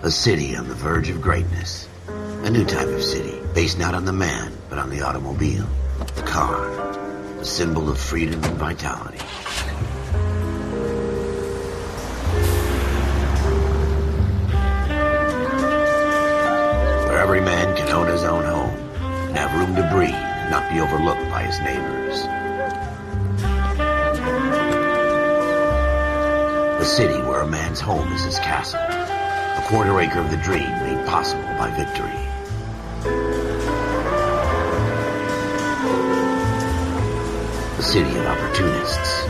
A city on the verge of greatness. A new type of city, based not on the man, but on the automobile. The car. The symbol of freedom and vitality. Where every man can own his own home, and have room to breathe, and not be overlooked by his neighbors. A city where a man's home is his castle. A quarter acre of the dream made possible by victory. A city of opportunists.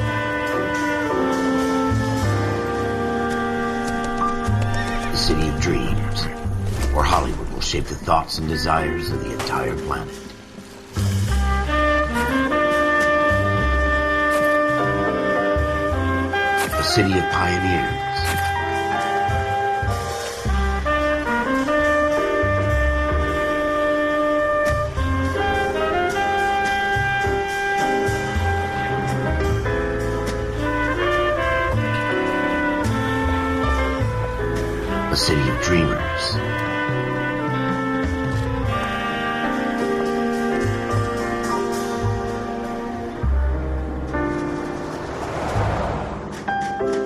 A city of dreams, where Hollywood will shape the thoughts and desires of the entire planet. A city of pioneers. A city of dreamers.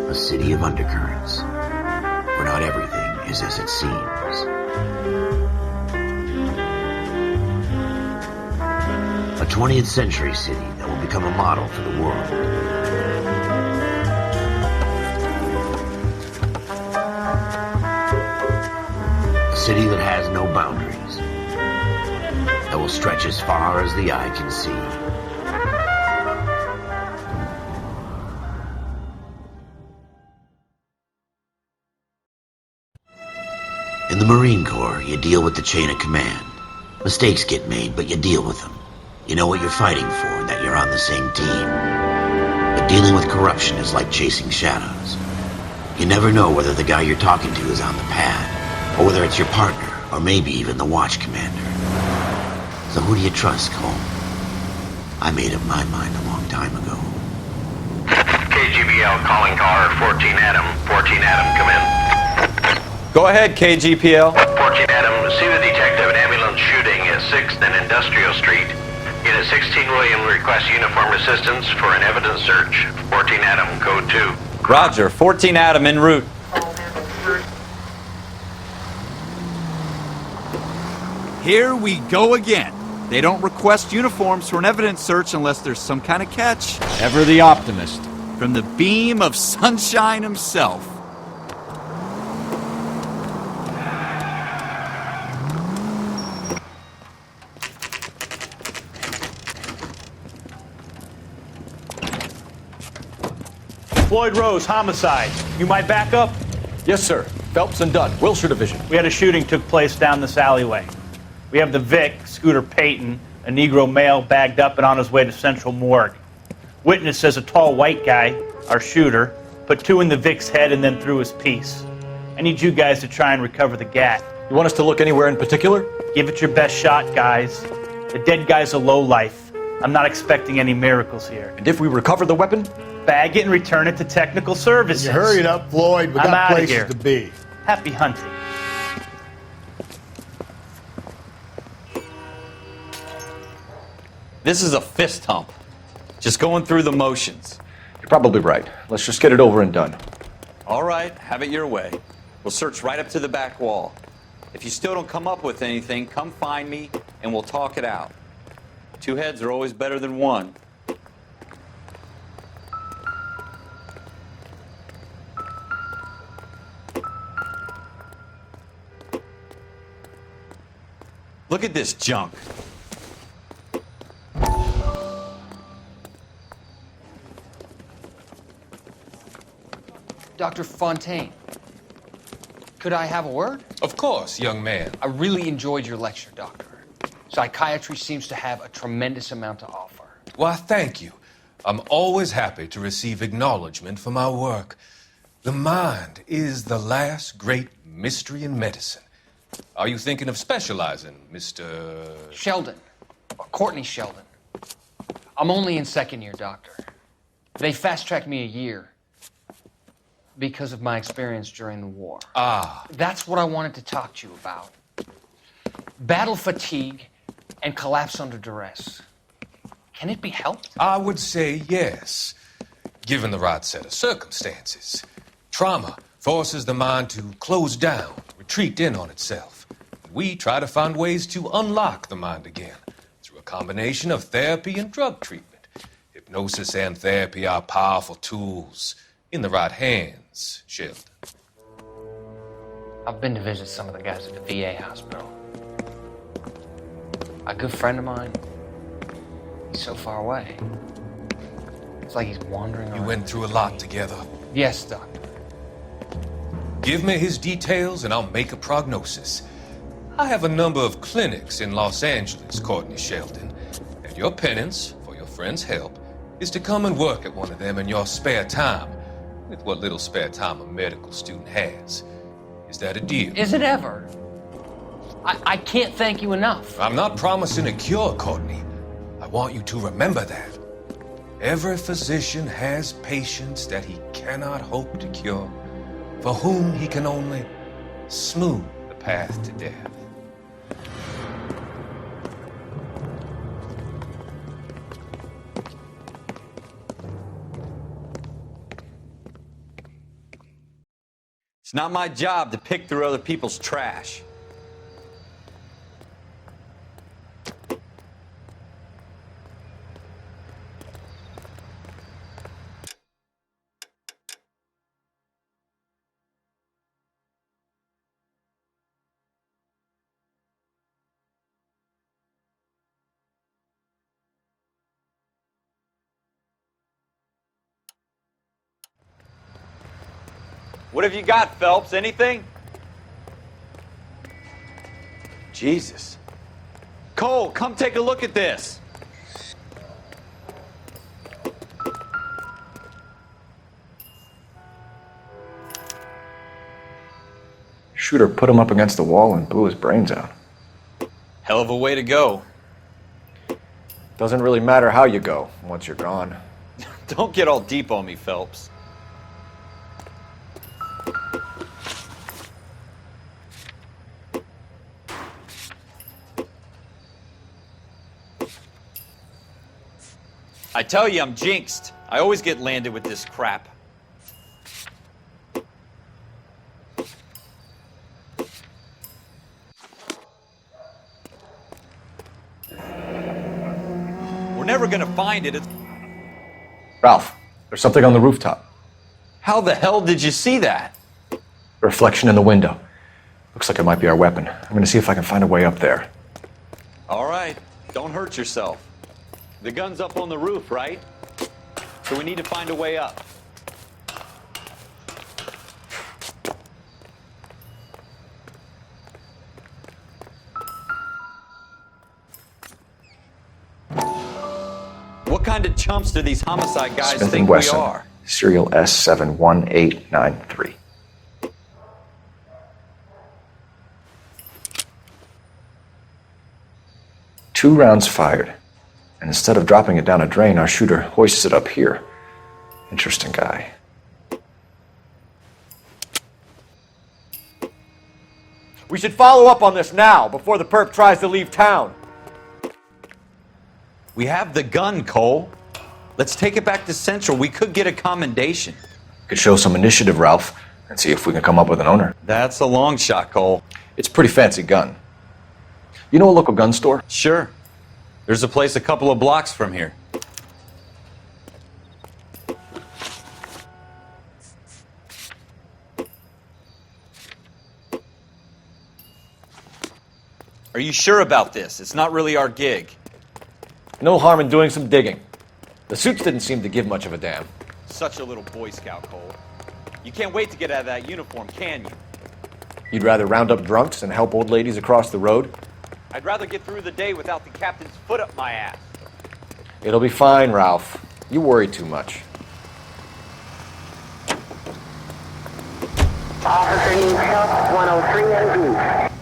A city of undercurrents, where not everything is as it seems. A 20th century city that will become a model for the world. A city that has no boundaries, that will stretch as far as the eye can see. In the Marine Corps, you deal with the chain of command. Mistakes get made, but you deal with them. You know what you're fighting for and that you're on the same team. But dealing with corruption is like chasing shadows. You never know whether the guy you're talking to is on the pad, or whether it's your partner, or maybe even the watch commander. So who do you trust, Cole? I made up my mind a long time ago. KGBL calling car 14 Adam. 14 Adam, come in. Go ahead, KGPL. 14 Adam, see the detective at ambulance shooting at 6th and Industrial Street. Unit 16 William requests uniform assistance for an evidence search. 14 Adam, code 2. Roger, 14 Adam en route. Here we go again. They don't request uniforms for an evidence search unless there's some kind of catch. Ever the optimist. From the beam of sunshine himself. Floyd Rose, Homicide. You might back up? Yes, sir. Phelps and Dunn, Wilshire Division. We had a shooting took place down this alleyway. We have the Vic, Scooter Payton, a Negro male bagged up and on his way to Central Morgue. Witness says a tall white guy, our shooter, put 2 in the Vic's head and then threw his piece. I need you guys to try and recover the gat. You want us to look anywhere in particular? Give it your best shot, guys. The dead guy's a lowlife. I'm not expecting any miracles here. And if we recover the weapon? Bag it and return it to technical services. You hurry it up, Floyd. We I'm got outta places here. to be. Happy hunting. This is a fist hump. Just going through the motions. You're probably right. Let's just get it over and done. All right, have it your way. We'll search right up to the back wall. If you still don't come up with anything, come find me and we'll talk it out. 2 heads are always better than 1. Look at this junk. Dr. Fontaine, could I have a word? Of course, young man. I really enjoyed your lecture, Doctor. Psychiatry seems to have a tremendous amount to offer. Why, thank you. I'm always happy to receive acknowledgement for my work. The mind is the last great mystery in medicine. Are you thinking of specializing, Mr. Sheldon, or Courtney Sheldon. I'm only in 2nd year, Doctor. They fast-tracked me a year. because of my experience during the war. Ah, That's what I wanted to talk to you about. Battle fatigue and collapse under duress. Can it be helped? I would say yes, given the right set of circumstances. Trauma forces the mind to close down, retreat in on itself. We try to find ways to unlock the mind again through a combination of therapy and drug treatment. Hypnosis and therapy are powerful tools in the right hands, Sheldon. I've been to visit some of the guys at the VA hospital. A good friend of mine, he's so far away. It's like he's wandering You around. went through a lot together. Yes, Doctor. Give me his details and I'll make a prognosis. I have a number of clinics in Los Angeles, Courtney Sheldon, and your penance for your friend's help is to come and work at one of them in your spare time, with what little spare time a medical student has. Is that a deal? Is it ever? I can't thank you enough. I'm not promising a cure, Courtney. I want you to remember that. Every physician has patients that he cannot hope to cure, for whom he can only smooth the path to death. It's not my job to pick through other people's trash. What have you got, Phelps? Anything? Jesus. Cole, come take a look at this. Shooter put him up against the wall and blew his brains out. Hell of a way to go. Doesn't really matter how you go once you're gone. Don't get all deep on me, Phelps. I tell you, I'm jinxed. I always get landed with this crap. We're never gonna find it. Ralph, there's something on the rooftop. How the hell did you see that? A reflection in the window. Looks like it might be our weapon. I'm gonna see if I can find a way up there. All right, don't hurt yourself. The gun's up on the roof, right? So we need to find a way up. What kind of chumps do these homicide guys Smith think & Wesson, we are? serial S71893. 2 rounds fired. And instead of dropping it down a drain, our shooter hoists it up here. Interesting guy. We should follow up on this now, before the perp tries to leave town. We have the gun, Cole. Let's take it back to Central. We could get a commendation. Could show some initiative, Ralph, and see if we can come up with an owner. That's a long shot, Cole. It's a pretty fancy gun. You know a local gun store? Sure. There's a place a couple of blocks from here. Are you sure about this? It's not really our gig. No harm in doing some digging. The suits didn't seem to give much of a damn. Such a little Boy Scout, Cole. You can't wait to get out of that uniform, can you? You'd rather round up drunks and help old ladies across the road? I'd rather get through the day without the captain's foot up my ass. It'll be fine, Ralph. You worry too much. Officer needs help, 103 and B.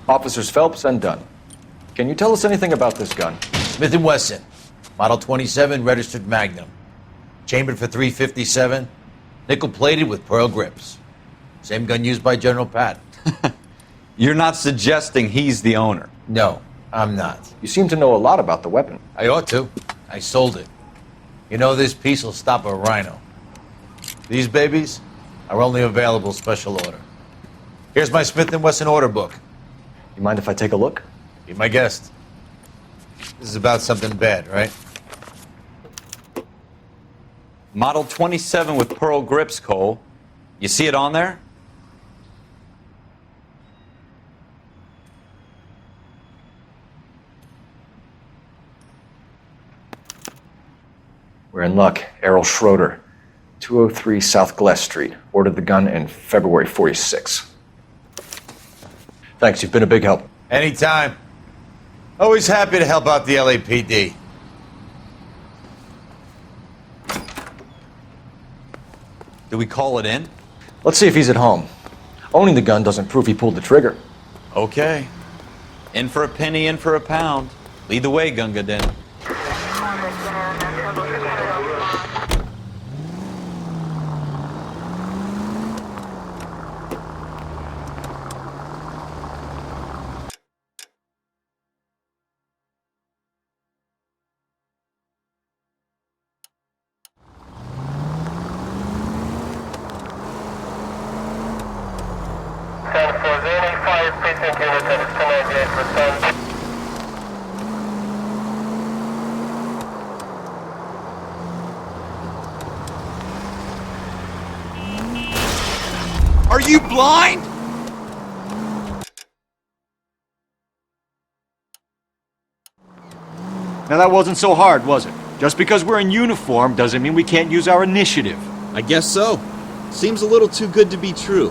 Officers Phelps and Dunn. Can you tell us anything about this gun? Smith & Wesson, Model 27, registered Magnum. Chambered for .357, nickel-plated with pearl grips. Same gun used by General Patton. You're not suggesting he's the owner? No, I'm not. You seem to know a lot about the weapon. I ought to. I sold it. You know, this piece will stop a rhino. These babies are only available special order. Here's my Smith & Wesson order book. You mind if I take a look? Be my guest. This is about something bad, right? Model 27 with pearl grips, Cole. You see it on there? We're in luck. Errol Schroeder, 203 South Glass Street. Ordered the gun in February '46. Thanks, you've been a big help. Anytime. Always happy to help out the LAPD. Do we call it in? Let's see if he's at home. Owning the gun doesn't prove he pulled the trigger. Okay. In for a penny, in for a pound. Lead the way, Gunga Din. Are you blind? Now that wasn't so hard, was it? Just because we're in uniform doesn't mean we can't use our initiative. I guess so. Seems a little too good to be true.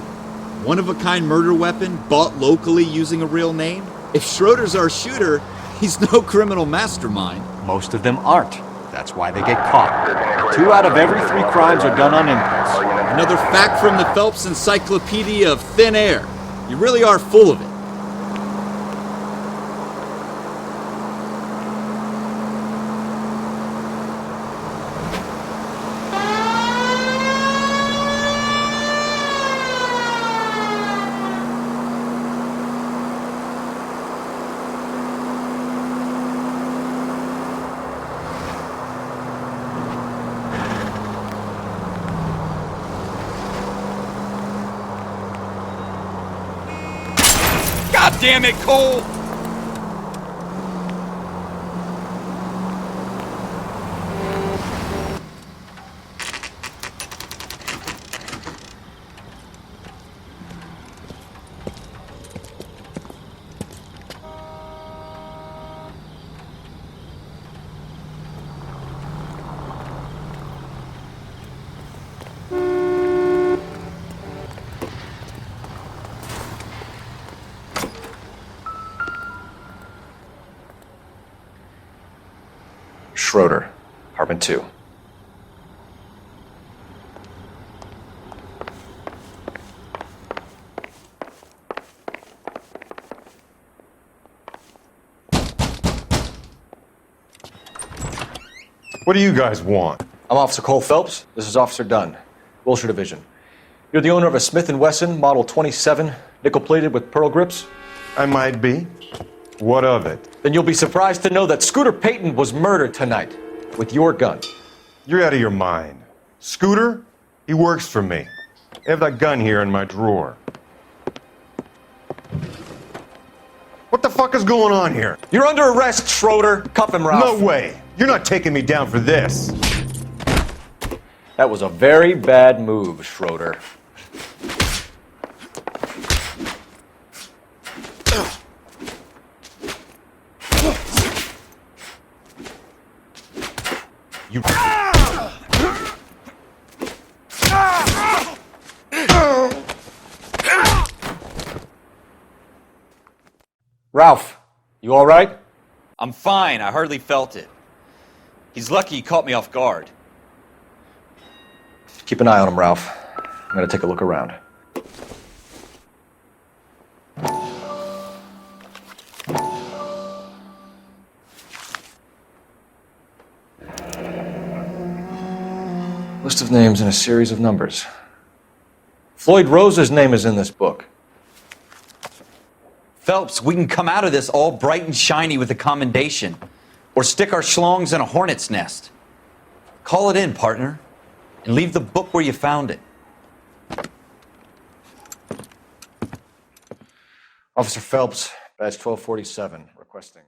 One-of-a-kind murder weapon, bought locally using a real name? If Schroeder's our shooter, he's no criminal mastermind. Most of them aren't. That's why they get caught. 2 out of every 3 crimes are done on impulse. Another fact from the Phelps Encyclopedia of Thin Air. You really are full of it. God damn it, Cole! Schroeder, apartment 2. What do you guys want? I'm Officer Cole Phelps. This is Officer Dunn, Wilshire Division. You're the owner of a Smith & Wesson Model 27, nickel-plated with pearl grips? I might be. What of it? Then you'll be surprised to know that Scooter Payton was murdered tonight with your gun. You're out of your mind. Scooter? He works for me. I have that gun here in my drawer. What the fuck is going on here? You're under arrest, Schroeder. Cuff him, Ralph. No way. You're not taking me down for this. That was a very bad move, Schroeder. You... Ralph, you all right? I'm fine. I hardly felt it. He's lucky he caught me off guard. Keep an eye on him, Ralph. I'm gonna take a look around. names in a series of numbers. Floyd Rose's name is in this book. Phelps, we can come out of this all bright and shiny with a commendation. Or stick our schlongs in a hornet's nest. Call it in, partner. And leave the book where you found it. Officer Phelps, badge 1247, requesting.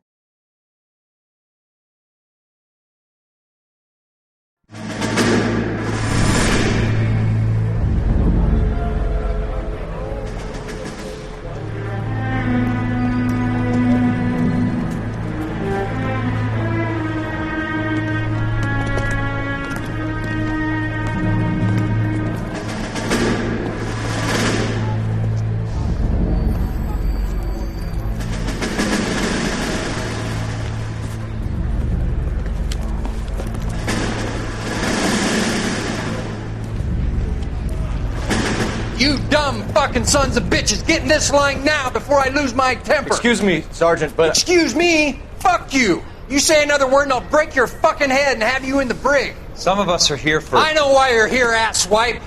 You dumb fucking sons of bitches, get in this line now before I lose my temper. Excuse me, Sergeant, but... Excuse me? Fuck you. You say another word and I'll break your fucking head and have you in the brig. Some of us are here for... I know why you're here, asswipe.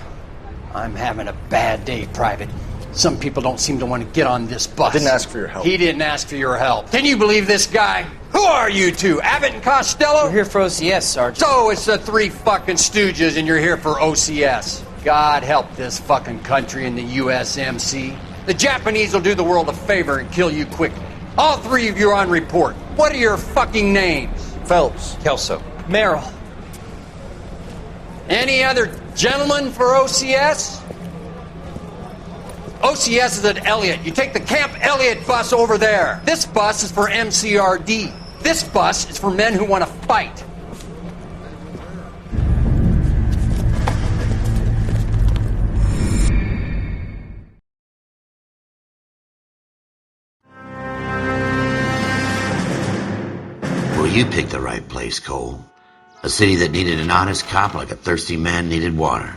I'm having a bad day, Private. Some people don't seem to want to get on this bus. I didn't ask for your help. He didn't ask for your help. Can you believe this guy? Who are you two? Abbott and Costello? We're here for OCS, Sergeant. So it's the three fucking stooges and you're here for OCS. God help this fucking country and the USMC. The Japanese will do the world a favor and kill you quickly. All three of you are on report. What are your fucking names? Phelps. Kelso. Merrill. Any other gentlemen for OCS? OCS is at Elliott. You take the Camp Elliott bus over there. This bus is for MCRD. This bus is for men who want to fight. Well, you picked the right place, Cole. A city that needed an honest cop like a thirsty man needed water.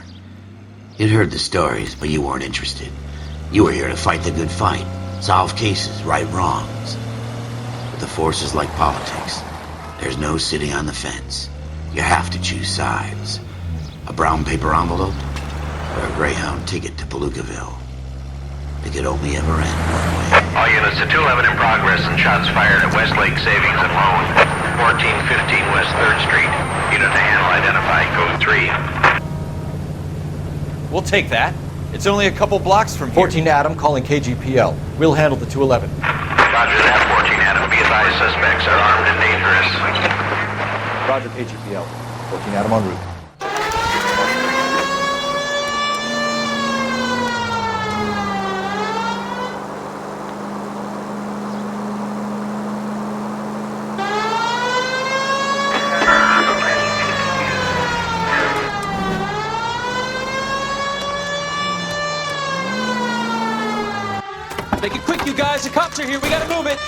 You'd heard the stories, but you weren't interested. You were here to fight the good fight, solve cases, right wrongs. But the force is like politics. There's no sitting on the fence. You have to choose sides. A brown paper envelope or a Greyhound ticket to Palookaville. It could only ever end one way. All units to 211 in progress and shots fired at Westlake Savings and Loan, 1415 West 3rd Street. Unit to handle identified, code 3. We'll take that. It's only a couple blocks from here. 14 Adam calling KGPL. We'll handle the 211. Roger that, 14 Adam. Be advised, suspects are armed and dangerous. Roger, KGPL. 14 Adam en route. Make it quick, you guys. The cops are here. We gotta move it.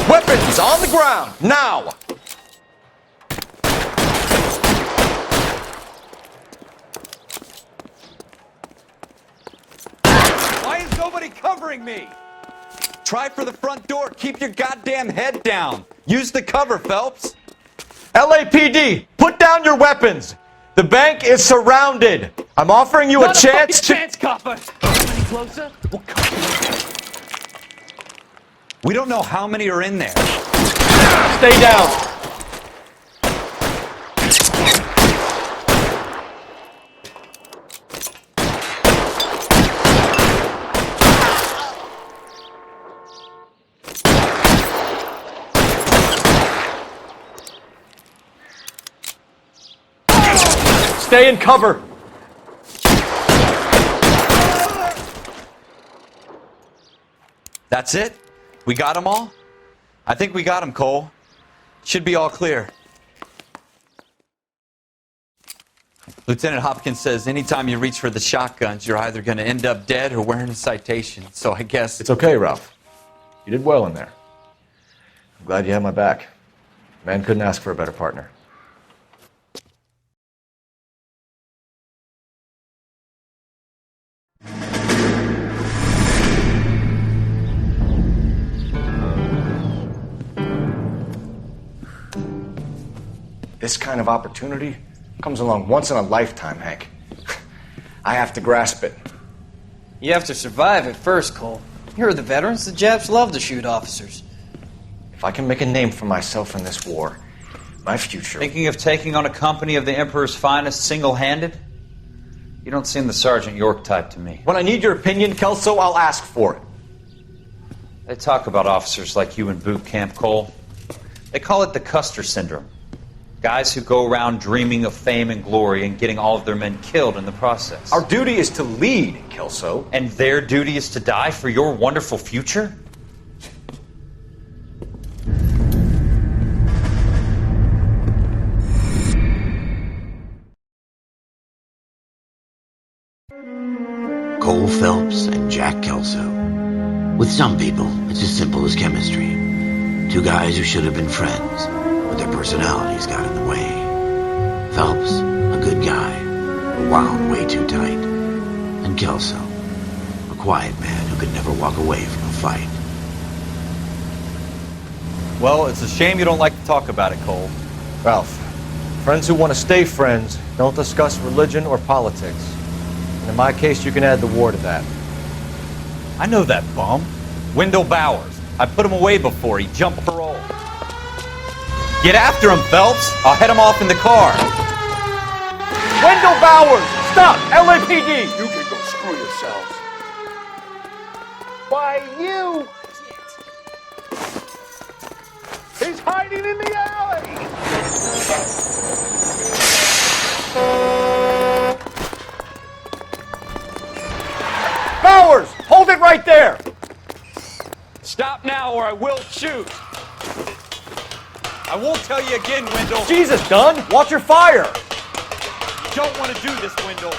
Weapons on the ground, now! Why is nobody covering me? Try for the front door. Keep your goddamn head down. Use the cover, Phelps. LAPD, put down your weapons! The bank is surrounded! I'm offering you a chance to... chance, copper! Any closer? We'll cut. We don't know how many are in there. Stay down! Stay in cover! That's it? We got them all? I think we got them, Cole. Should be all clear. Lieutenant Hopkins says anytime you reach for the shotguns, you're either going to end up dead or wearing a citation. So I guess... It's okay, Ralph. You did well in there. I'm glad you had my back. Man couldn't ask for a better partner. This kind of opportunity comes along once in a lifetime, Hank. I have to grasp it. You have to survive it first, Cole. Here are the veterans. The Japs love to shoot officers. If I can make a name for myself in this war, my future... Thinking of taking on a company of the Emperor's finest single-handed? You don't seem the Sergeant York type to me. When I need your opinion, Kelso, I'll ask for it. They talk about officers like you in boot camp, Cole. They call it the Custer Syndrome. Guys who go around dreaming of fame and glory and getting all of their men killed in the process. Our duty is to lead, Kelso. And their duty is to die for your wonderful future? Cole Phelps and Jack Kelso. With some people, it's as simple as chemistry. Two guys who should have been friends, but their personalities got in the way. Phelps, a good guy, wound way too tight. And Kelso, a quiet man who could never walk away from a fight. Well, it's a shame you don't like to talk about it, Cole. Ralph, friends who want to stay friends don't discuss religion or politics. And in my case, you can add the war to that. I know that bum. Wendell Bowers. I put him away before he jumped parole. Get after him, Phelps. I'll head him off in the car. Wendell Bowers! Stop! LAPD! You can go screw yourselves. Why, you! He's hiding in the alley! Bowers! Hold it right there! Stop now or I will shoot. I won't tell you again, Wendell. Jesus, Dunn! Watch your fire! You don't want to do this, Wendell.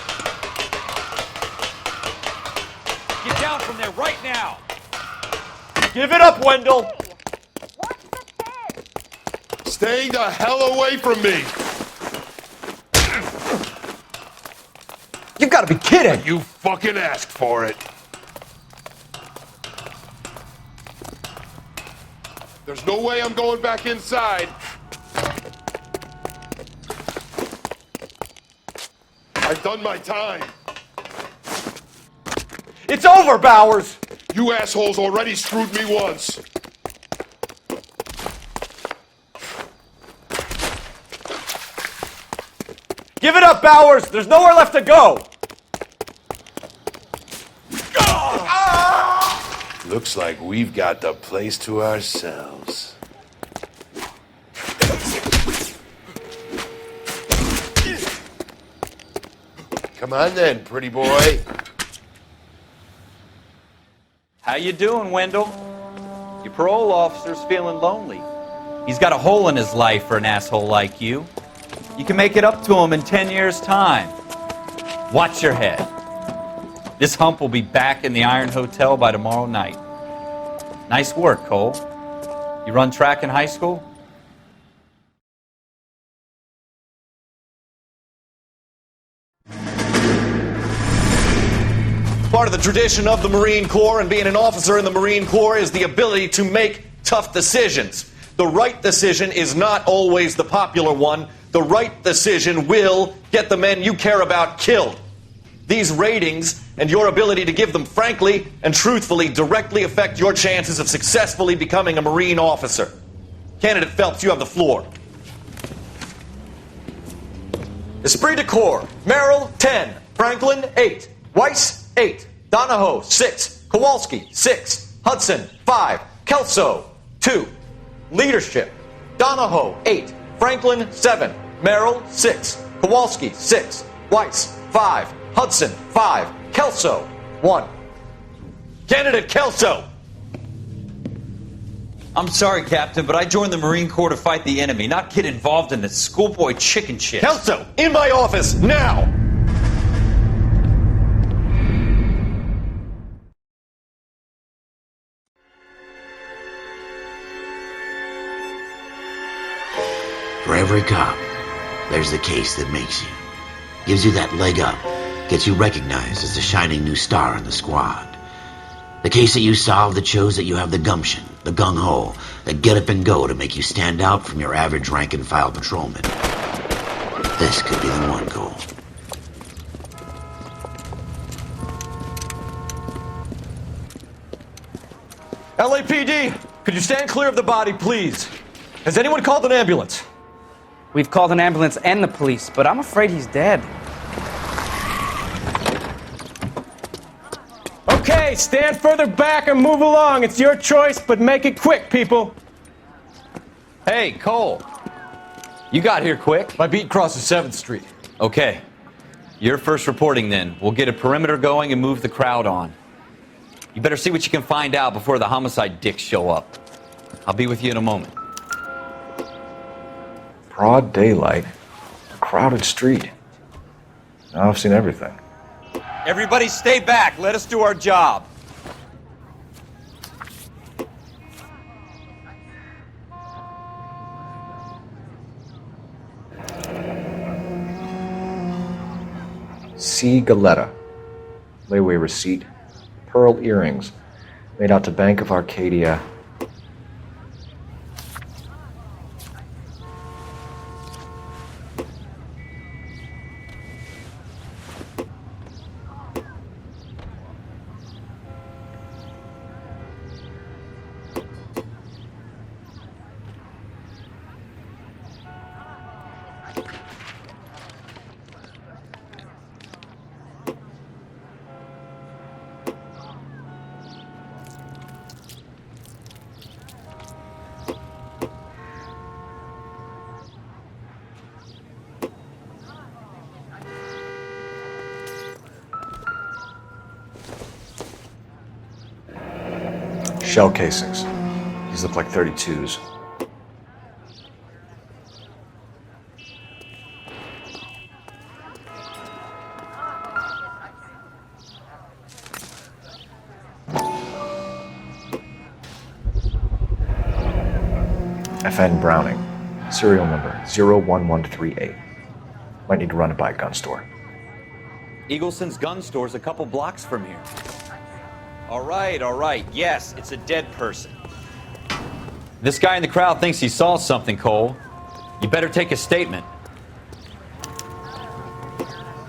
Get down from there right now. Give it up, Wendell! Stay the hell away from me! You've got to be kidding! You fucking asked for it. There's no way I'm going back inside. I've done my time. It's over, Bowers! You assholes already screwed me once. Give it up, Bowers! There's nowhere left to go! Looks like we've got the place to ourselves. Come on then, pretty boy. How you doing, Wendell? Your parole officer's feeling lonely. He's got a hole in his life for an asshole like you. You can make it up to him in 10 years' time. Watch your head. This hump will be back in the Iron Hotel by tomorrow night. Nice work, Cole. You run track in high school? Part of the tradition of the Marine Corps and being an officer in the Marine Corps is the ability to make tough decisions. The right decision is not always the popular one. The right decision will get the men you care about killed. These ratings and your ability to give them frankly and truthfully directly affect your chances of successfully becoming a Marine officer. Candidate Phelps, you have the floor. Esprit de Corps, Merrill, 10. Franklin, 8. Weiss, 8. Donahoe, 6. Kowalski, 6. Hudson, 5. Kelso, 2. Leadership, Donahoe, 8. Franklin, 7. Merrill, 6. Kowalski, 6. Weiss, 5. Hudson, 5. Kelso, 1. Candidate Kelso. I'm sorry, Captain, but I joined the Marine Corps to fight the enemy, not get involved in this schoolboy chicken shit. Kelso, in my office, now! For every cop, there's the case that makes you. Gives you that leg up. Gets you recognized as the shining new star in the squad. The case that you solve that shows that you have the gumption, the gung-ho, the get up and go to make you stand out from your average rank-and-file patrolman. This could be the one, Cole. LAPD, could you stand clear of the body, please? Has anyone called an ambulance? We've called an ambulance and the police, but I'm afraid he's dead. Okay, stand further back and move along. It's your choice, but make it quick, people. Hey, Cole. You got here quick. My beat crosses 7th Street. Okay. You're first reporting then. We'll get a perimeter going and move the crowd on. You better see what you can find out before the homicide dicks show up. I'll be with you in a moment. Broad daylight. A crowded street. Now I've seen everything. Everybody stay back. Let us do our job. C. Galetta. Layaway receipt. Pearl earrings. Made out to Bank of Arcadia. Shell casings. These look like 32s. FN Browning. Serial number 01138. Might need to run it by a gun store. Eagleson's gun store's a couple blocks from here. All right. Yes, it's a dead person. This guy in the crowd thinks he saw something, Cole. You better take a statement.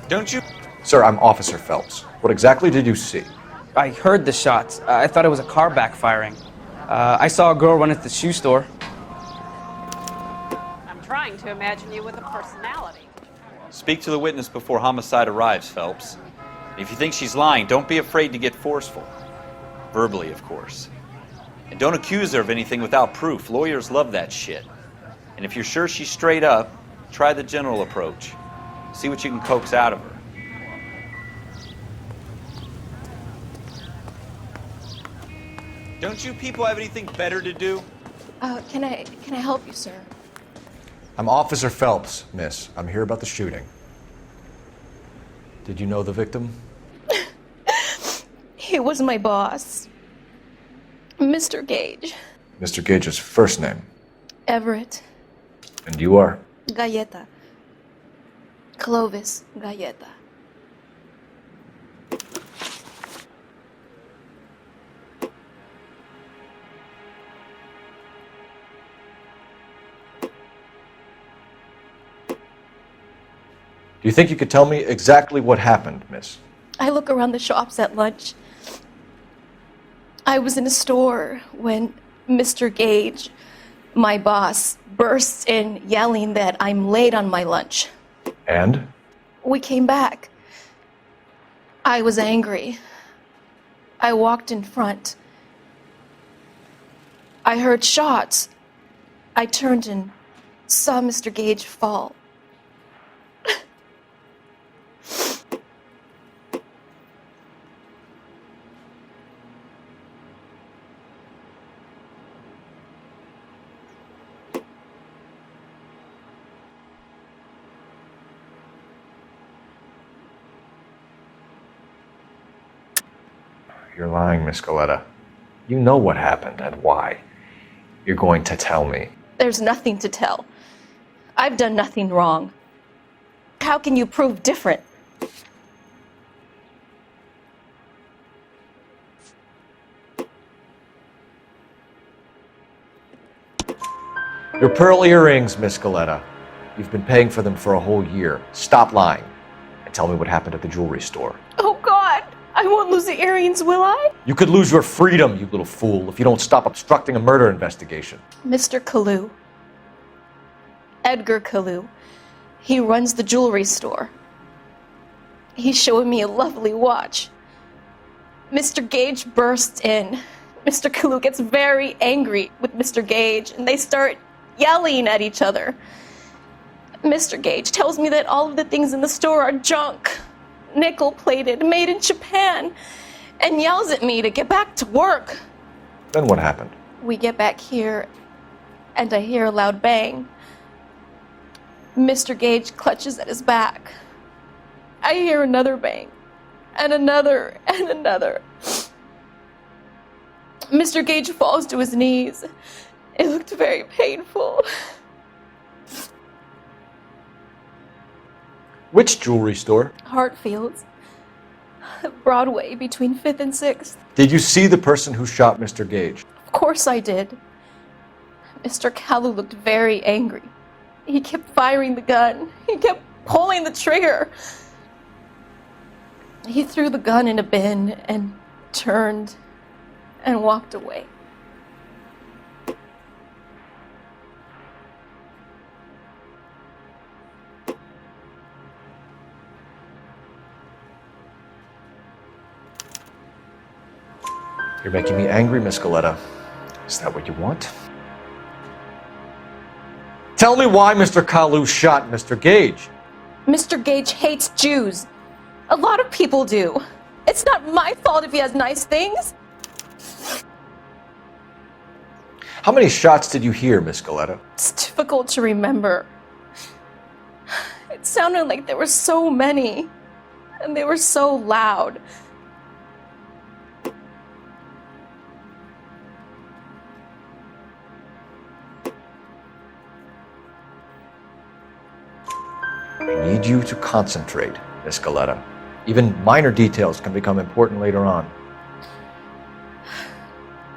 Don't you? Sir, I'm Officer Phelps. What exactly did you see? I heard the shots. I thought it was a car backfiring. I saw a girl run at the shoe store. I'm trying to imagine you with a personality. Speak to the witness before homicide arrives, Phelps. If you think she's lying, don't be afraid to get forceful. Verbally, of course. And don't accuse her of anything without proof. Lawyers love that shit. And if you're sure she's straight up, try the general approach. See what you can coax out of her. Don't you people have anything better to do? Can I help you, sir? I'm Officer Phelps, miss. I'm here about the shooting. Did you know the victim? He was my boss. Mr. Gage. Mr. Gage's first name. Everett. And you are? Galleta. Clovis Galleta. Do you think you could tell me exactly what happened, miss? I look around the shops at lunch. I was in a store when Mr. Gage, my boss, bursts in yelling that I'm late on my lunch. And? We came back. I was angry. I walked in front. I heard shots. I turned and saw Mr. Gage fall. You're lying, Miss Galetta. You know what happened and why. You're going to tell me. There's nothing to tell. I've done nothing wrong. How can you prove different? Your pearl earrings, Miss Galetta. You've been paying for them for a whole year. Stop lying and tell me what happened at the jewelry store. Oh, God! I won't lose the earrings, will I? You could lose your freedom, you little fool, if you don't stop obstructing a murder investigation. Mr. Kalu. Edgar Kalu. He runs the jewelry store. He's showing me a lovely watch. Mr. Gage bursts in. Mr. Kalu gets very angry with Mr. Gage, and they start yelling at each other. Mr. Gage tells me that all of the things in the store are junk, nickel-plated, made in Japan, and yells at me to get back to work. Then what happened? We get back here, and I hear a loud bang. Mr. Gage clutches at his back. I hear another bang, and another, and another. Mr. Gage falls to his knees. It looked very painful. Which jewelry store? Hartfield's. Broadway, between 5th and 6th. Did you see the person who shot Mr. Gage? Of course I did. Mr. Kalu looked very angry. He kept firing the gun. He kept pulling the trigger. He threw the gun in a bin and turned and walked away. You're making me angry, Miss Galetta. Is that what you want? Tell me why Mr. Kalu shot Mr. Gage. Mr. Gage hates Jews. A lot of people do. It's not my fault if he has nice things. How many shots did you hear, Miss Galetta? It's difficult to remember. It sounded like there were so many, and they were so loud. I need you to concentrate, Miss Galetta. Even minor details can become important later on.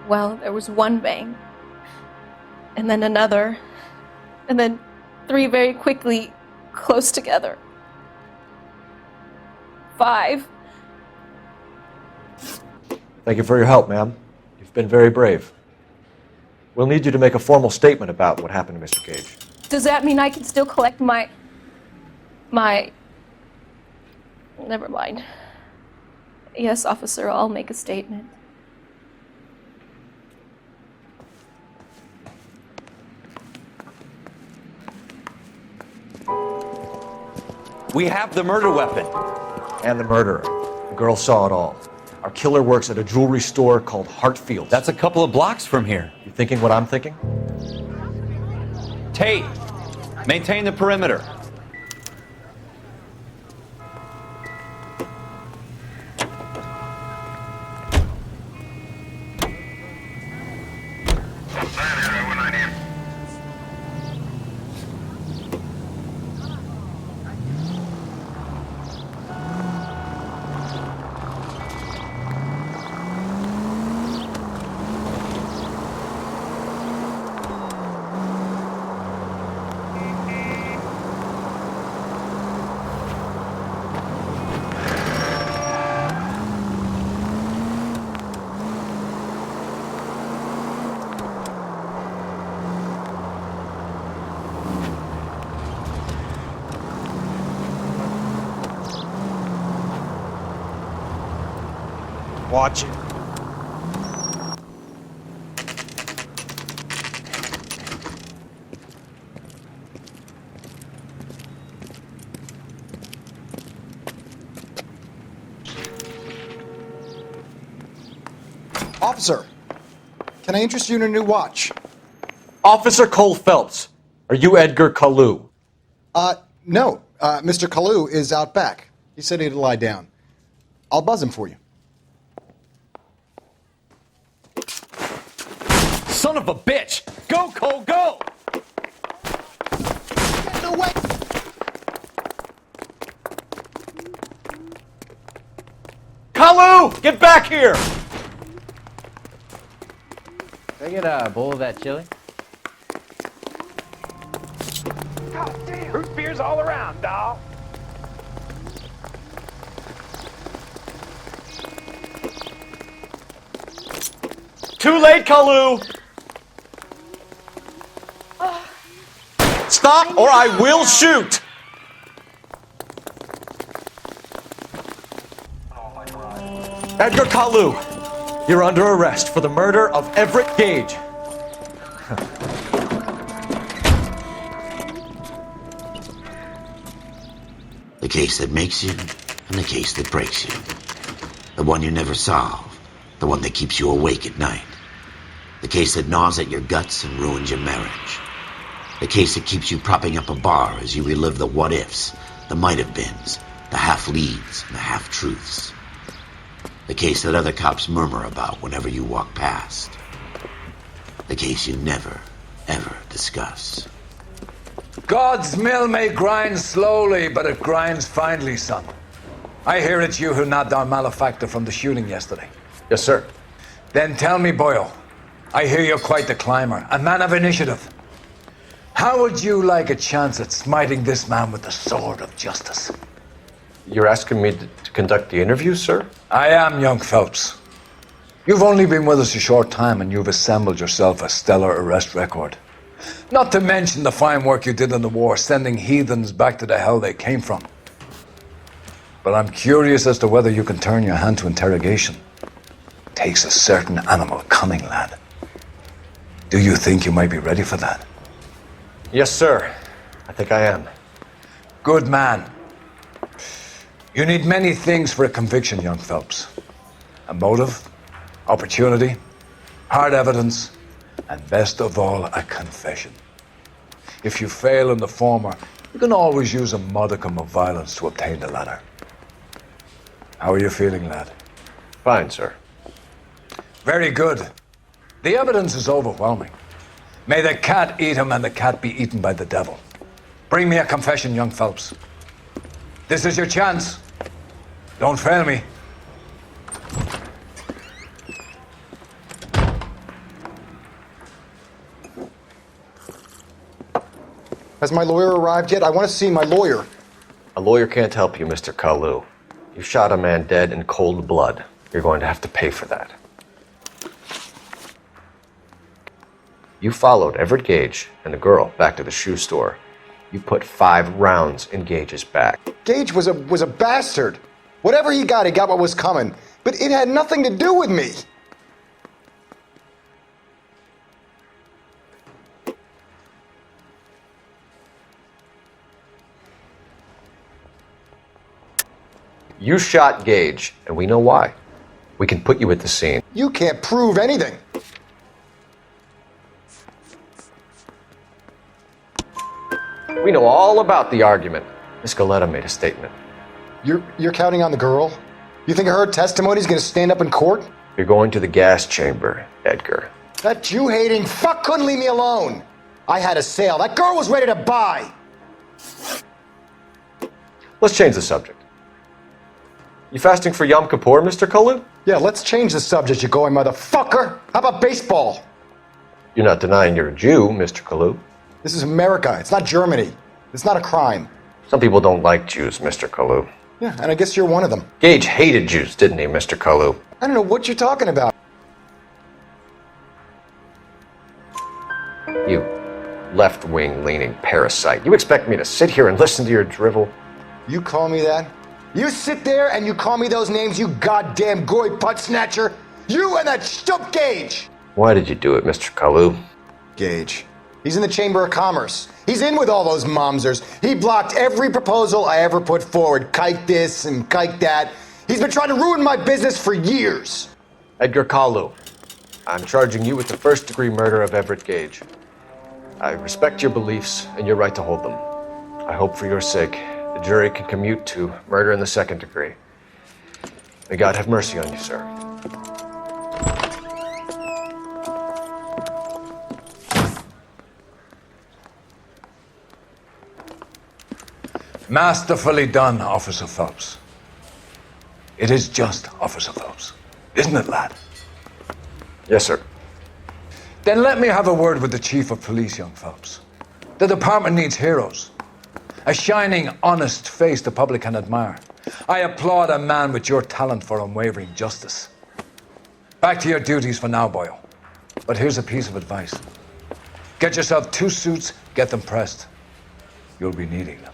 Well, there was one bang, and then another, and then 3 very quickly, close together. 5. Thank you for your help, ma'am. You've been very brave. We'll need you to make a formal statement about what happened to Mr. Gage. Does that mean I can still collect my... Never mind. Yes, officer, I'll make a statement. We have the murder weapon. And the murderer. The girl saw it all. Our killer works at a jewelry store called Hartfield's. That's a couple of blocks from here. You thinking what I'm thinking? Tate, maintain the perimeter. Watch it. Officer, can I interest you in a new watch? Officer Cole Phelps, are you Edgar Kalu? No. Mr. Kalu is out back. He said he'd lie down. I'll buzz him for you. Son of a bitch! Go, Cole, go! Get away! Kalu! Get back here! Can I get a bowl of that chili? God damn! Root beers all around, dawg. Too late, Kalu! Stop or I will shoot! Edgar Kalu, you're under arrest for the murder of Everett Gage. The case that makes you, and the case that breaks you. The one you never solve. The one that keeps you awake at night. The case that gnaws at your guts and ruins your marriage. The case that keeps you propping up a bar as you relive the what-ifs, the might-have-beens, the half-leads, and the half-truths. The case that other cops murmur about whenever you walk past. The case you never, ever discuss. God's mill may grind slowly, but it grinds finely, son. I hear it's you who nabbed our malefactor from the shooting yesterday. Yes, sir. Then tell me, Boyle, I hear you're quite the climber, a man of initiative. How would you like a chance at smiting this man with the sword of justice? You're asking me to conduct the interview, sir? I am, young Phelps. You've only been with us a short time and you've assembled yourself a stellar arrest record. Not to mention the fine work you did in the war, sending heathens back to the hell they came from. But I'm curious as to whether you can turn your hand to interrogation. Takes a certain animal cunning, lad. Do you think you might be ready for that? Yes, sir. I think I am. Good man. You need many things for a conviction, young Phelps. A motive, opportunity, hard evidence, and best of all, a confession. If you fail in the former, you can always use a modicum of violence to obtain the latter. How are you feeling, lad? Fine, sir. Very good. The evidence is overwhelming. May the cat eat him and the cat be eaten by the devil. Bring me a confession, young Phelps. This is your chance. Don't fail me. Has my lawyer arrived yet? I want to see my lawyer. A lawyer can't help you, Mr. Kalu. You shot a man dead in cold blood. You're going to have to pay for that. You followed Everett Gage and the girl back to the shoe store. You put 5 rounds in Gage's back. Gage was a bastard. Whatever he got what was coming. But it had nothing to do with me. You shot Gage, and we know why. We can put you at the scene. You can't prove anything. We know all about the argument. Miss Goleta made a statement. You're counting on the girl? You think her testimony is going to stand up in court? You're going to the gas chamber, Edgar. That Jew-hating fuck couldn't leave me alone. I had a sale. That girl was ready to buy. Let's change the subject. You fasting for Yom Kippur, Mr. Kalu? Yeah, let's change the subject, you going motherfucker. How about baseball? You're not denying you're a Jew, Mr. Kalu. This is America. It's not Germany. It's not a crime. Some people don't like Jews, Mr. Kalu. Yeah, and I guess you're one of them. Gage hated Jews, didn't he, Mr. Kalu? I don't know what you're talking about. You left-wing leaning parasite. You expect me to sit here and listen to your drivel? You call me that? You sit there and you call me those names, you goddamn goy putt snatcher? You and that stup Gage! Why did you do it, Mr. Kalu? Gage. He's in the Chamber of Commerce. He's in with all those momsers. He blocked every proposal I ever put forward. Kike this and kike that. He's been trying to ruin my business for years. Edgar Kalu, I'm charging you with the first-degree murder of Everett Gage. I respect your beliefs and your right to hold them. I hope for your sake the jury can commute to murder in the second degree. May God have mercy on you, sir. Masterfully done, Officer Phelps. It is just Officer Phelps. Isn't it, lad? Yes, sir. Then let me have a word with the Chief of Police, young Phelps. The department needs heroes. A shining, honest face the public can admire. I applaud a man with your talent for unwavering justice. Back to your duties for now, boyo. But here's a piece of advice. Get yourself 2 suits, get them pressed. You'll be needing them.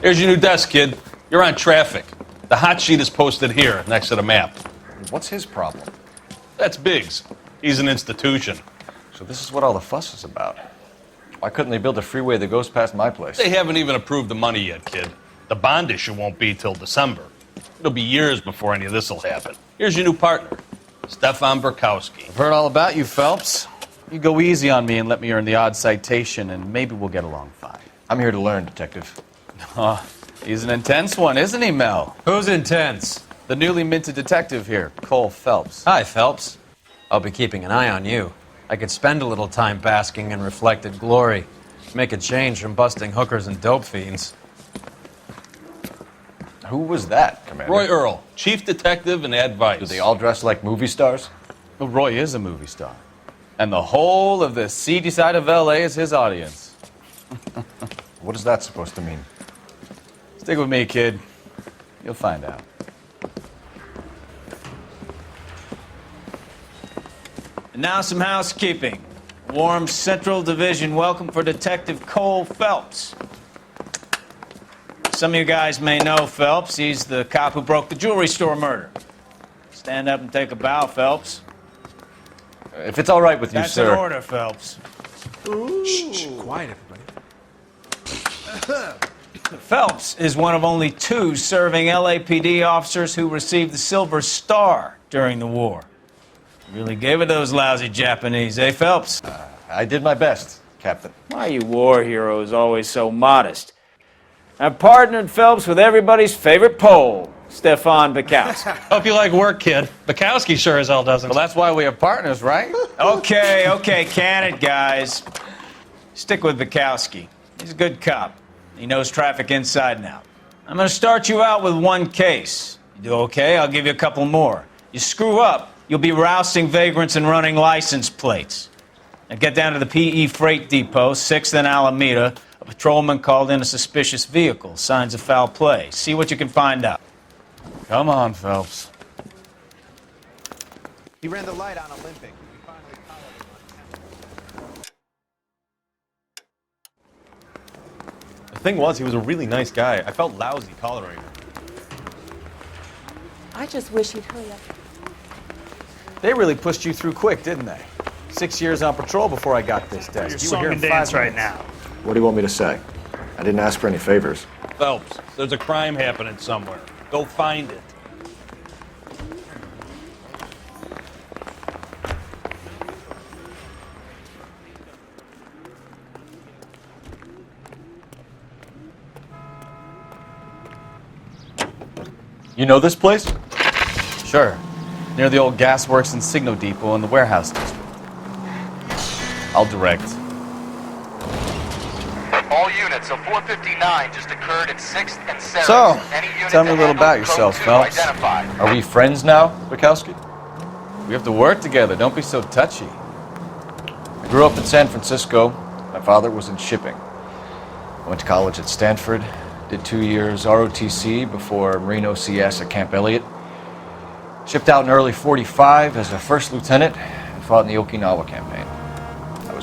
Here's your new desk, kid. You're on traffic. The hot sheet is posted here, next to the map. What's his problem? That's Biggs. He's an institution. So this is what all the fuss is about. Why couldn't they build a freeway that goes past my place? They haven't even approved the money yet, kid. The bond issue won't be till December. It'll be years before any of this will happen. Here's your new partner, Stefan Burkowski. I've heard all about you, Phelps. You go easy on me and let me earn the odd citation, and maybe we'll get along fine. I'm here to learn, Detective. Oh, he's an intense one, isn't he, Mel? Who's intense? The newly minted detective here, Cole Phelps. Hi, Phelps. I'll be keeping an eye on you. I could spend a little time basking in reflected glory. Make a change from busting hookers and dope fiends. Who was that, Commander? Roy Earl, chief detective and advice. Do they all dress like movie stars? Well, Roy is a movie star. And the whole of the seedy side of L.A. is his audience. What is that supposed to mean? Stick with me, kid. You'll find out. And now some housekeeping. Warm Central Division welcome for Detective Cole Phelps. Some of you guys may know Phelps. He's the cop who broke the jewelry store murder. Stand up and take a bow, Phelps. If it's all right with you, That's sir. That's an order, Phelps. Shh, quiet, everybody. Phelps is one of only 2 serving LAPD officers who received the Silver Star during the war. Really gave it those lousy Japanese, eh, Phelps? I did my best, Captain. Why are you war heroes always so modest? I've partnered Phelps with everybody's favorite Pole, Stefan Burkowski. Hope you like work, kid. Burkowski sure as hell doesn't. Well, that's why we have partners, right? Okay, can it, guys. Stick with Burkowski. He's a good cop. He knows traffic inside and out. I'm going to start you out with 1 case. You do okay, I'll give you a couple more. You screw up, you'll be rousting vagrants and running license plates. Now get down to the PE Freight Depot, 6th and Alameda. A patrolman called in a suspicious vehicle. Signs of foul play. See what you can find out. Come on, Phelps. He ran the light on Olympic. The thing was, he was a really nice guy. I felt lousy tolerating him. I just wish he'd hurry up. They really pushed you through quick, didn't they? 6 years on patrol before I got this desk. You're song and dance right now. What do you want me to say? I didn't ask for any favors. Phelps, there's a crime happening somewhere. Go find it. You know this place? Sure. Near the old gasworks and Signal Depot in the warehouse district. I'll direct. All units, a 459 just occurred at 6th and 7th. So, Any unit tell me a to little handle about yourself, code 2 Phelps. identified. Are we friends now, Burkowski? We have to work together. Don't be so touchy. I grew up in San Francisco. My father was in shipping. I went to college at Stanford, did 2 years ROTC before Marine OCS at Camp Elliott. Shipped out in early '45 as a first lieutenant and fought in the Okinawa campaign.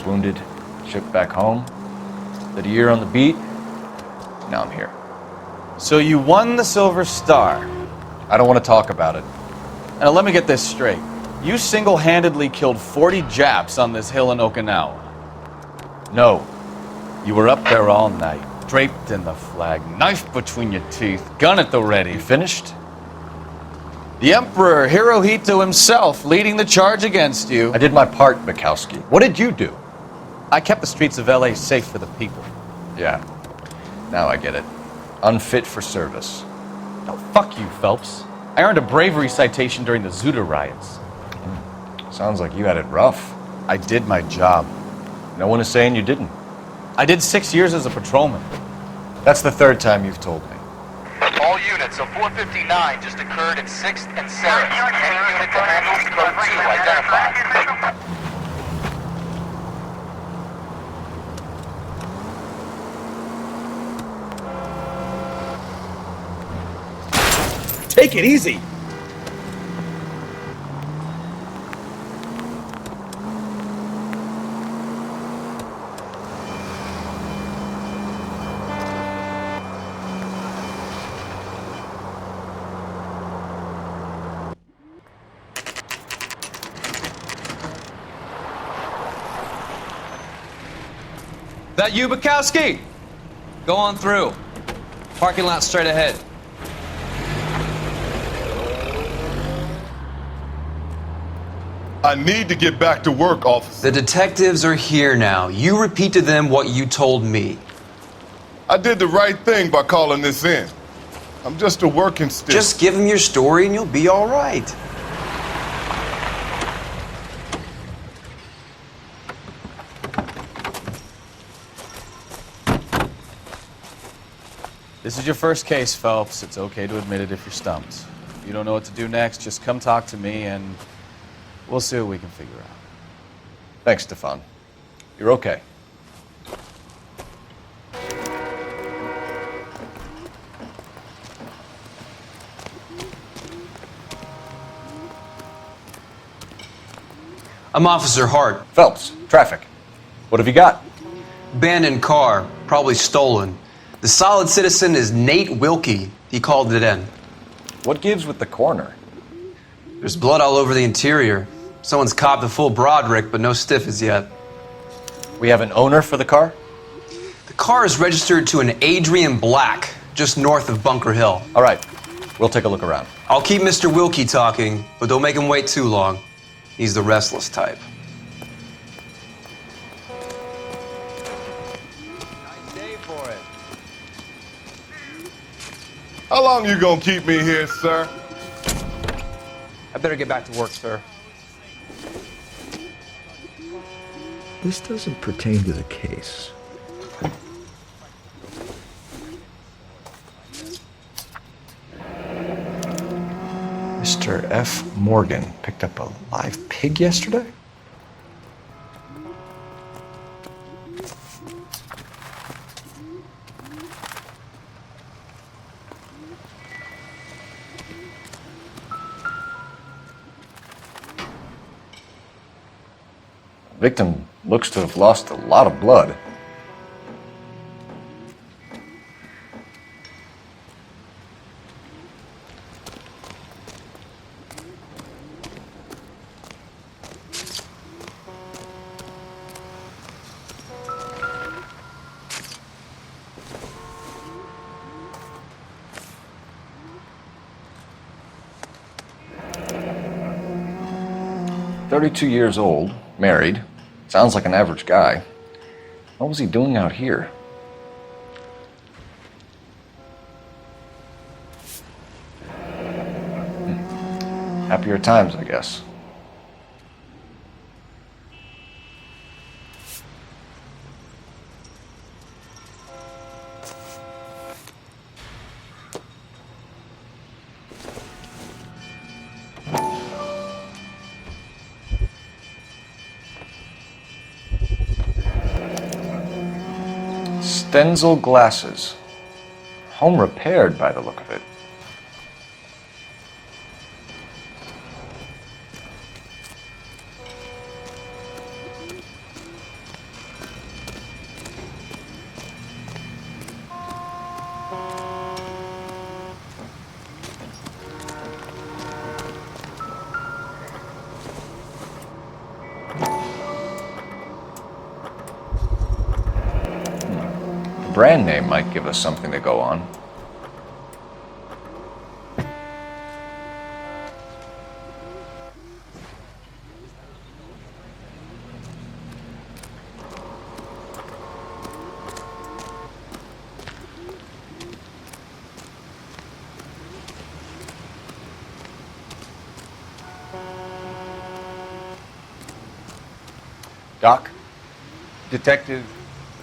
was wounded, shipped back home. Did a year on the beat. Now I'm here. So you won the Silver Star. I don't want to talk about it. Now let me get this straight. You single-handedly killed 40 Japs on this hill in Okinawa. No. You were up there all night, draped in the flag, knife between your teeth, gun at the ready. You finished? The Emperor Hirohito himself leading the charge against you. I did my part, Bukowski. What did you do? I kept the streets of LA safe for the people. Yeah. Now I get it. Unfit for service. No, fuck you, Phelps. I earned a bravery citation during the Zuda riots. Sounds like you had it rough. I did my job. No one is saying you didn't. I did 6 years as a patrolman. That's the third time you've told me. All units, a 459 just occurred at 6th and 7th. Any unit that handles code 2 identified. Take it easy. That you, Bukowski? Go on through. Parking lot straight ahead. I need to get back to work, officer. The detectives are here now. You repeat to them what you told me. I did the right thing by calling this in. I'm just a working stick. Just give them your story and you'll be all right. This is your first case, Phelps. It's okay to admit it if you're stumped. If you don't know what to do next, just come talk to me and we'll see what we can figure out. Thanks, Stefan. You're okay. I'm Officer Hart. Phelps, traffic. What have you got? Abandoned car, probably stolen. The solid citizen is Nate Wilkie. He called it in. What gives with the coroner? There's blood all over the interior. Someone's copped a full Broderick, but no stiff as yet. We have an owner for the car? The car is registered to an Adrian Black, just north of Bunker Hill. All right, we'll take a look around. I'll keep Mr. Wilkie talking, but don't make him wait too long. He's the restless type. How long you gonna keep me here, sir? I better get back to work, sir. This doesn't pertain to the case. Mr. F. Morgan picked up a live pig yesterday? The victim looks to have lost a lot of blood. "32 years old, married. Sounds like an average guy. What was he doing out here?" Happier times, I guess. Stenzel glasses. Home repaired by the look of it. Brand name might give us something to go on. Doc? Detective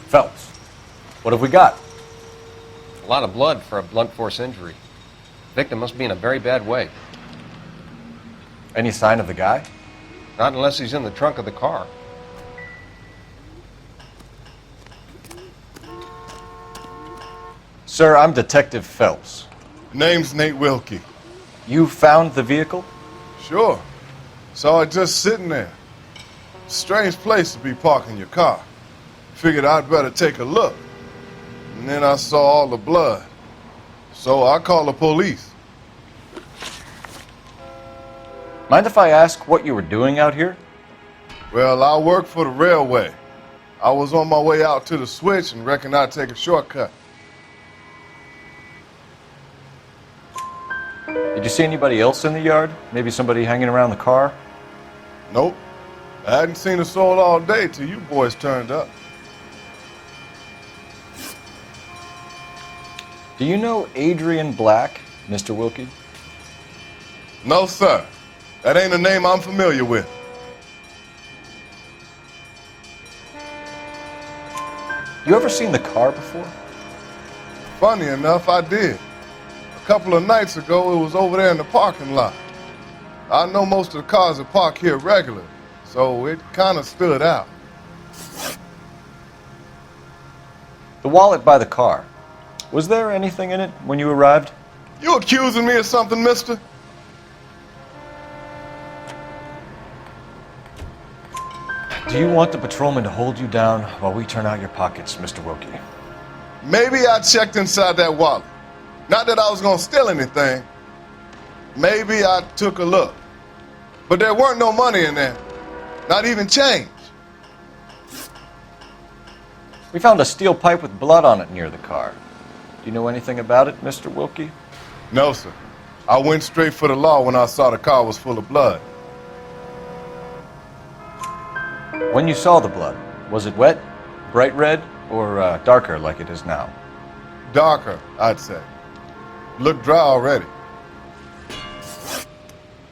Phelps. What have we got? A lot of blood for a blunt force injury. Victim must be in a very bad way. Any sign of the guy? Not unless he's in the trunk of the car. Sir, I'm Detective Phelps. Name's Nate Wilkie. You found the vehicle? Sure. Saw it just sitting there. Strange place to be parking your car. Figured I'd better take a look. And then I saw all the blood. So I called the police. Mind if I ask what you were doing out here? Well, I work for the railway. I was on my way out to the switch and reckoned I'd take a shortcut. Did you see anybody else in the yard? Maybe somebody hanging around the car? Nope. I hadn't seen a soul all day till you boys turned up. Do you know Adrian Black, Mr. Wilkie? No, sir. That ain't a name I'm familiar with. You ever seen the car before? Funny enough, I did. A couple of nights ago, it was over there in the parking lot. I know most of the cars are parked here regularly, so it kind of stood out. The wallet by the car. Was there anything in it when you arrived? You accusing me of something, mister? Do you want the patrolman to hold you down while we turn out your pockets, Mr. Wilkie? Maybe I checked inside that wallet. Not that I was gonna steal anything. Maybe I took a look. But there weren't no money in there. Not even change. We found a steel pipe with blood on it near the car. Do you know anything about it, Mr. Wilkie? No, sir. I went straight for the law when I saw the car was full of blood. When you saw the blood, was it wet, bright red, or darker like it is now? Darker, I'd say. Looked dry already.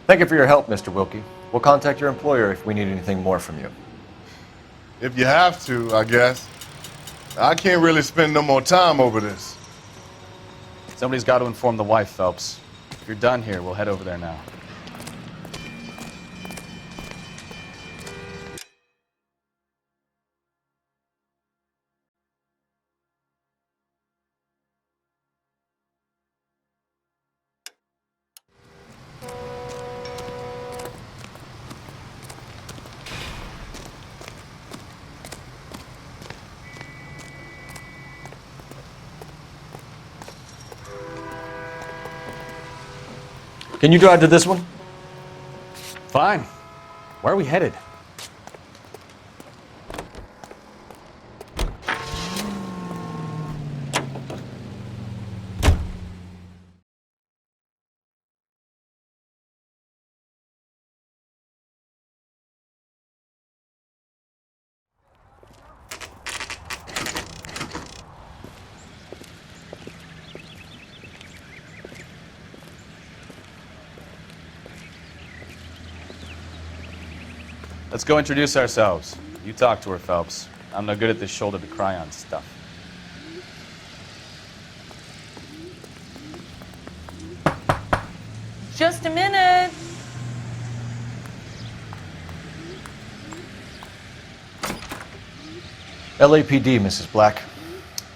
Thank you for your help, Mr. Wilkie. We'll contact your employer if we need anything more from you. If you have to, I guess. I can't really spend no more time over this. Somebody's got to inform the wife, Phelps. If you're done here, we'll head over there now. Can you drive to this one? Fine. Where are we headed? Let's go introduce ourselves. You talk to her, Phelps. I'm no good at this shoulder to cry on stuff. Just a minute. LAPD, Mrs. Black.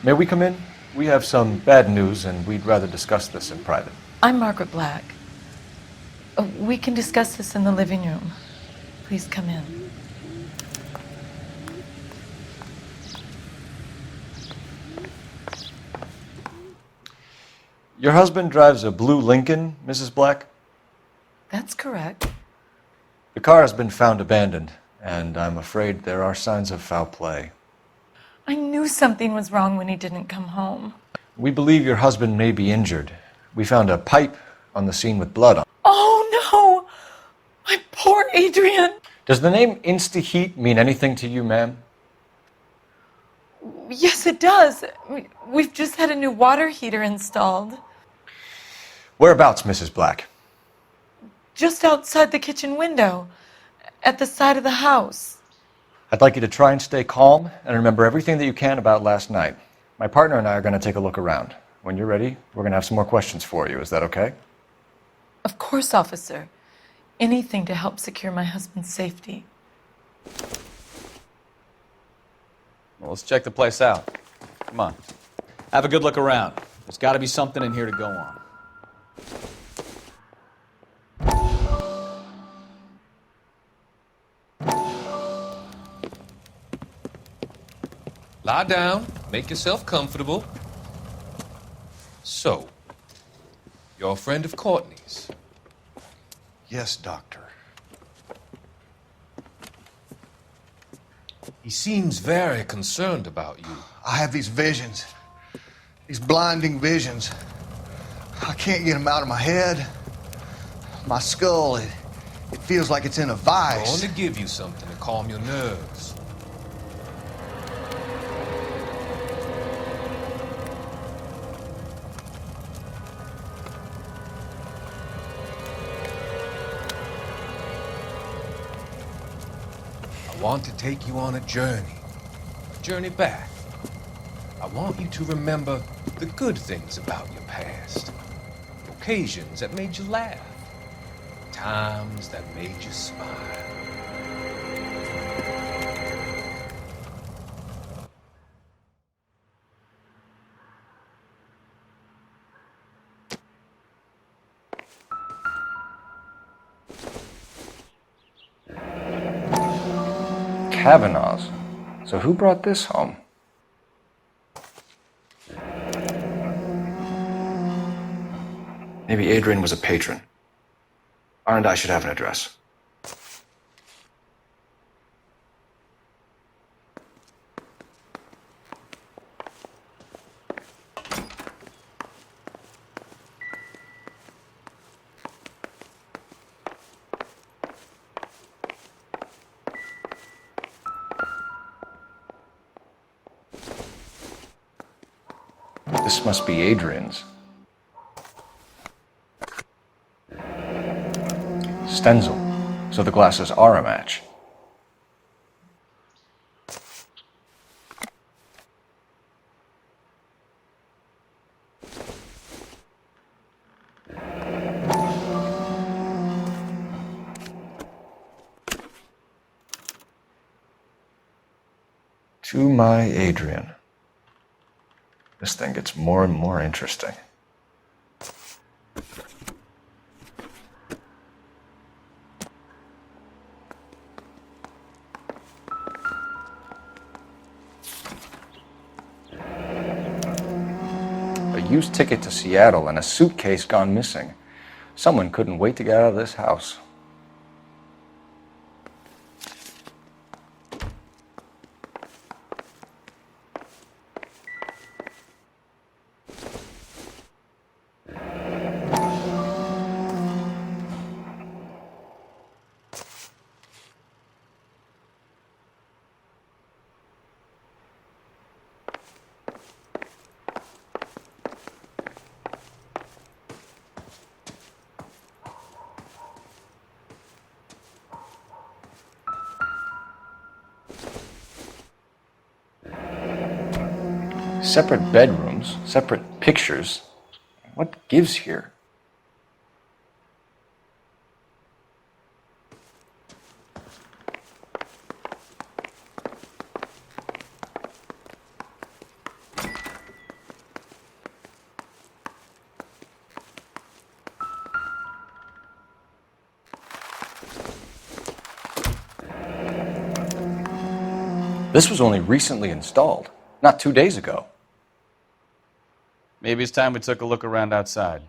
May we come in? We have some bad news and we'd rather discuss this in private. I'm Margaret Black. We can discuss this in the living room. Please come in. Your husband drives a blue Lincoln, Mrs. Black? That's correct. The car has been found abandoned, and I'm afraid there are signs of foul play. I knew something was wrong when he didn't come home. We believe your husband may be injured. We found a pipe on the scene with blood on it. Oh no! My poor Adrian! Does the name Insta-Heat mean anything to you, ma'am? Yes, it does. We've just had a new water heater installed. Whereabouts, Mrs. Black? Just outside the kitchen window, at the side of the house. I'd like you to try and stay calm and remember everything that you can about last night. My partner and I are going to take a look around. When you're ready, we're going to have some more questions for you. Is that okay? Of course, officer. Anything to help secure my husband's safety. Well, let's check the place out. Come on. Have a good look around. There's got to be something in here to go on. Lie down. Make yourself comfortable. So, you're a friend of Courtney's? Yes, Doctor. He seems very concerned about you. I have these visions. These blinding visions. I can't get them out of my head. My skull, it feels like it's in a I'm vice. going to give you something to calm your nerves. I want to take you on a journey back. I want you to remember the good things about your past, occasions that made you laugh, times that made you smile. Kavanaugh's. So who brought this home? Maybe Adrian was a patron. R and I should have an address. This must be Adrian's. Stenzel. So the glasses are a match. To my Adrian. This thing gets more and more interesting. A used ticket to Seattle and a suitcase gone missing. Someone couldn't wait to get out of this house. Separate bedrooms, separate pictures. What gives here? This was only recently installed, not 2 days ago. Maybe it's time we took a look around outside.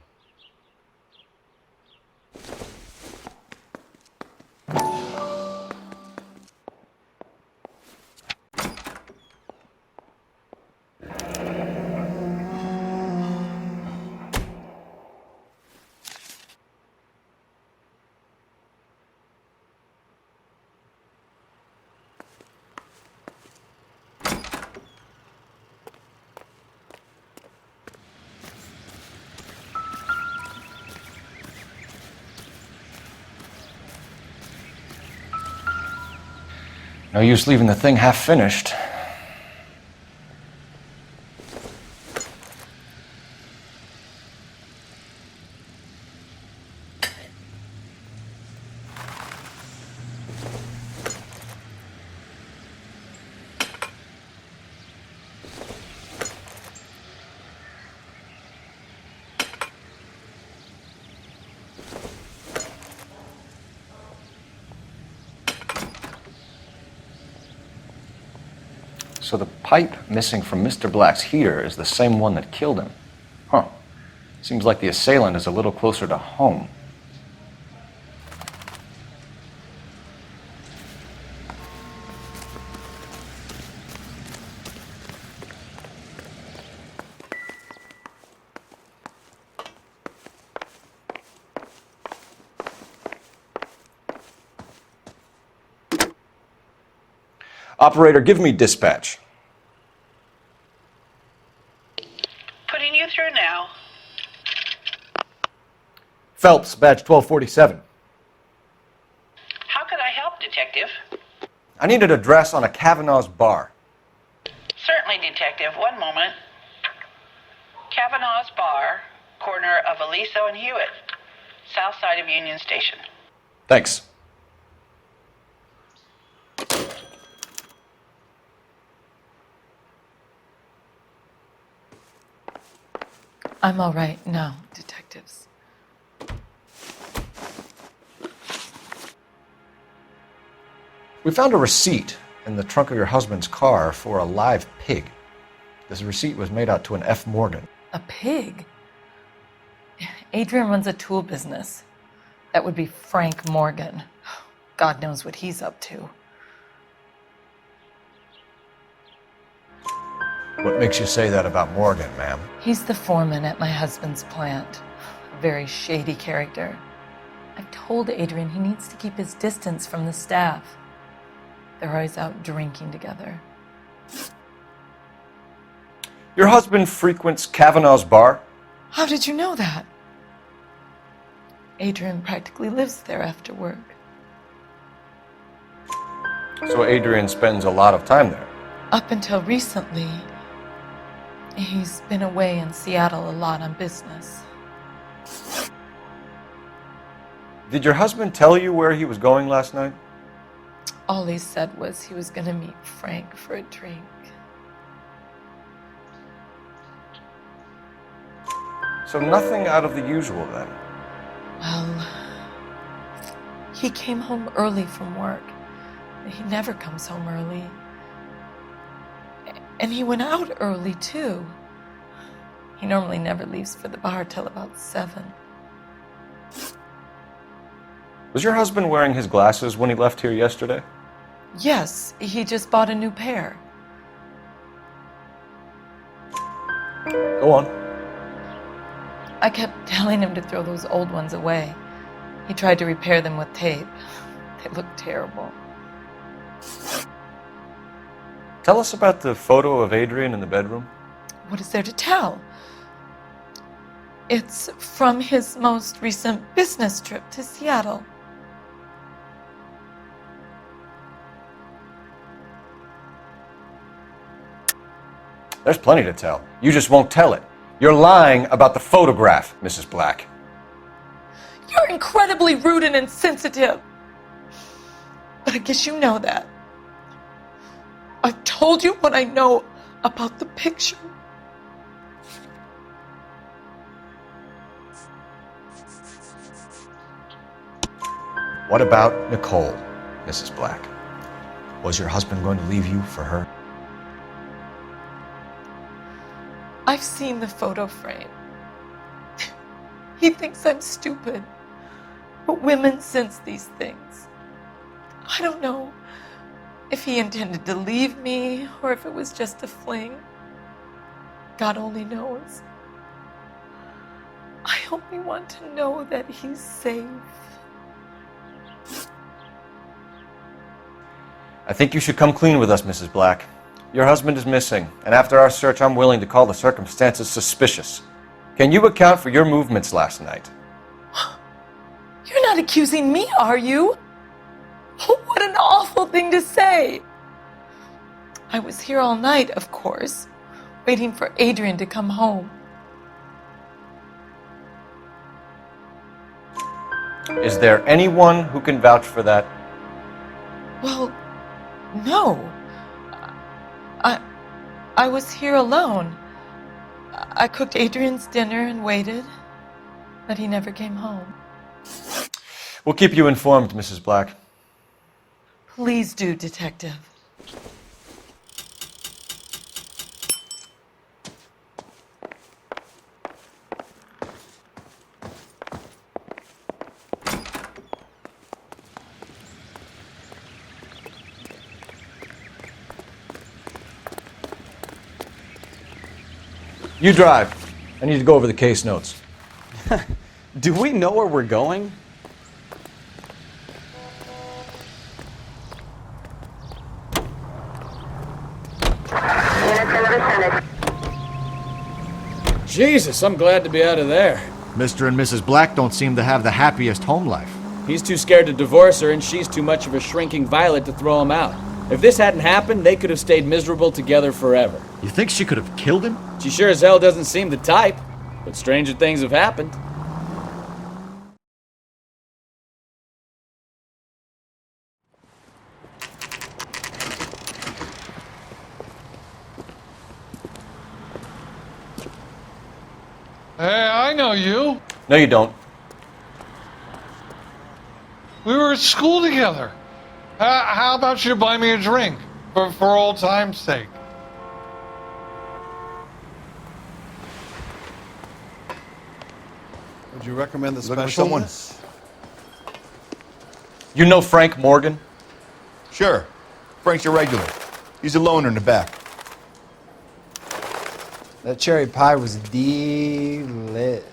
No use leaving the thing half finished. So the pipe missing from Mr. Black's heater is the same one that killed him. Huh. Seems like the assailant is a little closer to home. Operator, give me dispatch. Putting you through now. Phelps, badge 1247. How could I help, Detective? I need an address on a Kavanaugh's bar. Certainly, Detective. One moment. Kavanaugh's Bar, corner of Elysian and Hewitt, south side of Union Station. Thanks. I'm all right now, detectives. We found a receipt in the trunk of your husband's car for a live pig. This receipt was made out to an F. Morgan. A pig? Adrian runs a tool business. That would be Frank Morgan. God knows what he's up to. What makes you say that about Morgan, ma'am? He's the foreman at my husband's plant. A very shady character. I've told Adrian he needs to keep his distance from the staff. They're always out drinking together. Your husband frequents Kavanaugh's bar? How did you know that? Adrian practically lives there after work. So Adrian spends a lot of time there? Up until recently, he's been away in Seattle a lot on business. Did your husband tell you where he was going last night? All he said was he was going to meet Frank for a drink. So nothing out of the usual then? Well, he came home early from work. He never comes home early. And he went out early, too. He normally never leaves for the bar till about 7. Was your husband wearing his glasses when he left here yesterday? Yes, he just bought a new pair. Go on. I kept telling him to throw those old ones away. He tried to repair them with tape. They look terrible. Tell us about the photo of Adrian in the bedroom. What is there to tell? It's from his most recent business trip to Seattle. There's plenty to tell. You just won't tell it. You're lying about the photograph, Mrs. Black. You're incredibly rude and insensitive. But I guess you know that. I've told you what I know about the picture. What about Nicole, Mrs. Black? Was your husband going to leave you for her? I've seen the photo frame. He thinks I'm stupid, but women sense these things. I don't know if he intended to leave me or if it was just a fling. God only knows. I only want to know that he's safe. I think you should come clean with us, Mrs. Black. Your husband is missing, and after our search, I'm willing to call the circumstances suspicious. Can you account for your movements last night? You're not accusing me, are you? What an awful thing to say. I was here all night, of course, waiting for Adrian to come home. Is there anyone who can vouch for that? Well, no. I was here alone. I cooked Adrian's dinner and waited, but he never came home. We'll keep you informed, Mrs. Black. Please do, Detective. You drive. I need to go over the case notes. Do we know where we're going? Jesus, I'm glad to be out of there. Mr. and Mrs. Black don't seem to have the happiest home life. He's too scared to divorce her, and she's too much of a shrinking violet to throw him out. If this hadn't happened, they could have stayed miserable together forever. You think she could have killed him? She sure as hell doesn't seem the type, but stranger things have happened. Hey, I know you. No, you don't. We were at school together. How about you buy me a drink for old time's sake? Would you recommend the Looking for special? someone? You know Frank Morgan? Sure. Frank's your regular. He's a loner in the back. That cherry pie was delish.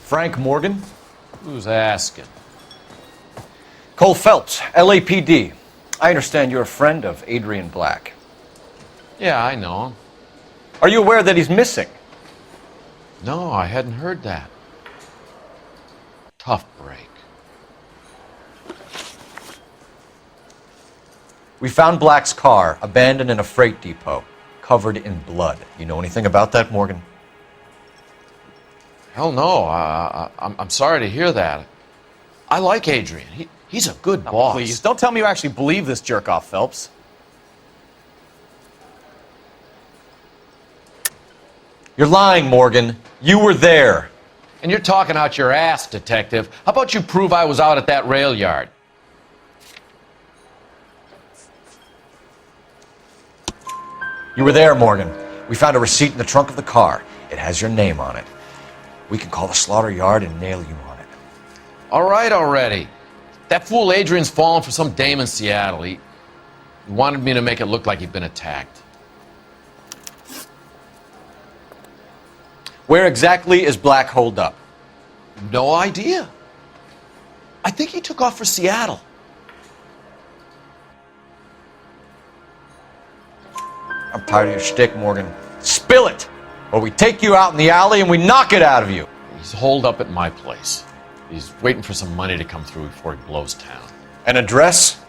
Frank Morgan? Who's asking? Cole Phelps, LAPD. I understand you're a friend of Adrian Black. Yeah, I know him. Are you aware that he's missing? No, I hadn't heard that. Tough break. We found Black's car abandoned in a freight depot, covered in blood. You know anything about that, Morgan? Hell no. I'm sorry to hear that. I like Adrian. He's a good boss. Please, don't tell me you actually believe this jerk-off, Phelps. You're lying, Morgan. You were there. And you're talking out your ass, detective. How about you prove I was out at that rail yard? You were there, Morgan. We found a receipt in the trunk of the car. It has your name on it. We can call the slaughter yard and nail you on it. All right already. That fool Adrian's fallen for some dame in Seattle. He wanted me to make it look like he'd been attacked. Where exactly is Black holed up? No idea. I think he took off for Seattle. I'm tired of your shtick, Morgan. Spill it! Or we take you out in the alley and we knock it out of you. He's holed up at my place. He's waiting for some money to come through before he blows town. An address?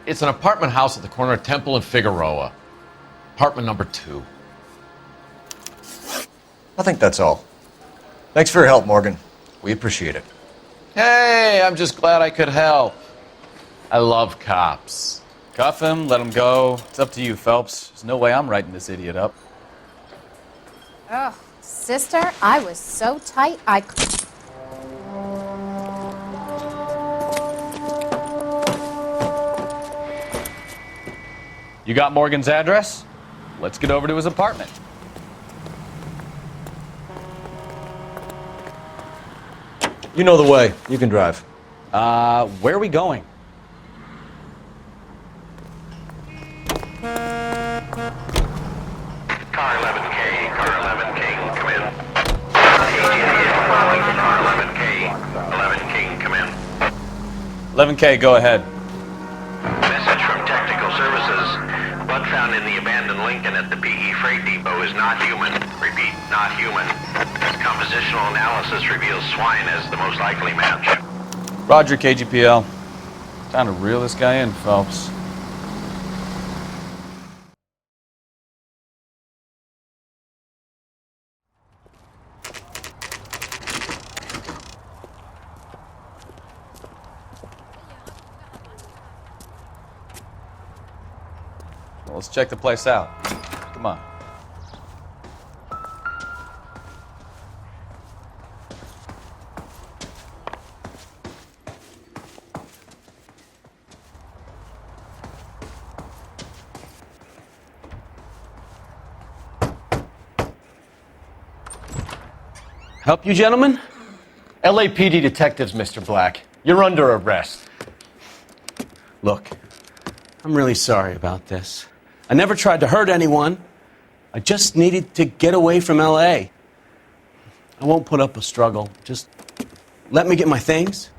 It's an apartment house at the corner of Temple and Figueroa. Apartment number 2. I think that's all. Thanks for your help, Morgan. We appreciate it. Hey, I'm just glad I could help. I love cops. Cuff him, let him go. It's up to you, Phelps. There's no way I'm writing this idiot up. Oh, sister, I was so tight I could. You got Morgan's address? Let's get over to his apartment. You know the way. You can drive. Where are we going? Car 11K, come in. Car 11K, come in. 11K, go ahead. Message from Technical Services. Blood found in the abandoned Lincoln at the PE Freight Depot is not human. Repeat, not human. Compositional analysis reveals swine as the most likely match. Roger, KGPL. Time to reel this guy in, Phelps. Well, let's check the place out. Come on. Help you, gentlemen? LAPD detectives, Mr. Black. You're under arrest. Look, I'm really sorry about this. I never tried to hurt anyone. I just needed to get away from LA. I won't put up a struggle. Just let me get my things.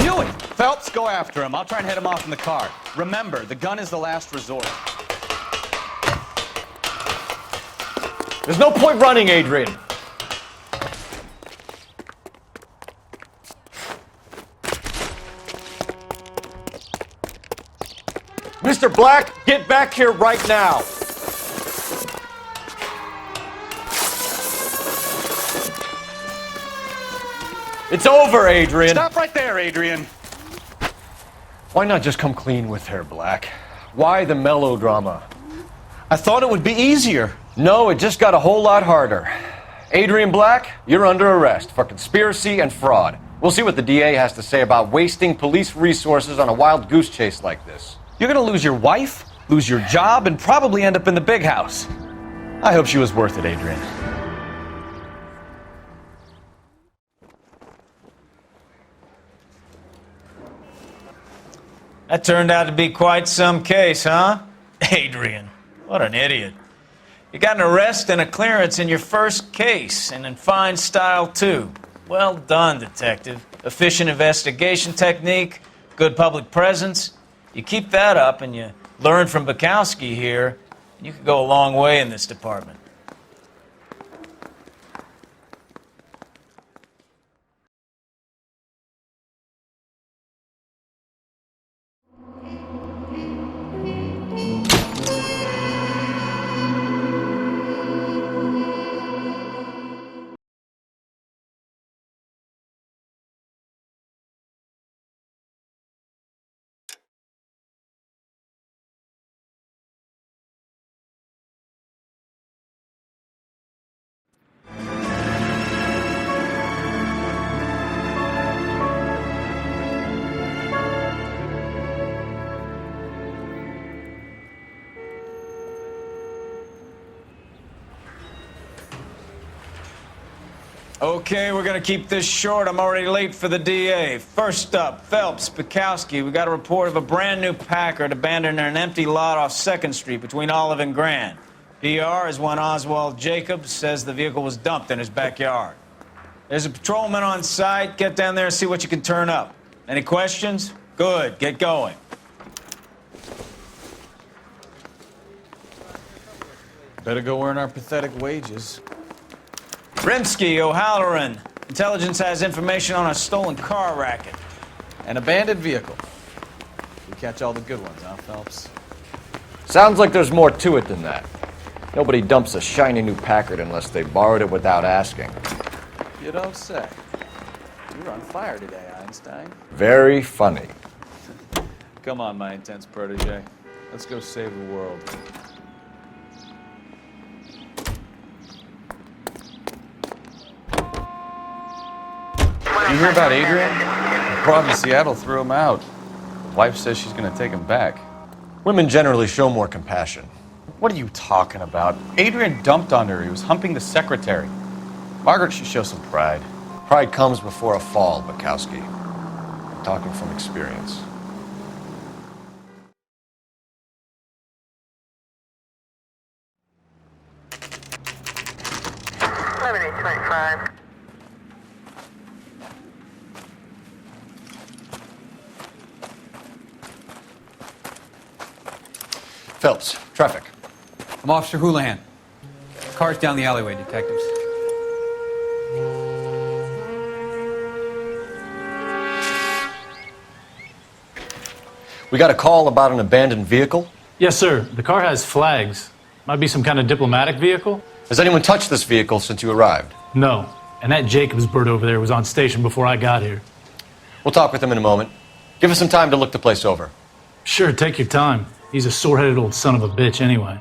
Knew it! Phelps, go after him. I'll try and head him off in the car. Remember, the gun is the last resort. There's no point running, Adrian. Mr. Black, get back here right now. It's over, Adrian. Stop right there, Adrian. Why not just come clean with her, Black? Why the melodrama? I thought it would be easier. No, it just got a whole lot harder. Adrian Black, you're under arrest for conspiracy and fraud. We'll see what the DA has to say about wasting police resources on a wild goose chase like this. You're gonna lose your wife, lose your job, and probably end up in the big house. I hope she was worth it, Adrian. That turned out to be quite some case, huh? Adrian, what an idiot. You got an arrest and a clearance in your first case, and in fine style, too. Well done, detective. Efficient investigation technique, good public presence. You keep that up and you learn from Bukowski here, and you could go a long way in this department. Okay, we're gonna keep this short. I'm already late for the DA. First up, Phelps, Bukowski. We got a report of a brand new Packard abandoned in an empty lot off 2nd Street between Olive and Grand. PR is one Oswald Jacobs says the vehicle was dumped in his backyard. There's a patrolman on site. Get down there and see what you can turn up. Any questions? Good, get going. Better go earn our pathetic wages. Rimsky, O'Halloran. Intelligence has information on a stolen car racket. An abandoned vehicle. We catch all the good ones, huh, Phelps? Sounds like there's more to it than that. Nobody dumps a shiny new Packard unless they borrowed it without asking. You don't say. You're on fire today, Einstein. Very funny. Come on, my intense protege. Let's go save the world. You hear about Adrian? The prom in Seattle threw him out. Wife says she's gonna take him back. Women generally show more compassion. What are you talking about? Adrian dumped on her. He was humping the secretary. Margaret should show some pride. Pride comes before a fall, Bukowski. I'm talking from experience. Phelps, traffic. I'm Officer Houlihan. Car's down the alleyway, detectives. We got a call about an abandoned vehicle. Yes, sir. The car has flags. Might be some kind of diplomatic vehicle. Has anyone touched this vehicle since you arrived? No. And that Jacobs bird over there was on station before I got here. We'll talk with him in a moment. Give us some time to look the place over. Sure, take your time. He's a sore-headed old son of a bitch anyway.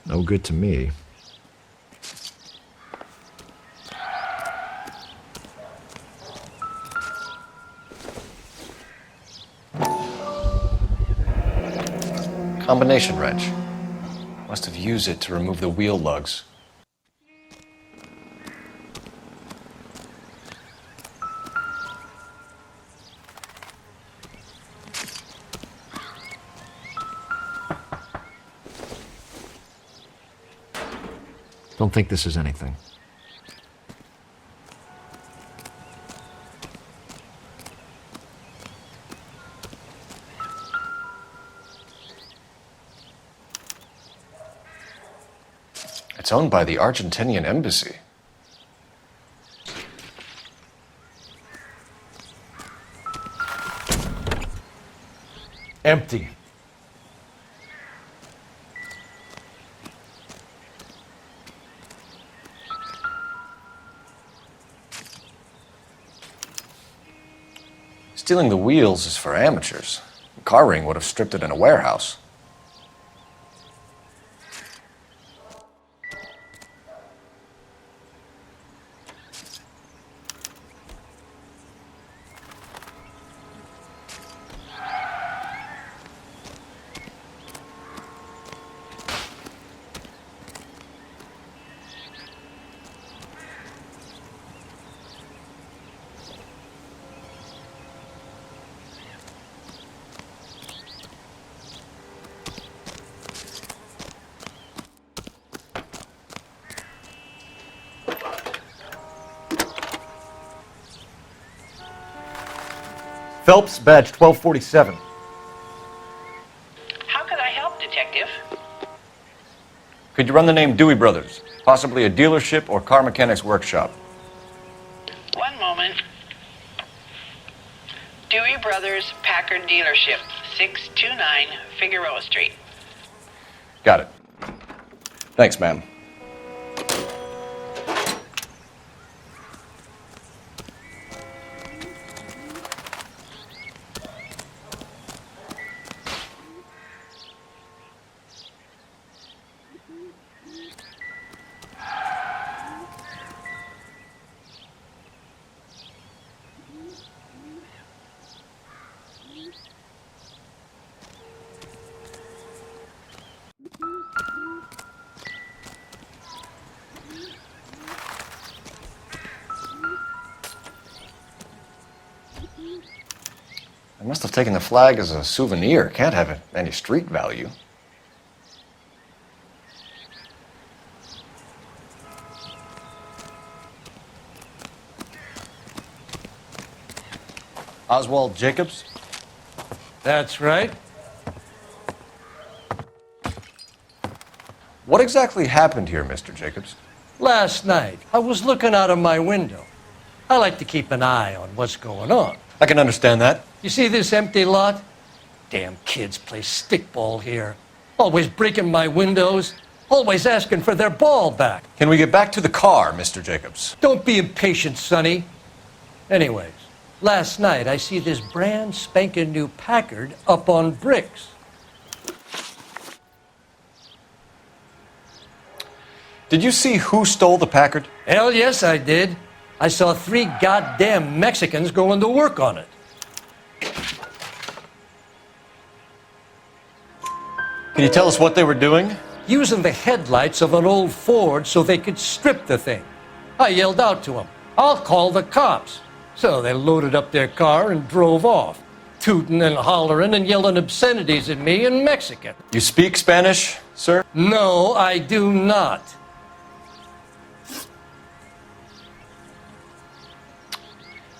No good to me. Combination wrench. Must have used it to remove the wheel lugs. Don't think this is anything. It's owned by the Argentinian embassy. Empty. Stealing the wheels is for amateurs. The car ring would have stripped it in a warehouse. Phelps, badge 1247. How can I help, Detective? Could you run the name Dewey Brothers? Possibly a dealership or car mechanics workshop. One moment. Dewey Brothers Packard Dealership, 629 Figueroa Street. Got it. Thanks, ma'am. I must have taken the flag as a souvenir. Can't have any street value. Oswald Jacobs? That's right. What exactly happened here, Mr. Jacobs? Last night, I was looking out of my window. I like to keep an eye on what's going on. I can understand that. You see this empty lot? Damn kids play stickball here. Always breaking my windows. Always asking for their ball back. Can we get back to the car, Mr. Jacobs? Don't be impatient, Sonny. Anyways, last night I see this brand spanking new Packard up on bricks. Did you see who stole the Packard? Hell yes, I did. I saw 3 goddamn Mexicans going to work on it. Can you tell us what they were doing? Using the headlights of an old Ford so they could strip the thing. I yelled out to them, "I'll call the cops." So they loaded up their car and drove off, tooting and hollering and yelling obscenities at me in Mexican. You speak Spanish, sir? No, I do not.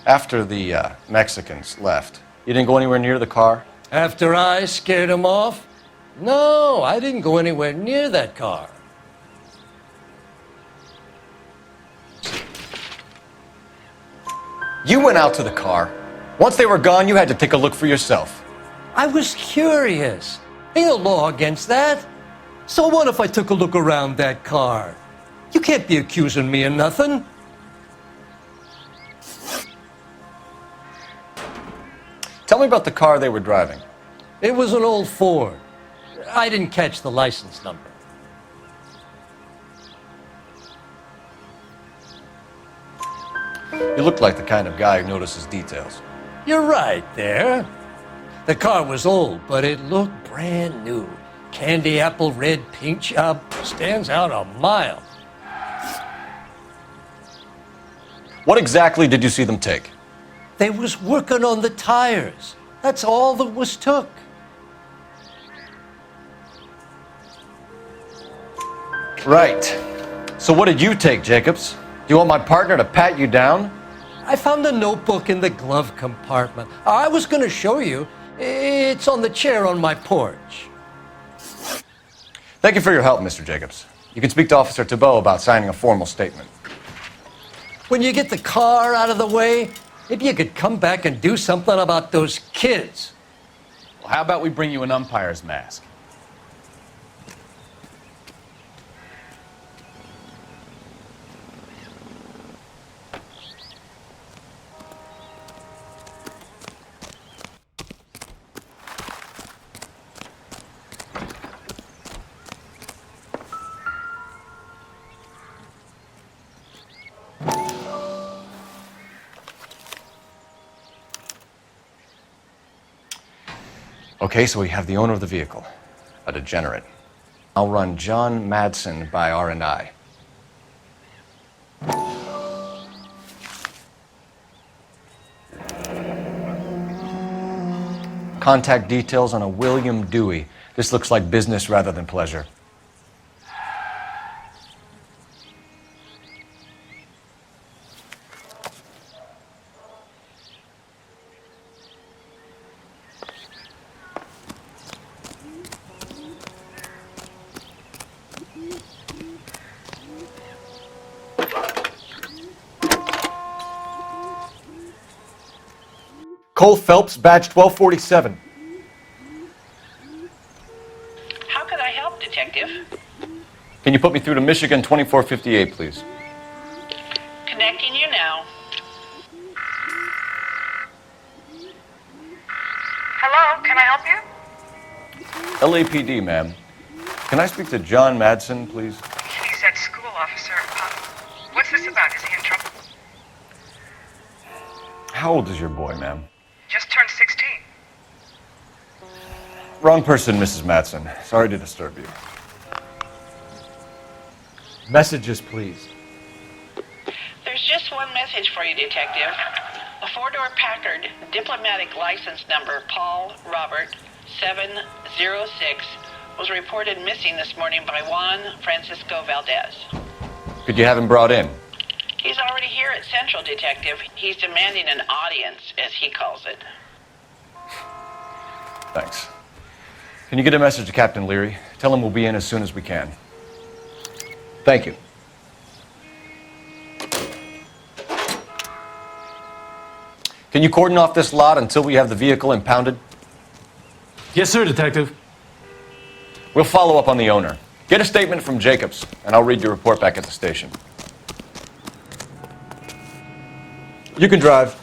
After the Mexicans left, you didn't go anywhere near the car? After I scared them off? No, I didn't go anywhere near that car. You went out to the car. Once they were gone, you had to take a look for yourself. I was curious. Ain't no law against that. So what if I took a look around that car? You can't be accusing me of nothing. Tell me about the car they were driving. It was an old Ford. I didn't catch the license number. You look like the kind of guy who notices details. You're right there. The car was old, but it looked brand new. Candy apple red paint job stands out a mile. What exactly did you see them take? They was working on the tires. That's all that was took. Right. So what did you take, Jacobs? Do you want my partner to pat you down? I found a notebook in the glove compartment. I was going to show you. It's on the chair on my porch. Thank you for your help, Mr. Jacobs. You can speak to Officer Thibault about signing a formal statement. When you get the car out of the way, maybe you could come back and do something about those kids. Well, how about we bring you an umpire's mask? Okay, so we have the owner of the vehicle, a degenerate. I'll run John Madsen by R&I. Contact details on a William Dewey. This looks like business rather than pleasure. Cole Phelps, badge 1247. How can I help, Detective? Can you put me through to Michigan 2458, please? Connecting you now. Hello, can I help you? LAPD, ma'am. Can I speak to John Madsen, please? He's at school, officer. What's this about? Is he in trouble? How old is your boy, ma'am? Just turned 16. Wrong person, Mrs. Madsen. Sorry to disturb you. Messages, please. There's just one message for you, Detective. A 4-door Packard, diplomatic license number Paul Robert 706, was reported missing this morning by Juan Francisco Valdez. Could you have him brought in? He's already here at Central, Detective. He's demanding an audience, as he calls it. Thanks. Can you get a message to Captain Leary? Tell him we'll be in as soon as we can. Thank you. Can you cordon off this lot until we have the vehicle impounded? Yes, sir, Detective. We'll follow up on the owner. Get a statement from Jacobs, and I'll read your report back at the station. You can drive.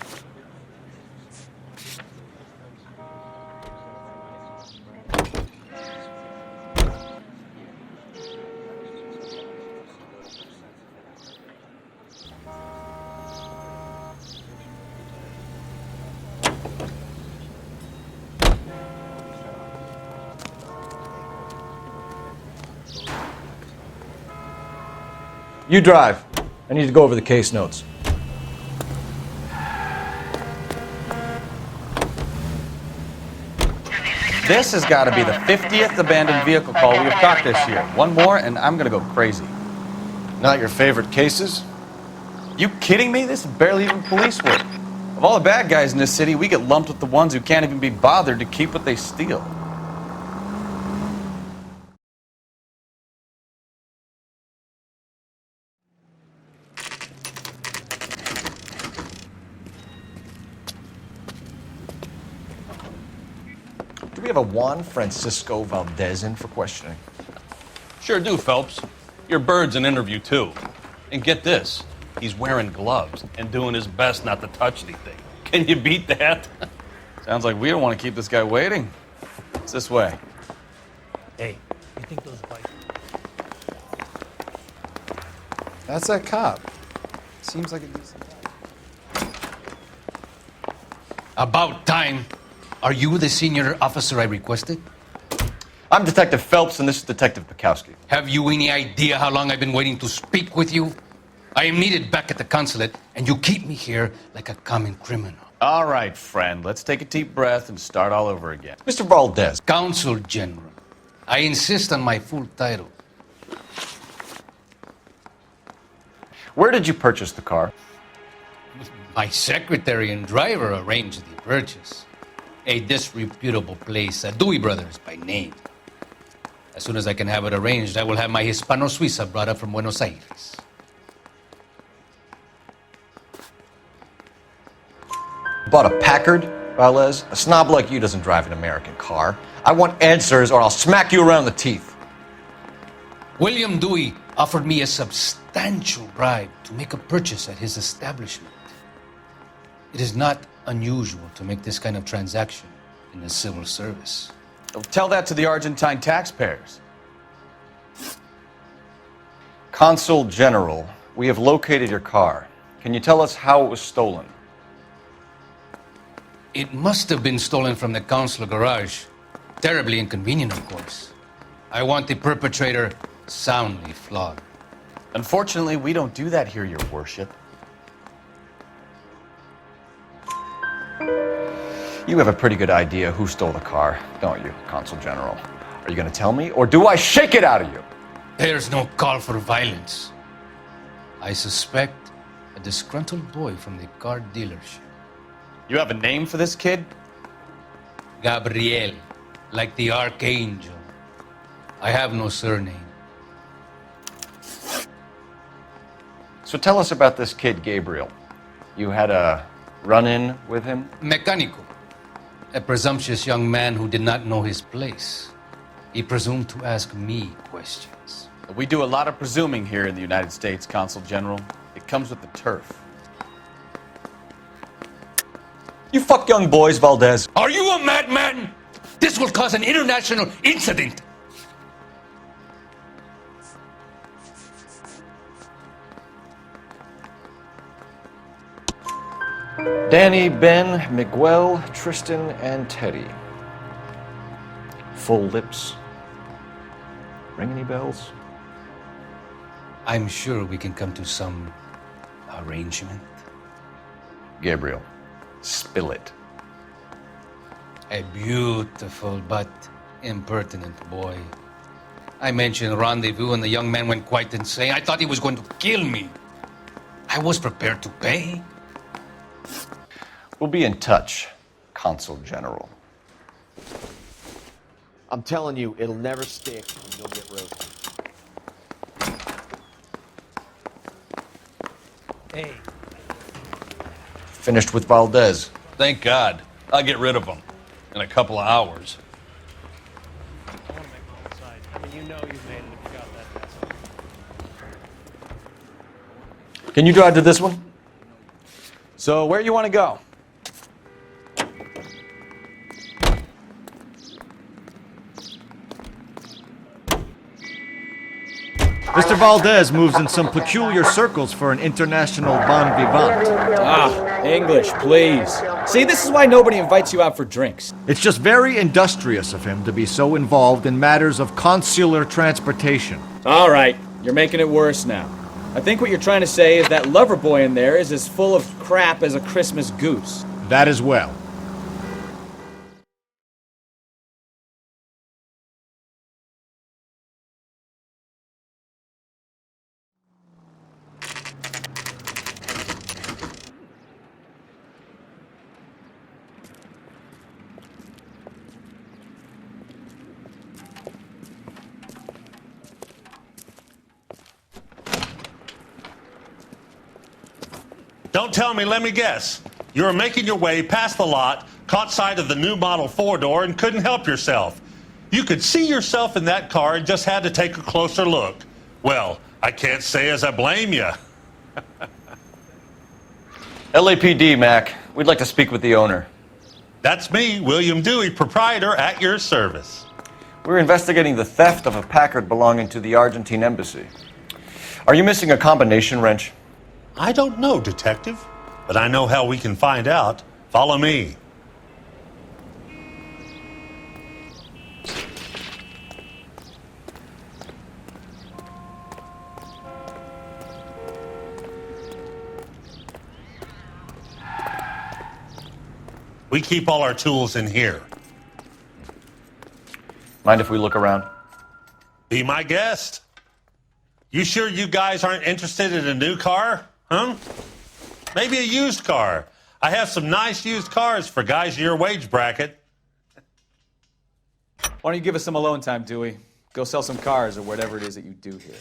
You drive. I need to go over the case notes. This has got to be the 50th abandoned vehicle call we have caught this year. One more, and I'm going to go crazy. Not your favorite cases? You kidding me? This is barely even police work. Of all the bad guys in this city, we get lumped with the ones who can't even be bothered to keep what they steal. Do we have a Juan Francisco Valdez in for questioning? Sure do, Phelps. Your bird's an interview, too. And get this, he's wearing gloves and doing his best not to touch anything. Can you beat that? Sounds like we don't want to keep this guy waiting. It's this way. Hey, you think those bikes... That's that cop. Seems like a decent guy. About time. Are you the senior officer I requested? I'm Detective Phelps, and this is Detective Bukowski. Have you any idea how long I've been waiting to speak with you? I am needed back at the consulate, and you keep me here like a common criminal. All right, friend. Let's take a deep breath and start all over again. Mr. Valdez. Consul General. I insist on my full title. Where did you purchase the car? My secretary and driver arranged the purchase. A disreputable place, Dewey Brothers by name. As soon as I can have it arranged, I will have my Hispano Suiza brought up from Buenos Aires. Bought a Packard, Valdez? A snob like you doesn't drive an American car. I want answers or I'll smack you around the teeth. William Dewey offered me a substantial bribe to make a purchase at his establishment. It is not unusual to make this kind of transaction in the civil service. Tell that to the Argentine taxpayers. Consul General, we have located your car. Can you tell us how it was stolen? It must have been stolen from the consular garage. Terribly inconvenient, of course. I want the perpetrator soundly flogged. Unfortunately, we don't do that here, Your Worship. You have a pretty good idea who stole the car, don't you, Consul General? Are you going to tell me, or do I shake it out of you? There's no call for violence. I suspect a disgruntled boy from the car dealership. You have a name for this kid? Gabriel, like the archangel. I have no surname. So tell us about this kid, Gabriel. You had a run-in with him? Mecánico. A presumptuous young man who did not know his place. He presumed to ask me questions. We do a lot of presuming here in the United States, Consul General. It comes with the turf. You fuck young boys, Valdez. Are you a madman? This will cause an international incident. Danny, Ben, Miguel, Tristan, and Teddy. Full lips. Ring any bells? I'm sure we can come to some arrangement. Gabriel, spill it. A beautiful but impertinent boy. I mentioned rendezvous and the young man went quite insane. I thought he was going to kill me. I was prepared to pay. We'll be in touch, Consul General. I'm telling you, it'll never stick and you'll get roasted. Hey. Finished with Valdez. Thank God. I'll get rid of him in a couple of hours. I want to make Homicide. I mean, you know you've made it if you got that asshole. Can you drive to this one? So, where you want to go? Mr. Valdez moves in some peculiar circles for an international bon vivant. Ah, English, please. See, this is why nobody invites you out for drinks. It's just very industrious of him to be so involved in matters of consular transportation. All right, you're making it worse now. I think what you're trying to say is that lover boy in there is as full of crap as a Christmas goose. That as well. Don't tell me, let me guess. You were making your way past the lot, caught sight of the new model 4-door, and couldn't help yourself. You could see yourself in that car and just had to take a closer look. Well, I can't say as I blame you. LAPD, Mac. We'd like to speak with the owner. That's me, William Dewey, proprietor, at your service. We're investigating the theft of a Packard belonging to the Argentine embassy. Are you missing a combination wrench? I don't know, Detective, but I know how we can find out. Follow me. We keep all our tools in here. Mind if we look around? Be my guest. You sure you guys aren't interested in a new car? Huh? Maybe a used car. I have some nice used cars for guys in your wage bracket. Why don't you give us some alone time, Dewey? Go sell some cars or whatever it is that you do here.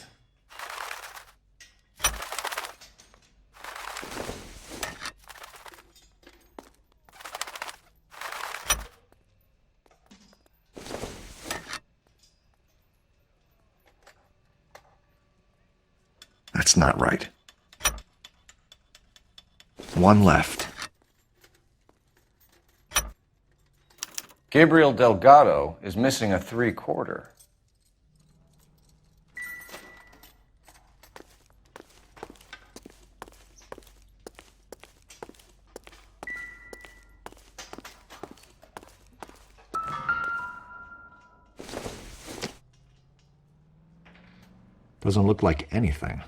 That's not right. One left. Gabriel Delgado is missing a 3/4. Doesn't look like anything.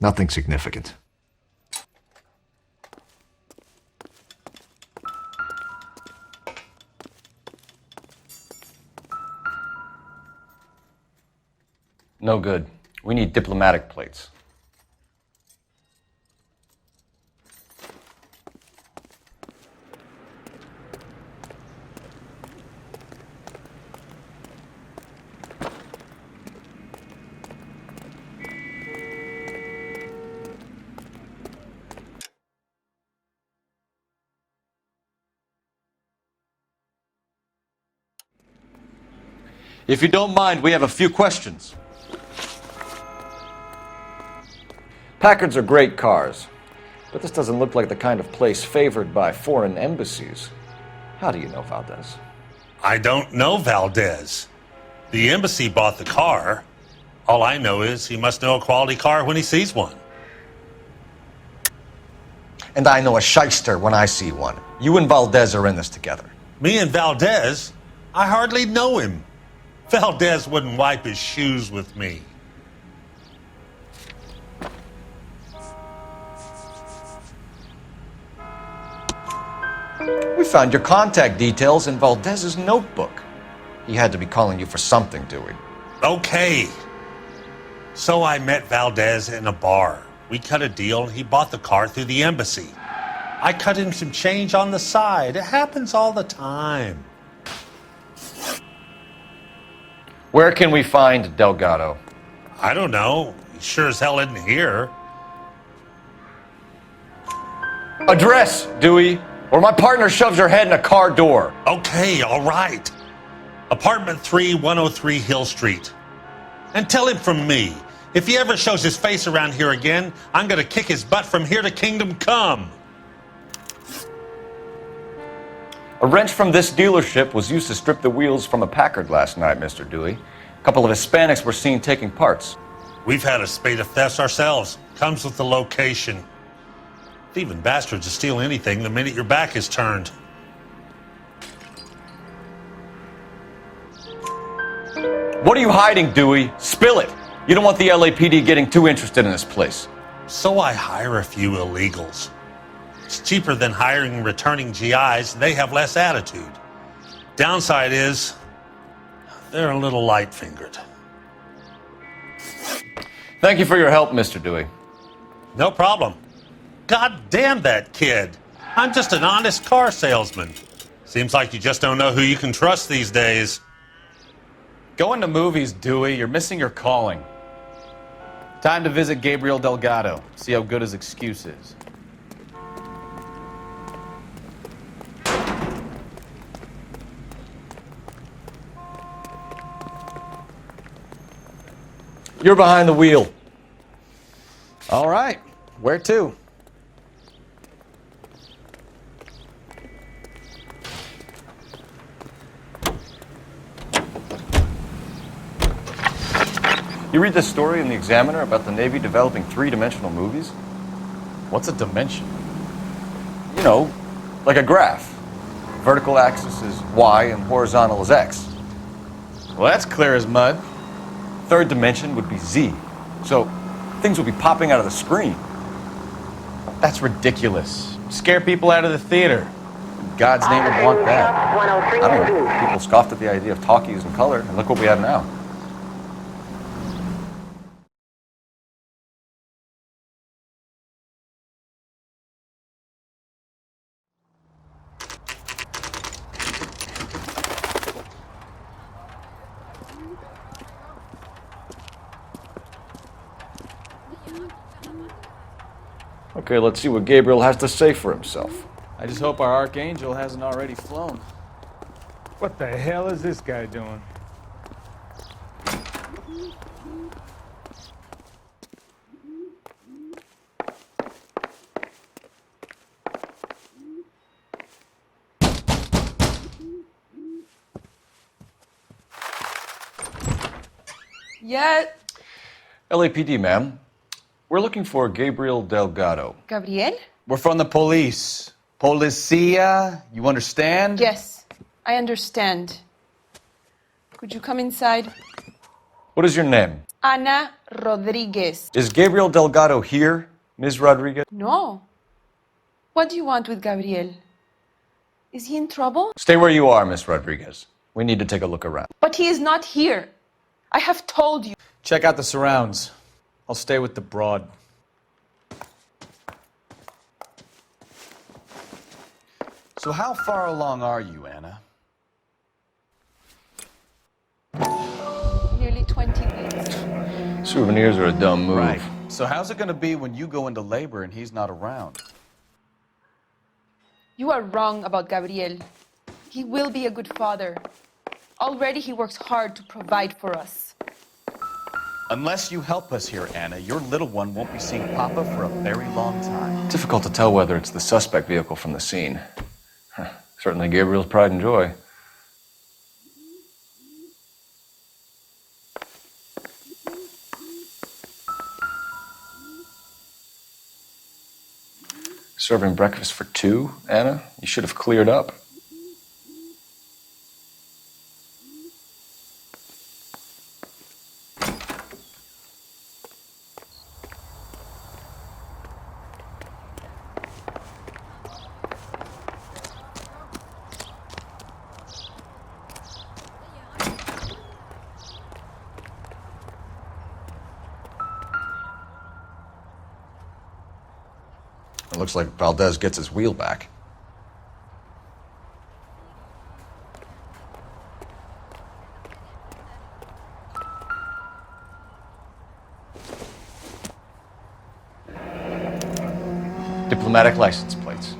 Nothing significant. No good. We need diplomatic plates. If you don't mind, we have a few questions. Packards are great cars, but this doesn't look like the kind of place favored by foreign embassies. How do you know Valdez? I don't know Valdez. The embassy bought the car. All I know is he must know a quality car when he sees one. And I know a shyster when I see one. You and Valdez are in this together. Me and Valdez? I hardly know him. Valdez wouldn't wipe his shoes with me. We found your contact details in Valdez's notebook. He had to be calling you for something, Dewey. Okay. So I met Valdez in a bar. We cut a deal and he bought the car through the embassy. I cut him some change on the side. It happens all the time. Where can we find Delgado? I don't know. He sure as hell isn't here. Address, Dewey, or my partner shoves your head in a car door. Okay, all right. Apartment 3, 103 Hill Street. And tell him from me, if he ever shows his face around here again, I'm gonna kick his butt from here to Kingdom Come. A wrench from this dealership was used to strip the wheels from a Packard last night, Mr. Dewey. A couple of Hispanics were seen taking parts. We've had a spate of thefts ourselves. Comes with the location. Thieving bastards will steal anything the minute your back is turned. What are you hiding, Dewey? Spill it. You don't want the LAPD getting too interested in this place. So I hire a few illegals. It's cheaper than hiring returning GIs. They have less attitude. Downside is, they're a little light-fingered. Thank you for your help, Mr. Dewey. No problem. God damn that kid. I'm just an honest car salesman. Seems like you just don't know who you can trust these days. Going to movies, Dewey. You're missing your calling. Time to visit Gabriel Delgado. See how good his excuse is. You're behind the wheel. All right. Where to? You read this story in the Examiner about the Navy developing three-dimensional movies? What's a dimension? You know, like a graph. Vertical axis is Y and horizontal is X. Well, that's clear as mud. Third dimension would be Z. So things would be popping out of the screen. That's ridiculous. Scare people out of the theater. In God's name would want that. I don't know. People scoffed at the idea of talkies in color, and look what we have now. Okay, let's see what Gabriel has to say for himself. I just hope our Archangel hasn't already flown. What the hell is this guy doing? Yeah. LAPD, ma'am. We're looking for Gabriel Delgado. Gabriel? We're from the police. Policia, you understand? Yes, I understand. Could you come inside? What is your name? Ana Rodriguez. Is Gabriel Delgado here, Ms. Rodriguez? No. What do you want with Gabriel? Is he in trouble? Stay where you are, Ms. Rodriguez. We need to take a look around. But he is not here. I have told you. Check out the surrounds. I'll stay with the broad. So how far along are you, Anna? Nearly 20 weeks. Souvenirs are a dumb move. Right. So how's it going to be when you go into labor and he's not around? You are wrong about Gabriel. He will be a good father. Already he works hard to provide for us. Unless you help us here, Anna, your little one won't be seeing Papa for a very long time. Difficult to tell whether it's the suspect vehicle from the scene. Certainly Gabriel's pride and joy. Serving breakfast for two, Anna? You should have cleared up. It looks like Valdez gets his wheel back. Diplomatic license plates.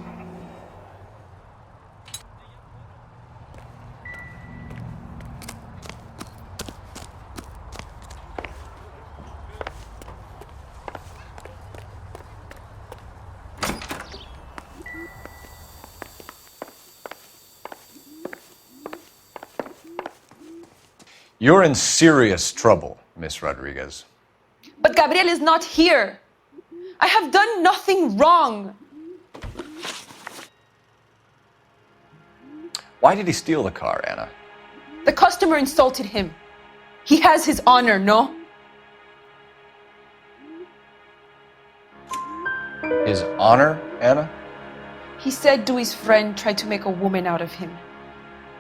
You're in serious trouble, Miss Rodriguez. But Gabriel is not here. I have done nothing wrong. Why did he steal the car, Anna? The customer insulted him. He has his honor, no? His honor, Anna? He said Dewey's friend tried to make a woman out of him.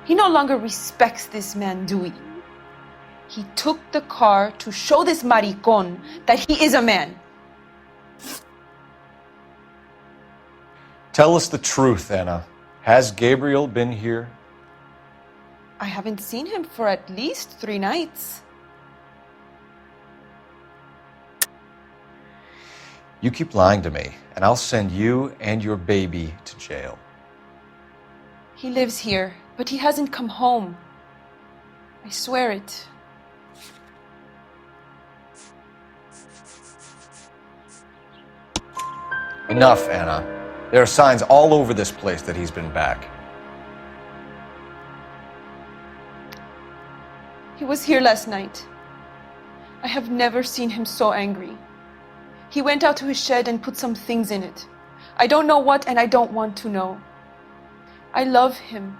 He no longer respects this man, Dewey. He took the car to show this maricón that he is a man. Tell us the truth, Anna. Has Gabriel been here? I haven't seen him for at least 3 nights. You keep lying to me, and I'll send you and your baby to jail. He lives here, but he hasn't come home. I swear it. Enough, Anna. There are signs all over this place that he's been back. He was here last night. I have never seen him so angry. He went out to his shed and put some things in it. I don't know what, and I don't want to know. I love him.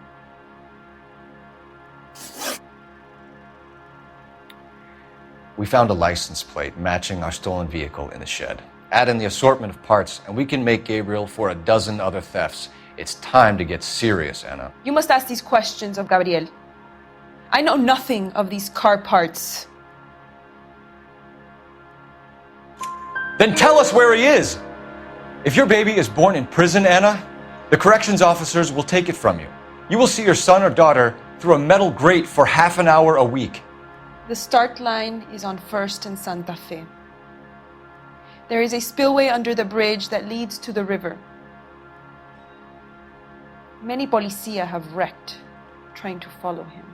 We found a license plate matching our stolen vehicle in the shed. Add in the assortment of parts, and we can make Gabriel for a dozen other thefts. It's time to get serious, Anna. You must ask these questions of Gabriel. I know nothing of these car parts. Then tell us where he is! If your baby is born in prison, Anna, the corrections officers will take it from you. You will see your son or daughter through a metal grate for half an hour a week. The start line is on 1st and Santa Fe. There is a spillway under the bridge that leads to the river. Many policia have wrecked trying to follow him.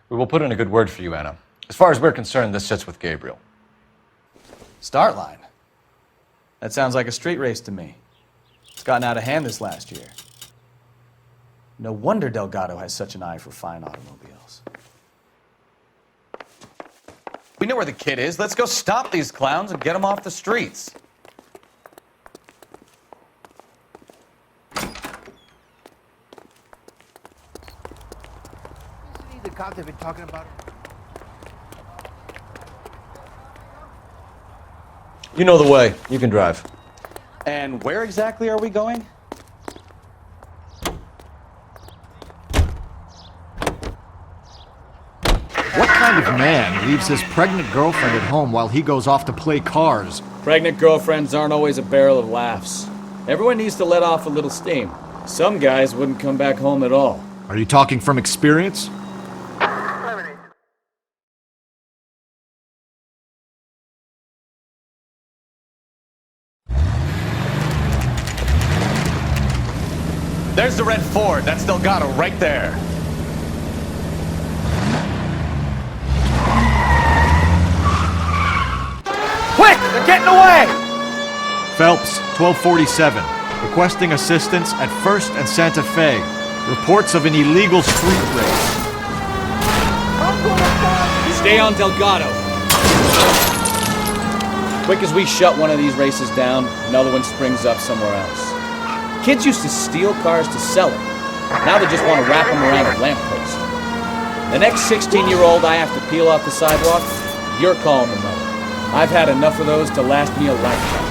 We will put in a good word for you, Anna. As far as we're concerned, this sits with Gabriel. Start line? That sounds like a street race to me. It's gotten out of hand this last year. No wonder Delgado has such an eye for fine automobiles. We know where the kid is. Let's go stop these clowns and get them off the streets. The cops have been talking about. You know the way. You can drive. And where exactly are we going? What kind of man leaves his pregnant girlfriend at home while he goes off to play cars? Pregnant girlfriends aren't always a barrel of laughs. Everyone needs to let off a little steam. Some guys wouldn't come back home at all. Are you talking from experience? There's the red Ford. That's Delgado right there. Quick! They're getting away! Phelps, 1247. Requesting assistance at 1st and Santa Fe. Reports of an illegal street race. Stay on Delgado. Quick as we shut one of these races down, another one springs up somewhere else. Kids used to steal cars to sell them. Now they just want to wrap them around a lamppost. The next 16-year-old I have to peel off the sidewalk, you're calling the mother. I've had enough of those to last me a lifetime.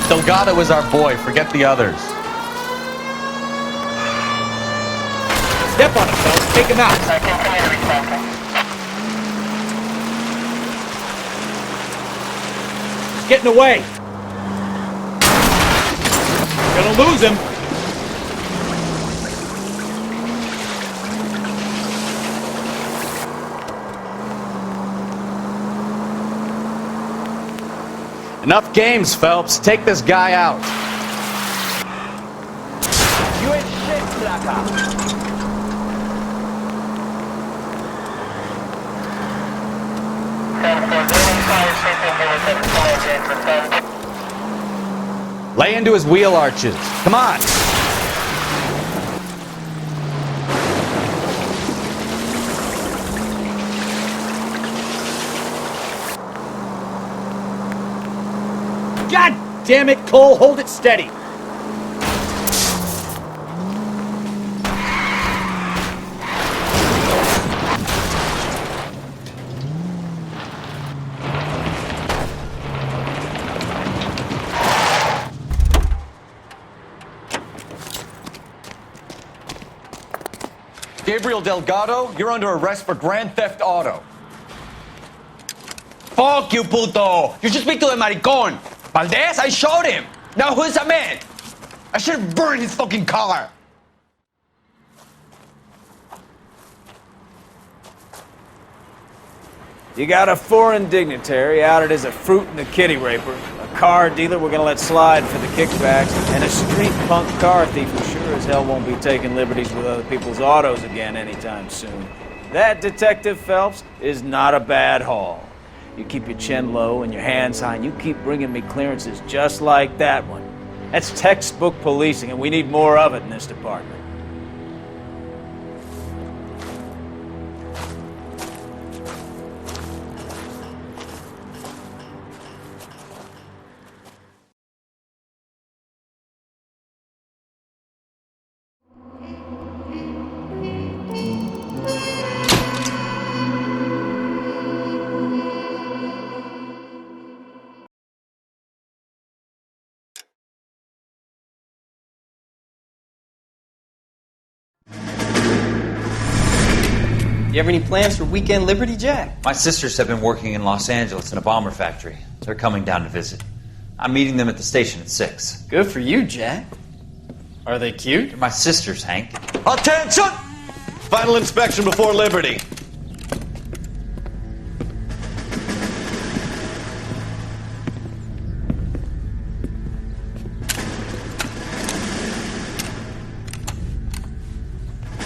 Delgado is our boy. Forget the others. Step on him, fellas. Take him out. He's getting away. Gonna lose him. Enough games, Phelps. Take this guy out. You ain't shit, Flaca. Lay into his wheel arches. Come on. God damn it, Cole, hold it steady. Gabriel Delgado, you're under arrest for grand theft auto. Fuck you, puto! You should speak to the maricon! Valdez, I showed him! Now who's the man? I should have burned his fucking car! You got a foreign dignitary outed as a fruit and a kitty raper, a car dealer we're gonna let slide for the kickbacks, and a street punk car thief who sure as hell won't be taking liberties with other people's autos again anytime soon. That, Detective Phelps, is not a bad haul. You keep your chin low and your hands high, and you keep bringing me clearances just like that one. That's textbook policing, and we need more of it in this department. You have any plans for weekend Liberty, Jack? My sisters have been working in Los Angeles in a bomber factory. They're coming down to visit. I'm meeting them at the station at 6. Good for you, Jack. Are they cute? They're my sisters, Hank. Attention! Final inspection before Liberty.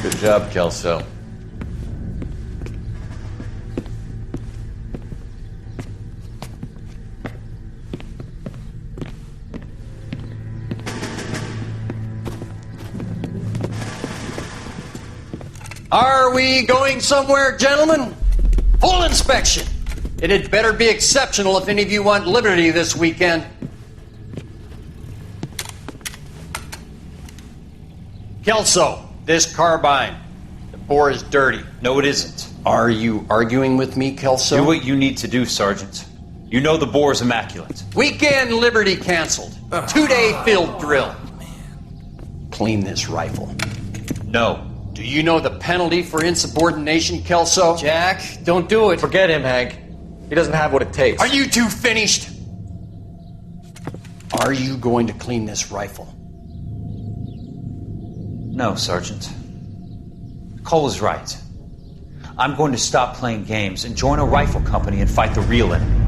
Good job, Kelso. Are we going somewhere, gentlemen? Full inspection. It had better be exceptional if any of you want liberty this weekend. Kelso, this carbine. The bore is dirty. No, it isn't. Are you arguing with me, Kelso? Do what you need to do, Sergeant. You know the bore is immaculate. Weekend liberty canceled. 2-day field drill. Clean this rifle. No. Do you know the penalty for insubordination, Kelso? Jack, don't do it. Forget him, Hank. He doesn't have what it takes. Are you two finished? Are you going to clean this rifle? No, Sergeant. Cole is right. I'm going to stop playing games and join a rifle company and fight the real enemy.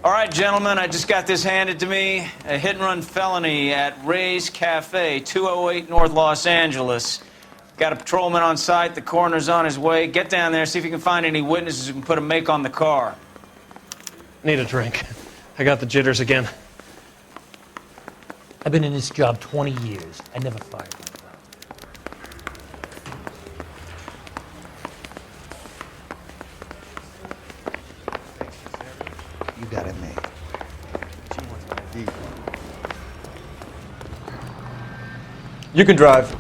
All right, gentlemen, I just got this handed to me. A hit-and-run felony at Ray's Cafe, 208 North Los Angeles. Got a patrolman on site. The coroner's on his way. Get down there, see if you can find any witnesses who can put a make on the car. Need a drink. I got the jitters again. I've been in this job 20 years. I never fired one. You got it made. You can drive.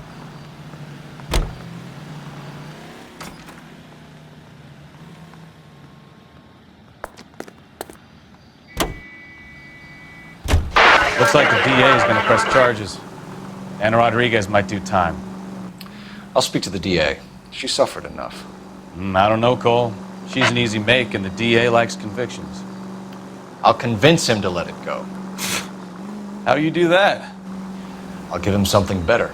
Looks like the DA is going to press charges. Anna Rodriguez might do time. I'll speak to the DA. She suffered enough. I don't know, Cole. She's an easy make, and the DA likes convictions. I'll convince him to let it go. How you do that? I'll give him something better.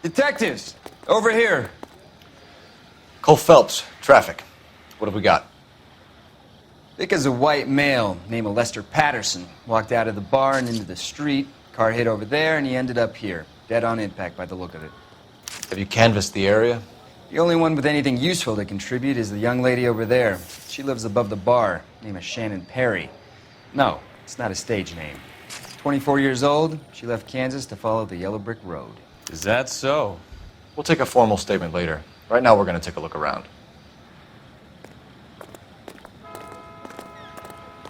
Detectives, over here. Cole Phelps, traffic. What have we got? Thick as a white male named Lester Patterson walked out of the bar and into the street. Car hit over there, and he ended up here, dead on impact by the look of it. Have you canvassed the area? The only one with anything useful to contribute is the young lady over there. She lives above the bar. Name is Shannon Perry. No, it's not a stage name. 24 years old, she left Kansas to follow the Yellow Brick Road. Is that so? We'll take a formal statement later. Right now, we're going to take a look around.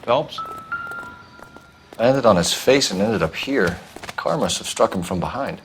Phelps? I landed on his face and ended up here. The car must have struck him from behind.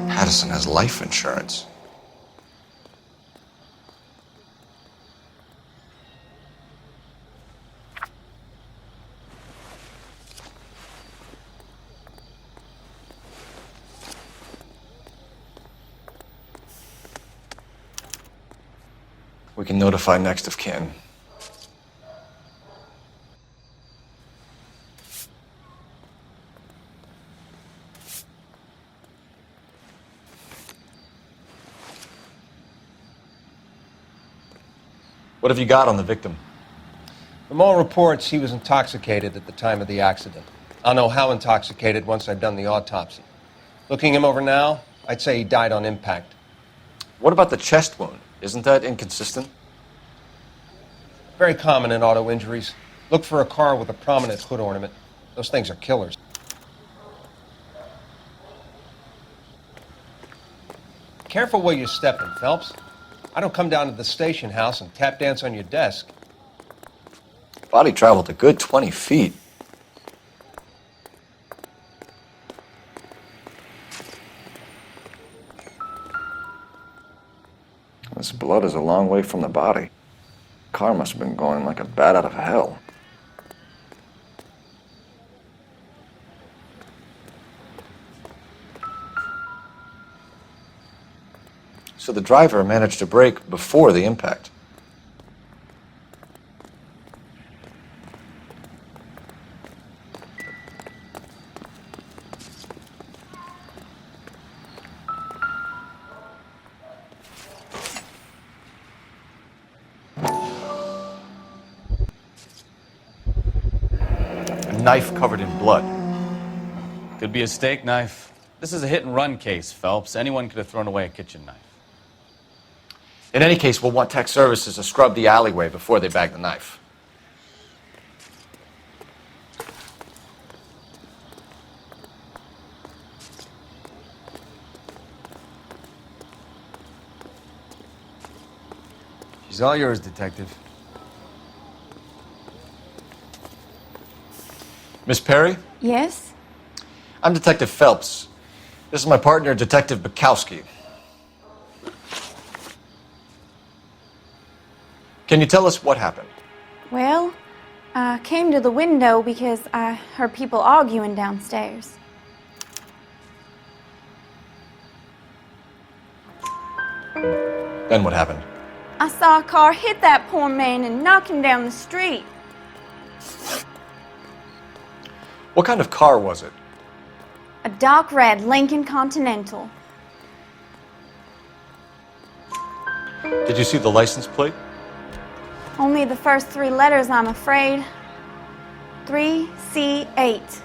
Patterson has life insurance. We can notify next of kin. What have you got on the victim? From all reports, he was intoxicated at the time of the accident. I'll know how intoxicated once I've done the autopsy. Looking him over now, I'd say he died on impact. What about the chest wound? Isn't that inconsistent? Very common in auto injuries. Look for a car with a prominent hood ornament. Those things are killers. Careful where you're stepping, Phelps. I don't come down to the station house and tap dance on your desk. Body traveled a good 20 feet. This blood is a long way from the body. Car must have been going like a bat out of hell. So the driver managed to brake before the impact. A knife covered in blood. Could be a steak knife. This is a hit-and-run case, Phelps. Anyone could have thrown away a kitchen knife. In any case, we'll want tech services to scrub the alleyway before they bag the knife. She's all yours, Detective. Miss Perry? Yes? I'm Detective Phelps. This is my partner, Detective Bukowski. Can you tell us what happened? Well, I came to the window because I heard people arguing downstairs. Then what happened? I saw a car hit that poor man and knock him down the street. What kind of car was it? A dark red Lincoln Continental. Did you see the license plate? Only the first three letters, I'm afraid. 3C8.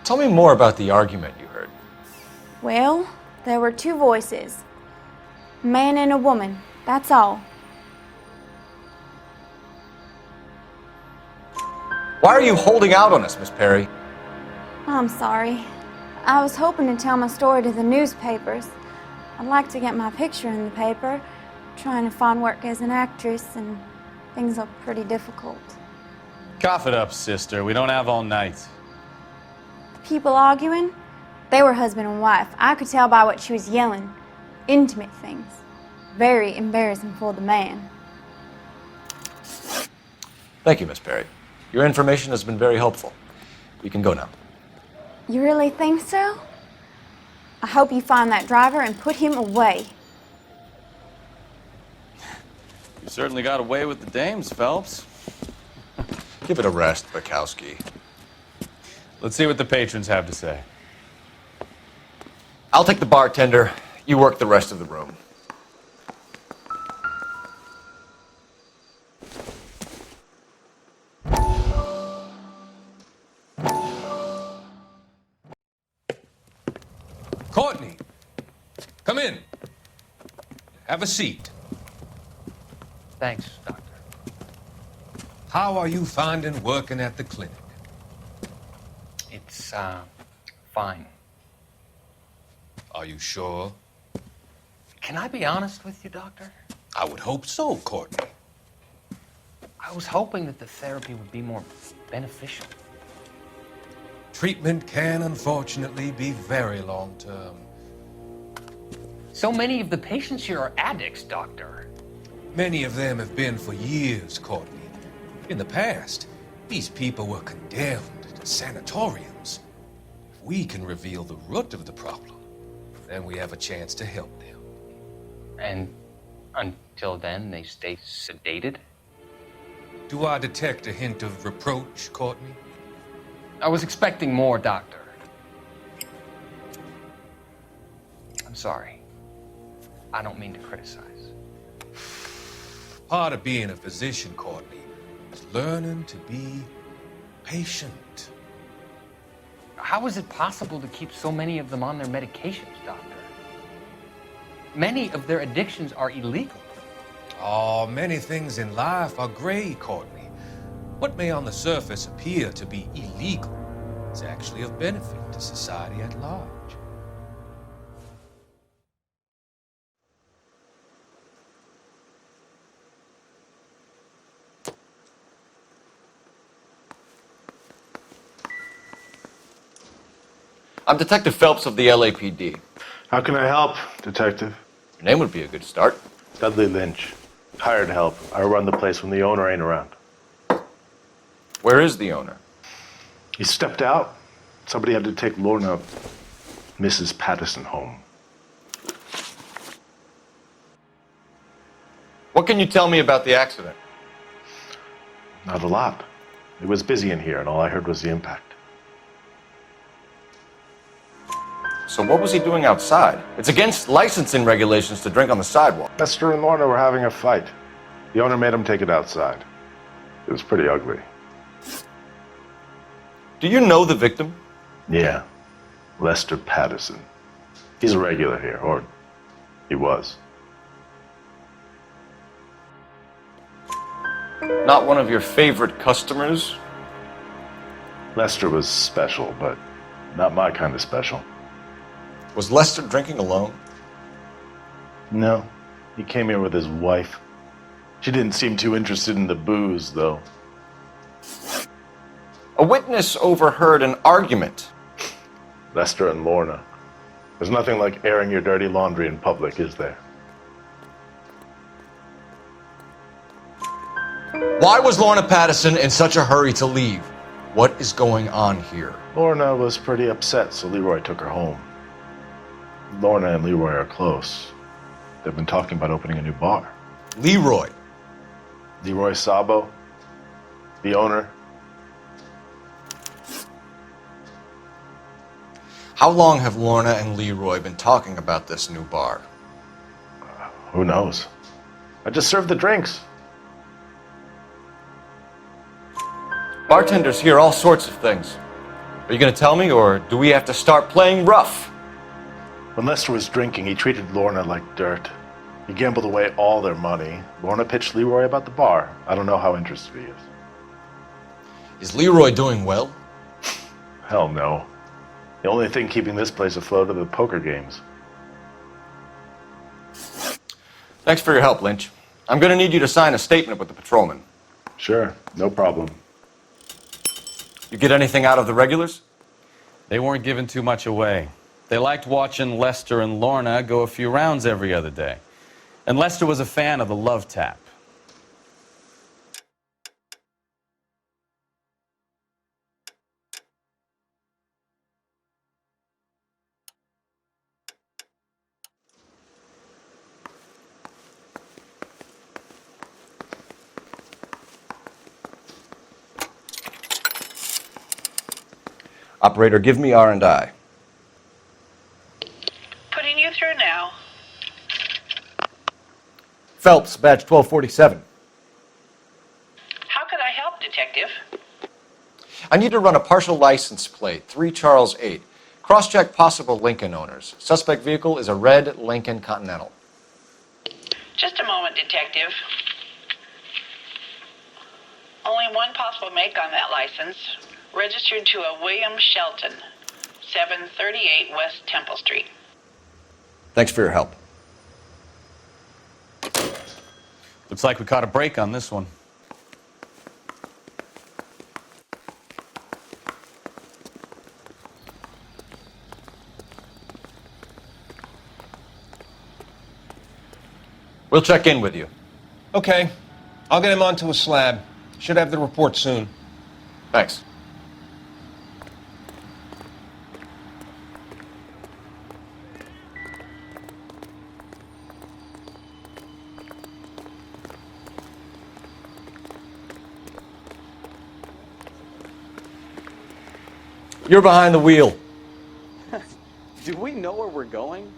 Tell me more about the argument you heard. Well, there were two voices. A man and a woman, that's all. Why are you holding out on us, Miss Perry? I'm sorry. I was hoping to tell my story to the newspapers. I'd like to get my picture in the paper. Trying to find work as an actress, and things are pretty difficult. Cough it up, sister. We don't have all night. People arguing? They were husband and wife. I could tell by what she was yelling. Intimate things. Very embarrassing for the man. Thank you, Miss Perry. Your information has been very helpful. You can go now. You really think so? I hope you find that driver and put him away. You certainly got away with the dames, Phelps. Give it a rest, Bukowski. Let's see what the patrons have to say. I'll take the bartender. You work the rest of the room. Courtney, come in. Have a seat. Thanks, Doctor. How are you finding working at the clinic? It's, fine. Are you sure? Can I be honest with you, Doctor? I would hope so, Courtney. I was hoping that the therapy would be more beneficial. Treatment can, unfortunately, be very long-term. So many of the patients here are addicts, Doctor. Many of them have been for years, Courtney. In the past, these people were condemned to sanatoriums. If we can reveal the root of the problem, then we have a chance to help them. And until then, they stay sedated? Do I detect a hint of reproach, Courtney? I was expecting more, Doctor. I'm sorry. I don't mean to criticize. Part of being a physician, Courtney, is learning to be patient. How is it possible to keep so many of them on their medications, Doctor? Many of their addictions are illegal. Oh, many things in life are gray, Courtney. What may on the surface appear to be illegal is actually of benefit to society at large. I'm Detective Phelps of the LAPD. How can I help, Detective? Your name would be a good start. Dudley Lynch. Hired help. I run the place when the owner ain't around. Where is the owner? He stepped out. Somebody had to take Lorna, Mrs. Patterson, home. What can you tell me about the accident? Not a lot. It was busy in here, and all I heard was the impact. So what was he doing outside? It's against licensing regulations to drink on the sidewalk. Lester and Lorna were having a fight. The owner made him take it outside. It was pretty ugly. Do you know the victim? Yeah. Lester Patterson. He's a regular here, or he was. Not one of your favorite customers? Lester was special, but not my kind of special. Was Lester drinking alone? No. He came here with his wife. She didn't seem too interested in the booze, though. A witness overheard an argument. Lester and Lorna. There's nothing like airing your dirty laundry in public, is there? Why was Lorna Patterson in such a hurry to leave? What is going on here? Lorna was pretty upset, so Leroy took her home. Lorna and Leroy are close. They've been talking about opening a new bar. Leroy? Leroy Sabo, the owner. How long have Lorna and Leroy been talking about this new bar? Who knows? I just served the drinks. Bartenders hear all sorts of things. Are you going to tell me, or do we have to start playing rough? When Lester was drinking, he treated Lorna like dirt. He gambled away all their money. Lorna pitched Leroy about the bar. I don't know how interested he is. Is Leroy doing well? Hell no. The only thing keeping this place afloat are the poker games. Thanks for your help, Lynch. I'm going to need you to sign a statement with the patrolman. Sure, no problem. You get anything out of the regulars? They weren't giving too much away. They liked watching Lester and Lorna go a few rounds every other day. And Lester was a fan of the love tap. Operator, give me R&I. Putting you through now. Phelps, badge 1247. How could I help, Detective? I need to run a partial license plate, 3 Charles 8. Cross-check possible Lincoln owners. Suspect vehicle is a red Lincoln Continental. Just a moment, Detective. Only one possible make on that license. Registered to a William Shelton, 738 West Temple Street. Thanks for your help. Looks like we caught a break on this one. We'll check in with you. Okay. I'll get him onto a slab. Should have the report soon. Thanks. You're behind the wheel. Do we know where we're going?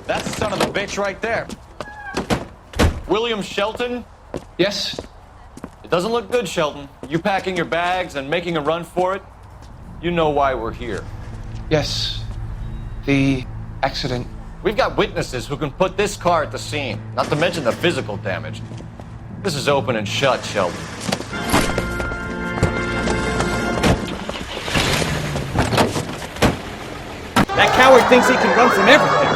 That's the son of a bitch right there. William Shelton? Yes? It doesn't look good, Shelton. You packing your bags and making a run for it? You know why we're here. Yes. The accident. We've got witnesses who can put this car at the scene, not to mention the physical damage. This is open and shut, Shelton. That coward thinks he can run from everything.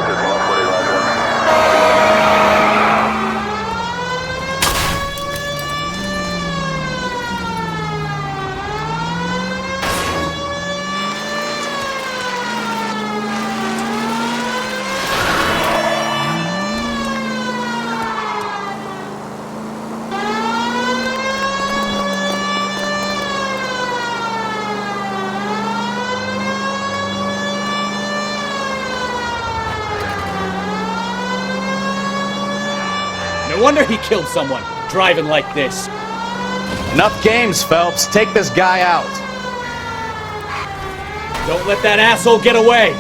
No wonder he killed someone, driving like this. Enough games, Phelps. Take this guy out. Don't let that asshole get away.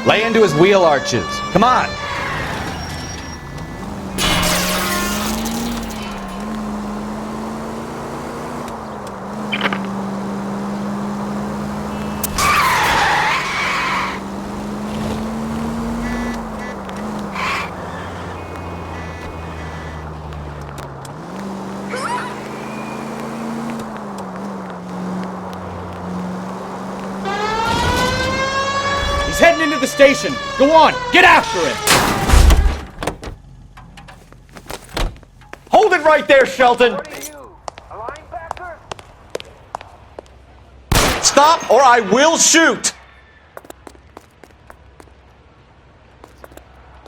Lay into his wheel arches. Come on. He's heading into the station. Go on, get after him. Hold it right there, Shelton. Stop or I will shoot.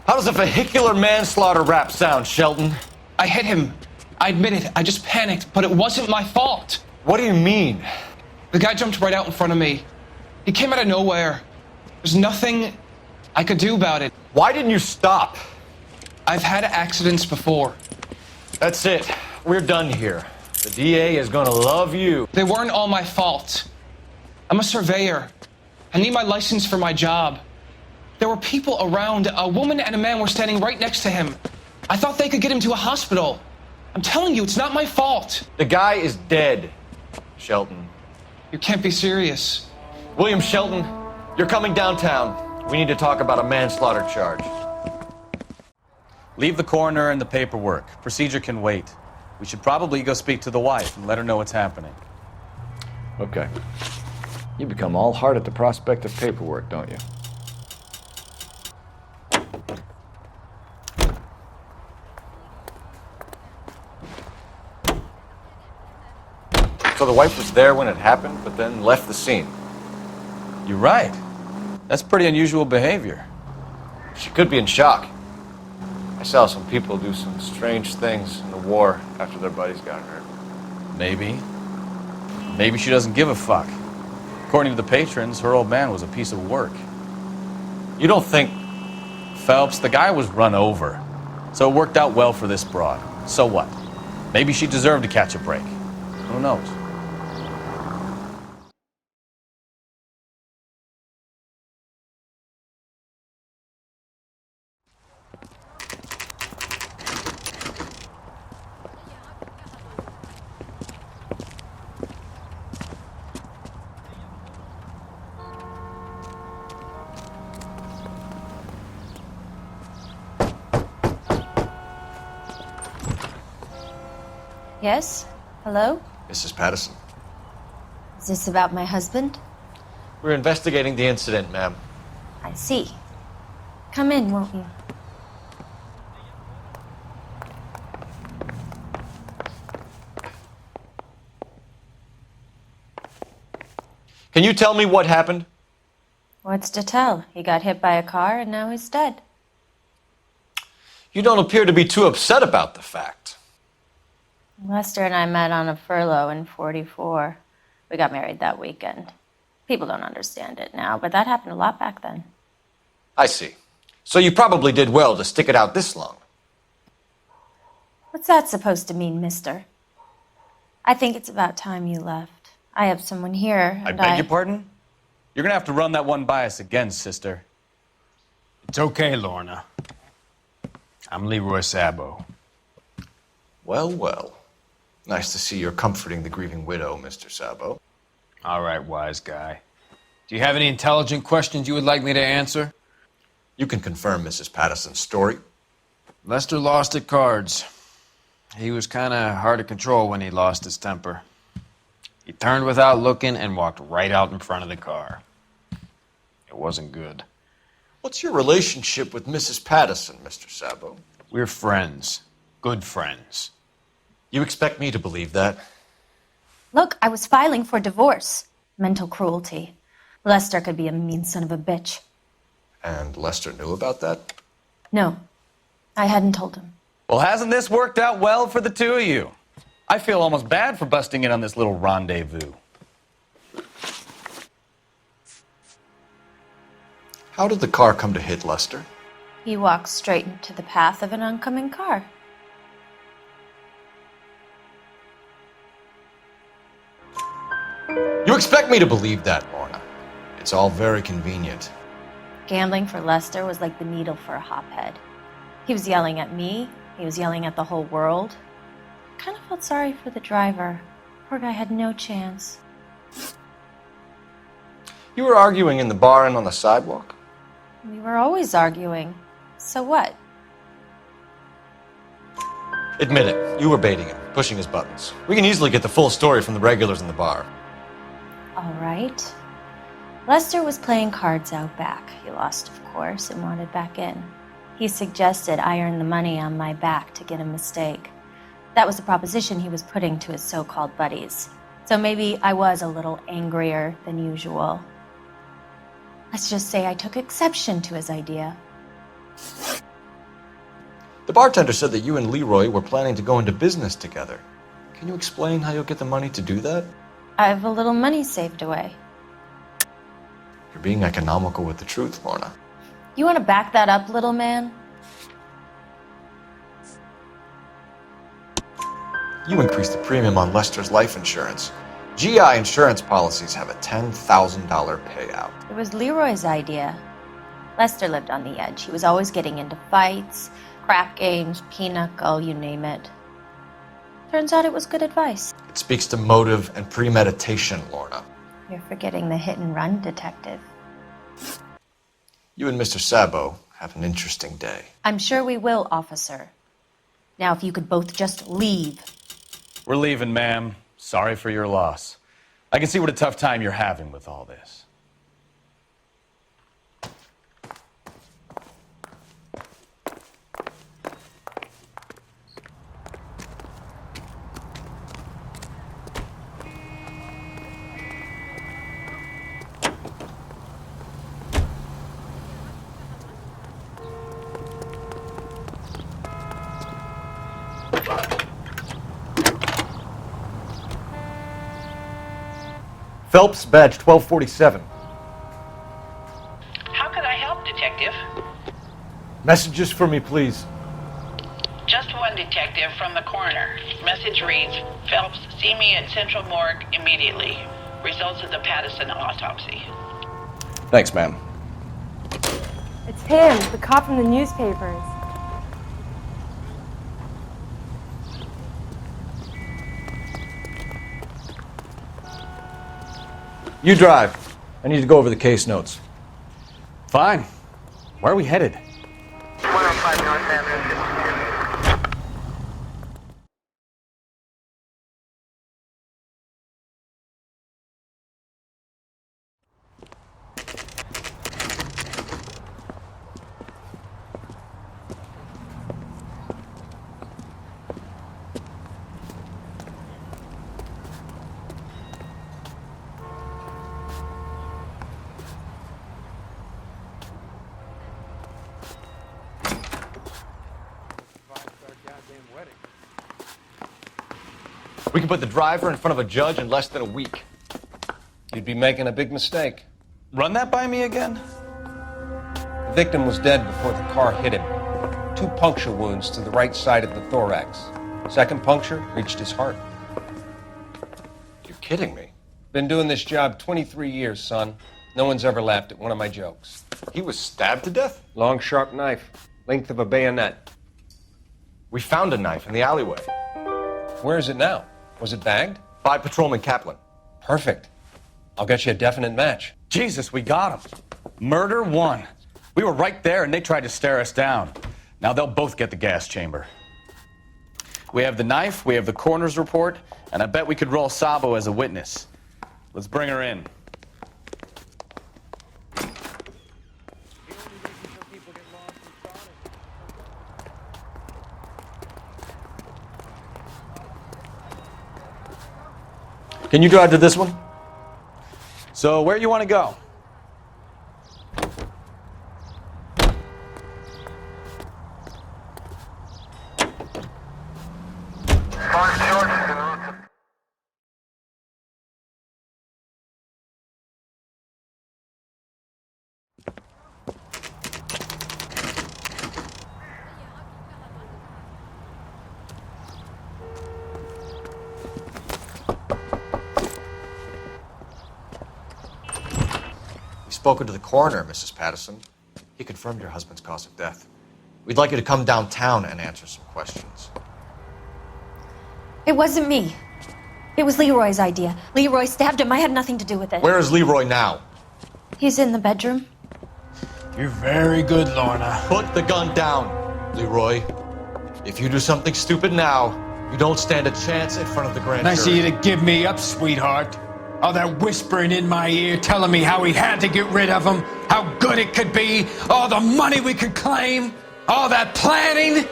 How does a vehicular manslaughter rap sound, Shelton? I hit him. I admit it. I just panicked, but it wasn't my fault. What do you mean? The guy jumped right out in front of me. He came out of nowhere. There's nothing I could do about it. Why didn't you stop? I've had accidents before. That's it. We're done here. The DA is gonna love you. They weren't all my fault. I'm a surveyor. I need my license for my job. There were people around. A woman and a man were standing right next to him. I thought they could get him to a hospital. I'm telling you, it's not my fault. The guy is dead, Shelton. You can't be serious. William Shelton, you're coming downtown. We need to talk about a manslaughter charge. Leave the coroner and the paperwork. Procedure can wait. We should probably go speak to the wife and let her know what's happening. Okay. You become all heart at the prospect of paperwork, don't you? So the wife was there when it happened, but then left the scene. You're right. That's pretty unusual behavior. She could be in shock. I saw some people do some strange things in the war after their buddies got hurt. Maybe. Maybe she doesn't give a fuck. According to the patrons, her old man was a piece of work. You don't think... Phelps, the guy was run over. So it worked out well for this broad. So what? Maybe she deserved to catch a break. Who knows? Yes? Hello? Mrs. Patterson. Is this about my husband? We're investigating the incident, ma'am. I see. Come in, won't you? Can you tell me what happened? What's to tell? He got hit by a car and now he's dead. You don't appear to be too upset about the fact. Lester and I met on a furlough in '44. We got married that weekend. People don't understand it now, but that happened a lot back then. I see. So you probably did well to stick it out this long. What's that supposed to mean, mister? I think it's about time you left. I have someone here, I and beg your pardon? You're gonna have to run that one by us again, sister. It's okay, Lorna. I'm Leroy Sabo. Well, well. Nice to see you're comforting the grieving widow, Mr. Sabo. All right, wise guy. Do you have any intelligent questions you would like me to answer? You can confirm Mrs. Patterson's story. Lester lost at cards. He was kind of hard to control when he lost his temper. He turned without looking and walked right out in front of the car. It wasn't good. What's your relationship with Mrs. Patterson, Mr. Sabo? We're friends. Good friends. You expect me to believe that? Look, I was filing for divorce. Mental cruelty. Lester could be a mean son of a bitch. And Lester knew about that? No, I hadn't told him. Well, hasn't this worked out well for the two of you? I feel almost bad for busting in on this little rendezvous. How did the car come to hit Lester? He walked straight into the path of an oncoming car. You expect me to believe that, Lorna. It's all very convenient. Gambling for Lester was like the needle for a hophead. He was yelling at me. He was yelling at the whole world. I kind of felt sorry for the driver. Poor guy had no chance. You were arguing in the bar and on the sidewalk? We were always arguing. So what? Admit it, you were baiting him, pushing his buttons. We can easily get the full story from the regulars in the bar. All right. Lester was playing cards out back. He lost, of course, and wanted back in. He suggested I earn the money on my back to get a mistake. That was the proposition he was putting to his so-called buddies. So maybe I was a little angrier than usual. Let's just say I took exception to his idea. The bartender said that you and Leroy were planning to go into business together. Can you explain how you'll get the money to do that? I have a little money saved away. You're being economical with the truth, Lorna. You want to back that up, little man? You increased the premium on Lester's life insurance. GI insurance policies have a $10,000 payout. It was Leroy's idea. Lester lived on the edge. He was always getting into fights, crap games, pinochle, you name it. Turns out it was good advice. It speaks to motive and premeditation, Lorna. You're forgetting the hit and run detective. You and Mr. Sabo have an interesting day. I'm sure we will, officer. Now, if you could both just leave. We're leaving, ma'am. Sorry for your loss. I can see what a tough time you're having with all this. Phelps, badge 1247. How can I help, Detective? Messages for me, please. Just one detective from the coroner. Message reads, Phelps, see me at Central Morgue immediately. Results of the Patterson autopsy. Thanks, ma'am. It's him, the cop from the newspapers. You drive. I need to go over the case notes. Fine. Where are we headed? 105 North Avenue, 52. We can put the driver in front of a judge in less than a week. You'd be making a big mistake. Run that by me again? The victim was dead before the car hit him. 2 puncture wounds to the right side of the thorax. Second puncture reached his heart. You're kidding me. Been doing this job 23 years, son. No one's ever laughed at one of my jokes. He was stabbed to death? Long, sharp knife. Length of a bayonet. We found a knife in the alleyway. Where is it now? Was it bagged? By Patrolman Kaplan. Perfect. I'll get you a definite match. Jesus, we got him. Murder 1. We were right there and they tried to stare us down. Now they'll both get the gas chamber. We have the knife, we have the coroner's report, and I bet we could roll Sabo as a witness. Let's bring her in. Can you drive to this one? So, where you want to go? Spoken to the coroner, Mrs. Patterson. He confirmed your husband's cause of death. We'd like you to come downtown and answer some questions. It wasn't me. It was Leroy's idea. Leroy stabbed him. I had nothing to do with it. Where is Leroy now? He's in the bedroom. You're very good, Lorna. Put the gun down, Leroy. If you do something stupid now, you don't stand a chance in front of the grand jury. Nice of you to give me up, sweetheart. All that whispering in my ear telling me how we had to get rid of him, how good it could be, all the money we could claim, all that planning,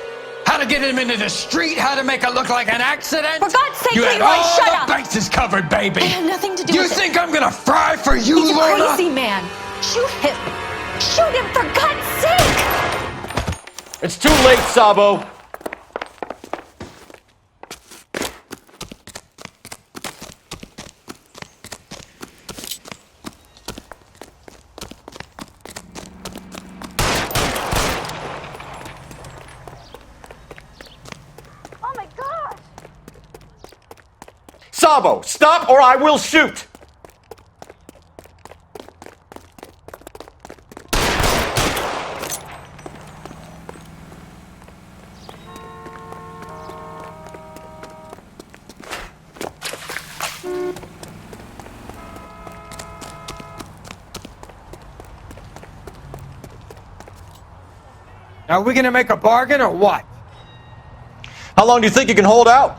how to get him into the street, how to make it look like an accident. For God's sake, you Leroy, had all shut the up! bases covered, baby. I had nothing to do You with it. think I'm gonna fry for you, He's Lorna? a crazy man. Shoot him. Shoot him, for God's sake! It's too late, Sabo. Oh my gosh! Sabo, stop or I will shoot! Now, are we gonna make a bargain or what? How long do you think you can hold out?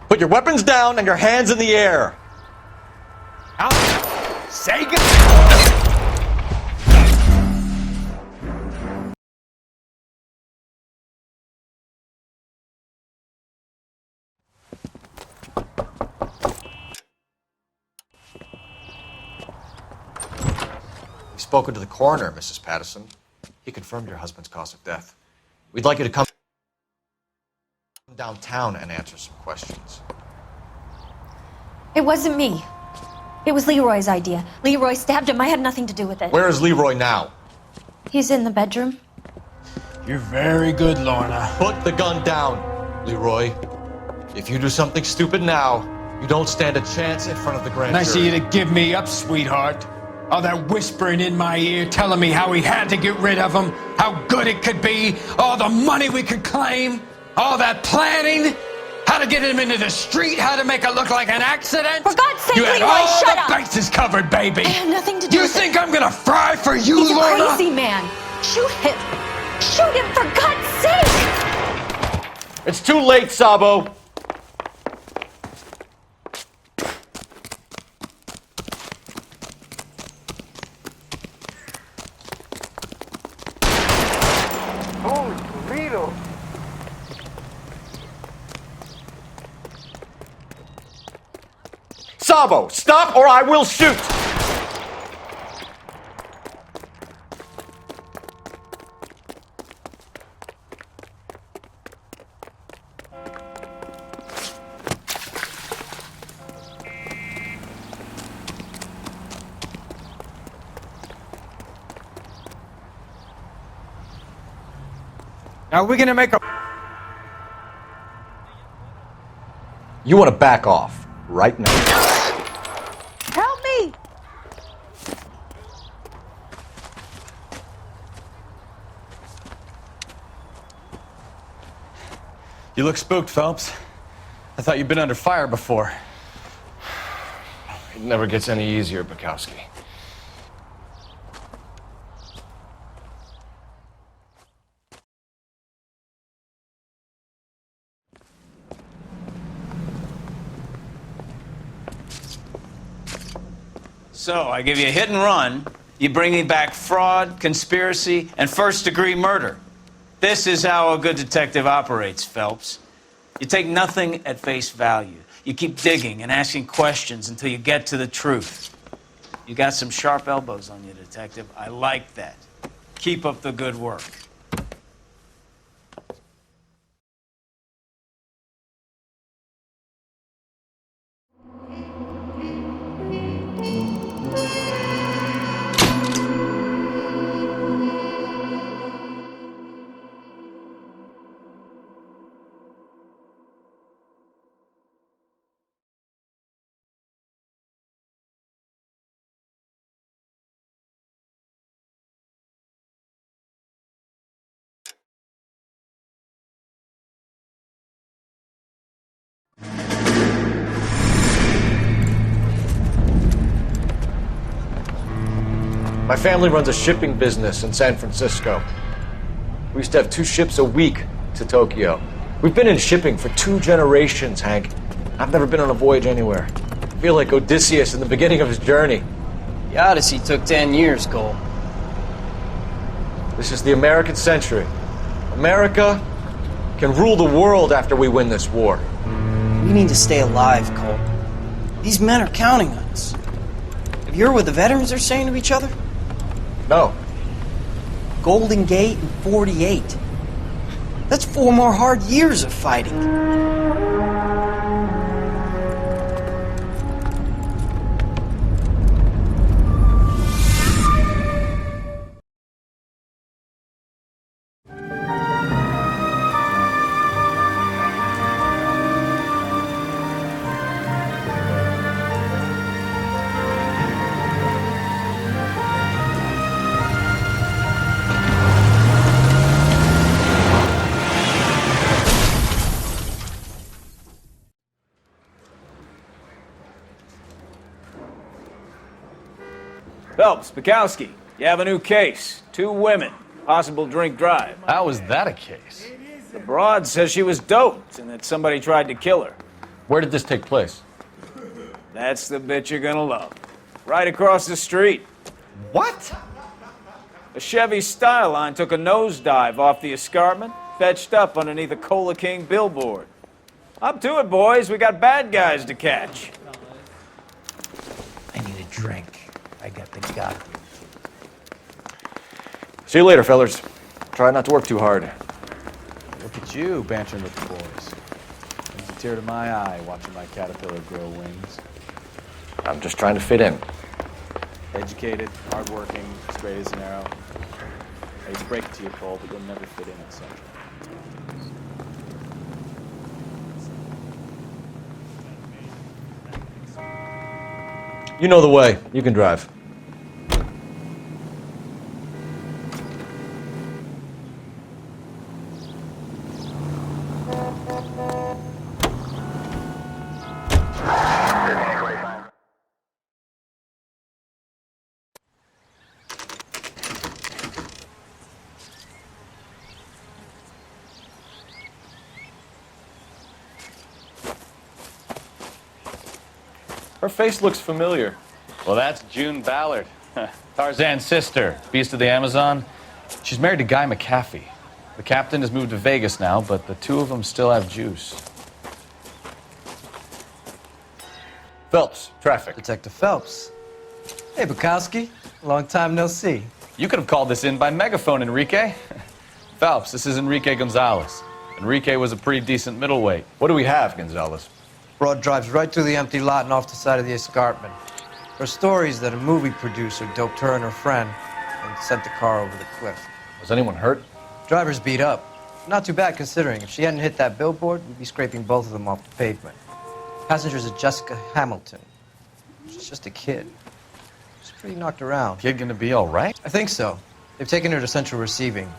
Put your weapons down and your hands in the air. Say We've spoken to the coroner, Mrs. Patterson. He confirmed your husband's cause of death. We'd like you to come downtown and answer some questions. It wasn't me. It was Leroy's idea. Leroy stabbed him. I had nothing to do with it. Where is Leroy now? He's in the bedroom. You're very good, Lorna. Put the gun down, Leroy. If you do something stupid now, you don't stand a chance in front of the grand Nice of jury. you to give me up, sweetheart. All that whispering in my ear telling me how we had to get rid of him, how good it could be, all the money we could claim, all that planning, how to get him into the street, how to make it look like an accident. For God's sake, you had Leroy, all shut the up. bases covered, baby. I have nothing to do You with think it. I'm gonna fry for you, He's a Lorna? crazy man. Shoot him. Shoot him, for God's sake. It's too late, Sabo. Holy Toledo! Sabo, stop or I will shoot! Now, we're gonna make a... You want to back off right now. Help me! You look spooked, Phelps. I thought you'd been under fire before. It never gets any easier, Bukowski. So, I give you a hit and run. You bring me back fraud, conspiracy, and first-degree murder. This is how a good detective operates, Phelps. You take nothing at face value. You keep digging and asking questions until you get to the truth. You got some sharp elbows on you, detective. I like that. Keep up the good work. My family runs a shipping business in San Francisco. We used to have 2 ships a week to Tokyo. We've been in shipping for 2 generations, Hank. I've never been on a voyage anywhere. I feel like Odysseus in the beginning of his journey. The Odyssey took 10 years, Cole. This is the American century. America can rule the world after we win this war. We need to stay alive, Cole. These men are counting on us. Have you heard what the veterans are saying to each other? No. Golden Gate and 48. That's 4 more hard years of fighting. Phelps, Bukowski, you have a new case. 2 women, possible drink drive. How was that a case? The broad says she was doped and that somebody tried to kill her. Where did this take place? That's the bit you're gonna love. Right across the street. What? A Chevy Styline took a nosedive off the escarpment, fetched up underneath a Cola King billboard. Up to it, boys. We got bad guys to catch. I need a drink. I got the gun. See you later, fellers. Try not to work too hard. Look at you bantering with the boys. Brings a tear to my eye watching my caterpillar grow wings. I'm just trying to fit in. Educated, hardworking, straight as an arrow. I hate to break it to you, Cole, but you'll never fit in at Central. You know the way. You can drive. Her face looks familiar. Well, that's June Ballard, Tarzan's sister, beast of the Amazon. She's married to Guy McAfee. The captain has moved to Vegas now, but the 2 of them still have juice. Phelps, traffic. Detective Phelps. Hey, Bukowski. Long time no see. You could have called this in by megaphone, Enrique. Phelps, this is Enrique Gonzalez. Enrique was a pretty decent middleweight. What do we have, Gonzalez? Broad drives right through the empty lot and off the side of the escarpment. Her story is that a movie producer doped her and her friend and sent the car over the cliff. Was anyone hurt? Driver's beat up. Not too bad considering. If she hadn't hit that billboard, we'd be scraping both of them off the pavement. Passenger's a Jessica Hamilton. She's just a kid. She's pretty knocked around. Kid gonna be all right? I think so. They've taken her to Central Receiving.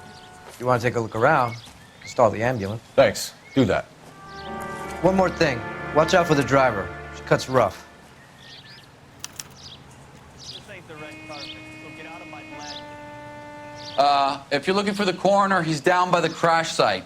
If you want to take a look around, stall the ambulance. Thanks. Do that. One more thing. Watch out for the driver. She cuts rough. If you're looking for the coroner, he's down by the crash site.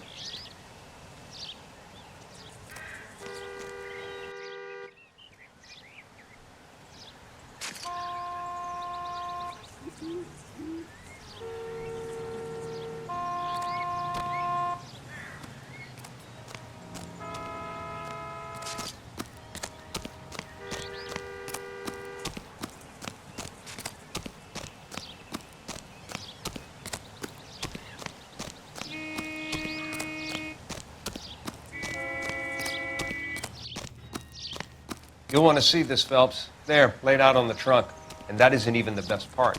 You'll want to see this, Phelps. There, laid out on the trunk. And that isn't even the best part.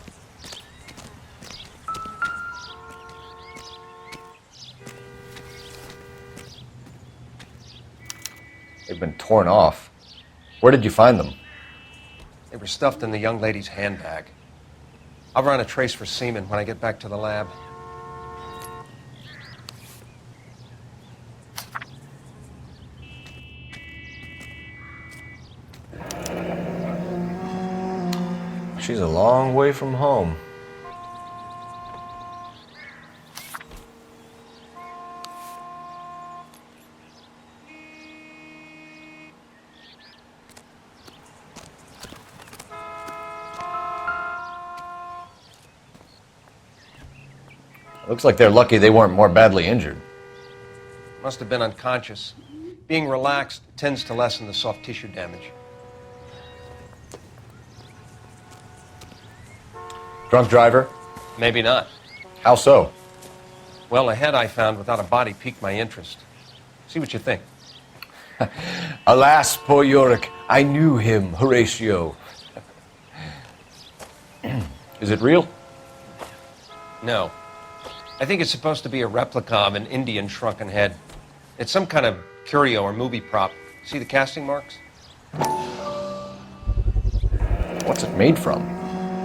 They've been torn off. Where did you find them? They were stuffed in the young lady's handbag. I'll run a trace for semen when I get back to the lab. She's a long way from home. Looks like they're lucky they weren't more badly injured. Must have been unconscious. Being relaxed tends to lessen the soft tissue damage. Drunk driver? Maybe not. How so? Well, a head I found without a body piqued my interest. See what you think. Alas, poor Yorick, I knew him, Horatio. Is it real? No. I think it's supposed to be a replica of an Indian shrunken head. It's some kind of curio or movie prop. See the casting marks? What's it made from?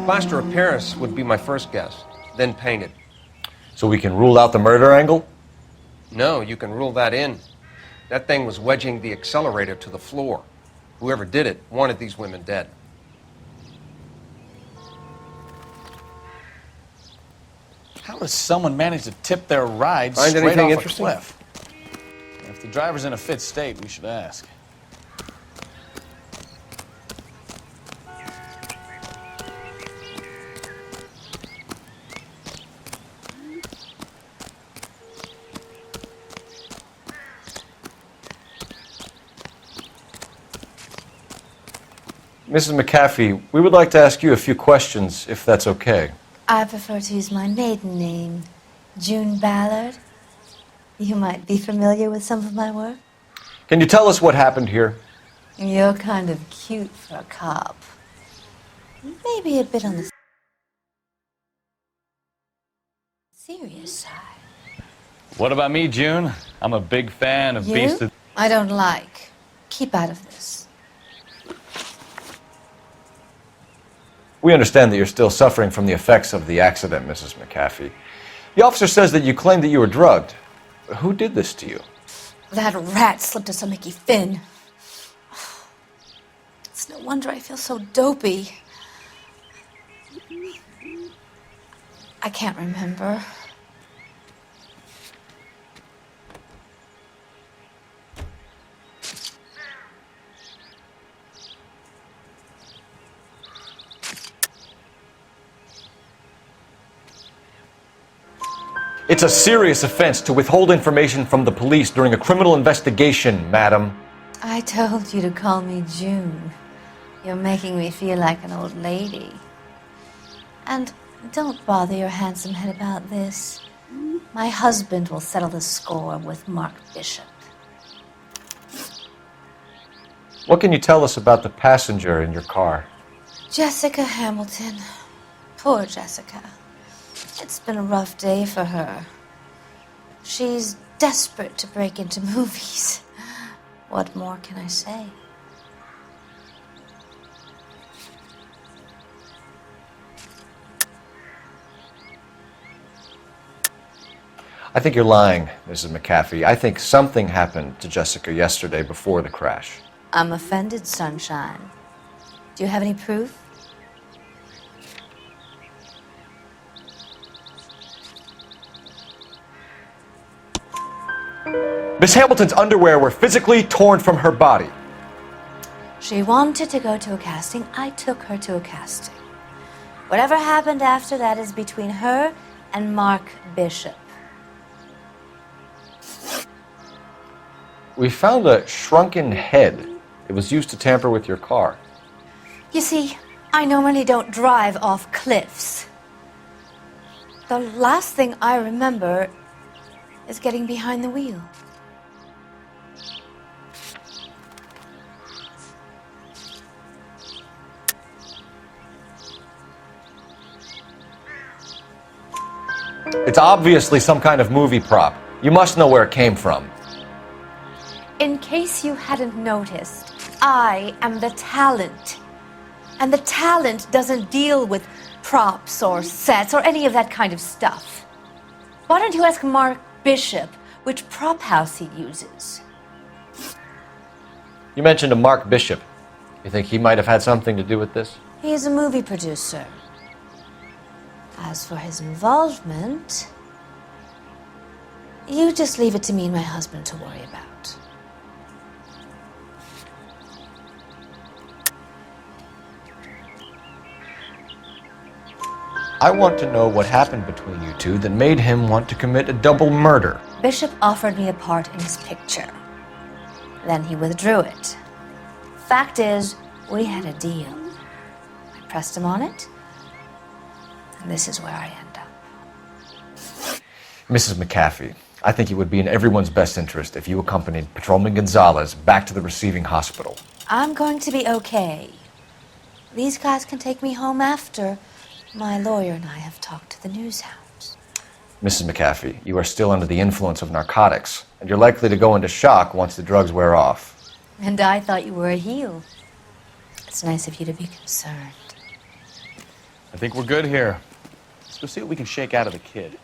Plaster of Paris would be my first guess, then painted. So we can rule out the murder angle? No, you can rule that in. That thing was wedging the accelerator to the floor. Whoever did it wanted these women dead. How does someone manage to tip their ride Find straight anything off interesting? a cliff? If the driver's in a fit state, we should ask. Mrs. McAfee, we would like to ask you a few questions, if that's okay. I prefer to use my maiden name, June Ballard. You might be familiar with some of my work. Can you tell us what happened here? You're kind of cute for a cop. Maybe a bit on the serious side. What about me, June? I'm a big fan of Beast You? of... I don't like. Keep out of this. We understand that you're still suffering from the effects of the accident, Mrs. McAfee. The officer says that you claimed that you were drugged. Who did this to you? That rat slipped us a Mickey Finn. It's no wonder I feel so dopey. I can't remember. It's a serious offense to withhold information from the police during a criminal investigation, madam. I told you to call me June. You're making me feel like an old lady. And don't bother your handsome head about this. My husband will settle the score with Mark Bishop. What can you tell us about the passenger in your car? Jessica Hamilton. Poor Jessica. It's been a rough day for her. She's desperate to break into movies. What more can I say? I think you're lying, Mrs. McAfee. I think something happened to Jessica yesterday before the crash. I'm offended, Sunshine. Do you have any proof? Miss Hamilton's underwear were physically torn from her body. She wanted to go to a casting. I took her to a casting. Whatever happened after that is between her and Mark Bishop. We found a shrunken head. It was used to tamper with your car. You see, I normally don't drive off cliffs. The last thing I remember is getting behind the wheel. It's obviously some kind of movie prop. You must know where it came from. In case you hadn't noticed, I am the talent. And the talent doesn't deal with props or sets or any of that kind of stuff. Why don't you ask Mark Bishop which prop house he uses? You mentioned a Mark Bishop. You think he might have had something to do with this? He's a movie producer. As for his involvement, you just leave it to me and my husband to worry about. I want to know what happened between you two that made him want to commit a double murder. Bishop offered me a part in his picture. Then he withdrew it. Fact is, we had a deal. I pressed him on it, and this is where I end up. Mrs. McAfee, I think it would be in everyone's best interest if you accompanied Patrolman Gonzalez back to the receiving hospital. I'm going to be okay. These guys can take me home after my lawyer and I have talked to the news hounds. Mrs. McAfee, you are still under the influence of narcotics, and you're likely to go into shock once the drugs wear off. And I thought you were a heel. It's nice of you to be concerned. I think we're good here. Let's go see what we can shake out of the kid.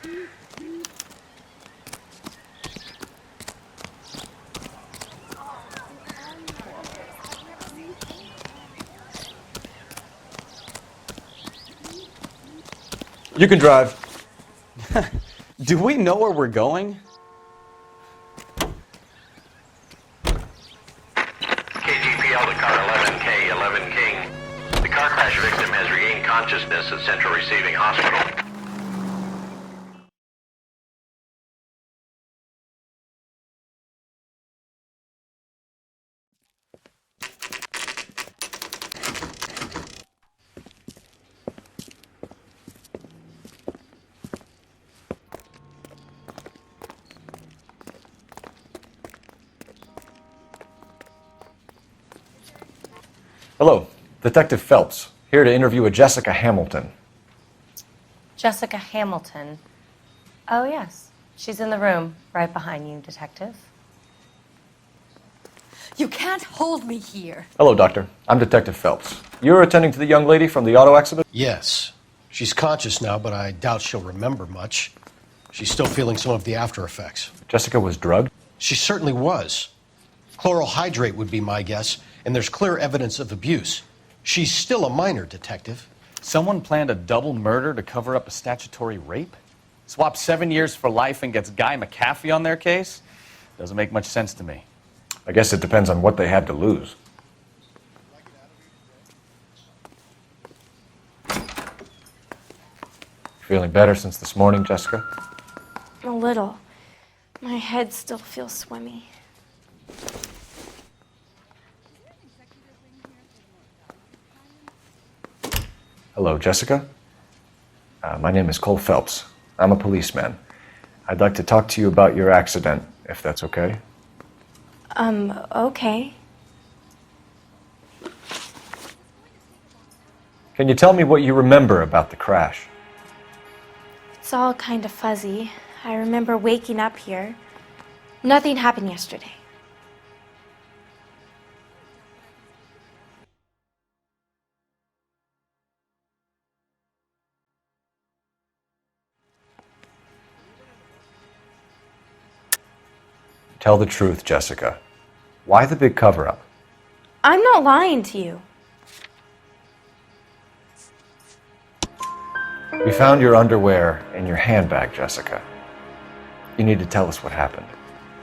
You can drive. Do we know where we're going? KGPL to car 11K, 11 King. The car crash victim has regained consciousness at Central Receiving Hospital. Hello, Detective Phelps, here to interview a Jessica Hamilton. Jessica Hamilton. Oh, yes. She's in the room, right behind you, Detective. You can't hold me here. Hello, Doctor. I'm Detective Phelps. You're attending to the young lady from the auto accident? Yes. She's conscious now, but I doubt she'll remember much. She's still feeling some of the after effects. Jessica was drugged? She certainly was. Chloral hydrate would be my guess, and there's clear evidence of abuse. She's still a minor, Detective. Someone planned a double murder to cover up a statutory rape? Swap 7 years for life and gets Guy McAfee on their case? Doesn't make much sense to me. I guess it depends on what they had to lose. Feeling better since this morning, Jessica? A little. My head still feels swimmy. Hello, Jessica. My name is Cole Phelps. I'm a policeman. I'd like to talk to you about your accident, if that's okay. Okay. Can you tell me what you remember about the crash? It's all kind of fuzzy. I remember waking up here. Nothing happened yesterday. Tell the truth, Jessica. Why the big cover-up? I'm not lying to you. We found your underwear in your handbag, Jessica. You need to tell us what happened.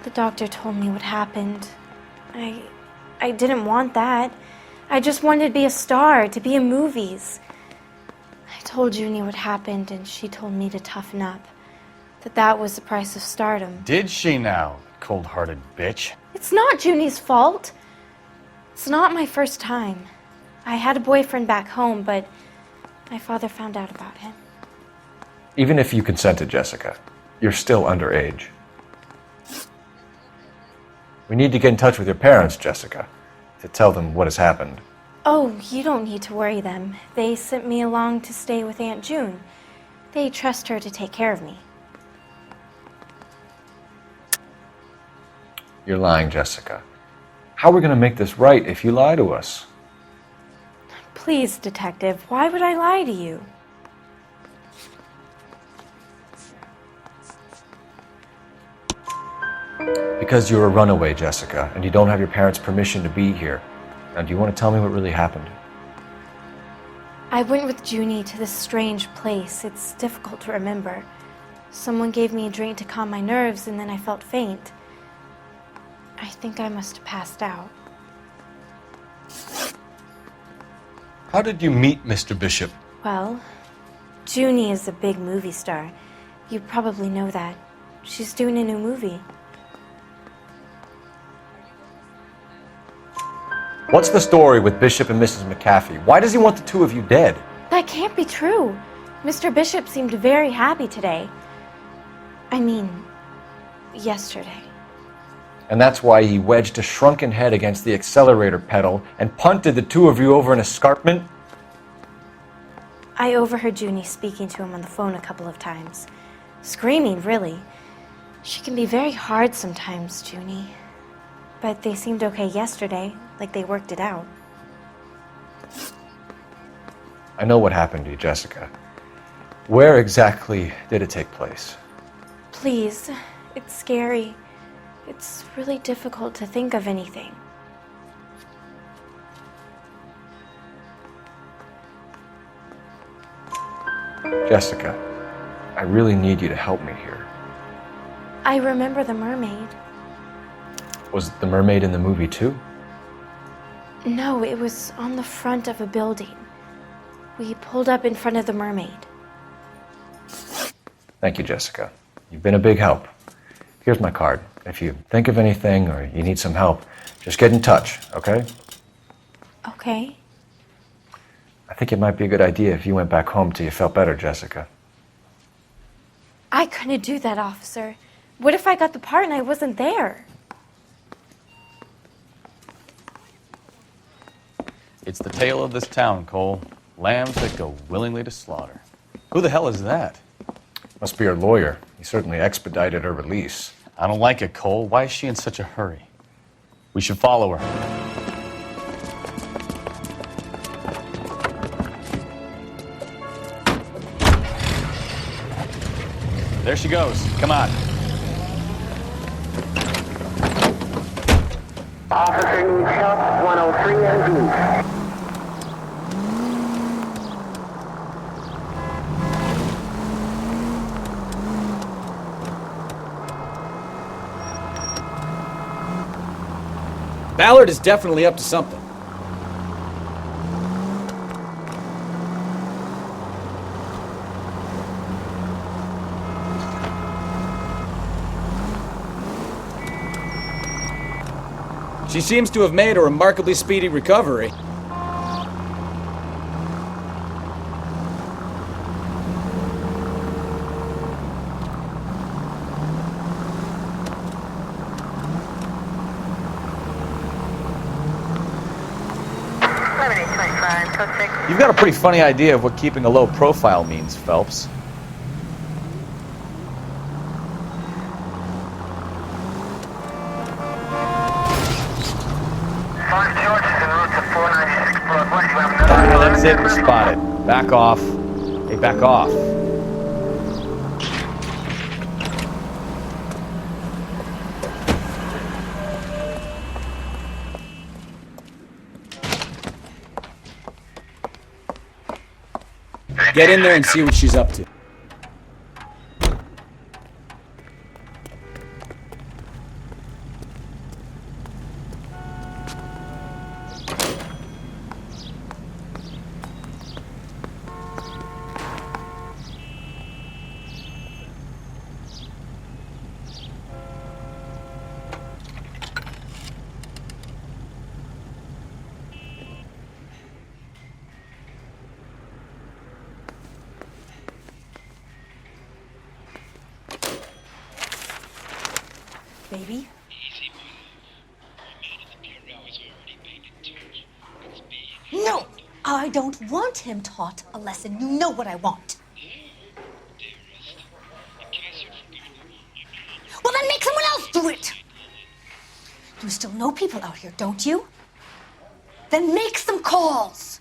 The doctor told me what happened. I didn't want that. I just wanted to be a star, to be in movies. I told Junie what happened, and she told me to toughen up. That was the price of stardom. Did she now, cold-hearted bitch? It's not Junie's fault. It's not my first time. I had a boyfriend back home, but my father found out about him. Even if you consented, Jessica, you're still underage. We need to get in touch with your parents, Jessica, to tell them what has happened. Oh, you don't need to worry them. They sent me along to stay with Aunt June. They trust her to take care of me. You're lying, Jessica. How are we going to make this right if you lie to us? Please, Detective, why would I lie to you? Because you're a runaway, Jessica, and you don't have your parents' permission to be here. Now, do you want to tell me what really happened? I went with Junie to this strange place. It's difficult to remember. Someone gave me a drink to calm my nerves, and then I felt faint. I think I must have passed out. How did you meet Mr. Bishop? Well, Junie is a big movie star. You probably know that. She's doing a new movie. What's the story with Bishop and Mrs. McAfee? Why does he want the two of you dead? That can't be true. Mr. Bishop seemed very happy today. I mean, yesterday. And that's why he wedged a shrunken head against the accelerator pedal and punted the two of you over an escarpment? I overheard Junie speaking to him on the phone a couple of times. Screaming, really. She can be very hard sometimes, Junie. But they seemed okay yesterday, like they worked it out. I know what happened to you, Jessica. Where exactly did it take place? Please, it's scary. It's really difficult to think of anything. Jessica, I really need you to help me here. I remember the mermaid. Was the mermaid in the movie too? No, it was on the front of a building. We pulled up in front of the mermaid. Thank you, Jessica. You've been a big help. Here's my card. If you think of anything or you need some help, just get in touch, okay? Okay. I think it might be a good idea if you went back home till you felt better, Jessica. I couldn't do that, officer. What if I got the part and I wasn't there? It's the tale of this town, Cole. Lambs that go willingly to slaughter. Who the hell is that? Must be her lawyer. He certainly expedited her release. I don't like it, Cole. Why is she in such a hurry? We should follow her. There she goes. Come on. Officer needs help, 103 NV. Ballard is definitely up to something. She seems to have made a remarkably speedy recovery. You've got a pretty funny idea of what keeping a low profile means, Phelps. That's it. We're spotted. Back off. Hey, back off. Get in there and see what she's up to. Baby? No! I don't want him taught a lesson. You know what I want. Well, then make someone else do it! You still know people out here, don't you? Then make some calls!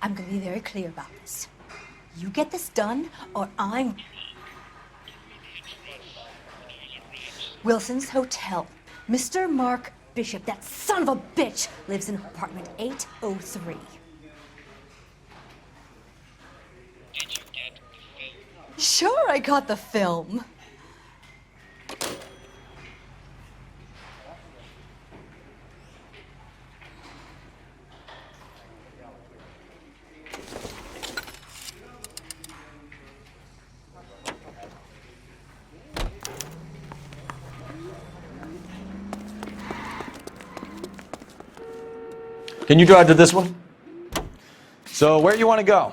I'm gonna be very clear about this. You get this done, or I'm... Wilson's Hotel. Mr. Mark Bishop, that son of a bitch, lives in apartment 803. Sure, I got the film. Can you drive to this one? So, where you want to go?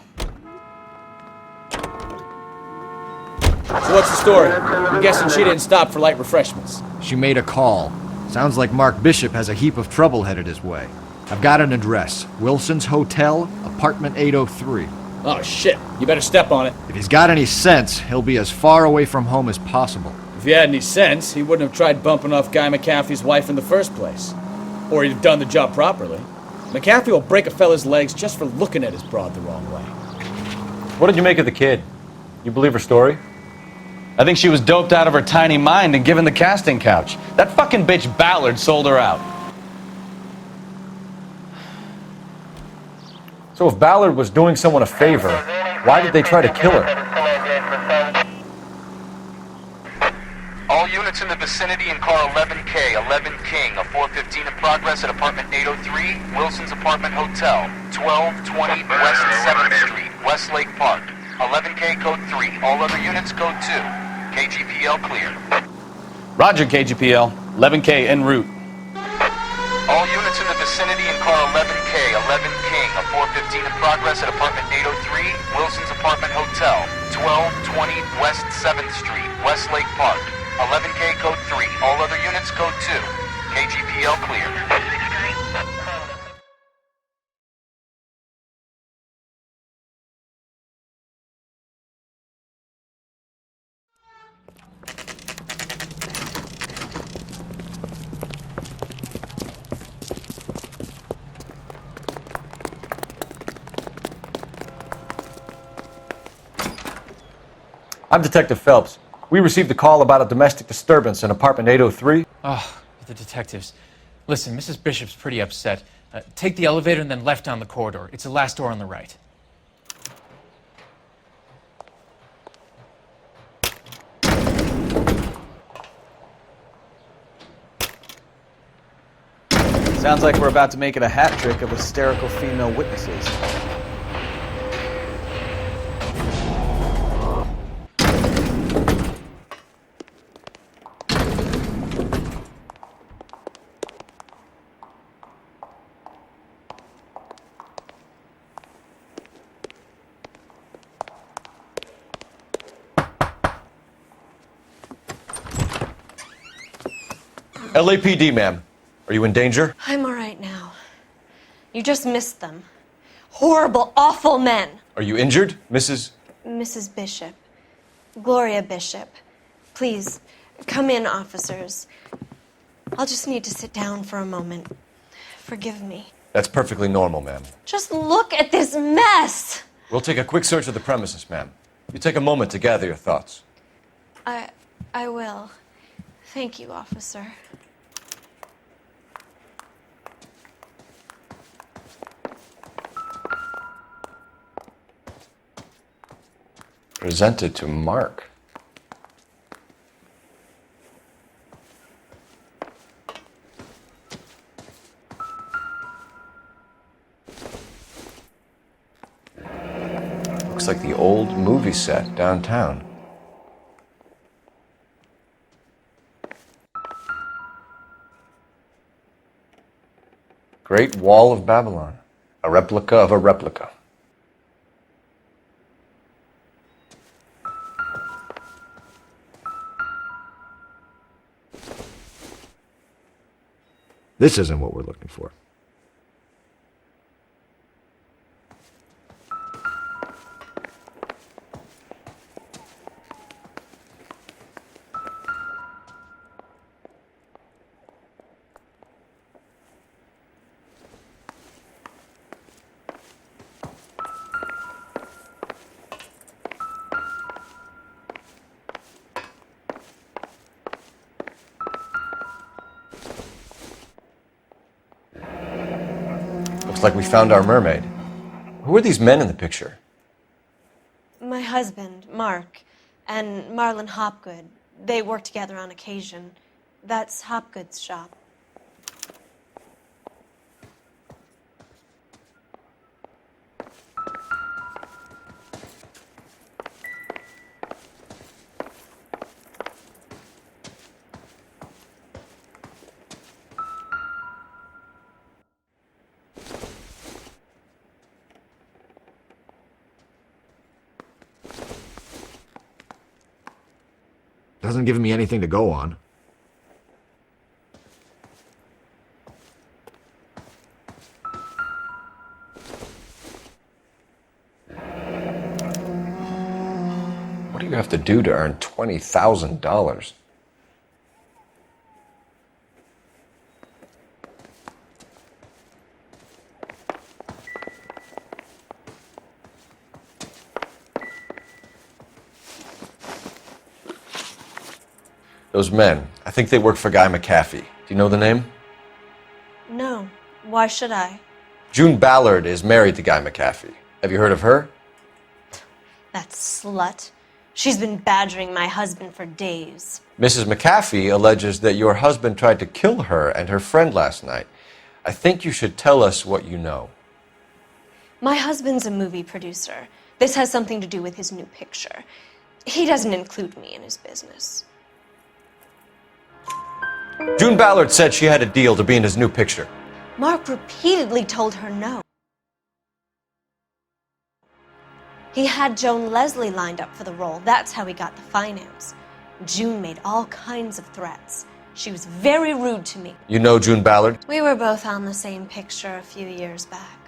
So what's the story? I'm guessing she didn't stop for light refreshments. She made a call. Sounds like Mark Bishop has a heap of trouble headed his way. I've got an address. Wilson's Hotel, apartment 803. Oh, shit. You better step on it. If he's got any sense, he'll be as far away from home as possible. If he had any sense, he wouldn't have tried bumping off Guy McAfee's wife in the first place. Or he'd have done the job properly. McAfee will break a fella's legs just for looking at his broad the wrong way. What did you make of the kid? You believe her story? I think she was doped out of her tiny mind and given the casting couch. That fucking bitch Ballard sold her out. So if Ballard was doing someone a favor, why did they try to kill her? All units in the vicinity in car 11K, 11 King, a 415 in progress at apartment 803, Wilson's Apartment Hotel, 1220 West 7th Street, Westlake Park. 11K code 3, all other units code 2. KGPL clear. Roger, KGPL. 11K en route. All units in the vicinity in car 11K, 11 King, a 415 in progress at apartment 803, Wilson's Apartment Hotel, 1220 West 7th Street, Westlake Park. 11K code 3, all other units code 2. KGPL clear. I'm Detective Phelps. We received a call about a domestic disturbance in apartment 803. Oh, the detectives. Listen, Mrs. Bishop's pretty upset. Take the elevator and then left down the corridor. It's the last door on the right. Sounds like we're about to make it a hat trick of hysterical female witnesses. LAPD, ma'am. Are you in danger? I'm all right now. You just missed them. Horrible, awful men. Are you injured, Mrs.? Mrs. Bishop. Gloria Bishop. Please, come in, officers. I'll just need to sit down for a moment. Forgive me. That's perfectly normal, ma'am. Just look at this mess! We'll take a quick search of the premises, ma'am. You take a moment to gather your thoughts. I will. Thank you, officer. Presented to Mark. Looks like the old movie set downtown. Great Wall of Babylon. A replica of a replica. This isn't what we're looking for. Looks like we found our mermaid. Who are these men in the picture? My husband, Mark, and Marlon Hopgood. They work together on occasion. That's Hopgood's shop. Hasn't given me anything to go on. What do you have to do to earn $20,000? Those men, I think they work for Guy McAfee. Do you know the name? No. Why should I? June Ballard is married to Guy McAfee. Have you heard of her? That slut. She's been badgering my husband for days. Mrs. McAfee alleges that your husband tried to kill her and her friend last night. I think you should tell us what you know. My husband's a movie producer. This has something to do with his new picture. He doesn't include me in his business. June Ballard said she had a deal to be in his new picture. Mark repeatedly told her no. He had Joan Leslie lined up for the role. That's how he got the finance. June made all kinds of threats. She was very rude to me. You know June Ballard? We were both on the same picture a few years back.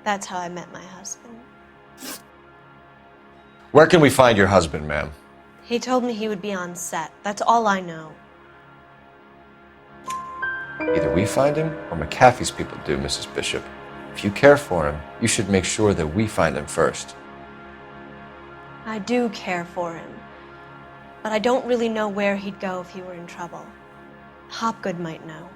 That's how I met my husband. Where can we find your husband, ma'am? He told me he would be on set. That's all I know. Either we find him or McAfee's people do, Mrs. Bishop. If you care for him, you should make sure that we find him first. I do care for him, but I don't really know where he'd go if he were in trouble. Hopgood might know.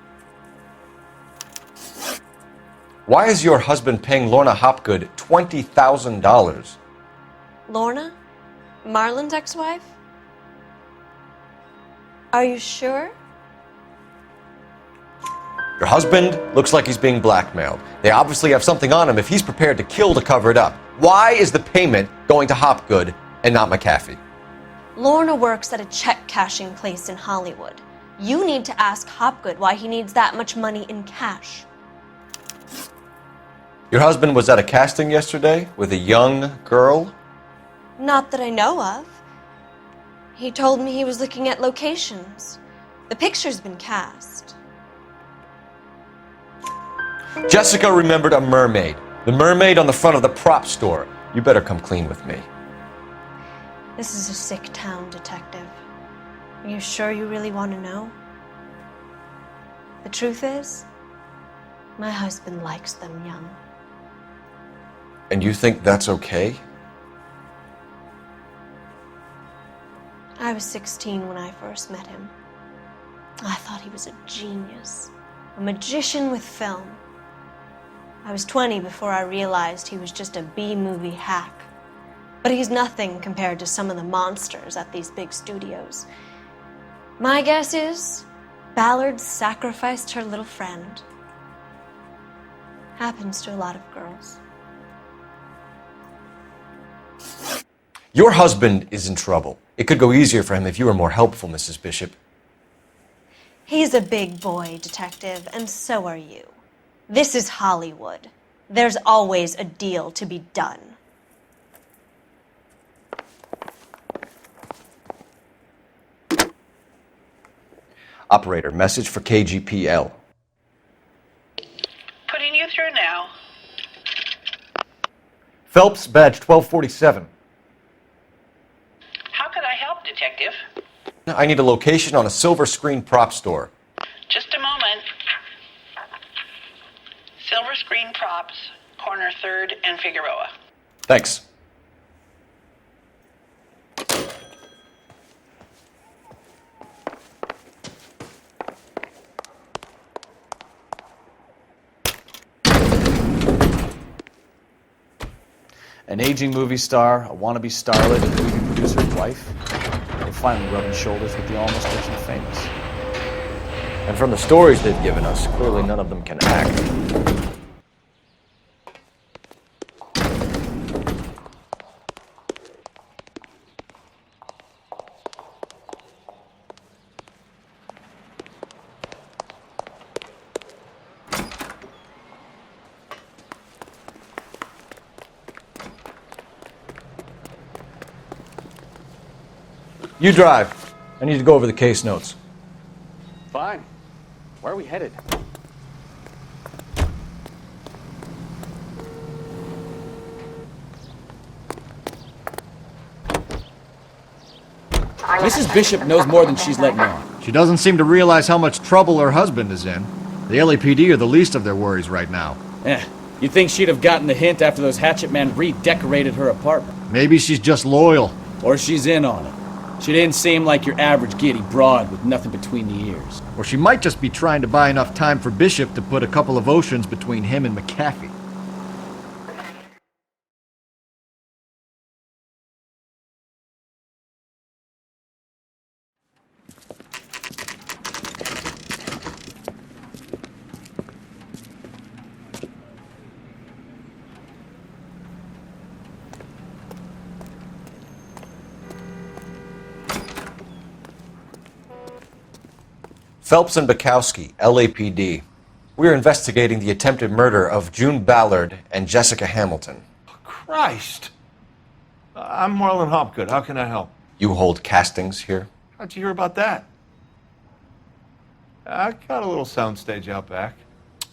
Why is your husband paying Lorna Hopgood $20,000? Lorna? Marlon's ex-wife? Are you sure? Your husband looks like he's being blackmailed. They obviously have something on him if he's prepared to kill to cover it up. Why is the payment going to Hopgood and not McAfee? Lorna works at a check-cashing place in Hollywood. You need to ask Hopgood why he needs that much money in cash. Your husband was at a casting yesterday with a young girl? Not that I know of. He told me he was looking at locations. The picture's been cast. Jessica remembered a mermaid. The mermaid on the front of the prop store. You better come clean with me. This is a sick town, Detective. Are you sure you really want to know? The truth is, my husband likes them young. And you think that's okay? I was 16 when I first met him. I thought he was a genius, a magician with film. I was 20 before I realized he was just a B-movie hack. But he's nothing compared to some of the monsters at these big studios. My guess is Ballard sacrificed her little friend. Happens to a lot of girls. Your husband is in trouble. It could go easier for him if you were more helpful, Mrs. Bishop. He's a big boy, Detective, and so are you. This is Hollywood. There's always a deal to be done. Operator, message for KGPL. Putting you through now. Phelps, badge 1247. How can I help, Detective? I need a location on a silver screen prop store. Just a moment. Silver Screen Props, corner 3rd and Figueroa. Thanks. An aging movie star, a wannabe starlet, and a movie producer's wife. They're finally rubbing shoulders with the almost rich and famous. And from the stories they've given us, clearly none of them can act. You drive. I need to go over the case notes. Fine. Where are we headed? Mrs. Bishop knows more than she's letting on. She doesn't seem to realize how much trouble her husband is in. The LAPD are the least of their worries right now. You'd think she'd have gotten the hint after those hatchet men redecorated her apartment. Maybe she's just loyal. Or she's in on it. She didn't seem like your average giddy broad with nothing between the ears. Or she might just be trying to buy enough time for Bishop to put a couple of oceans between him and McAfee. Phelps and Bukowski, LAPD. We are investigating the attempted murder of June Ballard and Jessica Hamilton. Christ! I'm Marlon Hopgood. How can I help? You hold castings here? How'd you hear about that? I got a little soundstage out back.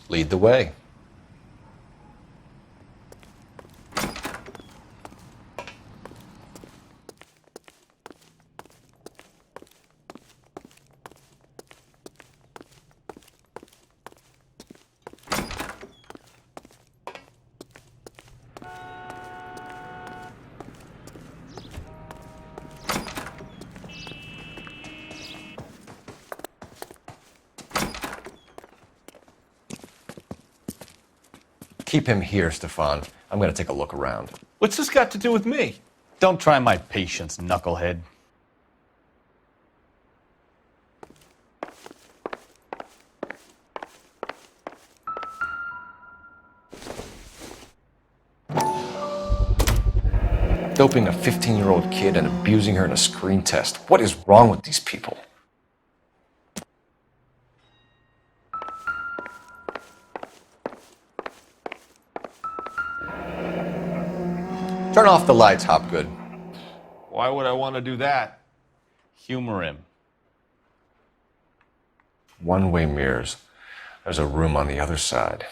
Lead the way. Keep him here, Stefan. I'm going to take a look around. What's this got to do with me? Don't try my patience, knucklehead. Doping a 15-year-old kid and abusing her in a screen test. What is wrong with these people? Turn off the lights, Hopgood. Why would I want to do that? Humor him. One-way mirrors. There's a room on the other side.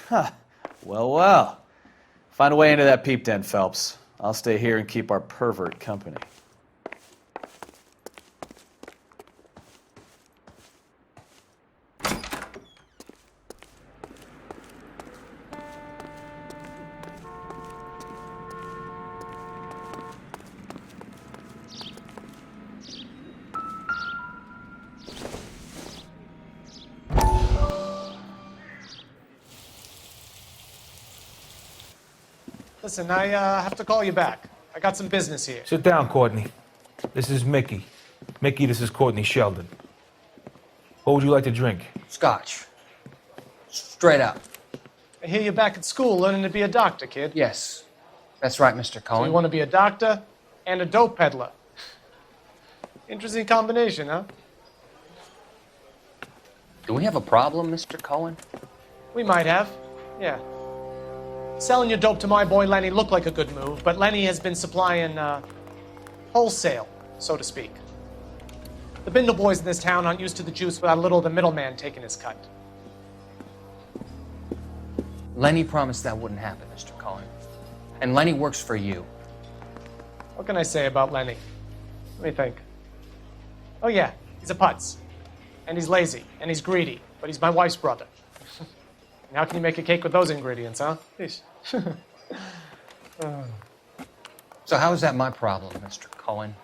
Huh. Well. Find a way into that peep den, Phelps. I'll stay here and keep our pervert company. Listen, I have to call you back. I got some business here. Sit down, Courtney. This is Mickey. Mickey, this is Courtney Sheldon. What would you like to drink? Scotch. Straight up. I hear you're back at school learning to be a doctor, kid. Yes. That's right, Mr. Cohen. So you want to be a doctor and a dope peddler. Interesting combination, huh? Do we have a problem, Mr. Cohen? We might have. Yeah. Selling your dope to my boy Lenny looked like a good move, but Lenny has been supplying, wholesale, so to speak. The Bindle boys in this town aren't used to the juice without a little of the middleman taking his cut. Lenny promised that wouldn't happen, Mr. Cohen. And Lenny works for you. What can I say about Lenny? Let me think. Oh yeah, he's a putz. And he's lazy, and he's greedy, but he's my wife's brother. And how can you make a cake with those ingredients, huh? So how is that my problem, Mr. Cohen?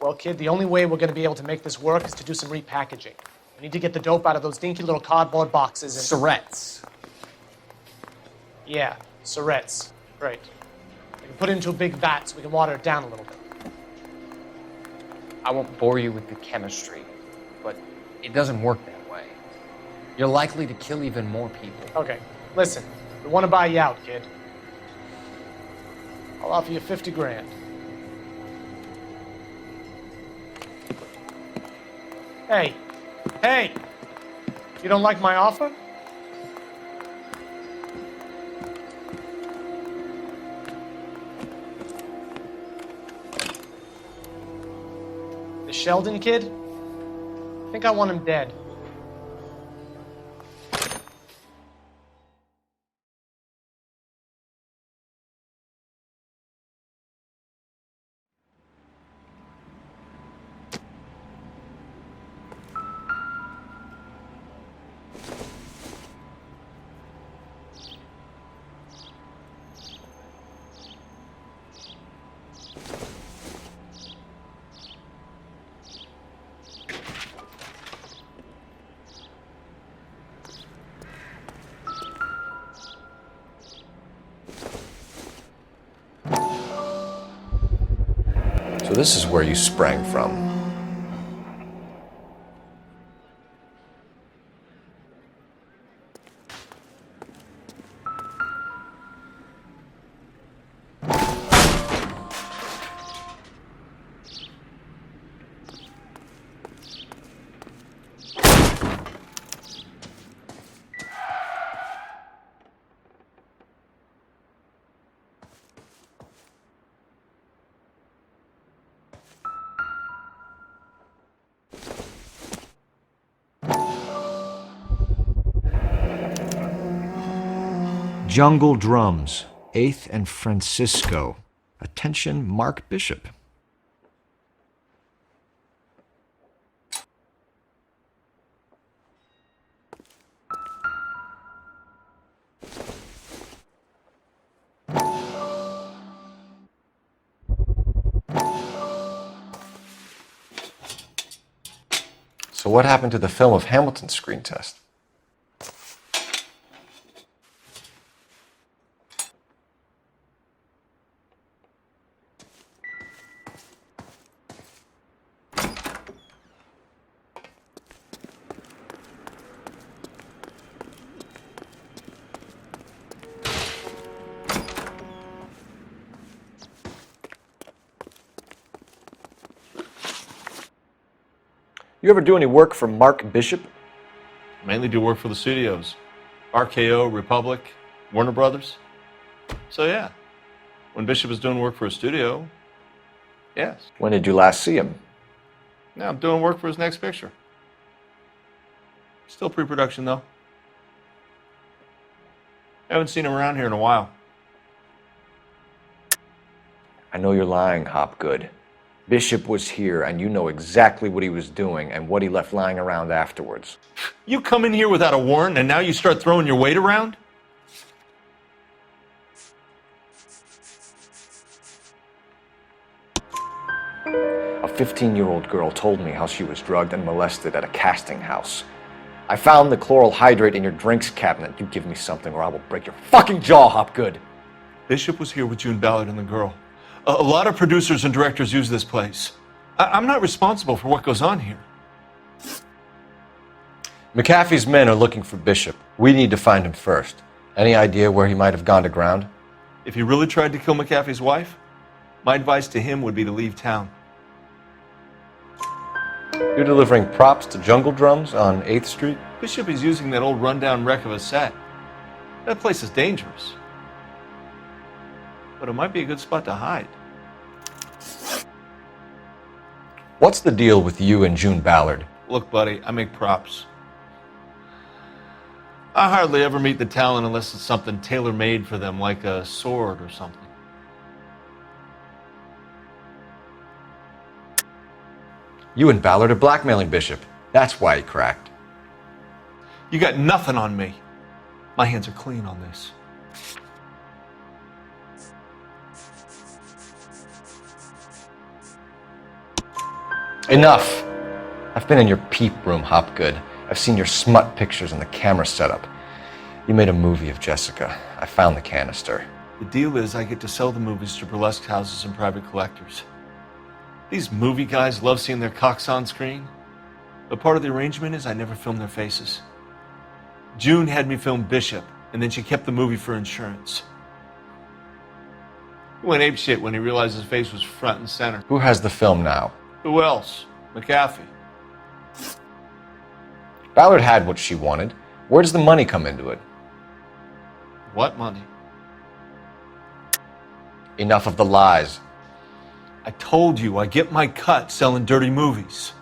Well, kid, the only way we're going to be able to make this work is to do some repackaging. We need to get the dope out of those dinky little cardboard boxes and... Surrettes. Yeah, surrettes. Great. We can put it into a big vat so we can water it down a little bit. I won't bore you with the chemistry, but it doesn't work that way. You're likely to kill even more people. Okay, listen. We want to buy you out, kid. I'll offer you 50 grand. Hey! You don't like my offer? Sheldon kid? I think I want him dead. So this is where you sprang from. Jungle Drums, 8th and Francisco. Attention, Mark Bishop. So what happened to the film of Hamilton's screen test? You ever do any work for Mark Bishop? Mainly do work for the studios. RKO, Republic, Warner Brothers. So yeah, when Bishop was doing work for a studio, yes. When did you last see him? Now I'm doing work for his next picture. Still pre-production though. Haven't seen him around here in a while. I know you're lying, Hopgood. Bishop was here, and you know exactly what he was doing and what he left lying around afterwards. You come in here without a warrant, and now you start throwing your weight around? A 15-year-old girl told me how she was drugged and molested at a casting house. I found the chloral hydrate in your drinks cabinet. You give me something or I will break your fucking jaw, Hopgood. Bishop was here with June Ballard and the girl. A lot of producers and directors use this place. I'm not responsible for what goes on here. McAfee's men are looking for Bishop. We need to find him first. Any idea where he might have gone to ground? If he really tried to kill McAfee's wife, my advice to him would be to leave town. You're delivering props to Jungle Drums on 8th Street? Bishop is using that old rundown wreck of a set. That place is dangerous. But it might be a good spot to hide. What's the deal with you and June Ballard? Look, buddy, I make props. I hardly ever meet the talent unless it's something tailor-made for them, like a sword or something. You and Ballard are blackmailing Bishop. That's why he cracked. You got nothing on me. My hands are clean on this. Enough! I've been in your peep room, Hopgood. I've seen your smut pictures and the camera setup. You made a movie of Jessica. I found the canister. The deal is I get to sell the movies to burlesque houses and private collectors. These movie guys love seeing their cocks on screen, but part of the arrangement is I never film their faces. June had me film Bishop, and then she kept the movie for insurance. He went apeshit when he realized his face was front and center. Who has the film now? Who else? McAfee. Ballard had what she wanted. Where does the money come into it? What money? Enough of the lies. I told you I get my cut selling dirty movies.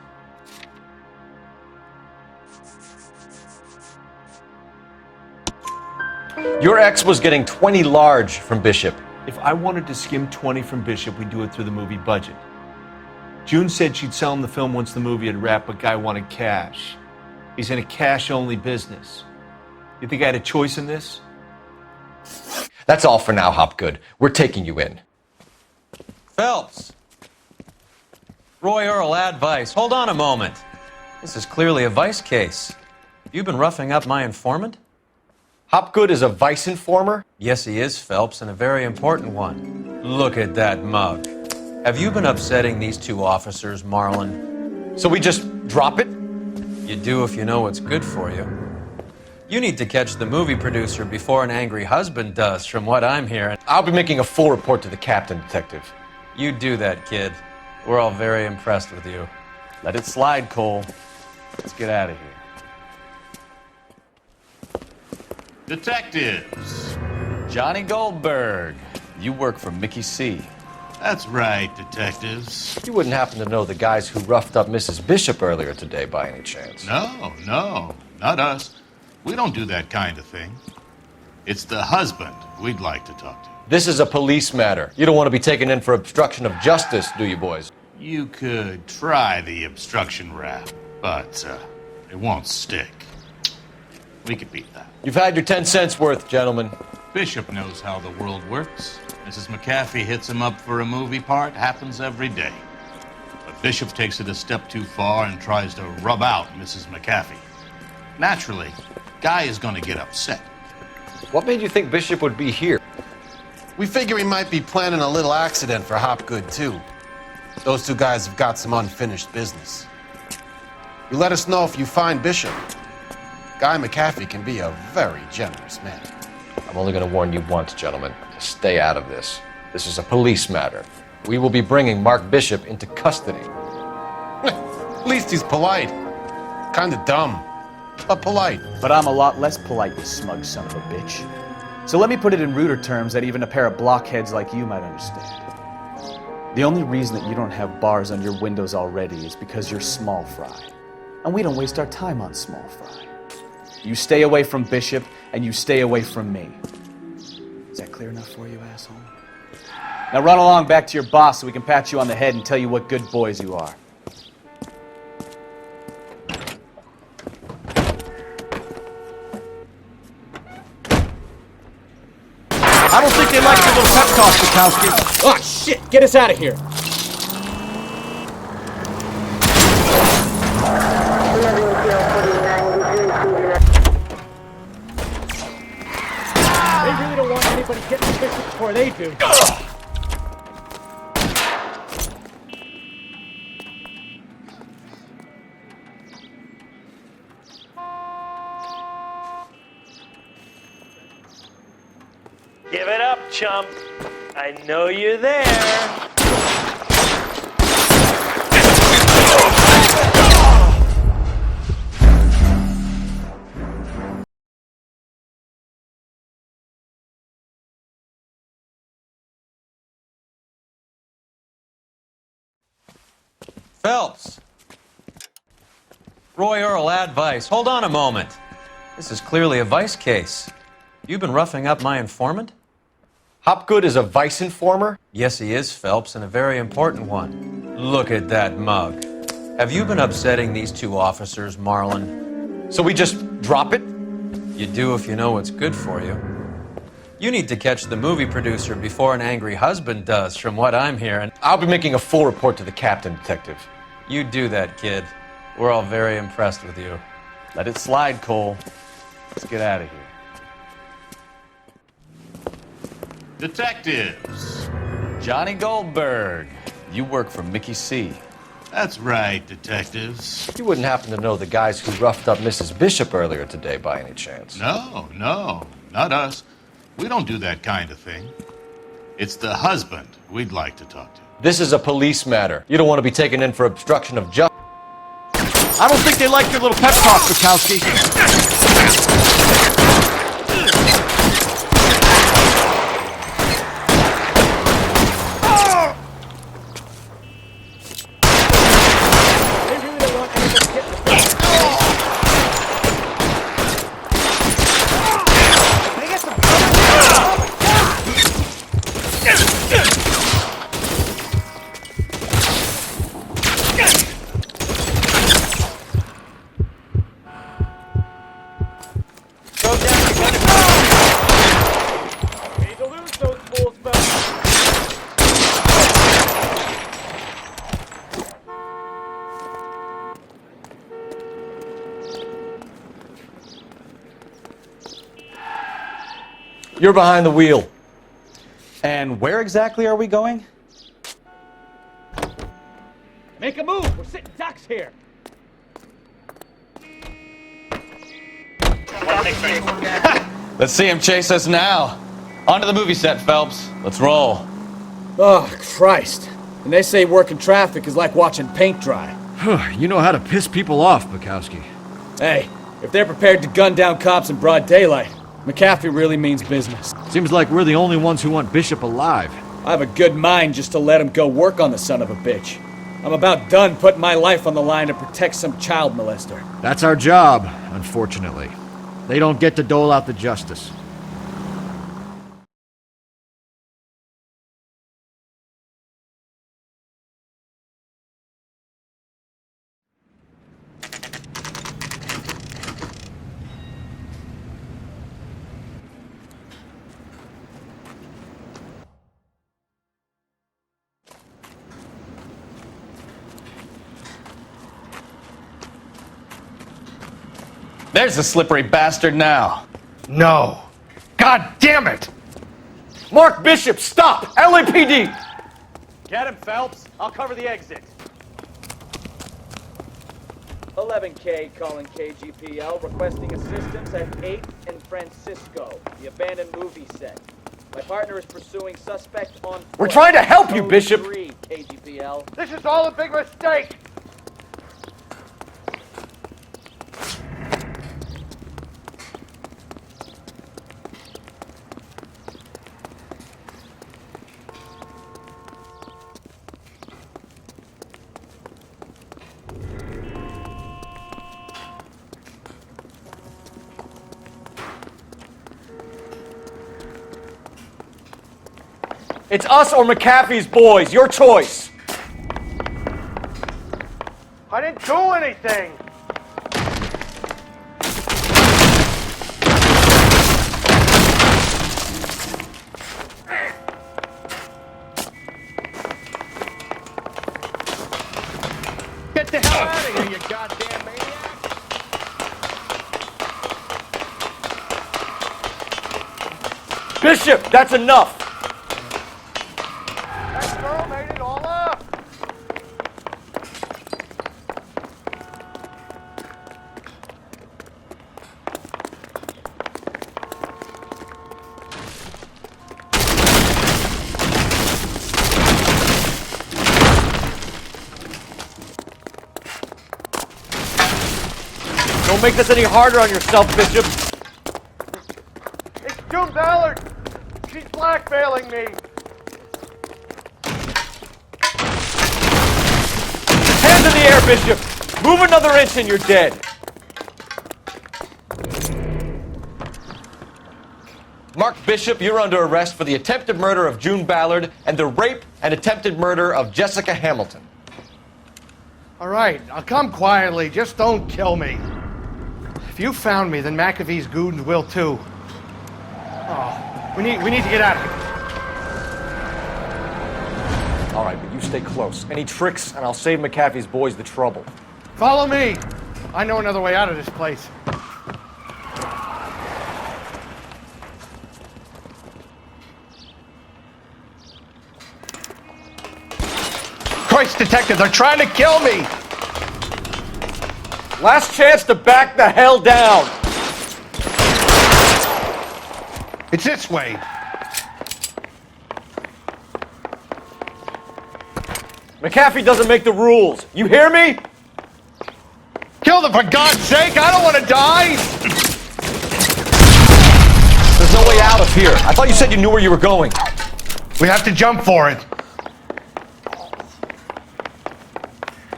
Your ex was getting 20 large from Bishop. If I wanted to skim 20 from Bishop, we'd do it through the movie budget. June said she'd sell him the film once the movie had wrapped, but Guy wanted cash. He's in a cash-only business. You think I had a choice in this? That's all for now, Hopgood. We're taking you in. Phelps! Roy Earl, advice. Hold on a moment. This is clearly a vice case. You've been roughing up my informant? Hopgood is a vice informer? Yes, he is, Phelps, and a very important one. Look at that mug. Have you been upsetting these two officers, Marlon? So we just drop it? You do if you know what's good for you. You need to catch the movie producer before an angry husband does, from what I'm hearing. I'll be making a full report to the captain, Detective. You do that, kid. We're all very impressed with you. Let it slide, Cole. Let's get out of here. Detectives. Johnny Goldberg. You work for Mickey C. That's right, detectives. You wouldn't happen to know the guys who roughed up Mrs. Bishop earlier today by any chance? No, not us. We don't do that kind of thing. It's the husband we'd like to talk to. This is a police matter. You don't want to be taken in for obstruction of justice, do you, boys? You could try the obstruction rap, but it won't stick. We could beat that. You've had your 10 cents worth, gentlemen. Bishop knows how the world works. Mrs. McAfee hits him up for a movie part. Happens every day. But Bishop takes it a step too far and tries to rub out Mrs. McAfee. Naturally, Guy is going to get upset. What made you think Bishop would be here? We figure he might be planning a little accident for Hopgood, too. Those two guys have got some unfinished business. You let us know if you find Bishop. Guy McAfee can be a very generous man. I'm only going to warn you once, gentlemen. To stay out of this. This is a police matter. We will be bringing Mark Bishop into custody. At least he's polite. Kind of dumb, but polite. But I'm a lot less polite, you smug son of a bitch. So let me put it in ruder terms that even a pair of blockheads like you might understand. The only reason that you don't have bars on your windows already is because you're small fry. And we don't waste our time on small fry. You stay away from Bishop, and you stay away from me. Is that clear enough for you, asshole? Now run along back to your boss so we can pat you on the head and tell you what good boys you are. I don't think they like your little pep talk, Bukowski. Oh, shit! Get us out of here! They really don't want anybody getting Bishop before they do. Give it up, chump. I know you're there. Phelps! Roy Earl, advice. Hold on a moment. This is clearly a vice case. You've been roughing up my informant? Hopgood is a vice informer? Yes, he is, Phelps, and a very important one. Look at that mug. Have you been upsetting these two officers, Marlon? So we just drop it? You do if you know what's good for you. You need to catch the movie producer before an angry husband does, from what I'm hearing. I'll be making a full report to the captain, Detective. You do that, kid. We're all very impressed with you. Let it slide, Cole. Let's get out of here. Detectives. Johnny Goldberg. You work for Mickey C. That's right, detectives. You wouldn't happen to know the guys who roughed up Mrs. Bishop earlier today by any chance? No, not us. We don't do that kind of thing. It's the husband we'd like to talk to. This is a police matter. You don't want to be taken in for obstruction of justice. I don't think they like your little pep talk, Bukowski. You're behind the wheel. And where exactly are we going? Make a move! We're sitting ducks here! Let's see him chase us now. Onto the movie set, Phelps. Let's roll. Oh, Christ. And they say working traffic is like watching paint dry. You know how to piss people off, Bukowski. Hey, if they're prepared to gun down cops in broad daylight, McAfee really means business. Seems like we're the only ones who want Bishop alive. I have a good mind just to let him go work on the son of a bitch. I'm about done putting my life on the line to protect some child molester. That's our job, unfortunately. They don't get to dole out the justice. There's the slippery bastard now. No. God damn it! Mark Bishop, stop! LAPD! Get him, Phelps. I'll cover the exit. 11K calling KGPL, requesting assistance at 8th and Francisco, the abandoned movie set. My partner is pursuing suspect on foot. We're trying to help you, Bishop! 3, KGPL. This is all a big mistake! It's us or McAfee's boys. Your choice. I didn't do anything! Get the hell out of here, you goddamn maniac! Bishop, that's enough. That girl made it all up! Don't make this any harder on yourself, Bishop. It's June Ballard! She's blackmailing me! Hands in the air, Bishop! Move another inch and you're dead. Mark Bishop, you're under arrest for the attempted murder of June Ballard and the rape and attempted murder of Jessica Hamilton. All right, I'll come quietly. Just don't kill me. If you found me, then McAfee's goons will too. Oh, we need to get out of here. All right, but you stay close. Any tricks, and I'll save McAfee's boys the trouble. Follow me. I know another way out of this place. Christ, detective, they're trying to kill me! Last chance to back the hell down! It's this way. McAfee doesn't make the rules. You hear me? Kill them, for God's sake! I don't want to die! There's no way out of here. I thought you said you knew where you were going. We have to jump for it.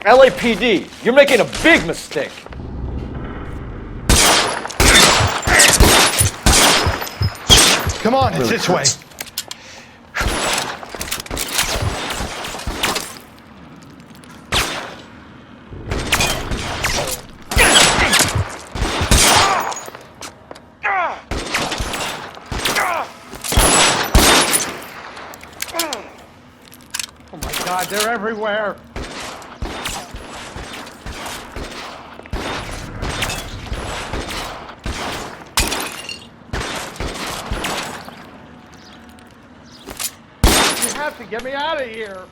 LAPD, you're making a big mistake. Come on, it's this way. Oh my God, they're everywhere. McAfee, get me out of here.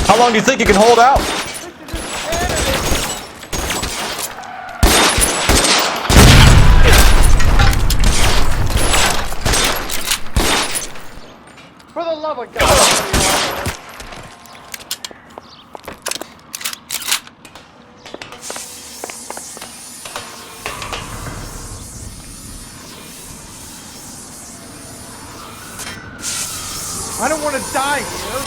How long do you think you can hold out? For the love of God. I don't want to die here.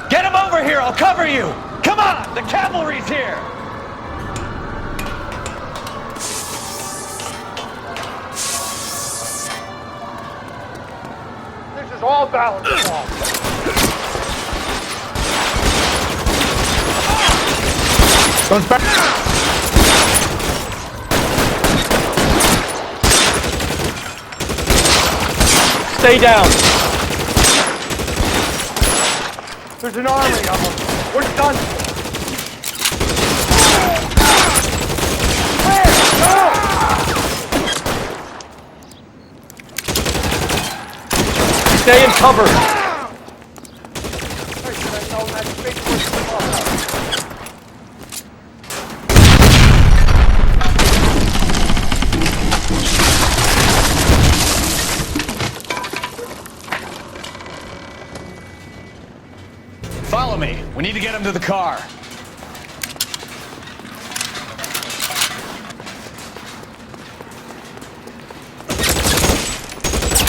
Get him over here, I'll cover you! Come on, the cavalry's here! This is all Ballard's fault. Guns back! Stay down! There's an army of them. We're done. Where? Go! Stay in cover. I should have known that big was Follow me. We need to get him to the car.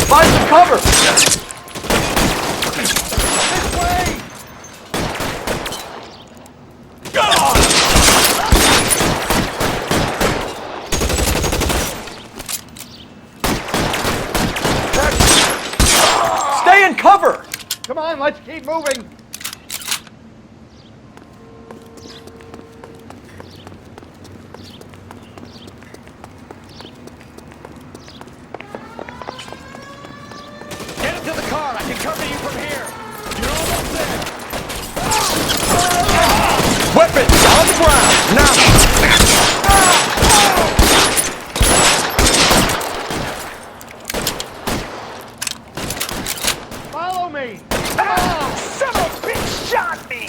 Find some cover. this way! Stay in cover. Come on, let's keep moving. Weapons on the ground now. Follow me. Son of a bitch shot me!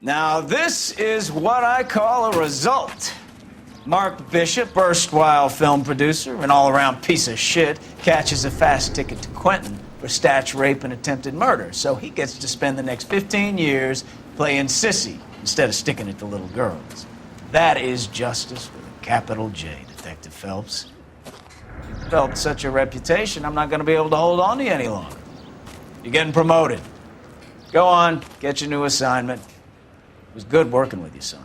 Now, this is what I call a result. Mark Bishop, erstwhile film producer and all-around piece of shit, catches a fast ticket to Quentin for statch rape and attempted murder, so he gets to spend the next 15 years playing sissy instead of sticking it to little girls. That is justice with a capital J, Detective Phelps. You've developed such a reputation, I'm not going to be able to hold on to you any longer. You're getting promoted. Go on, get your new assignment. It was good working with you, son.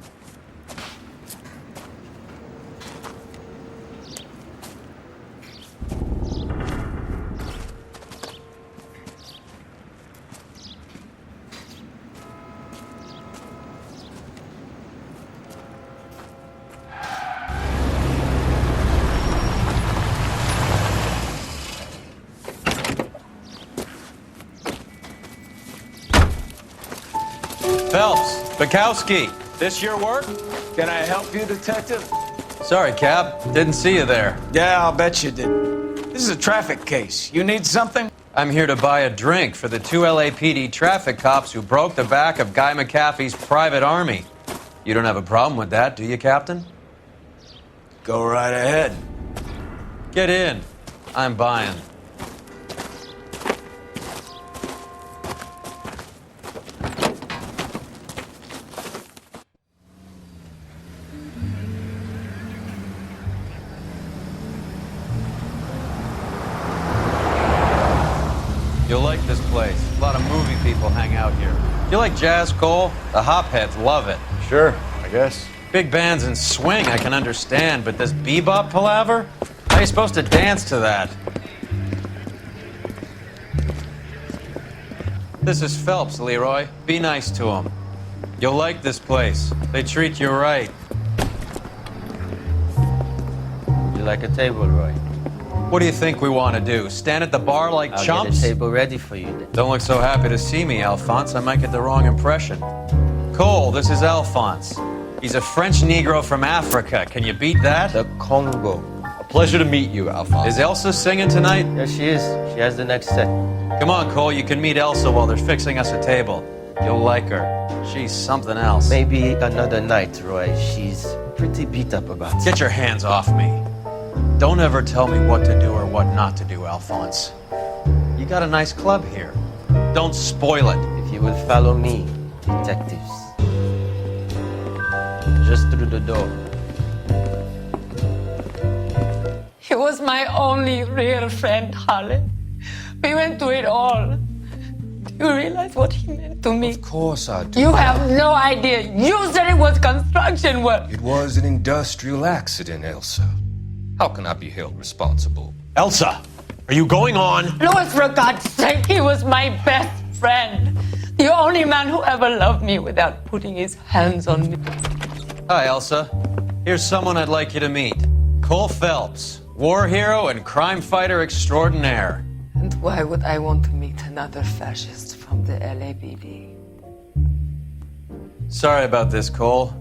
Phelps, Bukowski, this your work? Can I help you, Detective? Sorry, Cap. Didn't see you there. Yeah, I'll bet you did. This is a traffic case. You need something? I'm here to buy a drink for the 2 LAPD traffic cops who broke the back of Guy McAfee's private army. You don't have a problem with that, do you, Captain? Go right ahead. Get in. I'm buying. You'll like this place. A lot of movie people hang out here. You like jazz, Cole? The hopheads love it. Sure, I guess. Big bands and swing I can understand, but this bebop palaver? How are you supposed to dance to that? This is Phelps, Leroy. Be nice to him. You'll like this place. They treat you right. You like a table, Roy? What do you think we want to do? Stand at the bar like I'll chumps? get a table ready for you then. Don't look so happy to see me, Alphonse. I might get the wrong impression. Cole, this is Alphonse. He's a French Negro from Africa. Can you beat that? The Congo. A pleasure to meet you, Alphonse. Is Elsa singing tonight? Yes, she is. She has the next set. Come on, Cole. You can meet Elsa while they're fixing us a table. You'll like her. She's something else. Maybe another night, Roy. She's pretty beat up about it. Get your hands off me. Don't ever tell me what to do or what not to do, Alphonse. You got a nice club here. Don't spoil it. If you will follow me, detectives. Just through the door. He was my only real friend, Harlan. We went through it all. Do you realize what he meant to me? Of course I do. You have no idea. You said it was construction work. It was an industrial accident, Elsa. How can I be held responsible? Elsa, are you going on? Louis, for God's sake, he was my best friend. The only man who ever loved me without putting his hands on me. Hi, Elsa. Here's someone I'd like you to meet. Cole Phelps, war hero and crime fighter extraordinaire. And why would I want to meet another fascist from the LAPD? Sorry about this, Cole.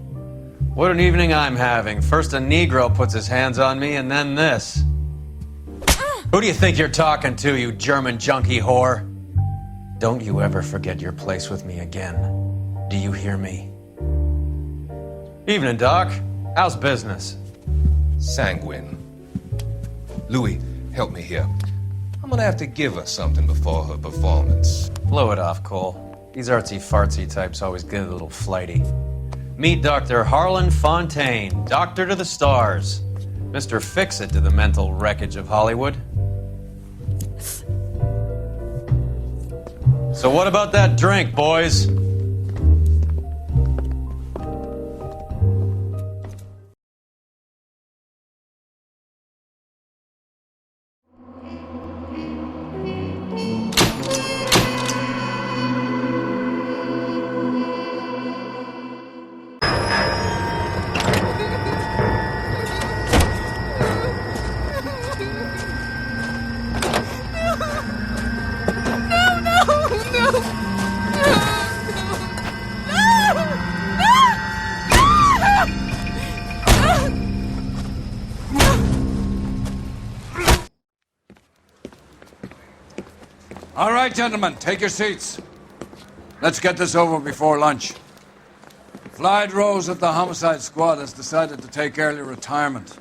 What an evening I'm having. First a Negro puts his hands on me, and then this. Who do you think you're talking to, you German junkie whore? Don't you ever forget your place with me again. Do you hear me? Evening, Doc. How's business? Sanguine. Louis, help me here. I'm gonna have to give her something before her performance. Blow it off, Cole. These artsy-fartsy types always get a little flighty. Meet Dr. Harlan Fontaine, doctor to the stars. Mr. Fix-It to the mental wreckage of Hollywood. So what about that drink, boys? All right, gentlemen, take your seats. Let's get this over before lunch. Floyd Rose of the Homicide Squad has decided to take early retirement.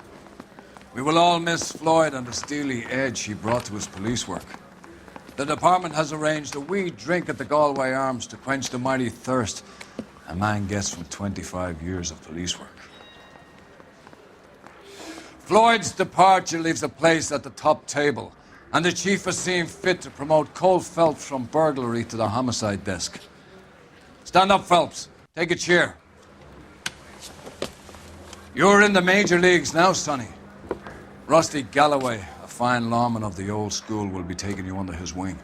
We will all miss Floyd and the steely edge he brought to his police work. The department has arranged a wee drink at the Galway Arms to quench the mighty thirst a man gets from 25 years of police work. Floyd's departure leaves a place at the top table, and the chief has seen fit to promote Cole Phelps from burglary to the homicide desk. Stand up, Phelps. Take a chair. You're in the major leagues now, Sonny. Rusty Galloway, a fine lawman of the old school, will be taking you under his wing.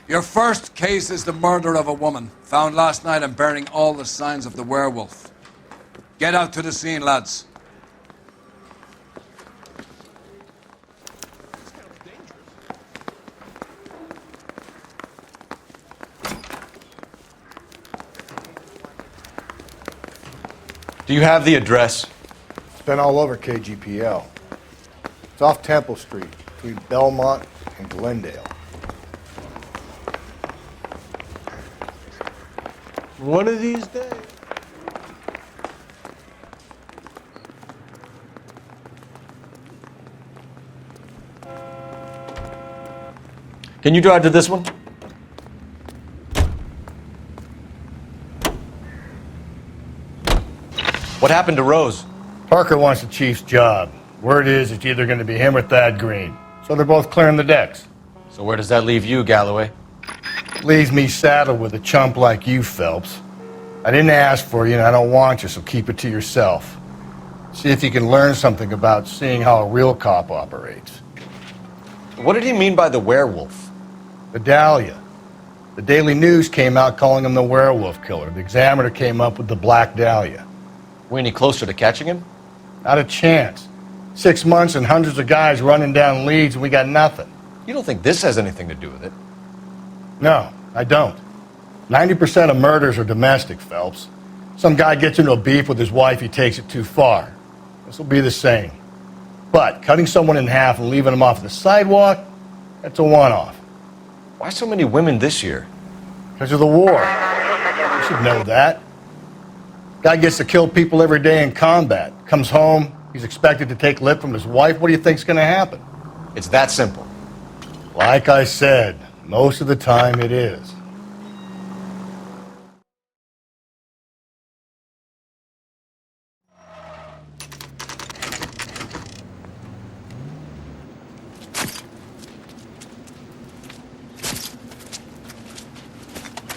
Your first case is the murder of a woman, found last night and bearing all the signs of the werewolf. Get out to the scene, lads. Do you have the address? It's been all over KGPL. It's off Temple Street, between Belmont and Glendale. One of these days. Can you drive to this one? What happened to Rose? Parker wants the chief's job. Word is it's either going to be him or Thad Green. So they're both clearing the decks. So where does that leave you, Galloway? Leaves me saddled with a chump like you, Phelps. I didn't ask for you and I don't want you, so keep it to yourself. See if you can learn something about seeing how a real cop operates. What did he mean by the werewolf? The Dahlia. The Daily News came out calling him the werewolf killer. The Examiner came up with the Black Dahlia. We any closer to catching him? Not a chance. 6 months and hundreds of guys running down leads and we got nothing. You don't think this has anything to do with it? No, I don't. 90% of murders are domestic, Phelps. Some guy gets into a beef with his wife, he takes it too far. This will be the same. But cutting someone in half and leaving them off the sidewalk, that's a one-off. Why so many women this year? Because of the war. You should know that. Guy gets to kill people every day in combat. Comes home, he's expected to take lip from his wife. What do you think's going to happen? It's that simple. Like I said, most of the time it is.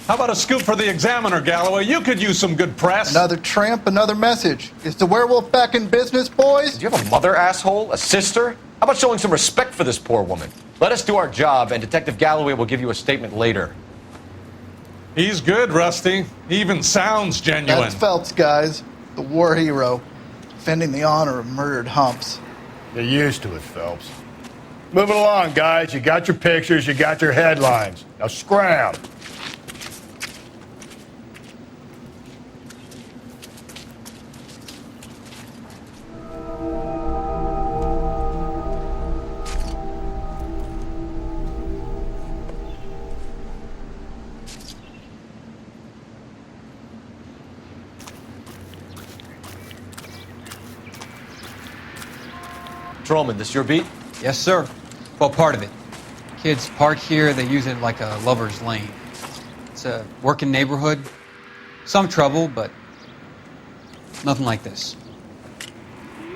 How about a scoop for the Examiner, Galloway? You could use some good press. Another tramp, another message. Is the werewolf back in business, boys? Do you have a mother, asshole? A sister? How about showing some respect for this poor woman? Let us do our job, and Detective Galloway will give you a statement later. He's good, Rusty. He even sounds genuine. That's Phelps, guys. The war hero. Defending the honor of murdered humps. You're used to it, Phelps. Moving along, guys. You got your pictures, you got your headlines. Now scram. Patrolman, this your beat? Yes, sir. Well, part of it. Kids park here, they use it like a lover's lane. It's a working neighborhood. Some trouble, but nothing like this.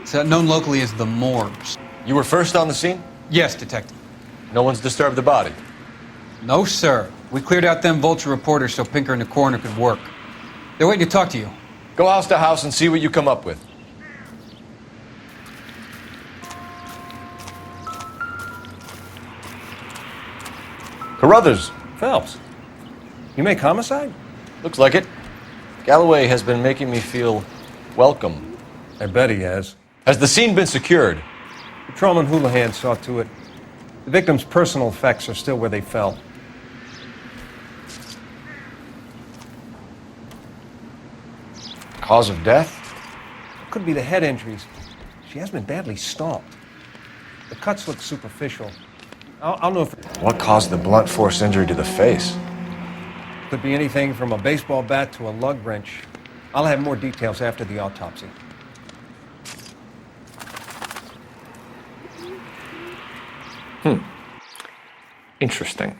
It's known locally as the Morgues. You were first on the scene? Yes, Detective. No one's disturbed the body? No, sir. We cleared out them vulture reporters so Pinker and the coroner could work. They're waiting to talk to you. Go house to house and see what you come up with. Carruthers. Phelps, you make Homicide? Looks like it. Galloway has been making me feel welcome. I bet he has. Has the scene been secured? Patrolman Houlihan saw to it. The victim's personal effects are still where they fell. Cause of death? Could be the head injuries. She has been badly stomped. The cuts look superficial. I'll know if... What caused the blunt force injury to the face? Could be anything from a baseball bat to a lug wrench. I'll have more details after the autopsy. Interesting.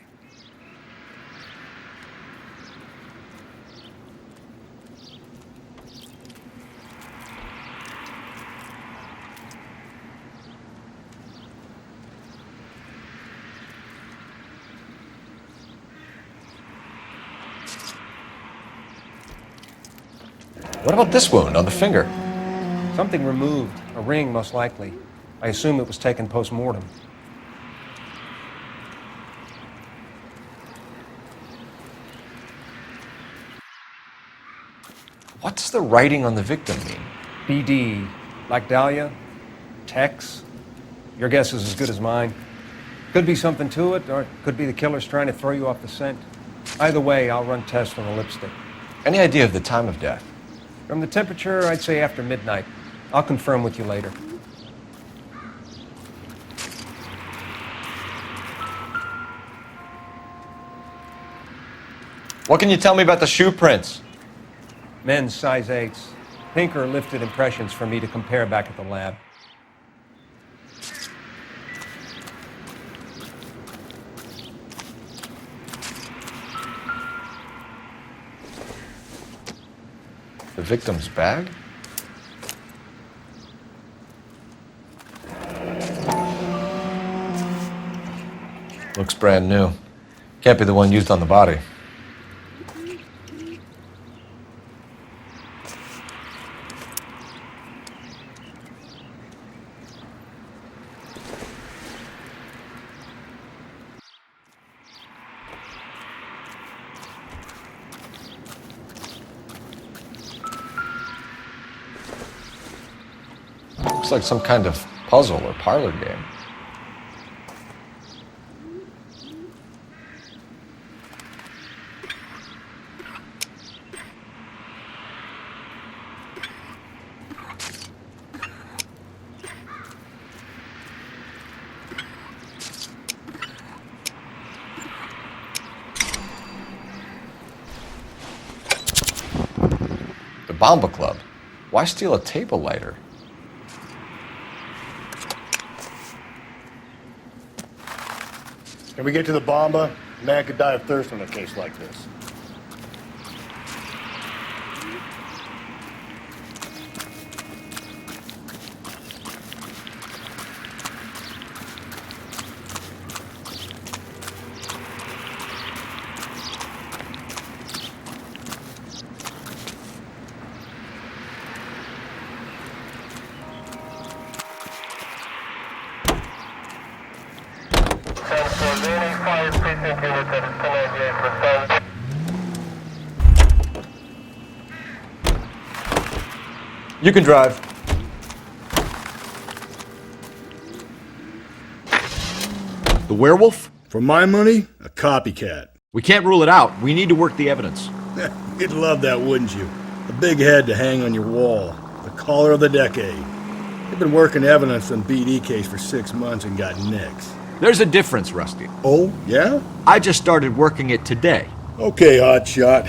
What about this wound on the finger? Something removed. A ring, most likely. I assume it was taken post-mortem. What's the writing on the victim mean? BD. Like Dahlia? Tex? Your guess is as good as mine. Could be something to it, or it could be the killer's trying to throw you off the scent. Either way, I'll run tests on the lipstick. Any idea of the time of death? From the temperature, I'd say after midnight. I'll confirm with you later. What can you tell me about the shoe prints? Men's size 8s. Pinker lifted impressions for me to compare back at the lab. The victim's bag? Looks brand new. Can't be the one used on the body. Looks like some kind of Puzzle or parlor game. The Bomba Club. Why steal a table lighter? Can we get to the Bomba? A man could die of thirst in a case like this. You can drive. The werewolf? For my money, a copycat. We can't rule it out. We need to work the evidence. You'd love that, wouldn't you? A big head to hang on your wall. The caller of the decade. You've been working evidence on BD case for 6 months and got nicks. There's a difference, Rusty. Oh, yeah? I just started working it today. Okay, hotshot.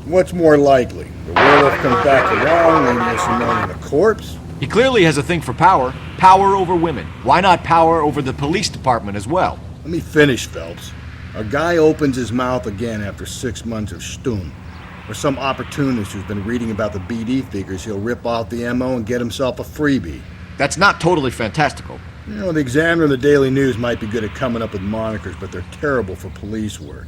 What's more likely? The werewolf comes back around, leaving us alone in a corpse? He clearly has a thing for power. Power over women. Why not power over the police department as well? Let me finish, Phelps. A guy opens his mouth again after 6 months of stun. Or some opportunist who's been reading about the BD figures he'll rip off the MO and get himself a freebie. That's not totally fantastical. You know, the Examiner and the Daily News might be good at coming up with monikers, but they're terrible for police work.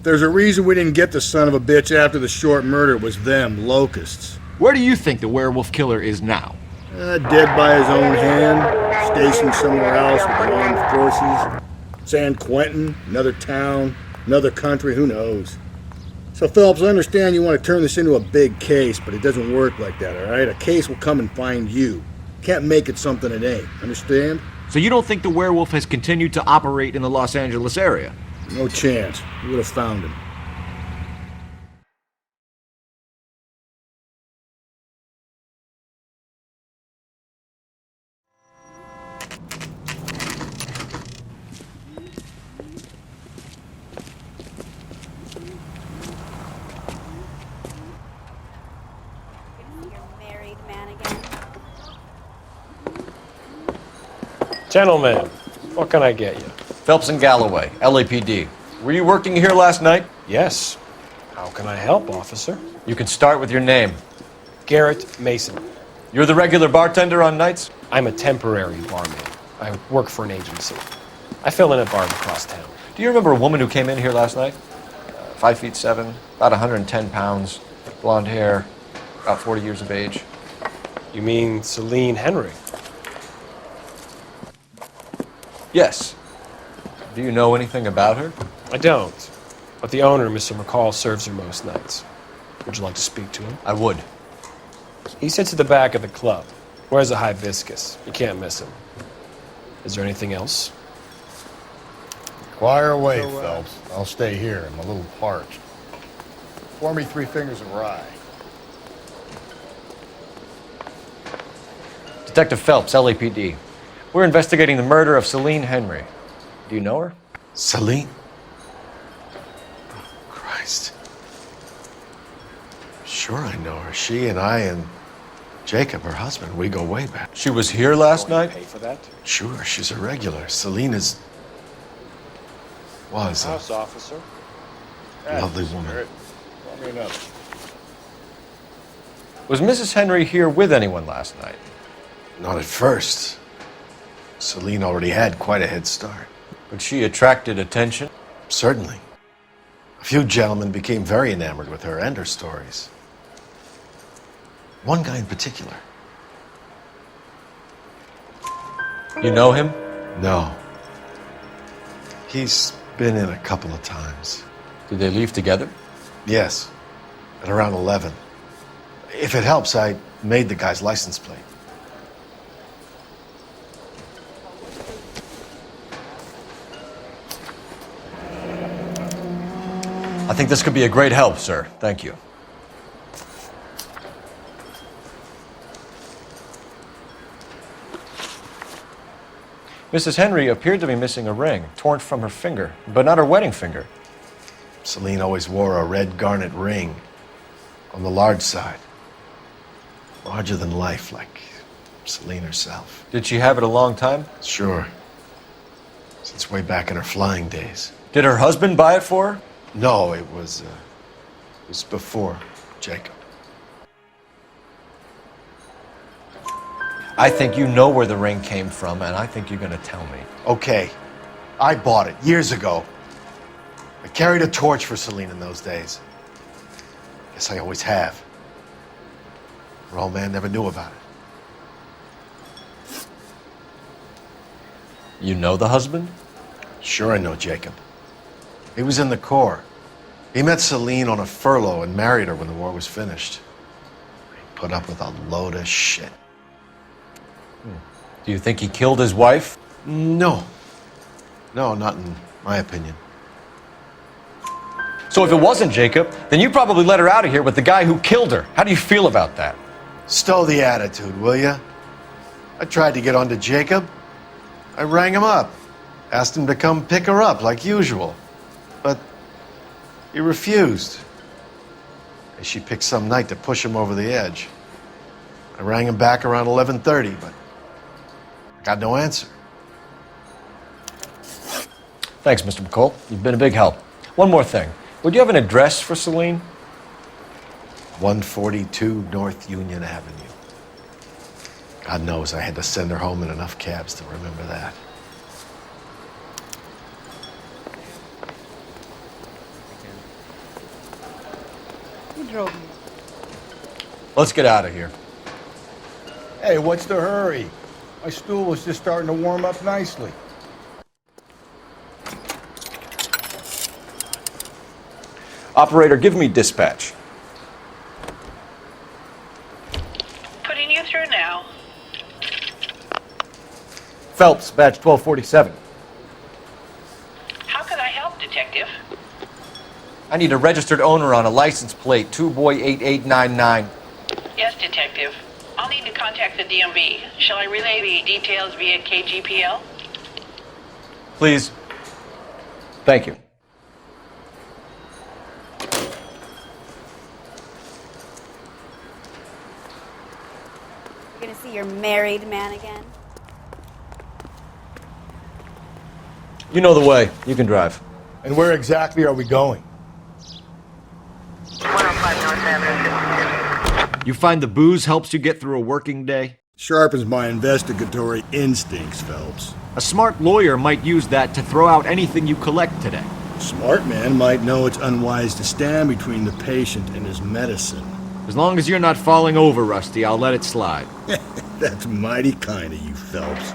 There's a reason we didn't get the son of a bitch after the short murder. It was them, locusts. Where do you think the werewolf killer is now? Dead by his own hand, stationed somewhere else with the armed forces. San Quentin, another town, another country, who knows? So, Phelps, I understand you want to turn this into a big case, but it doesn't work like that, all right? A case will come and find you. Can't make it something it ain't, understand? So you don't think the werewolf has continued to operate in the Los Angeles area? No chance. We would have found him. Gentlemen, what can I get you? Phelps and Galloway, LAPD. Were you working here last night? Yes. How can I help, officer? You can start with your name. Garrett Mason. You're the regular bartender on nights? I'm a temporary barman. I work for an agency. I fill in at bars across town. Do you remember a woman who came in here last night? 5'7", about 110 pounds, blonde hair, about 40 years of age. You mean Celine Henry? Yes. Do you know anything about her? I don't. But the owner, Mr. McCall, serves her most nights. Would you like to speak to him? I would. He sits at the back of the club. Wears a hibiscus. You can't miss him. Is there anything else? Fire away, Phelps. I'll stay here. I'm a little parched. Pour me 3 fingers of rye. Detective Phelps, LAPD. We're investigating the murder of Celine Henry. Do you know her? Celine? Oh, Christ. Sure I know her. She and I and Jacob, her husband, we go way back. She was here last night? Pay for that? Sure, she's a regular. Celine was House officer. a lovely woman. Was Mrs. Henry here with anyone last night? Not at first. Celine already had quite a head start. But she attracted attention? Certainly. A few gentlemen became very enamored with her and her stories. One guy in particular. You know him? No. He's been in a couple of times. Did they leave together? Yes. At around 11. If it helps, I made the guy's license plate. I think this could be a great help, sir. Thank you. Mrs. Henry appeared to be missing a ring, torn from her finger, but not her wedding finger. Celine always wore a red garnet ring on the large side. Larger than life, like Celine herself. Did she have it a long time? Sure. Since way back in her flying days. Did her husband buy it for her? No, it was before Jacob. I think you know where the ring came from, and I think you're going to tell me. Okay, I bought it years ago. I carried a torch for Celine in those days. Guess I always have. Her old man never knew about it. You know the husband? Sure I know Jacob. He was in the Corps. He met Celine on a furlough and married her when the war was finished. He put up with a load of shit. Do you think he killed his wife? No. No, not in my opinion. So if it wasn't Jacob, then you probably let her out of here with the guy who killed her. How do you feel about that? Stow the attitude, will ya? I tried to get onto Jacob. I rang him up. Asked him to come pick her up like usual. But he refused. And she picked some night to push him over the edge. I rang him back around 11:30, but got no answer. Thanks, Mr. McCall. You've been a big help. One more thing. Would you have an address for Celine? 142 North Union Avenue. God knows I had to send her home in enough cabs to remember that. Who drove me? Let's get out of here. Hey, what's the hurry? My stool was just starting to warm up nicely. Operator, give me dispatch. Putting you through now. Phelps, badge 1247. How can I help, Detective? I need a registered owner on a license plate, 2boy8899. Yes, Detective. I'll need to contact the DMV. Shall I relay the details via KGPL? Please. Thank you. You're gonna see your married man again? You know the way. You can drive. And where exactly are we going? 105 North Avenue. You find the booze helps you get through a working day? Sharpens my investigatory instincts, Phelps. A smart lawyer might use that to throw out anything you collect today. A smart man might know it's unwise to stand between the patient and his medicine. As long as you're not falling over, Rusty, I'll let it slide. That's mighty kind of you, Phelps.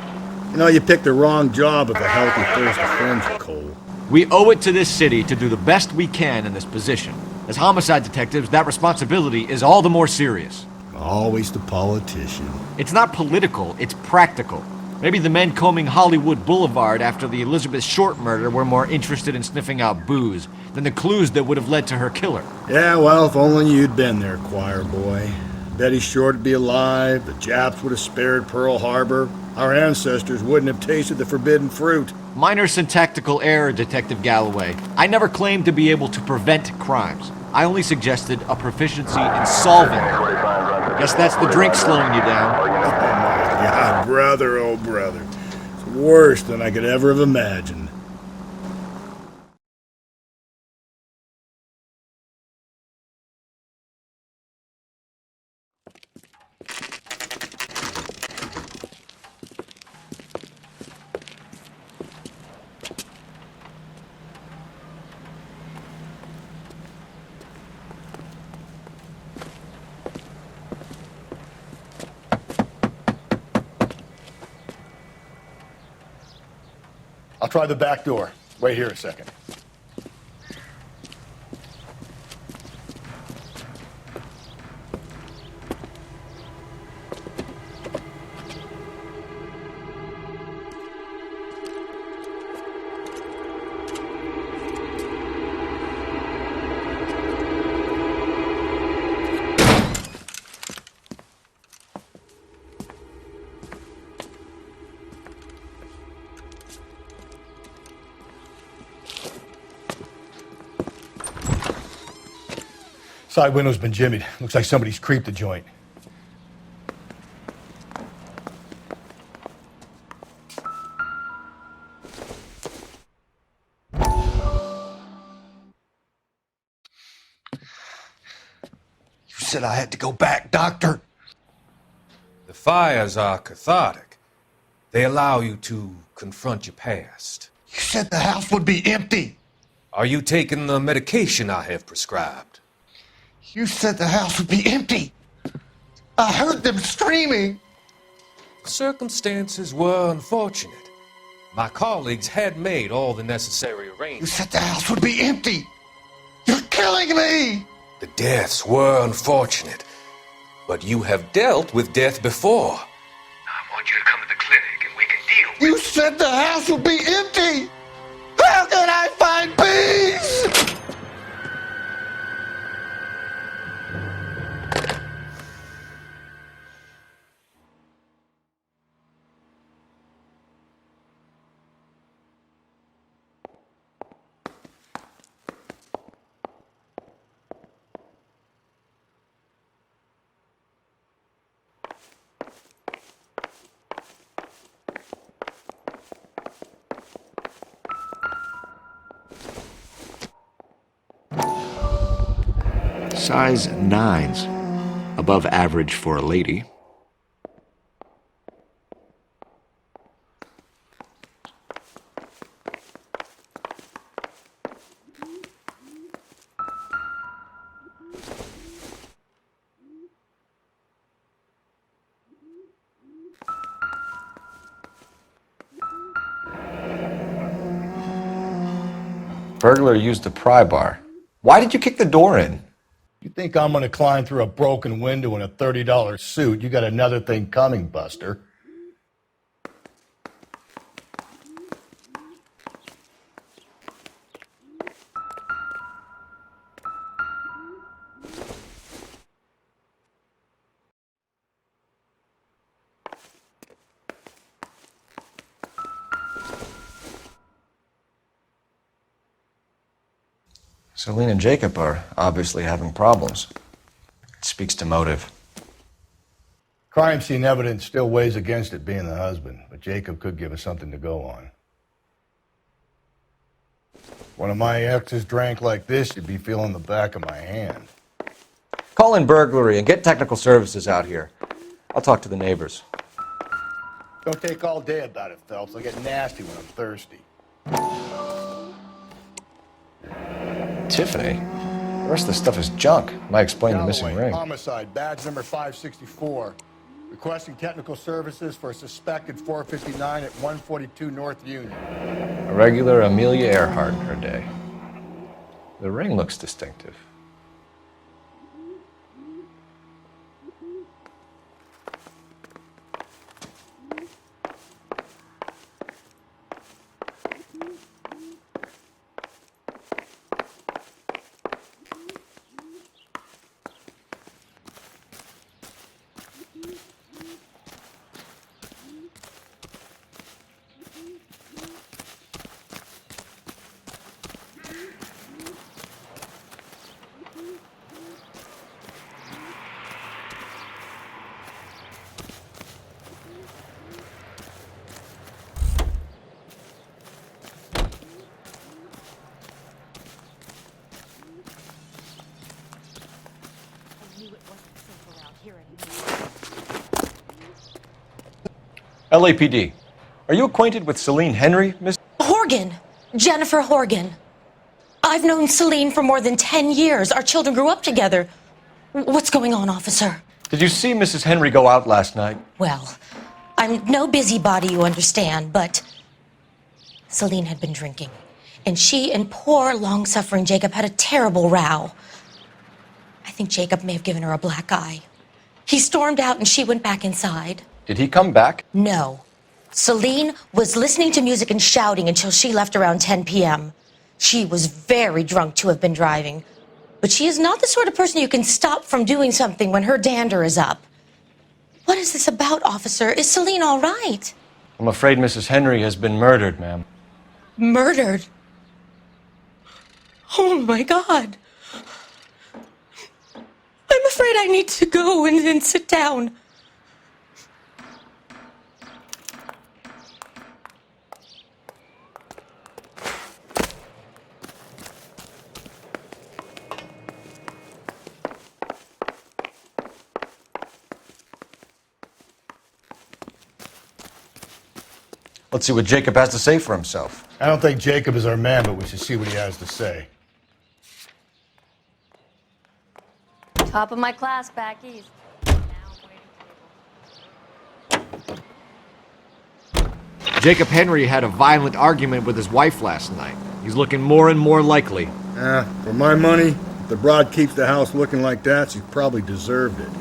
You know, you picked the wrong job of a healthy thirst of friendship, Cole. We owe it to this city to do the best we can in this position. As homicide detectives, that responsibility is all the more serious. Always the politician. It's not political, it's practical. Maybe the men combing Hollywood Boulevard after the Elizabeth Short murder were more interested in sniffing out booze than the clues that would have led to her killer. Yeah, well, if only you'd been there, choir boy. Betty Short would be alive, the Japs would have spared Pearl Harbor, our ancestors wouldn't have tasted the forbidden fruit. Minor syntactical error, Detective Galloway. I never claimed to be able to prevent crimes. I only suggested a proficiency in solving them. Guess that's the drink slowing you down. Oh my God, brother, oh brother. It's worse than I could ever have imagined. I'll try the back door. Wait here a second. Side window's been jimmied. Looks like somebody's creeped the joint. You said I had to go back, Doctor. The fires are cathartic. They allow you to confront your past. You said the house would be empty. Are you taking the medication I have prescribed? You said the house would be empty. I heard them screaming. Circumstances were unfortunate. My colleagues had made all the necessary arrangements. You said the house would be empty. You're killing me. The deaths were unfortunate, but you have dealt with death before. I want you to come to the clinic and we can deal with it. You said the house would be empty. How can I find peace? Size 9s. Above average for a lady. Burglar used the pry bar. Why did you kick the door in? You think I'm gonna climb through a broken window in a $30 suit? You got another thing coming, Buster. Celine and Jacob are obviously having problems. It speaks to motive. Crime scene evidence still weighs against it being the husband, but Jacob could give us something to go on. One of my exes drank like this, you'd be feeling the back of my hand. Call in burglary and get technical services out here. I'll talk to the neighbors. Don't take all day about it, Phelps. I get nasty when I'm thirsty. Tiffany? The rest of the stuff is junk. Might explain the missing ring. Homicide, badge number 564. Requesting technical services for a suspected 459 at 142 North Union. A regular Amelia Earhart in her day. The ring looks distinctive. LAPD. Are you acquainted with Celine Henry, Miss? Horgan. Jennifer Horgan. I've known Celine for more than 10 years. Our children grew up together. What's going on, officer? Did you see Mrs. Henry go out last night? Well, I'm no busybody, you understand, but Celine had been drinking. And she and poor, long-suffering Jacob had a terrible row. I think Jacob may have given her a black eye. He stormed out and she went back inside. Did he come back? No. Celine was listening to music and shouting until she left around 10 p.m. She was very drunk to have been driving. But she is not the sort of person you can stop from doing something when her dander is up. What is this about, officer? Is Celine all right? I'm afraid Mrs. Henry has been murdered, ma'am. Murdered? Oh, my God. afraid I need to go and sit down. Let's see what Jacob has to say for himself. I don't think Jacob is our man, but we should see what he has to say. Top of my class back east. Jacob Henry had a violent argument with his wife last night. He's looking more and more likely. For my money, if the broad keeps the house looking like that, she probably deserved it.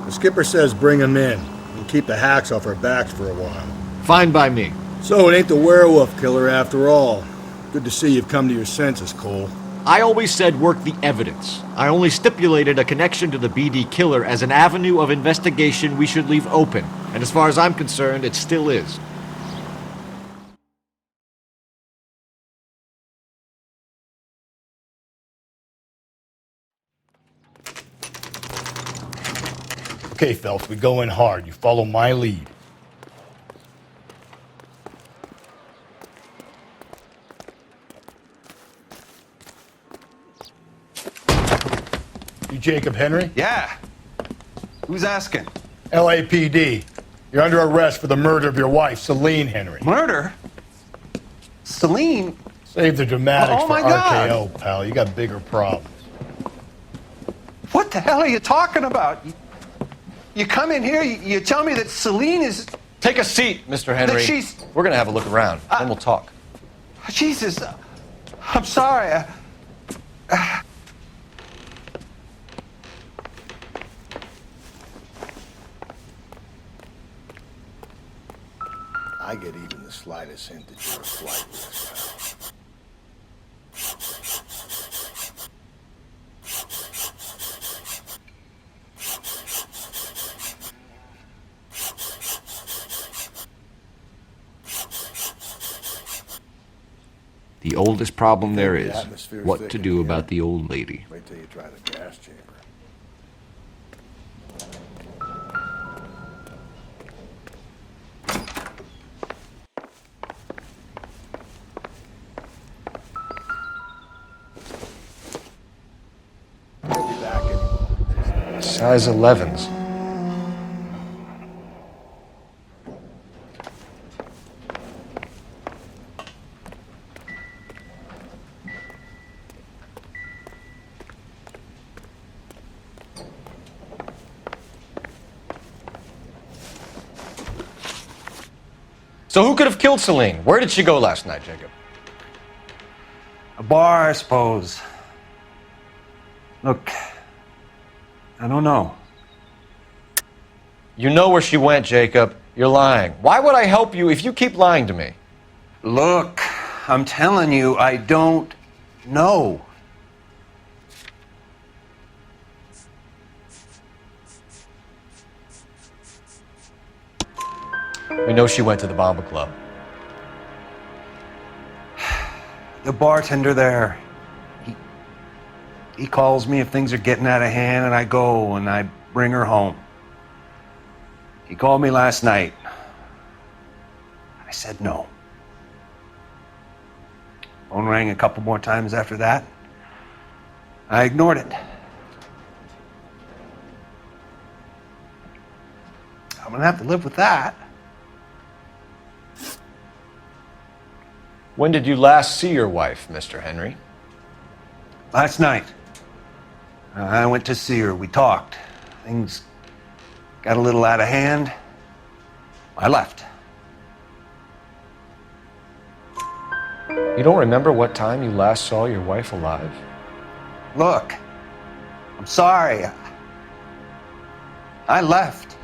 The skipper says bring him in and keep the hacks off our backs for a while. Fine by me. So it ain't the werewolf killer after all. Good to see you've come to your senses, Cole. I always said work the evidence. I only stipulated a connection to the BD killer as an avenue of investigation we should leave open. And as far as I'm concerned, it still is. Okay, Phelps, we go in hard. You follow my lead. You Jacob Henry? Yeah. Who's asking? LAPD. You're under arrest for the murder of your wife, Celine Henry. Murder? Celine? Save the dramatics Oh, for my God. RKO, pal. You got bigger problems. What the hell are you talking about? You come in here, you tell me that Celine is... Take a seat, Mr. Henry. That she's... We're gonna have a look around, then we'll talk. Jesus, I'm sorry. I get even the slightest hint that you're a flight risk. The oldest problem there is atmosphere what thick to in do here. about the old lady. Wait till you try the gas chamber. Size 11s. So who could have killed Celine? Where did she go last night, Jacob? A bar, I suppose. Look, I don't know. You know where she went, Jacob. You're lying. Why would I help you if you keep lying to me? Look, I'm telling you, I don't know. We know she went to the Bomba Club. The bartender there, he calls me if things are getting out of hand, and I go and I bring her home. He called me last night. I said no. Phone rang a couple more times after that. I ignored it. I'm gonna have to live with that. When did you last see your wife, Mr. Henry? Last night. I went to see her. We talked. Things got a little out of hand. I left. You don't remember what time you last saw your wife alive? Look, I'm sorry. I left.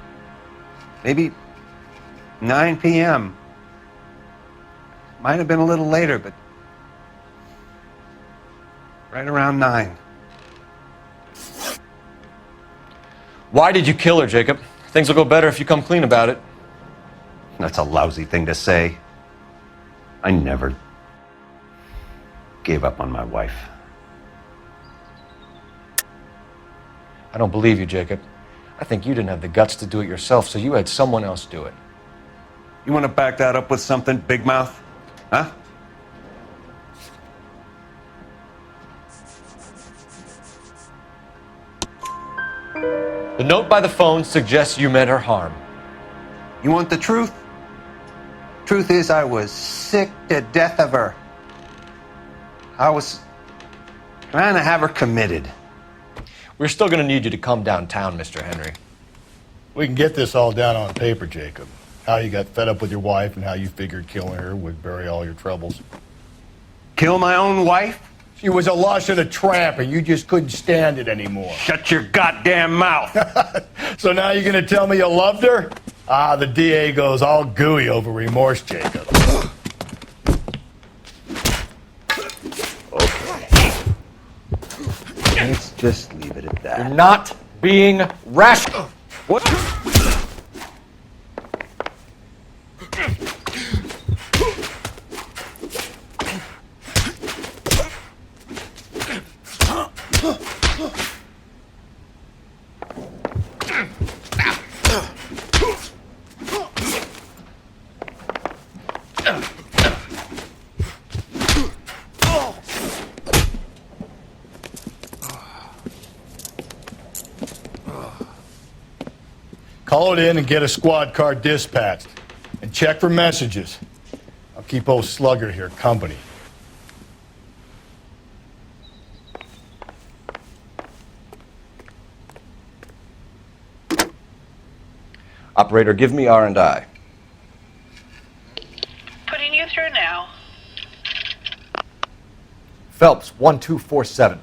Maybe 9 p.m. Might have been a little later, but right around 9. Why did you kill her, Jacob? Things will go better if you come clean about it. That's a lousy thing to say. I never gave up on my wife. I don't believe you, Jacob. I think you didn't have the guts to do it yourself, so you had someone else do it. You want to back that up with something, Big Mouth? Huh? The note by the phone suggests you meant her harm. You want the truth? Truth is, I was sick to death of her. I was trying to have her committed. We're still going to need you to come downtown, Mr. Henry. We can get this all down on paper, Jacob. How you got fed up with your wife and how you figured killing her would bury all your troubles. Kill my own wife? She was a lush and a tramp, and you just couldn't stand it anymore. Shut your goddamn mouth. So now you're going to tell me you loved her? Ah, the DA goes all gooey over remorse, Jacob. Okay. Let's just leave it at that. You're not being rational. What? Call it in and get a squad car dispatched. And check for messages. I'll keep old Slugger here company. Operator, give me R&I. Putting you through now. Phelps, 1247.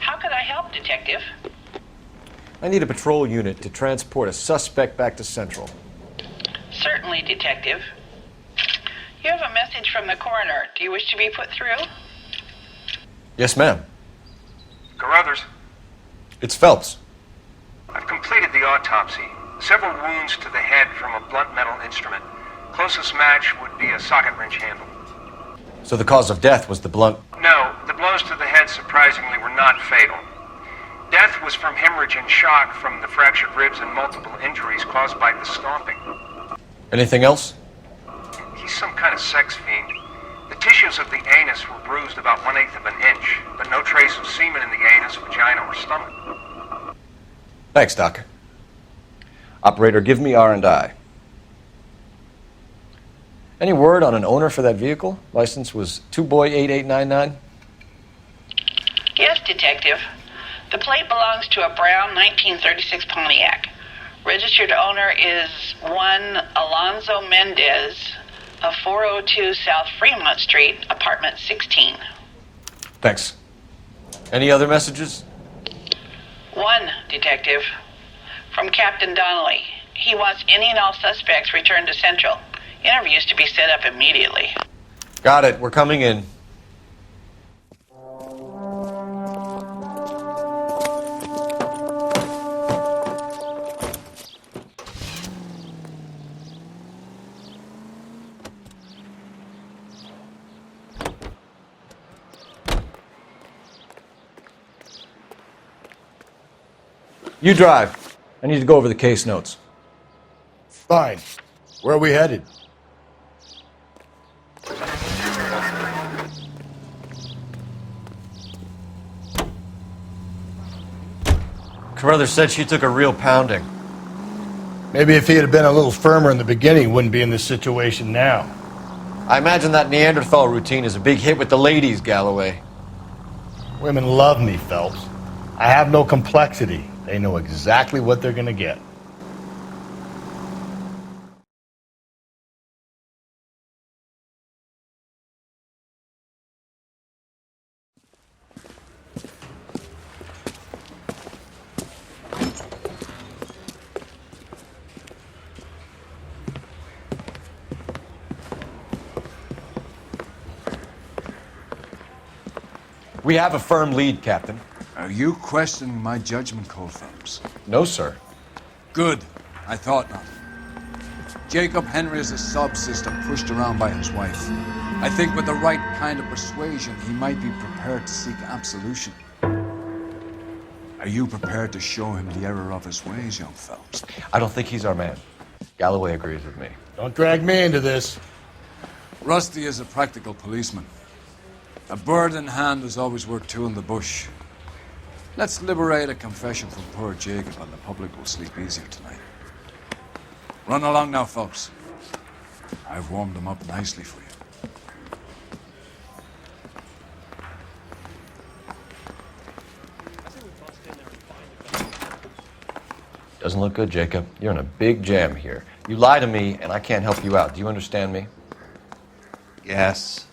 How could I help, Detective? I need a patrol unit to transport a suspect back to Central. Certainly, Detective. You have a message from the coroner. Do you wish to be put through? Yes, ma'am. Carruthers, It's Phelps. I've completed the autopsy. Several wounds to the head from a blunt metal instrument. Closest match would be a socket wrench handle. So the cause of death was the blunt... No, the blows to the head surprisingly were not fatal. Death was from hemorrhage and shock from the fractured ribs and multiple injuries caused by the stomping. Anything else? He's some kind of sex fiend. The tissues of the anus were bruised about 1/8 of an inch, but no trace of semen in the anus, vagina, or stomach. Thanks, Doc. Operator, give me R&I. Any word on an owner for that vehicle? License was 2boy8899. Yes, Detective. The plate belongs to a brown 1936 Pontiac. Registered owner is one Alonzo Mendez of 402 South Fremont Street, apartment 16. Thanks. Any other messages? One, Detective. From Captain Donnelly. He wants any and all suspects returned to Central. Interviews to be set up immediately. Got it. We're coming in. You drive. I need to go over the case notes. Fine. Where are we headed? Carruthers said she took a real pounding. Maybe if he had been a little firmer in the beginning, he wouldn't be in this situation now. I imagine that Neanderthal routine is a big hit with the ladies, Galloway. Women love me, Phelps. I have no complexity. They know exactly what they're gonna get. We have a firm lead, Captain. Are you questioning my judgment call, Phelps? No, sir. Good. I thought not. Jacob Henry is a sub-system pushed around by his wife. I think with the right kind of persuasion, he might be prepared to seek absolution. Are you prepared to show him the error of his ways, young Phelps? I don't think he's our man. Galloway agrees with me. Don't drag me into this. Rusty is a practical policeman. A bird in hand is always worth two in the bush. Let's liberate a confession from poor Jacob, and the public will sleep easier tonight. Run along now, folks. I've warmed them up nicely for you. Doesn't look good, Jacob. You're in a big jam here. You lie to me, and I can't help you out. Do you understand me? Yes.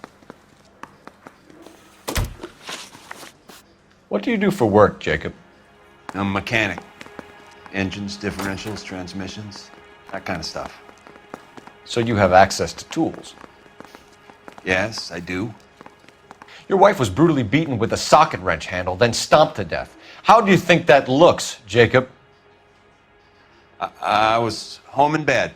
What do you do for work, Jacob? I'm a mechanic. Engines, differentials, transmissions, that kind of stuff. So you have access to tools? Yes, I do. Your wife was brutally beaten with a socket wrench handle, then stomped to death. How do you think that looks, Jacob? I was home in bed.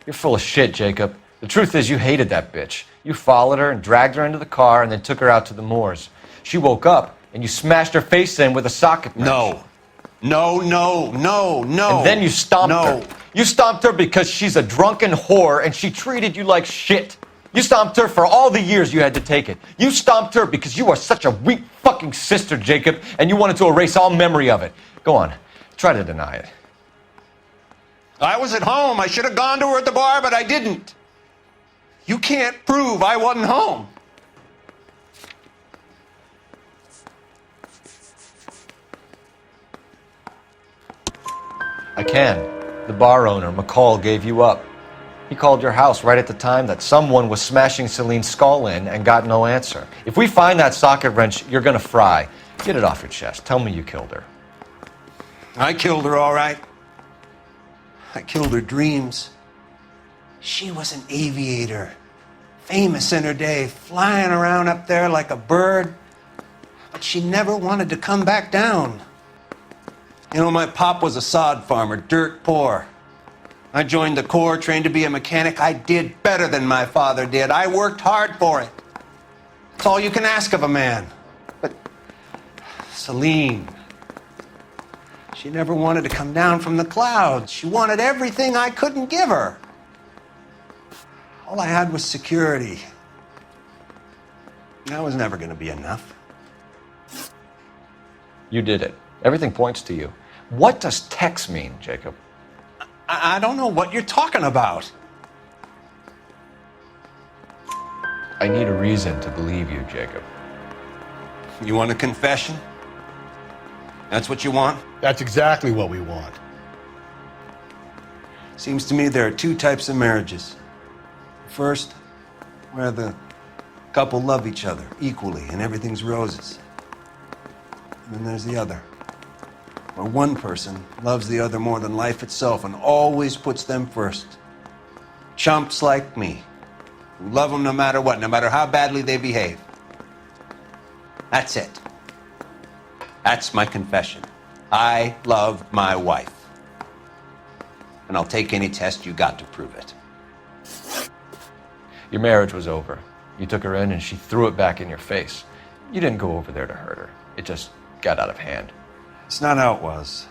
You're full of shit, Jacob. The truth is you hated that bitch. You followed her and dragged her into the car and then took her out to the moors. She woke up and you smashed her face in with a socket wrench. No. No. And then you stomped her. You stomped her because she's a drunken whore and she treated you like shit. You stomped her for all the years you had to take it. You stomped her because you are such a weak fucking sister, Jacob, and you wanted to erase all memory of it. Go on. Try to deny it. I was at home. I should have gone to her at the bar, but I didn't. You can't prove I wasn't home. I can. The bar owner, McCall, gave you up. He called your house right at the time that someone was smashing Celine's skull in and got no answer. If we find that socket wrench, you're gonna fry. Get it off your chest. Tell me you killed her. I killed her, all right. I killed her dreams. She was an aviator, famous in her day, flying around up there like a bird. But she never wanted to come back down. You know, my pop was a sod farmer, dirt poor. I joined the Corps, trained to be a mechanic. I did better than my father did. I worked hard for it. It's all you can ask of a man. But Celine, she never wanted to come down from the clouds. She wanted everything I couldn't give her. All I had was security. That was never going to be enough. You did it. Everything points to you. What does Tex mean, Jacob? I don't know what you're talking about. I need a reason to believe you, Jacob. You want a confession? That's what you want? That's exactly what we want. Seems to me there are two types of marriages. First, where the couple love each other equally and everything's roses. And then there's the other, where one person loves the other more than life itself and always puts them first. Chumps like me, who love them no matter what, no matter how badly they behave. That's it. That's my confession. I love my wife. And I'll take any test you got to prove it. Your marriage was over. You took her in and she threw it back in your face. You didn't go over there to hurt her. It just got out of hand. It's not how it was.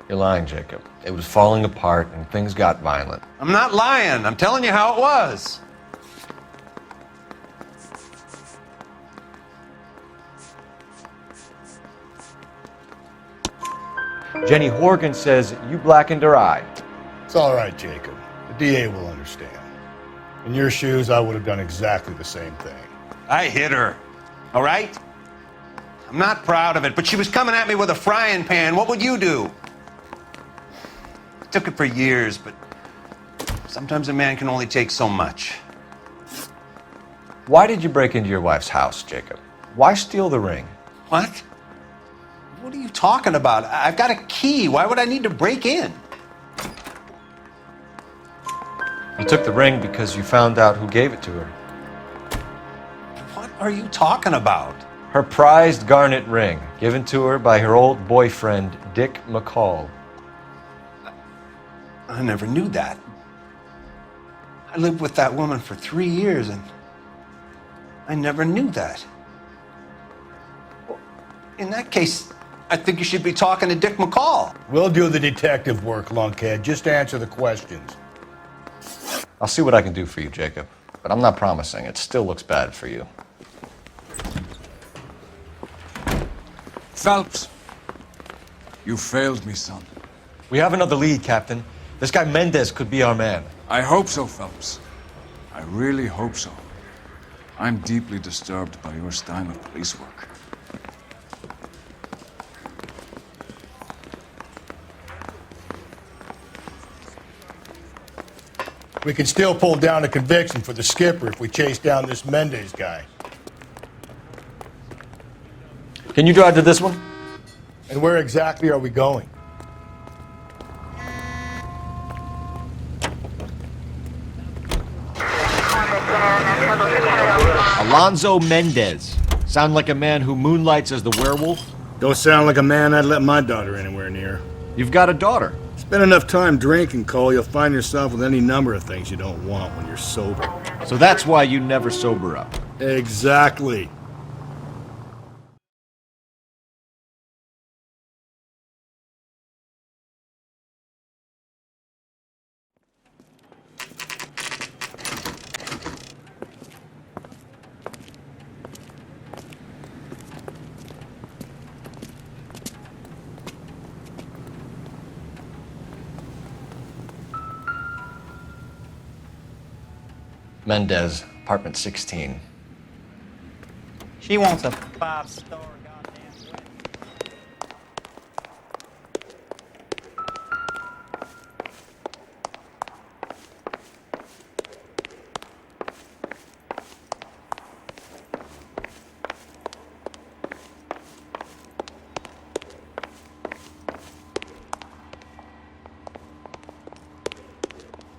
You're lying, Jacob. It was falling apart and things got violent. I'm not lying. I'm telling you how it was. Jenny Horgan says you blackened her eye. It's all right, Jacob. The DA will understand. In your shoes, I would have done exactly the same thing. I hit her. All right? I'm not proud of it, but she was coming at me with a frying pan. What would you do? I took it for years, but sometimes a man can only take so much. Why did you break into your wife's house, Jacob? Why steal the ring? What? What are you talking about? I've got a key. Why would I need to break in? You took the ring because you found out who gave it to her. What are you talking about? Her prized garnet ring, given to her by her old boyfriend, Dick McCall. I never knew that. I lived with that woman for 3 years, and I never knew that. In that case, I think you should be talking to Dick McCall. We'll do the detective work, lunkhead. Just answer the questions. I'll see what I can do for you, Jacob. But I'm not promising. It still looks bad for you. Phelps, you failed me, son. We have another lead, Captain. This guy Mendez could be our man. I hope so, Phelps. I really hope so. I'm deeply disturbed by your style of police work. We can still pull down a conviction for the skipper if we chase down this Mendez guy. Can you drive to this one? And where exactly are we going? Alonzo Mendez. Sound like a man who moonlights as the werewolf? Don't sound like a man I'd let my daughter anywhere near. You've got a daughter. Spend enough time drinking, Cole, you'll find yourself with any number of things you don't want when you're sober. So that's why you never sober up. Exactly. Mendez, apartment 16. She wants a 5-star goddamn wedding.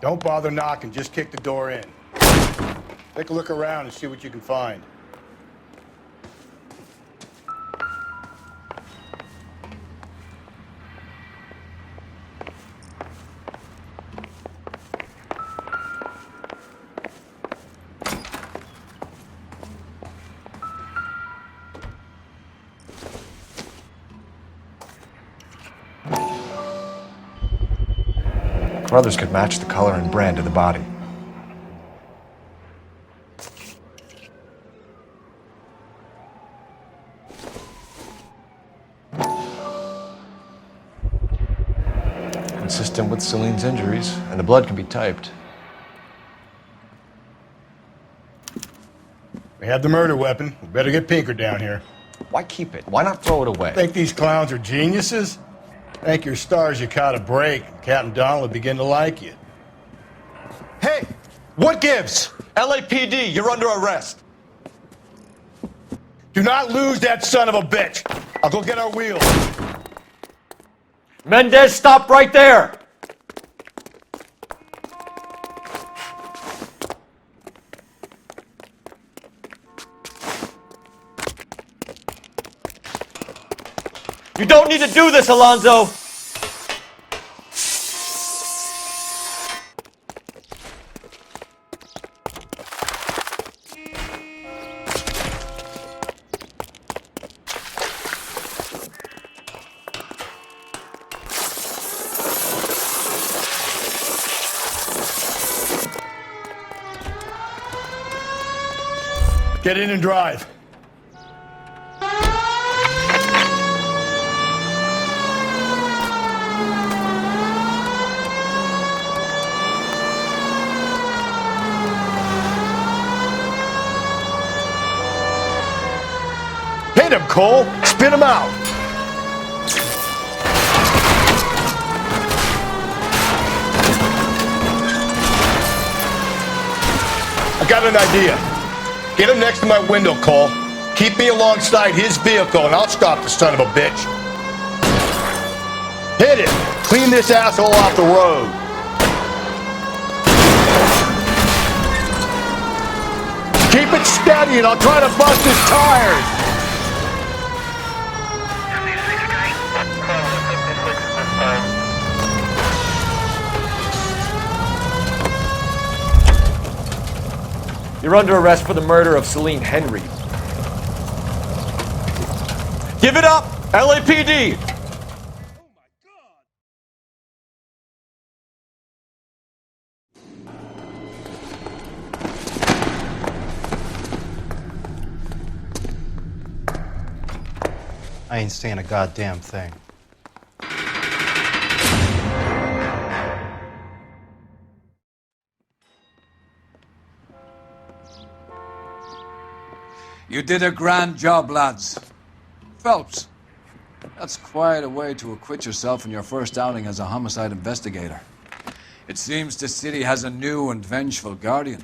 Don't bother knocking, just kick the door in. Take a look around and see what you can find. Brothers could match the color and brand of the body. Consistent with Celine's injuries, and the blood can be typed. We have the murder weapon. We better get Pinker down here. Why keep it? Why not throw it away? Think these clowns are geniuses? Thank your stars you caught a break. Captain Donald will begin to like you. Hey! What gives? LAPD, you're under arrest. Do not lose that son of a bitch. I'll go get our wheels. Mendez, stop right there! You don't need to do this, Alonzo! Get in and drive. Hit him, Cole. Spin him out. I got an idea. Get him next to my window, Cole. Keep me alongside his vehicle, and I'll stop the son of a bitch. Hit it. Clean this asshole off the road. Keep it steady, and I'll try to bust his tires. You're under arrest for the murder of Celine Henry. Give it up! LAPD! I ain't saying a goddamn thing. You did a grand job, lads. Phelps, that's quite a way to acquit yourself in your first outing as a homicide investigator. It seems the city has a new and vengeful guardian.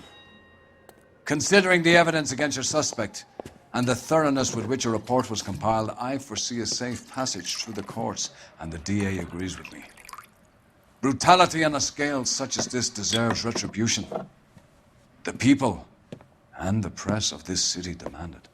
Considering the evidence against your suspect and the thoroughness with which a report was compiled, I foresee a safe passage through the courts, and the DA agrees with me. Brutality on a scale such as this deserves retribution. The people and the press of this city demand it.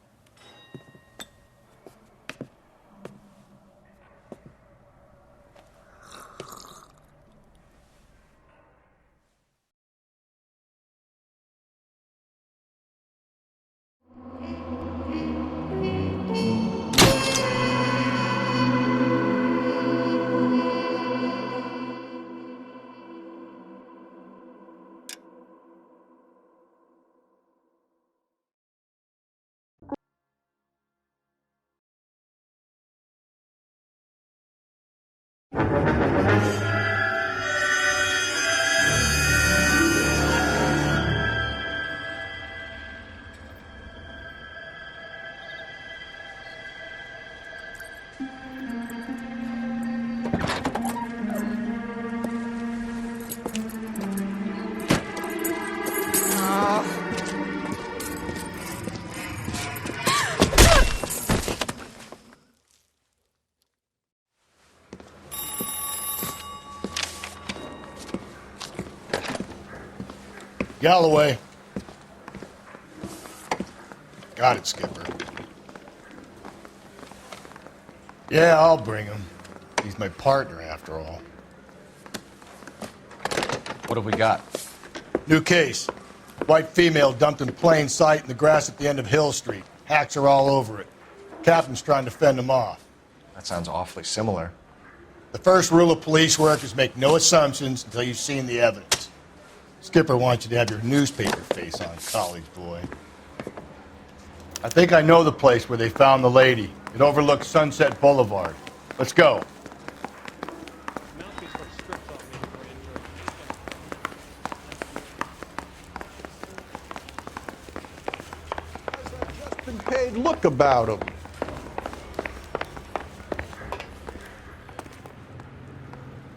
Galloway. Got it, Skipper. Yeah, I'll bring him. He's my partner, after all. What have we got? New case. White female dumped in plain sight in the grass at the end of Hill Street. Hacks are all over it. Captain's trying to fend them off. That sounds awfully similar. The first rule of police work is make no assumptions until you've seen the evidence. Skipper wants you to have your newspaper face on, college boy. I think I know the place where they found the lady. It overlooks Sunset Boulevard. Let's go. Been paid look about him.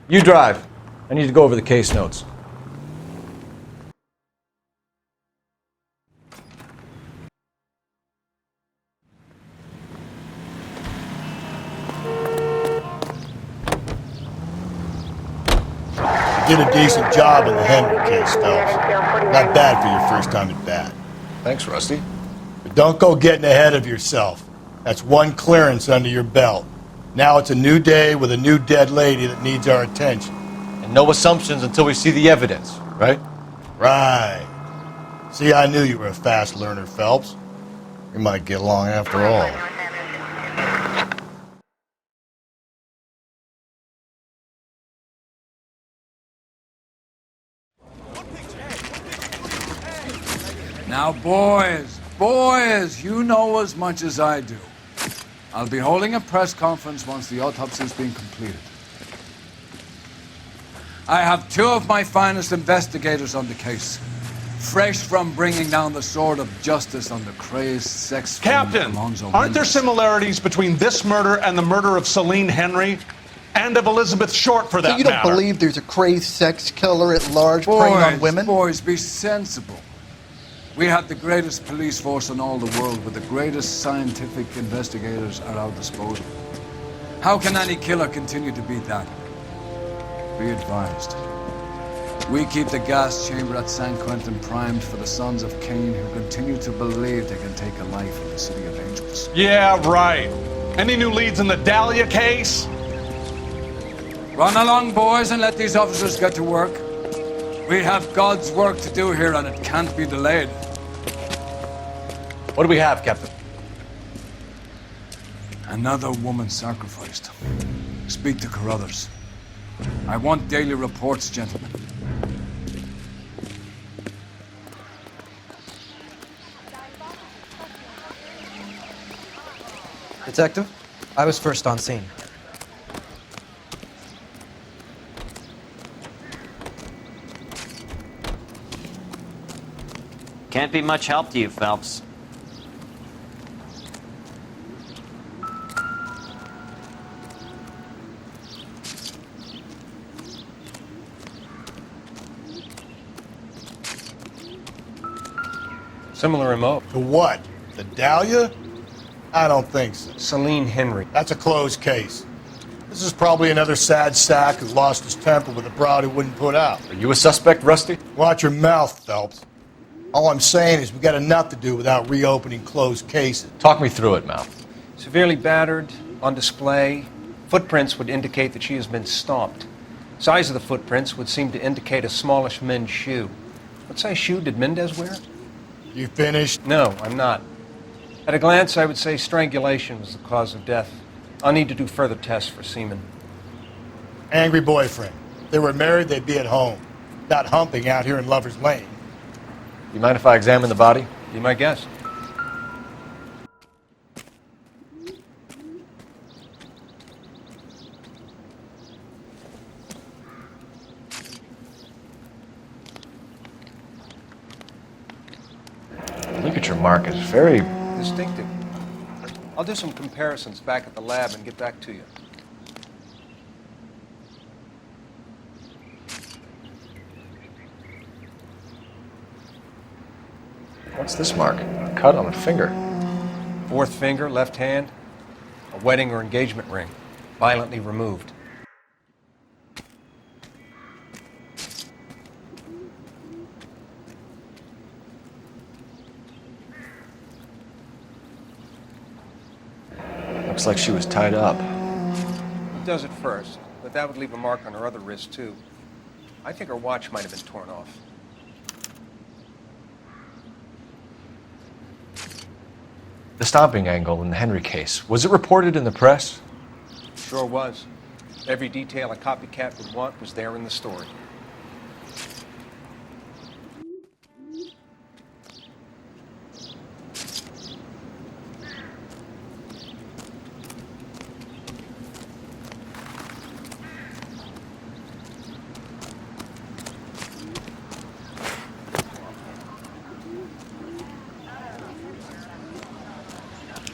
You drive. I need to go over the case notes. You did a decent job in the Henry case, Phelps. Not bad for your first time at bat. Thanks, Rusty. But don't go getting ahead of yourself. That's one clearance under your belt. Now it's a new day with a new dead lady that needs our attention. And no assumptions until we see the evidence, right? Right. See, I knew you were a fast learner, Phelps. We might get along after all. Now, boys, you know as much as I do. I'll be holding a press conference once the autopsy's been completed. I have two of my finest investigators on the case, fresh from bringing down the sword of justice on the crazed sex Captain, Alonzo aren't there Mendes. similarities between this murder and the murder of Celine Henry? And of Elizabeth Short, for that So you don't matter? believe there's a crazed sex killer at large preying on women? Boys, be sensible. We have the greatest police force in all the world with the greatest scientific investigators at our disposal. How can any killer continue to beat that? Be advised. We keep the gas chamber at San Quentin primed for the sons of Cain who continue to believe they can take a life in the City of Angels. Yeah, right. Any new leads in the Dahlia case? Run along, boys, and let these officers get to work. We have God's work to do here, and it can't be delayed. What do we have, Captain? Another woman sacrificed. Speak to Carruthers. I want daily reports, gentlemen. Detective, I was first on scene. Can't be much help to you, Phelps. Similar remote. To what? The Dahlia? I don't think so. Celine Henry. That's a closed case. This is probably another sad sack who lost his temper with a broad who wouldn't put out. Are you a suspect, Rusty? Watch your mouth, Phelps. All I'm saying is we got enough to do without reopening closed cases. Talk me through it, Mal. Severely battered, on display. Footprints would indicate that she has been stomped. Size of the footprints would seem to indicate a smallish men's shoe. What size shoe did Mendez wear? You finished? No, I'm not. At a glance, I would say strangulation was the cause of death. I'll need to do further tests for semen. Angry boyfriend. If they were married, they'd be at home. Not humping out here in Lover's Lane. You mind if I examine the body? Be my guest. Ligature mark is very distinctive. I'll do some comparisons back at the lab and get back to you. What's this mark? A cut on a finger. Fourth finger, left hand. A wedding or engagement ring. Violently removed. Looks like she was tied up. It does at first, but that would leave a mark on her other wrist, too. I think her watch might have been torn off. The stomping angle in the Henry case, was it reported in the press? Sure was. Every detail a copycat would want was there in the story.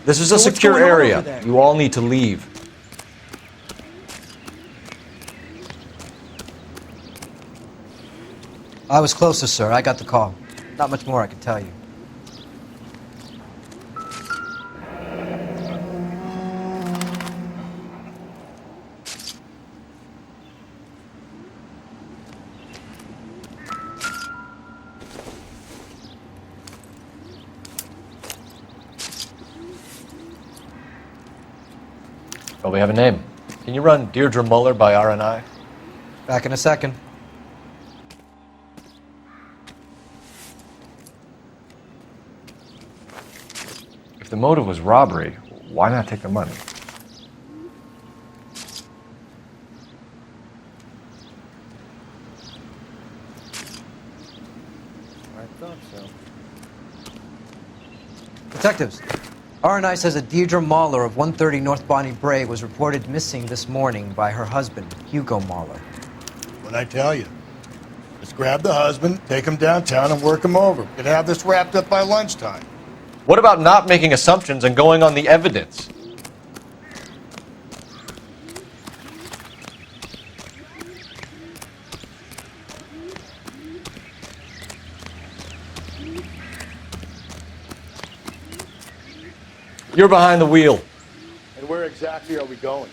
This is a secure area. You all need to leave. I was closest, sir. I got the call. Not much more I can tell you. Well, we have a name. Can you run Deirdre Muller by RNI? Back in a second. If the motive was robbery, why not take the money? I thought so. Detectives, RNI says that Deirdre Mahler of 130 North Bonnie Bray was reported missing this morning by her husband, Hugo Mahler. What'd I tell you? Let's grab the husband, take him downtown, and work him over. We could have this wrapped up by lunchtime. What about not making assumptions and going on the evidence? You're behind the wheel. And where exactly are we going?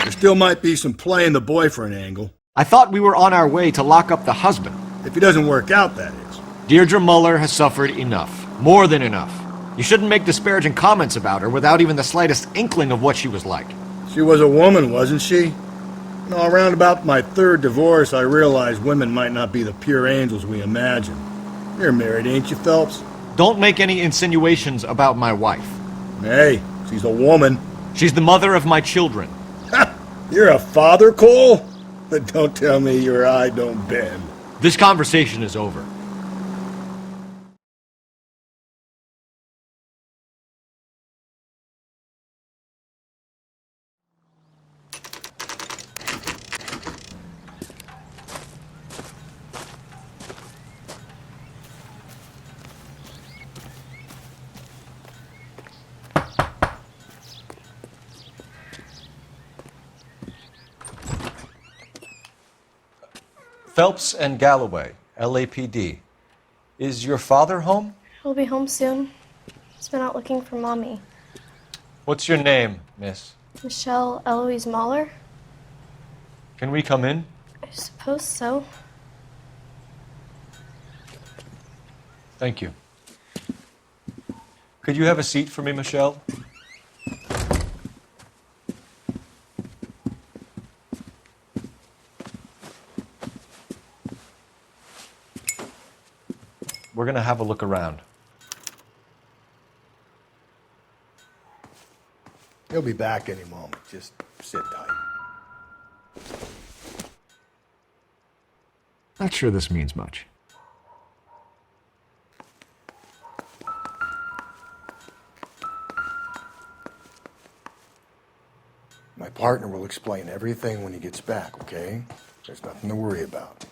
There still might be some play in the boyfriend angle. I thought we were on our way to lock up the husband. If he doesn't work out, that is. Deirdre Muller has suffered enough. More than enough. You shouldn't make disparaging comments about her without even the slightest inkling of what she was like. She was a woman, wasn't she? No, around about my third divorce, I realized women might not be the pure angels we imagine. You're married, ain't you, Phelps? Don't make any insinuations about my wife. Hey, she's a woman. She's the mother of my children. You're a father, Cole? But don't tell me your eye don't bend. This conversation is over. Phelps and Galloway, LAPD. Is your father home? He'll be home soon. He's been out looking for Mommy. What's your name, miss? Michelle Eloise Mahler? Can we come in? I suppose so. Thank you. Could you have a seat for me, Michelle? We're going to have a look around. He'll be back any moment. Just sit tight. Not sure this means much. My partner will explain everything when he gets back, okay? There's nothing to worry about.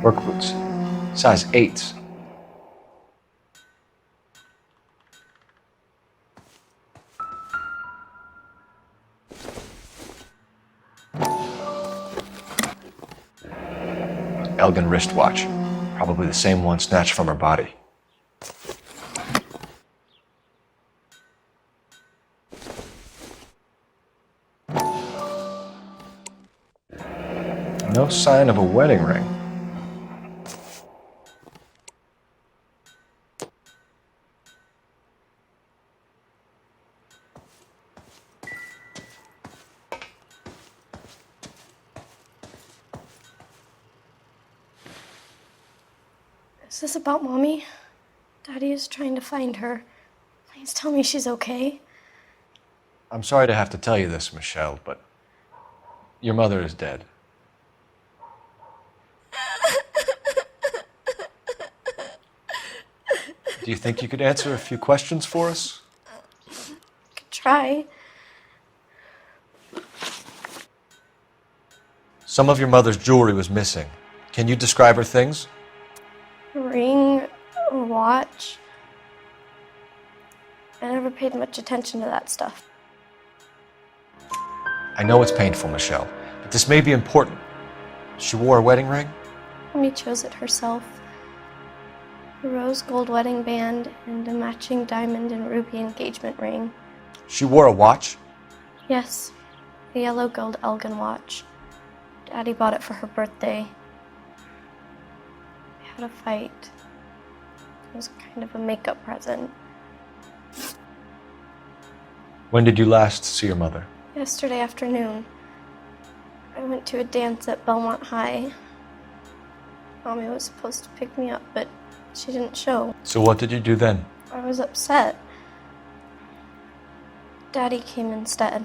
Work boots. Size 8s. Elgin wristwatch. Probably the same one snatched from her body. No sign of a wedding ring. Is this about Mommy? Daddy is trying to find her. Please tell me she's okay. I'm sorry to have to tell you this, Michelle, but your mother is dead. Do you think you could answer a few questions for us? Could try. Some of your mother's jewelry was missing. Can you describe her things? A ring, a watch. I never paid much attention to that stuff. I know it's painful, Michelle, but this may be important. She wore a wedding ring? Mommy chose it herself. A rose gold wedding band and a matching diamond and ruby engagement ring. She wore a watch? Yes, a yellow gold Elgin watch. Daddy bought it for her birthday. We had a fight. It was kind of a makeup present. When did you last see your mother? Yesterday afternoon, I went to a dance at Belmont High. Mommy was supposed to pick me up, but she didn't show. So what did you do then? I was upset. Daddy came instead.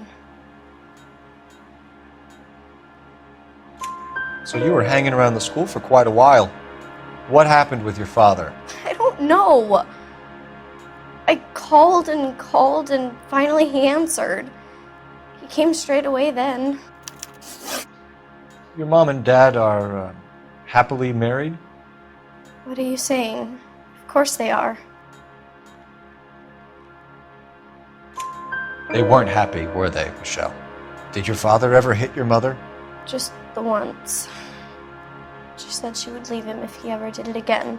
So you were hanging around the school for quite a while. What happened with your father? I don't know. I called and finally he answered. He came straight away then. Your mom and dad are happily married? What are you saying? Of course they are. They weren't happy, were they, Michelle? Did your father ever hit your mother? Just the once. She said she would leave him if he ever did it again.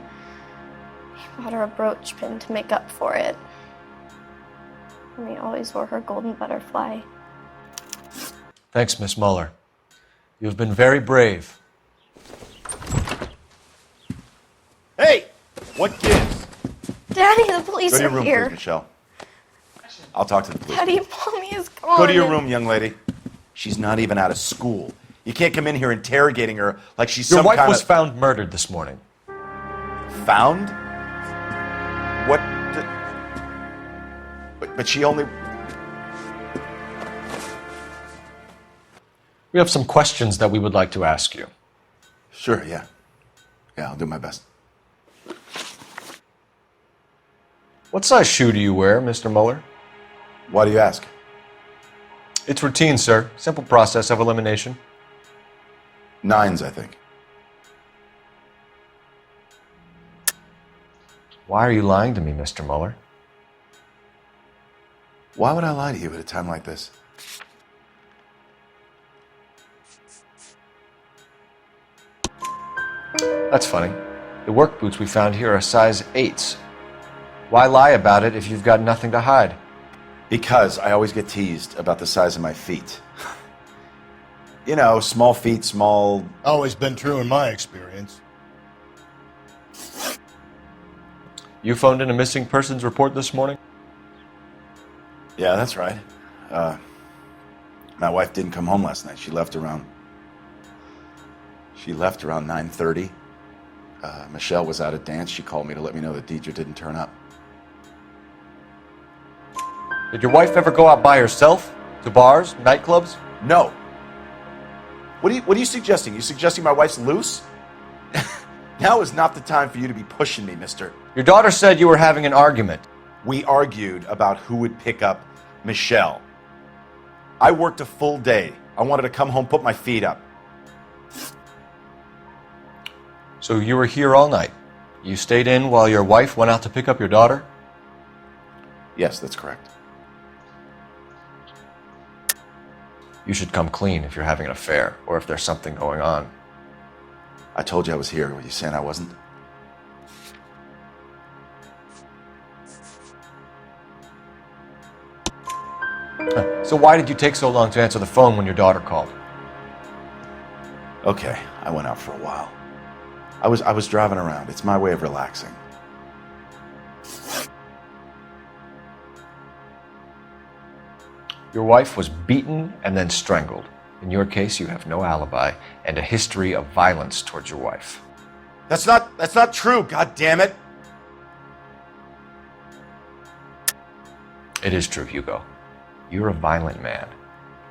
He bought her a brooch pin to make up for it. And he always wore her golden butterfly. Thanks, Miss Muller. You've been very brave. Hey! What gives? Daddy, the police Go to your are room, here. please, Michelle. I'll talk to the police. Daddy, Mommy is gone. Go to your room, young lady. She's not even out of school. You can't come in here interrogating her like she's Your some wife kind was of... found murdered this morning. Found? What? But she only... We have some questions that we would like to ask you. Sure, yeah. Yeah, I'll do my best. What size shoe do you wear, Mr. Mueller? Why do you ask? It's routine, sir. Simple process of elimination. 9s, I think. Why are you lying to me, Mr. Mueller? Why would I lie to you at a time like this? That's funny. The work boots we found here are size 8s. Why lie about it if you've got nothing to hide? Because I always get teased about the size of my feet. You know, small feet, small... Always been true in my experience. You phoned in a missing persons report this morning? Yeah, that's right. My wife didn't come home last night. She left around 9:30. Michelle was out at dance. She called me to let me know that Deidre didn't turn up. Did your wife ever go out by herself? To bars, nightclubs? No. What are you suggesting? You suggesting my wife's loose? Now is not the time for you to be pushing me, mister. Your daughter said you were having an argument. We argued about who would pick up Michelle. I worked a full day. I wanted to come home, put my feet up. So you were here all night? You stayed in while your wife went out to pick up your daughter? Yes, that's correct. You should come clean if you're having an affair, or if there's something going on. I told you I was here. Were you saying I wasn't? So why did you take so long to answer the phone when your daughter called? Okay, I went out for a while. I was driving around. It's my way of relaxing. Your wife was beaten and then strangled. In your case, you have no alibi and a history of violence towards your wife. That's not true, God damn it. It is true, Hugo. You're a violent man.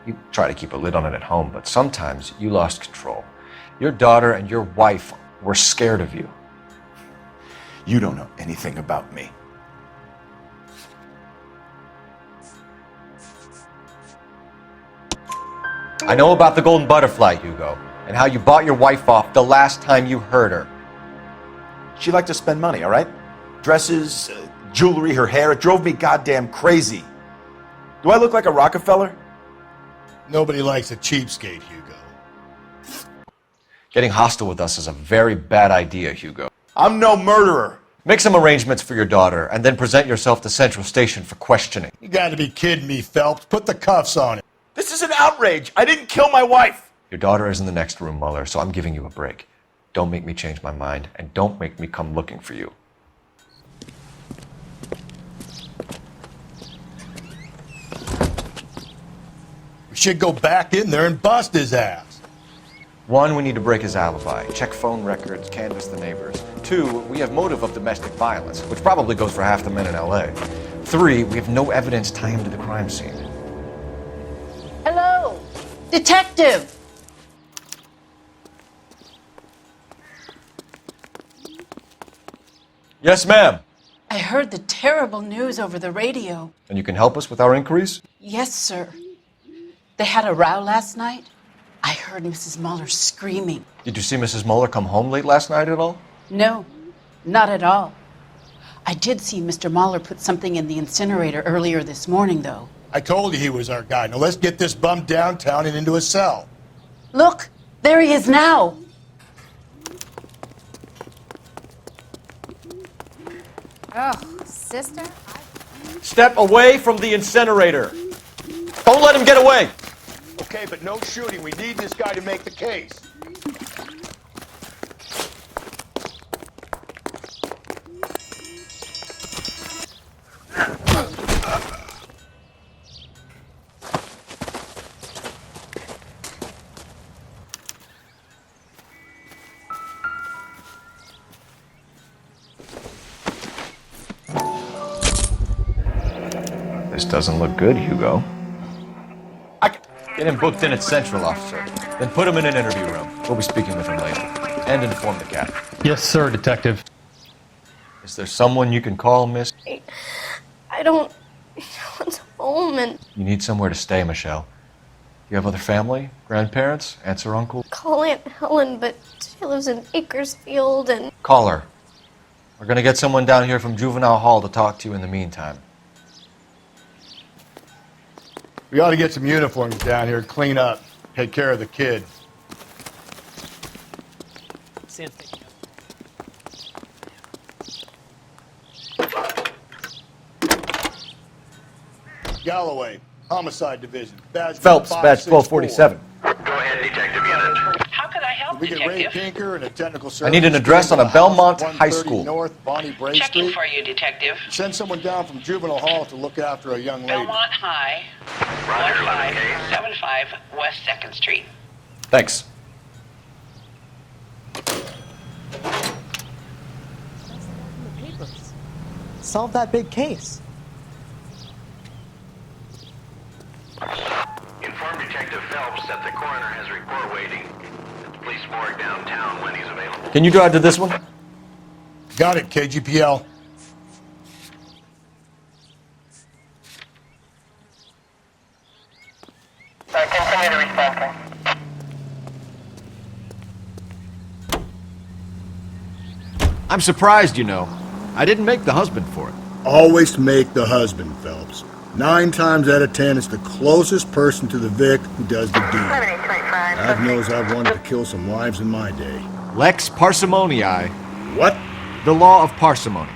You try to keep a lid on it at home, but sometimes you lost control. Your daughter and your wife were scared of you. You don't know anything about me. I know about the golden butterfly, Hugo, and how you bought your wife off the last time you heard her. She liked to spend money, all right? Dresses, jewelry, her hair. It drove me goddamn crazy. Do I look like a Rockefeller? Nobody likes a cheapskate, Hugo. Getting hostile with us is a very bad idea, Hugo. I'm no murderer. Make some arrangements for your daughter, and then present yourself to Central Station for questioning. You gotta be kidding me, Phelps. Put the cuffs on him. This is an outrage. I didn't kill my wife. Your daughter is in the next room, Mueller, so I'm giving you a break. Don't make me change my mind, and don't make me come looking for you. We should go back in there and bust his ass. 1, we need to break his alibi, check phone records, canvass the neighbors. 2, we have motive of domestic violence, which probably goes for half the men in LA. 3, we have no evidence tying him to the crime scene. Hello, detective. Yes, ma'am. I heard the terrible news over the radio. And you can help us with our inquiries? Yes, sir. They had a row last night. I heard Mrs. Mueller screaming. Did you see Mrs. Mueller come home late last night at all? No, not at all. I did see Mr. Mueller put something in the incinerator earlier this morning, though. I told you he was our guy. Now let's get this bum downtown and into a cell. Look, there he is now. Oh, sister? Step away from the incinerator. Don't let him get away. Okay, but no shooting. We need this guy to make the case. This doesn't look good, Hugo. Get him booked in at Central, officer. Then put him in an interview room. We'll be speaking with him later. And inform the captain. Yes, sir, Detective. Is there someone you can call, miss? I don't want home and You need somewhere to stay, Michelle. You have other family? Grandparents? Aunts or uncles? call Aunt Helen, but she lives in Bakersfield and Call her. We're gonna get someone down here from Juvenile Hall to talk to you in the meantime. We ought to get some uniforms down here, clean up, take care of the kid. Galloway, Homicide Division. Badge Phelps, badge 564. 1247. How could I help, We get Ray Detective? Pinker and a technical service. I need an address on a Belmont High 130 School. North Bonnie Bray Checking Street. for you, Detective. Send someone down from Juvenile Hall to look after a young lady. Belmont High, 1575 West 2nd Street. Thanks. Solve that big case. Inform Detective Phelps that the coroner has a report waiting at the police morgue downtown when he's available. Can you drive to this one? Got it, KGPL. Continue to respond. I'm surprised, you know. I didn't make the husband for it. Always make the husband, Phelps. 9 times out of 10, it's the closest person to the Vic who does the deed. God knows I've wanted to kill some wives in my day. Lex parsimoniae. What? The law of parsimony.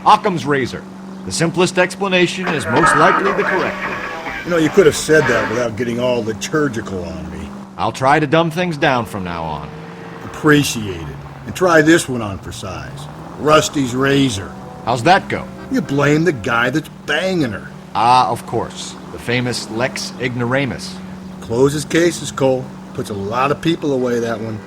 Occam's razor. The simplest explanation is most likely the correct one. You know, you could have said that without getting all liturgical on me. I'll try to dumb things down from now on. Appreciate it. And try this one on for size. Rusty's razor. How's that go? You blame the guy that's banging her. Ah, of course. The famous Lex ignoramus. Closes cases, Cole. Puts a lot of people away, that one.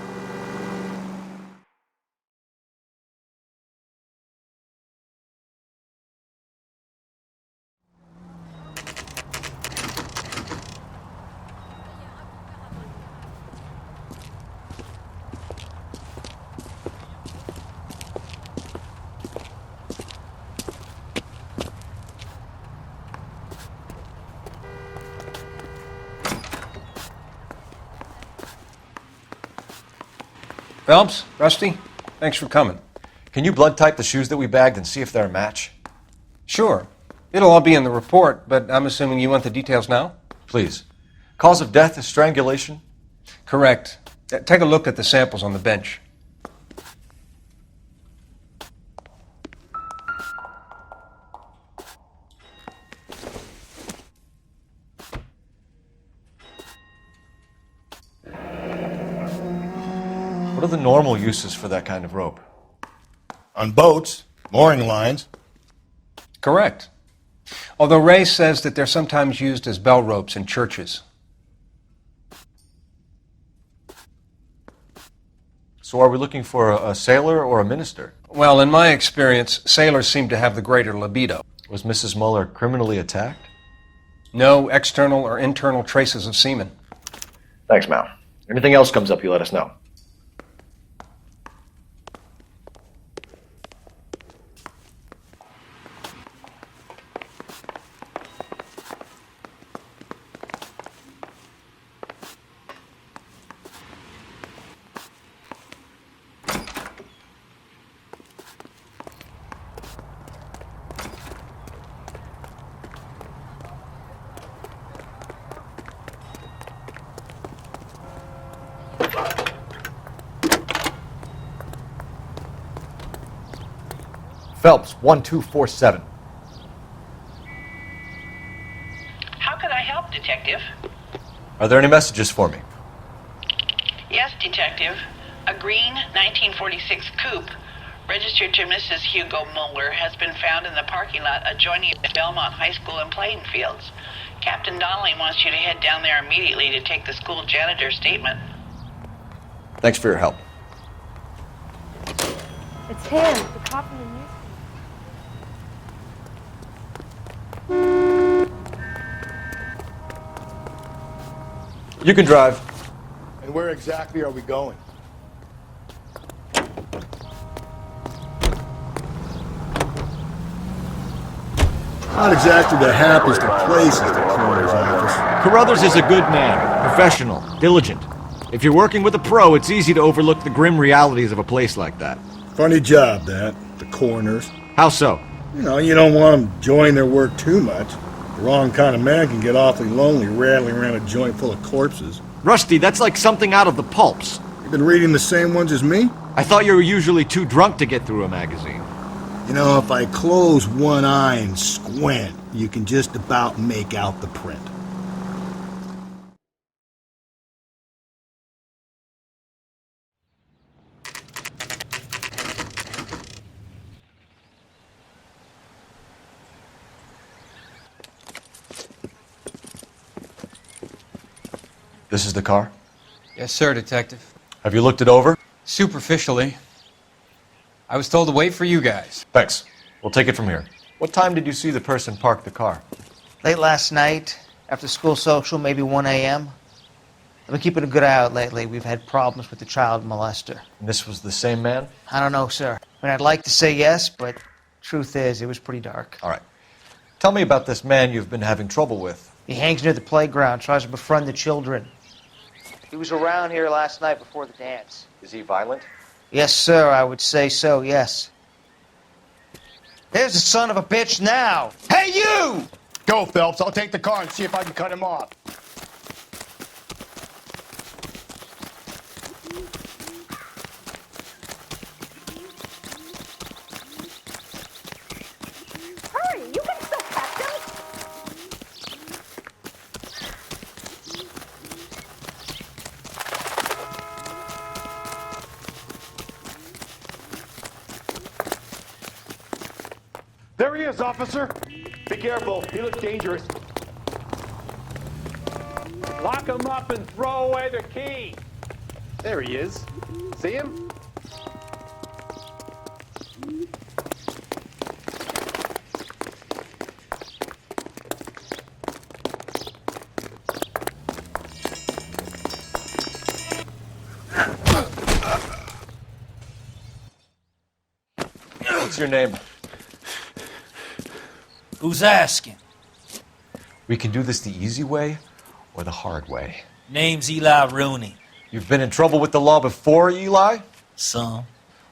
Phelps, Rusty, thanks for coming. Can you blood type the shoes that we bagged and see if they're a match? Sure. It'll all be in the report, but I'm assuming you want the details now? Please. Cause of death is strangulation? Correct. Take a look at the samples on the bench. What are the normal uses for that kind of rope? On boats, mooring lines. Correct. Although Ray says that they're sometimes used as bell ropes in churches. So are we looking for a sailor or a minister? Well, in my experience, sailors seem to have the greater libido. Was Mrs. Muller criminally attacked? No external or internal traces of semen. Thanks, Mal. Anything else comes up, you let us know. Phelps, 1247. How could I help, Detective? Are there any messages for me? Yes, Detective. A green 1946 coupe, registered to Mrs. Hugo Muller, has been found in the parking lot adjoining the Belmont High School and playing fields. Captain Donnelly wants you to head down there immediately to take the school janitor's statement. Thanks for your help. it's him, the cop in the news. You can drive. And where exactly are we going? Not exactly the happiest of places, the coroner's office. Carruthers is a good man, professional, diligent. If you're working with a pro, it's easy to overlook the grim realities of a place like that. Funny job, that. The coroner's. How so? You know, you don't want them enjoying their work too much. The wrong kind of man can get awfully lonely rattling around a joint full of corpses. Rusty, that's like something out of the pulps. You been reading the same ones as me? I thought you were usually too drunk to get through a magazine. You know, if I close one eye and squint, you can just about make out the print. This is the car? Yes, sir, Detective. Have you looked it over? Superficially. I was told to wait for you guys. Thanks. We'll take it from here. What time did you see the person park the car? Late last night, after school social, maybe 1 a.m. I've been keeping a good eye out lately. We've had problems with the child molester. And this was the same man? I don't know, sir. I mean, I'd like to say yes, but truth is, it was pretty dark. All right. Tell me about this man you've been having trouble with. He hangs near the playground, tries to befriend the children. He was around here last night before the dance. Is he violent? Yes, sir, I would say so, yes. There's the son of a bitch now! Hey, you! Go, Phelps. I'll take the car and see if I can cut him off. Hurry, you can still catch him. There he is, officer. Be careful. He looks dangerous. Lock him up and throw away the key. There he is. See him? What's your name? Who's asking? We can do this the easy way or the hard way. Name's Eli Rooney. You've been in trouble with the law before, Eli? Some.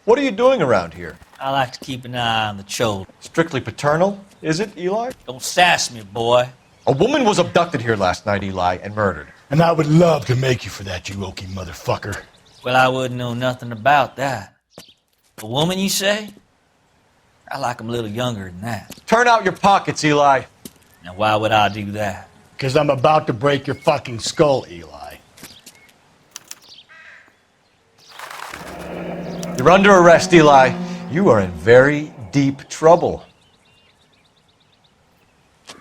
What are you doing around here? I like to keep an eye on the children. Strictly paternal, is it, Eli? Don't sass me, boy. A woman was abducted here last night, Eli, and murdered. And I would love to make you for that, you oaky motherfucker. Well, I wouldn't know nothing about that. A woman, you say? I like 'em a little younger than that. Turn out your pockets, Eli. Now, why would I do that? Because I'm about to break your fucking skull, Eli. You're under arrest, Eli. You are in very deep trouble.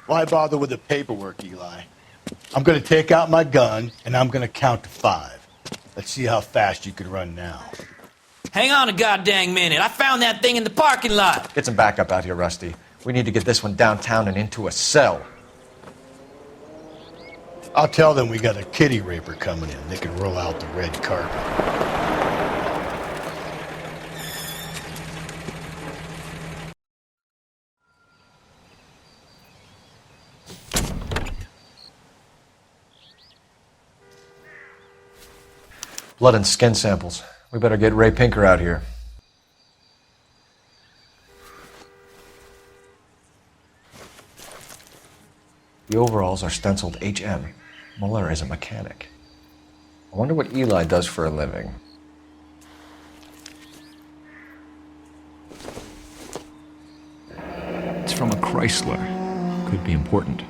Why bother with the paperwork, Eli? I'm going to take out my gun, and I'm going to count to 5. Let's see how fast you can run now. Hang on a goddamn minute. I found that thing in the parking lot. Get some backup out here, Rusty. We need to get this one downtown and into a cell. I'll tell them we got a kitty raper coming in. They can roll out the red carpet. Blood and skin samples. We better get Ray Pinker out here. The overalls are stenciled HM. Muller is a mechanic. I wonder what Eli does for a living. It's from a Chrysler. Could be important.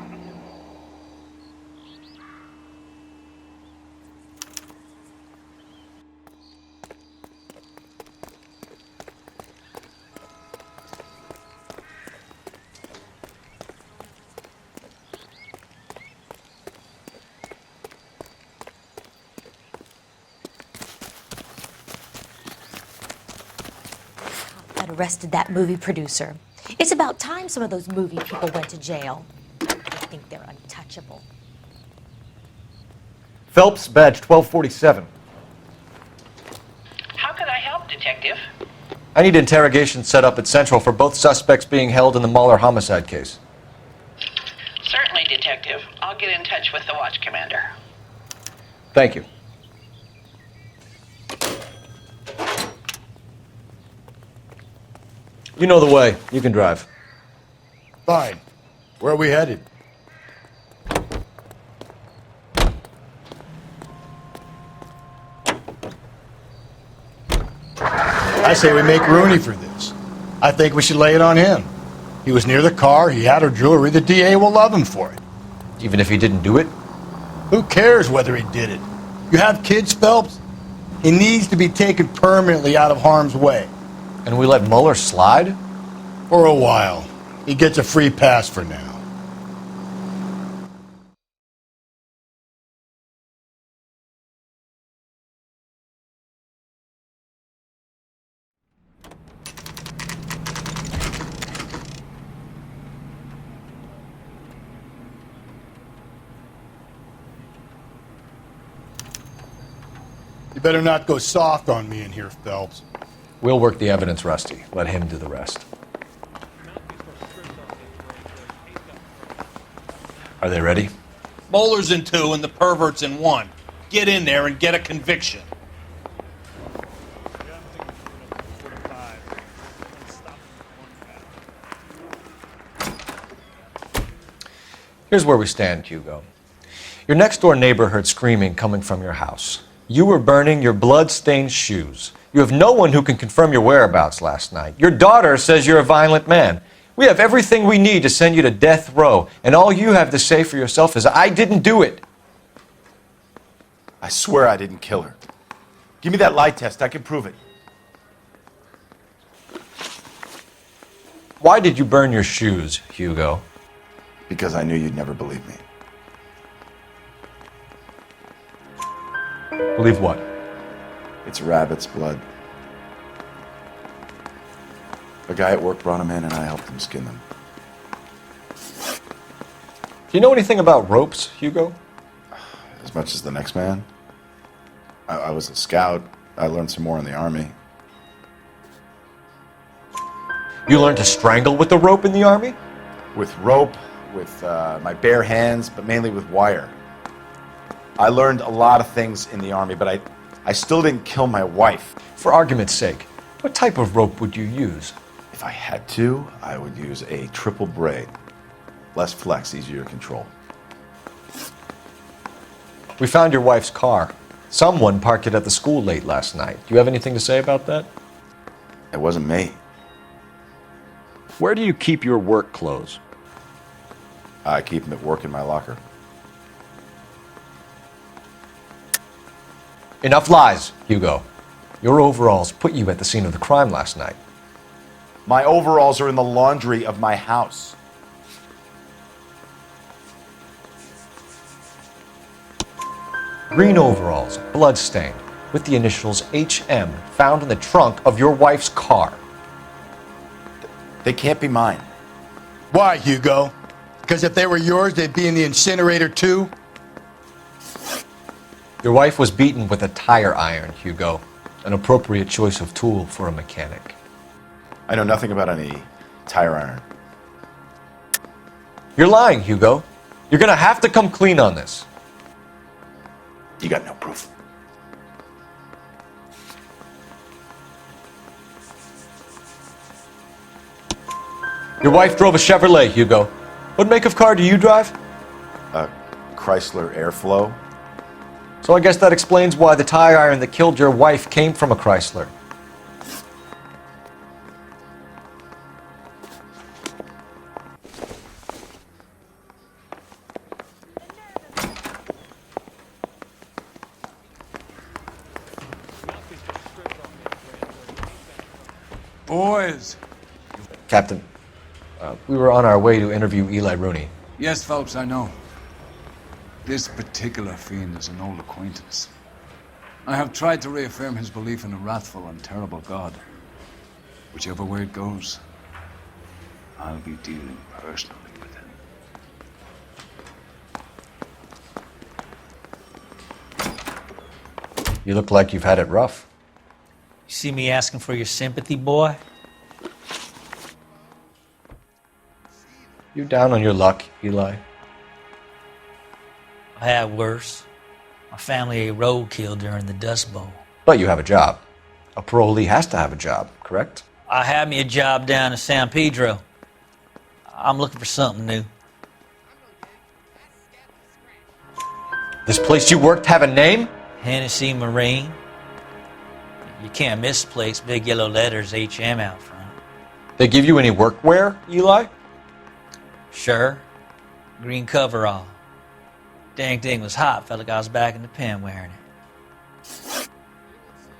Arrested that movie producer. It's about time some of those movie people went to jail. I think they're untouchable. Phelps, badge 1247. How could I help, Detective? I need interrogation set up at Central for both suspects being held in the Mahler homicide case. Certainly, Detective. I'll get in touch with the watch commander. Thank you. You know the way. You can drive. Fine. Where are we headed? I say we make Rooney for this. I think we should lay it on him. He was near the car, he had her jewelry, the DA will love him for it. Even if he didn't do it? Who cares whether he did it? You have kids, Phelps? He needs to be taken permanently out of harm's way. And we let Mueller slide? For a while. He gets a free pass for now. You better not go soft on me in here, Phelps. We'll work the evidence, Rusty. Let him do the rest. Are they ready? Moeller's in 2 and the pervert's in 1. Get in there and get a conviction. Here's where we stand, Hugo. Your next-door neighbor heard screaming coming from your house. You were burning your blood-stained shoes. You have no one who can confirm your whereabouts last night. Your daughter says you're a violent man. We have everything we need to send you to death row, and all you have to say for yourself is, I didn't do it. I swear I didn't kill her. Give me that lie test. I can prove it. Why did you burn your shoes, Hugo? Because I knew you'd never believe me. Believe what? It's rabbit's blood. A guy at work brought him in and I helped him skin them. Do you know anything about ropes, Hugo? As much as the next man. I was a scout. I learned some more in the army. You learned to strangle with the rope in the army? With rope, with my bare hands, but mainly with wire. I learned a lot of things in the army, but I still didn't kill my wife. For argument's sake, what type of rope would you use? If I had to, I would use a triple braid. Less flex, easier to control. We found your wife's car. Someone parked it at the school late last night. Do you have anything to say about that? It wasn't me. Where do you keep your work clothes? I keep them at work in my locker. Enough lies, Hugo. Your overalls put you at the scene of the crime last night. My overalls are in the laundry of my house. Green overalls, blood-stained, with the initials HM found in the trunk of your wife's car. They can't be mine. Why, Hugo? Because if they were yours, they'd be in the incinerator too? Your wife was beaten with a tire iron, Hugo. An appropriate choice of tool for a mechanic. I know nothing about any tire iron. You're lying, Hugo. You're gonna have to come clean on this. You got no proof. Your wife drove a Chevrolet, Hugo. What make of car do you drive? A Chrysler Airflow. So I guess that explains why the tire iron that killed your wife came from a Chrysler. Boys. Captain, we were on our way to interview Eli Rooney. Yes, Phelps, I know. This particular fiend is an old acquaintance. I have tried to reaffirm his belief in a wrathful and terrible God. Whichever way it goes, I'll be dealing personally with him. You look like you've had it rough. You see me asking for your sympathy, boy? You down on your luck, Eli? I had worse. My family ate roadkill during the Dust Bowl. But you have a job. A parolee has to have a job, correct? I had me a job down in San Pedro. I'm looking for something new. This place you worked have a name? Hennessy Marine. You can't miss the place. Big yellow letters, HM out front. They give you any workwear, Eli? Sure. Green coverall. Dang thing was hot. Felt like I was back in the pen wearing it.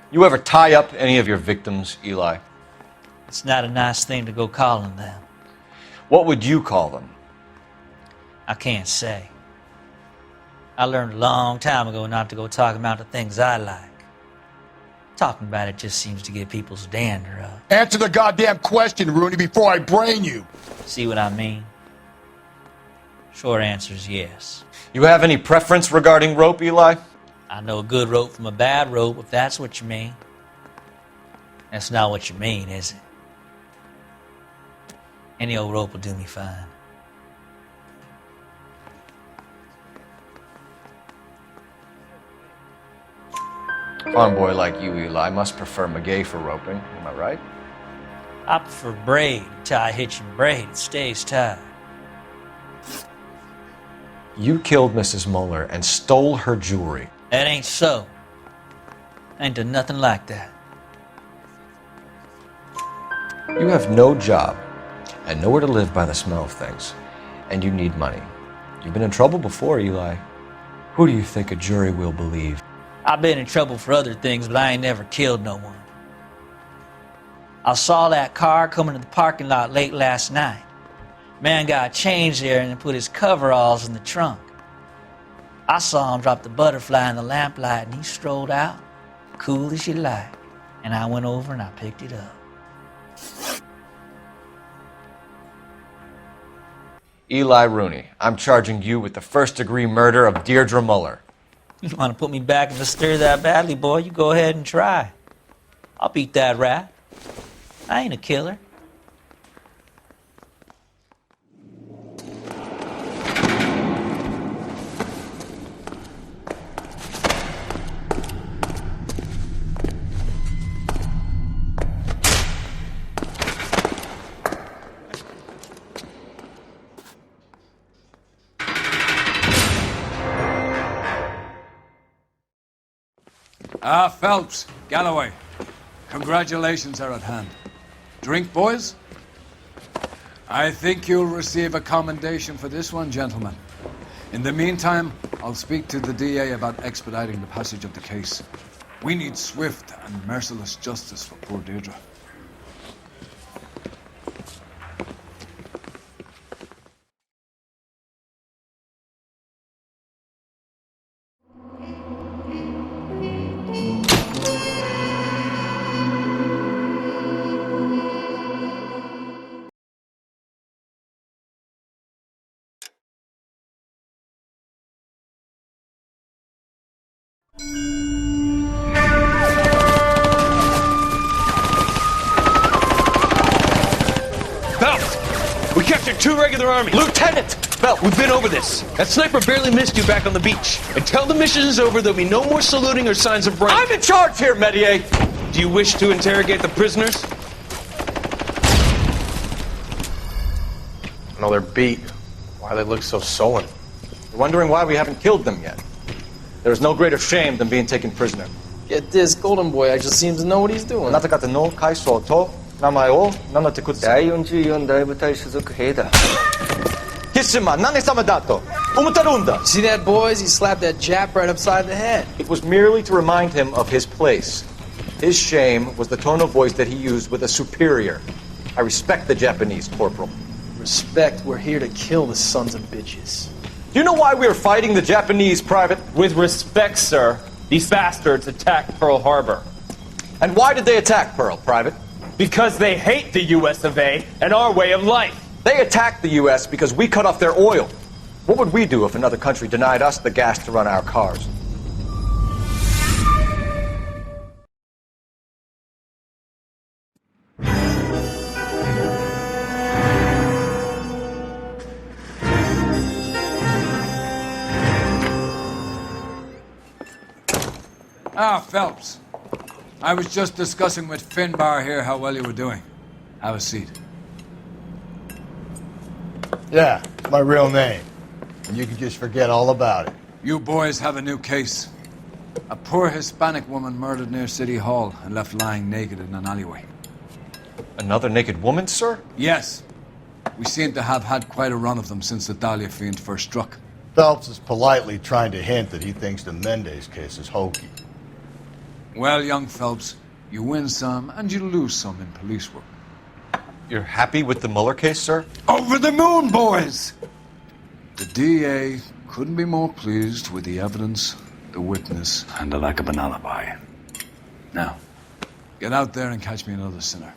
You ever tie up any of your victims, Eli? It's not a nice thing to go calling them. What would you call them? I can't say. I learned a long time ago not to go talking about the things I like. Talking about it just seems to get people's dander up. Answer the goddamn question, Rooney, before I brain you. See what I mean? Short answer is yes. You have any preference regarding rope, Eli? I know a good rope from a bad rope, if that's what you mean. That's not what you mean, is it? Any old rope will do me fine. Farm boy like you, Eli, must prefer McGay for roping. Am I right? I prefer braid. Tie, hitch, and braid. It stays tied. You killed Mrs. Muller and stole her jewelry. That ain't so. I ain't done nothing like that. You have no job and nowhere to live by the smell of things, and you need money. You've been in trouble before, Eli. Who do you think a jury will believe? I've been in trouble for other things, but I ain't never killed no one. I saw that car coming to the parking lot late last night. Man got changed there and then put his coveralls in the trunk. I saw him drop the butterfly in the lamplight and he strolled out, cool as you like. And I went over and I picked it up. Eli Rooney, I'm charging you with the first-degree murder of Deirdre Muller. You want to put me back in the stir that badly, boy? You go ahead and try. I'll beat that rat. I ain't a killer. Phelps, Galloway, congratulations are at hand. Drink, boys? I think you'll receive a commendation for this one, gentlemen. In the meantime, I'll speak to the DA about expediting the passage of the case. We need swift and merciless justice for poor Deirdre. We captured 2 regular armies. Lieutenant! Bell, we've been over this. That sniper barely missed you back on the beach. Until the mission is over, there'll be no more saluting or signs of rank. I'm in charge here, Medier! Do you wish to interrogate the prisoners? No, they're beat. Why they look so sullen? You're wondering why we haven't killed them yet. There is no greater shame than being taken prisoner. Get this, Golden Boy actually seems to know what he's doing. See that, boys? He slapped that Jap right upside the head. It was merely to remind him of his place. His shame was the tone of voice that he used with a superior. I respect the Japanese, Corporal. Respect, we're here to kill the sons of bitches. Do you know why we are fighting the Japanese, Private? With respect, sir, these bastards attacked Pearl Harbor. And why did they attack Pearl, Private? Because they hate the US of A and our way of life. They attacked the US because we cut off their oil. What would we do if another country denied us the gas to run our cars? Ah, Phelps. I was just discussing with Finbar here how well you were doing. Have a seat. Yeah, it's my real name. And you can just forget all about it. You boys have a new case. A poor Hispanic woman murdered near City Hall and left lying naked in an alleyway. Another naked woman, sir? Yes. We seem to have had quite a run of them since the Dahlia fiend first struck. Phelps is politely trying to hint that he thinks the Mendez case is hokey. Well, young Phelps, you win some and you lose some in police work. You're happy with the Mueller case, sir? Over the moon, boys! The DA couldn't be more pleased with the evidence, the witness, and the lack of an alibi. Now, get out there and catch me another sinner.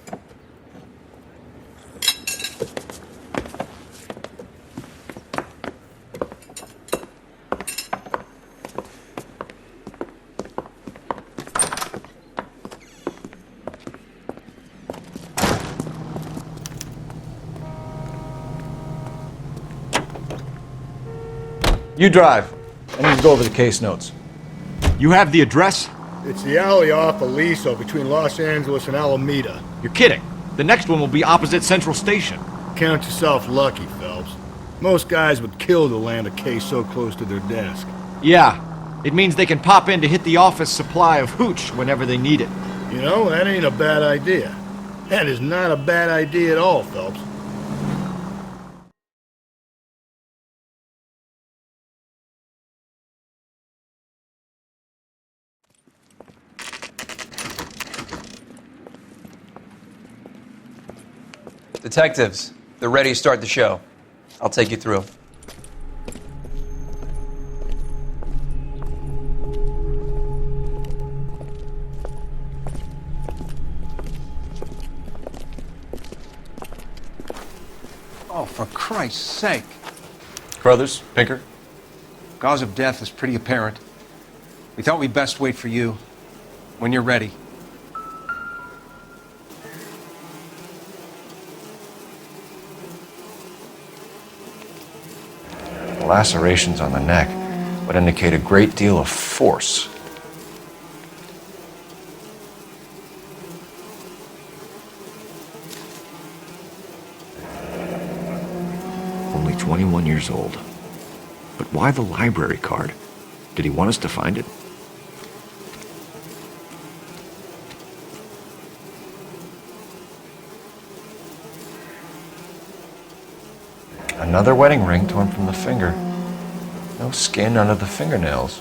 You drive. I need to go over the case notes. You have the address? It's the alley off Aliso between Los Angeles and Alameda. You're kidding. The next one will be opposite Central Station. Count yourself lucky, Phelps. Most guys would kill to land a case so close to their desk. Yeah. It means they can pop in to hit the office supply of hooch whenever they need it. You know, that ain't a bad idea. That is not a bad idea at all, Phelps. Detectives, they're ready to start the show. I'll take you through. Oh, for Christ's sake. Crothers, Pinker. Cause of death is pretty apparent. We thought we'd best wait for you. When you're ready. Lacerations on the neck would indicate a great deal of force. Only 21 years old. But why the library card? Did he want us to find it? Another wedding ring torn from the finger. No skin under the fingernails.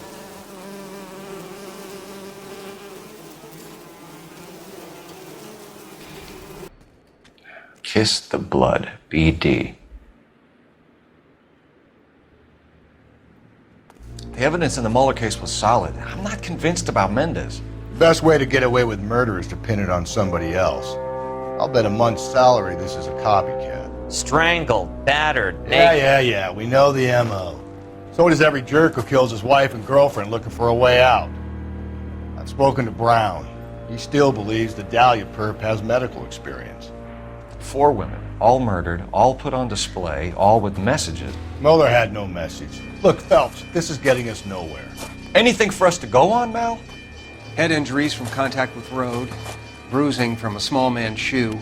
Kiss the blood, BD. The evidence in the Mueller case was solid. I'm not convinced about Mendez. The best way to get away with murder is to pin it on somebody else. I'll bet a month's salary this is a copycat. Strangled, battered, naked. Yeah. We know the M.O. So does every jerk who kills his wife and girlfriend looking for a way out. I've spoken to Brown. He still believes the Dahlia perp has medical experience. 4 women, all murdered, all put on display, all with messages. Mueller had no message. Look, Phelps, this is getting us nowhere. Anything for us to go on, Mal? Head injuries from contact with road, bruising from a small man's shoe,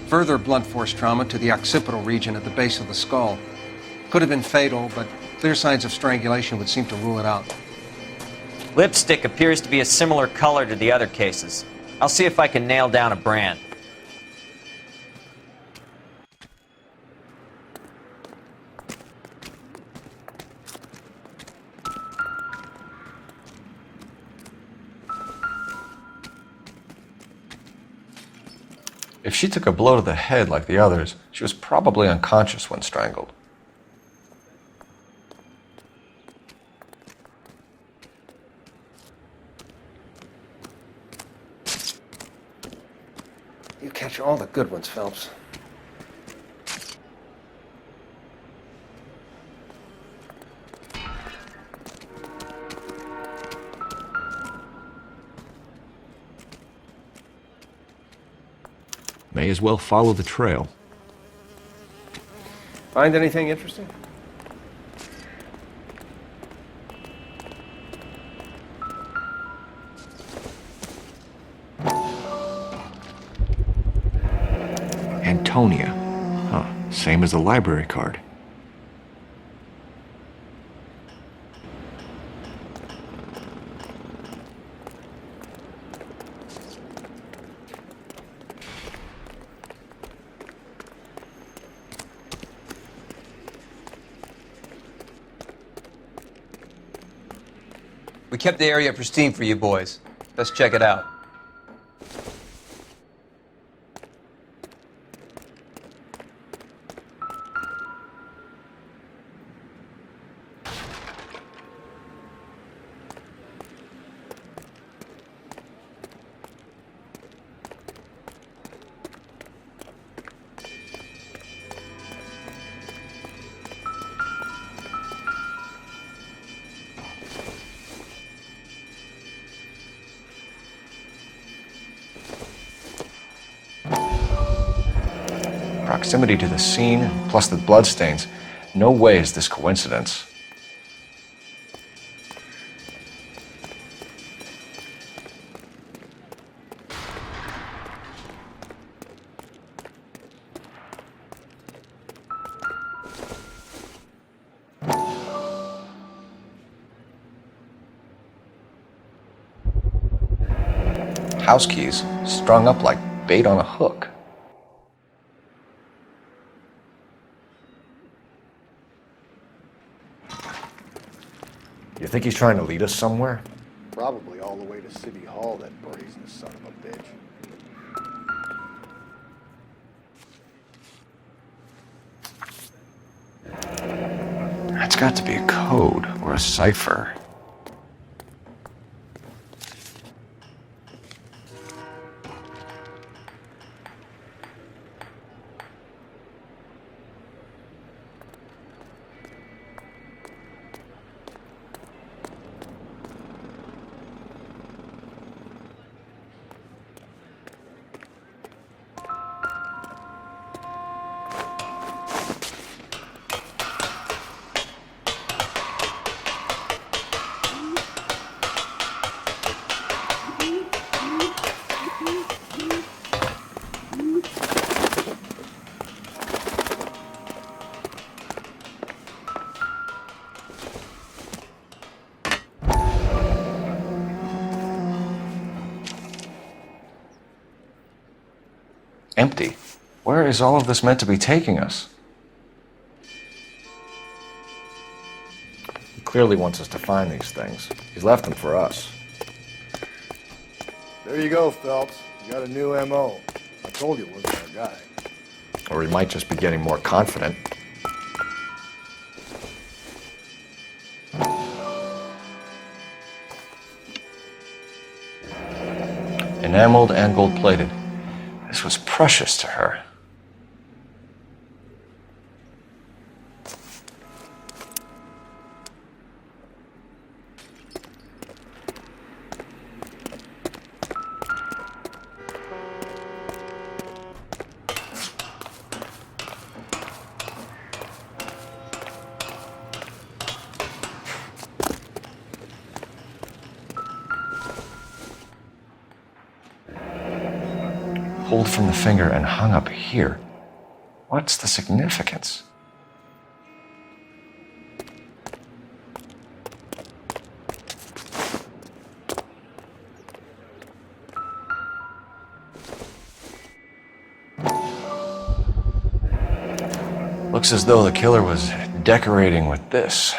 further blunt force trauma to the occipital region at the base of the skull. Could have been fatal, but clear signs of strangulation would seem to rule it out. Lipstick appears to be a similar color to the other cases. I'll see if I can nail down a brand. If she took a blow to the head like the others, she was probably unconscious when strangled. You catch all the good ones, Phelps. May as well follow the trail. Find anything interesting? Antonia. Huh, same as the library card. We kept the area pristine for you boys. Let's check it out. Proximity to the scene, plus the bloodstains. No way is this coincidence. House keys, strung up like bait on a hook. You think he's trying to lead us somewhere? Probably all the way to City Hall, that brazen son of a bitch. That's got to be a code or a cipher. Empty. Where is all of this meant to be taking us? He clearly wants us to find these things. He's left them for us. There you go, Phelps. You got a new M.O. I told you it wasn't our guy. Or he might just be getting more confident. Enameled and gold-plated. This was precious to her. Pulled from the finger and hung up here. What's the significance? Looks as though the killer was decorating with this.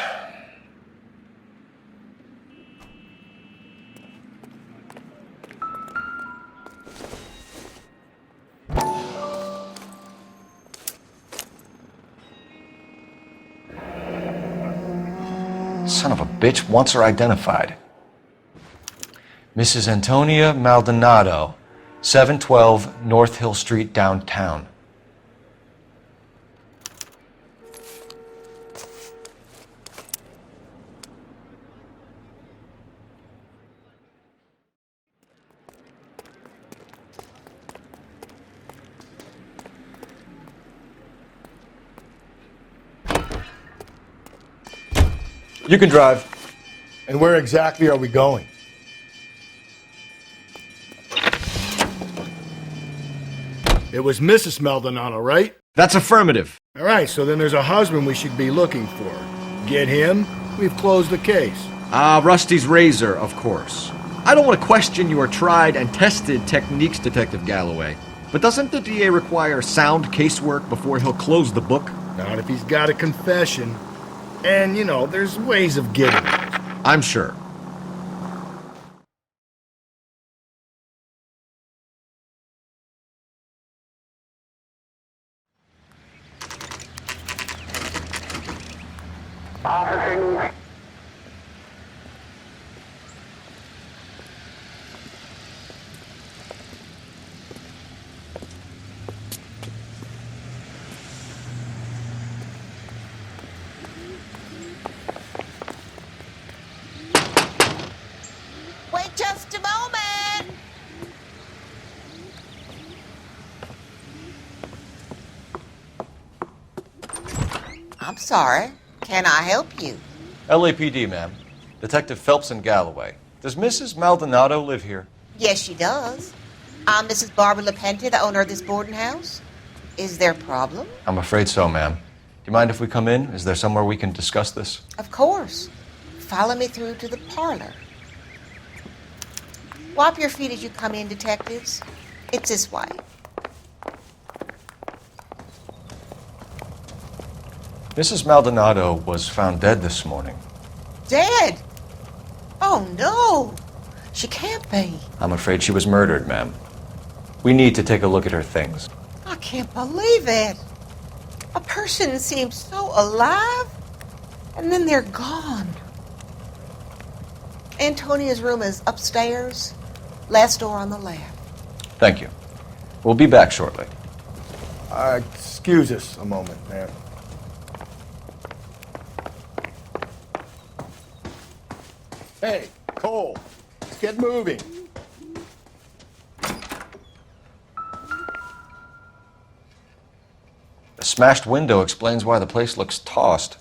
Son of a bitch wants her identified. Mrs. Antonia Maldonado, 712 North Hill Street, downtown. You can drive. And where exactly are we going? It was Mrs. Maldonado, right? That's affirmative. All right, so then there's a husband we should be looking for. Get him, we've closed the case. Rusty's razor, of course. I don't want to question your tried and tested techniques, Detective Galloway. But doesn't the DA require sound casework before he'll close the book? Not if he's got a confession. And, there's ways of getting it. I'm sure. Wait just a moment! I'm sorry. Can I help you? LAPD, ma'am. Detective Phelps and Galloway. Does Mrs. Maldonado live here? Yes, she does. I'm Mrs. Barbara LaPente, the owner of this boarding house. Is there a problem? I'm afraid so, ma'am. Do you mind if we come in? Is there somewhere we can discuss this? Of course. Follow me through to the parlor. Wipe your feet as you come in, detectives. It's this way. Mrs. Maldonado was found dead this morning. Dead? Oh, no. She can't be. I'm afraid she was murdered, ma'am. We need to take a look at her things. I can't believe it. A person seems so alive, and then they're gone. Antonia's room is upstairs, last door on the left. Thank you. We'll be back shortly. Excuse us a moment, ma'am. Hey, Cole, let's get moving. The smashed window explains why the place looks tossed.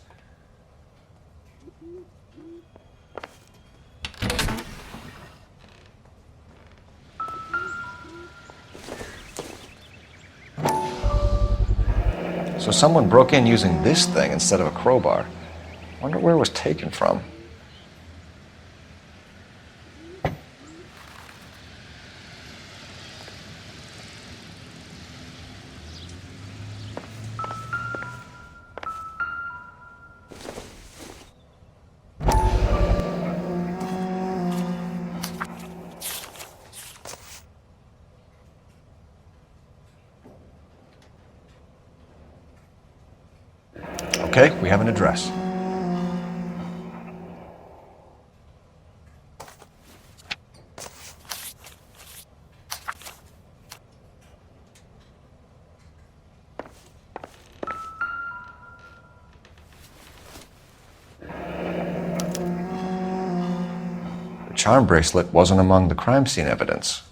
So someone broke in using this thing instead of a crowbar. Wonder where it was taken from. Okay, we have an address. The charm bracelet wasn't among the crime scene evidence.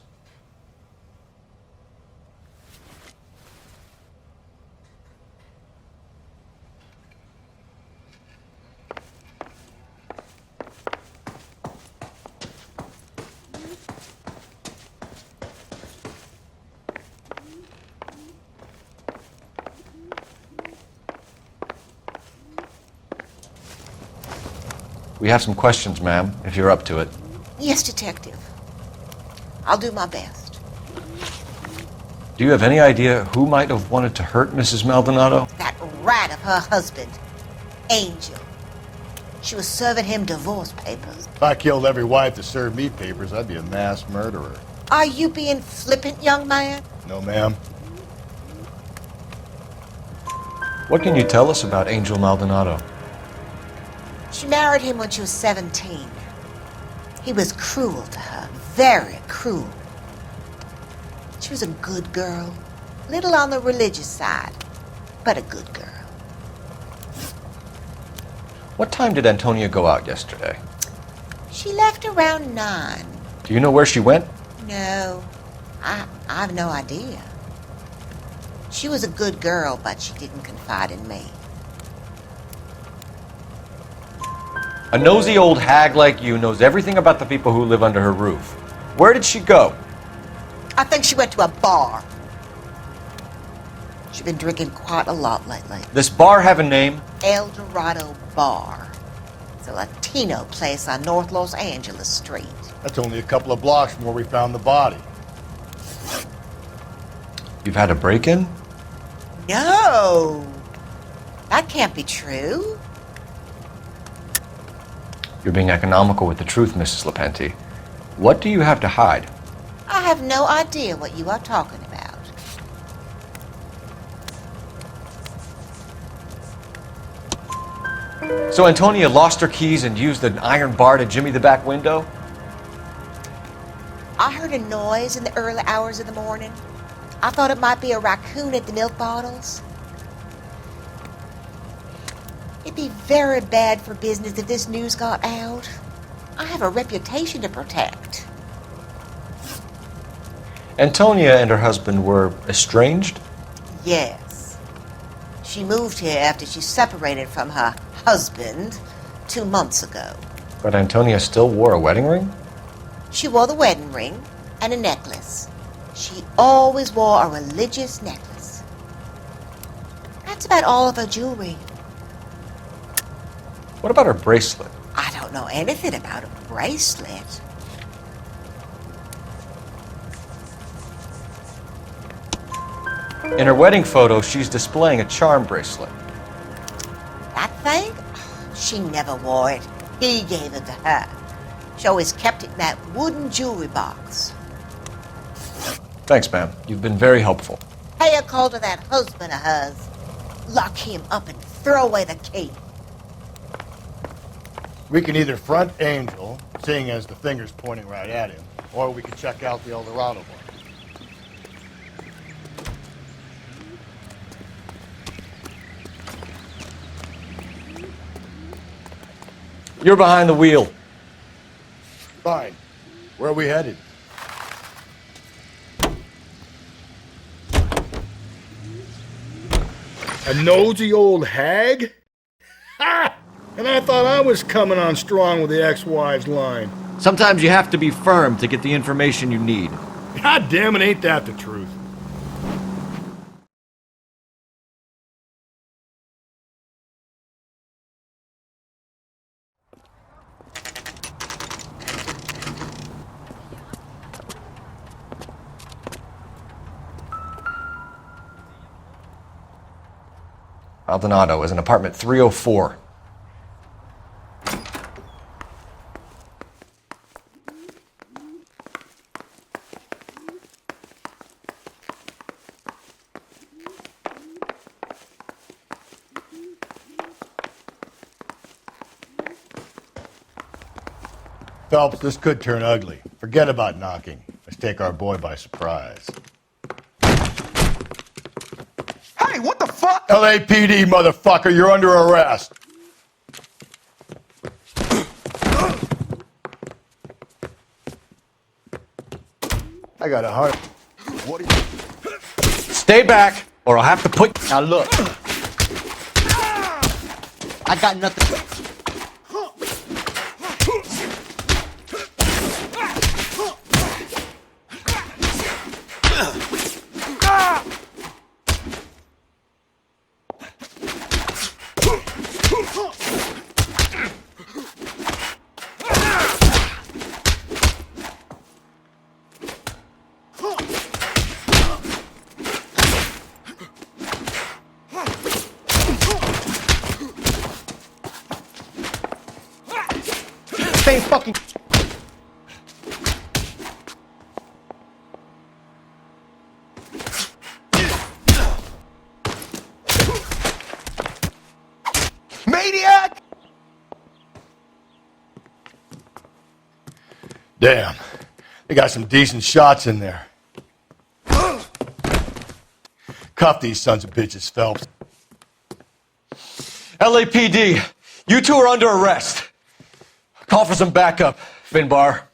We have some questions, ma'am, if you're up to it. Yes, detective. I'll do my best. Do you have any idea who might have wanted to hurt Mrs. Maldonado? That rat of her husband, Angel. She was serving him divorce papers. If I killed every wife that served me papers, I'd be a mass murderer. Are you being flippant, young man? No, ma'am. What can you tell us about Angel Maldonado? She married him when she was 17. He was cruel to her, very cruel. She was a good girl, little on the religious side, but a good girl. What time did Antonia go out yesterday? She left around 9. Do you know where she went? No, I have no idea. She was a good girl, but she didn't confide in me. A nosy old hag like you knows everything about the people who live under her roof. Where did she go? I think she went to a bar. She's been drinking quite a lot lately. This bar have a name? El Dorado Bar. It's a Latino place on North Los Angeles Street. That's only a couple of blocks from where we found the body. You've had a break-in? No! That can't be true. You're being economical with the truth, Mrs. Lepenti. What do you have to hide? I have no idea what you are talking about. So Antonia lost her keys and used an iron bar to jimmy the back window? I heard a noise in the early hours of the morning. I thought it might be a raccoon at the milk bottles. It'd be very bad for business if this news got out. I have a reputation to protect. Antonia and her husband were estranged? Yes. She moved here after she separated from her husband 2 months ago. But Antonia still wore a wedding ring? She wore the wedding ring and a necklace. She always wore a religious necklace. That's about all of her jewelry. What about her bracelet? I don't know anything about a bracelet. In her wedding photo, she's displaying a charm bracelet. That thing? She never wore it. He gave it to her. She always kept it in that wooden jewelry box. Thanks, ma'am. You've been very helpful. Pay a call to that husband of hers. Lock him up and throw away the key. We can either front Angel, seeing as the finger's pointing right at him, or we can check out the El Dorado one. You're behind the wheel. Fine. Where are we headed? A nosy old hag? Ha! And I thought I was coming on strong with the ex-wives line. Sometimes you have to be firm to get the information you need. God damn it, ain't that the truth? Maldonado is in apartment 304. Phelps, this could turn ugly. Forget about knocking. Let's take our boy by surprise. Hey, what the fuck? LAPD, motherfucker, you're under arrest. I got a heart. What are you? Stay back, or I'll have to put... Now look. I got nothing. Stay fucking. Maniac! Damn. They got some decent shots in there. Cuff these sons of bitches, Phelps. LAPD, you two are under arrest. Call for some backup, Finbar.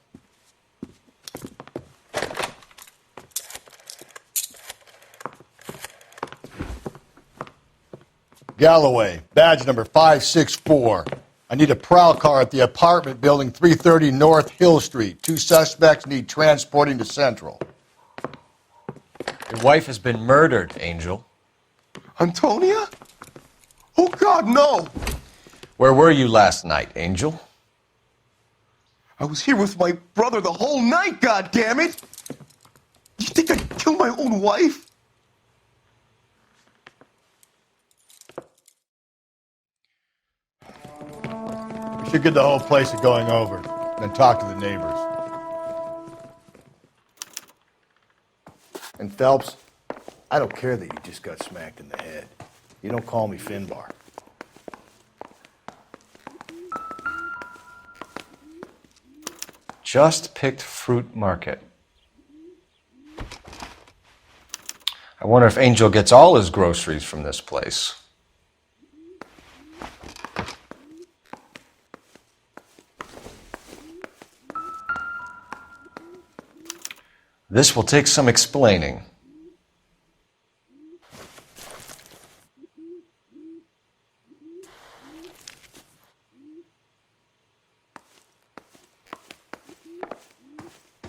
Galloway, badge number 564. I need a prowl car at the apartment building 330 North Hill Street. 2 suspects need transporting to Central. Your wife has been murdered, Angel. Antonia? Oh, God, no! Where were you last night, Angel? I was here with my brother the whole night, goddammit! You think I'd kill my own wife? We should get the whole place going over, then talk to the neighbors. And Phelps, I don't care that you just got smacked in the head. You don't call me Finbar. Just picked Fruit Market. I wonder if Angel gets all his groceries from this place. This will take some explaining.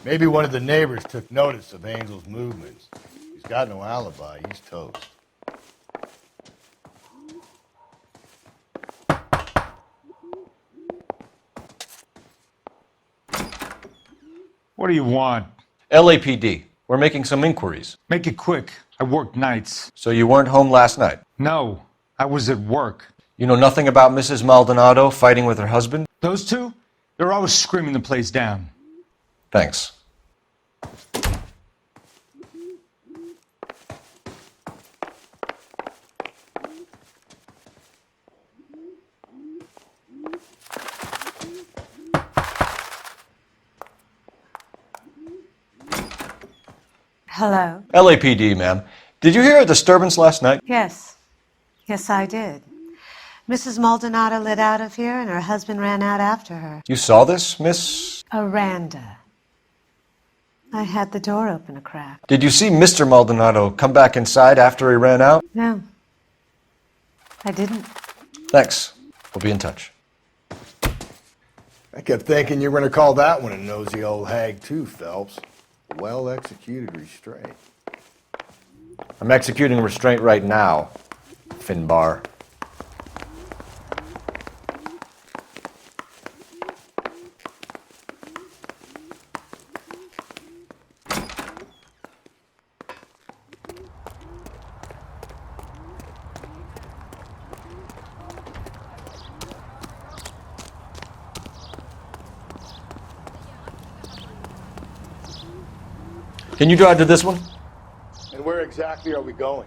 Maybe one of the neighbors took notice of Angel's movements. He's got no alibi. He's toast. What do you want? LAPD. We're making some inquiries. Make it quick. I work nights. So you weren't home last night? No, I was at work. You know nothing about Mrs. Maldonado fighting with her husband? Those two? They're always screaming the place down. Thanks. Hello? LAPD, ma'am. Did you hear a disturbance last night? Yes. Yes, I did. Mrs. Maldonado lit out of here and her husband ran out after her. You saw this, Miss? Aranda. I had the door open a crack. Did you see Mr. Maldonado come back inside after he ran out? No. I didn't. Thanks. We'll be in touch. I kept thinking you were going to call that one a nosy old hag too, Phelps. Well-executed restraint. I'm executing restraint right now, Finbar. Can you drive to this one? And where exactly are we going?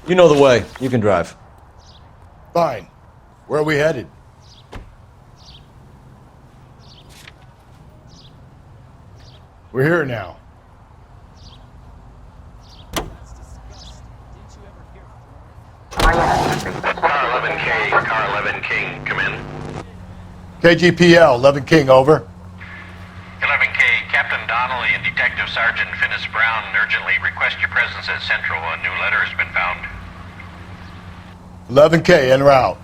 You know the way. You can drive. Fine. Where are we headed? We're here now. Car 11 King, come in. KGPL, 11 King, over. 11K, Captain Donnelly and Detective Sergeant Finis Brown urgently request your presence at Central. A new letter has been found. 11K, en route.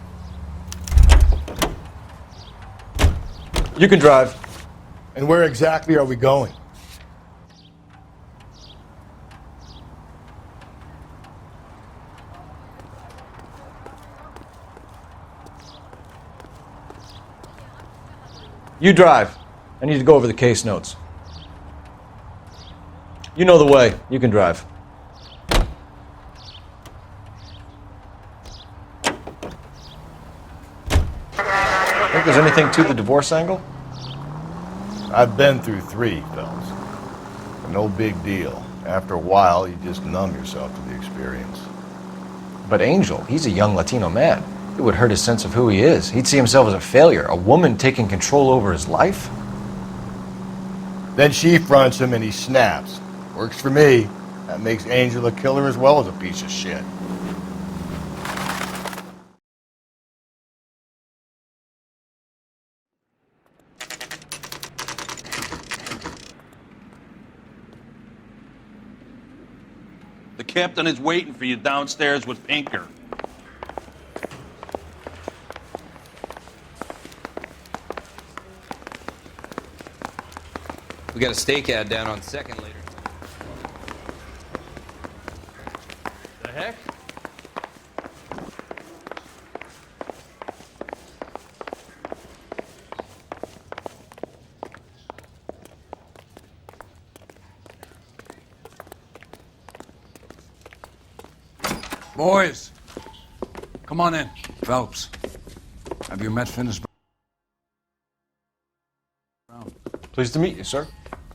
You can drive. And where exactly are we going? You drive. I need to go over the case notes. You know the way. You can drive. Think there's anything to the divorce angle? I've been through 3, Phelps. No big deal. After a while, you just numb yourself to the experience. But Angel, he's a young Latino man. It would hurt his sense of who he is. He'd see himself as a failure, a woman taking control over his life. Then she fronts him and he snaps. Works for me. That makes Angel a killer as well as a piece of shit. The captain is waiting for you downstairs with Pinker. We got a stake ad down on 2nd later. The heck? Boys, come on in. Phelps, have you met Finis? Pleased to meet you, sir.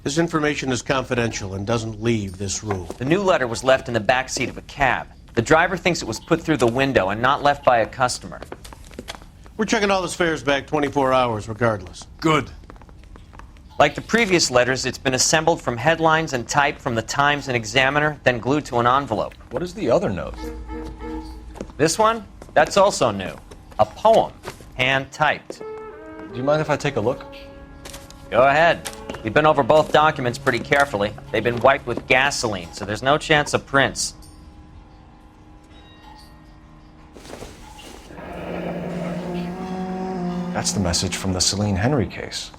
This information is confidential and doesn't leave this room. The new letter was left in the back seat of a cab. The driver thinks it was put through the window and not left by a customer. We're checking all his fares back 24 hours regardless. Good. Like the previous letters, it's been assembled from headlines and typed from the Times and Examiner, then glued to an envelope. What is the other note? This one? That's also new. A poem, hand-typed. Do you mind if I take a look? Go ahead. We've been over both documents pretty carefully. They've been wiped with gasoline, so there's no chance of prints. That's the message from the Celine Henry case.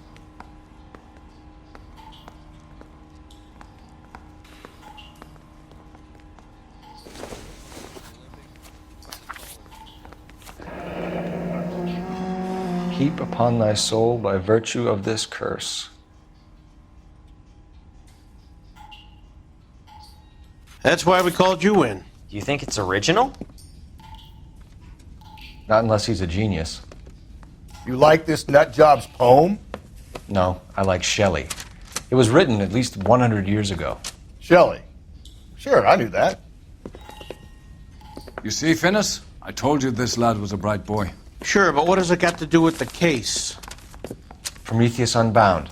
Heap upon thy soul by virtue of this curse. That's why we called you in. Do you think it's original? Not unless he's a genius. You like this nutjob's poem? No, I like Shelley. It was written at least 100 years ago. Shelley? Sure, I knew that. You see, Finis? I told you this lad was a bright boy. Sure, but what has it got to do with the case? Prometheus Unbound.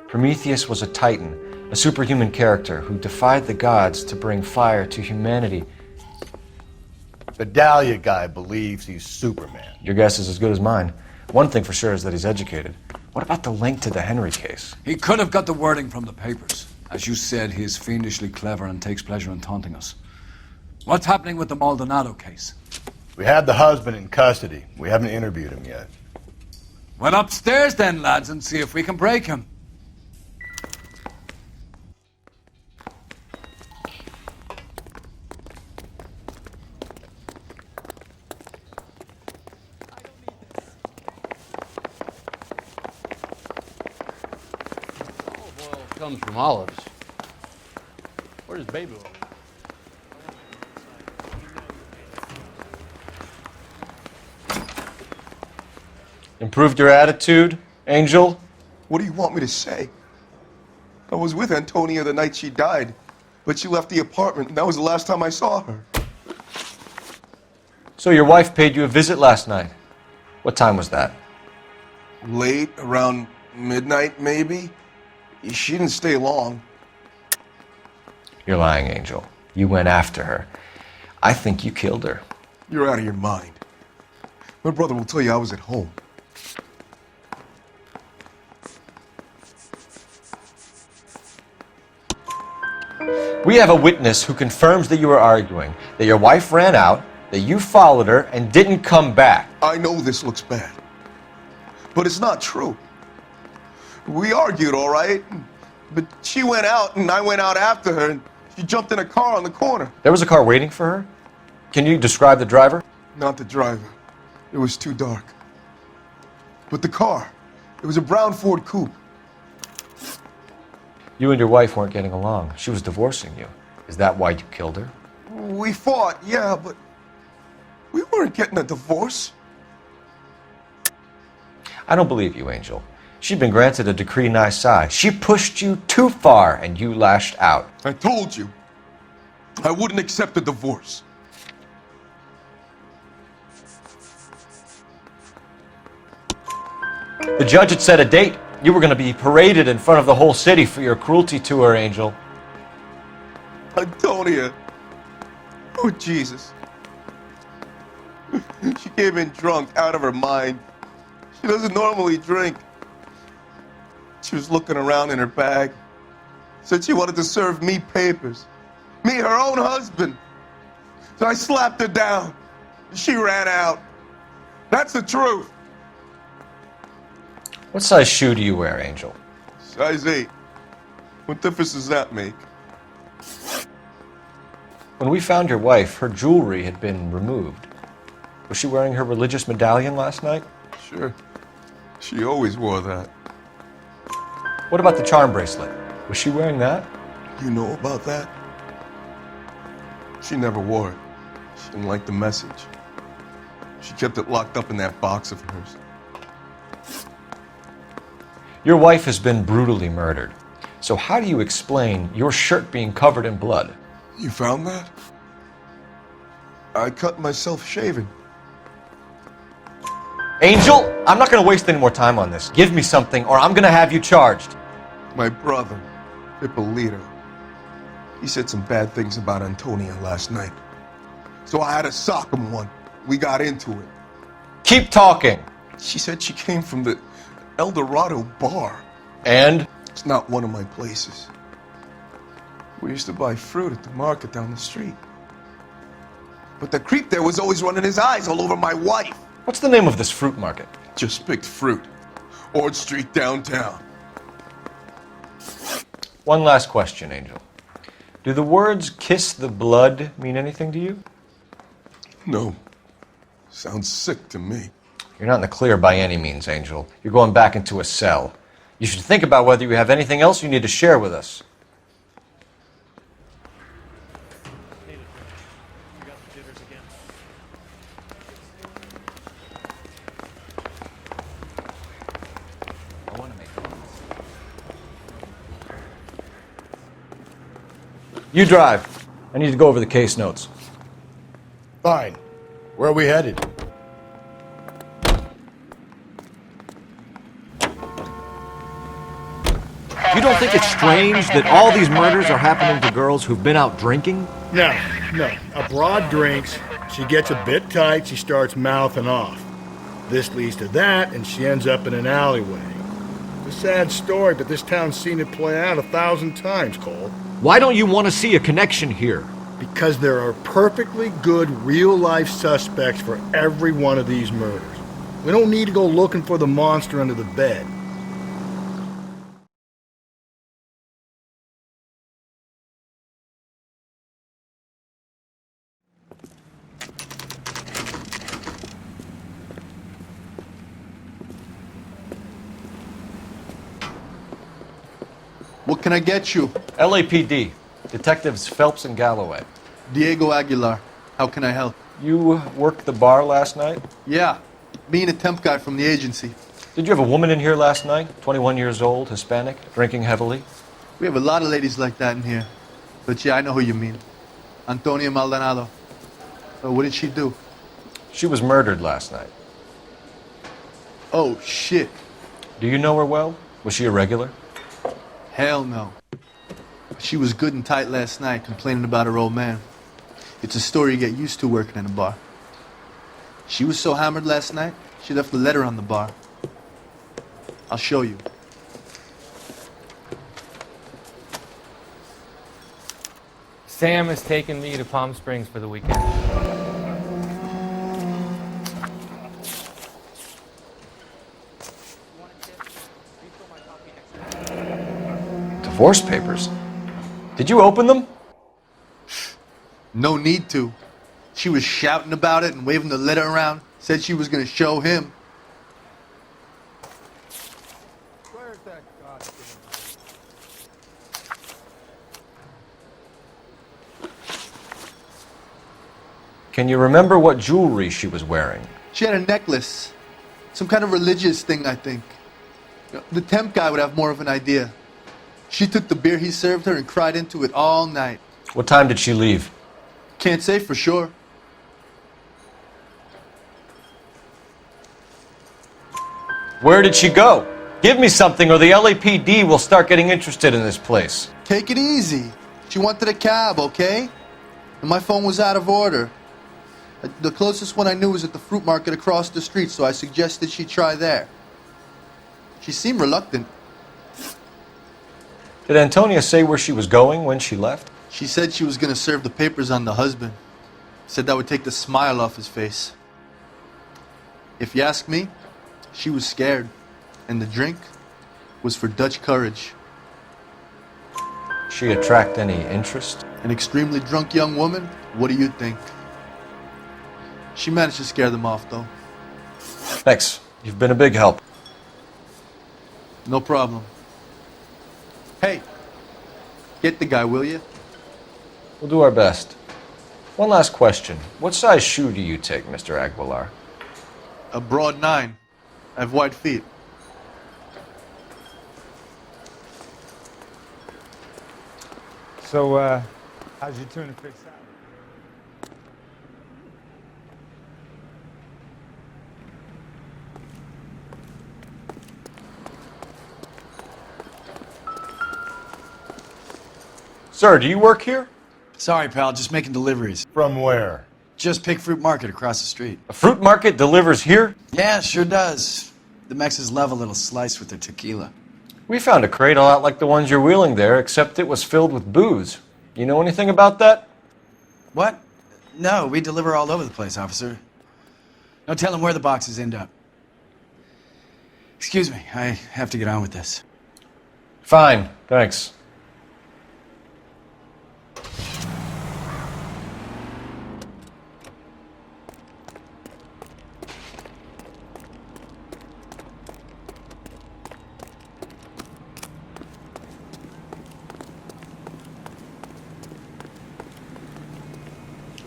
Prometheus was a titan, a superhuman character who defied the gods to bring fire to humanity. The Dahlia guy believes he's Superman. Your guess is as good as mine. One thing for sure is that he's educated. What about the link to the Henry case? He could have got the wording from the papers. As you said, he is fiendishly clever and takes pleasure in taunting us. What's happening with the Maldonado case? We have the husband in custody. We haven't interviewed him yet. Well, upstairs then, lads, and see if we can break him. Comes from olives. Where's baby oil? Improved your attitude, Angel? What do you want me to say? I was with Antonia the night she died, but she left the apartment, and that was the last time I saw her. So your wife paid you a visit last night. What time was that? Late, around midnight, maybe? She didn't stay long. You're lying, Angel. You went after her. I think you killed her. You're out of your mind. My brother will tell you I was at home. We have a witness who confirms that you were arguing, that your wife ran out, that you followed her, and didn't come back. I know this looks bad, but it's not true. We argued, all right, but she went out and I went out after her, and she jumped in a car on the corner. There was a car waiting for her? Can you describe the driver? Not the driver. It was too dark. But the car, it was a brown Ford coupe. You and your wife weren't getting along. She was divorcing you. Is that why you killed her? We fought, yeah, but we weren't getting a divorce. I don't believe you, Angel. She'd been granted a decree nisi. She pushed you too far, and you lashed out. I told you, I wouldn't accept a divorce. The judge had set a date. You were going to be paraded in front of the whole city for your cruelty to her, Angel. I told Antonia. Oh, Jesus. She came in drunk, out of her mind. She doesn't normally drink. She was looking around in her bag. Said she wanted to serve me papers. Me, her own husband. So I slapped her down. She ran out. That's the truth. What size shoe do you wear, Angel? Size 8. What difference does that make? When we found your wife, her jewelry had been removed. Was she wearing her religious medallion last night? Sure. She always wore that. What about the charm bracelet? Was she wearing that? You know about that? She never wore it. She didn't like the message. She kept it locked up in that box of hers. Your wife has been brutally murdered. So how do you explain your shirt being covered in blood? You found that? I cut myself shaving. Angel, I'm not going to waste any more time on this. Give me something or I'm going to have you charged. My brother, Ippolito, he said some bad things about Antonia last night. So I had to sock him one. We got into it. Keep talking. She said she came from the El Dorado bar. And? It's not one of my places. We used to buy fruit at the market down the street. But the creep there was always running his eyes all over my wife. What's the name of this fruit market? Just picked fruit. Ord Street downtown. One last question, Angel. Do the words kiss the blood mean anything to you? No. Sounds sick to me. You're not in the clear by any means, Angel. You're going back into a cell. You should think about whether you have anything else you need to share with us. You drive. I need to go over the case notes. Fine. Where are we headed? You don't think it's strange that all these murders are happening to girls who've been out drinking? No. A broad drinks, she gets a bit tight, she starts mouthing off. This leads to that, and she ends up in an alleyway. It's a sad story, but this town's seen it play out 1,000 times, Cole. Why don't you want to see a connection here? Because there are perfectly good real-life suspects for every one of these murders. We don't need to go looking for the monster under the bed. What can I get you? LAPD. Detectives Phelps and Galloway. Diego Aguilar. How can I help? You worked the bar last night? Yeah. Me and a temp guy from the agency. Did you have a woman in here last night? 21 years old, Hispanic, drinking heavily? We have a lot of ladies like that in here. But yeah, I know who you mean. Antonia Maldonado. So what did she do? She was murdered last night. Oh, shit. Do you know her well? Was she a regular? Hell no. She was good and tight last night, complaining about her old man. It's a story you get used to working in a bar. She was so hammered last night, she left a letter on the bar. I'll show you. Sam has taken me to Palm Springs for the weekend. Divorce papers? Did you open them? No need to. She was shouting about it and waving the letter around. Said she was going to show him. Can you remember what jewelry she was wearing? She had a necklace. Some kind of religious thing, I think. The temp guy would have more of an idea. She took the beer he served her and cried into it all night. What time did she leave? Can't say for sure. Where did she go? Give me something or the LAPD will start getting interested in this place. Take it easy. She wanted a cab, okay? And my phone was out of order. The closest one I knew was at the fruit market across the street, so I suggested she try there. She seemed reluctant. Did Antonia say where she was going when she left? She said she was going to serve the papers on the husband. Said that would take the smile off his face. If you ask me, she was scared. And the drink was for Dutch courage. She attract any interest? An extremely drunk young woman? What do you think? She managed to scare them off, though. Thanks. You've been a big help. No problem. Hey, get the guy, will you? We'll do our best. One last question. What size shoe do you take, Mr. Aguilar? A broad 9. I have wide feet. So, how's your tuna fish salad? Sir, do you work here? Sorry, pal, just making deliveries. From where? Just Pig Fruit Market across the street. A fruit market delivers here? Yeah, sure does. The Mexes love a little slice with their tequila. We found a crate a lot like the ones you're wheeling there, except it was filled with booze. You know anything about that? What? No, we deliver all over the place, officer. No telling where the boxes end up. Excuse me, I have to get on with this. Fine, thanks.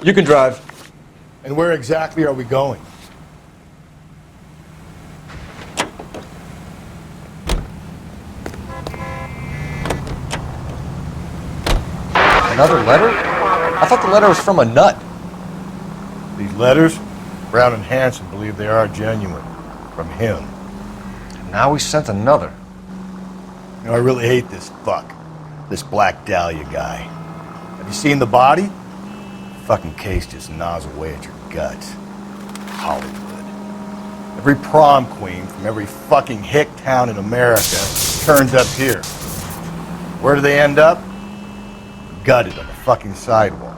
You can drive. And where exactly are we going? Another letter? I thought the letter was from a nut. These letters? Brown and Hanson believe they are genuine. From him. And now we sent another. You know, I really hate this fuck. This Black Dahlia guy. Have you seen the body? Fucking case just gnaws away at your guts. Hollywood. Every prom queen from every fucking hick town in America turns up here. Where do they end up? Gutted on the fucking sidewalk.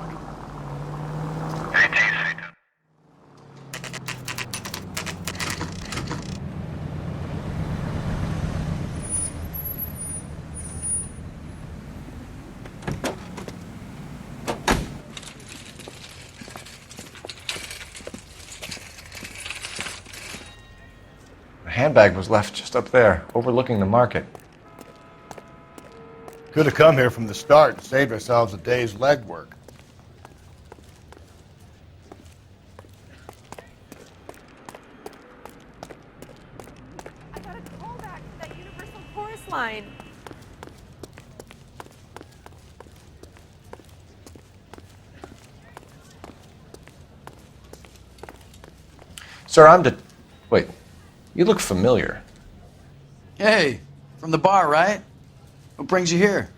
Handbag was left just up there, overlooking the market. Could have come here from the start and saved ourselves a day's legwork. I got a call back to that Universal Chorus line. Sir, Wait. You look familiar. Hey, from the bar, right? What brings you here?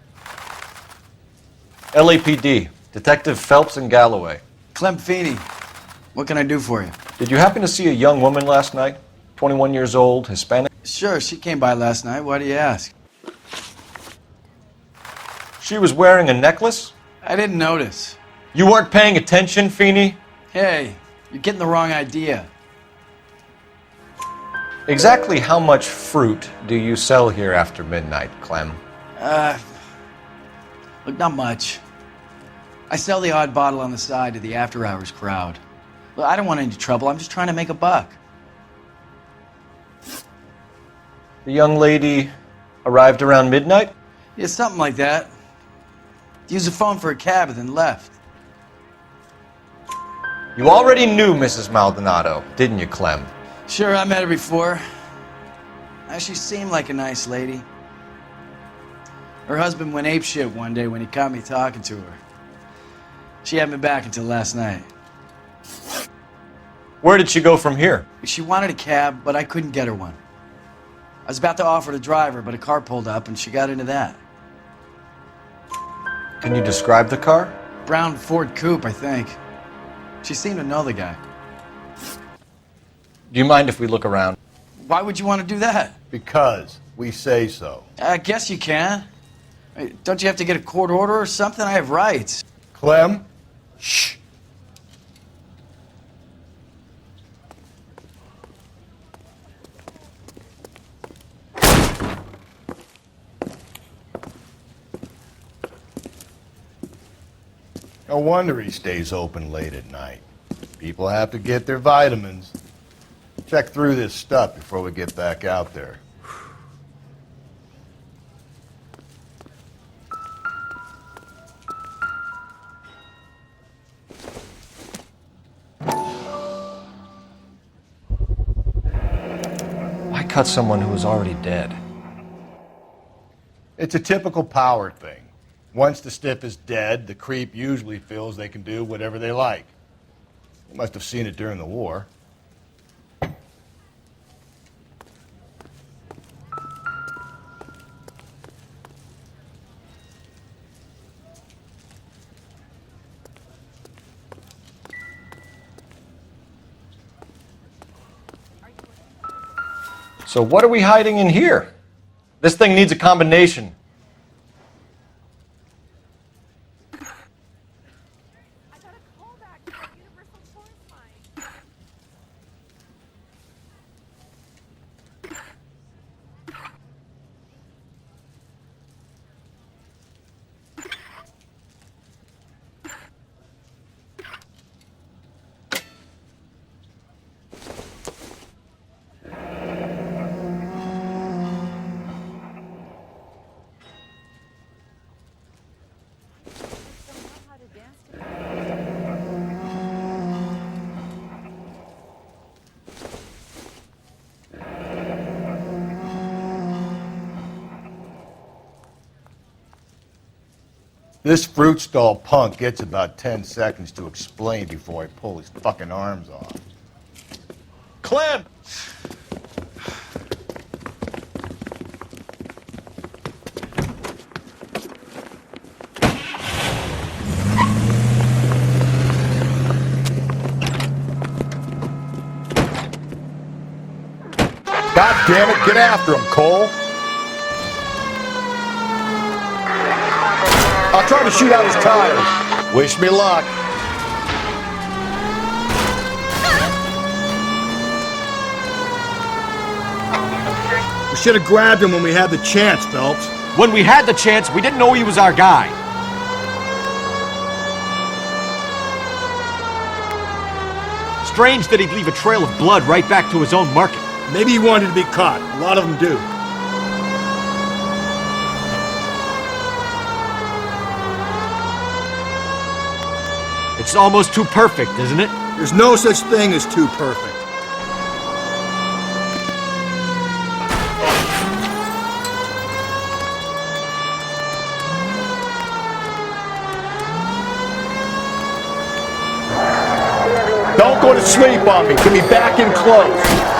LAPD, Detective Phelps and Galloway. Clem Feeney. What can I do for you? Did you happen to see a young woman last night? 21 years old, Hispanic? Sure, she came by last night. Why do you ask? She was wearing a necklace? I didn't notice. You weren't paying attention, Feeney? Hey, you're getting the wrong idea. Exactly how much fruit do you sell here after midnight, Clem? Look, not much. I sell the odd bottle on the side to the after-hours crowd. Look, I don't want any trouble. I'm just trying to make a buck. The young lady arrived around midnight? Yeah, something like that. Used the phone for a cab and then left. You already knew Mrs. Maldonado, didn't you, Clem? Sure, I met her before. She seemed like a nice lady. Her husband went apeshit one day when he caught me talking to her. She had me back until last night. Where did she go from here? She wanted a cab, but I couldn't get her one. I was about to offer to drive her, but a car pulled up and she got into that. Can you describe the car? brown Ford coupe, I think. She seemed to know the guy. Do you mind if we look around? Why would you want to do that? Because we say so. I guess you can. Don't you have to get a court order or something? I have rights. Clem? Shh. No wonder he stays open late at night. People have to get their vitamins. Check through this stuff before we get back out there. Why cut someone who was already dead? It's a typical power thing. Once the stiff is dead, the creep usually feels they can do whatever they like. You must have seen it during the war. So what are we hiding in here? This thing needs a combination. This fruit stall punk gets about 10 seconds to explain before I pull his fucking arms off. Clem! God damn it, get after him, Cole! I'll try to shoot out his tires. Wish me luck. We should have grabbed him when we had the chance, Phelps. When we had the chance, we didn't know he was our guy. Strange that he'd leave a trail of blood right back to his own market. Maybe he wanted to be caught. A lot of them do. It's almost too perfect, isn't it? There's no such thing as too perfect. Don't go to sleep on me. Get me back in close.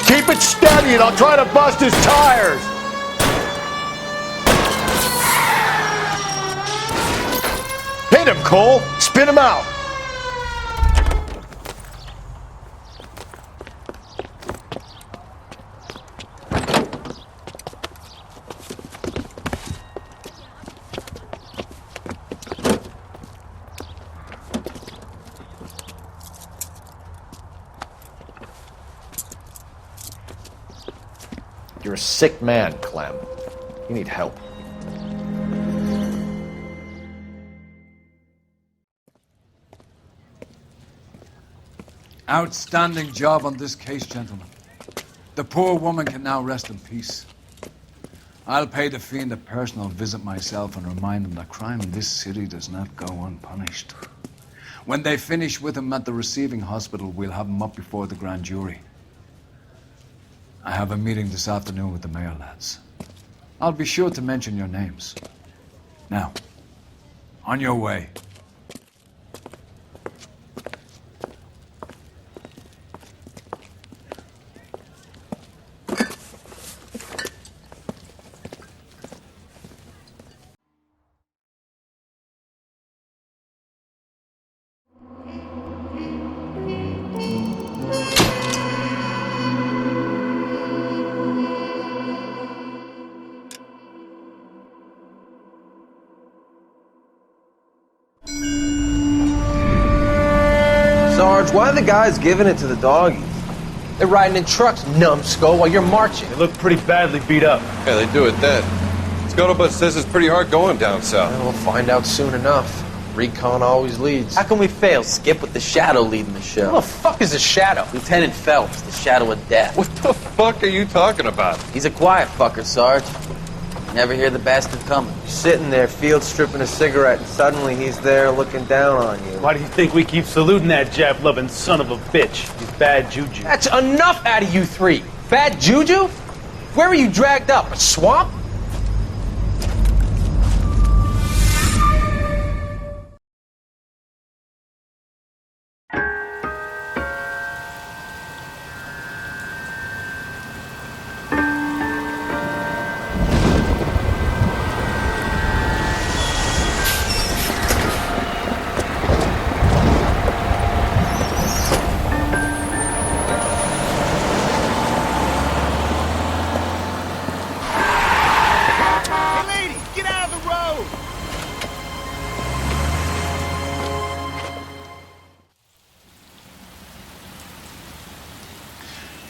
Keep it steady and I'll try to bust his tires. Hit him, Cole. Spin him out. You're a sick man, Clem. You need help. Outstanding job on this case, gentlemen. The poor woman can now rest in peace. I'll pay the fiend a personal visit myself and remind him that crime in this city does not go unpunished. When they finish with him at the receiving hospital, we'll have him up before the grand jury. I have a meeting this afternoon with the mayor lads. I'll be sure to mention your names. Now, on your way. Sarge, why are the guys giving it to the doggies? They're riding in trucks, numbskull, while you're marching. They look pretty badly beat up. Yeah, they do at that. Scuttlebutt says it's pretty hard going down south. Well, we'll find out soon enough. Recon always leads. How can we fail? Skip with the Shadow leading the show. Who the fuck is the Shadow? Lieutenant Phelps, the Shadow of Death. What the fuck are you talking about? He's a quiet fucker, Sarge. Never hear the bastard coming. You're sitting there, field stripping a cigarette, and suddenly he's there looking down on you. Why do you think we keep saluting that Jap-loving son of a bitch? He's bad juju. That's enough out of you three. Bad juju? Where were you dragged up? A swamp?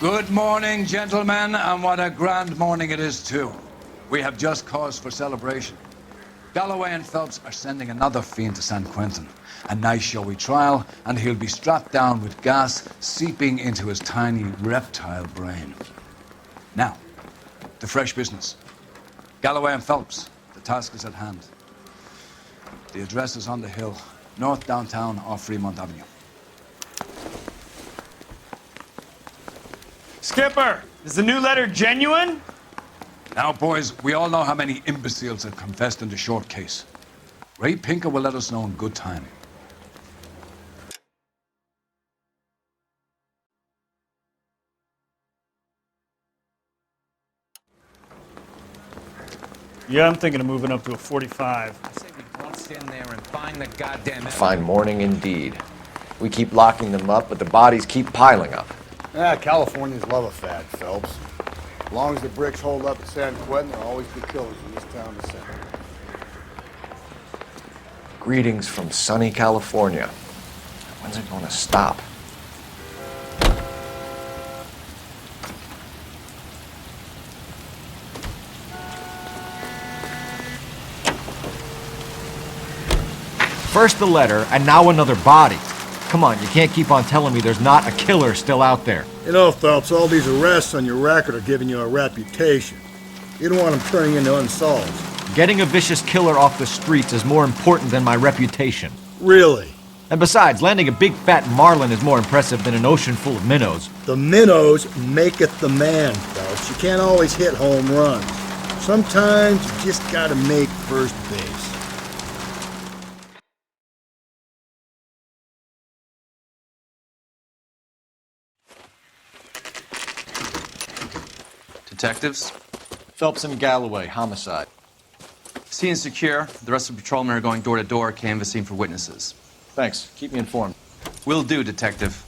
Good morning, gentlemen, and what a grand morning it is, too. We have just cause for celebration. Galloway and Phelps are sending another fiend to San Quentin. A nice showy trial, and he'll be strapped down with gas seeping into his tiny reptile brain. Now, to fresh business. Galloway and Phelps, the task is at hand. The address is on the hill, north downtown off Fremont Avenue. Skipper, is the new letter genuine? Now, boys, we all know how many imbeciles have confessed in the short case. Ray Pinker will let us know in good time. Yeah, I'm thinking of moving up to a 45. I say we bust in there and find the goddamn... A fine morning indeed. We keep locking them up, but the bodies keep piling up. Yeah, Californians love a fad, Phelps. As long as the bricks hold up at San Quentin, there'll always be killers in this town to send. Greetings from sunny California. When's it going to stop? First the letter, and now another body. Come on, you can't keep on telling me there's not a killer still out there. You know, Phelps, all these arrests on your record are giving you a reputation. You don't want them turning into unsolved. Getting a vicious killer off the streets is more important than my reputation. Really? And besides, landing a big fat marlin is more impressive than an ocean full of minnows. The minnows maketh the man, Phelps. You can't always hit home runs. Sometimes you just gotta make first base. Detectives? Phelps and Galloway, homicide. Scene is secure. The rest of the patrolmen are going door to door, canvassing for witnesses. Thanks. Keep me informed. Will do, Detective.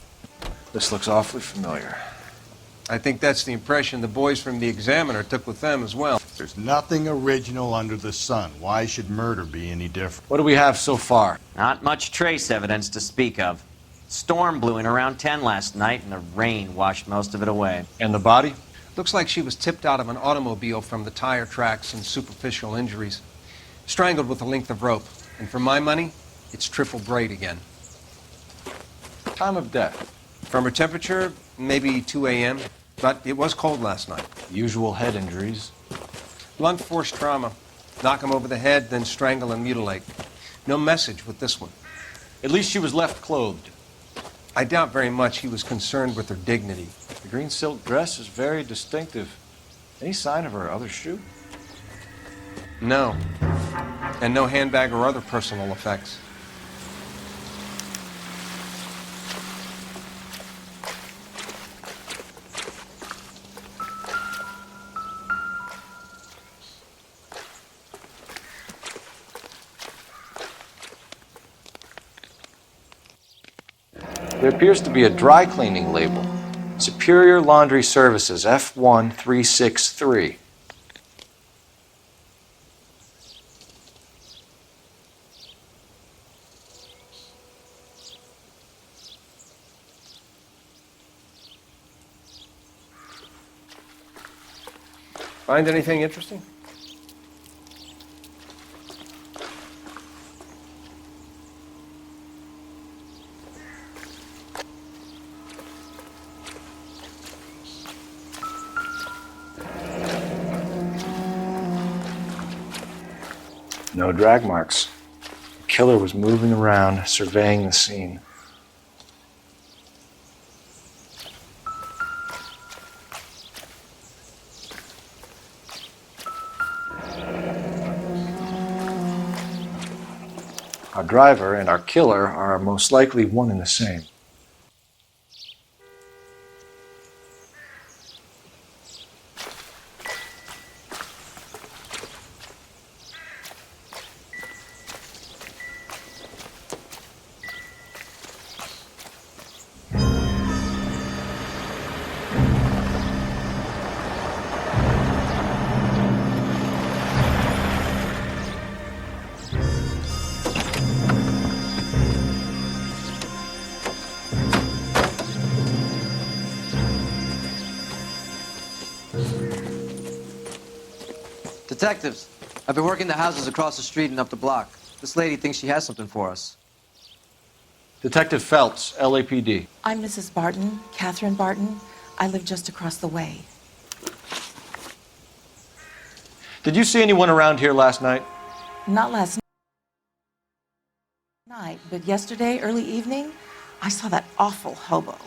This looks awfully familiar. I think that's the impression the boys from the Examiner took with them as well. There's nothing original under the sun. Why should murder be any different? What do we have so far? Not much trace evidence to speak of. Storm blew in around 10 last night, and the rain washed most of it away. And the body? Looks like she was tipped out of an automobile from the tire tracks and superficial injuries. Strangled with a length of rope. And for my money, it's triple braid again. Time of death? From her temperature, maybe 2 a.m., but it was cold last night. Usual head injuries? Blunt force trauma. Knock him over the head, then strangle and mutilate. No message with this one. At least she was left clothed. I doubt very much he was concerned with her dignity. The green silk dress is very distinctive. Any sign of her other shoe? No. And no handbag or other personal effects. There appears to be a dry cleaning label. Superior Laundry Services, F1363. Find anything interesting? No drag marks. The killer was moving around, surveying the scene. Our driver and our killer are most likely one and the same. Detectives, I've been working the houses across the street and up the block. This lady thinks she has something for us. Detective Phelps, LAPD. I'm Mrs. Barton, Catherine Barton. I live just across the way. Did you see anyone around here last night? Not last night, but yesterday, early evening, I saw that awful hobo.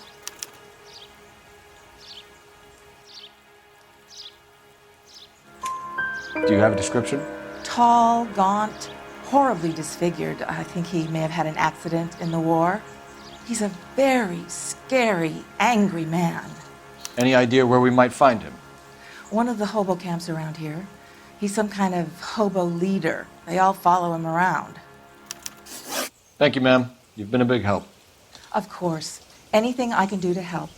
Do you have a description? Tall, gaunt, horribly disfigured. I think he may have had an accident in the war. He's a very scary, angry man. Any idea where we might find him? One of the hobo camps around here. He's some kind of hobo leader. They all follow him around. Thank you, ma'am. You've been a big help. Of course. Anything I can do to help.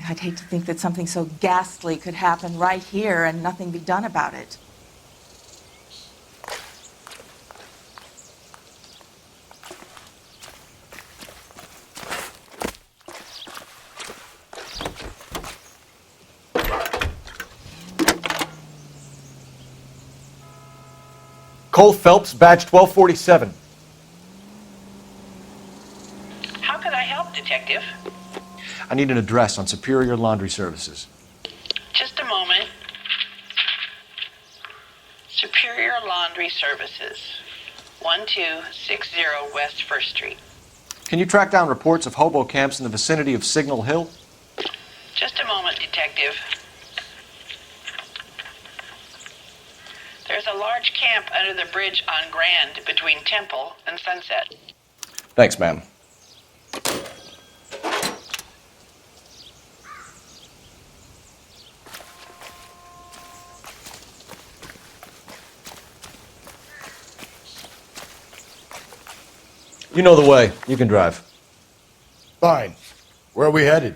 I'd hate to think that something so ghastly could happen right here and nothing be done about it. Cole Phelps, badge 1247. How could I help, Detective? I need an address on Superior Laundry Services. Just a moment. Superior Laundry Services, 1260 West 1st Street. Can you track down reports of hobo camps in the vicinity of Signal Hill? Just a moment, Detective. There's a large camp under the bridge on Grand between Temple and Sunset. Thanks, ma'am. You know the way. You can drive. Fine. Where are we headed?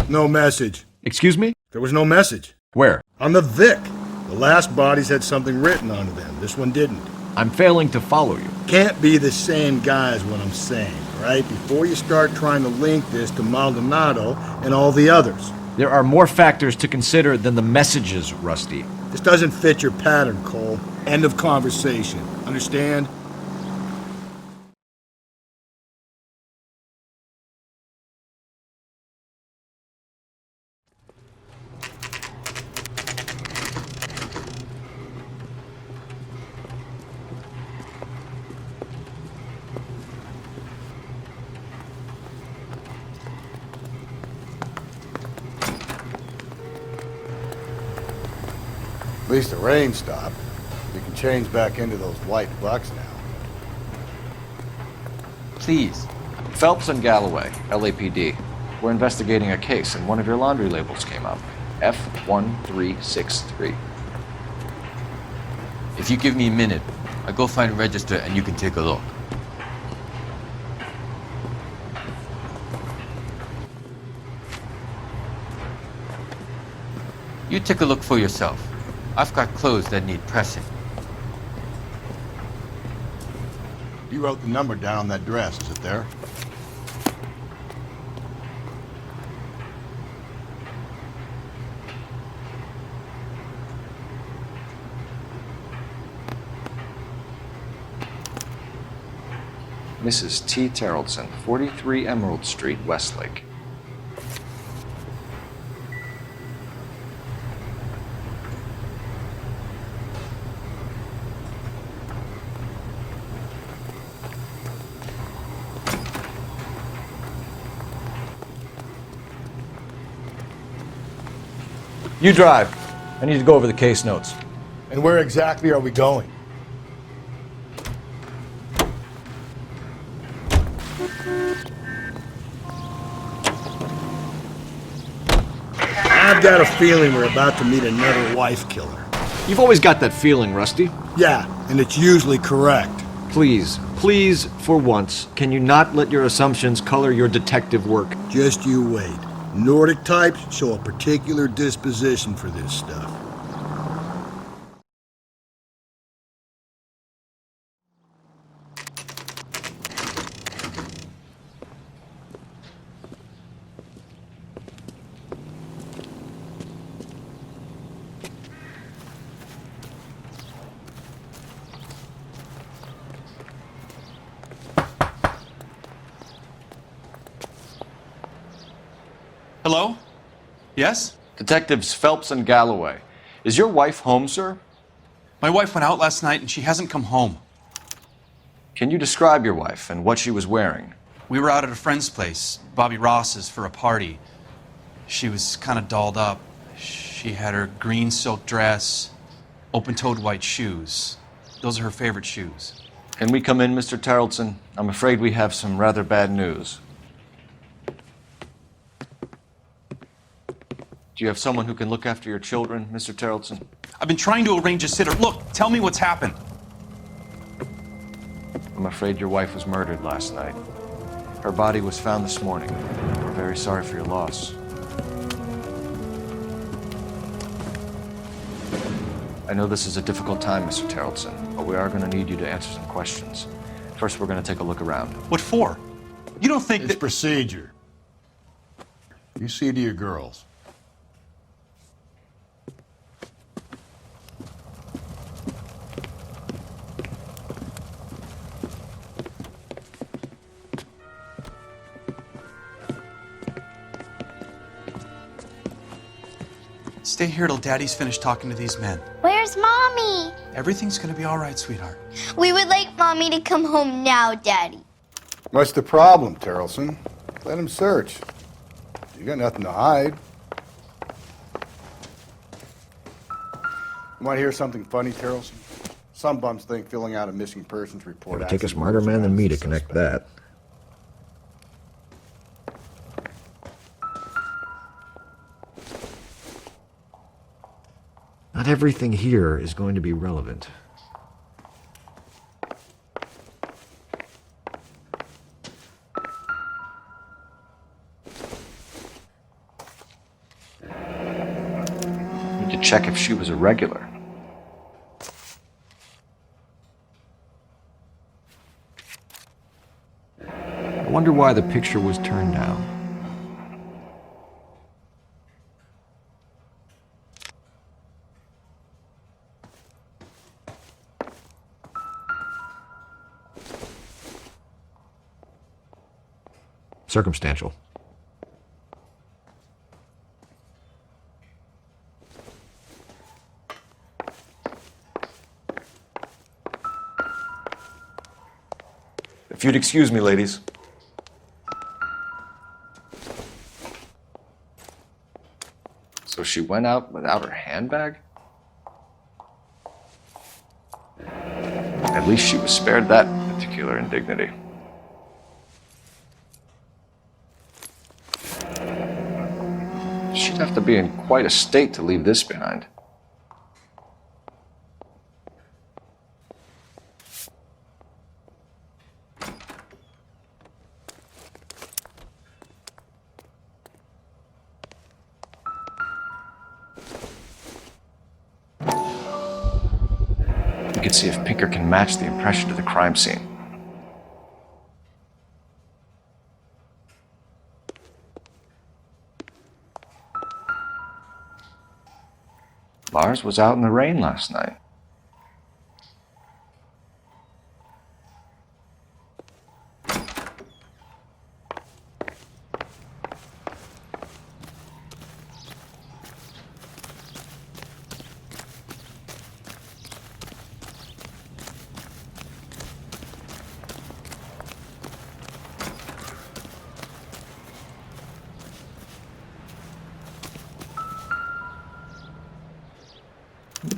No message. Excuse me? There was no message. Where? On the Vic. The last bodies had something written onto them. This one didn't. I'm failing to follow you. Can't be the same guy is what I'm saying, right? Before you start trying to link this to Maldonado and all the others. There are more factors to consider than the messages, Rusty. This doesn't fit your pattern, Cole. End of conversation. Understand? At least the rain stopped. You can change back into those white bucks now. Please. Phelps and Galloway, LAPD. We're investigating a case and one of your laundry labels came up. F1363. If you give me a minute, I'll go find a register and you can take a look. You take a look for yourself. I've got clothes that need pressing. You wrote the number down on that dress, is it there? Mrs. T. Terrellson, 43 Emerald Street, Westlake. You drive. I need to go over the case notes. And where exactly are we going? I've got a feeling we're about to meet another wife killer. You've always got that feeling, Rusty. Yeah, and it's usually correct. Please, for once, can you not let your assumptions color your detective work? Just you wait. Nordic types show a particular disposition for this stuff. Hello? Yes? Detectives Phelps and Galloway. Is your wife home, sir? My wife went out last night and she hasn't come home. Can you describe your wife and what she was wearing? We were out at a friend's place, Bobby Ross's, for a party. She was kind of dolled up. She had her green silk dress, open-toed white shoes. Those are her favorite shoes. Can we come in, Mr. Terrellson? I'm afraid we have some rather bad news. Do you have someone who can look after your children, Mr. Terrellson? I've been trying to arrange a sitter. Look, tell me what's happened. I'm afraid your wife was murdered last night. Her body was found this morning. We're very sorry for your loss. I know this is a difficult time, Mr. Terrellson, but we are going to need you to answer some questions. First, we're going to take a look around. What for? You don't think It's procedure. You see to your girls. Stay here till Daddy's finished talking to these men. Where's Mommy? Everything's gonna be all right, sweetheart. We would like Mommy to come home now, Daddy. What's the problem, Terrellson? Let him search. You got nothing to hide. You want to hear something funny, Terrellson? Some bums think filling out a missing persons report... It would take a smarter man than me to connect that. Not everything here is going to be relevant. Need to check if she was a regular. I wonder why the picture was turned down. Circumstantial. If you'd excuse me, ladies. So she went out without her handbag? At least she was spared that particular indignity. She'd have to be in quite a state to leave this behind. We could see if Pinker can match the impression to the crime scene. Lars was out in the rain last night.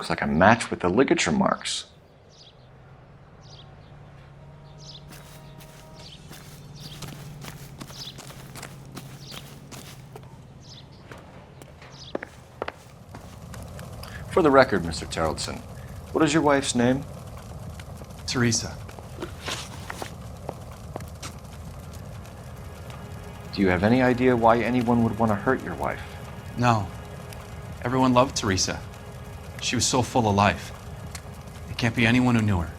Looks like a match with the ligature marks. For the record, Mr. Terrelson, what is your wife's name? Teresa. Do you have any idea why anyone would want to hurt your wife? No. Everyone loved Teresa. She was so full of life. It can't be anyone who knew her.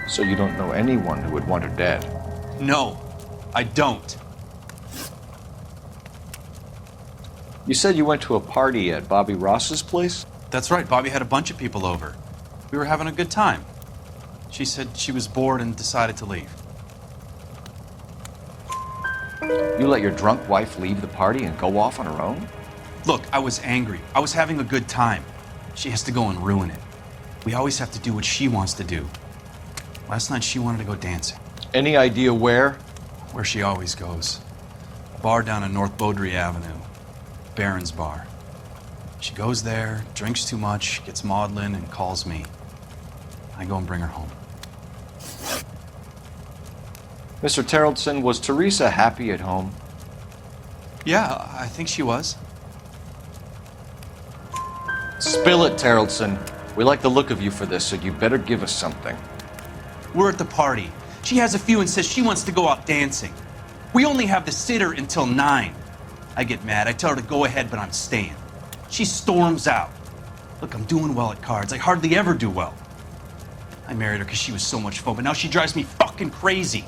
So you don't know anyone who would want her dead? No, I don't. You said you went to a party at Bobby Ross's place? That's right, Bobby had a bunch of people over. We were having a good time. She said she was bored and decided to leave. You let your drunk wife leave the party and go off on her own? Look, I was angry. I was having a good time. She has to go and ruin it. We always have to do what she wants to do. Last night she wanted to go dancing. Any idea where? Where she always goes. A bar down on North Beaudry Avenue. Baron's Bar. She goes there, drinks too much, gets maudlin, and calls me. I go and bring her home. Mr. Terrelson, was Teresa happy at home? Yeah, I think she was. Spill it, Terrelson. We like the look of you for this, so you better give us something. We're at the party. She has a few and says she wants to go out dancing. We only have the sitter until 9. I get mad. I tell her to go ahead, but I'm staying. She storms out. Look, I'm doing well at cards. I hardly ever do well. I married her because she was so much fun, but now she drives me fucking crazy.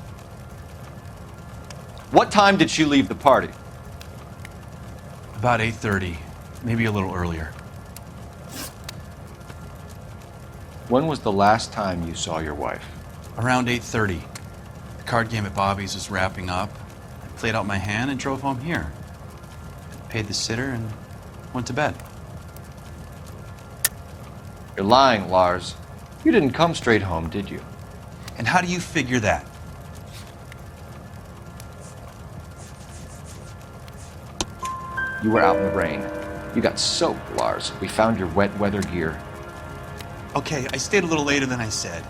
What time did she leave the party? About 8:30, maybe a little earlier. When was the last time you saw your wife? Around 8:30. The card game at Bobby's was wrapping up. I played out my hand and drove home here. Paid the sitter and went to bed. You're lying, Lars. You didn't come straight home, did you? And how do you figure that? You were out in the rain. You got soaked, Lars. We found your wet weather gear. Okay, I stayed a little later than I said.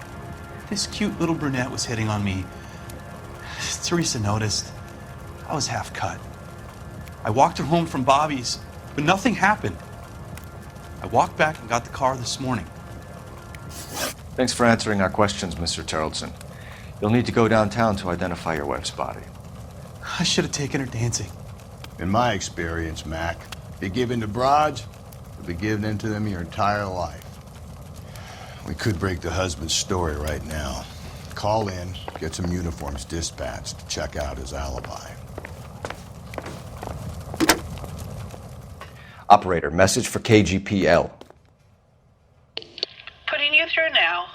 This cute little brunette was hitting on me. Teresa noticed. I was half cut. I walked her home from Bobby's, but nothing happened. I walked back and got the car this morning. Thanks for answering our questions, Mr. Terrelson. You'll need to go downtown to identify your wife's body. I should have taken her dancing. In my experience, Mac, if you give in to broads, you'll be giving in to them your entire life. We could break the husband's story right now. Call in, get some uniforms dispatched to check out his alibi. Operator, message for KGPL. Putting you through now.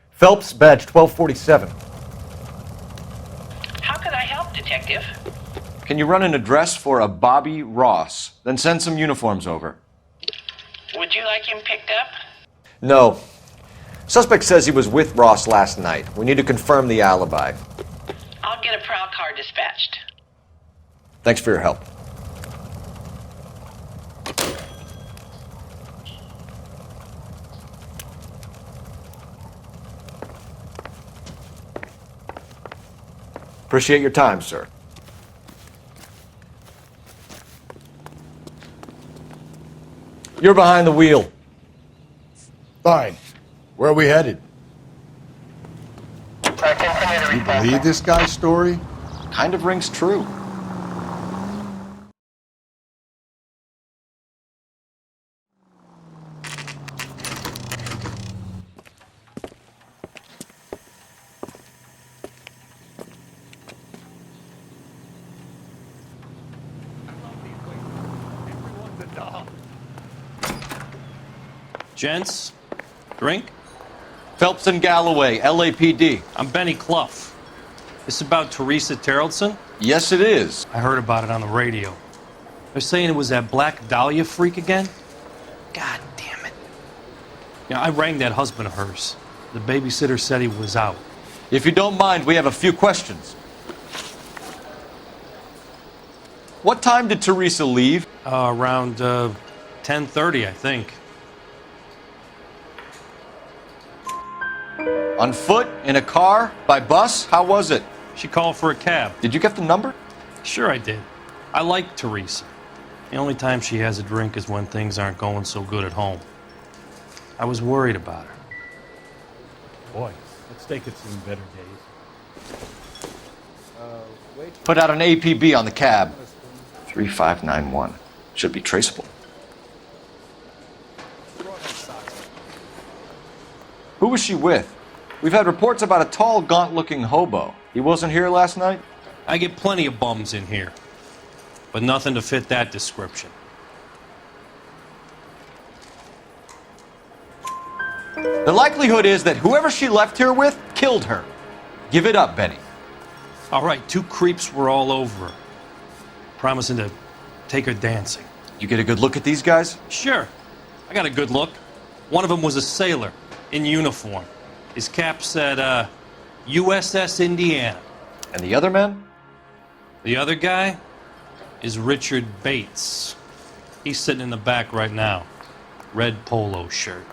Phelps, badge 1247. How could I help, Detective? Can you run an address for a Bobby Ross? Then send some uniforms over. Would you like him picked up? No. Suspect says he was with Ross last night. We need to confirm the alibi. I'll get a prowl car dispatched. Thanks for your help. Appreciate your time, sir. You're behind the wheel. Fine. Where are we headed? You believe this guy's story? Kind of rings true. Gents, drink? Phelps and Galloway, LAPD. I'm Benny Clough. This about Teresa Terrelson? Yes, it is. I heard about it on the radio. They're saying it was that Black Dahlia freak again? God damn it. Yeah, I rang that husband of hers. The babysitter said he was out. If you don't mind, we have a few questions. What time did Teresa leave? Around 10:30, I think. On foot? In a car? By bus? How was it? She called for a cab. Did you get the number? Sure I did. I like Teresa. The only time she has a drink is when things aren't going so good at home. I was worried about her. Boy, let's take it some better days. Put out an APB on the cab. 3591. Should be traceable. Who was she with? We've had reports about a tall, gaunt-looking hobo. He wasn't here last night? I get plenty of bums in here, but nothing to fit that description. The likelihood is that whoever she left here with killed her. Give it up, Benny. All right, 2 creeps were all over her, promising to take her dancing. You get a good look at these guys? Sure. I got a good look. One of them was a sailor in uniform. His cap said, USS Indiana. And the other men? The other guy is Richard Bates. He's sitting in the back right now. Red polo shirt.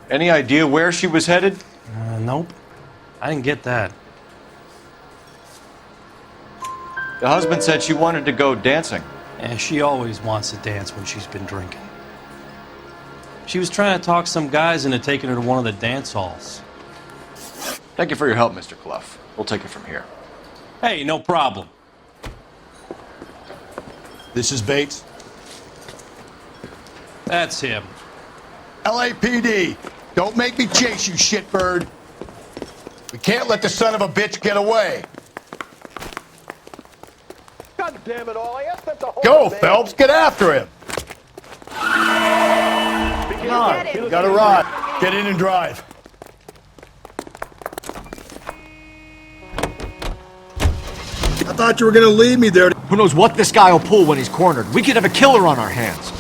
Any idea where she was headed? Nope. I didn't get that. The husband said she wanted to go dancing. Yeah, she always wants to dance when she's been drinking. She was trying to talk some guys into taking her to one of the dance halls. Thank you for your help, Mr. Clough. We'll take it from here. Hey, no problem. This is Bates. That's him. LAPD, don't make me chase you, shitbird. We can't let the son of a bitch get away. God damn it all, I asked them to hold Go, him, man. Phelps, get after him. Come on, you got a ride. Get in and drive. I thought you were gonna leave me there. Who knows what this guy will pull when he's cornered? We could have a killer on our hands.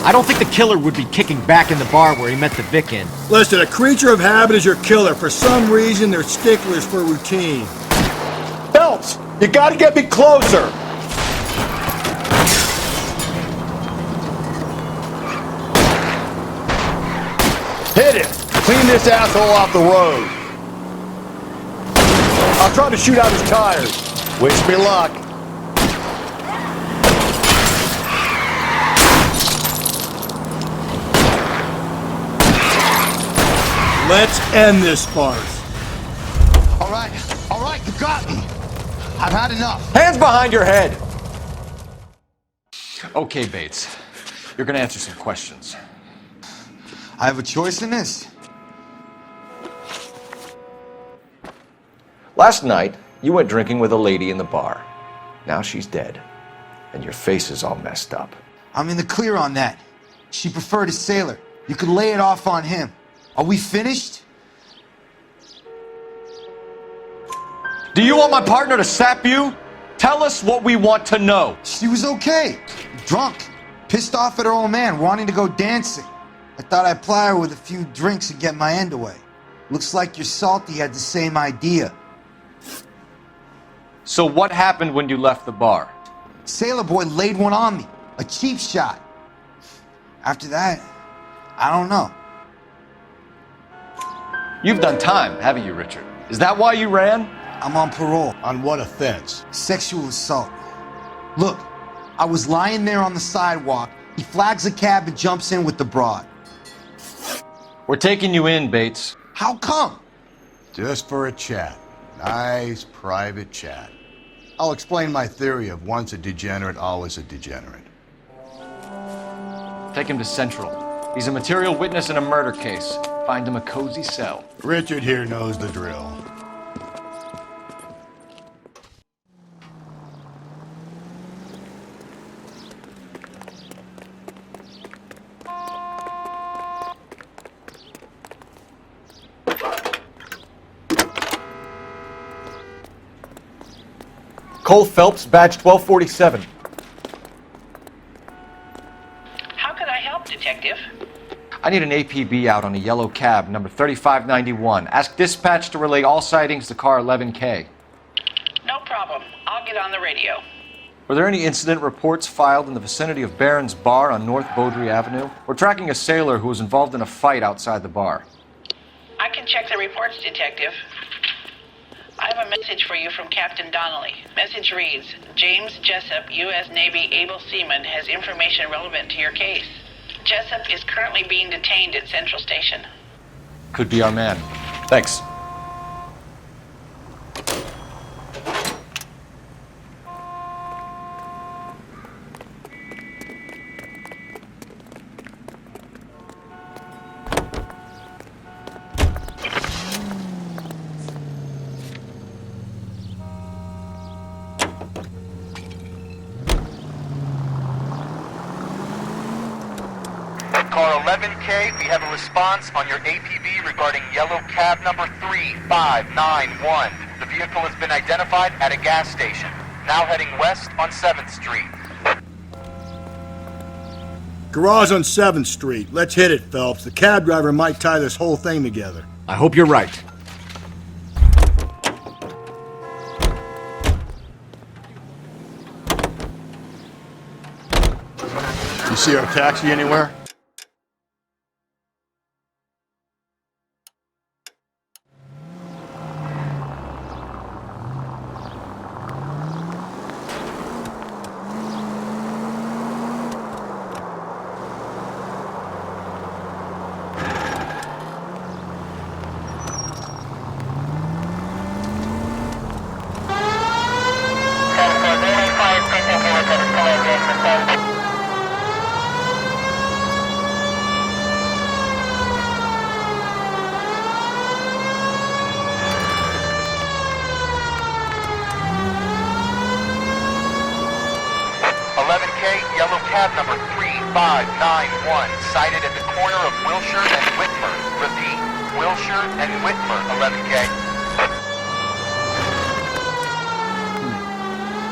I don't think the killer would be kicking back in the bar where he met the Vic in. Listen, a creature of habit is your killer. For some reason, they're sticklers for routine. Phelps, you gotta get me closer. Hit it. Clean this asshole off the road. I'll try to shoot out his tires. Wish me luck. Let's end this farce. All right, you got me. I've had enough. Hands behind your head! Okay, Bates. You're gonna answer some questions. I have a choice in this. Last night, you went drinking with a lady in the bar. Now she's dead. And your face is all messed up. I'm in the clear on that. She preferred a sailor. You could lay it off on him. Are we finished? Do you want my partner to sap you? Tell us what we want to know. She was okay. Drunk. Pissed off at her old man, wanting to go dancing. I thought I'd ply her with a few drinks and get my end away. Looks like your salty had the same idea. So what happened when you left the bar? Sailor boy laid one on me. A cheap shot. After that, I don't know. You've done time, haven't you, Richard? Is that why you ran? I'm on parole. On what offense? Sexual assault. Look, I was lying there on the sidewalk. He flags a cab and jumps in with the broad. We're taking you in, Bates. How come? Just for a chat. Nice private chat. I'll explain my theory of once a degenerate, always a degenerate. Take him to Central. He's a material witness in a murder case. Find him a cozy cell. Richard here knows the drill. Cole Phelps, badge 1247. How can I help, Detective? I need an APB out on a yellow cab, number 3591. Ask dispatch to relay all sightings to car 11K. No problem. I'll get on the radio. Were there any incident reports filed in the vicinity of Barron's Bar on North Beaudry Avenue? We're tracking a sailor who was involved in a fight outside the bar. I can check the reports, Detective. I have a message for you from Captain Donnelly. Message reads, James Jessup, U.S. Navy able seaman, has information relevant to your case. Jessup is currently being detained at Central Station. Could be our man. Thanks. Car 11K, we have a response on your APB regarding yellow cab number 3591. The vehicle has been identified at a gas station. Now heading west on 7th Street. Garage on 7th Street. Let's hit it, Phelps. The cab driver might tie this whole thing together. I hope you're right. You see our taxi anywhere? Yellow cab number 3591, sighted at the corner of Wilshire and Whitmer. Repeat, Wilshire and Whitmer, 11K.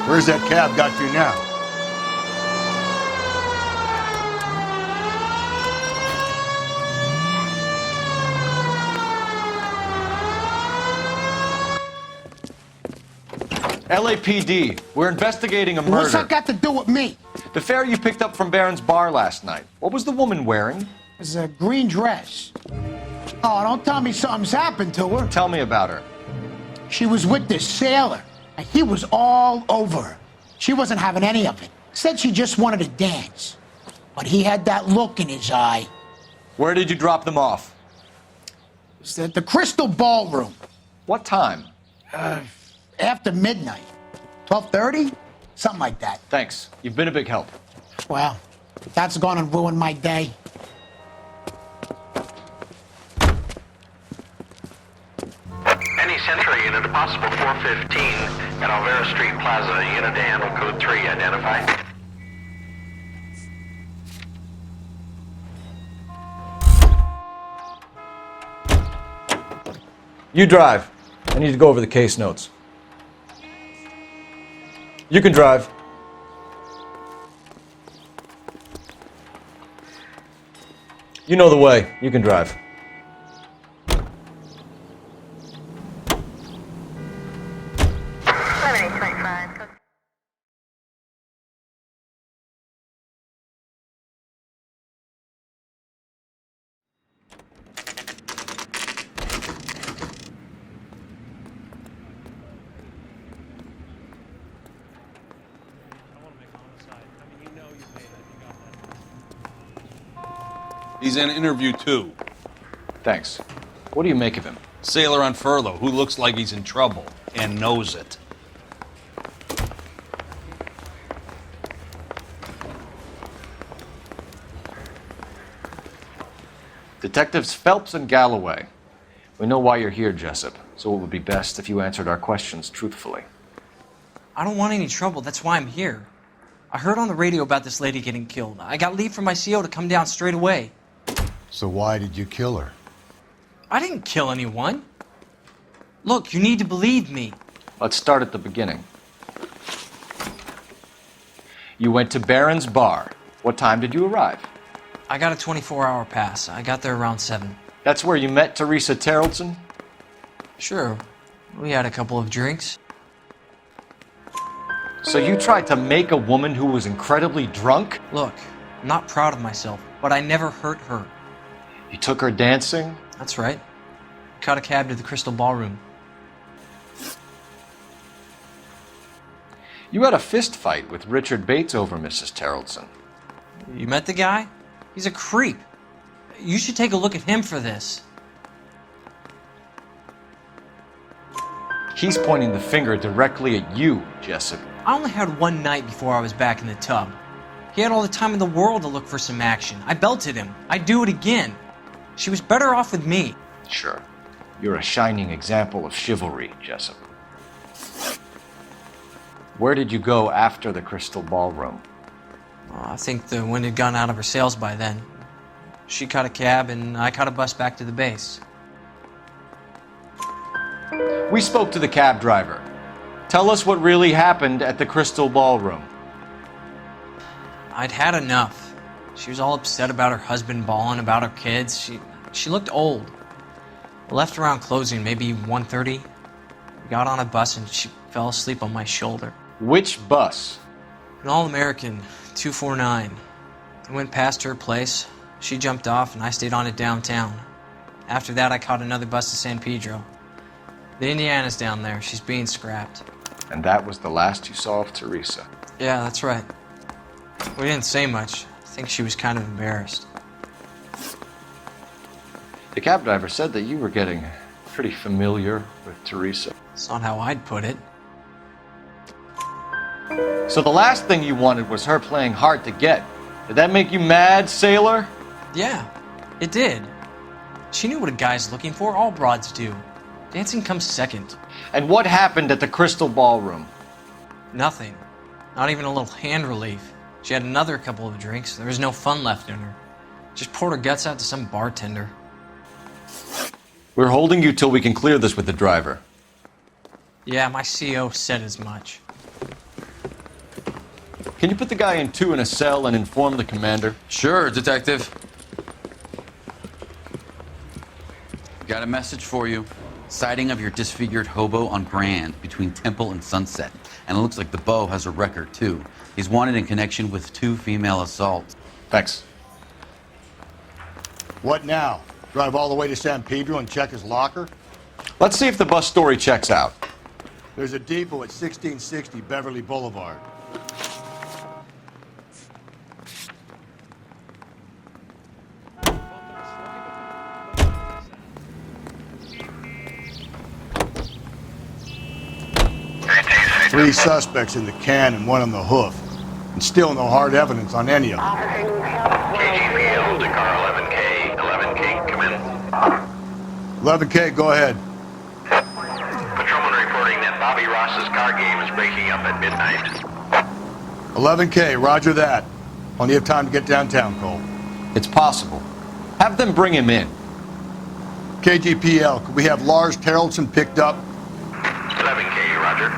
Where's that cab got you now? LAPD, we're investigating a murder. What's that got to do with me? The fare you picked up from Barron's Bar last night. What was the woman wearing? It's a green dress. Oh, don't tell me something's happened to her. Tell me about her. She was with this sailor, and he was all over her. She wasn't having any of it. Said she just wanted to dance. But he had that look in his eye. Where did you drop them off? It's at the Crystal Ballroom. What time? After midnight. 12:30? Something like that. Thanks. You've been a big help. Well, that's gone and ruined my day. Any Century unit, a possible 415 at Alvera Street Plaza, unit to handle code 3, identify. You drive. I need to go over the case notes. You can drive. You know the way. You can drive. He's in interview 2. Thanks. What do you make of him? Sailor on furlough who looks like he's in trouble and knows it. Detectives Phelps and Galloway. We know why you're here, Jessup, so it would be best if you answered our questions truthfully. I don't want any trouble. That's why I'm here. I heard on the radio about this lady getting killed. I got leave from my CO to come down straight away. So why did you kill her? I didn't kill anyone. Look, you need to believe me. Let's start at the beginning. You went to Barron's Bar. What time did you arrive? I got a 24-hour pass. I got there around 7. That's where you met Teresa Terrelson? Sure. We had a couple of drinks. So you tried to make a woman who was incredibly drunk? Look, I'm not proud of myself, but I never hurt her. You took her dancing? That's right. Caught a cab to the Crystal Ballroom. You had a fist fight with Richard Bates over Mrs. Terrelson. You met the guy? He's a creep. You should take a look at him for this. He's pointing the finger directly at you, Jessup. I only had one night before I was back in the tub. He had all the time in the world to look for some action. I belted him. I'd do it again. She was better off with me. Sure. You're a shining example of chivalry, Jessup. Where did you go after the Crystal Ballroom? I think the wind had gone out of her sails by then. She caught a cab and I caught a bus back to the base. We spoke to the cab driver. Tell us what really happened at the Crystal Ballroom. I'd had enough. She was all upset about her husband bawling about her kids. She looked old. I left around closing, maybe 1:30. We got on a bus and she fell asleep on my shoulder. Which bus? An All-American, 249. I went past her place. She jumped off and I stayed on it downtown. After that, I caught another bus to San Pedro. The Indiana's down there. She's being scrapped. And that was the last you saw of Teresa. Yeah, that's right. We didn't say much. I think she was kind of embarrassed. The cab driver said that you were getting pretty familiar with Teresa. It's not how I'd put it. So the last thing you wanted was her playing hard to get. Did that make you mad, sailor? Yeah, it did. She knew what a guy's looking for. All broads do. Dancing comes second. And what happened at the Crystal Ballroom? Nothing. Not even a little hand relief. She had another couple of drinks. There was no fun left in her. Just poured her guts out to some bartender. We're holding you till we can clear this with the driver. Yeah, my CO said as much. Can you put the guy in 2 in a cell and inform the commander? Sure, Detective. Got a message for you. Sighting of your disfigured hobo on Grand between Temple and Sunset. And it looks like the beau has a record, too. He's wanted in connection with 2 female assaults. Thanks. What now? Drive all the way to San Pedro and check his locker? Let's see if the bus story checks out. There's a depot at 1660 Beverly Boulevard. Three suspects in the can and one on the hoof. And still no hard evidence on any of them. KGPL to car 11K. 11K, come in. 11K, go ahead. Patrolman reporting that Bobby Ross's car game is breaking up at midnight. 11K, roger that. Plenty of time to get downtown, Cole. It's possible. Have them bring him in. KGPL, could we have Lars Terrelson picked up? 11K, roger.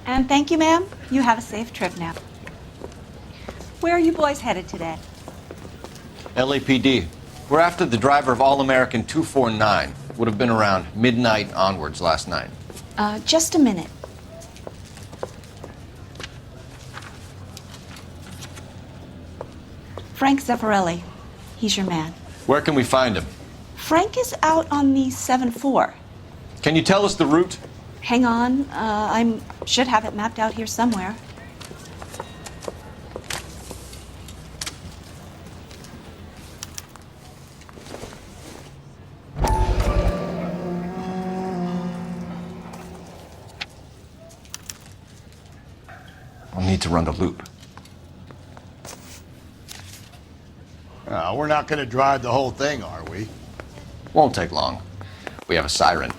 And thank you, ma'am. You have a safe trip now. Where are you boys headed today? LAPD. We're after the driver of All-American 249. Would have been around midnight onwards last night. Just a minute. Frank Zeffirelli. He's your man. Where can we find him? Frank is out on the 7-4. Can you tell us the route? Hang on. I should have it mapped out here somewhere. I'll need to run the loop. We're not going to drive the whole thing, are we? Won't take long. We have a siren.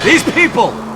These people!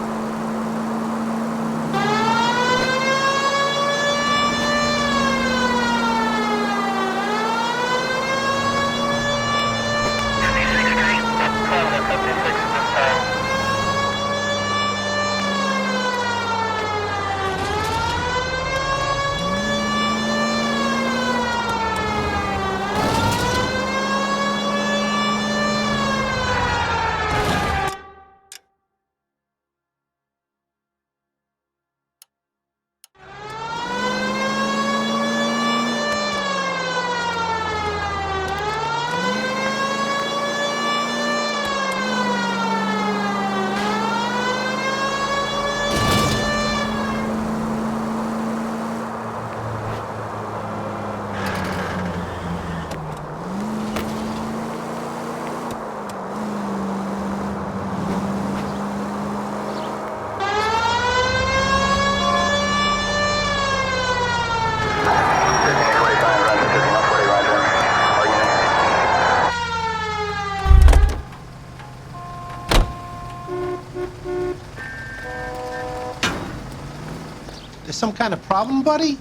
There's some kind of problem, buddy?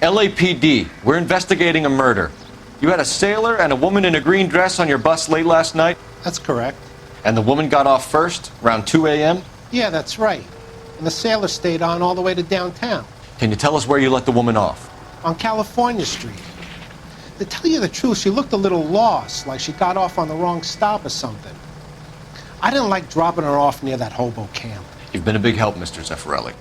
LAPD, we're investigating a murder. You had a sailor and a woman in a green dress on your bus late last night? That's correct. And the woman got off first, around 2 a.m.? Yeah, that's right. And the sailor stayed on all the way to downtown. Can you tell us where you let the woman off? On California Street. To tell you the truth, she looked a little lost, like she got off on the wrong stop or something. I didn't like dropping her off near that hobo camp. You've been a big help, Mr. Zeffirelli.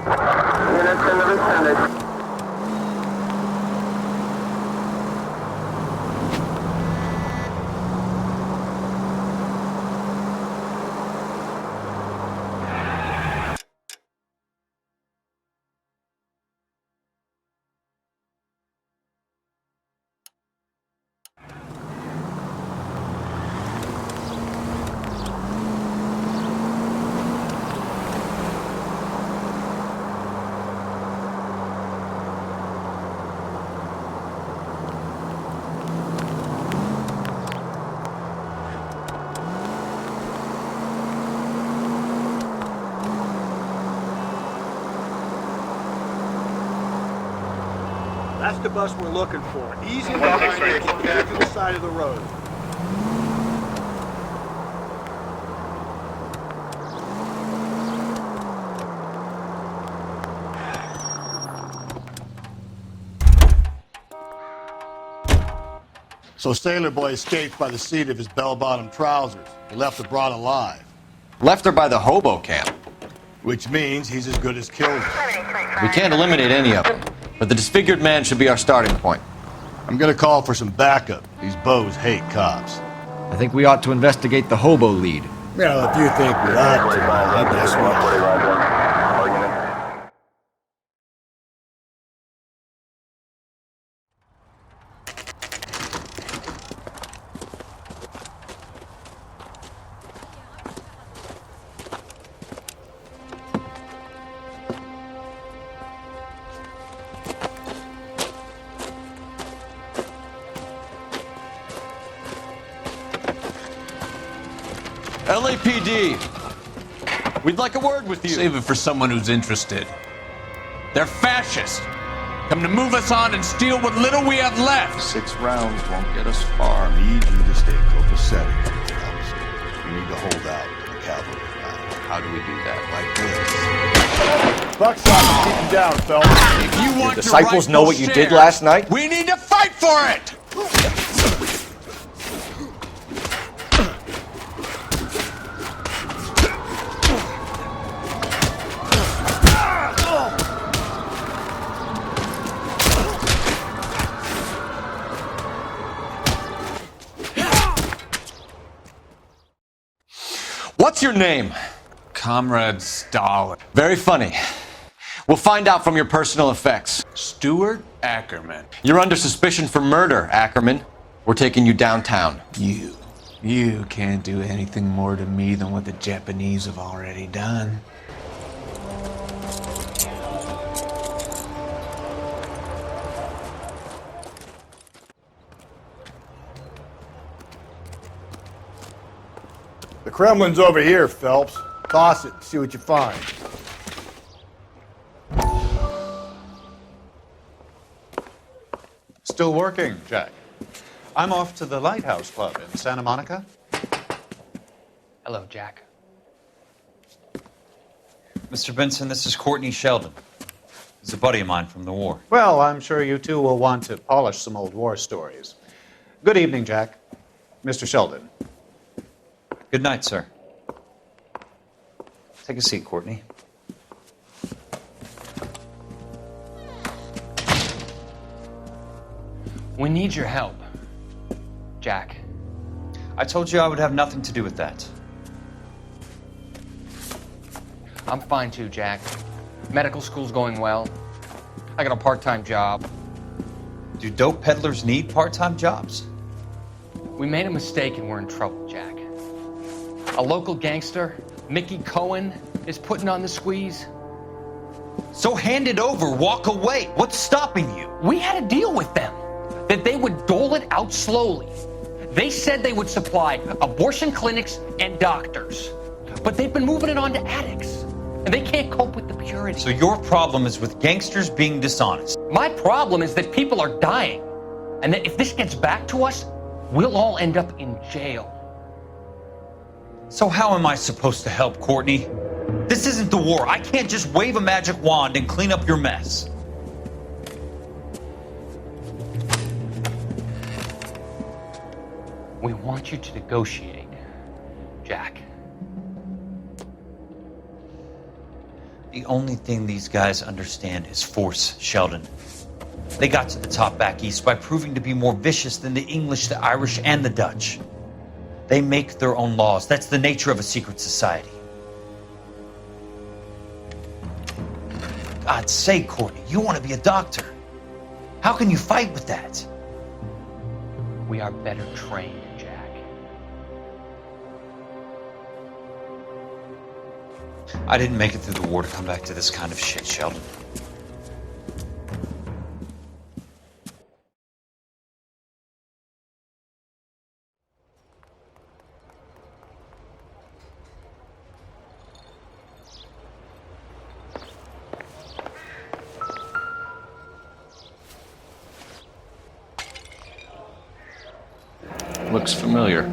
Units in the vicinity. That's the bus we're looking for. Easy to find it, get to the side of the road. So Sailor Boy escaped by the seat of his bell-bottom trousers. He left the broad alive. Left her by the hobo camp. Which means he's as good as killed her. We can't eliminate any of them, but the disfigured man should be our starting point. I'm gonna call for some backup. These bows hate cops. I think we ought to investigate the hobo lead. Well, if you think we ought to, I guess we LAPD! We'd like a word with you. Save it for someone who's interested. They're fascists. Come to move us on and steal what little we have left. 6 rounds won't get us far. I need you to stay copacetic. You need to hold out to the cavalry line. How do we do that? Like this. Buckshot, keep him down, fellas. If you want Your disciples know what you did last night? We need to fight for it! What's your name? Comrade Stalin. Very funny. We'll find out from your personal effects. Stuart Ackerman. You're under suspicion for murder, Ackerman. We're taking you downtown. You can't do anything more to me than what the Japanese have already done. The Kremlin's over here, Phelps. Toss it, see what you find. Still working, Jack. I'm off to the Lighthouse Club in Santa Monica. Hello, Jack. Mr. Benson, this is Courtney Sheldon. He's a buddy of mine from the war. Well, I'm sure you two will want to polish some old war stories. Good evening, Jack. Mr. Sheldon. Good night, sir. Take a seat, Courtney. We need your help, Jack. I told you I would have nothing to do with that. I'm fine too, Jack. Medical school's going well. I got a part-time job. Do dope peddlers need part-time jobs? We made a mistake and we're in trouble, Jack. A local gangster, Mickey Cohen, is putting on the squeeze. So hand it over, walk away. What's stopping you? We had a deal with them that they would dole it out slowly. They said they would supply abortion clinics and doctors, but they've been moving it on to addicts, and they can't cope with the purity. So your problem is with gangsters being dishonest. My problem is that people are dying, and that if this gets back to us, we'll all end up in jail. So how am I supposed to help, Courtney? This isn't the war. I can't just wave a magic wand and clean up your mess. We want you to negotiate, Jack. The only thing these guys understand is force, Sheldon. They got to the top back east by proving to be more vicious than the English, the Irish, and the Dutch. They make their own laws. That's the nature of a secret society. God's sake, Courtney, you want to be a doctor. How can you fight with that? We are better trained, Jack. I didn't make it through the war to come back to this kind of shit, Sheldon. Looks familiar.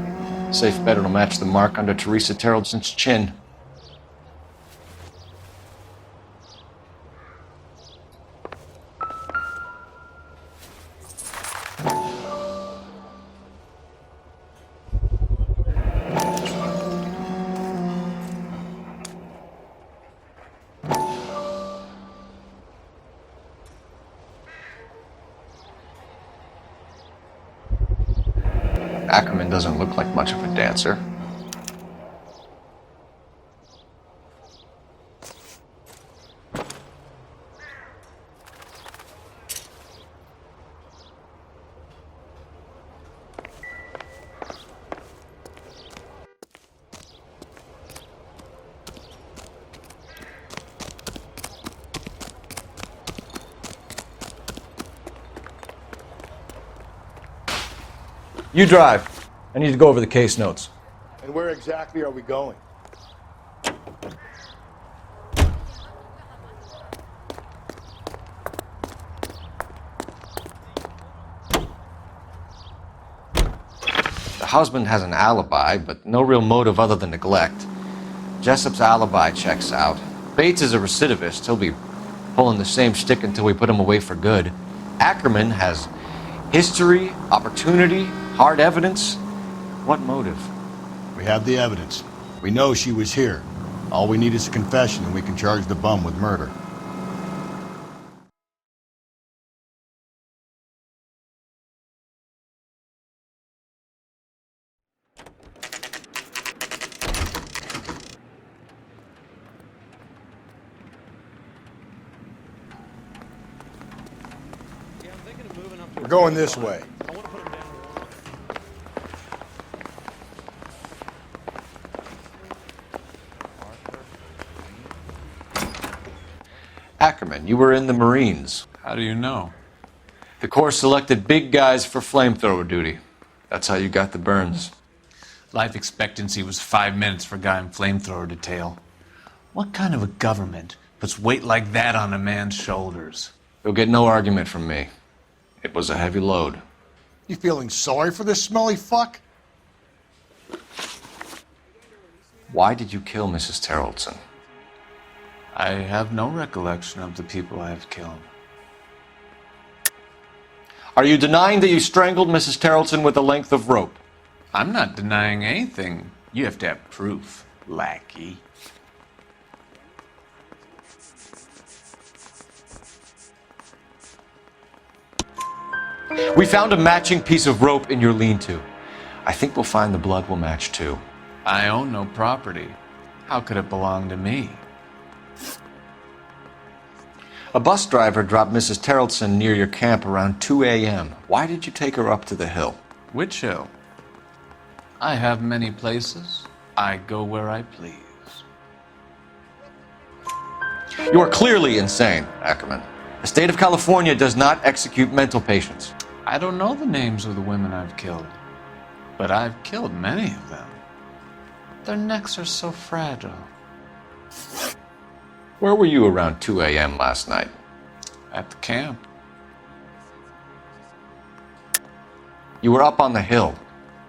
Safe bet it'll match the mark under Teresa Terreldson's chin. Ackerman doesn't look like much of a dancer. You drive. I need to go over the case notes. And where exactly are we going? The husband has an alibi, but no real motive other than neglect. Jessup's alibi checks out. Bates is a recidivist. He'll be pulling the same shtick until we put him away for good. Ackerman has history, opportunity, hard evidence. What motive? We have the evidence. We know she was here. All we need is a confession and we can charge the bum with murder. We're going this way. Ackerman, you were in the Marines. How do you know? The Corps selected big guys for flamethrower duty. That's how you got the burns. Life expectancy was 5 minutes for a guy in flamethrower detail. What kind of a government puts weight like that on a man's shoulders? You'll get no argument from me. It was a heavy load. You feeling sorry for this smelly fuck? Why did you kill Mrs. Terreldson? I have no recollection of the people I have killed. Are you denying that you strangled Mrs. Terreldson with a length of rope? I'm not denying anything. You have to have proof, lackey. We found a matching piece of rope in your lean-to. I think we'll find the blood will match too. I own no property. How could it belong to me? A bus driver dropped Mrs. Terreldson near your camp around 2 a.m. Why did you take her up to the hill? Which hill? I have many places. I go where I please. You are clearly insane, Ackerman. The state of California does not execute mental patients. I don't know the names of the women I've killed, but I've killed many of them. Their necks are so fragile. Where were you around 2 a.m. last night? At the camp. You were up on the hill.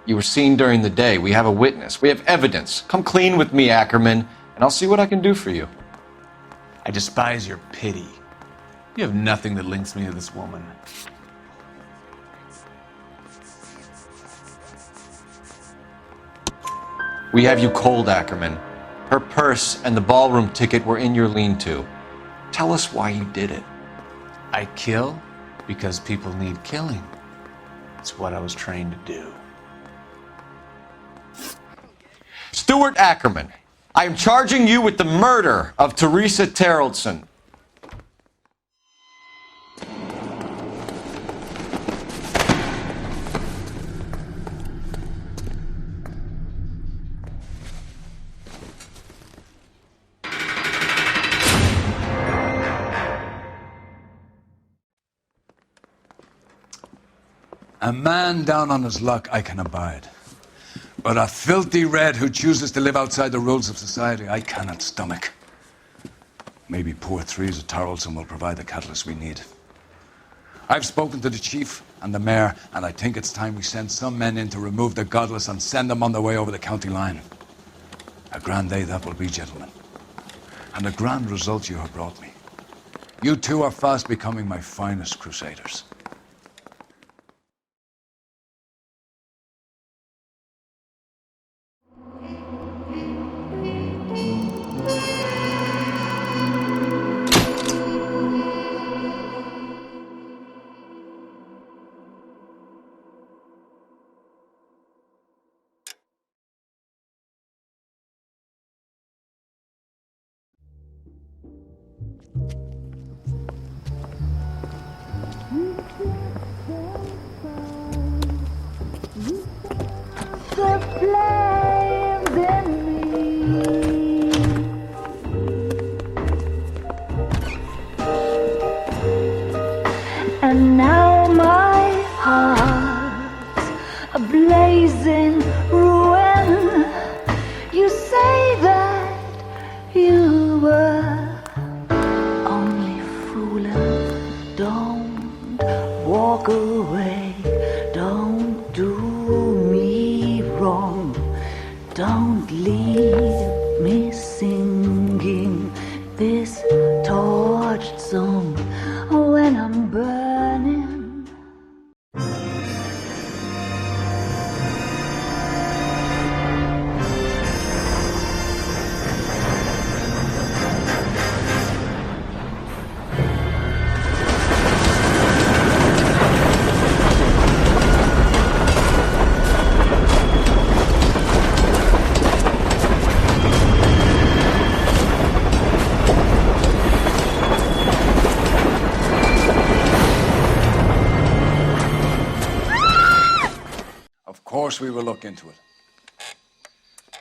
You were seen during the day. We have a witness. We have evidence. Come clean with me, Ackerman, and I'll see what I can do for you. I despise your pity. You have nothing that links me to this woman. We have you cold, Ackerman. Her purse and the ballroom ticket were in your lean-to. Tell us why you did it. I kill because people need killing. It's what I was trained to do. Stuart Ackerman, I am charging you with the murder of Teresa Terrellson. A man down on his luck I can abide. But a filthy red who chooses to live outside the rules of society, I cannot stomach. Maybe poor Teresa Terrellson will provide the catalyst we need. I've spoken to the chief and the mayor, and I think it's time we send some men in to remove the godless and send them on their way over the county line. A grand day that will be, gentlemen. And a grand result you have brought me. You two are fast becoming my finest crusaders. And now my heart's a blazing ruin. You say that you were only fooling. Don't walk away. Don't do me wrong. Don't leave me singing this torched song when I'm burning. Of course we will look into it.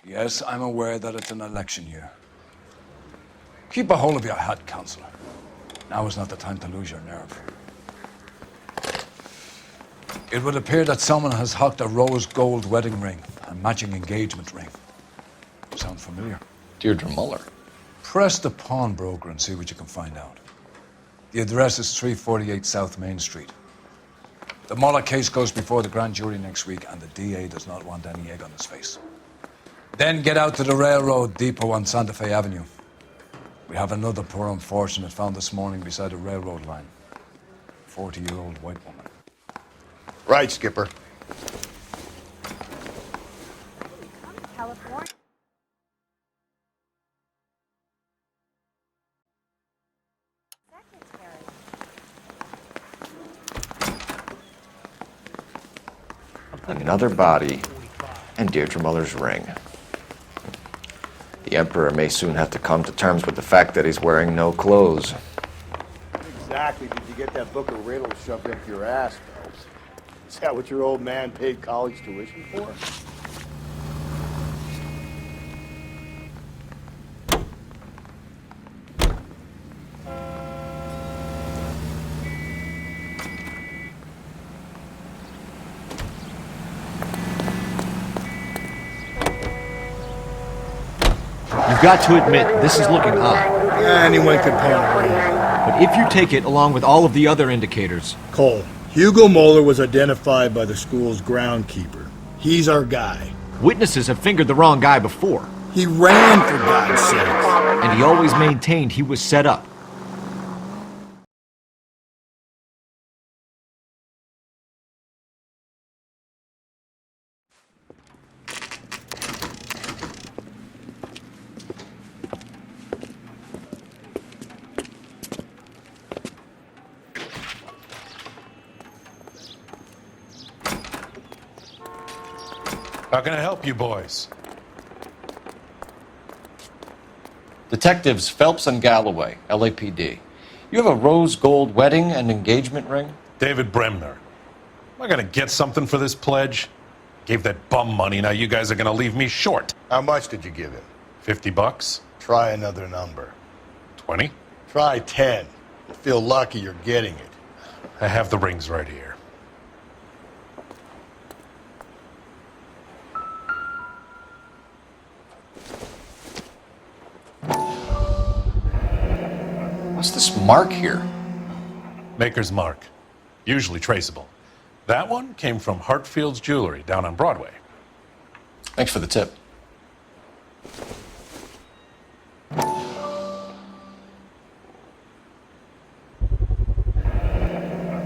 Yes, I'm aware that it's an election year. Keep a hold of your hat, Counselor. Now is not the time to lose your nerve. It would appear that someone has hocked a rose gold wedding ring and matching engagement ring. Sound familiar? Deirdre Muller. Press the pawnbroker and see what you can find out. The address is 348 South Main Street. The Muller case goes before the grand jury next week, and the DA does not want any egg on his face. Then get out to the railroad depot on Santa Fe Avenue. We have another poor unfortunate found this morning beside a railroad line. 40-year-old white woman. Right, Skipper. California. Another body, and Deirdre Muller's ring. The Emperor may soon have to come to terms with the fact that he's wearing no clothes. Exactly did you get that book of riddles shoved up your ass, Phelps? Is that what your old man paid college tuition for? You've got to admit, this is looking odd. Anyone could pan around. But if you take it along with all of the other indicators... Cole, Hugo Moeller was identified by the school's groundkeeper. He's our guy. Witnesses have fingered the wrong guy before. He ran, for God's sake. And he always maintained he was set up. How can I help you boys? Detectives Phelps and Galloway, LAPD. You have a rose gold wedding and engagement ring? David Bremner. Am I gonna get something for this pledge? Gave that bum money, now you guys are gonna leave me short. How much did you give him? $50? Try another number. 20? Try 10. You'll feel lucky you're getting it. I have the rings right here. What's this mark here? Maker's mark. Usually traceable. That one came from Hartfield's Jewelry down on Broadway. Thanks for the tip.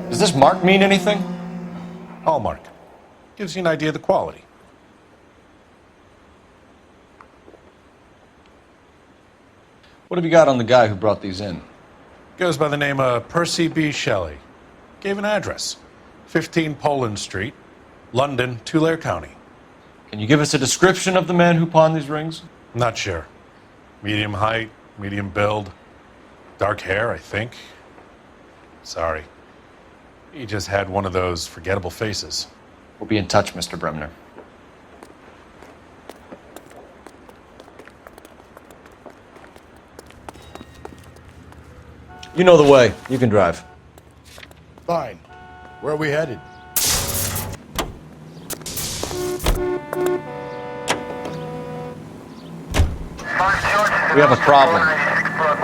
Does this mark mean anything? Hallmark. Gives you an idea of the quality. What have you got on the guy who brought these in? Goes by the name of Percy B. Shelley. Gave an address. 15 Poland Street, London, Tulare County. Can you give us a description of the man who pawned these rings? Not sure. Medium height, medium build. Dark hair, I think. Sorry. He just had one of those forgettable faces. We'll be in touch, Mr. Bremner. You know the way. You can drive. Fine. Where are we headed? We have a problem.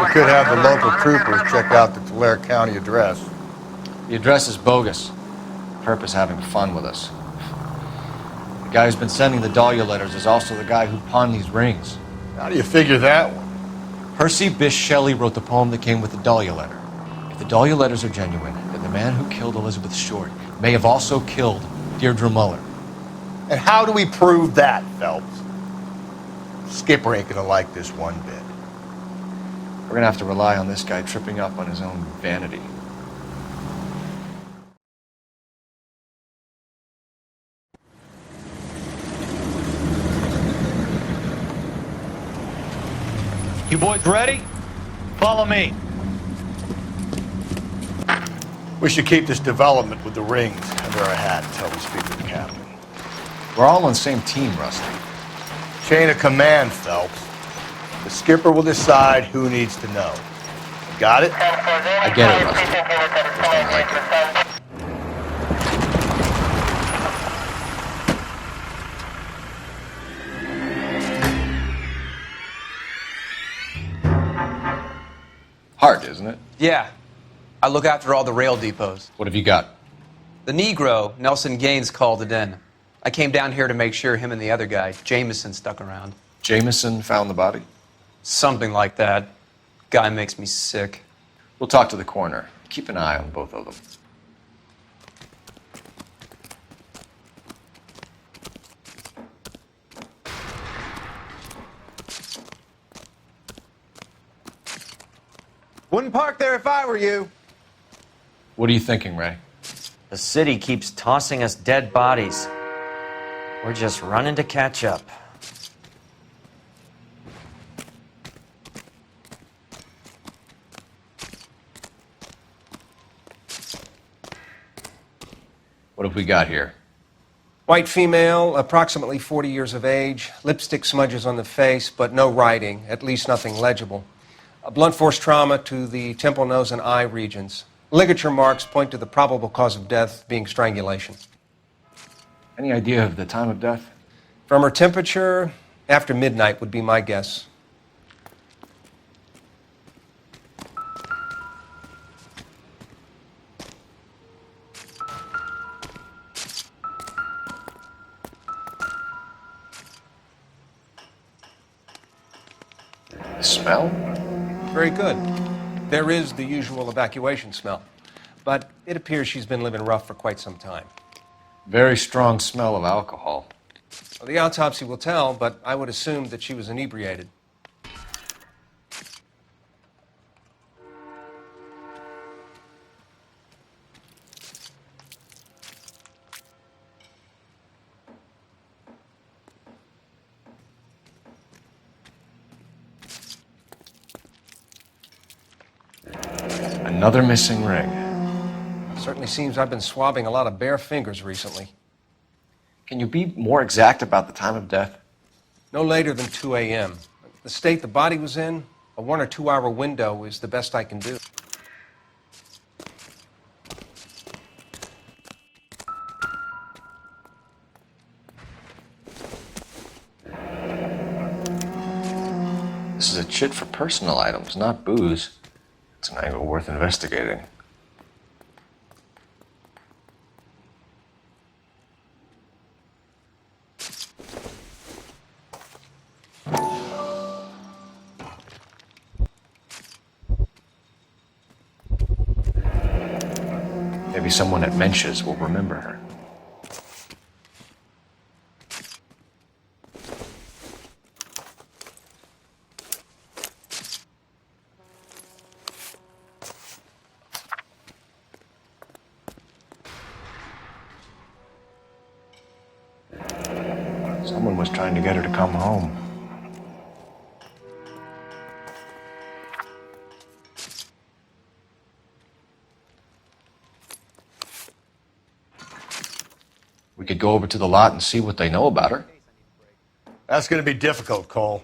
We could have the local troopers check out the Tulare County address. The address is bogus. Perp is having fun with us. The guy who's been sending the Dahlia letters is also the guy who pawned these rings. How do you figure that one? Percy Bysshe Shelley wrote the poem that came with the Dahlia letter. If the Dahlia letters are genuine, then the man who killed Elizabeth Short may have also killed Deirdre Muller. And how do we prove that, Phelps? Skipper ain't gonna like this one bit. We're gonna have to rely on this guy tripping up on his own vanity. You boys ready? Follow me. We should keep this development with the rings under our hat until we speak with the captain. We're all on the same team, Rusty. Chain of command, Phelps. The skipper will decide who needs to know. Got it? I get it, Rusty. Just don't like it. Hard, isn't it? Yeah. I look after all the rail depots. What have you got? The Negro, Nelson Gaines, called it in. I came down here to make sure him and the other guy, Jameson, stuck around. Jameson found the body? Something like that. Guy makes me sick. We'll talk to the coroner. Keep an eye on both of them. Wouldn't park there if I were you. What are you thinking, Ray? The city keeps tossing us dead bodies. We're just running to catch up. What have we got here? White female, approximately 40 years of age, lipstick smudges on the face, but no writing, at least nothing legible. A blunt force trauma to the temple, nose, and eye regions. Ligature marks point to the probable cause of death being strangulation. Any idea of the time of death? From her temperature, after midnight would be my guess. Smell? Very good. There is the usual evacuation smell, but it appears she's been living rough for quite some time. Very strong smell of alcohol. Well, the autopsy will tell, but I would assume that she was inebriated. Another missing ring. Certainly seems I've been swabbing a lot of bare fingers recently. Can you be more exact about the time of death? No later than 2 a.m. The state the body was in, a 1 or 2 hour window is the best I can do. This is a chit for personal items, not booze. It's an angle worth investigating. Maybe someone at Mensch's will remember her. Someone was trying to get her to come home. We could go over to the lot and see what they know about her. That's going to be difficult, Cole.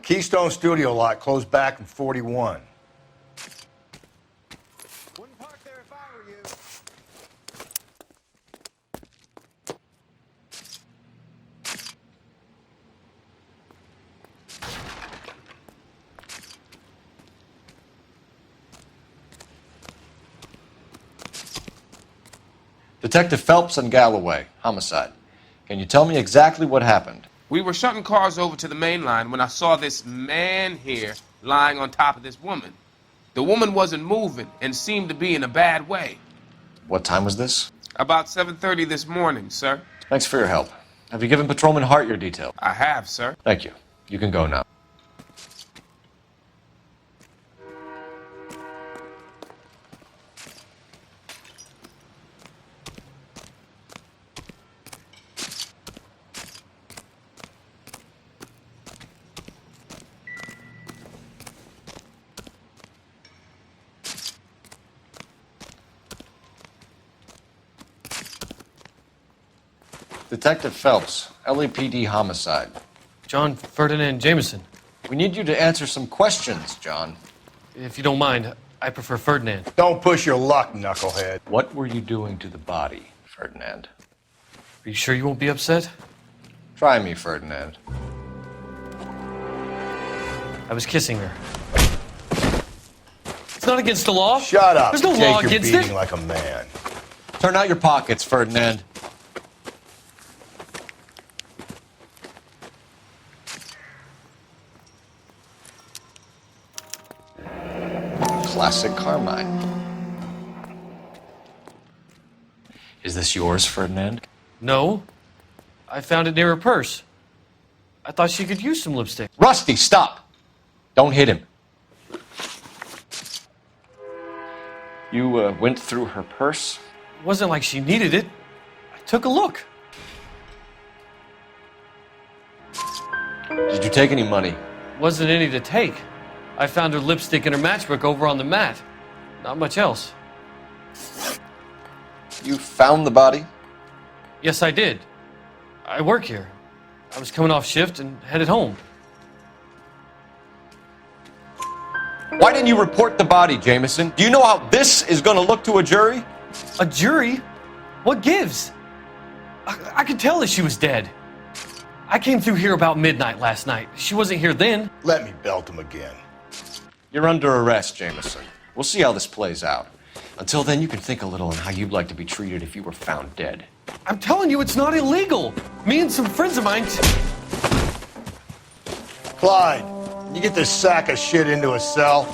Keystone Studio lot closed back in 41. Detective Phelps and Galloway, Homicide. Can you tell me exactly what happened? We were shutting cars over to the main line when I saw this man here lying on top of this woman. The woman wasn't moving and seemed to be in a bad way. What time was this? About 7:30 this morning, sir. Thanks for your help. Have you given Patrolman Hart your details? I have, sir. Thank you. You can go now. Detective Phelps, LAPD Homicide. John Ferdinand Jameson. We need you to answer some questions, John. If you don't mind, I prefer Ferdinand. Don't push your luck, knucklehead. What were you doing to the body, Ferdinand? Are you sure you won't be upset? Try me, Ferdinand. I was kissing her. It's not against the law. Shut up. There's no Take law your against beating it. like a man. Turn out your pockets, Ferdinand. Classic Carmine. Is this yours, Ferdinand? No. I found it near her purse. I thought she could use some lipstick. Rusty, stop! Don't hit him. You went through her purse? It wasn't like she needed it. I took a look. Did you take any money? Wasn't any to take. I found her lipstick and her matchbook over on the mat. Not much else. You found the body? Yes, I did. I work here. I was coming off shift and headed home. Why didn't you report the body, Jameson? Do you know how this is going to look to a jury? A jury? What gives? I could tell that she was dead. I came through here about midnight last night. She wasn't here then. Let me belt him again. You're under arrest, Jameson. We'll see how this plays out. Until then, you can think a little on how you'd like to be treated if you were found dead. I'm telling you, it's not illegal. Me and some friends of mine... Clyde, you get this sack of shit into a cell.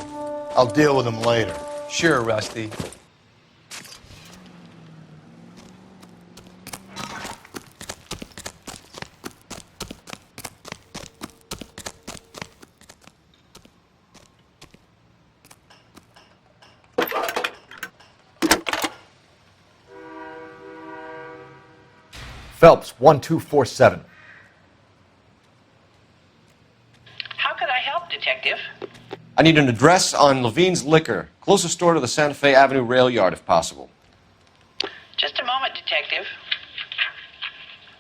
I'll deal with him later. Sure, Rusty. Phelps, 1247. How can I help, Detective? I need an address on Levine's Liquor, closest store to the Santa Fe Avenue rail yard if possible. Just a moment, Detective.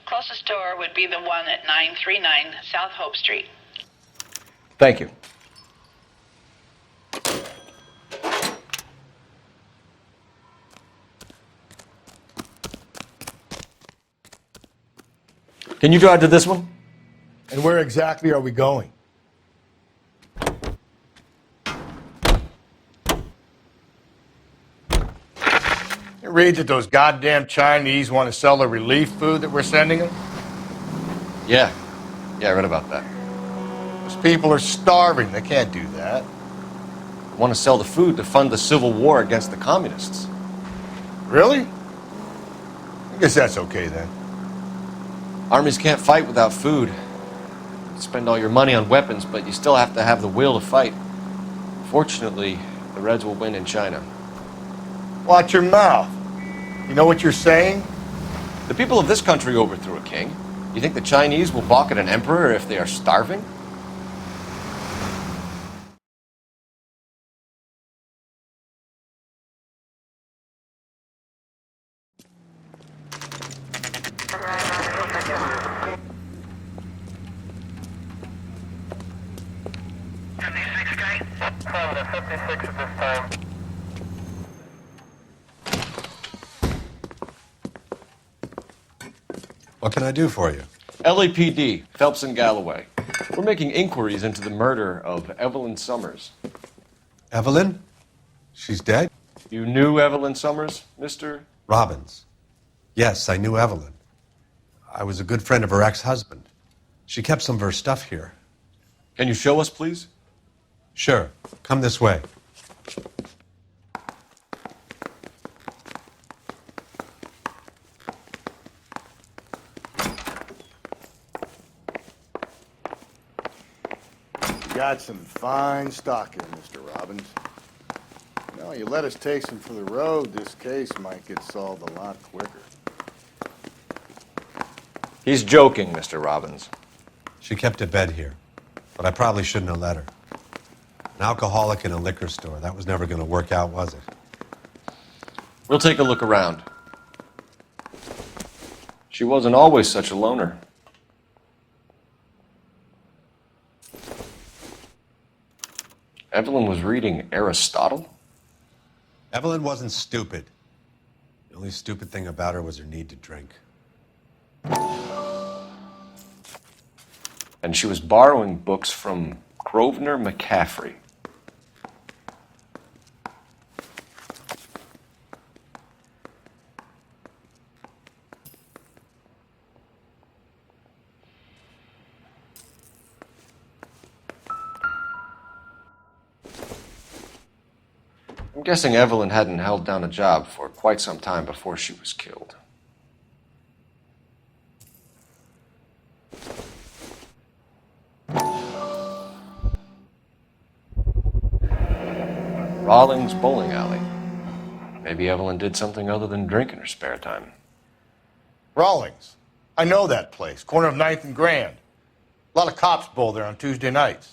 Closest store would be the one at 939 South Hope Street. Thank you. Can you drive to this one? And where exactly are we going? You read that those goddamn Chinese want to sell the relief food that we're sending them? Yeah, I read about that. Those people are starving. They can't do that. They want to sell the food to fund the civil war against the communists. Really? I guess that's okay then. Armies can't fight without food. You spend all your money on weapons, but you still have to have the will to fight. Fortunately, the Reds will win in China. Watch your mouth. You know what you're saying? The people of this country overthrew a king. You think the Chinese will balk at an emperor if they are starving? What can I do for you? LAPD, Phelps and Galloway. We're making inquiries into the murder of Evelyn Summers. Evelyn? She's dead? You knew Evelyn Summers, Mr.? Robbins. Yes, I knew Evelyn. I was a good friend of her ex-husband. She kept some of her stuff here. Can you show us, please? Sure. Come this way. Got some fine stock here, Mr. Robbins. You know, you let us take some for the road, this case might get solved a lot quicker. He's joking, Mr. Robbins. She kept a bed here, but I probably shouldn't have let her. An alcoholic in a liquor store. That was never going to work out, was it? We'll take a look around. She wasn't always such a loner. Evelyn was reading Aristotle? Evelyn wasn't stupid. The only stupid thing about her was her need to drink. And she was borrowing books from Grosvenor McCaffrey. I'm guessing Evelyn hadn't held down a job for quite some time before she was killed. Rawlings Bowling Alley. Maybe Evelyn did something other than drink in her spare time. Rawlings. I know that place. Corner of 9th and Grand. A lot of cops bowl there on Tuesday nights.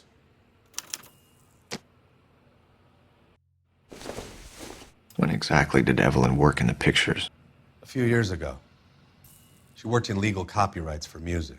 When exactly did Evelyn work in the pictures? A few years ago. She worked in legal copyrights for music.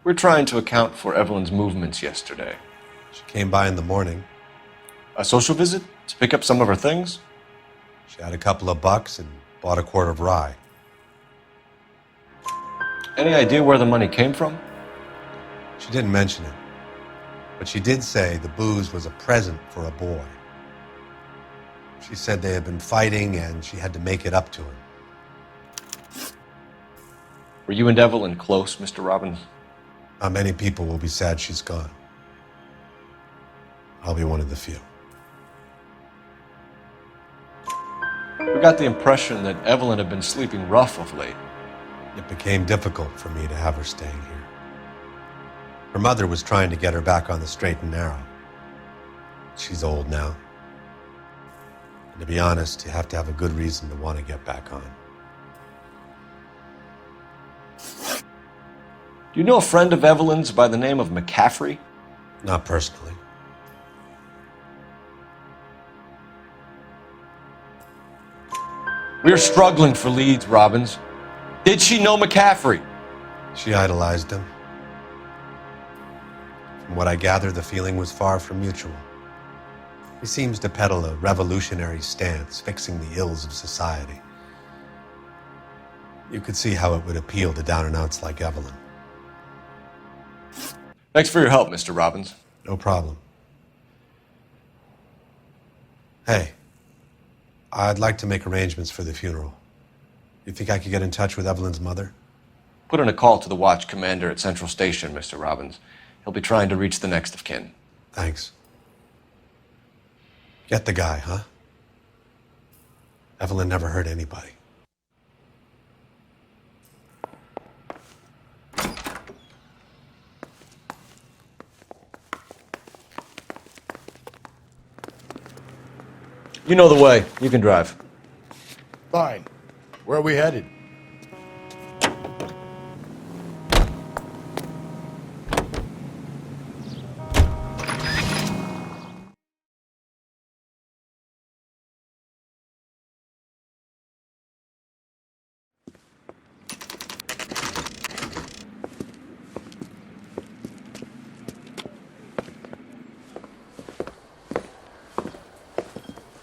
We're trying to account for Evelyn's movements yesterday. She came by in the morning. A social visit? To pick up some of her things? She had a couple of bucks and bought a quart of rye. Any idea where the money came from? She didn't mention it. But she did say the booze was a present for a boy. She said they had been fighting and she had to make it up to him. Were you and Evelyn close, Mr. Robbins? Not many people will be sad she's gone. I'll be one of the few. We got the impression that Evelyn had been sleeping rough of late. It became difficult for me to have her staying here. Her mother was trying to get her back on the straight and narrow. She's old now. And to be honest, you have to have a good reason to want to get back on. Do you know a friend of Evelyn's by the name of McCaffrey? Not personally. We're struggling for leads, Robbins. Did she know McCaffrey? She idolized him. From what I gather, the feeling was far from mutual. He seems to peddle a revolutionary stance, fixing the ills of society. You could see how it would appeal to down-and-outs like Evelyn. Thanks for your help, Mr. Robbins. No problem. Hey, I'd like to make arrangements for the funeral. You think I could get in touch with Evelyn's mother? Put in a call to the watch commander at Central Station, Mr. Robbins. He'll be trying to reach the next of kin. Thanks. Get the guy, huh? Evelyn never hurt anybody. You know the way. You can drive. Fine. Where are we headed?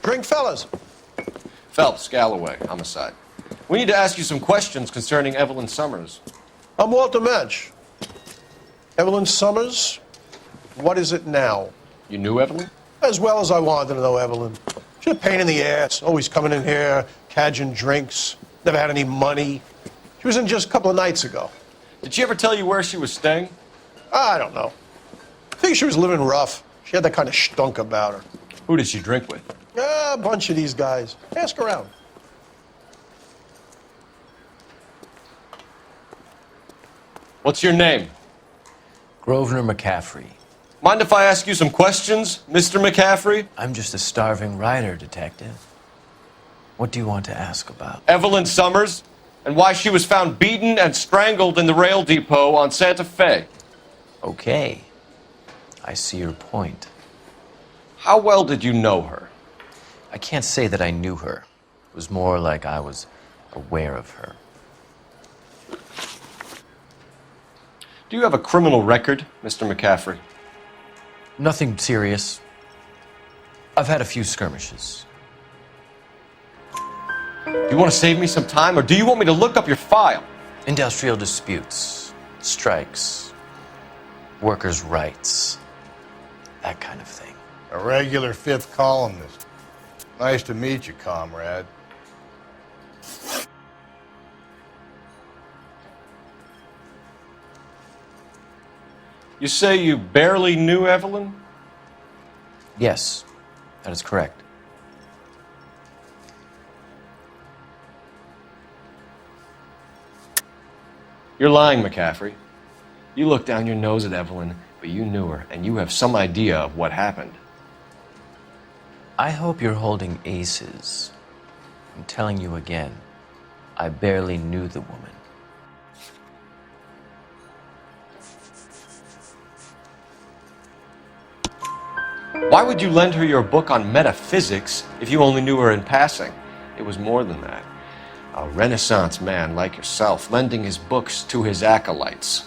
Drink, fellas. Phelps, Galloway, Homicide. We need to ask you some questions concerning Evelyn Summers. I'm Walter Mensch. Evelyn Summers, what is it now? You knew Evelyn? As well as I wanted to know Evelyn. She's a pain in the ass, always coming in here, cadging drinks, never had any money. She was in just a couple of nights ago. Did she ever tell you where she was staying? I don't know. I think she was living rough. She had that kind of stunk about her. Who did she drink with? A bunch of these guys. Ask around. What's your name? Grosvenor McCaffrey. Mind if I ask you some questions, Mr. McCaffrey? I'm just a starving writer, Detective. What do you want to ask about? Evelyn Summers, and why she was found beaten and strangled in the rail depot on Santa Fe. Okay. I see your point. How well did you know her? I can't say that I knew her. It was more like I was aware of her. Do you have a criminal record, Mr. McCaffrey? Nothing serious. I've had a few skirmishes. Do you want to save me some time, or do you want me to look up your file? Industrial disputes, strikes, workers' rights, that kind of thing. A regular fifth columnist. Nice to meet you, comrade. You say you barely knew Evelyn? Yes, that is correct. You're lying, McCaffrey. You looked down your nose at Evelyn, but you knew her, and you have some idea of what happened. I hope you're holding aces. I'm telling you again, I barely knew the woman. Why would you lend her your book on metaphysics if you only knew her in passing? It was more than that. A Renaissance man like yourself lending his books to his acolytes.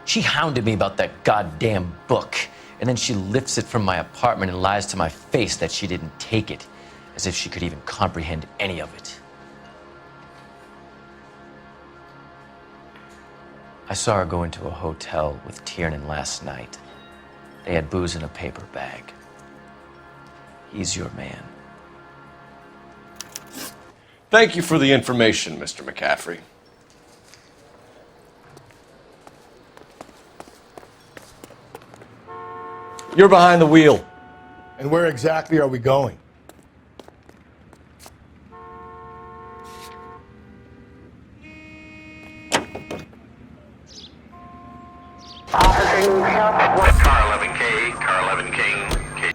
She hounded me about that goddamn book, and then she lifts it from my apartment and lies to my face that she didn't take it, as if she could even comprehend any of it. I saw her go into a hotel with Tiernan last night. They had booze in a paper bag. He's your man. Thank you for the information, Mr. McCaffrey. You're behind the wheel. And where exactly are we going? Car 11K, car 11K.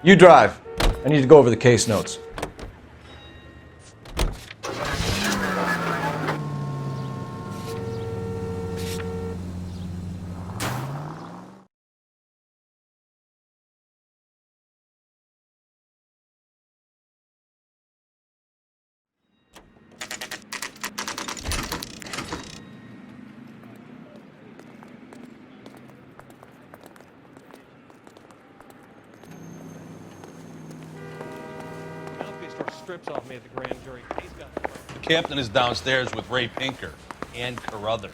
You drive. I need to go over the case notes. Strips off me at the grand jury. He's got The captain is downstairs with Ray Pinker and Carruthers.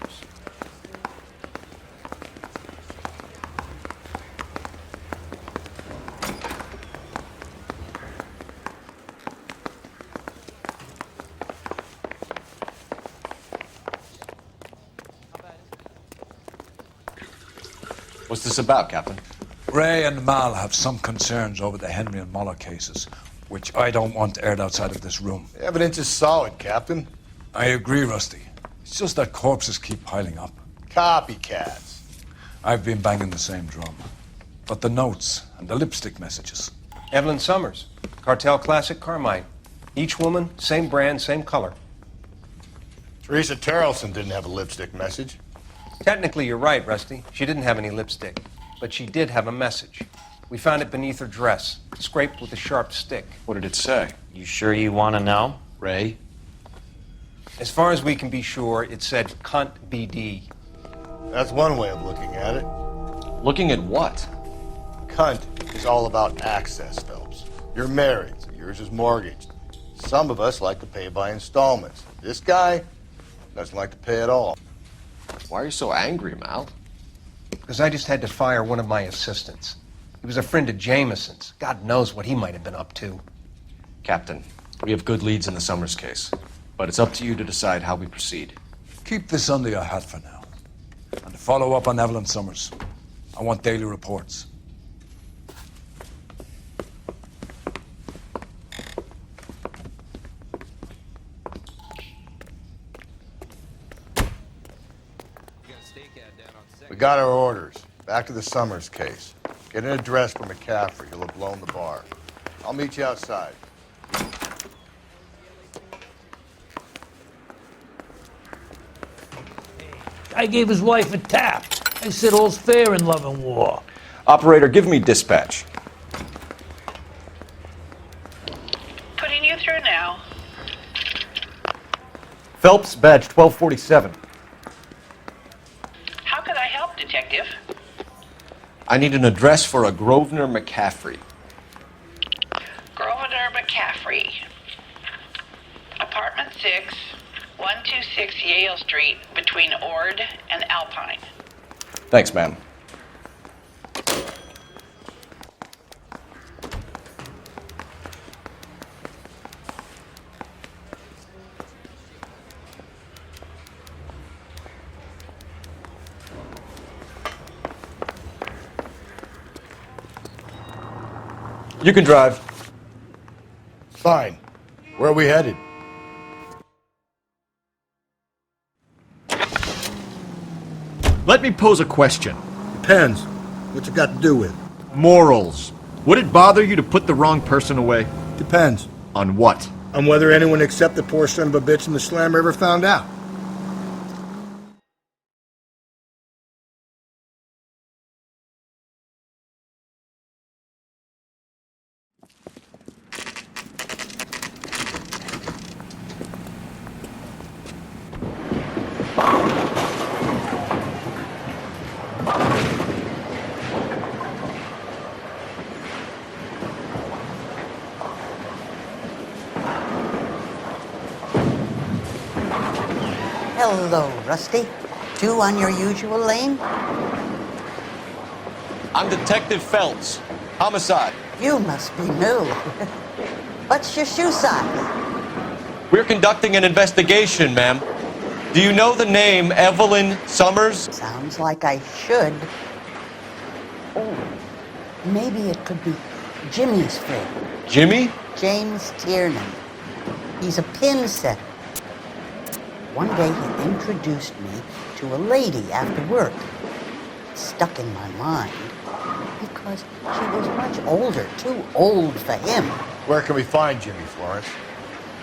What's this about, Captain? Ray and Mal have some concerns over the Henry and Muller cases, which I don't want aired outside of this room. The evidence is solid, Captain. I agree, Rusty. It's just that corpses keep piling up. Copycats. I've been banging the same drum. But the notes and the lipstick messages. Evelyn Summers, Cartel Classic Carmine. Each woman, same brand, same color. Teresa Tarleton didn't have a lipstick message. Technically, you're right, Rusty. She didn't have any lipstick. But she did have a message. We found it beneath her dress, scraped with a sharp stick. What did it say? You sure you want to know? Ray? As far as we can be sure, it said cunt BD. That's one way of looking at it. Looking at what? Cunt is all about access, Phelps. You're married, so yours is mortgaged. Some of us like to pay by installments. This guy doesn't like to pay at all. Why are you so angry, Mal? Because I just had to fire one of my assistants. He was a friend of Jameson's. God knows what he might have been up to. Captain, we have good leads in the Summers case, but it's up to you to decide how we proceed. Keep this under your hat for now. And to follow up on Evelyn Summers, I want daily reports. We got our orders. Back to the Summers case. Get an address for McCaffrey. He'll have blown the bar. I'll meet you outside. I gave his wife a tap. I said all's fair in love and war. Operator, give me dispatch. Putting you through now. Phelps, badge 1247. How could I help, Detective? I need an address for a Grosvenor McCaffrey. Grosvenor McCaffrey. Apartment 6, 126 Yale Street, between Ord and Alpine. Thanks, ma'am. You can drive. Fine. Where are we headed? Let me pose a question. Depends. What's it got to do with? Morals. Would it bother you to put the wrong person away? Depends. On what? On whether anyone except the poor son of a bitch in the slammer ever found out. Hello, Rusty. Two on your usual lane? I'm Detective Phelps. Homicide. You must be new. What's your shoe size? We're conducting an investigation, ma'am. Do you know the name Evelyn Summers? Sounds like I should. Oh, maybe it could be Jimmy's friend. Jimmy? James Tiernan. He's a pin setter. One day he introduced me to a lady after work. It stuck in my mind because she was much older, too old for him. Where can we find Jimmy, Florence?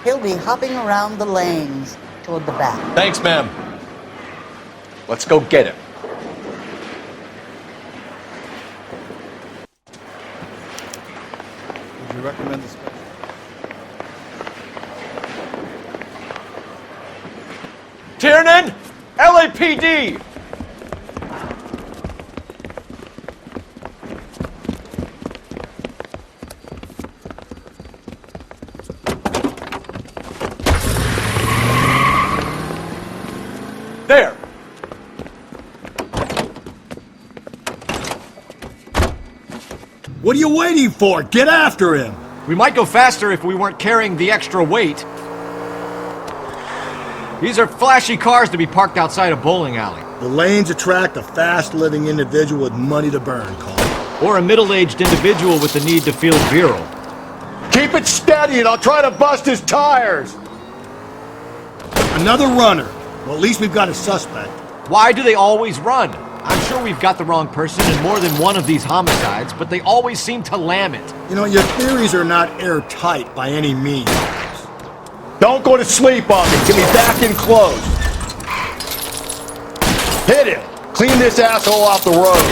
He'll be hopping around the lanes toward the back. Thanks, ma'am. Let's go get him. Would you recommend this? Tiernan! LAPD! There! What are you waiting for? Get after him! We might go faster if we weren't carrying the extra weight. These are flashy cars to be parked outside a bowling alley. The lanes attract a fast-living individual with money to burn, Cole. Or a middle-aged individual with the need to feel virile. Keep it steady and I'll try to bust his tires! Another runner. Well, at least we've got a suspect. Why do they always run? I'm sure we've got the wrong person in more than one of these homicides, but they always seem to lam it. You know, your theories are not airtight by any means. Don't go to sleep on me. Get me back in close. Hit him. Clean this asshole off the road.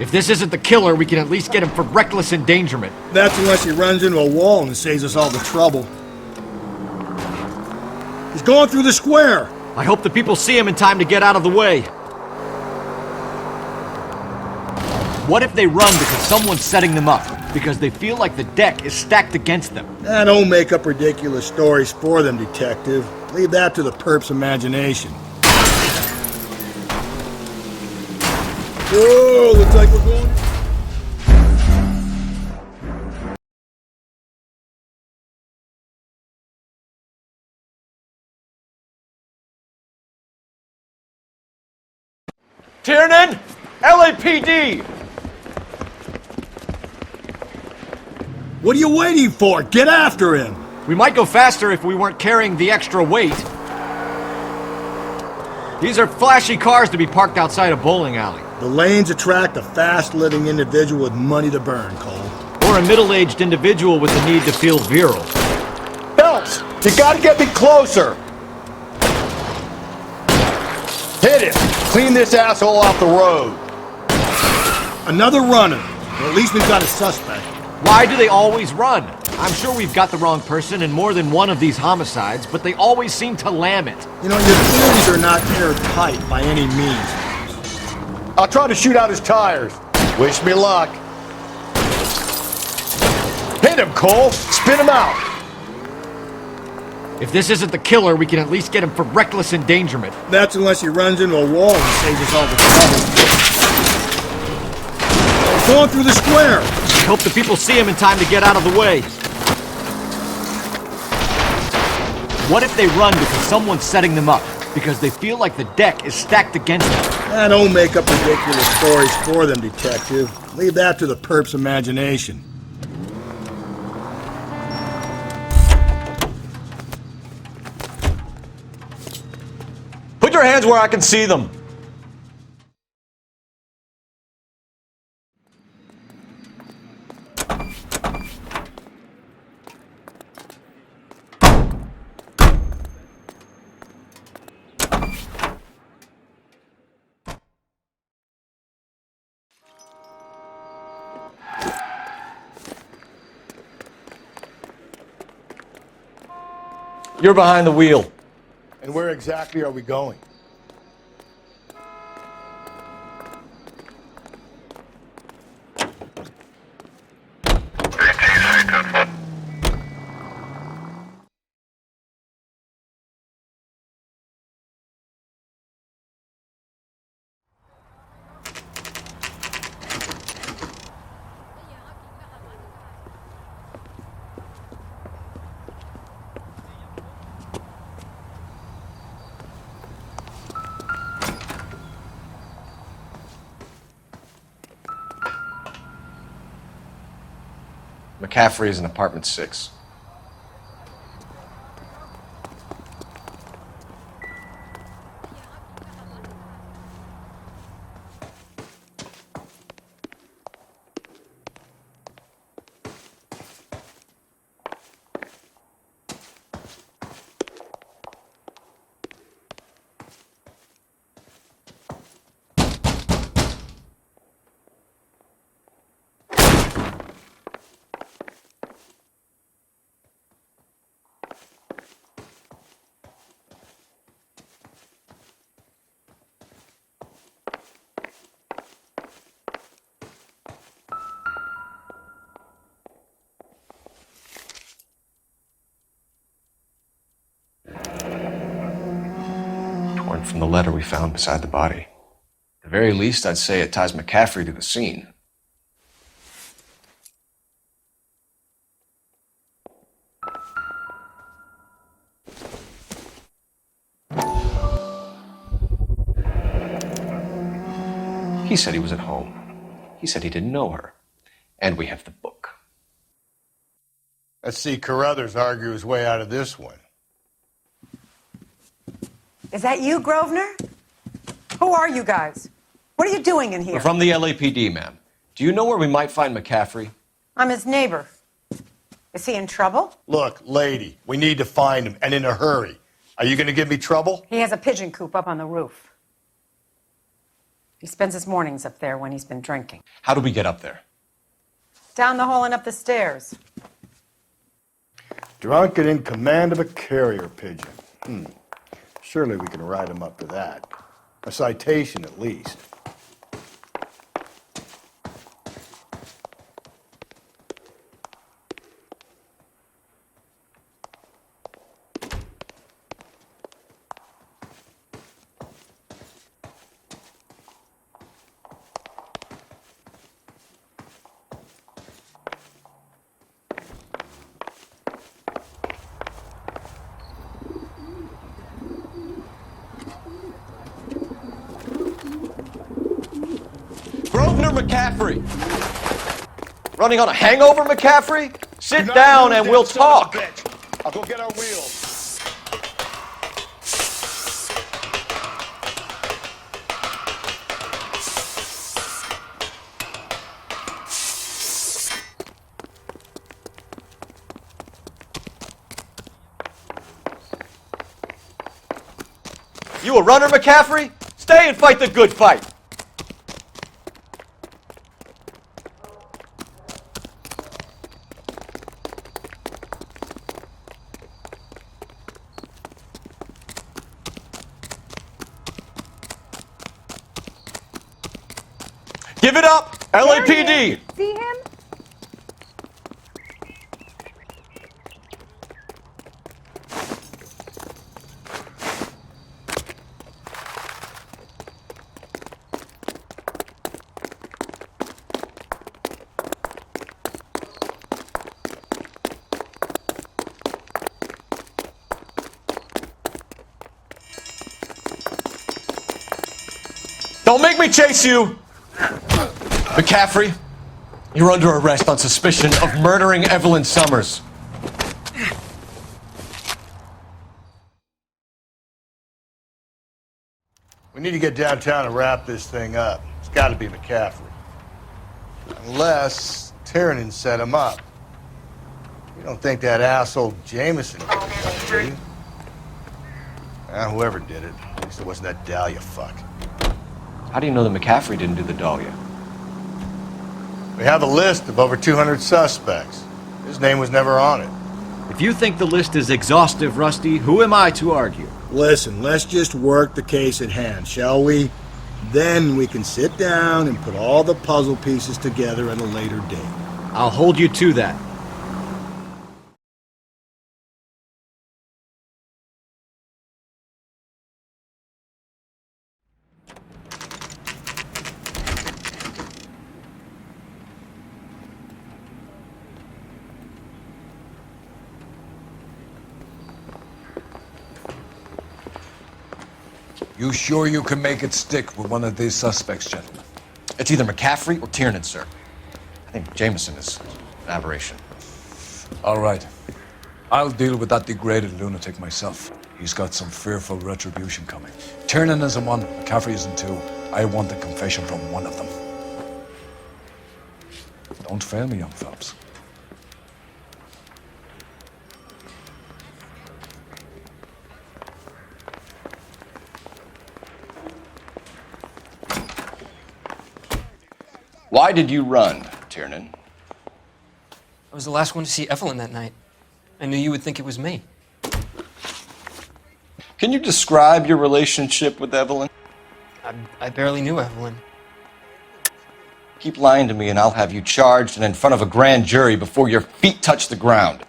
If this isn't the killer, we can at least get him for reckless endangerment. That's unless he runs into a wall and saves us all the trouble. He's going through the square. I hope the people see him in time to get out of the way. What if they run because someone's setting them up? Because they feel like the deck is stacked against them? Don't make up ridiculous stories for them, detective. Leave that to the perp's imagination. Whoa, looks like we're going... Tiernan! LAPD! What are you waiting for? Get after him! We might go faster if we weren't carrying the extra weight. These are flashy cars to be parked outside a bowling alley. The lanes attract a fast-living individual with money to burn, Cole. Or a middle-aged individual with the need to feel virile. Phelps, you gotta get me closer! Hit him! Clean this asshole off the road. Another runner. Well, at least we've got a suspect. Why do they always run? I'm sure we've got the wrong person in more than one of these homicides, but they always seem to lam it. You know, your theories are not airtight by any means. I'll try to shoot out his tires. Wish me luck. Hit him, Cole! Spin him out! If this isn't the killer, we can at least get him for reckless endangerment. That's unless he runs into a wall and saves us all the trouble. Going through the square! I hope the people see him in time to get out of the way. What if they run because someone's setting them up? Because they feel like the deck is stacked against them? Don't make up ridiculous stories for them, detective. Leave that to the perp's imagination. Put your hands where I can see them. You're behind the wheel. And where exactly are we going? McCaffrey is in apartment 6. Torn from the letter we found beside the body. At the very least, I'd say it ties McCaffrey to the scene. He said he was at home. He said he didn't know her. And we have the book. Let's see Carruthers argue his way out of this one. Is that you, Grosvenor? Who are you guys? What are you doing in here? We're from the LAPD, ma'am. Do you know where we might find McCaffrey? I'm his neighbor. Is he in trouble? Look, lady, we need to find him, and in a hurry. Are you going to give me trouble? He has a pigeon coop up on the roof. He spends his mornings up there when he's been drinking. How do we get up there? Down the hall and up the stairs. Drunk and in command of a carrier pigeon. Surely we can write him up to that. A citation, at least. McCaffrey! Running on a hangover, McCaffrey? Sit down and we'll talk. I'll go get our wheels. You a runner, McCaffrey? Stay and fight the good fight. Give it up, LAPD! See him? Don't make me chase you! McCaffrey, you're under arrest on suspicion of murdering Evelyn Summers. We need to get downtown and wrap this thing up. It's got to be McCaffrey. Unless Tiernan set him up. You don't think that asshole Jameson did it, do you? Whoever did it. At least it wasn't that Dahlia fuck. How do you know that McCaffrey didn't do the Dahlia? We have a list of over 200 suspects. His name was never on it. If you think the list is exhaustive, Rusty, who am I to argue? Listen, let's just work the case at hand, shall we? Then we can sit down and put all the puzzle pieces together at a later date. I'll hold you to that. You sure you can make it stick with one of these suspects, gentlemen? It's either McCaffrey or Tiernan, sir. I think Jameson is An aberration. All right. I'll deal with that degraded lunatic myself. He's got some fearful retribution coming. Tiernan is in one, McCaffrey is in two. I want the confession from one of them. Don't fail me, young Phelps. Why did you run, Tiernan? I was the last one to see Evelyn that night. I knew you would think it was me. Can you describe your relationship with Evelyn? I barely knew Evelyn. Keep lying to me and I'll have you charged and in front of a grand jury before your feet touch the ground.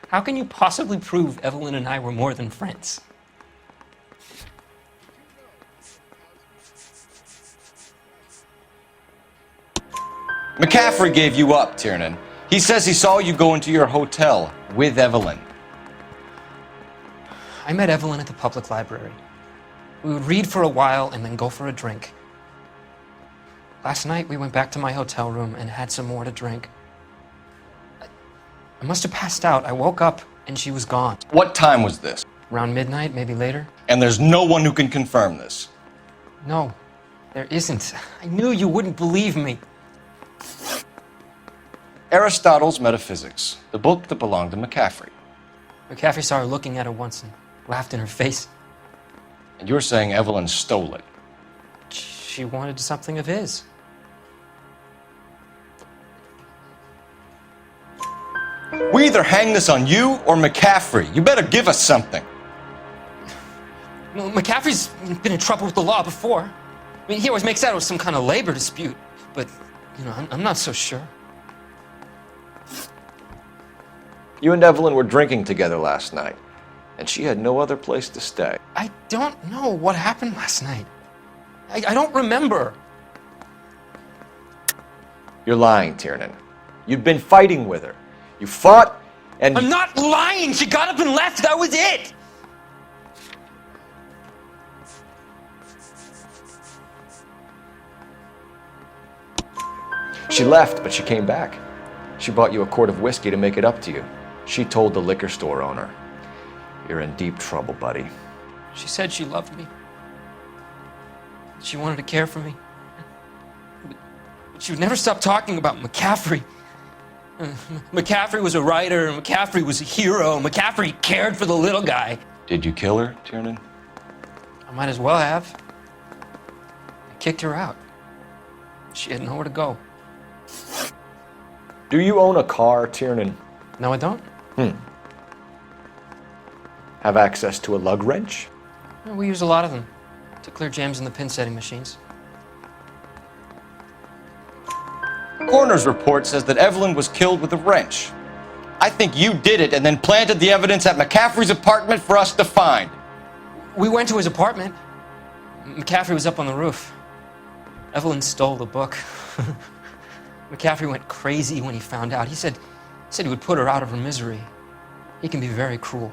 How can you possibly prove Evelyn and I were more than friends? McCaffrey gave you up, Tiernan. He says he saw you go into your hotel with Evelyn. I met Evelyn at the public library. We would read for a while and then go for a drink. Last night, we went back to my hotel room and had some more to drink. I must have passed out. I woke up and she was gone. What time was this? Around midnight, maybe later. And there's no one who can confirm this. No, there isn't. I knew you wouldn't believe me. Aristotle's Metaphysics, the book that belonged to McCaffrey. McCaffrey saw her looking at her once and laughed in her face. And you're saying Evelyn stole it? She wanted something of his. We either hang this on you or McCaffrey. You better give us something. Well, McCaffrey's been in trouble with the law before. I mean, he always makes out it was some kind of labor dispute, but, you know, I'm not so sure. You and Evelyn were drinking together last night, and she had no other place to stay. I don't know what happened last night. I don't remember. You're lying, Tiernan. You've been fighting with her. You fought, and I'm not lying! She got up and left! That was it! She left, but she came back. She bought you a quart of whiskey to make it up to you. She told the liquor store owner. You're in deep trouble, buddy. She said she loved me. She wanted to care for me. But she would never stop talking about McCaffrey. McCaffrey was a writer, and McCaffrey was a hero. McCaffrey cared for the little guy. Did you kill her, Tiernan? I might as well have. I kicked her out. She had nowhere to go. Do you own a car, Tiernan? No, I don't. Have access to a lug wrench? Well, we use a lot of them to clear jams in the pin setting machines. Coroner's report says that Evelyn was killed with a wrench. I think you did it and then planted the evidence at McCaffrey's apartment for us to find. We went to his apartment. McCaffrey was up on the roof. Evelyn stole the book. McCaffrey went crazy when he found out. He said he would put her out of her misery. He can be very cruel.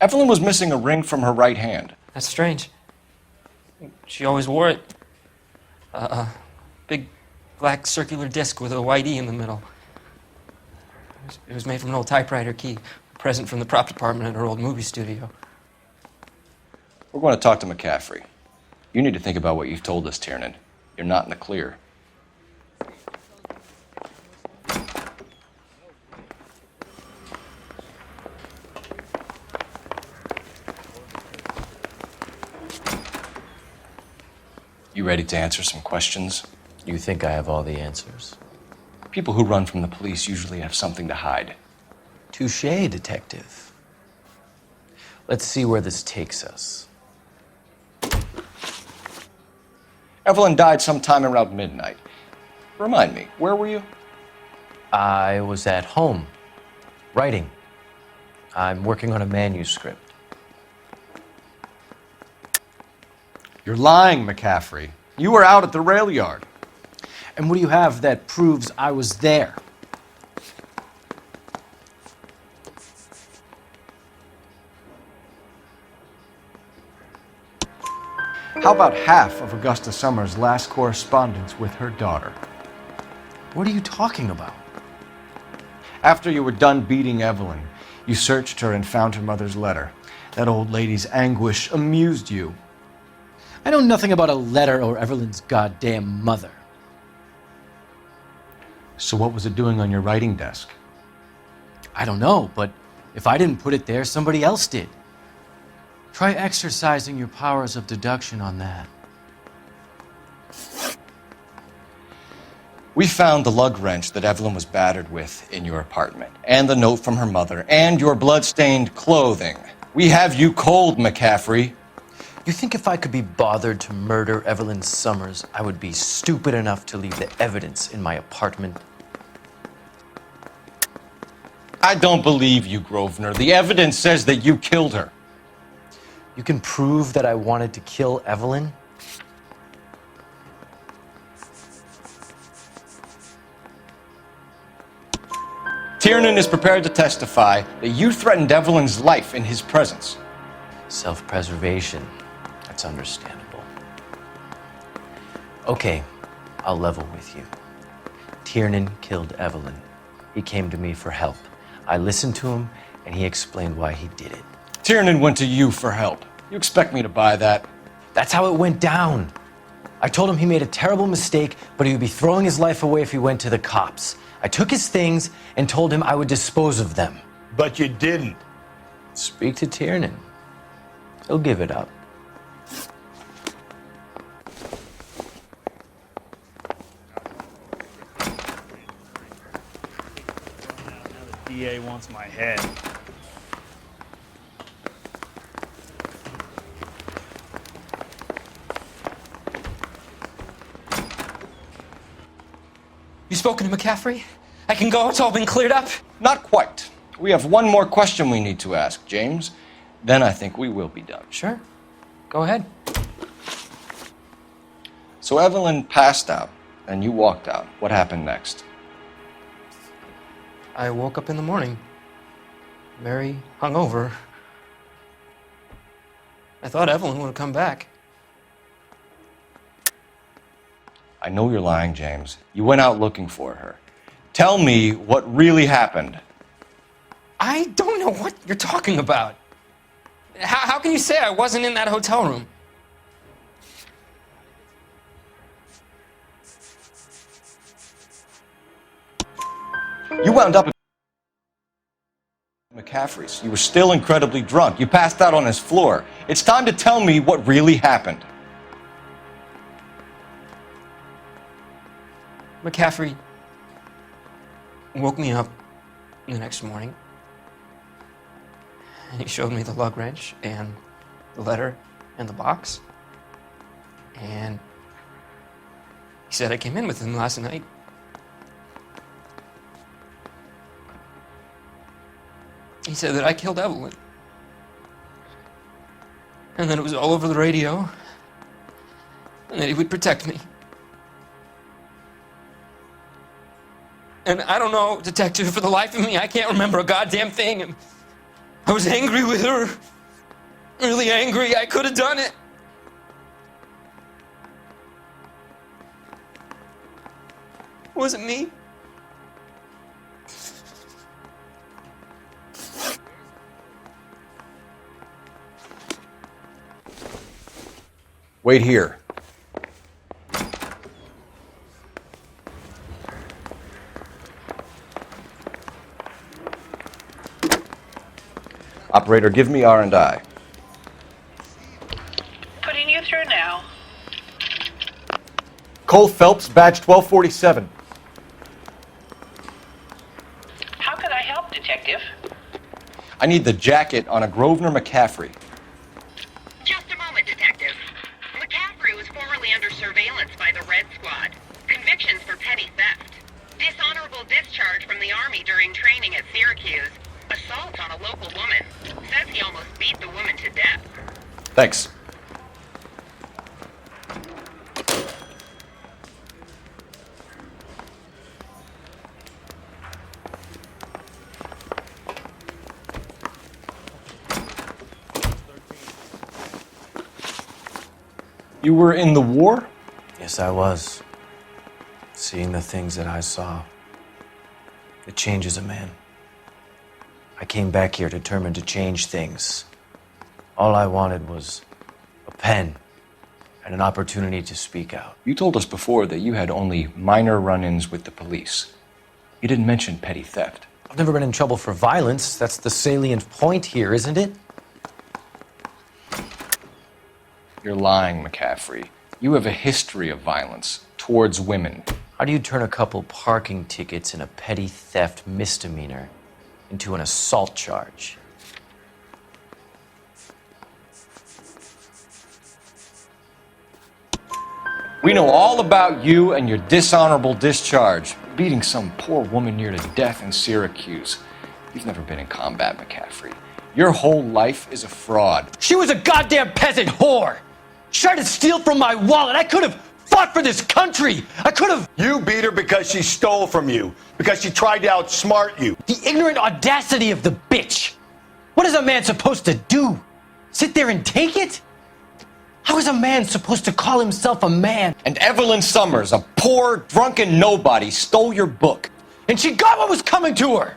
Evelyn was missing a ring from her right hand. That's strange. She always wore it. A big black circular disc with a white E in the middle. It was made from an old typewriter key, a present from the prop department at her old movie studio. We're going to talk to McCaffrey. You need to think about what you've told us, Tiernan. You're not in the clear. You ready to answer some questions? You think I have all the answers? People who run from the police usually have something to hide. Touché, detective. Let's see where this takes us. Evelyn died sometime around midnight. Remind me, where were you? I was at home, writing. I'm working on a manuscript. You're lying, McCaffrey. You were out at the rail yard. And what do you have that proves I was there? How about half of Augusta Summers' last correspondence with her daughter? What are you talking about? After you were done beating Evelyn, you searched her and found her mother's letter. That old lady's anguish amused you. I know nothing about a letter or Evelyn's goddamn mother. So what was it doing on your writing desk? I don't know, but if I didn't put it there, somebody else did. Try exercising your powers of deduction on that. We found the lug wrench that Evelyn was battered with in your apartment, and the note from her mother, and your blood-stained clothing. We have you cold, McCaffrey. You think if I could be bothered to murder Evelyn Summers, I would be stupid enough to leave the evidence in my apartment? I don't believe you, Grosvenor. The evidence says that you killed her. You can prove that I wanted to kill Evelyn? Tiernan is prepared to testify that you threatened Evelyn's life in his presence. Self-preservation. That's understandable. Okay, I'll level with you. Tiernan killed Evelyn. He came to me for help. I listened to him, and he explained why he did it. Tiernan went to you for help. You expect me to buy that? That's how it went down. I told him he made a terrible mistake, but he would be throwing his life away if he went to the cops. I took his things and told him I would dispose of them. But you didn't. Speak to Tiernan. He'll give it up. DA wants my head. You spoken to McCaffrey? I can go, it's all been cleared up? Not quite. We have one more question we need to ask, James. Then I think we will be done. Sure. Go ahead. So Evelyn passed out, and you walked out. What happened next? I woke up in the morning, very hungover. I thought Evelyn would have come back. I know you're lying, James. You went out looking for her. Tell me what really happened. I don't know what you're talking about. How can you say I wasn't in that hotel room? You wound up at McCaffrey's. You were still incredibly drunk. You passed out on his floor. It's time to tell me what really happened. McCaffrey woke me up the next morning, and he showed me the lug wrench and the letter and the box, and he said I came in with him last night. He said that I killed Evelyn, and that it was all over the radio, and that he would protect me. And I don't know, detective, for the life of me, I can't remember a goddamn thing. I was angry with her. Really angry. I could have done it. Was it me? Wait here. Operator, give me R&I. Putting you through now. Cole Phelps, badge 1247. How could I help, detective? I need the jacket on a Grosvenor McCaffrey. Just a moment, detective. McCaffrey was formerly under surveillance by the Red Squad. Convictions for petty theft. Dishonorable discharge from the Army during training at Syracuse. Assault on a local woman. Says he almost beat the woman to death. Thanks. You were in the war? Yes, I was. Seeing the things that I saw, it changes a man. I came back here determined to change things. All I wanted was a pen and an opportunity to speak out. You told us before that you had only minor run-ins with the police. You didn't mention petty theft. I've never been in trouble for violence. That's the salient point here, isn't it? You're lying, McCaffrey. You have a history of violence towards women. How do you turn a couple parking tickets and a petty theft misdemeanor into an assault charge? We know all about you and your dishonorable discharge, beating some poor woman near to death in Syracuse. You've never been in combat, McCaffrey. Your whole life is a fraud. She was a goddamn peasant whore! She tried to steal from my wallet. I could have fought for this country. I could have... You beat her because she stole from you, because she tried to outsmart you. The ignorant audacity of the bitch. What is a man supposed to do? Sit there and take it? How is a man supposed to call himself a man? And Evelyn Summers, a poor, drunken nobody, stole your book. And she got what was coming to her.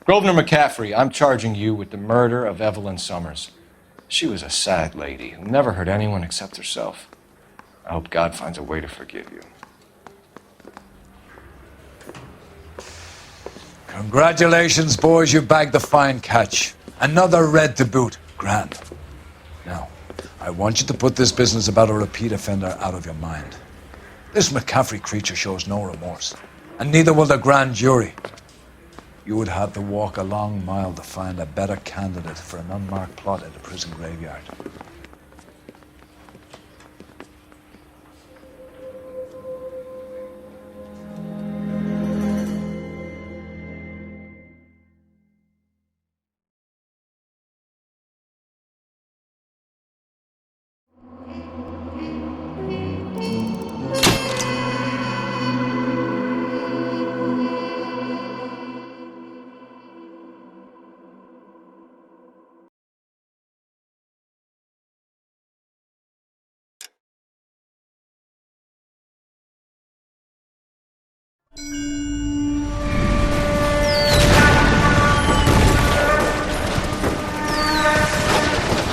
Grosvenor McCaffrey, I'm charging you with the murder of Evelyn Summers. She was a sad lady who never hurt anyone except herself. I hope God finds a way to forgive you. Congratulations, boys, you bagged the fine catch. Another red to boot. Grand. Now, I want you to put this business about a repeat offender out of your mind. This McCaffrey creature shows no remorse, and neither will the grand jury. You would have to walk a long mile to find a better candidate for an unmarked plot at a prison graveyard.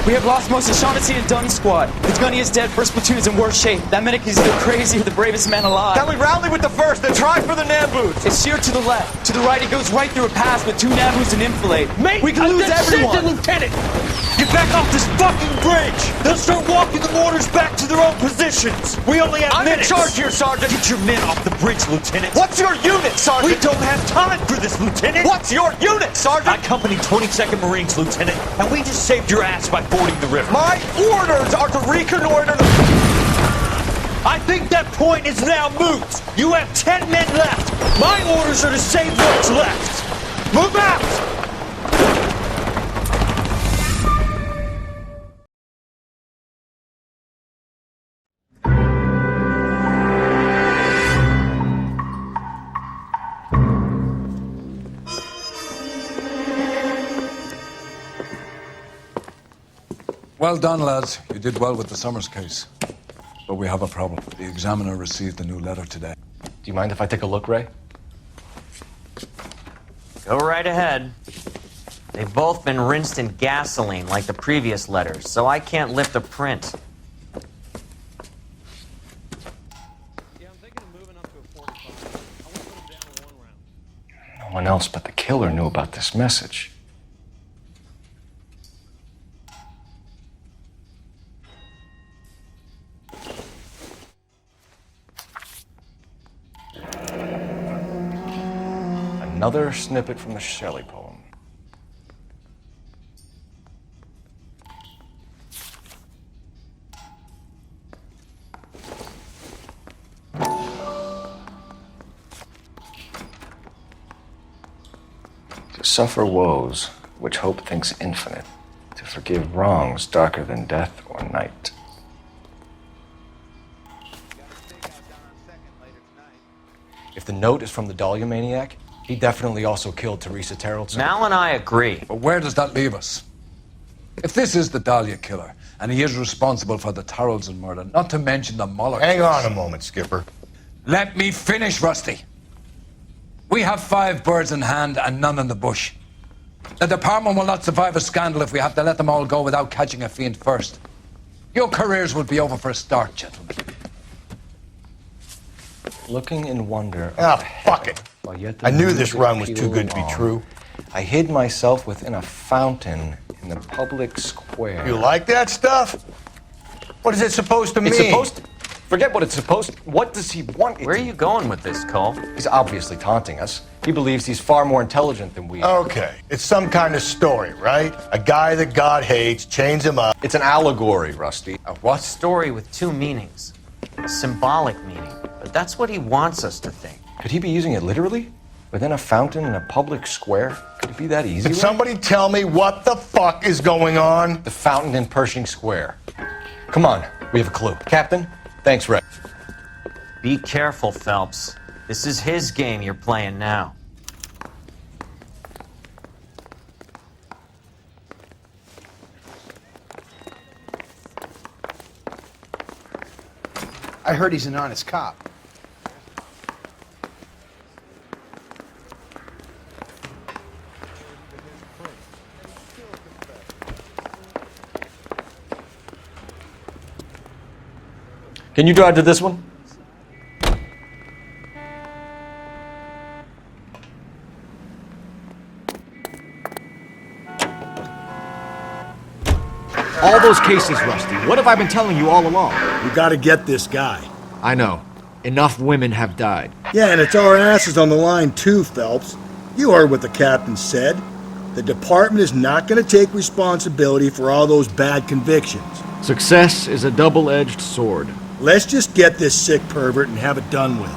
We have lost most of Shaughnessy and Dunn's squad. The gunny is dead, first platoon is in worse shape. That medic is either crazy or the bravest man alive. Can we rally with the first and try for the Nambus? It's sheer to the left. To the right, it goes right through a pass with 2 Nambus and enfilade. Mate, we can lose everyone. Lieutenant! Get back off this fucking bridge! They'll start walking the mortars back to their own positions. We only have minutes. I'm in charge here, Sergeant. Get your men off the bridge, Lieutenant. What's your unit, Sergeant? We don't have time for this, Lieutenant. What's your unit, Sergeant? I company 22nd Marines, Lieutenant, and we just saved your ass by fording the river. My orders are to reconnoiter the... I think that point is now moot. You have 10 men left. My orders are to save what's left. Move out! Well done, lads. You did well with the Summers case. But we have a problem. The examiner received a new letter today. Do you mind if I take a look, Ray? Go right ahead. They've both been rinsed in gasoline like the previous letters, so I can't lift a print. No one else but the killer knew about this message. Another snippet from the Shelley poem. To suffer woes which hope thinks infinite, to forgive wrongs darker than death or night. If the note is from the Dahlia maniac, he definitely also killed Teresa Terrellson. Mal and I agree. But where does that leave us? If this is the Dahlia killer, And he is responsible for the Tarleton murder, not to mention the Muller Hang case. on a moment, Skipper. Let me finish, Rusty. We have 5 birds in hand and none in the bush. The department will not survive a scandal if we have to let them all go without catching a fiend first. Your careers will be over for a start, gentlemen. Looking in wonder. Ah, fuck it. I knew this run was too good to be true. I hid myself within a fountain in the public square. You like that stuff? What is it supposed to mean? It's supposed to... Forget what it's supposed to... What does he want? Where are you going with this, Cole? He's obviously taunting us. He believes he's far more intelligent than we are. Okay, it's some kind of story, right? A guy that God hates, chains him up. It's an allegory, Rusty. A what? Story with 2 meanings. A symbolic meaning. But that's what he wants us to think. Could he be using it literally? Within a fountain in a public square? Could it be that easy? Can somebody tell me what the fuck is going on? The fountain in Pershing Square. Come on, we have a clue. Captain, thanks, Red. Be careful, Phelps. This is his game you're playing now. I heard he's an honest cop. Can you drive to this one? All those cases, Rusty. What have I been telling you all along? We gotta get this guy. I know. Enough women have died. Yeah, and it's our asses on the line too, Phelps. You heard what the captain said. The department is not gonna take responsibility for all those bad convictions. Success is a double-edged sword. Let's just get this sick pervert and have it done with.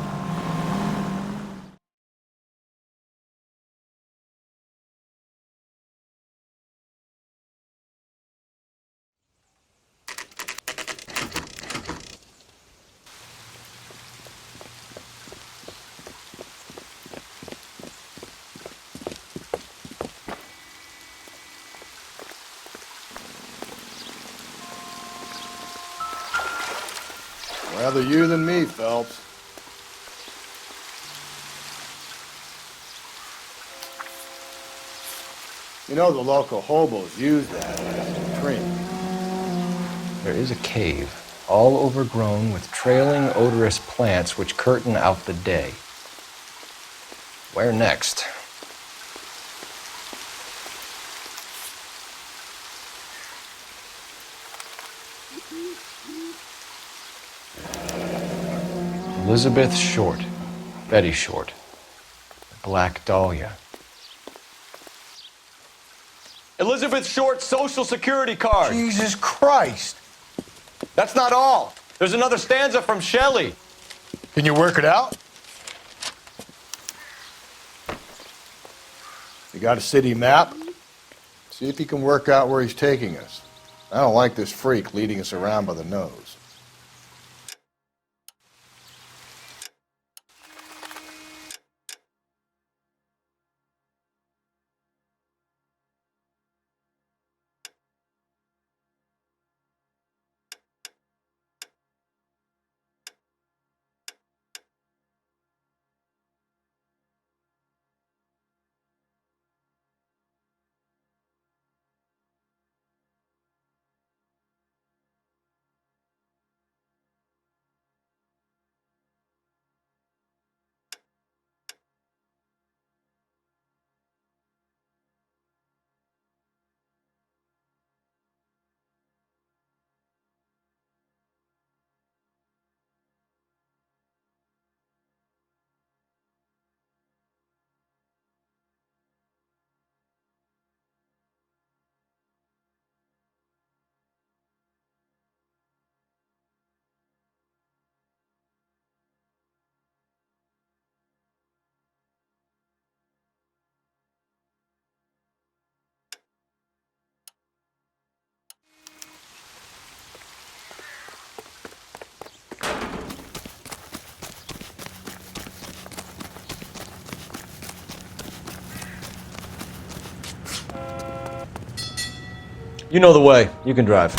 Rather you than me, Phelps. You know the local hobos use that as a drink. There is a cave, all overgrown with trailing, odorous plants which curtain out the day. Where next? Elizabeth Short, Betty Short, Black Dahlia. Elizabeth Short's social security card. Jesus Christ. That's not all. There's another stanza from Shelley. Can you work it out? You got a city map? See if you can work out where he's taking us. I don't like this freak leading us around by the nose. You know the way. You can drive.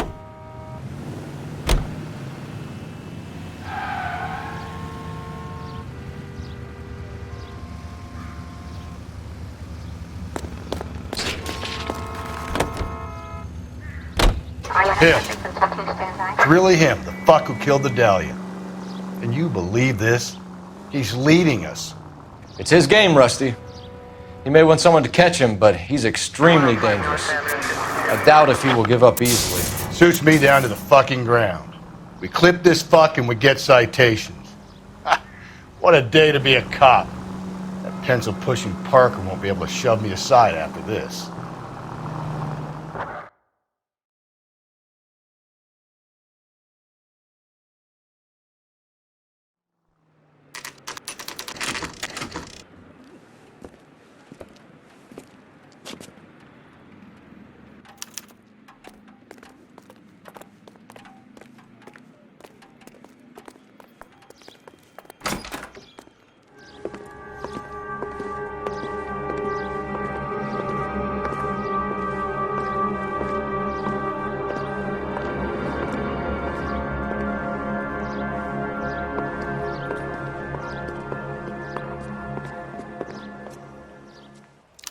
Him. It's really him, the fuck who killed the Dahlia. And you believe this? He's leading us. It's his game, Rusty. He may want someone to catch him, but he's extremely dangerous. I doubt if he will give up easily. Suits me down to the fucking ground. We clip this fuck and we get citations. What a day to be a cop. That pencil-pushing Parker won't be able to shove me aside after this.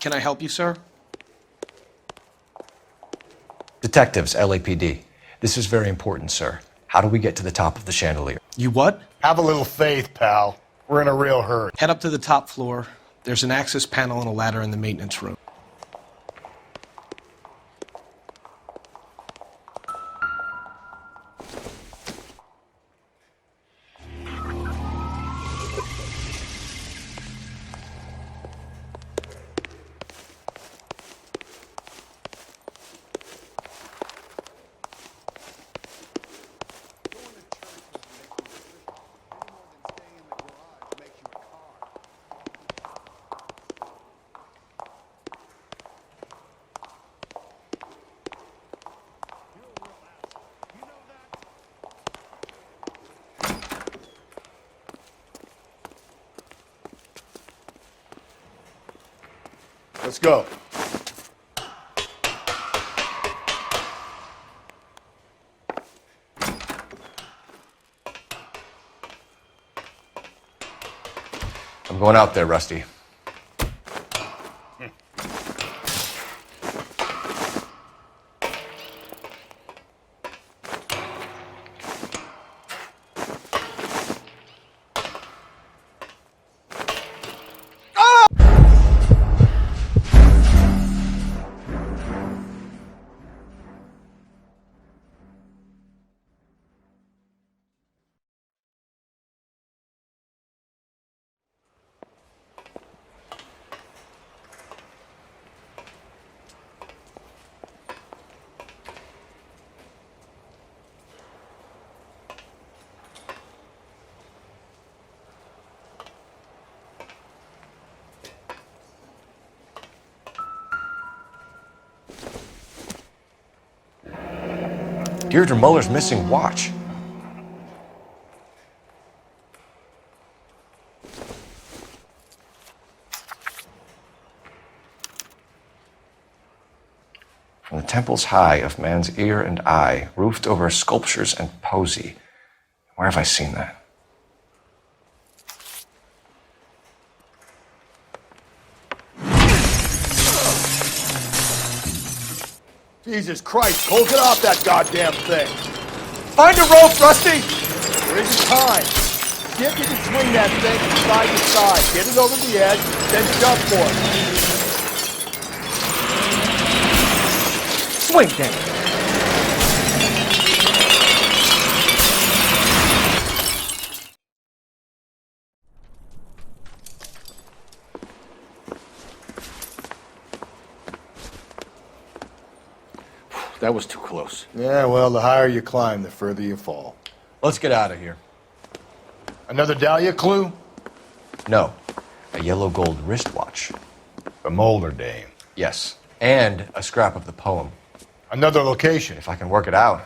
Can I help you, sir? Detectives, LAPD. This is very important, sir. How do we get to the top of the chandelier? You what? Have a little faith, pal. We're in a real hurry. Head up to the top floor. There's an access panel and a ladder in the maintenance room. Let's go. I'm going out there, Rusty. Deirdre Muller's missing watch. From the temples high of man's ear and eye, roofed over sculptures and poesy. Where have I seen that? Jesus Christ, Cole, get off that goddamn thing. Find a rope, Rusty! There isn't time. See if you can swing that thing from side to side. Get it over the edge, then jump for it. Swing, damn it. That was too close. Yeah, well, the higher you climb, the further you fall. Let's get out of here. Another Dahlia clue? No. A yellow gold wristwatch. The Mulder dame. Yes. And a scrap of the poem. Another location. If I can work it out.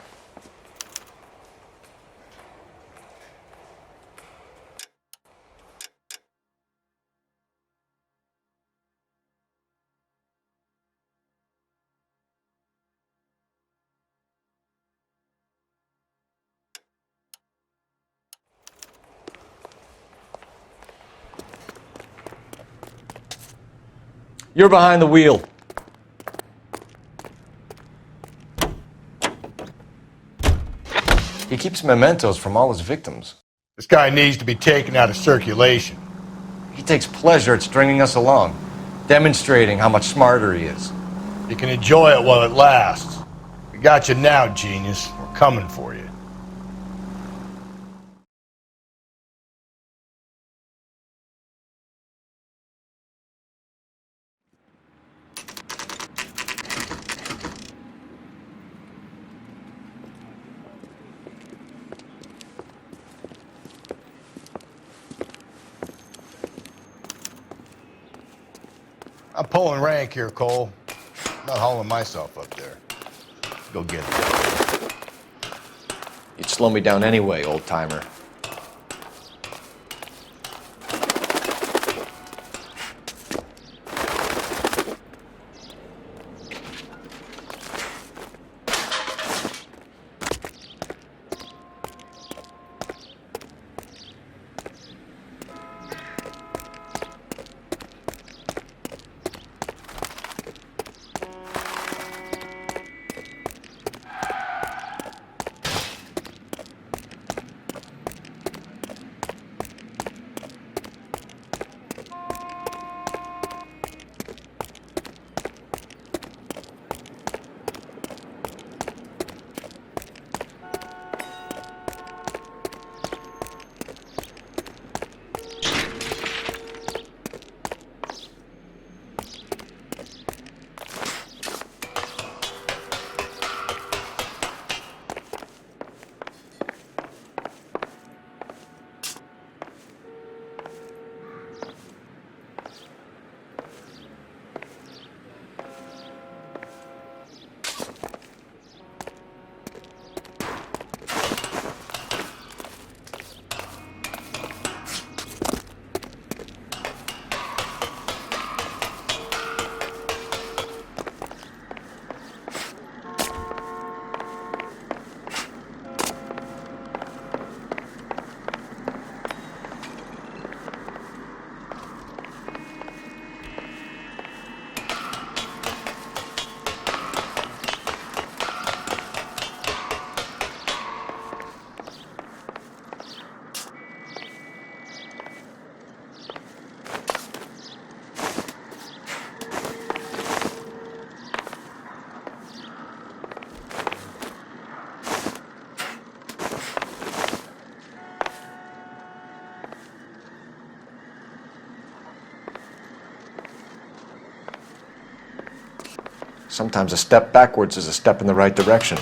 You're behind the wheel. He keeps mementos from all his victims. This guy needs to be taken out of circulation. He takes pleasure at stringing us along, demonstrating how much smarter he is. You can enjoy it while it lasts. We got you now, genius. We're coming for you. I'm pulling rank here, Cole. I'm not hauling myself up there. Let's go get it. You'd slow me down anyway, old-timer. Sometimes a step backwards is a step in the right direction.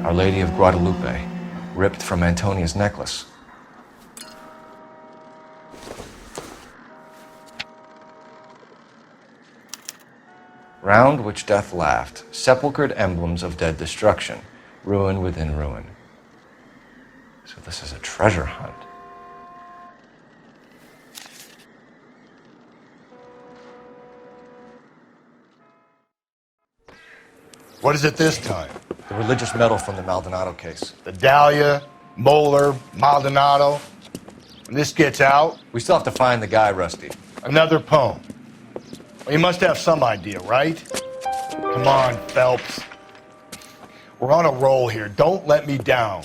Our Lady of Guadalupe, ripped from Antonia's necklace. Round which death laughed, sepulchred emblems of dead destruction, ruin within ruin. So this is a treasure hunt. What is it this time? The religious medal from the Maldonado case. The Dahlia, Moeller, Maldonado. When this gets out... We still have to find the guy, Rusty. Another poem. Well, you must have some idea, right? Come on, Phelps. We're on a roll here. Don't let me down.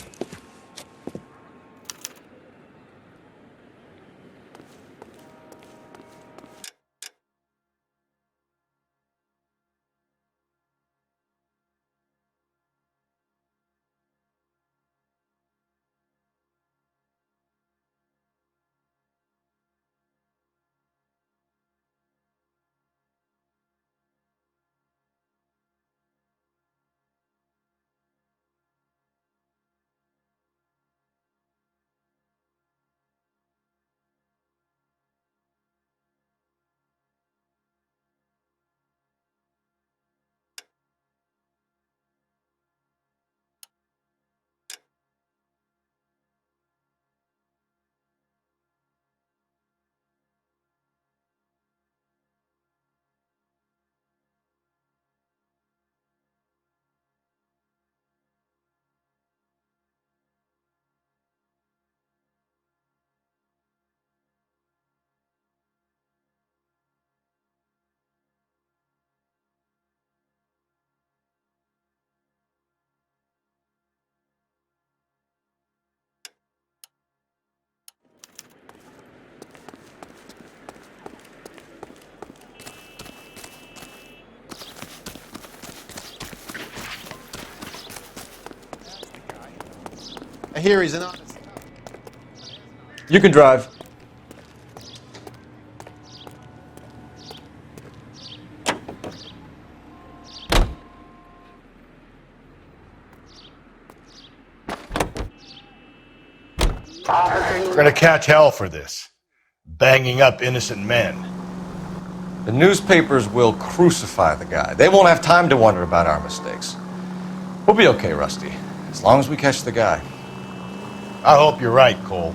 hear he's an honest. You can drive. We're gonna catch hell for this. Banging up innocent men. The newspapers will crucify the guy. They won't have time to wonder about our mistakes. We'll be okay, Rusty, as long as we catch the guy. I hope you're right, Cole.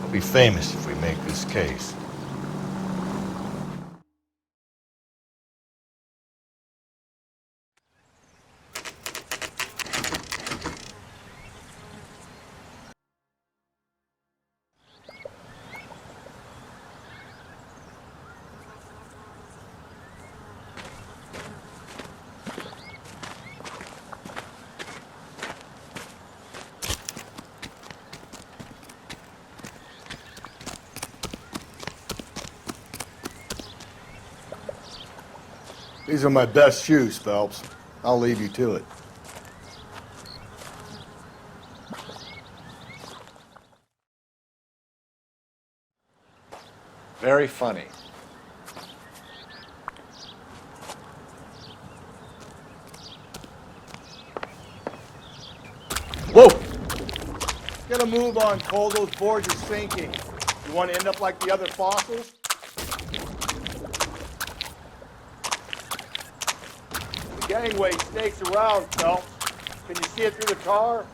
We'll be famous if we make this case. These are my best shoes, Phelps. I'll leave you to it. Very funny. Whoa! Get a move on, Cole. Those boards are sinking. You want to end up like the other fossils? The gangway snakes around, Phelps. Can you see it through the tar?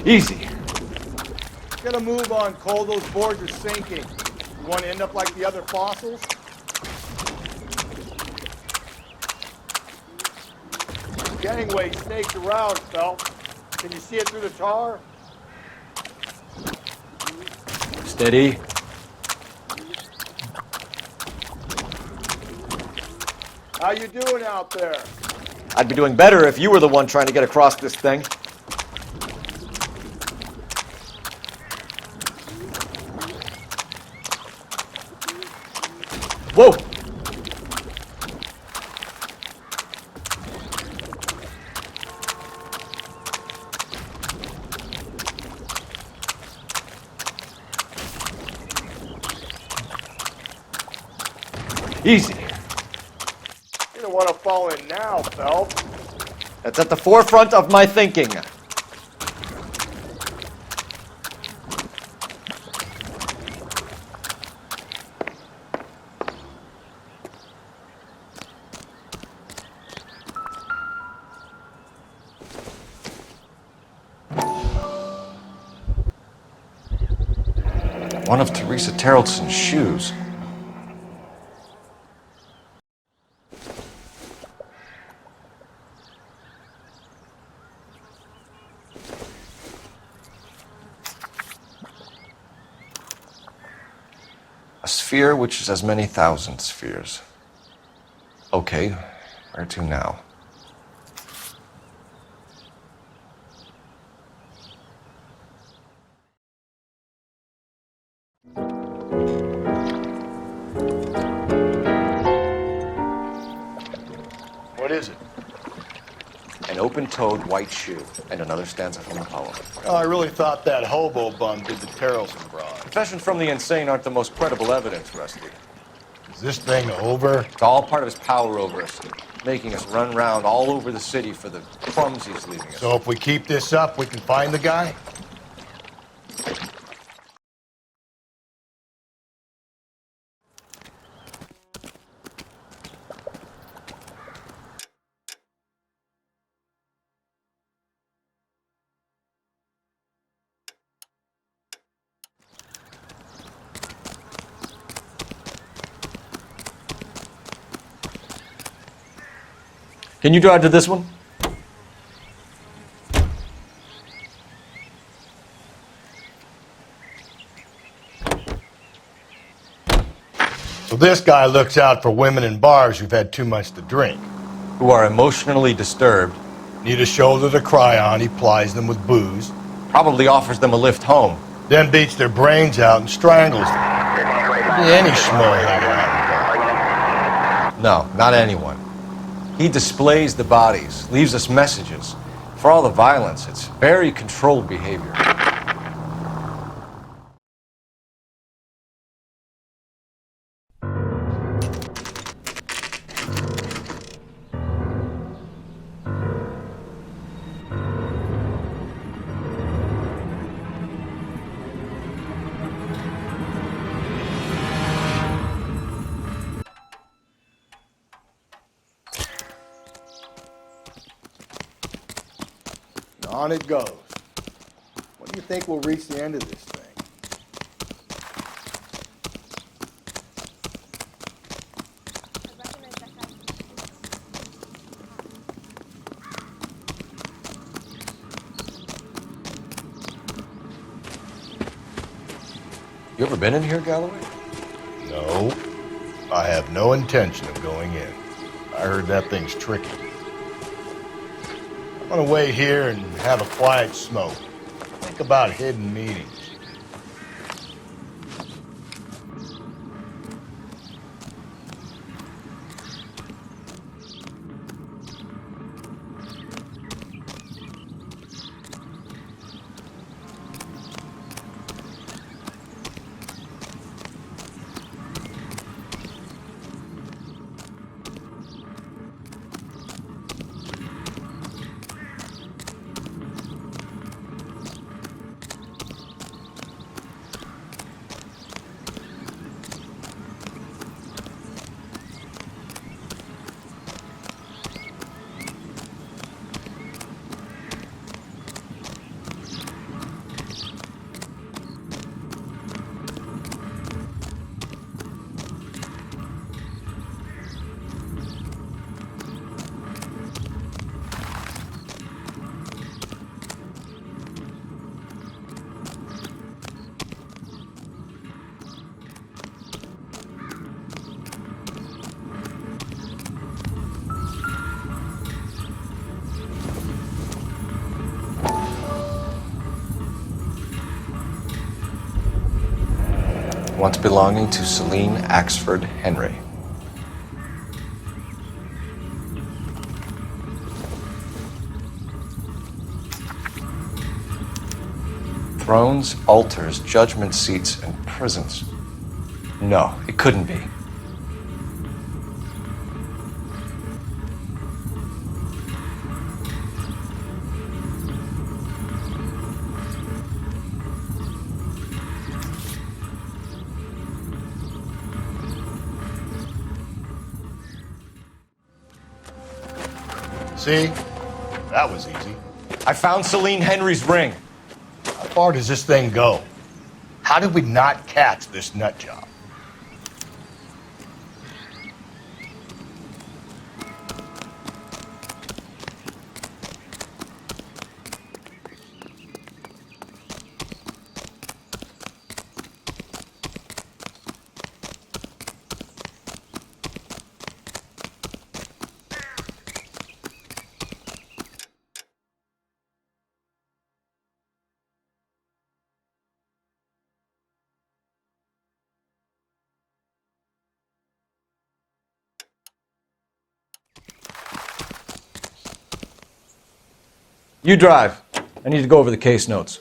Easy. Get a move on, Cole. Those boards are sinking. You want to end up like the other fossils? The gangway snakes around, Phelps. Can you see it through the tar? Steady. How you doing out there? I'd be doing better if you were the one trying to get across this thing. Whoa! Easy. You don't want to fall in now, Phelps. That's at the forefront of my thinking. One of Teresa Terrelson's shoes. A sphere which is as many thousand spheres. Okay, where to now? What is it? An open-toed white shoe, and another stanza from the poem. Oh, I really thought that hobo bum did the Terrelson broad. Confessions from the insane aren't the most credible evidence, Rusty. Is this thing over? It's all part of his power over us, making us run round all over the city for the crumbs he's leaving us. So if we keep this up, we can find the guy? Can you drive to this one? So this guy looks out for women in bars who've had too much to drink. Who are emotionally disturbed. Need a shoulder to cry on, he plies them with booze. Probably offers them a lift home. then beats their brains out and strangles them. Could be any schmo hanging out. No, not anyone. He displays the bodies, leaves us messages. For all the violence, it's very controlled behavior. On it goes. When do you think we'll reach the end of this thing? You ever been in here, Galloway? No. I have no intention of going in. I heard that thing's tricky. I'm gonna wait here and have a quiet smoke. Think about hidden meetings. Once belonging to Celine Axford Henry. Thrones, altars, judgment seats, and prisons. No, it couldn't be. See? That was easy. I found Celine Henry's ring. How far does this thing go? How did we not catch this nut job? You drive. I need to go over the case notes.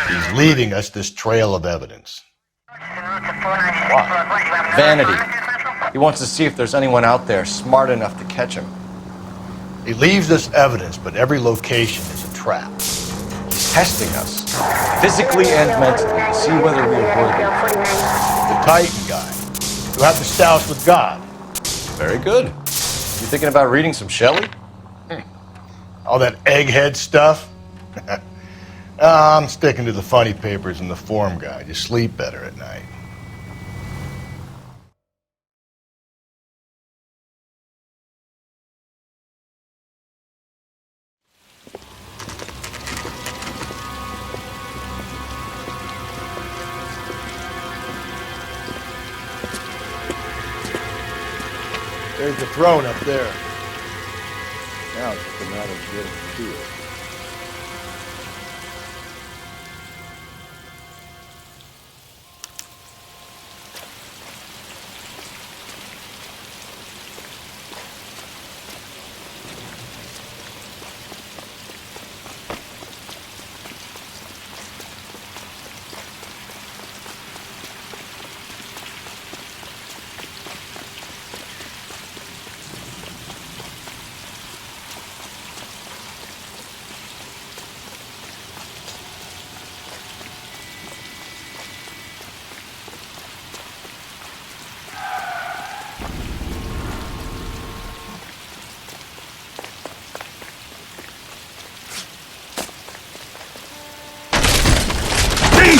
He's leaving us this trail of evidence. Vanity. He wants to see if there's anyone out there smart enough to catch him. He leaves us evidence, but every location is a trap. He's testing us, physically and mentally, to see whether we are worthy. The Titan guy, who had the stoush with God. Very good. You thinking about reading some Shelley? All that egghead stuff? I'm sticking to the funny papers and the form guide. You sleep better at night. There's the throne up there. Now it's just a matter of getting to it.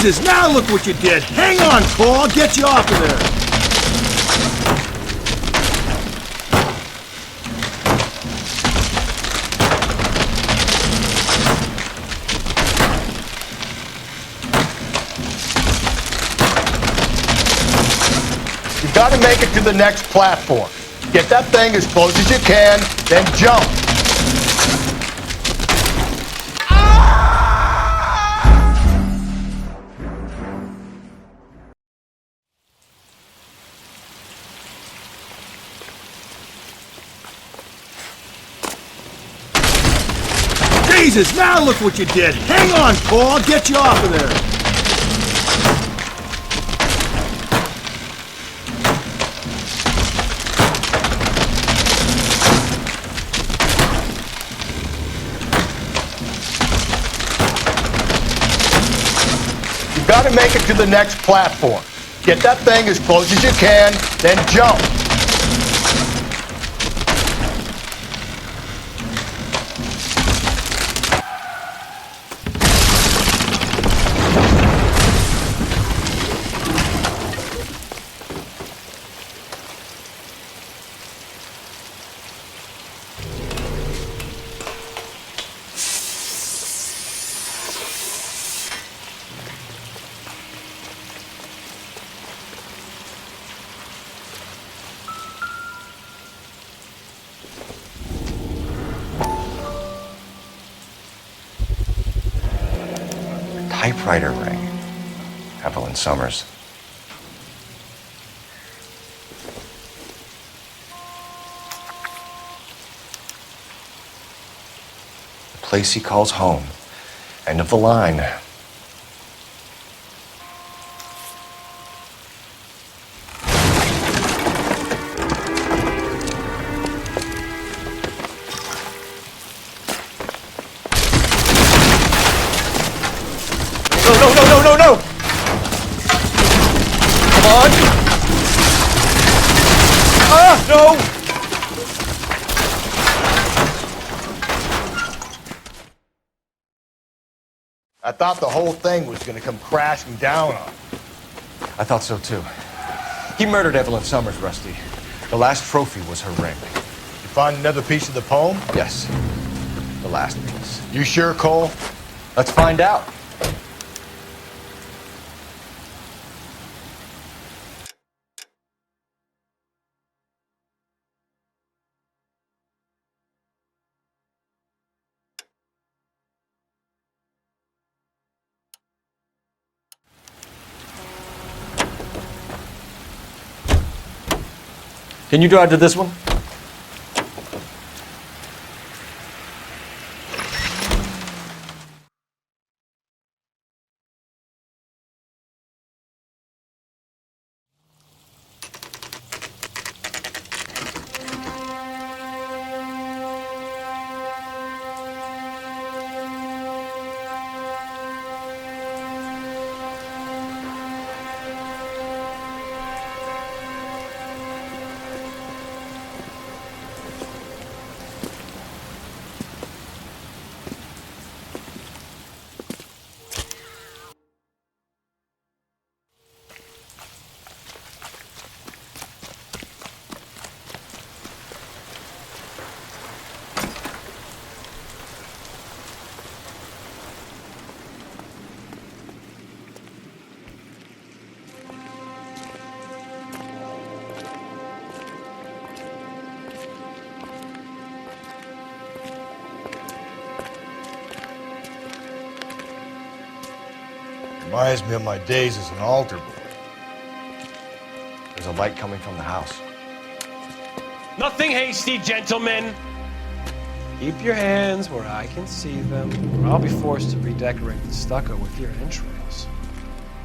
Jesus, now look what you did! Hang on, Cole, I'll get you off of there! You gotta make it to the next platform. Get that thing as close as you can, then jump. Jesus, now look what you did! Hang on, Cole, I'll get you off of there! You gotta make it to the next platform. Get that thing as close as you can, then jump. Typewriter ring. Evelyn Summers. The place he calls home. End of the line. No! Come on! Ah, no! I thought the whole thing was gonna come crashing down on him. I thought so too. He murdered Evelyn Summers, Rusty. The last trophy was her ring. You find another piece of the poem? Yes. The last piece. You sure, Cole? Let's find out. Can you drive to this one? Reminds me of my days as an altar boy. There's a light coming from the house. Nothing hasty, gentlemen. Keep your hands where I can see them, or I'll be forced to redecorate the stucco with your entrails.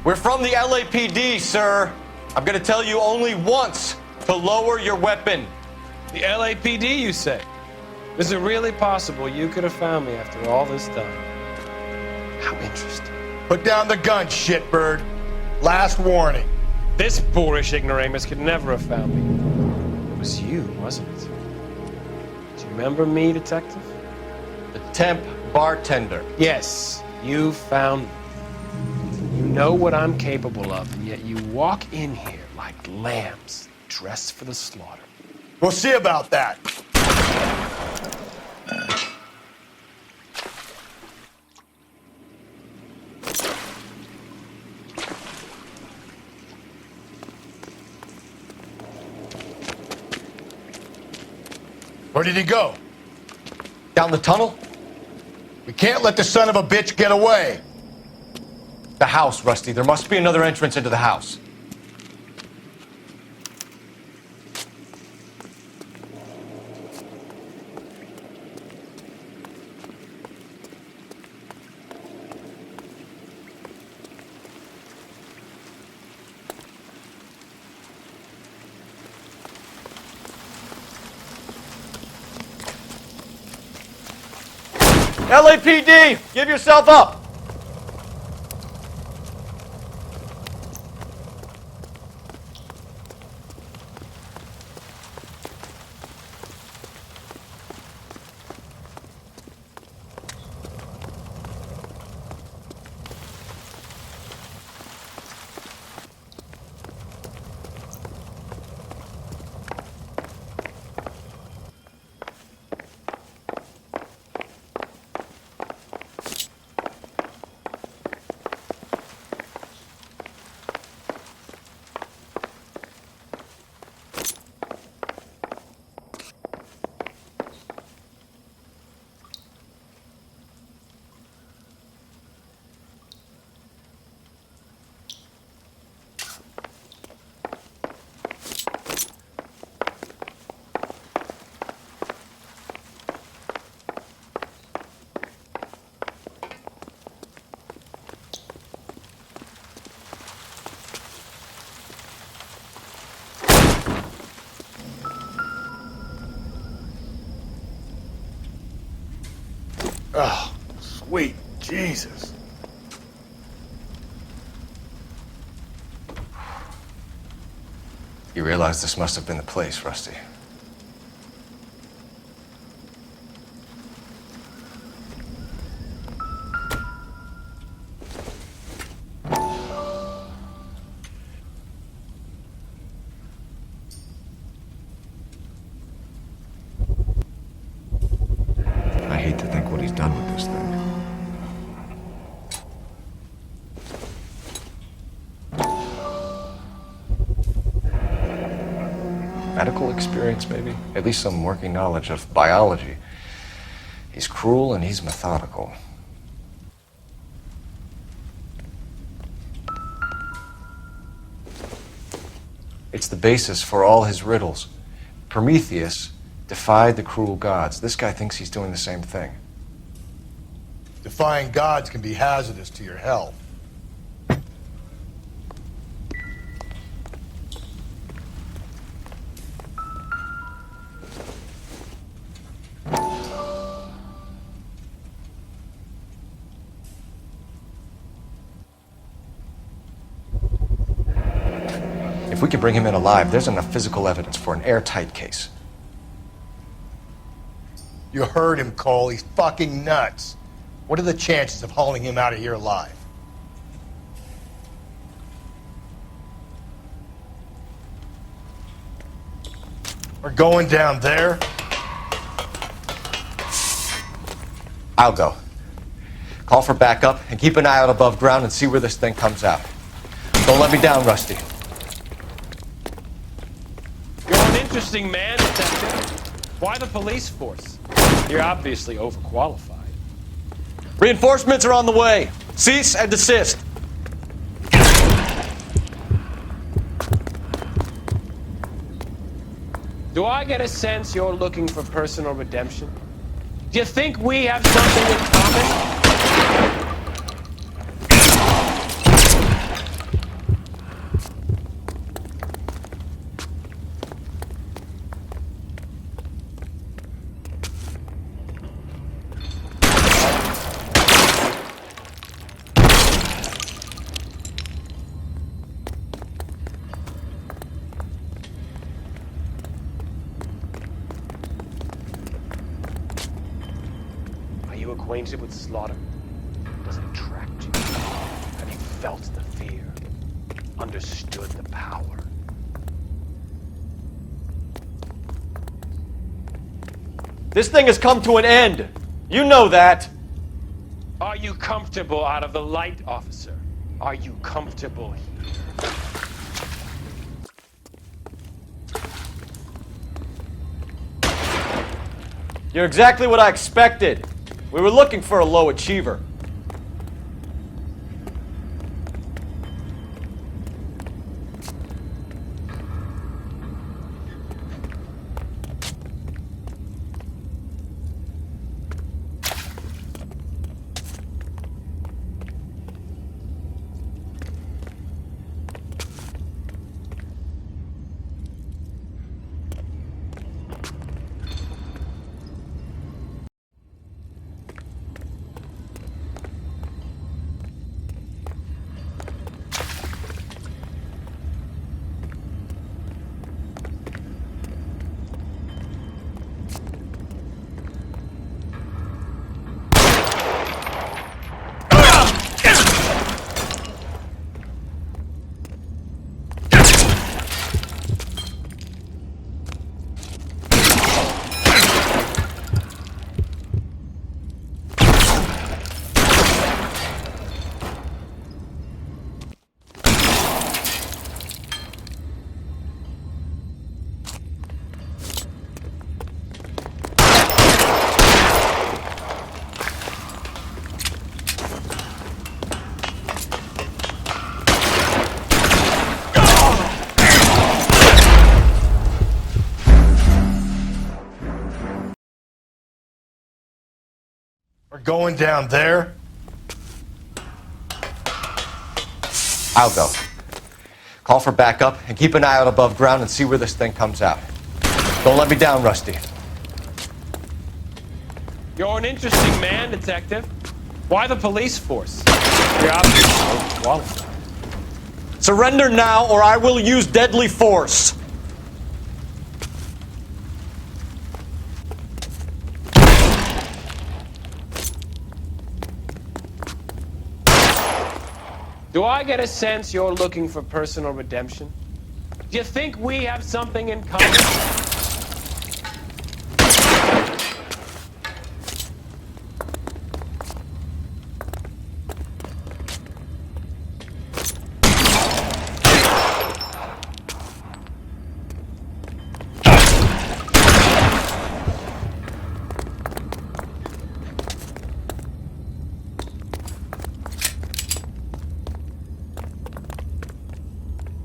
We're from the LAPD, sir. I'm gonna tell you only once to lower your weapon. The LAPD, you say? Is it really possible you could have found me after all this time? How interesting. Put down the gun, shitbird. Last warning. This boorish ignoramus could never have found me. It was you, wasn't it? Do you remember me, detective? The temp bartender. Yes, you found me. You know what I'm capable of, and yet you walk in here like lambs dressed for the slaughter. We'll see about that. Where did he go? Down the tunnel? We can't let the son of a bitch get away. The house, Rusty. There must be another entrance into the house. LAPD! Give yourself up! Oh, sweet Jesus. You realize this must have been the place, Rusty. I hate to think what he's done with this thing. Medical experience, maybe? At least some working knowledge of biology. He's cruel and he's methodical. It's the basis for all his riddles. Prometheus defied the cruel gods. This guy thinks he's doing the same thing. Defying gods can be hazardous to your health. If we can bring him in alive, there's enough physical evidence for an airtight case. You heard him, Cole. He's fucking nuts. What are the chances of hauling him out of here alive? We're going down there? I'll go. Call for backup and keep an eye out above ground and see where this thing comes out. Don't let me down, Rusty. You're an interesting man, detective. Why the police force? You're obviously overqualified. Reinforcements are on the way. Cease and desist. Do I get a sense you're looking for personal redemption? Do you think we have something in common? Acquainted with slaughter? Does it attract you? Have you felt the fear? Understood the power? This thing has come to an end. You know that. Are you comfortable out of the light, officer? Are you comfortable here? You're exactly what I expected. We were looking for a low achiever. We're going down there? I'll go. Call for backup and keep an eye out above ground and see where this thing comes out. Don't let me down, Rusty. You're an interesting man, Detective. Why the police force? You're obviously qualified. Surrender now or I will use deadly force. Do I get a sense you're looking for personal redemption? Do you think we have something in common?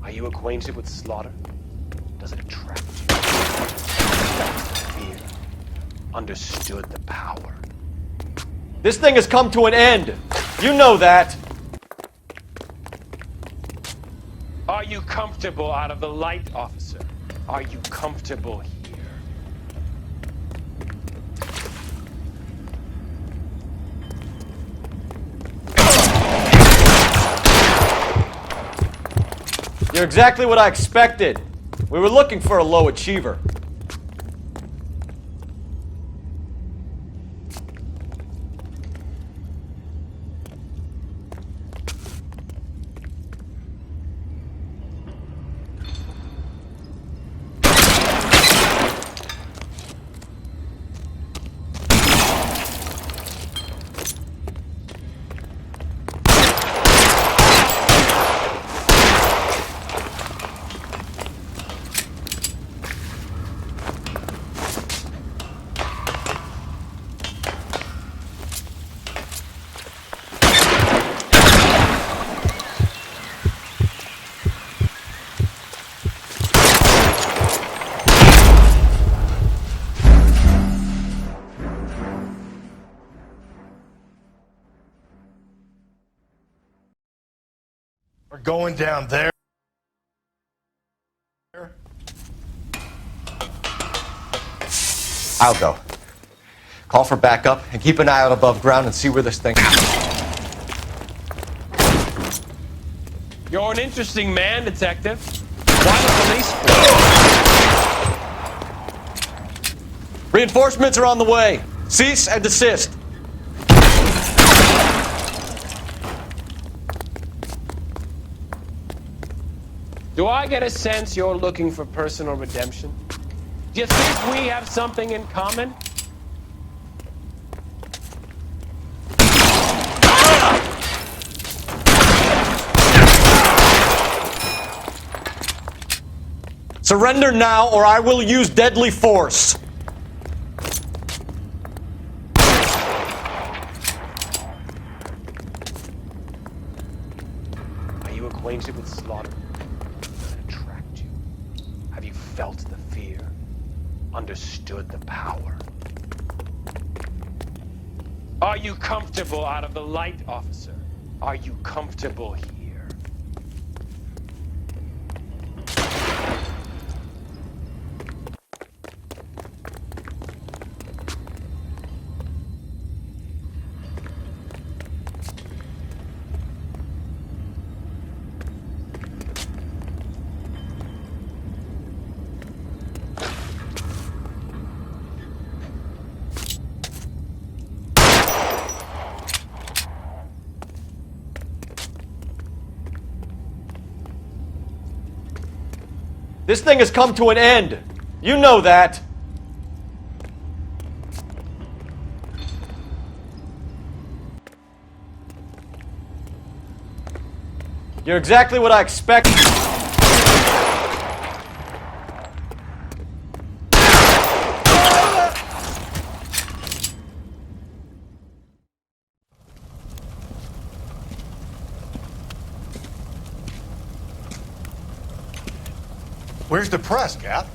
Are you acquainted with slaughter? Does it attract you? Felt the fear? Understood the power? This thing has come to an end. You know that. Are you comfortable out of the light, officer? Are you comfortable here? You're exactly what I expected. We were looking for a low achiever. We're going down there. I'll go. Call for backup and keep an eye out above ground and see where this thing... You're an interesting man, Detective. Why the police force? Reinforcements are on the way. Cease and desist. Do I get a sense you're looking for personal redemption? Do you think we have something in common? Surrender now, or I will use deadly force. Are you acquainted with slaughter? Does it attract you? Have you felt the fear? Understood the power? Are you comfortable out of the light, officer? Are you comfortable here? This thing has come to an end. You know that. You're exactly what I expected. Where's the press, Cap?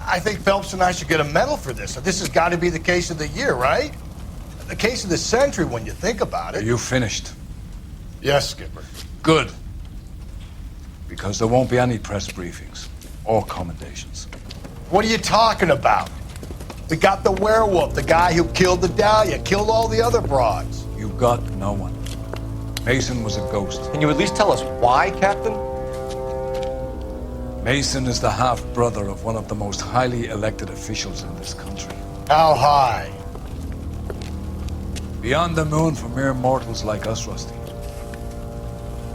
I think Phelps and I should get a medal for this. This has got to be the case of the year, right? The case of the century when you think about it. Are you finished? Yes, Skipper. Good. Because there won't be any press briefings or commendations. What are you talking about? We got the werewolf, the guy who killed the Dahlia, killed all the other broads. You got no one. Mason was a ghost. Can you at least tell us why, Captain? Mason is the half-brother of one of the most highly elected officials in this country. How high? Beyond the moon for mere mortals like us, Rusty.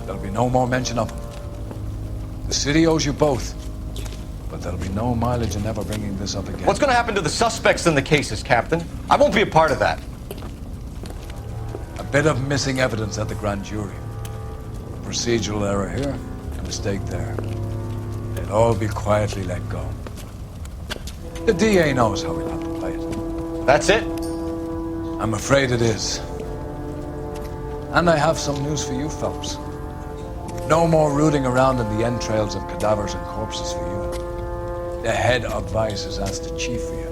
There'll be no more mention of him. The city owes you both. But there'll be no mileage in ever bringing this up again. What's going to happen to the suspects in the cases, Captain? I won't be a part of that. A bit of missing evidence at the grand jury. A procedural error here, a mistake there. They'll all be quietly let go. The DA knows how we'll have to play it. That's it? I'm afraid it is. And I have some news for you, Phelps. No more rooting around in the entrails of cadavers and corpses for you. The head of Vice has asked the chief for you.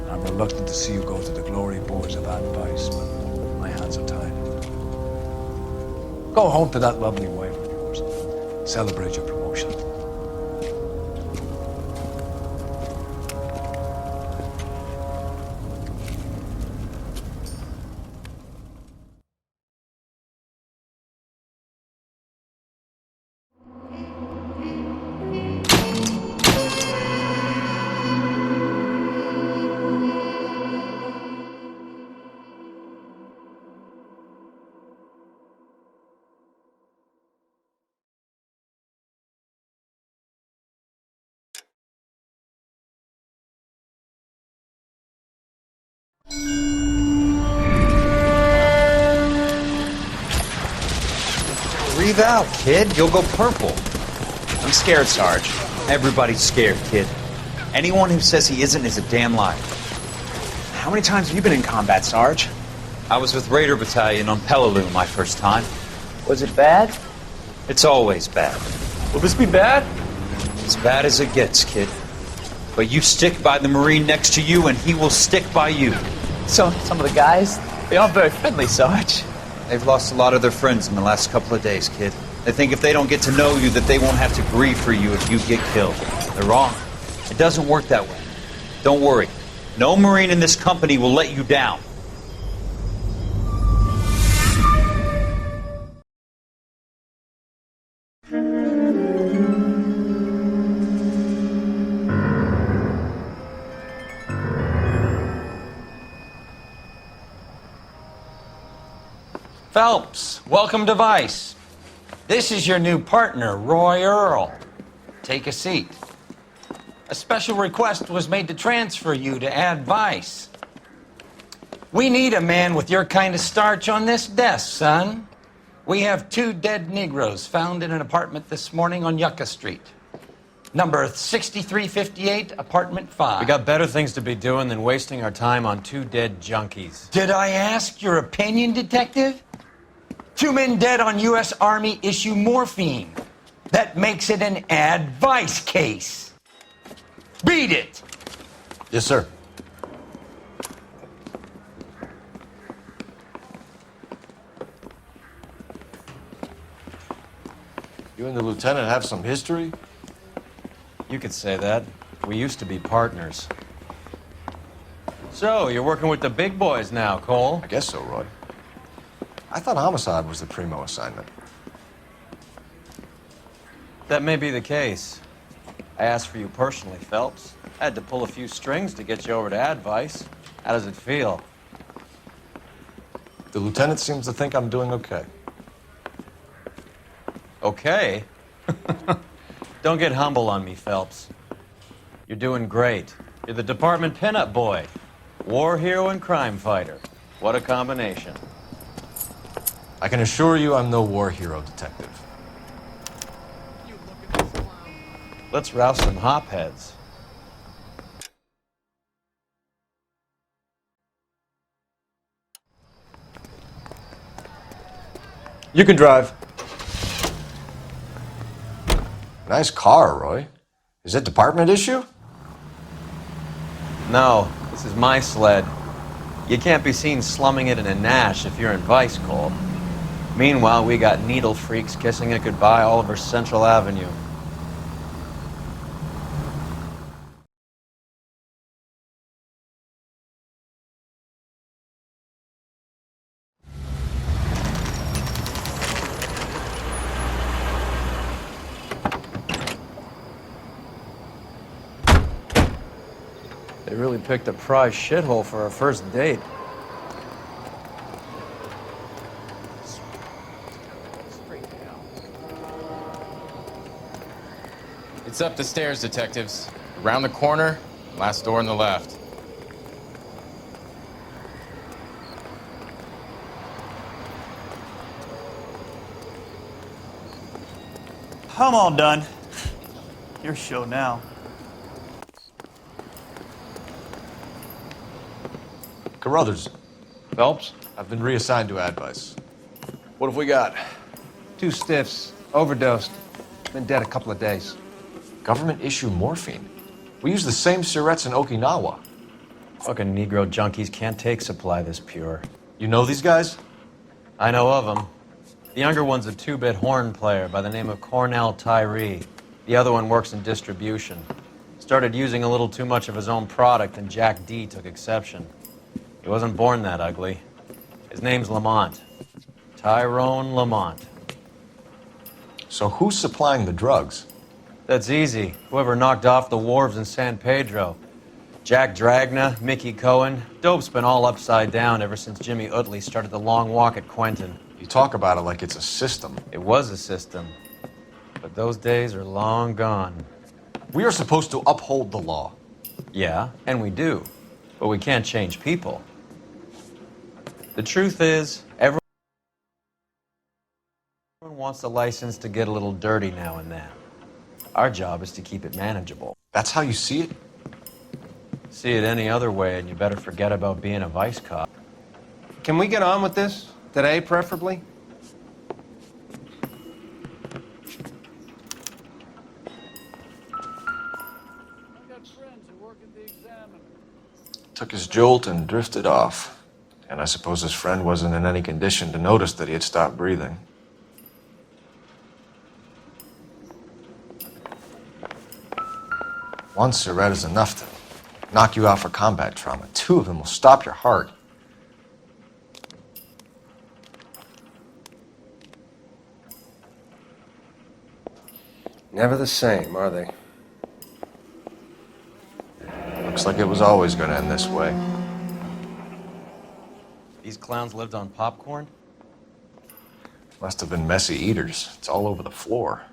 I'm reluctant to see you go to the glory boards of advice, but my hands are tied. Go home to that lovely wife of yours. Celebrate your promotion. Breathe out, kid. You'll go purple. I'm scared, Sarge. Everybody's scared, kid. Anyone who says he isn't is a damn liar. How many times have you been in combat, Sarge? I was with Raider Battalion on Peleliu my first time. Was it bad? It's always bad. Will this be bad? As bad as it gets, kid. But you stick by the Marine next to you, and he will stick by you. So, some of the guys, they aren't very friendly, Sarge. They've lost a lot of their friends in the last couple of days, kid. They think if they don't get to know you, that they won't have to grieve for you if you get killed. They're wrong. It doesn't work that way. Don't worry. No Marine in this company will let you down. Phelps, welcome to Vice. This is your new partner, Roy Earl. Take a seat. A special request was made to transfer you to Ad Vice. We need a man with your kind of starch on this desk, son. We have 2 dead Negroes found in an apartment this morning on Yucca Street. Number 6358, apartment 5. We got better things to be doing than wasting our time on 2 dead junkies. Did I ask your opinion, detective? 2 men dead on U.S. Army issue morphine. That makes it an Ad Vice case. Beat it! Yes, sir. You and the lieutenant have some history? You could say that. We used to be partners. So, you're working with the big boys now, Cole? I guess so, Roy. I thought Homicide was the primo assignment. That may be the case. I asked for you personally, Phelps. I had to pull a few strings to get you over to Advice. How does it feel? The lieutenant seems to think I'm doing okay. Okay? Don't get humble on me, Phelps. You're doing great. You're the department pinup boy. War hero and crime fighter. What a combination. I can assure you I'm no war hero, detective. Let's rouse some hopheads. You can drive. Nice car, Roy. Is it department issue? No, this is my sled. You can't be seen slumming it in a Nash if you're in Vice, Cole. Meanwhile, we got needle freaks kissing it goodbye all over Central Avenue. They really picked a prize shithole for our first date. It's up the stairs, detectives. Around the corner, last door on the left. I'm all done. Your show now. Carruthers. Phelps? I've been reassigned to Advice. What have we got? 2 stiffs, overdosed. Been dead a couple of days. Government issue morphine. We use the same syrettes in Okinawa. Fucking Negro junkies can't take supply this pure. You know these guys? I know of them. The younger one's a 2-bit horn player by the name of Cornell Tyree. The other one works in distribution. Started using a little too much of his own product, and Jack D took exception. He wasn't born that ugly. His name's Lamont. Tyrone Lamont. So who's supplying the drugs? That's easy. Whoever knocked off the wharves in San Pedro. Jack Dragna, Mickey Cohen. Dope's been all upside down ever since Jimmy Utley started the long walk at Quentin. You talk about it like it's a system. It was a system. But those days are long gone. We are supposed to uphold the law. Yeah, and we do. But we can't change people. The truth is, everyone wants the license to get a little dirty now and then. Our job is to keep it manageable. That's how you see it? See it any other way, and you better forget about being a vice cop. Can we get on with this? Today, preferably? Took his jolt and drifted off. And I suppose his friend wasn't in any condition to notice that he had stopped breathing. One cigarette is enough to knock you out for combat trauma. 2 of them will stop your heart. Never the same, are they? Looks like it was always going to end this way. These clowns lived on popcorn? Must have been messy eaters. It's all over the floor.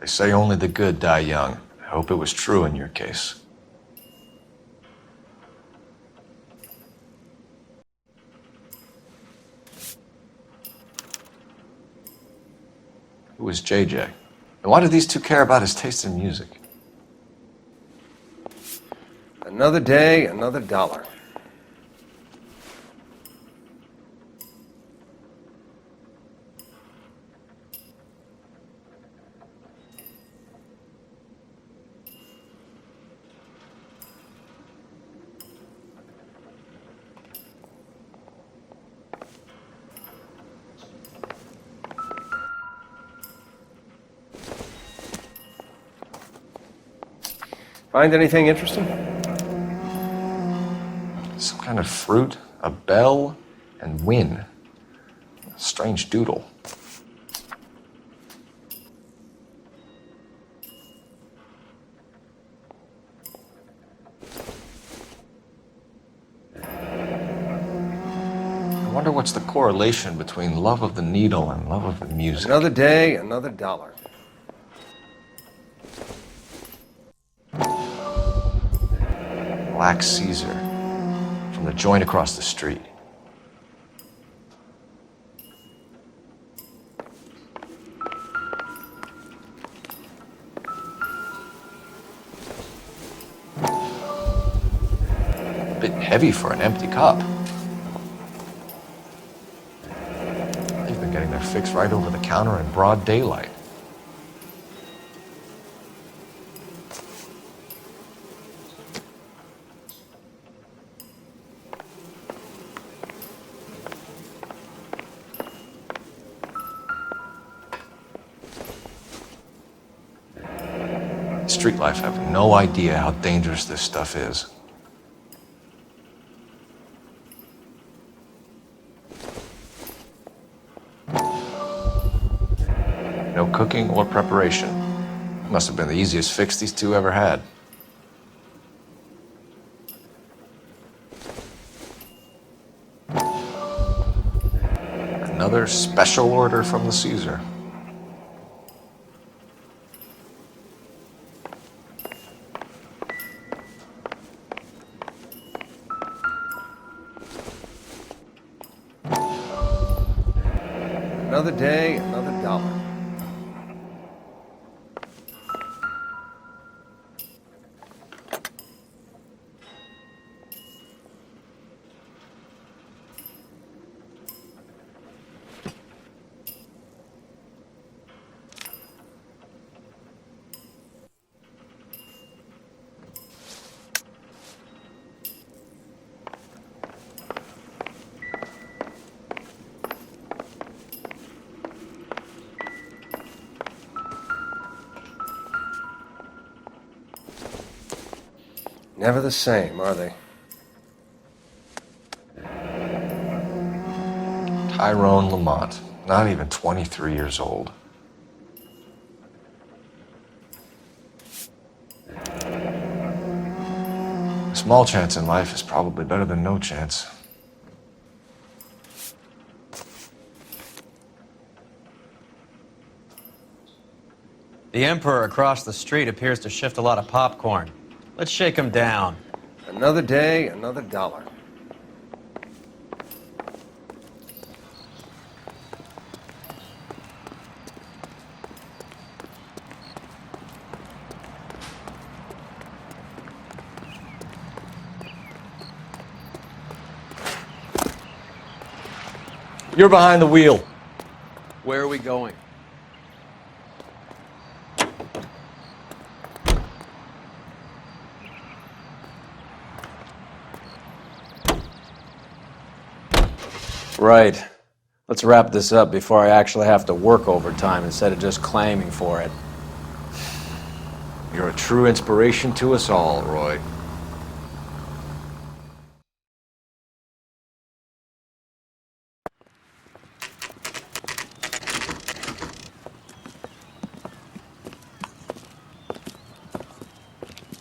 They say only the good die young. I hope it was true in your case. Who is JJ? And why do these 2 care about his taste in music? Another day, another dollar. Find anything interesting? Some kind of fruit, a bell, and win. A strange doodle. I wonder what's the correlation between love of the needle and love of the music. Another day, another dollar. Black Caesar from the joint across the street. A bit heavy for an empty cup. They've been getting their fix right over the counter in broad daylight. Street life have no idea how dangerous this stuff is. No cooking or preparation. Must have been the easiest fix these 2 ever had. Another special order from the Caesar. Another day, another dollar. Never the same, are they? Tyrone Lamont, not even 23 years old. A small chance in life is probably better than no chance. The Emperor across the street appears to shift a lot of popcorn. Let's shake him down. Another day, another dollar. You're behind the wheel. Where are we going? right. Let's wrap this up before I actually have to work overtime instead of just claiming for it. You're a true inspiration to us all, Roy.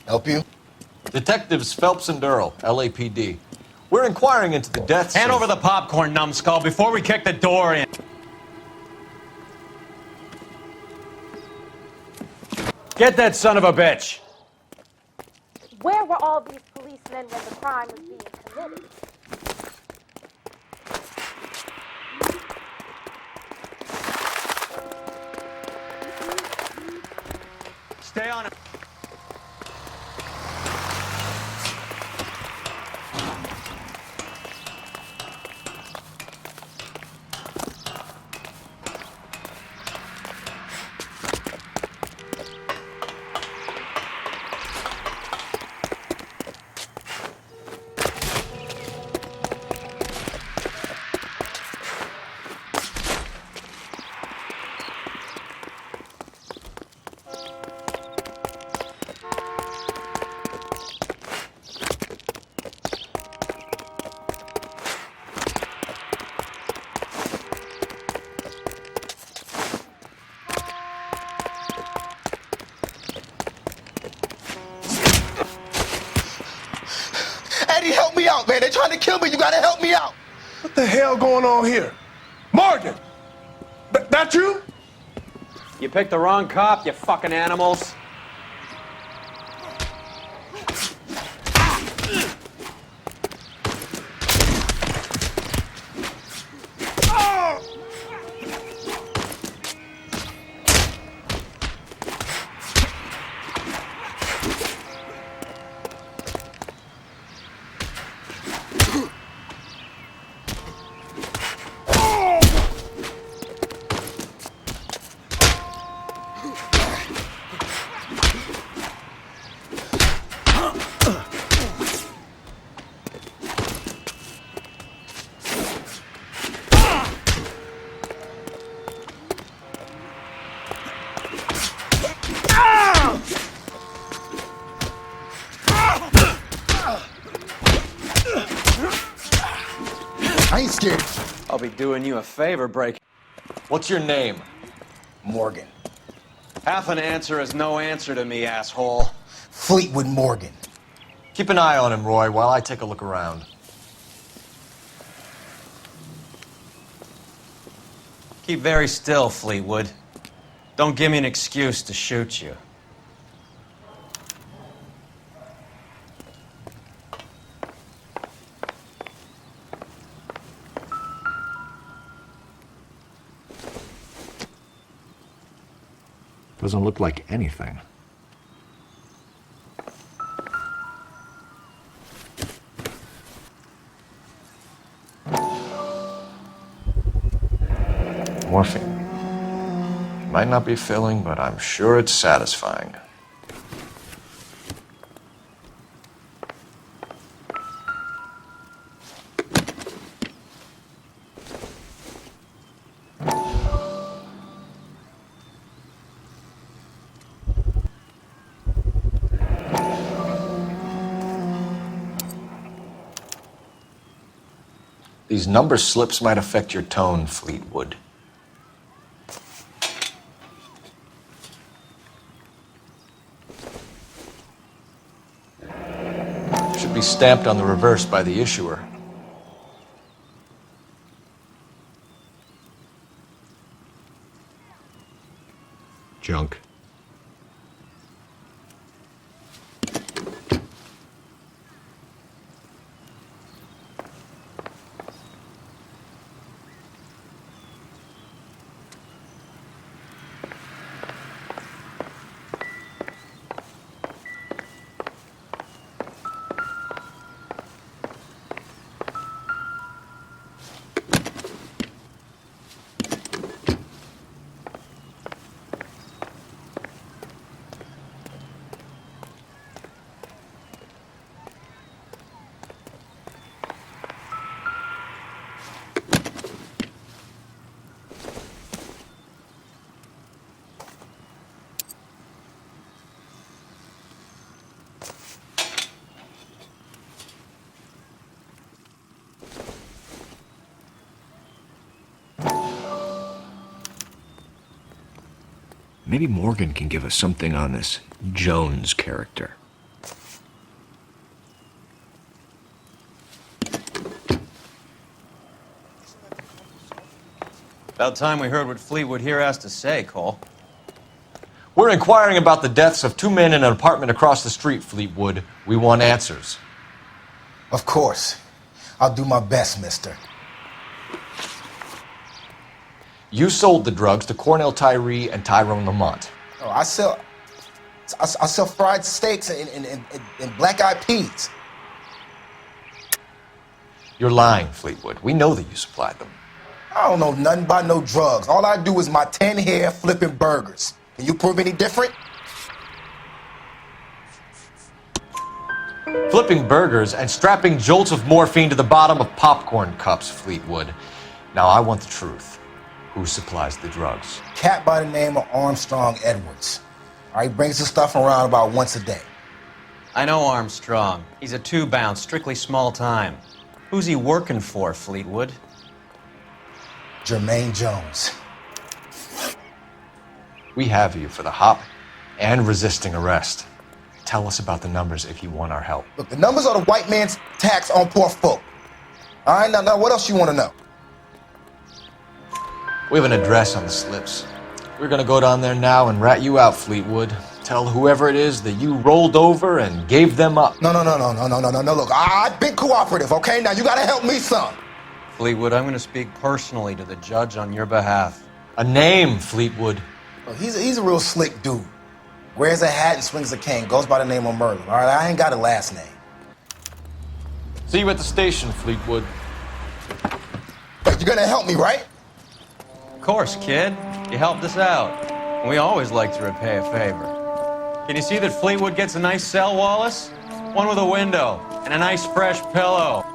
Help you? Detectives Phelps and Earl, LAPD. We're inquiring into the deaths Hand of... over the popcorn, numbskull, before we kick the door in. Get that son of a bitch! Where were all these policemen when the crime was being committed? Stay on it. Eddie, help me out, man. They're trying to kill me. You gotta help me out. What the hell going on here? Morgan! That you? You picked the wrong cop, you fucking animals. I ain't scared. I'll be doing you a favor, break. What's your name? Morgan. Half an answer is no answer to me, asshole. Fleetwood Morgan. Keep an eye on him, Roy, while I take a look around. Keep very still, Fleetwood. Don't give me an excuse to shoot you. Doesn't look like anything. Morphine. Might not be filling, but I'm sure it's satisfying. These number slips might affect your tone, Fleetwood. Should be stamped on the reverse by the issuer. Junk. Maybe Morgan can give us something on this Jones character. About time we heard what Fleetwood here has to say, Cole. We're inquiring about the deaths of 2 men in an apartment across the street, Fleetwood. We want answers. Of course. I'll do my best, mister. You sold the drugs to Cornell Tyree and Tyrone Lamont. Oh, I sell fried steaks and black-eyed peas. You're lying, Fleetwood. We know that you supplied them. I don't know nothing about no drugs. All I do is my 10 hair flipping burgers. Can you prove any different? Flipping burgers and strapping jolts of morphine to the bottom of popcorn cups, Fleetwood. Now I want the truth. Who supplies the drugs? Cat by the name of Armstrong Edwards. All right, he brings the stuff around about once a day. I know Armstrong. He's a 2-bounce, strictly small time. Who's he working for, Fleetwood? Jermaine Jones. We have you for the hop and resisting arrest. Tell us about the numbers if you want our help. Look, the numbers are the white man's tax on poor folk. All right, now what else you want to know? We have an address on the slips. We're gonna go down there now and rat you out, Fleetwood. Tell whoever it is that you rolled over and gave them up. No. Look, I've been cooperative, okay? Now you gotta help me some. Fleetwood, I'm going to speak personally to the judge on your behalf. A name, Fleetwood. Look, he's a real slick dude. Wears a hat and swings a cane. Goes by the name of Merlin. All right, I ain't got a last name. See you at the station, Fleetwood. But you're gonna help me, right? Of course, kid. You helped us out. We always like to repay a favor. Can you see that Fleetwood gets a nice cell, Wallace? One with a window and a nice fresh pillow.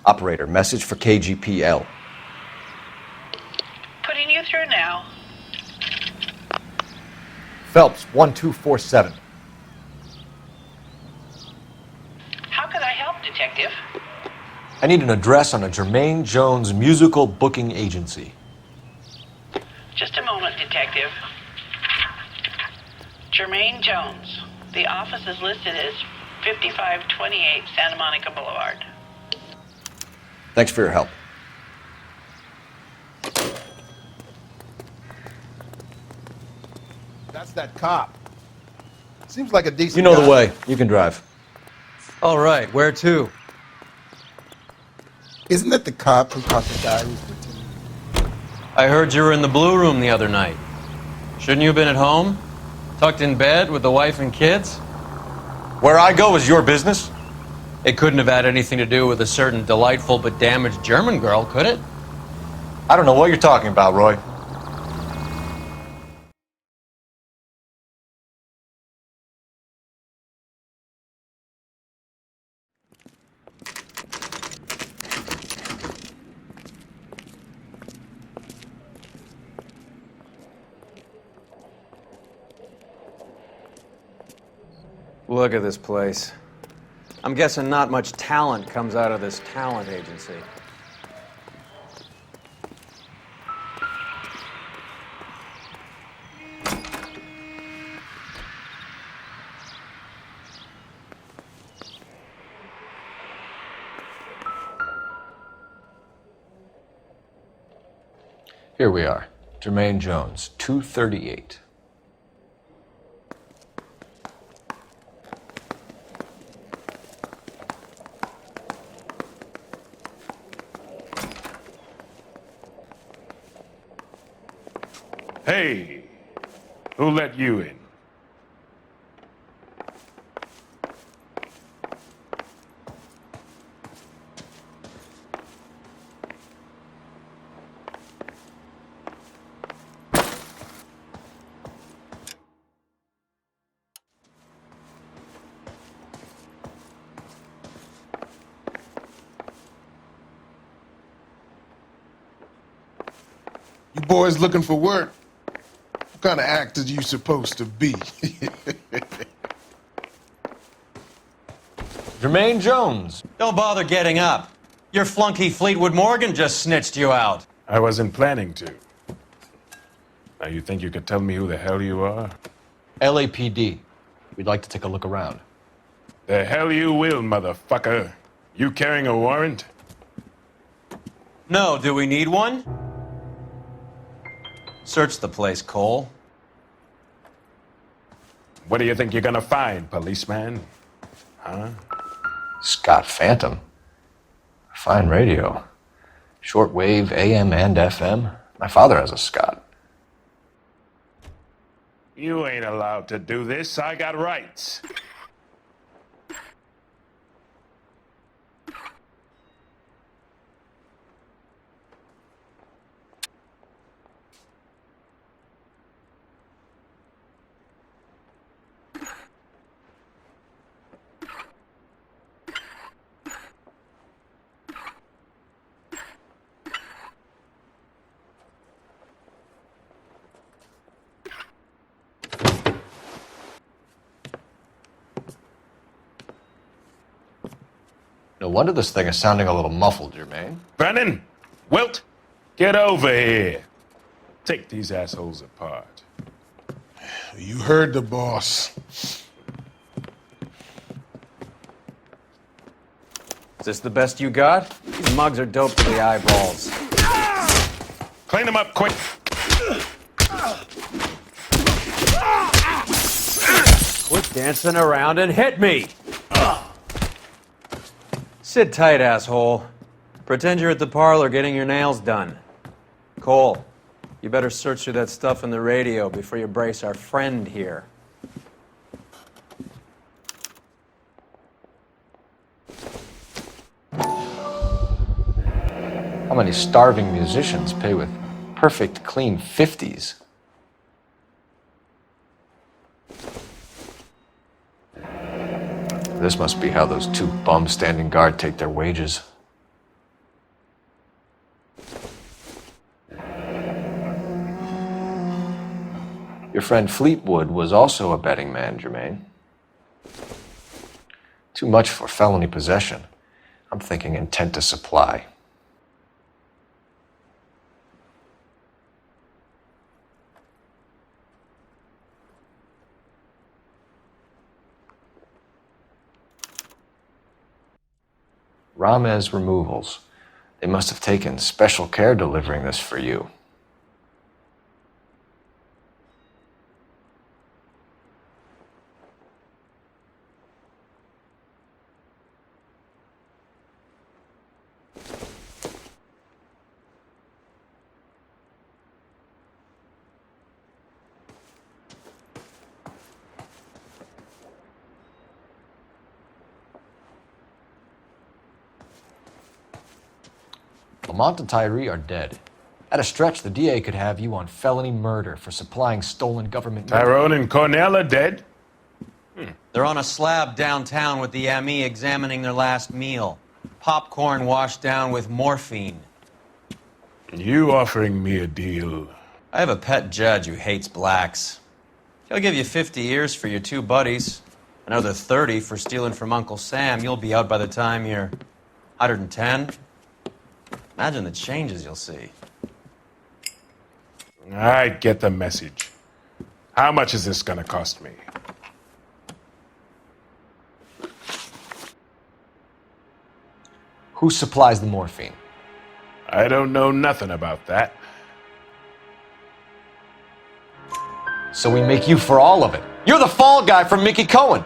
Operator, message for KGPL. Putting you through now. Phelps, 1247. How could I help, Detective? I need an address on a Jermaine Jones musical booking agency. Just a moment, Detective. Jermaine Jones. The office is listed as 5528 Santa Monica Boulevard. Thanks for your help. That's that cop. Seems like a decent You know guy. the way. You can drive. All right, where to? Isn't that the cop who caught the guy who's pretending? I heard you were in the Blue Room the other night. Shouldn't you have been at home? Tucked in bed with the wife and kids? Where I go is your business? It couldn't have had anything to do with a certain delightful but damaged German girl, could it? I don't know what you're talking about, Roy. Look at this place. I'm guessing not much talent comes out of this talent agency. Here we are. Jermaine Jones, 238. Hey, who let you in? You boys looking for work? What kind of actor you supposed to be? Jermaine Jones. Don't bother getting up. Your flunky Fleetwood Morgan just snitched you out. I wasn't planning to. Now you think you could tell me who the hell you are? LAPD. We'd like to take a look around. The hell you will, motherfucker. You carrying a warrant? No, do we need one? Search the place, Cole. What do you think you're gonna find, policeman? Huh? Scott Phantom. Fine radio. Shortwave, AM and FM. My father has a Scott. You ain't allowed to do this. I got rights. No wonder this thing is sounding a little muffled, Jermaine. Brennan! Wilt! Get over here! Take these assholes apart. You heard the boss. Is this the best you got? These mugs are dope to the eyeballs. Clean them up quick! Quit dancing around and hit me! Sit tight, asshole. Pretend you're at the parlor getting your nails done. Cole, you better search through that stuff in the radio before you brace our friend here. How many starving musicians pay with perfect, clean 50s? This must be how those two bums standing guard take their wages. Your friend Fleetwood was also a betting man, Jermaine. Too much for felony possession. I'm thinking intent to supply. Ramez Removals. They must have taken special care delivering this for you. Lamont and Tyree are dead. At a stretch, the DA could have you on felony murder for supplying stolen government... Tyrone and Cornell are dead? They're on a slab downtown with the ME examining their last meal. Popcorn washed down with morphine. You offering me a deal? I have a pet judge who hates blacks. He'll give you 50 years for your two buddies. Another 30 for stealing from Uncle Sam. You'll be out by the time you're 110. Imagine the changes you'll see. I get the message. How much is this gonna cost me? Who supplies the morphine? I don't know nothing about that. So we make you for all of it. You're the fall guy from Mickey Cohen.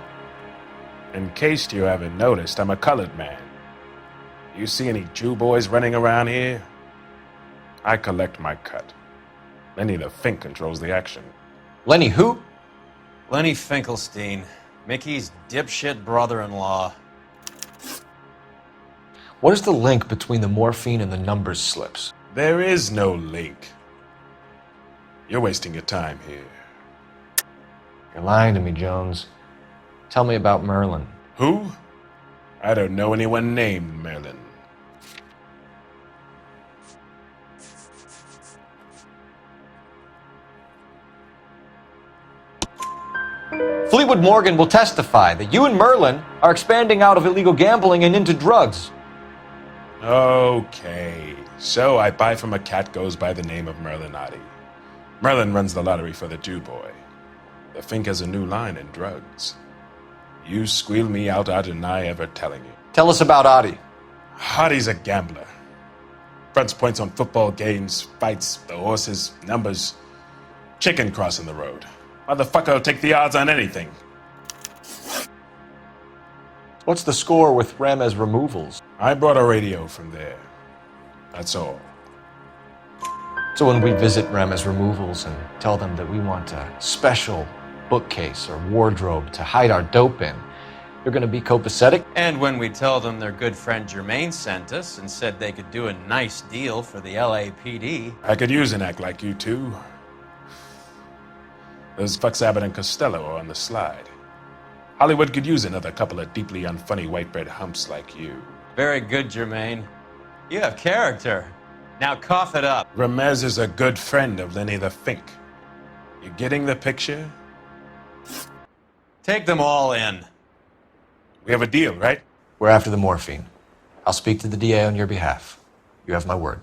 In case you haven't noticed, I'm a colored man. You see any Jew boys running around here? I collect my cut. Lenny the Fink controls the action. Lenny who? Lenny Finkelstein, Mickey's dipshit brother-in-law. What is the link between the morphine and the numbers slips? There is no link. You're wasting your time here. You're lying to me, Jones. Tell me about Merlin. Who? I don't know anyone named Merlin. Fleetwood Morgan will testify that you and Merlin are expanding out of illegal gambling and into drugs. Okay, so I buy from a cat goes by the name of Merlin Otti. Merlin runs the lottery for the Jew boy. The Fink has a new line in drugs. You squeal me out, I deny ever telling you. Tell us about Otti. Otti's a gambler. Fronts points on football games, fights, the horses, numbers. Chicken crossing the road. Motherfucker will take the odds on anything. What's the score with Ramez removals? I brought a radio from there. That's all. So when we visit Ramez removals and tell them that we want a special bookcase or wardrobe to hide our dope in, they're going to be copacetic? And when we tell them their good friend Jermaine sent us and said they could do a nice deal for the LAPD. I could use an act like you two. Those fucks Abbott and Costello are on the slide. Hollywood could use another couple of deeply unfunny white bread humps like you. Very good, Jermaine. You have character. Now cough it up. Ramez is a good friend of Lenny the Fink. You getting the picture? Take them all in. We have a deal, right? We're after the morphine. I'll speak to the DA on your behalf. You have my word.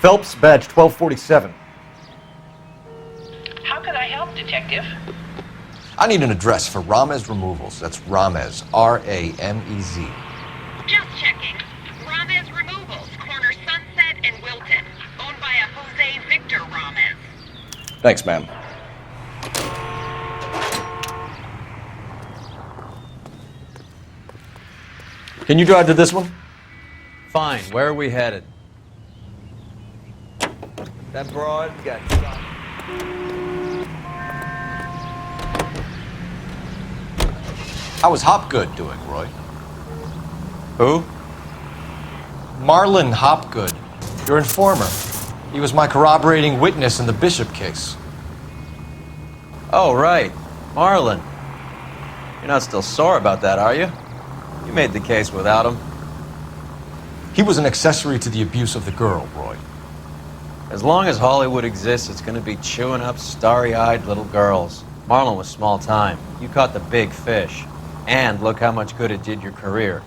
Phelps, badge 1247. How can I help, Detective? I need an address for Ramez Removals. That's Ramez, R-A-M-E-Z. Just checking. Ramez Removals, corner Sunset and Wilton. Owned by a Jose Victor Ramez. Thanks, ma'am. Can you drive to this one? Fine. Where are we headed? That broad got shot. How was Hopgood doing, Roy? Who? Marlon Hopgood, your informer. He was my corroborating witness in the Bishop case. Oh, right. Marlon. You're not still sore about that, are you? You made the case without him. He was an accessory to the abuse of the girl, Roy. As long as Hollywood exists, it's going to be chewing up starry-eyed little girls. Marlon was small time. You caught the big fish. And look how much good it did your career.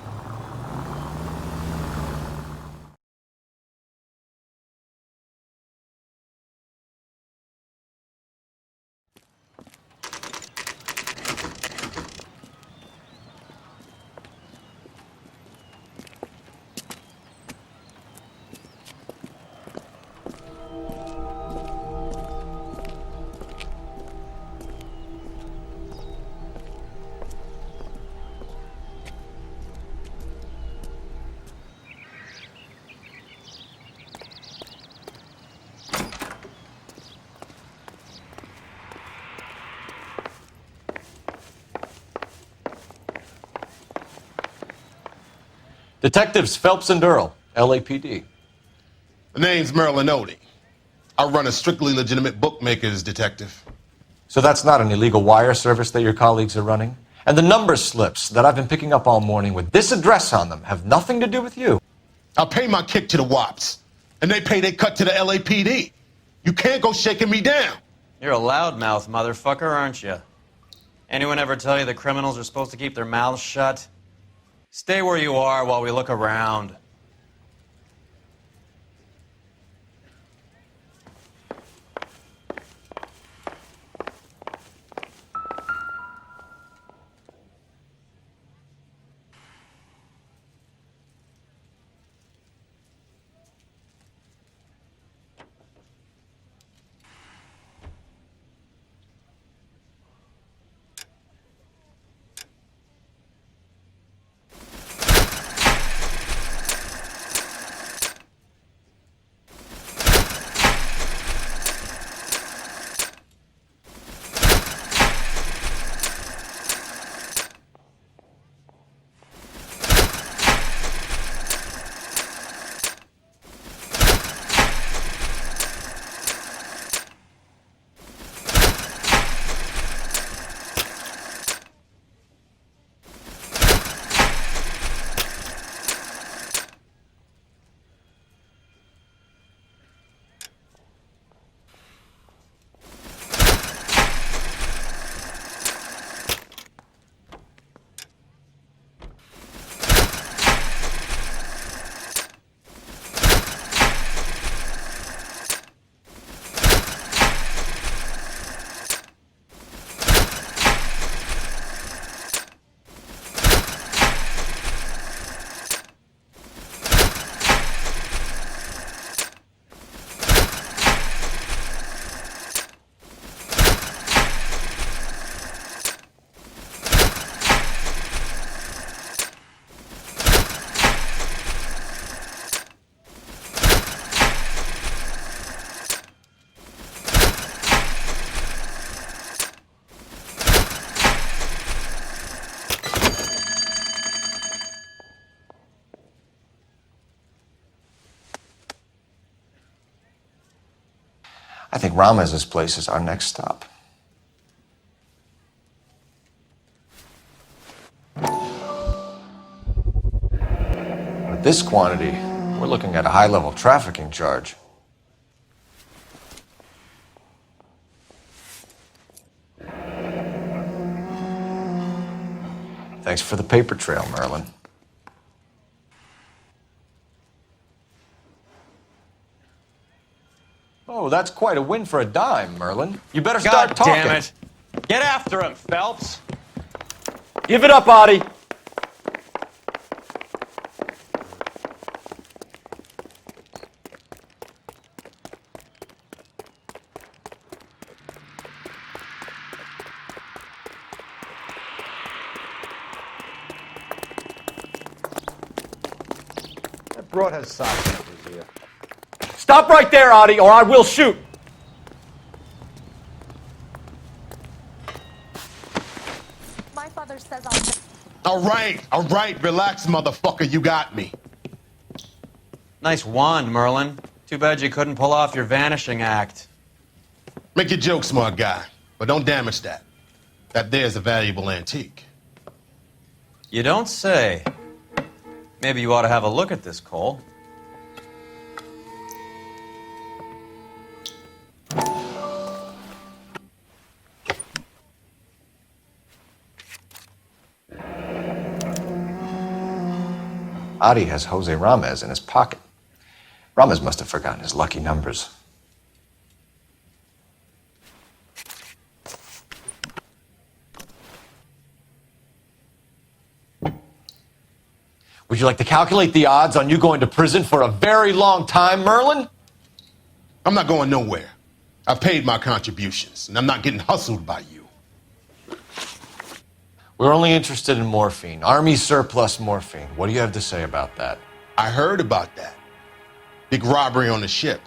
Detectives Phelps and Earl, LAPD. The name's Merlin Otti. I run a strictly legitimate bookmaker's detective. So that's not an illegal wire service that your colleagues are running? And the number slips that I've been picking up all morning with this address on them have nothing to do with you? I pay my kick to the WAPs, and they pay their cut to the LAPD. You can't go shaking me down. You're a loudmouth motherfucker, aren't you? Anyone ever tell you the criminals are supposed to keep their mouths shut? Stay where you are while we look around. I think Ramez's place is our next stop. With this quantity, we're looking at a high-level trafficking charge. Thanks for the paper trail, Merlin. Oh, that's quite a win for a dime, Merlin. You better start talking. God damn it. Get after him, Phelps. Give it up, Adi. That broad has socks in his ear. Stop right there, Adi, or I will shoot. My father says All right, relax, motherfucker, you got me. Nice wand, Merlin. Too bad you couldn't pull off your vanishing act. Make your joke, smart guy, but don't damage that. That there's a valuable antique. You don't say. Maybe you ought to have a look at this, Cole. Adi has Jose Ramez in his pocket. Ramez must have forgotten his lucky numbers. Would you like to calculate the odds on you going to prison for a very long time, Merlin? I'm not going nowhere. I've paid my contributions, and I'm not getting hustled by you. We're only interested in morphine. Army surplus morphine. What do you have to say about that? I heard about that. Big robbery on the ship.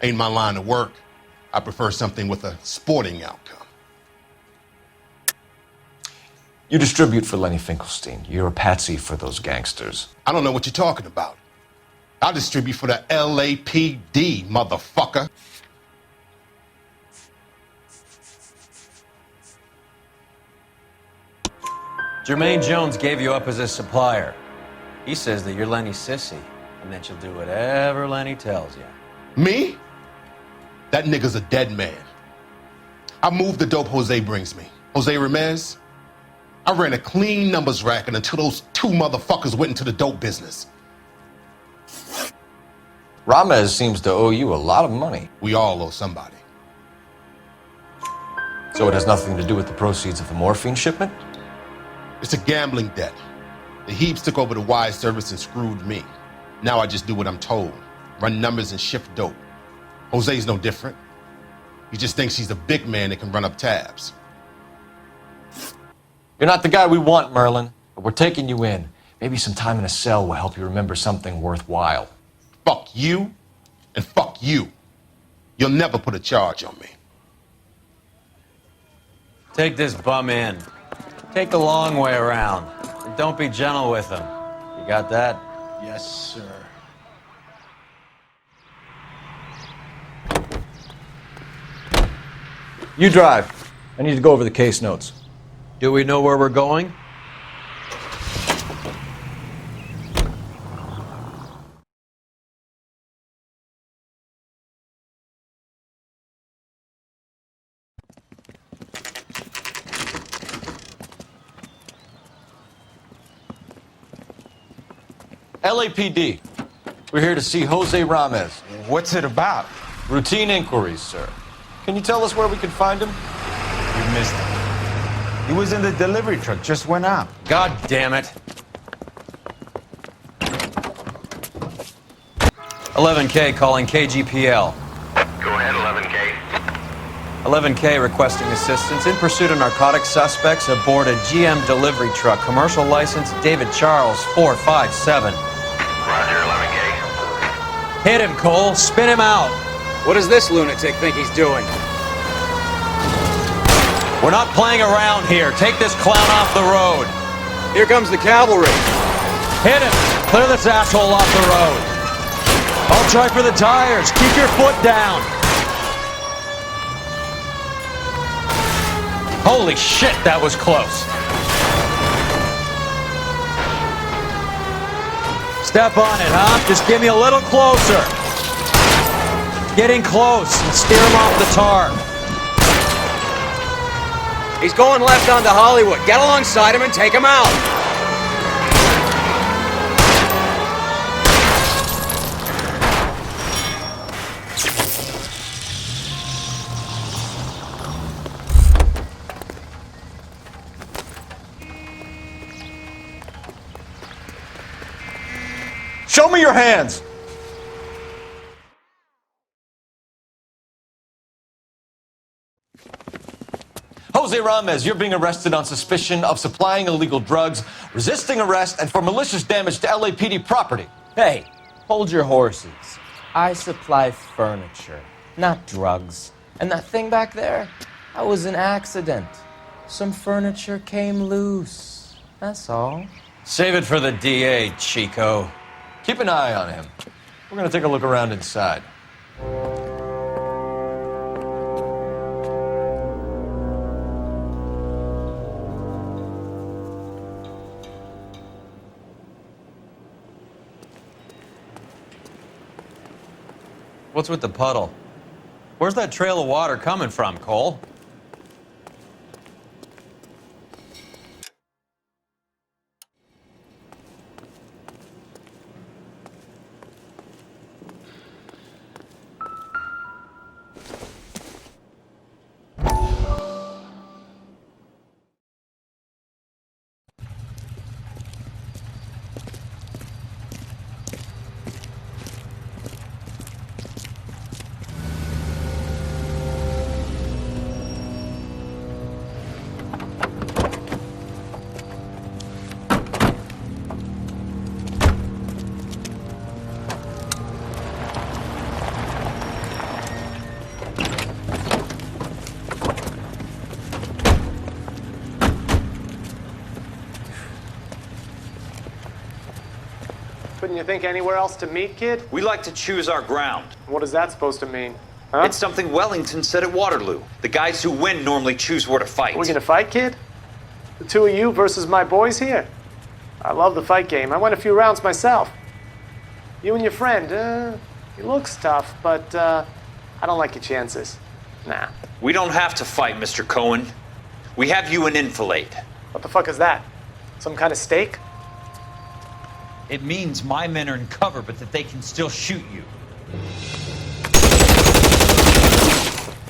Ain't my line of work. I prefer something with a sporting outcome. You distribute for Lenny Finkelstein. You're a patsy for those gangsters. I don't know what you're talking about. I distribute for the LAPD, motherfucker. Jermaine Jones gave you up as his supplier. He says that you're Lenny's sissy, and that you'll do whatever Lenny tells you. Me? That nigga's a dead man. I moved the dope Jose brings me. Jose Ramez? I ran a clean numbers racket until those two motherfuckers went into the dope business. Ramez seems to owe you a lot of money. We all owe somebody. So it has nothing to do with the proceeds of the morphine shipment? It's a gambling debt. The Heaps took over the wire service and screwed me. Now I just do what I'm told. Run numbers and shift dope. Jose's no different. He just thinks he's a big man that can run up tabs. You're not the guy we want, Merlin, but we're taking you in. Maybe some time in a cell will help you remember something worthwhile. Fuck you, and fuck you. You'll never put a charge on me. Take this bum in. Take the long way around. And don't be gentle with him. You got that? Yes, sir. You drive. I need to go over the case notes. Do we know where we're going? LAPD. We're here to see Jose Ramez. What's it about? Routine inquiries, sir. Can you tell us where we can find him? You missed him. He was in the delivery truck, just went out. God damn it. 11K calling KGPL. Go ahead, 11K. 11K requesting assistance in pursuit of narcotic suspects aboard a GM delivery truck. Commercial license David Charles 457. Roger, 11K. Hit him, Cole. Spin him out. What does this lunatic think he's doing? We're not playing around here. Take this clown off the road. Here comes the cavalry. Hit him. Clear this asshole off the road. I'll try for the tires. Keep your foot down. Holy shit, that was close. Step on it, huh? Just get me a little closer. Get in close and steer him off the tar. He's going left onto Hollywood. Get alongside him and take him out. Show me your hands! Jose Ramos, you're being arrested on suspicion of supplying illegal drugs, resisting arrest, and for malicious damage to LAPD property. Hey, hold your horses. I supply furniture, not drugs. And that thing back there, that was an accident. Some furniture came loose. That's all. Save it for the DA, Chico. Keep an eye on him. We're gonna take a look around inside. What's with the puddle? Where's that trail of water coming from, Cole? Couldn't you think anywhere else to meet, kid? We like to choose our ground. What is that supposed to mean? Huh? It's something Wellington said at Waterloo. The guys who win normally choose where to fight. We're gonna fight, kid? The two of you versus my boys here? I love the fight game. I went a few rounds myself. You and your friend, he looks tough, but I don't like your chances. Nah. We don't have to fight, Mr. Cohen. We have you an enfilade. What the fuck is that? Some kind of steak? It means my men are in cover, but that they can still shoot you.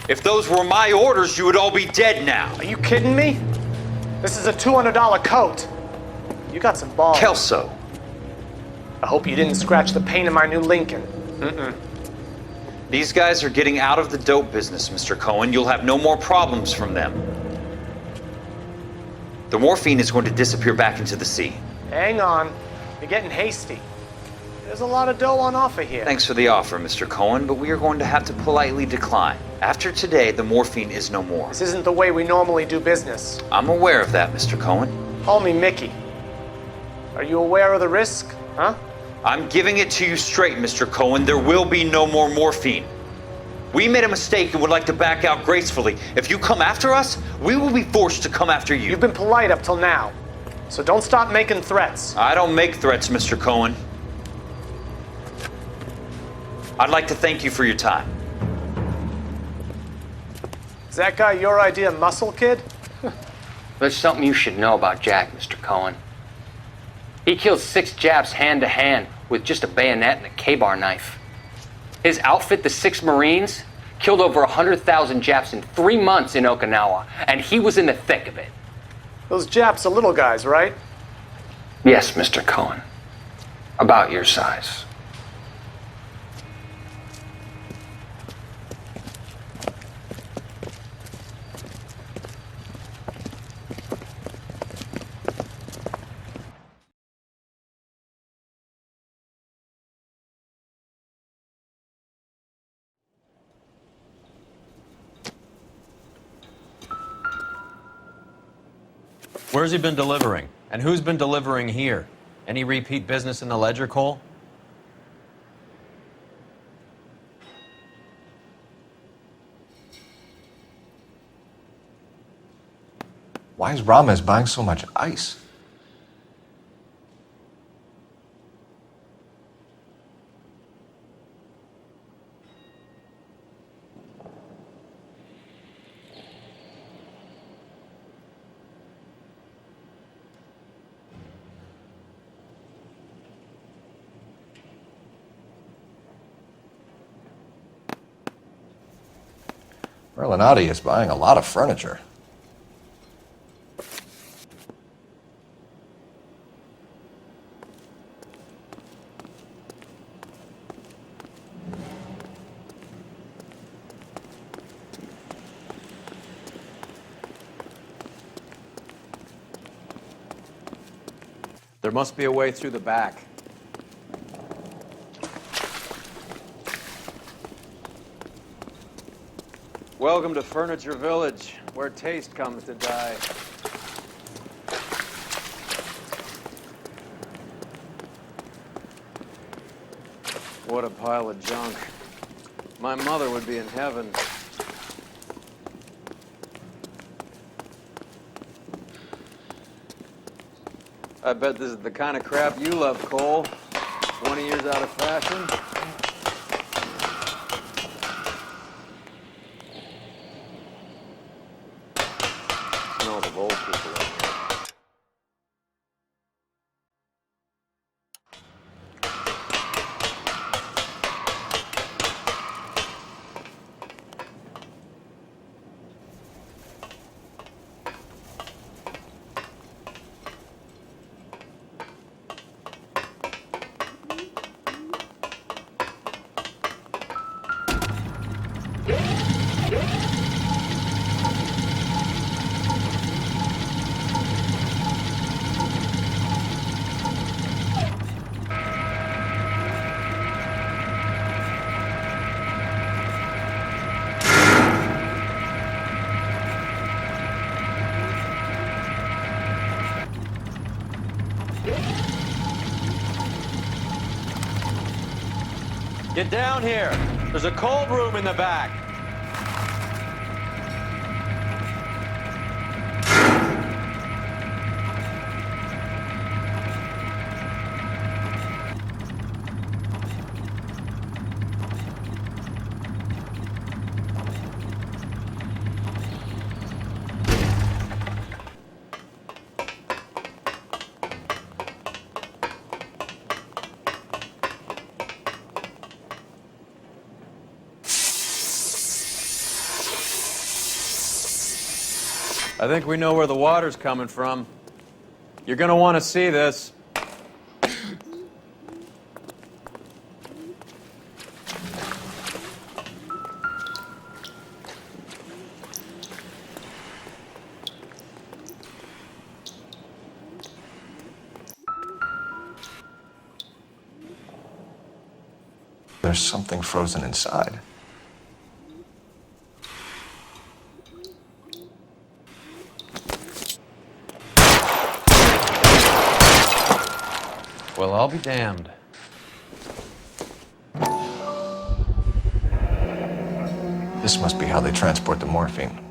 If those were my orders, you would all be dead now. Are you kidding me? This is a $200 coat. You got some balls. Kelso. I hope you didn't scratch the paint of my new Lincoln. Mm-mm. These guys are getting out of the dope business, Mr. Cohen. You'll have no more problems from them. The morphine is going to disappear back into the sea. Hang on. You're getting hasty. There's a lot of dough on offer here. Thanks for the offer, Mr. Cohen, but we are going to have to politely decline. After today, the morphine is no more. This isn't the way we normally do business. I'm aware of that, Mr. Cohen. Call me Mickey. Are you aware of the risk, huh? I'm giving it to you straight, Mr. Cohen. There will be no more morphine. We made a mistake and would like to back out gracefully. If you come after us, we will be forced to come after you. You've been polite up till now, so don't stop making threats. I don't make threats, Mr. Cohen. I'd like to thank you for your time. Is that guy your idea of muscle, kid? There's something you should know about Jack, Mr. Cohen. He killed 6 Japs hand to hand with just a bayonet and a K-bar knife. His outfit, the 6 Marines, killed over 100,000 Japs in 3 months in Okinawa, and he was in the thick of it. Those Japs are little guys, right? Yes, Mr. Cohen. About your size. Where's he been delivering? And who's been delivering here? Any repeat business in the ledger, Cole? Why is Ramez buying so much ice? Merlinati is buying a lot of furniture. There must be a way through the back. Welcome to Furniture Village, where taste comes to die. What a pile of junk. My mother would be in heaven. I bet this is the kind of crap you love, Cole. 20 years out of fashion. Smells of old people up here. Get down here. There's a cold room in the back. I think we know where the water's coming from. You're gonna want to see this. There's something frozen inside. Well, I'll be damned. This must be how they transport the morphine.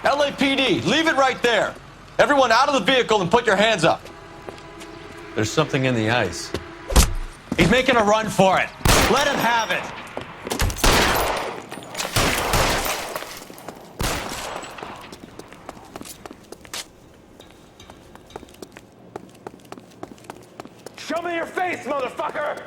LAPD, leave it right there. Everyone out of the vehicle and put your hands up. There's something in the ice. He's making a run for it. Let him have it. Show me your face, motherfucker!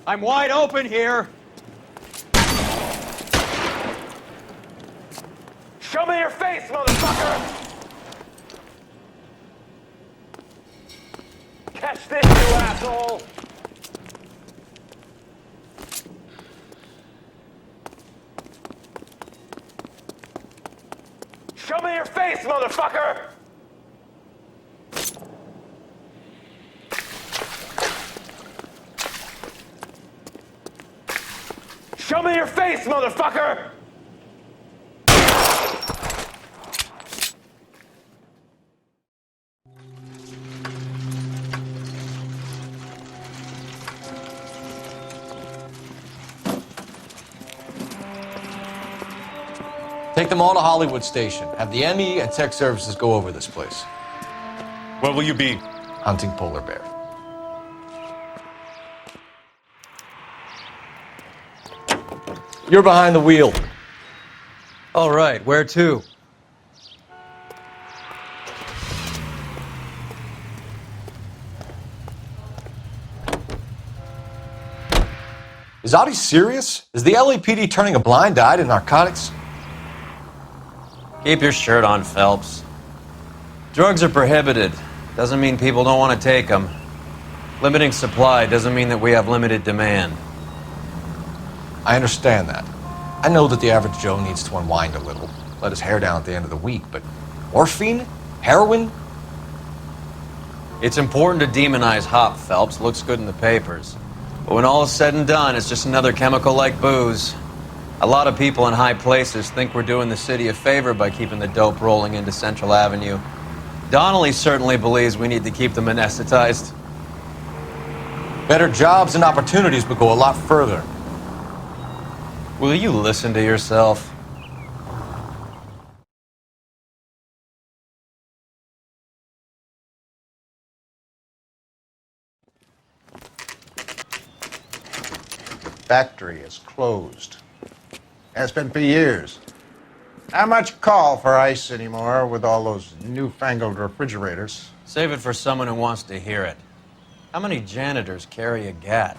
I'm wide open here. Show me your face, motherfucker! Catch this, you asshole! Show me your face, motherfucker! Show me your face, motherfucker! Take them all to Hollywood Station. Have the ME and tech services go over this place. Where will you be? Hunting polar bear. You're behind the wheel. All right, where to? Is Audie serious? Is the LAPD turning a blind eye to narcotics? Keep your shirt on, Phelps. Drugs are prohibited. Doesn't mean people don't want to take them. Limiting supply doesn't mean that we have limited demand. I understand that. I know that the average Joe needs to unwind a little, let his hair down at the end of the week, but morphine? Heroin? It's important to demonize hop, Phelps. Looks good in the papers. But when all is said and done, it's just another chemical like booze. A lot of people in high places think we're doing the city a favor by keeping the dope rolling into Central Avenue. Donnelly certainly believes we need to keep them anesthetized. Better jobs and opportunities would go a lot further. Will you listen to yourself? Factory is closed. Has been for years. Not much call for ice anymore with all those newfangled refrigerators. Save it for someone who wants to hear it. How many janitors carry a gat?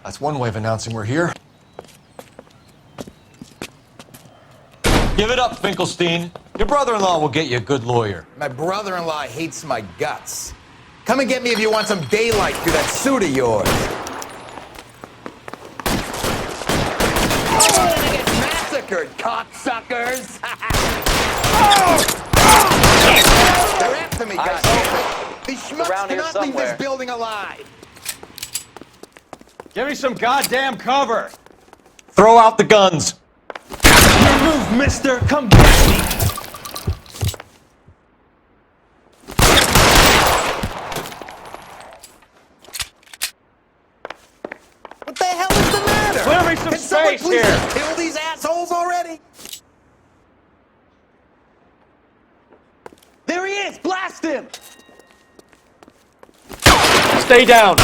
That's one way of announcing we're here. Give it up, Finkelstein. Your brother-in-law will get you a good lawyer. My brother-in-law hates my guts. Come and get me if you want some daylight through that suit of yours. Oh, and I get massacred, cocksuckers! They're after me, goddammit. These schmucks cannot leave this building alive. Give me some goddamn cover! Throw out the guns! Your move, mister! Come get me! What the hell is the matter? Clear me some Can someone space please here! just kill these assholes already? There he is! Blast him! Stay down!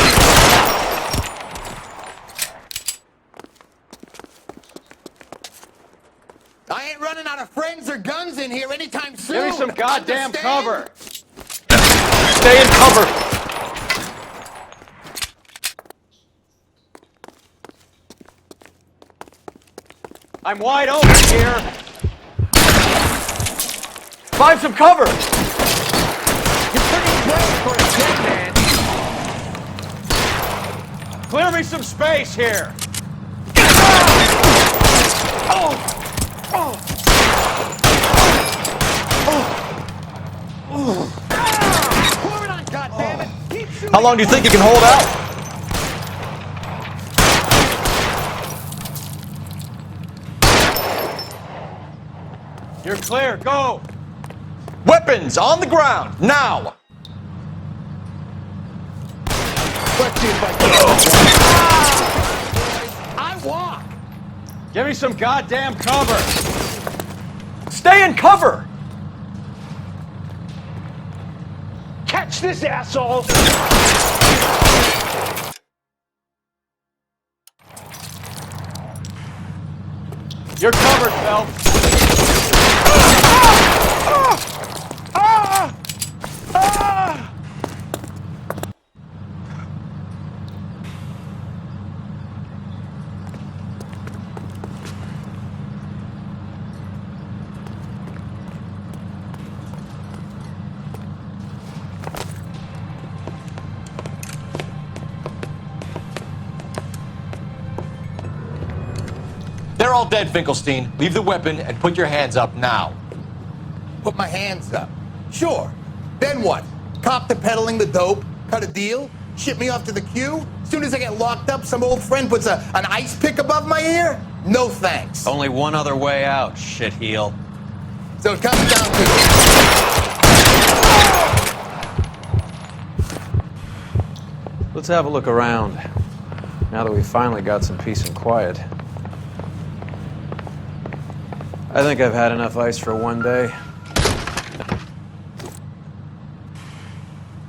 I ain't running out of friends or guns in here anytime soon. Give me some goddamn Understand? cover! Stay in cover! I'm wide open here! Find some cover! You're pretty brave for a dead man. Clear me some space here! Pour it on, goddammit! Keep shooting. How long do you think you can hold out? You're clear, go! Weapons on the ground, now! Let's see if I can. I walk! Give me some goddamn cover! Stay in cover! Catch this, asshole! You're covered, Phelps. They're all dead, Finkelstein. Leave the weapon and put your hands up now. Put my hands up. Sure. Then what? Cop to peddling the dope? Cut a deal? Ship me off to the queue? As soon as I get locked up, some old friend puts an ice pick above my ear? No thanks. Only one other way out, shitheel. So it comes down to... Let's have a look around, now that we finally got some peace and quiet. I think I've had enough ice for one day.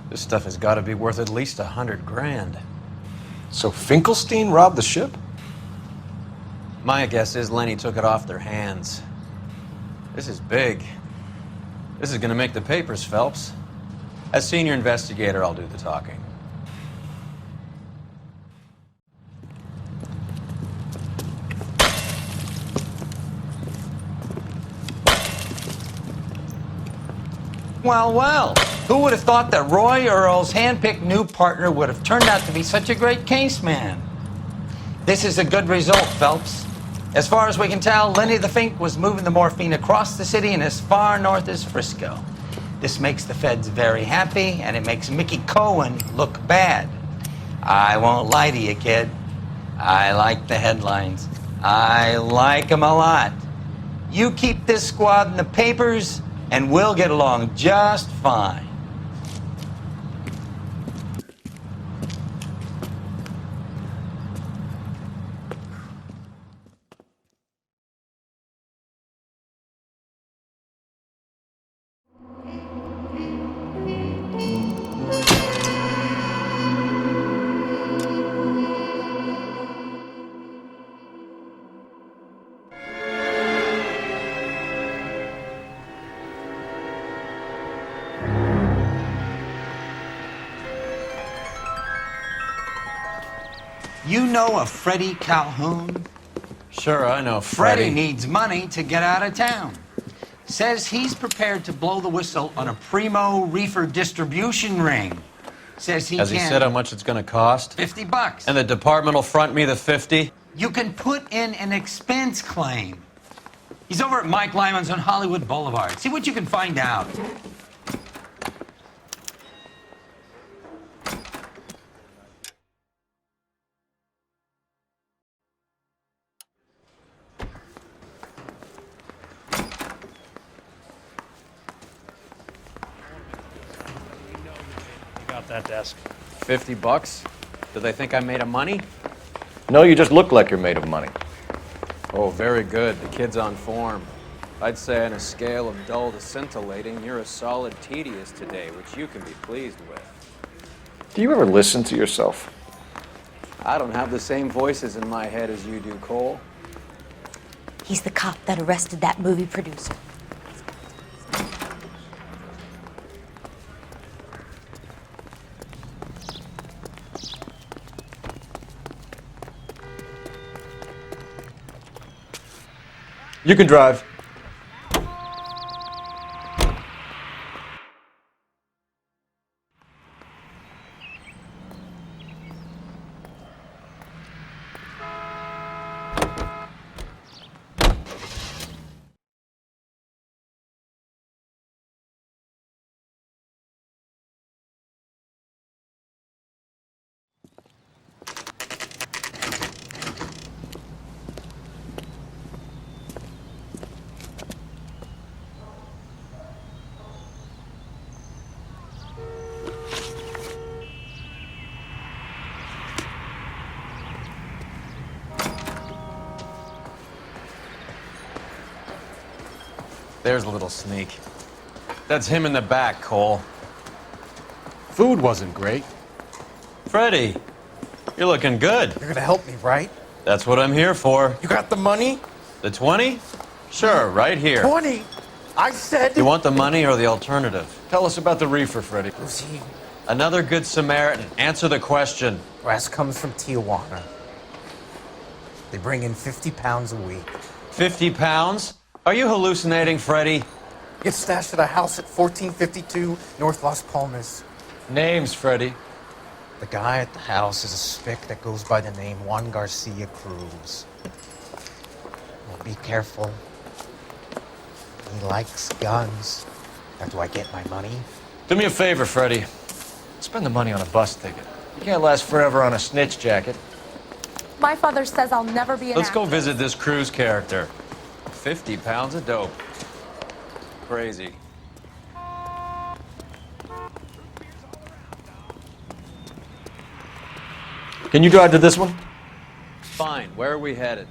This stuff has got to be worth at least 100 grand. So Finkelstein robbed the ship? My guess is Lenny took it off their hands. This is big. This is gonna make the papers, Phelps. As senior investigator, I'll do the talking. Well, well. Who would have thought that Roy Earl's handpicked new partner would have turned out to be such a great case man? This is a good result, Phelps. As far as we can tell, Lenny the Fink was moving the morphine across the city and as far north as Frisco. This makes the feds very happy, and it makes Mickey Cohen look bad. I won't lie to you, kid. I like the headlines. I like them a lot. You keep this squad in the papers, and we'll get along just fine. You know a Freddie Calhoun? Sure, I know Freddie Freddie. needs money to get out of town. Says he's prepared to blow the whistle on a primo reefer distribution ring. Says he Has he said how much it's gonna cost? $50. And the department will front me the 50? You can put in an expense claim. He's over at Mike Lyman's on Hollywood Boulevard. See what you can find out. That desk. $50? Do they think I'm made of money? No, you just look like you're made of money. Oh, very good. The kid's on form. I'd say on a scale of dull to scintillating, you're a solid tedious today, which you can be pleased with. Do you ever listen to yourself? I don't have the same voices in my head as you do, Cole. He's the cop that arrested that movie producer. You can drive. There's a little sneak. That's him in the back, Cole. Food wasn't great. Freddie, you're looking good. You're gonna help me, right? That's what I'm here for. You got the money? The 20? Sure, right here. 20? I said... You want the money or the alternative? Tell us about the reefer, Freddie. Lucy, Another good Samaritan. Answer the question. grass comes from Tijuana. They bring in 50 pounds a week. 50 pounds? Are you hallucinating, Freddie? Gets stashed at a house at 1452 North Las Palmas. Names, Freddie. The guy at the house is a spick that goes by the name Juan Garcia Cruz. Be careful. He likes guns. How do I get my money? Do me a favor, Freddy. Spend the money on a bus ticket. You can't last forever on a snitch jacket. My father says I'll never be an Let's go actress. visit this Cruz character. 50 pounds of dope. Crazy. Can you drive to this one? Fine. Where are we headed?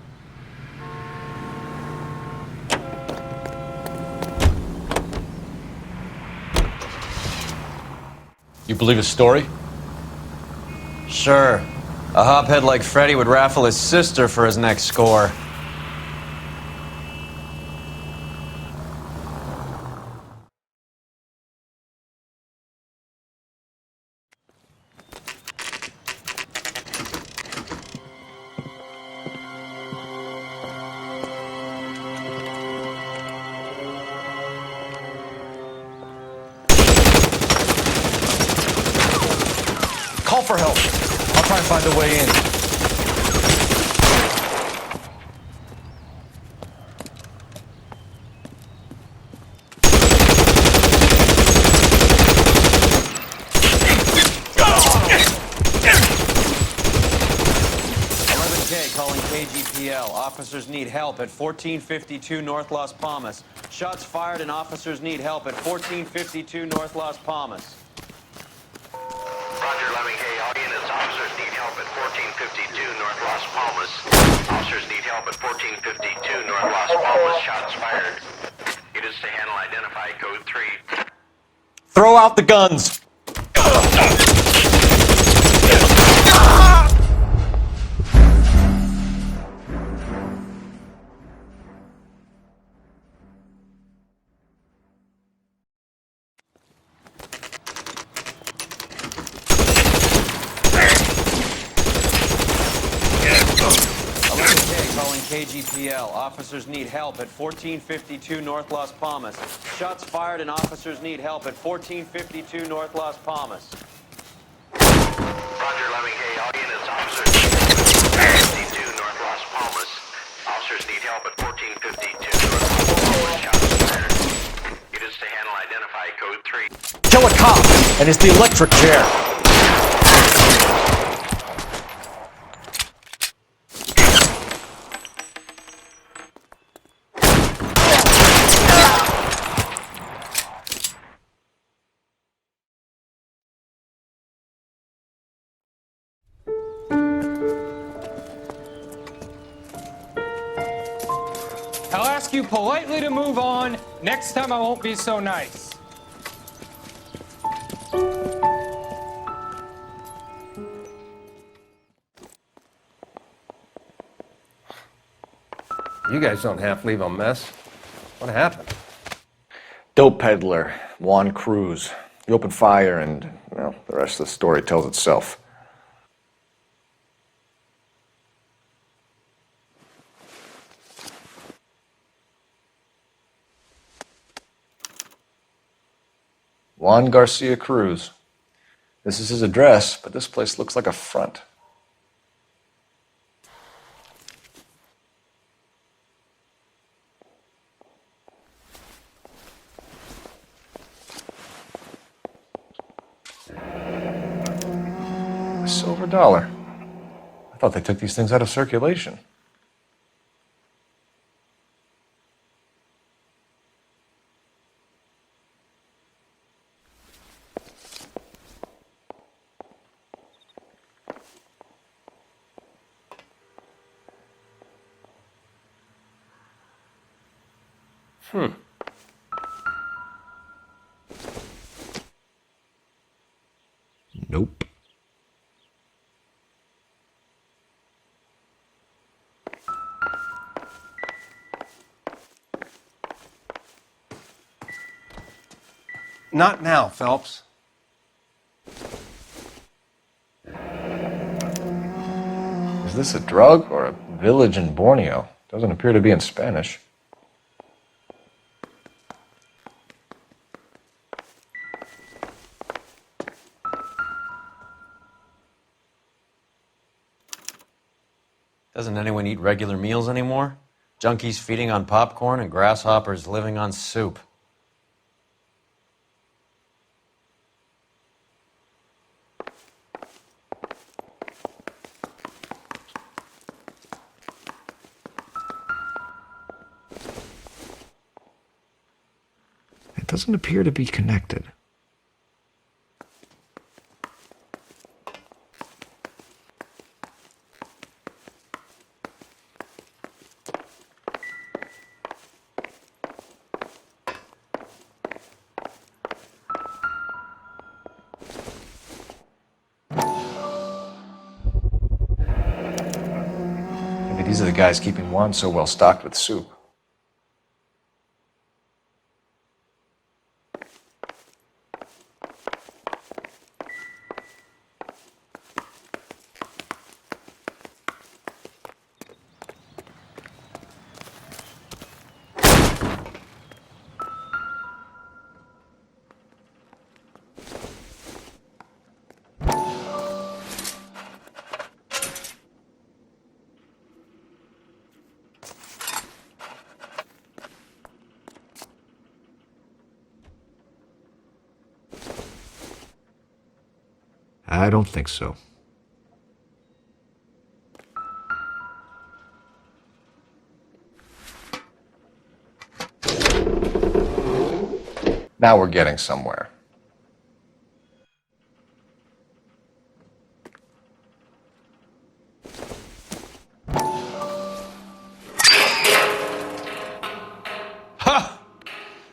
You believe his story? Sure. A hophead like Freddy would raffle his sister for his next score. Call for help. I'll try and find a way in. Calling KGPL. Officers need help at 1452 North Las Palmas. Shots fired and officers need help at 1452 North Las Palmas. Roger, 11K. All units, officers need help at 1452 North Las Palmas. Officers need help at 1452 North Las Palmas. Shots fired. Units to handle identify code 3. Throw out the guns. KGPL. Officers need help at 1452 North Las Palmas. Shots fired and officers need help at 1452 North Las Palmas. Roger, 11K. All units, officers need help at 1452 North Las Palmas. Officers need help at 1452 North Las Palmas. Shots fired. Units to handle identify code 3. Kill a cop, and it's the electric chair. I'll ask you politely to move on. Next time I won't be so nice. You guys don't half leave a mess. What happened? Dope peddler, Juan Cruz. He opened fire and, well, the rest of the story tells itself. Juan Garcia Cruz. This is his address, but this place looks like a front. A silver dollar. I thought they took these things out of circulation. Nope. Not now, Phelps. Is this a drug or a village in Borneo? Doesn't appear to be in Spanish. Doesn't anyone eat regular meals anymore? Junkies feeding on popcorn and grasshoppers living on soup. It doesn't appear to be connected. Maybe these are the guys keeping Juan so well stocked with soup. I don't think so. Now we're getting somewhere. Ha!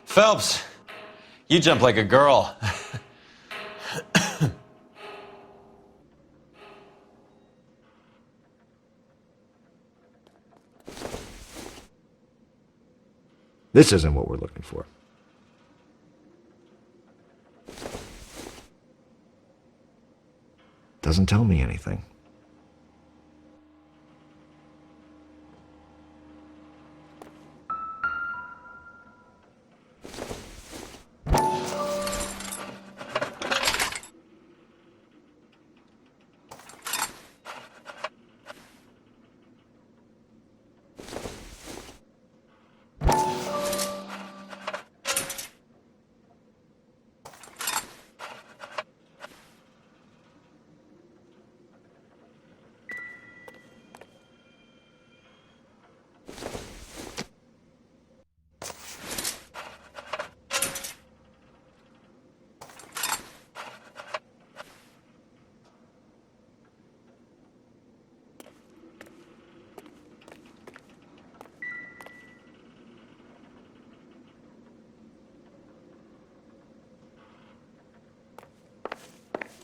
Phelps, you jump like a girl. This isn't what we're looking for. Doesn't tell me anything.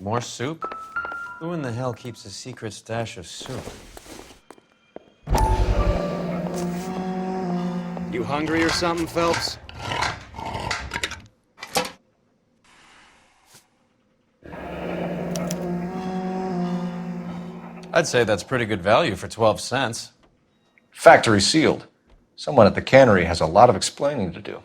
More soup? Who in the hell keeps a secret stash of soup? You hungry or something, Phelps? I'd say that's pretty good value for 12 cents. Factory sealed. Someone at the cannery has a lot of explaining to do.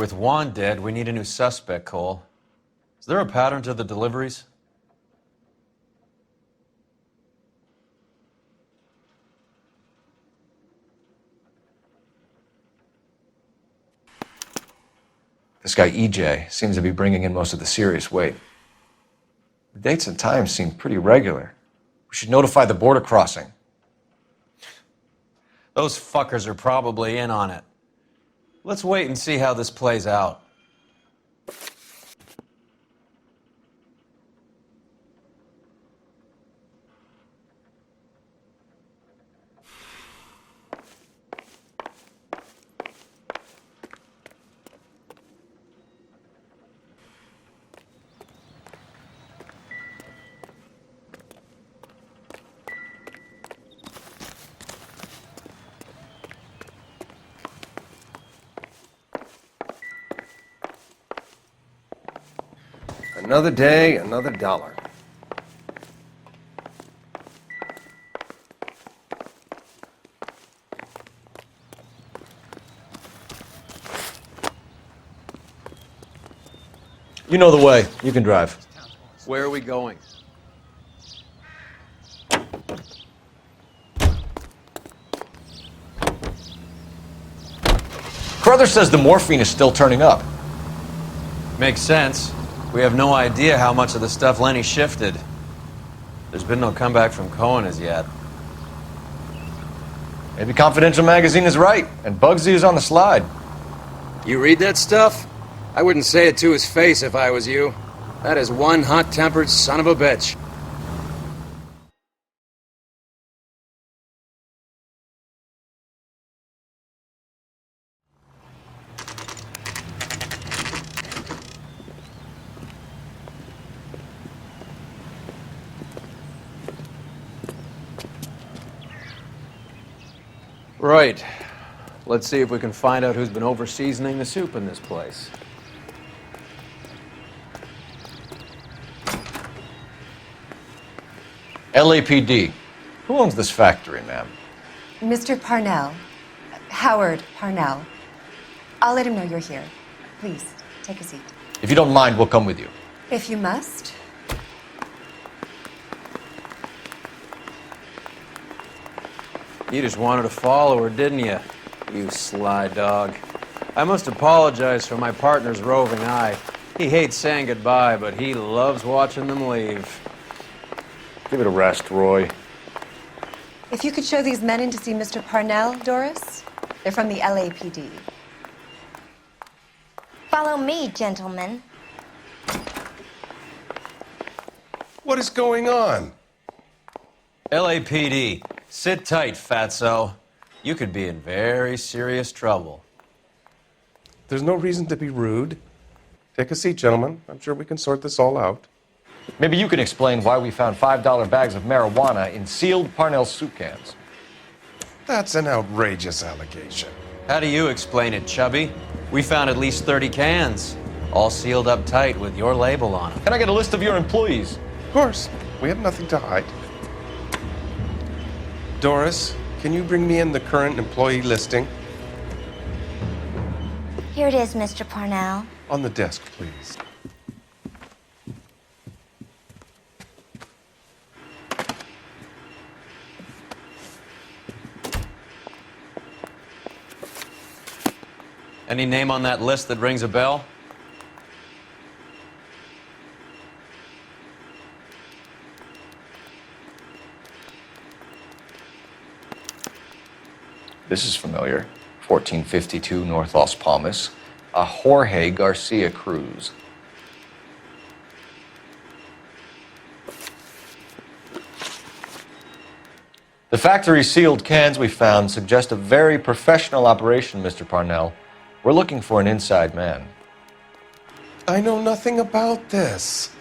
With Juan dead, we need a new suspect, Cole. Is there a pattern to the deliveries? This guy EJ seems to be bringing in most of the serious weight. The dates and times seem pretty regular. We should notify the border crossing. Those fuckers are probably in on it. Let's wait and see how this plays out. Another day, another dollar. You know the way. You can drive. Where are we going? Carruthers says the morphine is still turning up. Makes sense. We have no idea how much of the stuff Lenny shifted. There's been no comeback from Cohen as yet. Maybe Confidential Magazine is right, and Bugsy is on the slide. You read that stuff? I wouldn't say it to his face if I was you. That is one hot-tempered son of a bitch. Right. Let's see if we can find out who's been over-seasoning the soup in this place. LAPD. Who owns this factory, ma'am? Mr. Parnell. Howard Parnell. I'll let him know you're here. Please, take a seat. If you don't mind, we'll come with you. If you must. You just wanted to follow her, didn't you? You sly dog. I must apologize for my partner's roving eye. He hates saying goodbye, but he loves watching them leave. Give it a rest, Roy. If you could show these men in to see Mr. Parnell, Doris. They're from the LAPD. Follow me, gentlemen. What is going on? LAPD, sit tight, fatso. You could be in very serious trouble. There's no reason to be rude. Take a seat, gentlemen. I'm sure we can sort this all out. Maybe you can explain why we found $5 bags of marijuana in sealed Parnell soup cans. That's an outrageous allegation. How do you explain it, Chubby? We found at least 30 cans, all sealed up tight with your label on them. Can I get a list of your employees? Of course. We have nothing to hide. Doris, can you bring me in the current employee listing? Here it is, Mr. Parnell. On the desk, please. Any name on that list that rings a bell? This is familiar. 1452 North Las Palmas. A Jorge Garcia Cruz. The factory sealed cans we found suggest a very professional operation, Mr. Parnell. We're looking for an inside man. I know nothing about this.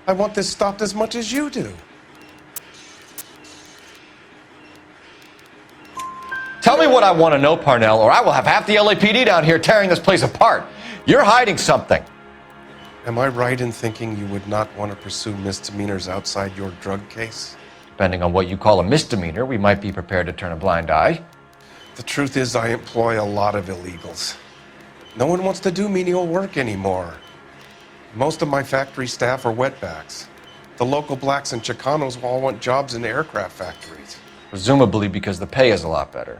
I want this stopped as much as you do. Tell me what I want to know, Parnell, or I will have half the LAPD down here tearing this place apart. You're hiding something. Am I right in thinking you would not want to pursue misdemeanors outside your drug case? Depending on what you call a misdemeanor, we might be prepared to turn a blind eye. The truth is, I employ a lot of illegals. No one wants to do menial work anymore. Most of my factory staff are wetbacks. The local blacks and Chicanos all want jobs in aircraft factories. Presumably because the pay is a lot better.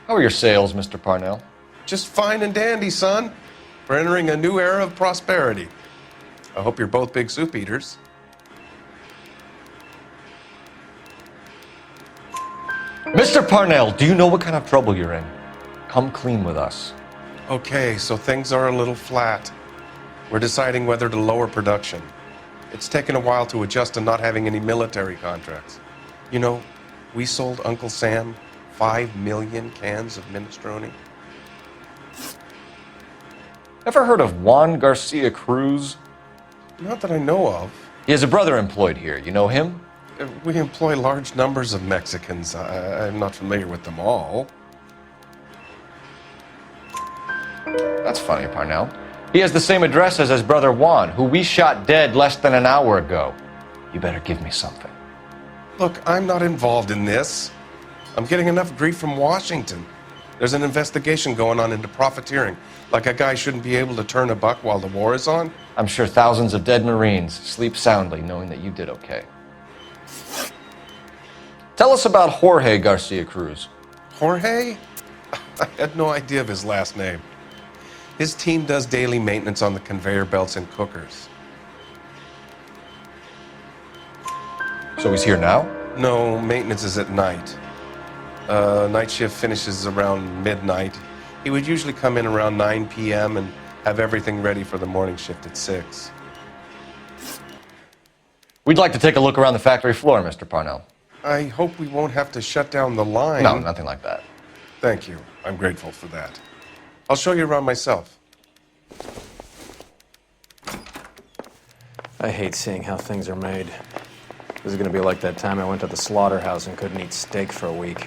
How are your sales, Mr. Parnell? Just fine and dandy, son. We're entering a new era of prosperity. I hope you're both big soup eaters. Mr. Parnell, do you know what kind of trouble you're in? Come clean with us. Okay, so things are a little flat. We're deciding whether to lower production. It's taken a while to adjust to not having any military contracts. You know, we sold Uncle Sam 5 million cans of minestrone. Ever heard of Juan Garcia Cruz? Not that I know of. He has a brother employed here. You know him? We employ large numbers of Mexicans. I'm not familiar with them all. That's funny, Parnell. He has the same address as his brother Juan, who we shot dead less than an hour ago. You better give me something. Look, I'm not involved in this. I'm getting enough grief from Washington. There's an investigation going on into profiteering. Like a guy shouldn't be able to turn a buck while the war is on. I'm sure thousands of dead Marines sleep soundly knowing that you did okay. Tell us about Jorge Garcia Cruz. Jorge? I had no idea of his last name. His team does daily maintenance on the conveyor belts and cookers. So he's here now? No, maintenance is at night. Night shift finishes around midnight. He would usually come in around 9 p.m. and have everything ready for the morning shift at 6. We'd like to take a look around the factory floor, Mr. Parnell. I hope we won't have to shut down the line. No, nothing like that. Thank you. I'm grateful for that. I'll show you around myself. I hate seeing how things are made. This is gonna be like that time I went to the slaughterhouse and couldn't eat steak for a week.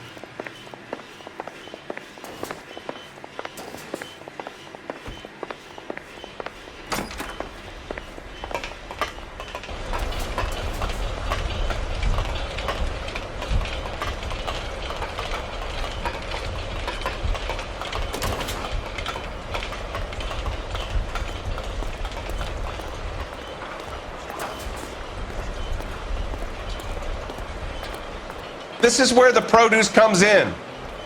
This is where the produce comes in.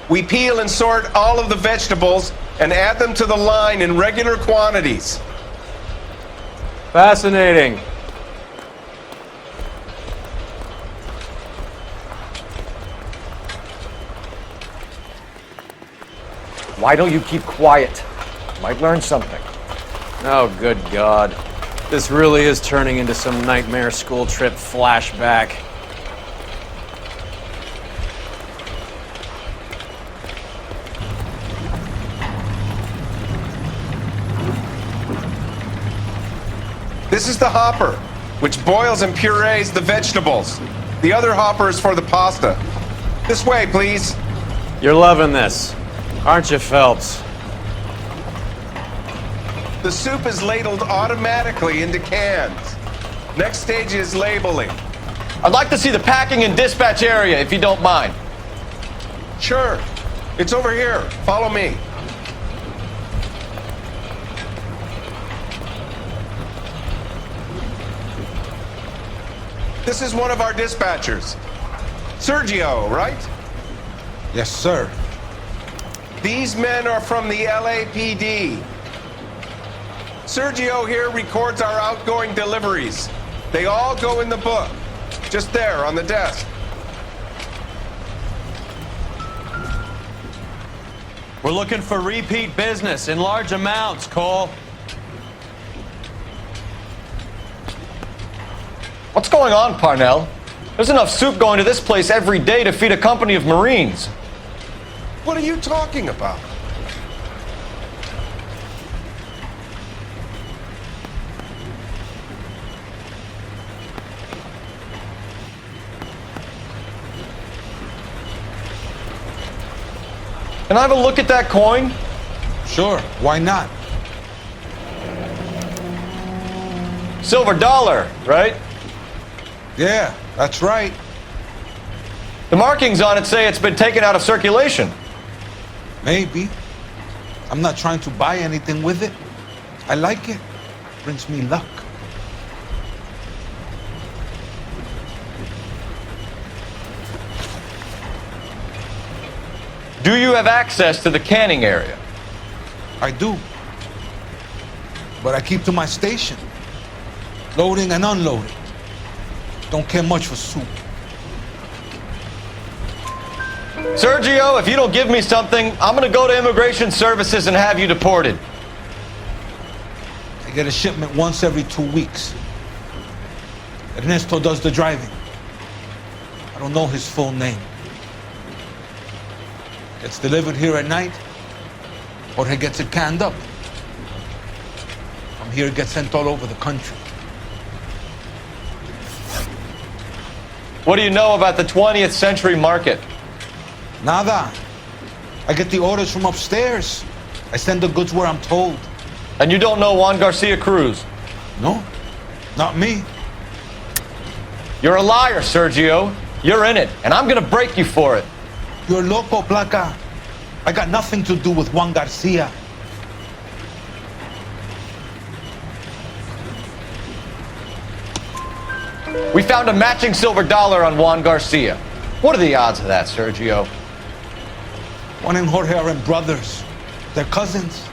We peel and sort all of the vegetables and add them to the line in regular quantities. Fascinating. Why don't you keep quiet? Might learn something. Oh, good God. This really is turning into some nightmare school trip flashback. This is the hopper, which boils and purees the vegetables. The other hopper is for the pasta. This way, please. You're loving this, aren't you, Phelps? The soup is ladled automatically into cans. Next stage is labeling. I'd like to see the packing and dispatch area, if you don't mind. Sure. It's over here. Follow me. This is one of our dispatchers. Sergio, right? Yes, sir. These men are from the LAPD. Sergio here records our outgoing deliveries. They all go in the book. Just there on the desk. We're looking for repeat business in large amounts, Cole. What's going on, Parnell? There's enough soup going to this place every day to feed a company of Marines. What are you talking about? Can I have a look at that coin? Sure, why not? Silver dollar, right? Yeah, that's right. The markings on it say it's been taken out of circulation. Maybe. I'm not trying to buy anything with it. I like it. Brings me luck. Do you have access to the canning area? I do. But I keep to my station. Loading and unloading. Don't care much for soup. Sergio, if you don't give me something, I'm gonna go to Immigration Services and have you deported. I get a shipment once every 2 weeks. Ernesto does the driving. I don't know his full name. Gets delivered here at night, or he gets it canned up. From here, it gets sent all over the country. What do you know about the 20th century market? Nada. I get the orders from upstairs. I send the goods where I'm told. And you don't know Juan Garcia Cruz? No, not me. You're a liar, Sergio. You're in it, and I'm gonna break you for it. You're loco, Placa. I got nothing to do with Juan Garcia. We found a matching silver dollar on Juan Garcia. What are the odds of that, Sergio? Juan and Jorge aren't brothers. They're cousins.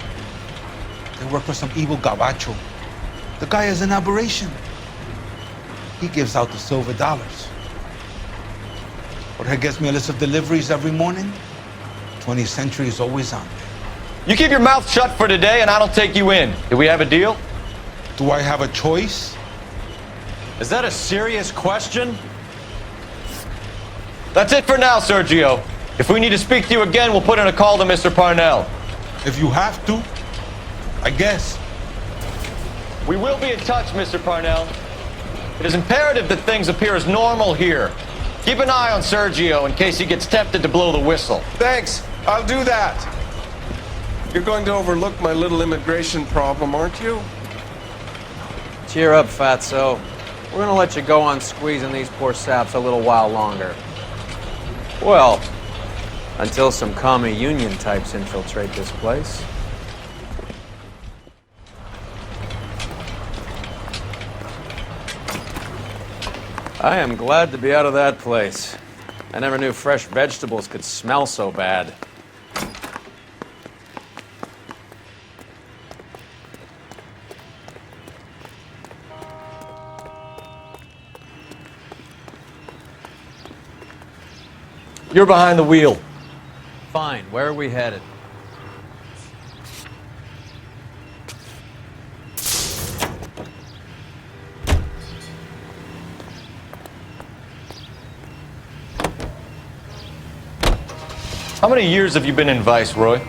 They work for some evil gabacho. The guy is an aberration. He gives out the silver dollars. Jorge gets me a list of deliveries every morning. 20th Century is always on there. You keep your mouth shut for today and I don't take you in. Do we have a deal? Do I have a choice? Is that a serious question? That's it for now, Sergio. If we need to speak to you again, we'll put in a call to Mr. Parnell. If you have to, I guess. We will be in touch, Mr. Parnell. It is imperative that things appear as normal here. Keep an eye on Sergio in case he gets tempted to blow the whistle. Thanks. I'll do that. You're going to overlook my little immigration problem, aren't you? Cheer up, fatso. We're gonna let you go on squeezing these poor saps a little while longer. Well, until some commie union types infiltrate this place. I am glad to be out of that place. I never knew fresh vegetables could smell so bad. You're behind the wheel. Fine, where are we headed? How many years have you been in Vice, Roy?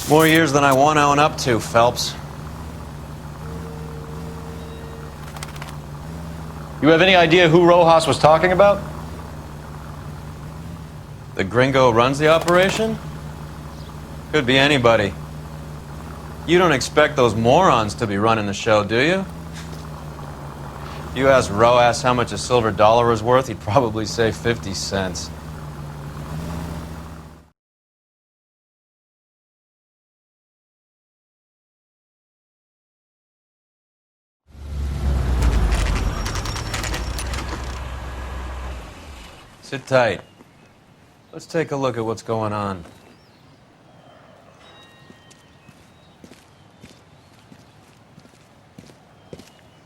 More years than I want to own up to, Phelps. You have any idea who Rojas was talking about? The gringo runs the operation? Could be anybody. You don't expect those morons to be running the show, do you? If you asked Rojas how much a silver dollar was worth, he'd probably say 50 cents. Sit tight. Let's take a look at what's going on.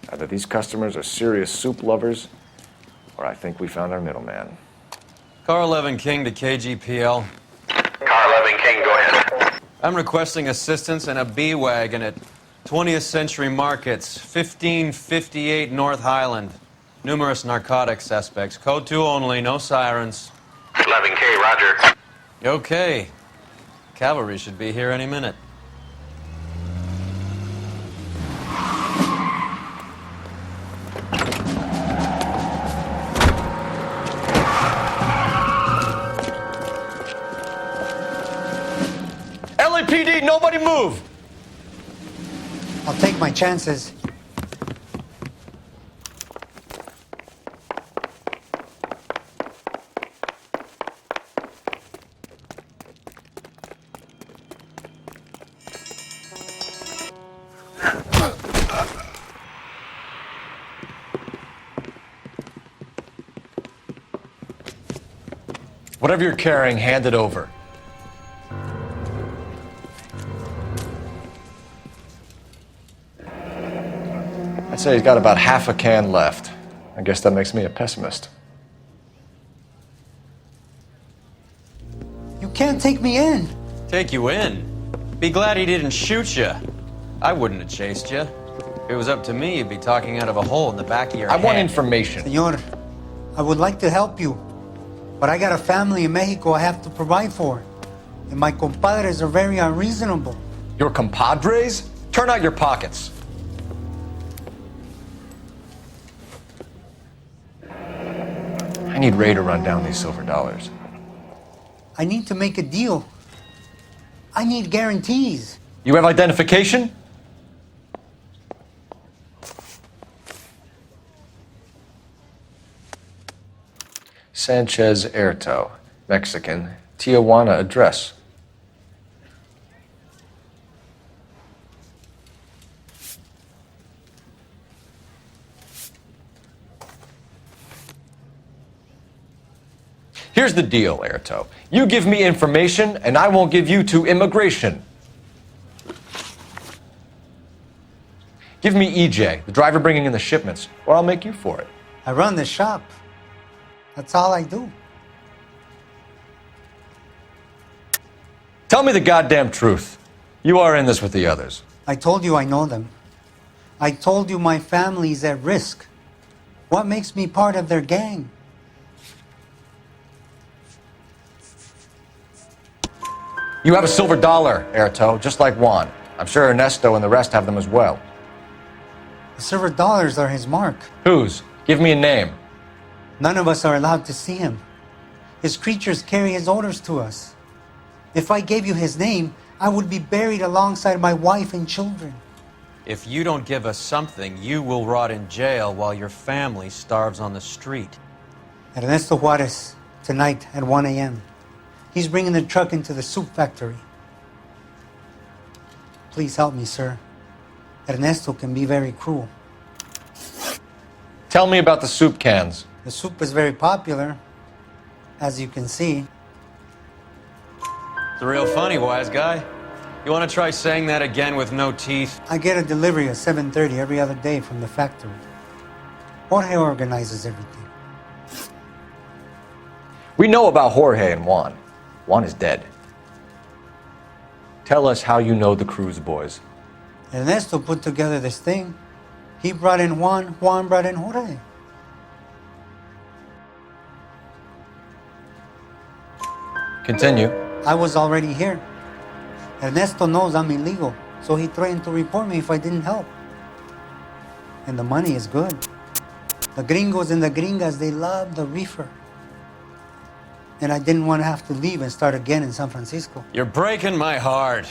Either these customers are serious soup lovers, or I think we found our middleman. Car 11 King to KGPL. Car 11 King, go ahead. I'm requesting assistance in a B-Wagon at 20th Century Markets, 1558 North Highland. Numerous narcotic suspects. Code 2 only, no sirens. 11K, roger. Okay. Cavalry should be here any minute. LAPD, nobody move! I'll take my chances. Whatever you're carrying, hand it over. I'd say he's got about half a can left. I guess that makes me a pessimist. You can't take me in. Take you in? Be glad he didn't shoot you. I wouldn't have chased you. If it was up to me, you'd be talking out of a hole in the back of your head. I want information. Senor, I would like to help you, but I got a family in Mexico I have to provide for. And my compadres are very unreasonable. Your compadres? Turn out your pockets. I need Ray to run down these silver dollars. I need to make a deal I need guarantees. You have identification? Sanchez Erto, Mexican, Tijuana address. Here's the deal, Erto. You give me information, and I won't give you to immigration. Give me EJ, the driver bringing in the shipments, or I'll make you for it. I run the shop. That's all I do. Tell me the goddamn truth. You are in this with the others. I told you I know them. I told you my family's at risk. What makes me part of their gang? You have a silver dollar, Erto, just like Juan. I'm sure Ernesto and the rest have them as well. The silver dollars are his mark. Whose? Give me a name. None of us are allowed to see him. His creatures carry his orders to us. If I gave you his name, I would be buried alongside my wife and children. If you don't give us something, you will rot in jail while your family starves on the street. Ernesto Juarez, tonight at 1 a.m. He's bringing the truck into the soup factory. Please help me, sir. Ernesto can be very cruel. Tell me about the soup cans. The soup is very popular, as you can see. It's real funny, wise guy. You want to try saying that again with no teeth? I get a delivery at 7:30 every other day from the factory. Jorge organizes everything. We know about Jorge and Juan. Juan is dead. Tell us how you know the Cruz boys. Ernesto put together this thing. He brought in Juan, Juan brought in Jorge. Continue. I was already here. Ernesto knows I'm illegal, so he threatened to report me if I didn't help. And the money is good. The gringos and the gringas, they love the reefer. And I didn't want to have to leave and start again in San Francisco. You're breaking my heart.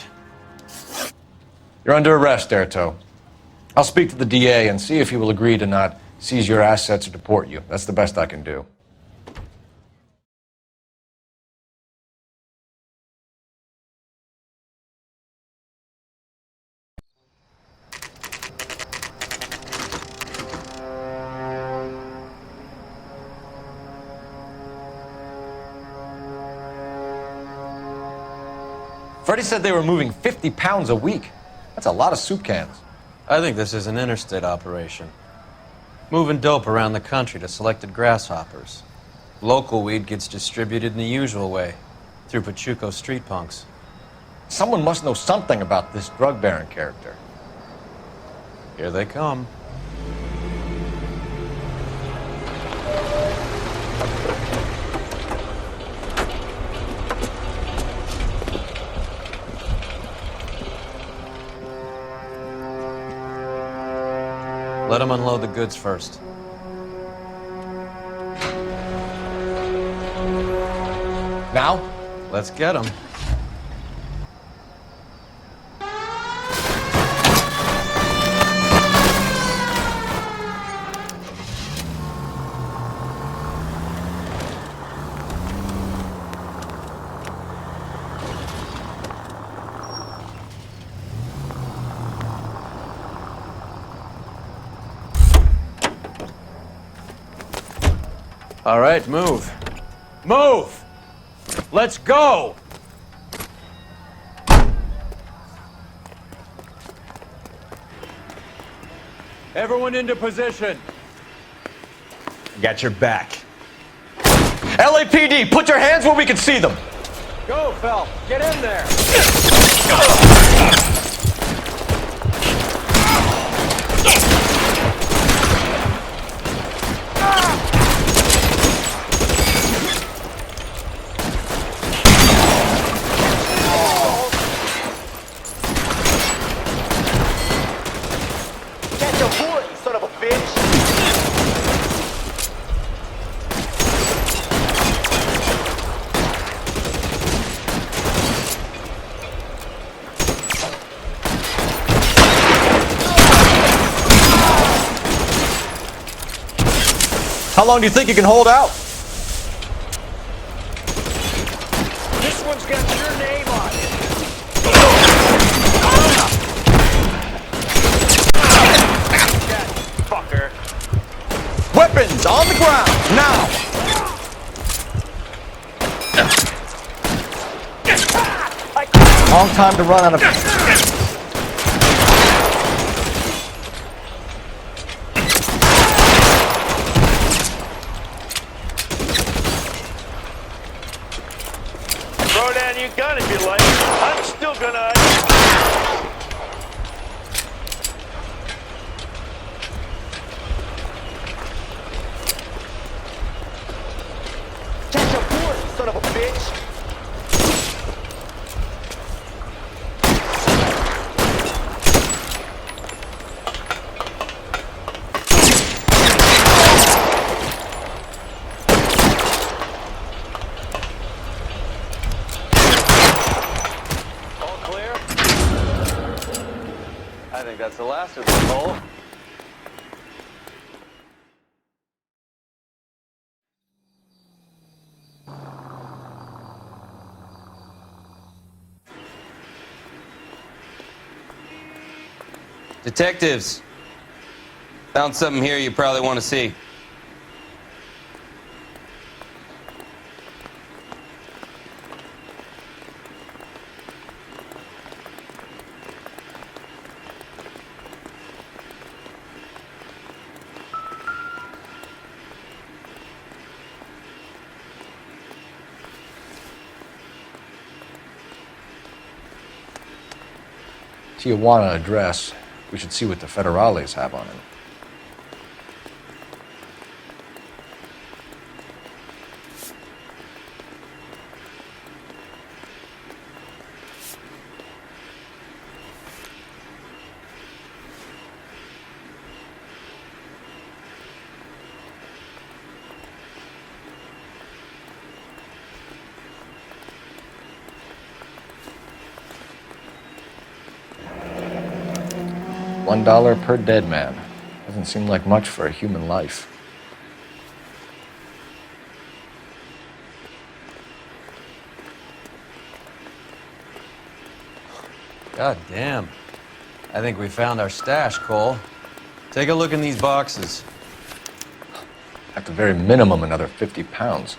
You're under arrest, Erto. I'll speak to the DA and see if he will agree to not seize your assets or deport you. That's the best I can do. Freddie said they were moving 50 pounds a week. That's a lot of soup cans. I think this is an interstate operation. Moving dope around the country to selected grasshoppers. Local weed gets distributed in the usual way, through Pachuco street punks. Someone must know something about this drug baron character. Here they come. Let them unload the goods first. Now? Let's get them. All right, move. Move! Let's go! Everyone into position. Got your back. LAPD, put your hands where we can see them. Go, Phelps. Get in there. How long do you think you can hold out? This one's got your name on it. Fucker. Weapons on the ground, now! Long time to run out of... Throw down your gun if you like. I'm still gonna... Catch a board, you son of a bitch! I think that's the last of them, Cole. Detectives, found something here you probably want to see. Tijuana address. We should see what the federales have on it. $1 per dead man. Doesn't seem like much for a human life. God damn. I think we found our stash, Cole. Take a look in these boxes. At the very minimum, another 50 pounds.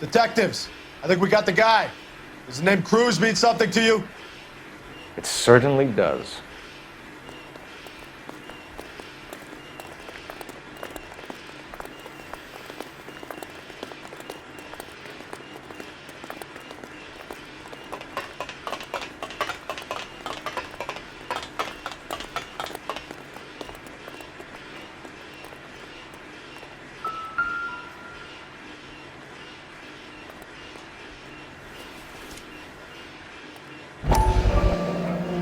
Detectives, I think we got the guy. Does the name Cruz mean something to you? It certainly does.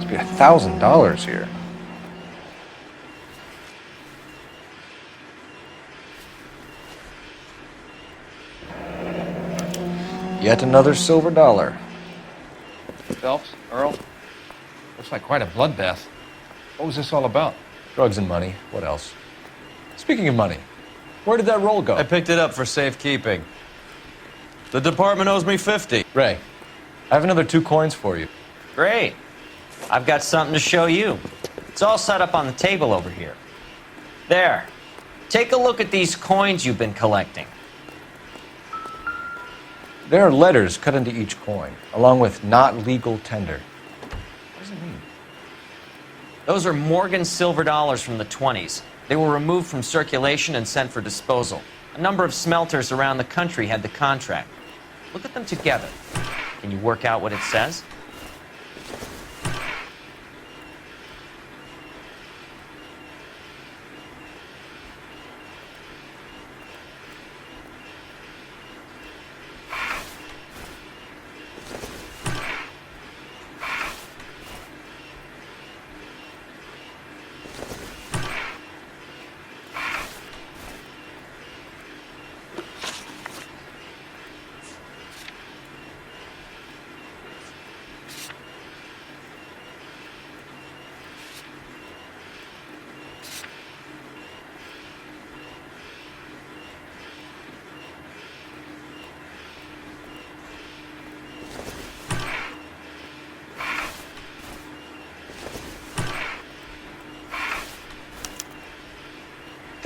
Be $1,000 here. Yet another silver dollar. Phelps, Earl, looks like quite a bloodbath. What was this all about? Drugs and money. What else? Speaking of money, where did that roll go? I picked it up for safekeeping. The department owes me 50. Ray, I have another 2 coins for you. Great. I've got something to show you. It's all set up on the table over here. There. Take a look at these coins you've been collecting. There are letters cut into each coin, along with not legal tender. What does it mean? Those are Morgan silver dollars from the 20s. They were removed from circulation and sent for disposal. A number of smelters around the country had the contract. Look at them together. Can you work out what it says?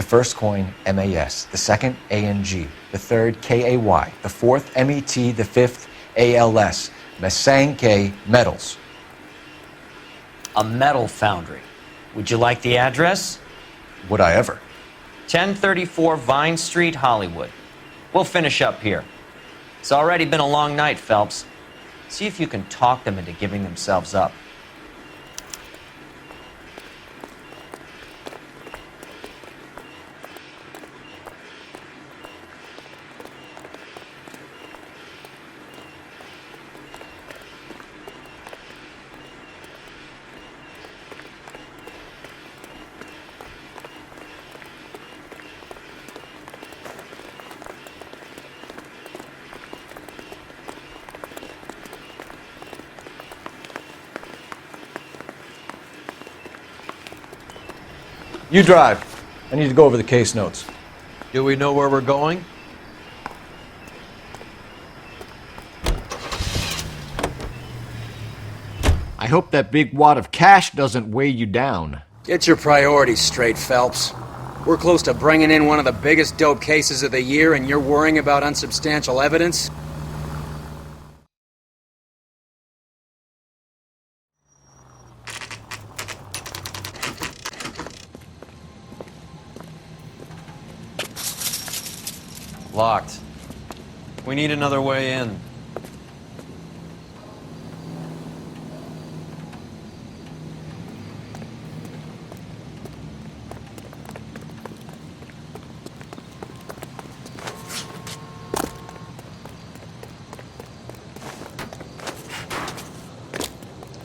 first coin, MAS. The second, ANG. The third, KAY. The fourth, MET. The fifth, ALS. Masanke Metals. A metal foundry. Would you like the address? Would I ever? 1034 Vine Street, Hollywood. We'll finish up here. It's already been a long night, Phelps. See if you can talk them into giving themselves up. You drive. I need to go over the case notes. Do we know where we're going? I hope that big wad of cash doesn't weigh you down. Get your priorities straight, Phelps. We're close to bringing in one of the biggest dope cases of the year, and you're worrying about unsubstantial evidence? Locked. We need another way in.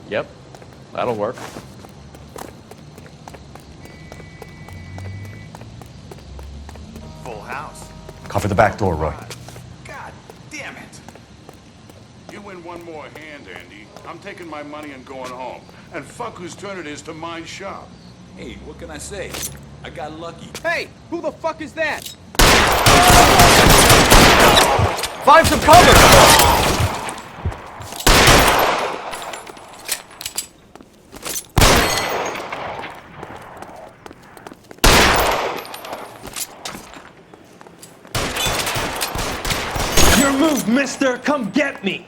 Yep, that'll work. Full house. Cover the back door, Roy. God damn it! You win one more hand, Andy. I'm taking my money and going home. And fuck whose turn it is to mind shop. Hey, what can I say? I got lucky. Hey, who the fuck is that? Find some cover! Your move, mister! Come get me!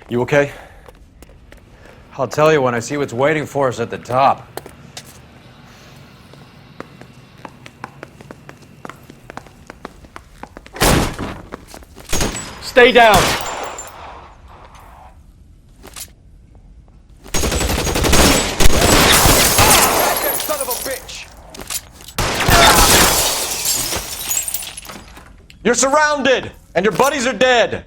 You okay? I'll tell you when I see what's waiting for us at the top. Stay down! Son of a bitch! You're surrounded! And your buddies are dead!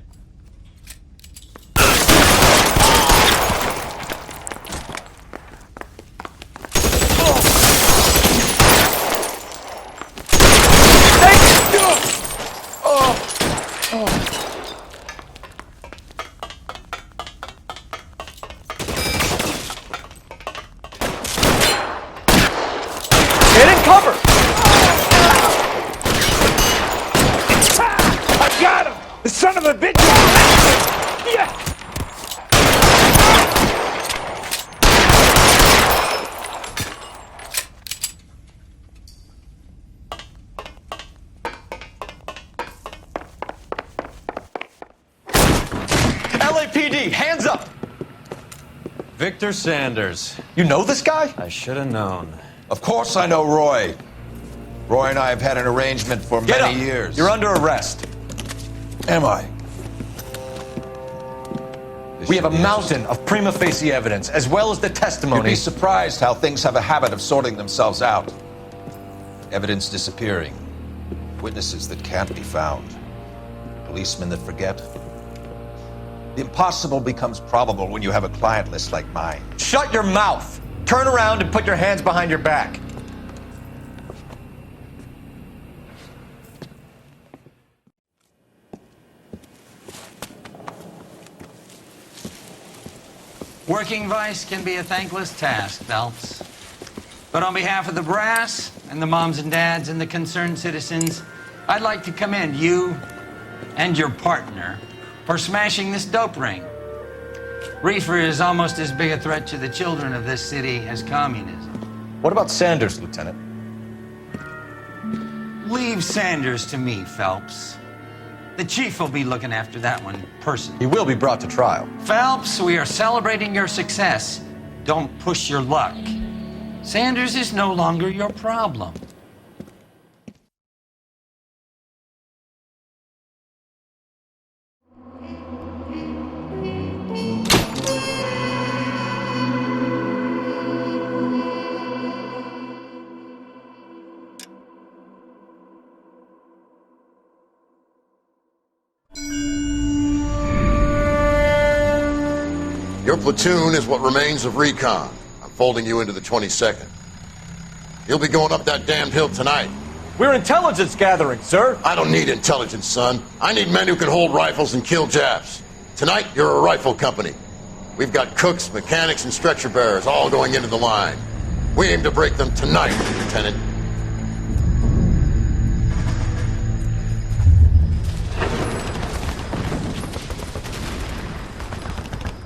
Son of a bitch! Yeah! LAPD, hands up! Victor Sanders. You know this guy? I should have known. Of course I know Roy. Roy and I have had an arrangement for many years. You're under arrest. Am I? We have a mountain of prima facie evidence, as well as the testimony. You'd be surprised how things have a habit of sorting themselves out. Evidence disappearing. Witnesses that can't be found. Policemen that forget. The impossible becomes probable when you have a client list like mine. Shut your mouth! Turn around and put your hands behind your back. Working vice can be a thankless task, Phelps. But on behalf of the brass and the moms and dads and the concerned citizens, I'd like to commend you and your partner for smashing this dope ring. Reefer is almost as big a threat to the children of this city as communism. What about Sanders, Lieutenant? Leave Sanders to me, Phelps. The chief will be looking after that one personally. He will be brought to trial. Phelps, we are celebrating your success. Don't push your luck. Sanders is no longer your problem. Your platoon is what remains of recon. I'm folding you into the 22nd. You'll be going up that damned hill tonight. We're intelligence gathering, sir. I don't need intelligence, son. I need men who can hold rifles and kill Japs. Tonight, you're a rifle company. We've got cooks, mechanics, and stretcher bearers all going into the line. We aim to break them tonight, Lieutenant.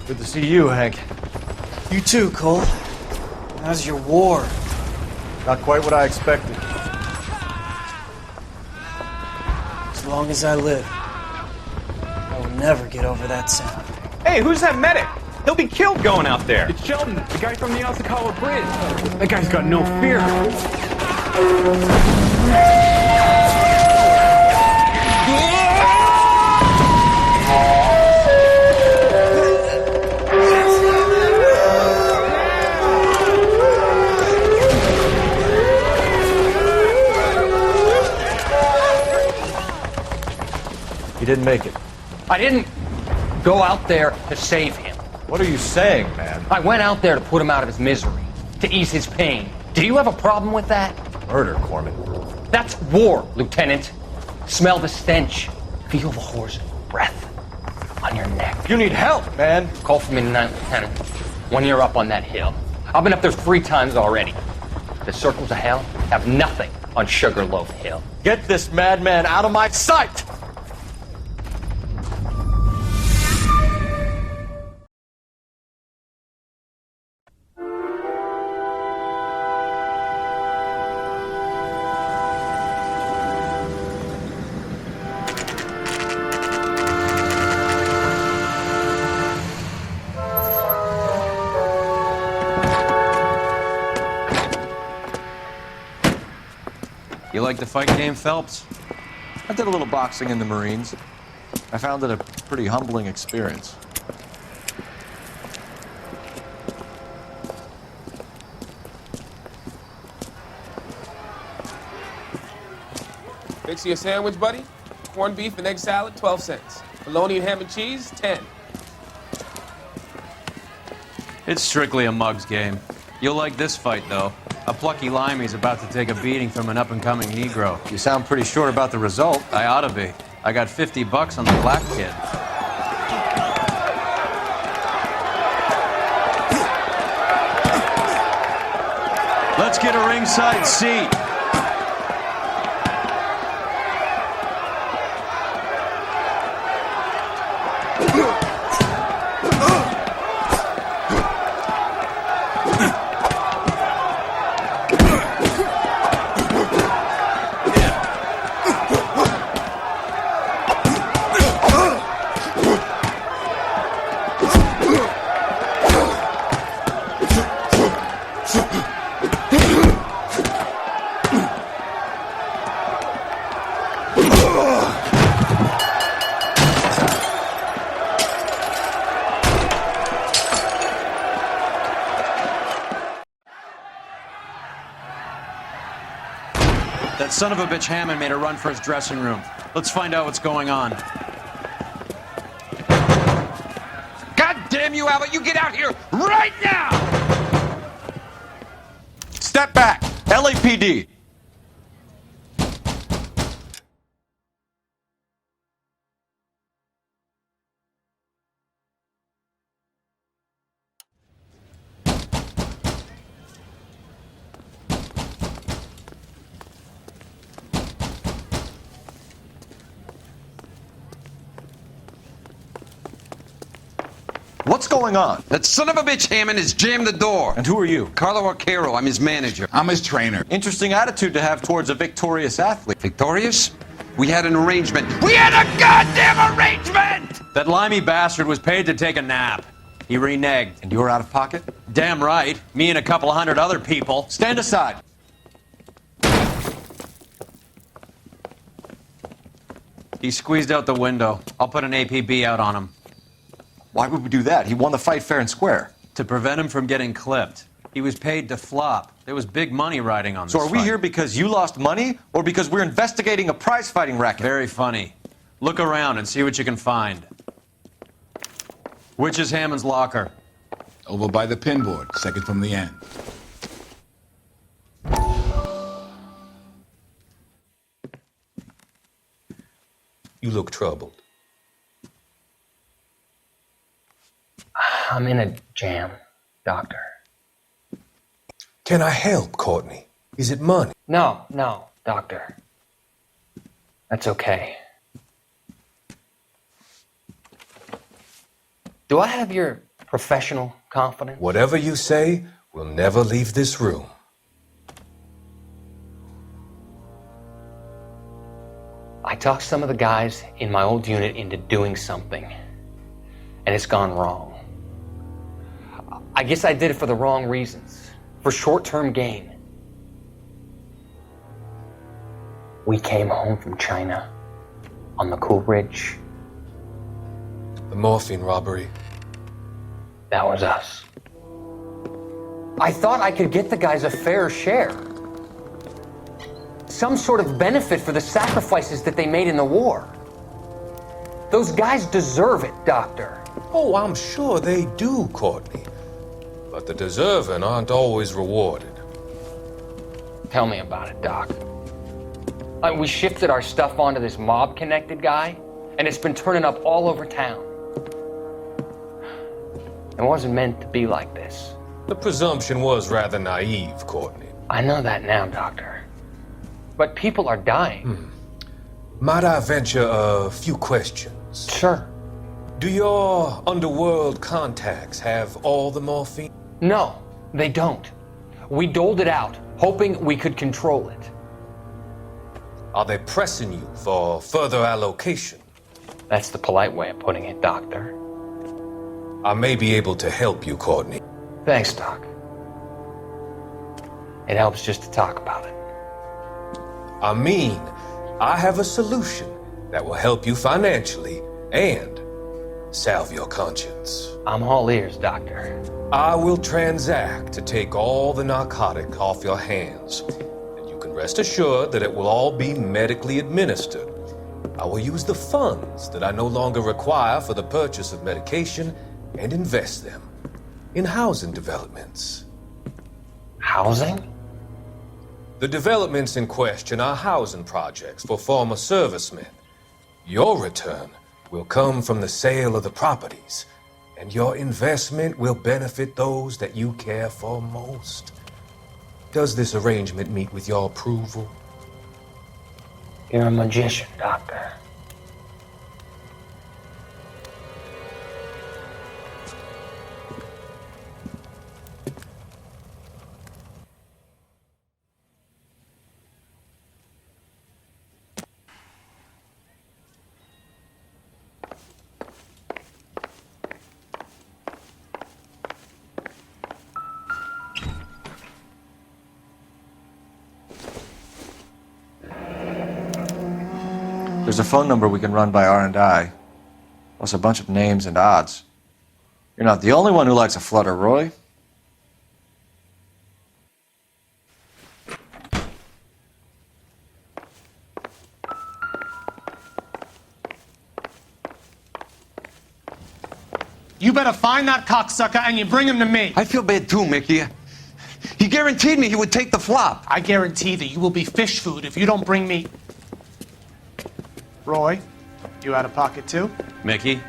Good to see you, Hank. You too, Cole. How's your war? Not quite what I expected. As long as I live, I will never get over that sound. Hey, who's that medic? He'll be killed going out there. It's Sheldon, the guy from the Osakawa Bridge. That guy's got no fear. He didn't make it. I didn't go out there to save him. What are you saying, man? I went out there to put him out of his misery, to ease his pain. Do you have a problem with that? Murder, Corman. That's war, Lieutenant. Smell the stench. Feel the horse's breath on your neck. You need help, man. Call for me tonight, Lieutenant. When you're up on that hill. I've been up there 3 times already. The circles of hell have nothing on Sugarloaf Hill. Get this madman out of my sight! You like the fight game, Phelps? I did a little boxing in the Marines. I found it a pretty humbling experience. Fix you a sandwich, buddy? Corned beef and egg salad, 12 cents. Bologna and ham and cheese, 10. It's strictly a mug's game. You'll like this fight, though. A plucky limey's about to take a beating from an up-and-coming Negro. You sound pretty sure about the result. I ought to be. I got $50 on the black kid. Let's get a ringside seat. That son of a bitch Hammond made a run for his dressing room. Let's find out what's going on. God damn you, Albert! You get out here right now! Step back! LAPD! What's going on? That son of a bitch Hammond has jammed the door. And who are you? Carlo Arcaro. I'm his manager. I'm his trainer. Interesting attitude to have towards a victorious athlete. Victorious? We had an arrangement. We had a goddamn arrangement! That limey bastard was paid to take a nap. He reneged. And you were out of pocket? Damn right. Me and a couple hundred other people. Stand aside. He squeezed out the window. I'll put an APB out on him. Why would we do that? He won the fight fair and square. To prevent him from getting clipped. He was paid to flop. There was big money riding on this So are we fight. here because you lost money, or because we're investigating a prize-fighting racket? Very funny. Look around and see what you can find. Which is Hammond's locker? Over by the pinboard, second from the end. You look troubled. I'm in a jam, Doctor. Can I help, Courtney? Is it money? No, Doctor. That's okay. Do I have your professional confidence? Whatever you say, we'll never leave this room. I talked some of the guys in my old unit into doing something, and it's gone wrong. I guess I did it for the wrong reasons, for short-term gain. We came home from China on the Cool Ridge. The morphine robbery. That was us. I thought I could get the guys a fair share. Some sort of benefit for the sacrifices that they made in the war. Those guys deserve it, Doctor. Oh, I'm sure they do, Courtney. But the deserving aren't always rewarded. Tell me about it, Doc. We shifted our stuff onto this mob-connected guy, and it's been turning up all over town. It wasn't meant to be like this. The presumption was rather naive, Courtney. I know that now, Doctor. But people are dying. Might I venture a few questions? Sure. Do your underworld contacts have all the morphine? No, they don't. We doled it out, hoping we could control it. Are they pressing you for further allocation? That's the polite way of putting it, Doctor. I may be able to help you, Courtney. Thanks, Doc. It helps just to talk about it. I mean, I have a solution that will help you financially and salve your conscience. I'm all ears, Doctor. I will transact to take all the narcotic off your hands, and you can rest assured that it will all be medically administered. I will use the funds that I no longer require for the purchase of medication and invest them in housing developments. Housing? The developments in question are housing projects for former servicemen. Your return will come from the sale of the properties, and your investment will benefit those that you care for most. Does this arrangement meet with your approval? You're a magician, Doctor. There's a phone number we can run by R&I, plus a bunch of names and odds. You're not the only one who likes a flutter, Roy. You better find that cocksucker and you bring him to me. I feel bad too, Mickey. He guaranteed me he would take the flop. I guarantee that you will be fish food if you don't bring me... Roy, you out of pocket too? Mickey?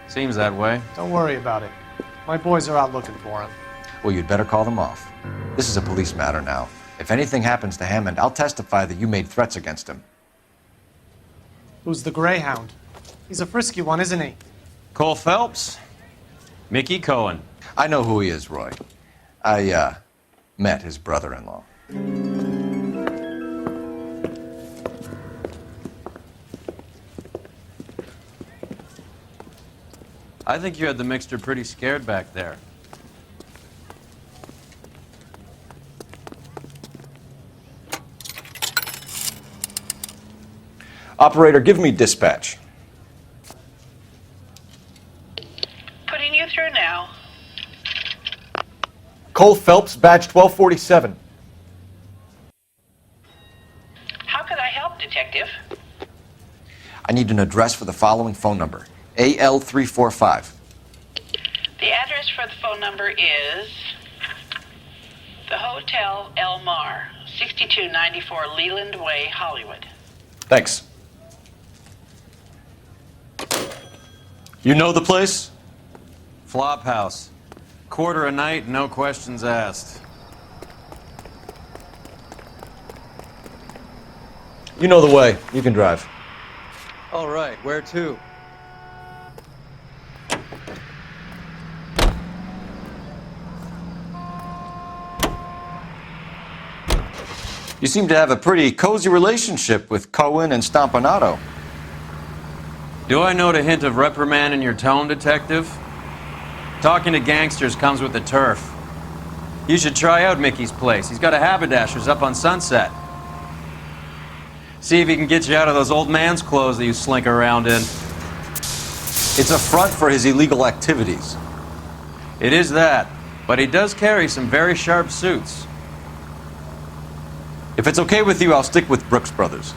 Seems that way. Don't worry about it. My boys are out looking for him. Well, you'd better call them off. This is a police matter now. If anything happens to Hammond, I'll testify that you made threats against him. Who's the Greyhound? He's a frisky one, isn't he? Cole Phelps? Mickey Cohen. I know who he is, Roy. I, met his brother-in-law. I think you had the mixture pretty scared back there. Operator, give me dispatch. Putting you through now. Cole Phelps, badge 1247. How could I help, Detective? I need an address for the following phone number. AL345. The address for the phone number is the Hotel El Mar, 6294 Leland Way, Hollywood. Thanks. You know the place? Flop house. Quarter a night, no questions asked. You know the way. You can drive. All right, where to? You seem to have a pretty cozy relationship with Cohen and Stompanato. Do I note a hint of reprimand in your tone, Detective? Talking to gangsters comes with the turf. You should try out Mickey's place. He's got a haberdasher's up on Sunset. See if he can get you out of those old man's clothes that you slink around in. It's a front for his illegal activities. It is that, but he does carry some very sharp suits. If it's okay with you, I'll stick with Brooks Brothers.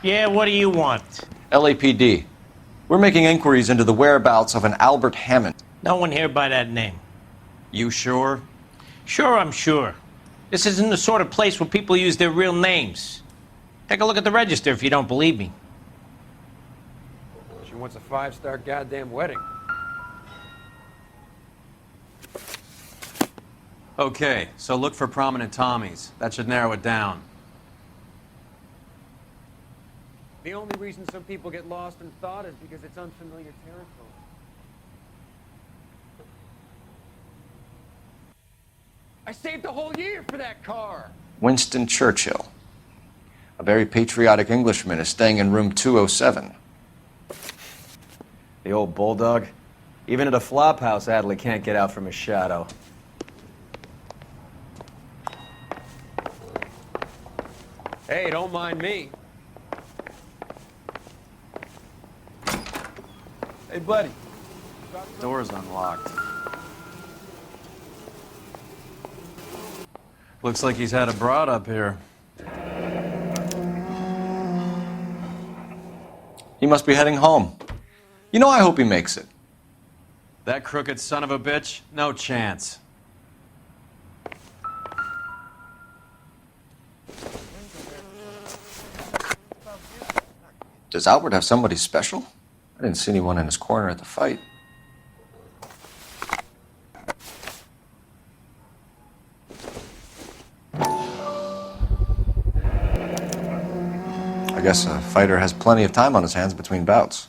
Yeah, what do you want? LAPD. We're making inquiries into the whereabouts of an Albert Hammond. No one here by that name. You sure? Sure, I'm sure. This isn't the sort of place where people use their real names. Take a look at the register if you don't believe me. She wants a 5-star goddamn wedding. Okay, so look for prominent Tommies. That should narrow it down. The only reason some people get lost in thought is because it's unfamiliar territory. I saved a whole year for that car! Winston Churchill. A very patriotic Englishman is staying in room 207. The old bulldog. Even at a flop house, Adley can't get out from his shadow. Hey, don't mind me. Hey, buddy. Door's unlocked. Looks like he's had a broad up here. He must be heading home. You know, I hope he makes it. That crooked son of a bitch? No chance. Does Albert have somebody special? I didn't see anyone in his corner at the fight. I guess a fighter has plenty of time on his hands between bouts.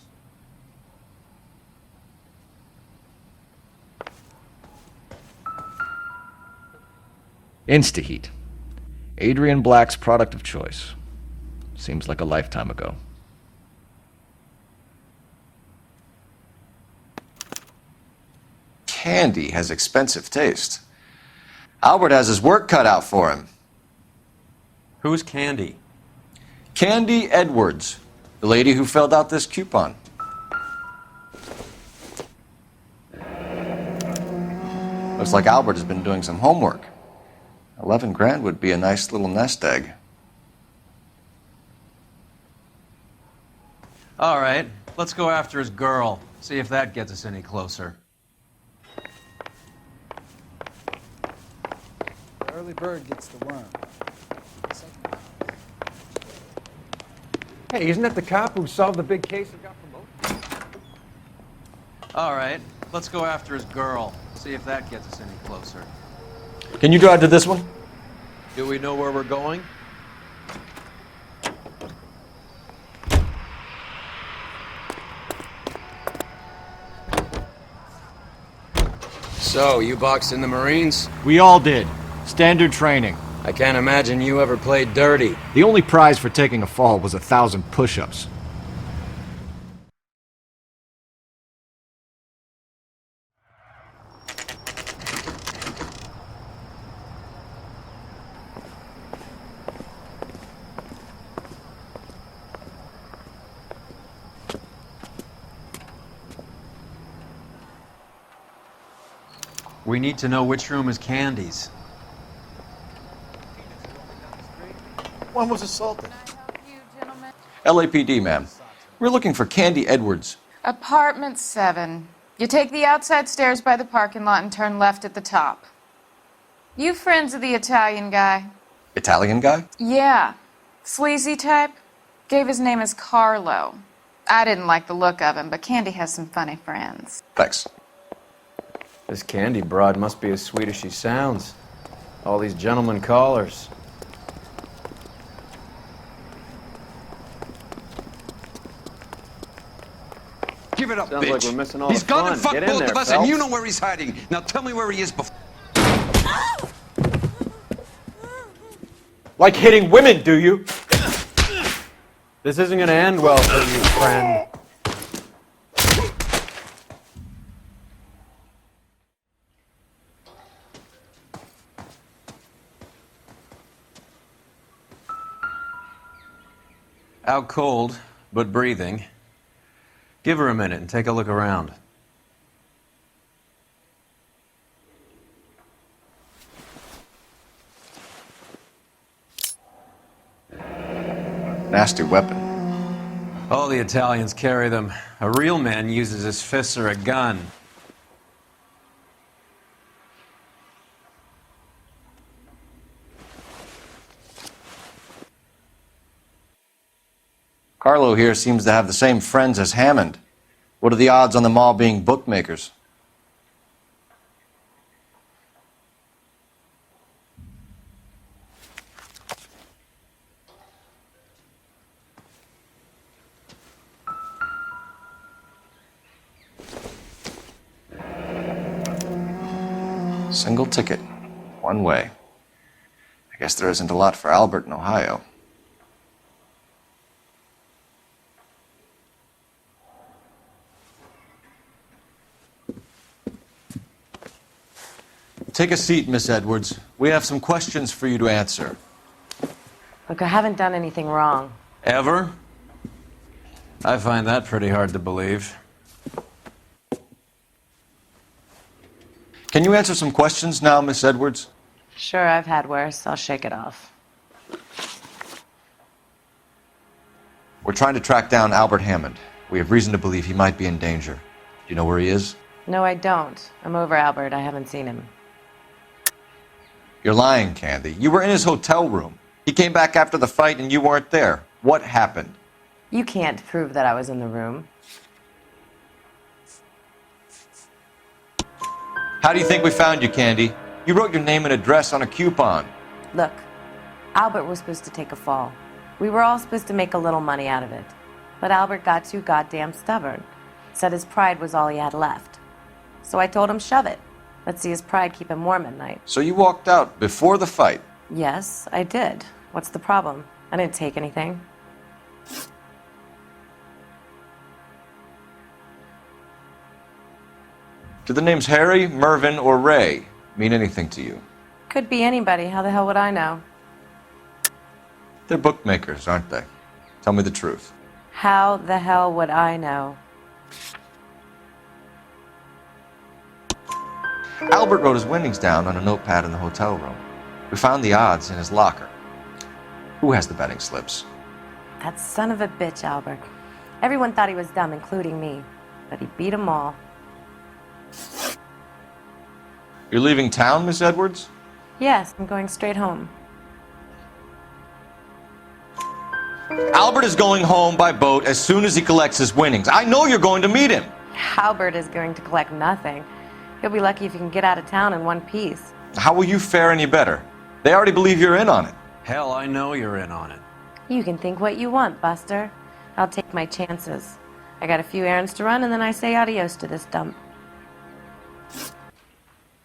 Instaheat. Adrian Black's product of choice. Seems like a lifetime ago. Candy has expensive taste. Albert has his work cut out for him. Who's Candy? Candy Edwards, the lady who filled out this coupon. Looks like Albert has been doing some homework. 11 grand would be a nice little nest egg. All right, let's go after his girl. See if that gets us any closer. Early bird gets the worm. Hey, isn't that the cop who solved the big case and got promoted? All right, let's go after his girl. See if that gets us any closer. Can you drive to this one? Do we know where we're going? So, you boxed in the Marines? We all did. Standard training. I can't imagine you ever played dirty. The only prize for taking a fall was 1,000 push-ups. We need to know which room is Candy's. One was assaulted. LAPD, ma'am. We're looking for Candy Edwards. Apartment 7. You take the outside stairs by the parking lot and turn left at the top. You friends of the Italian guy? Italian guy? Yeah. Sleazy type? Gave his name as Carlo. I didn't like the look of him, but Candy has some funny friends. Thanks. This Candy broad must be as sweet as she sounds. All these gentlemen callers. Give it up, Sounds bitch. like we're missing all He's the gone fun. and fucked Get in both there, of us, Phelps. and you know where he's hiding. Now tell me where he is before. Like hitting women, do you? This isn't gonna end well for you, friend. Out cold, but breathing. Give her a minute and take a look around. Nasty weapon. All the Italians carry them. A real man uses his fists or a gun. Carlo here seems to have the same friends as Hammond. What are the odds on them all being bookmakers? Single ticket. One way. I guess there isn't a lot for Albert in Ohio. Take a seat, Miss Edwards. We have some questions for you to answer. Look, I haven't done anything wrong. Ever? I find that pretty hard to believe. Can you answer some questions now, Miss Edwards? Sure, I've had worse. I'll shake it off. We're trying to track down Albert Hammond. We have reason to believe he might be in danger. Do you know where he is? No, I don't. I'm over Albert. I haven't seen him. You're lying, Candy. You were in his hotel room. He came back after the fight and you weren't there. What happened? You can't prove that I was in the room. How do you think we found you, Candy? You wrote your name and address on a coupon. Look, Albert was supposed to take a fall. We were all supposed to make a little money out of it. But Albert got too goddamn stubborn. Said his pride was all he had left. So I told him, shove it. Let's see his pride keep him warm at night. So you walked out before the fight? Yes, I did. What's the problem? I didn't take anything. Do the names Harry, Mervyn, or Ray mean anything to you? Could be anybody. How the hell would I know? They're bookmakers, aren't they? Tell me the truth. How the hell would I know? Albert wrote his winnings down on a notepad in the hotel room. We found the odds in his locker. Who has the betting slips? That son of a bitch, Albert. Everyone thought he was dumb, including me. But he beat them all. You're leaving town, Miss Edwards? Yes, I'm going straight home. Albert is going home by boat as soon as he collects his winnings. I know you're going to meet him. Albert is going to collect nothing. He'll be lucky if he can get out of town in one piece. How will you fare any better? They already believe you're in on it. Hell, I know you're in on it. You can think what you want, Buster. I'll take my chances. I got a few errands to run, and then I say adios to this dump.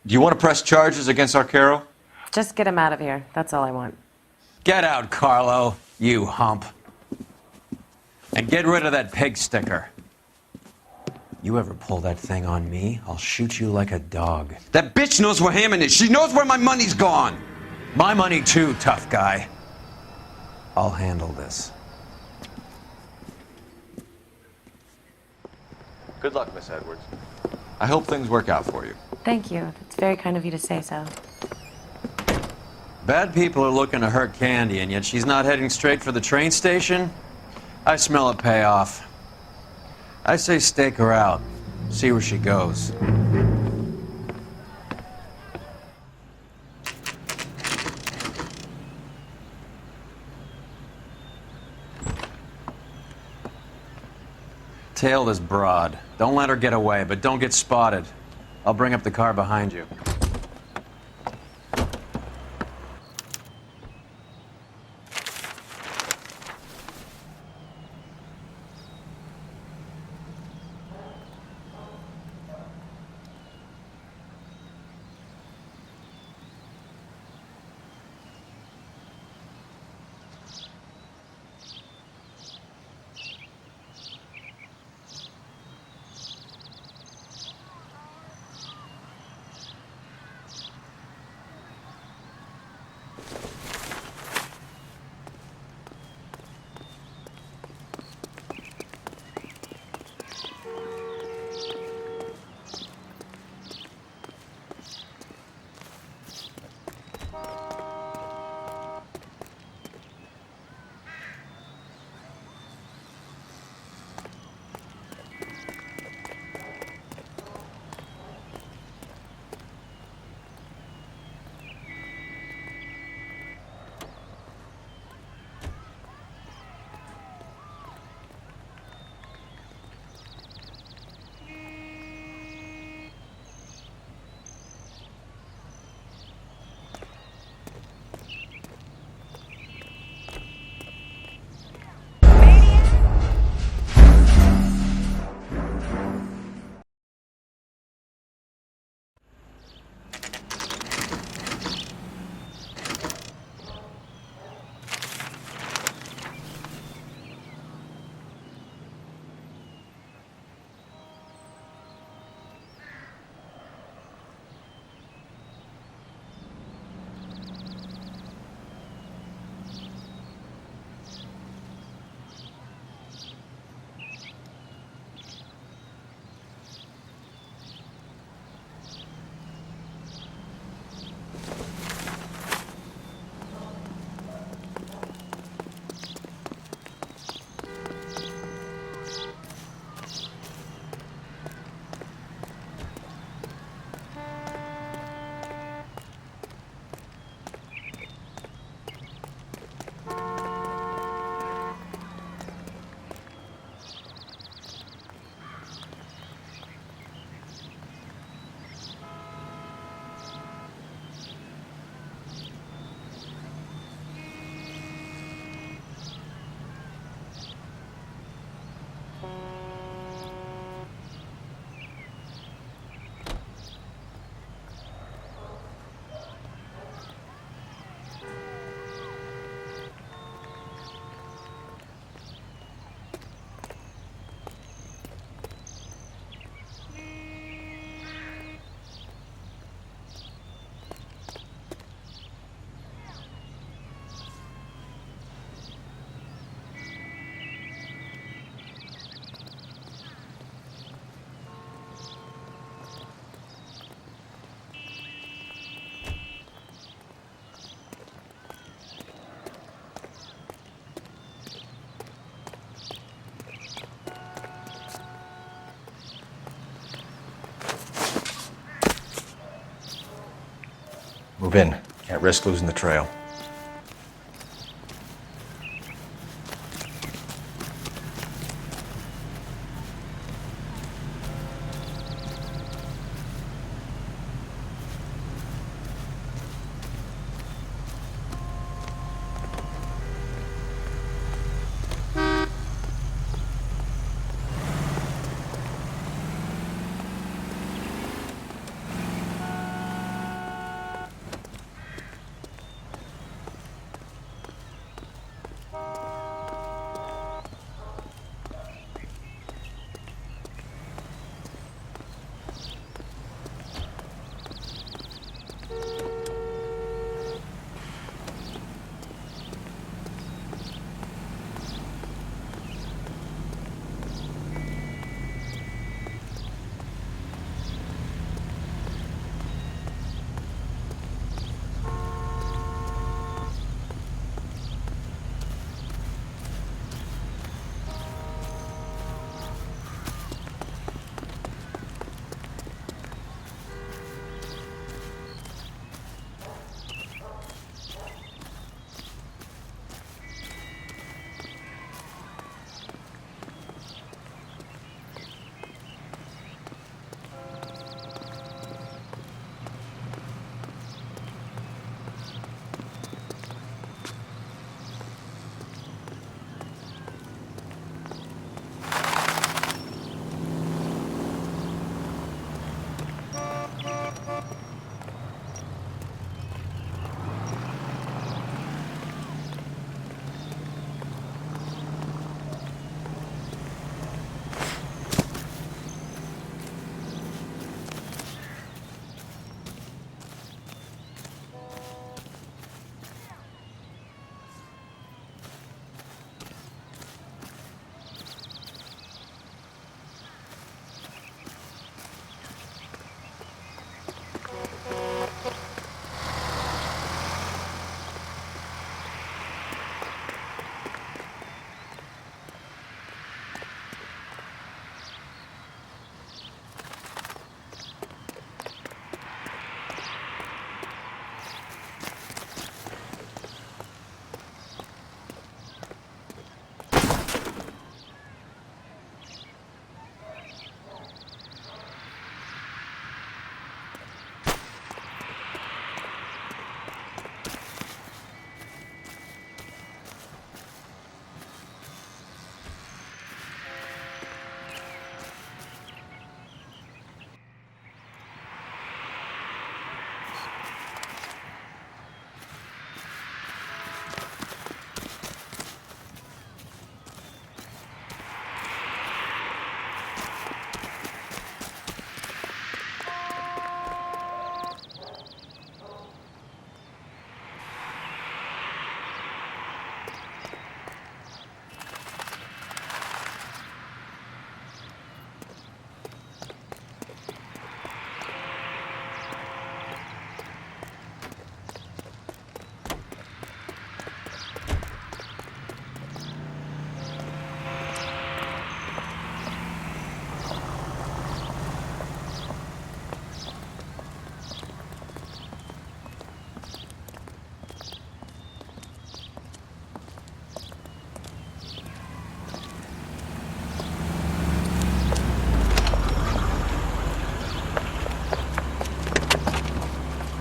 Do you want to press charges against Arcaro? Just get him out of here. That's all I want. Get out, Carlo, you hump. And get rid of that pig sticker. You ever pull that thing on me, I'll shoot you like a dog. That bitch knows where Hammond is. She knows where my money's gone. My money too, tough guy. I'll handle this. Good luck, Miss Edwards. I hope things work out for you. Thank you. It's very kind of you to say so. Bad people are looking to hurt Candy, and yet she's not heading straight for the train station? I smell a payoff. I say stake her out. See where she goes. Tail this broad. Don't let her get away, but don't get spotted. I'll bring up the car behind you. Move in. Can't risk losing the trail.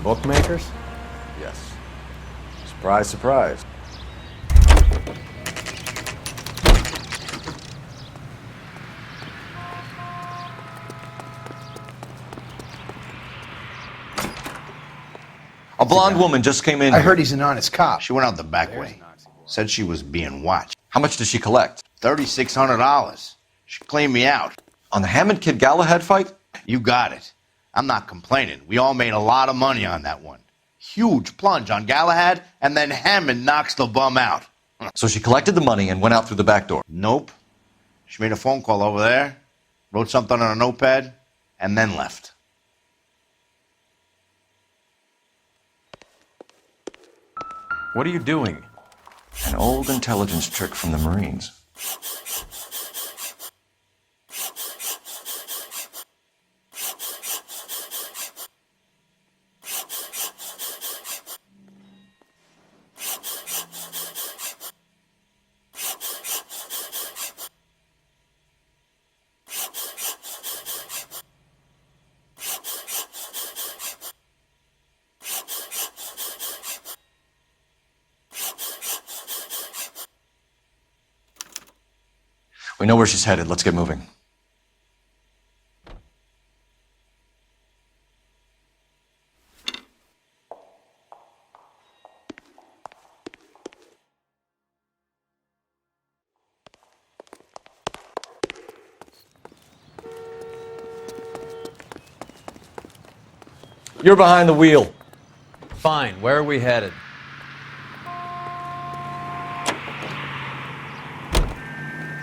Bookmakers? Yes. Surprise, surprise. A blonde woman just came in. I heard he's an honest cop. She went out the back way. Said she was being watched. How much did she collect? $3,600. She cleaned me out. On the Hammond Kid Galahad fight? You got it. I'm not complaining. We all made a lot of money on that one. Huge plunge on Galahad, and then Hammond knocks the bum out. So she collected the money and went out through the back door? Nope. She made a phone call over there, wrote something on a notepad, and then left. What are you doing? An old intelligence trick from the Marines. We know where she's headed. Let's get moving. You're behind the wheel. Fine. Where are we headed?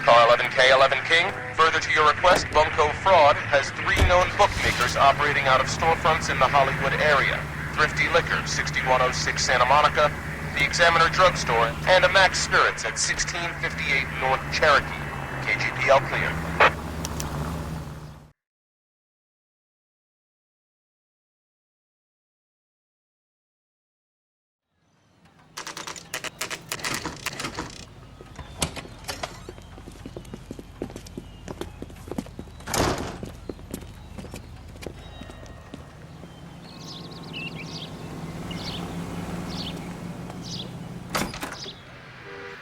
Car 11K, 11 King. Further to your request, Bunko Fraud has 3 known bookmakers operating out of storefronts in the Hollywood area. Thrifty Liquor, 6106 Santa Monica, the Examiner Drugstore, and a Max Spirits at 1658 North Cherokee. KGPL clear.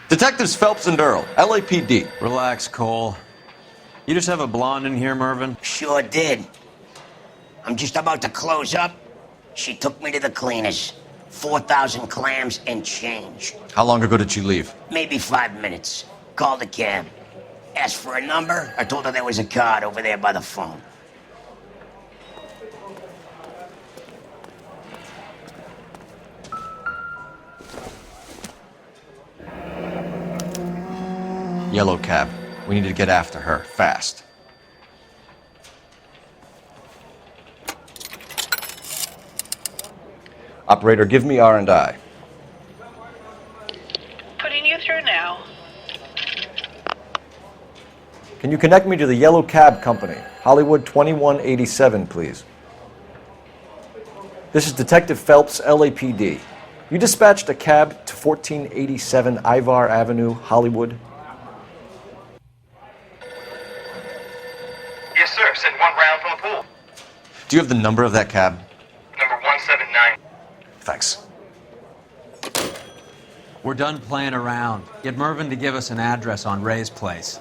Detectives Phelps and Earl, LAPD. Relax, Cole. You just have a blonde in here, Mervyn? Sure did. I'm just about to close up. She took me to the cleaners. 4,000 clams and change. How long ago did she leave? Maybe 5 minutes. Called a cab. Asked for a number. I told her there was a card over there by the phone. Yellow cab. We need to get after her, fast. Operator, give me R&I. Putting you through now. Can you connect me to the Yellow Cab Company? Hollywood 2187, please. This is Detective Phelps, LAPD. You dispatched a cab to 1487 Ivar Avenue, Hollywood? Yes, sir. Send 1 round from the pool. Do you have the number of that cab? Number 179. Thanks. We're done playing around. Get Mervyn to give us an address on Ray's place.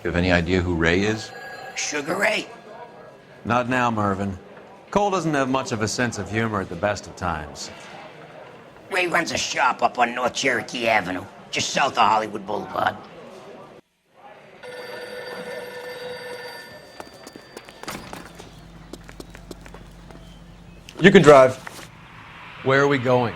You have any idea who Ray is? Sugar Ray. Not now, Mervyn. Cole doesn't have much of a sense of humor at the best of times. Ray runs a shop up on North Cherokee Avenue, just south of Hollywood Boulevard. You can drive. Where are we going?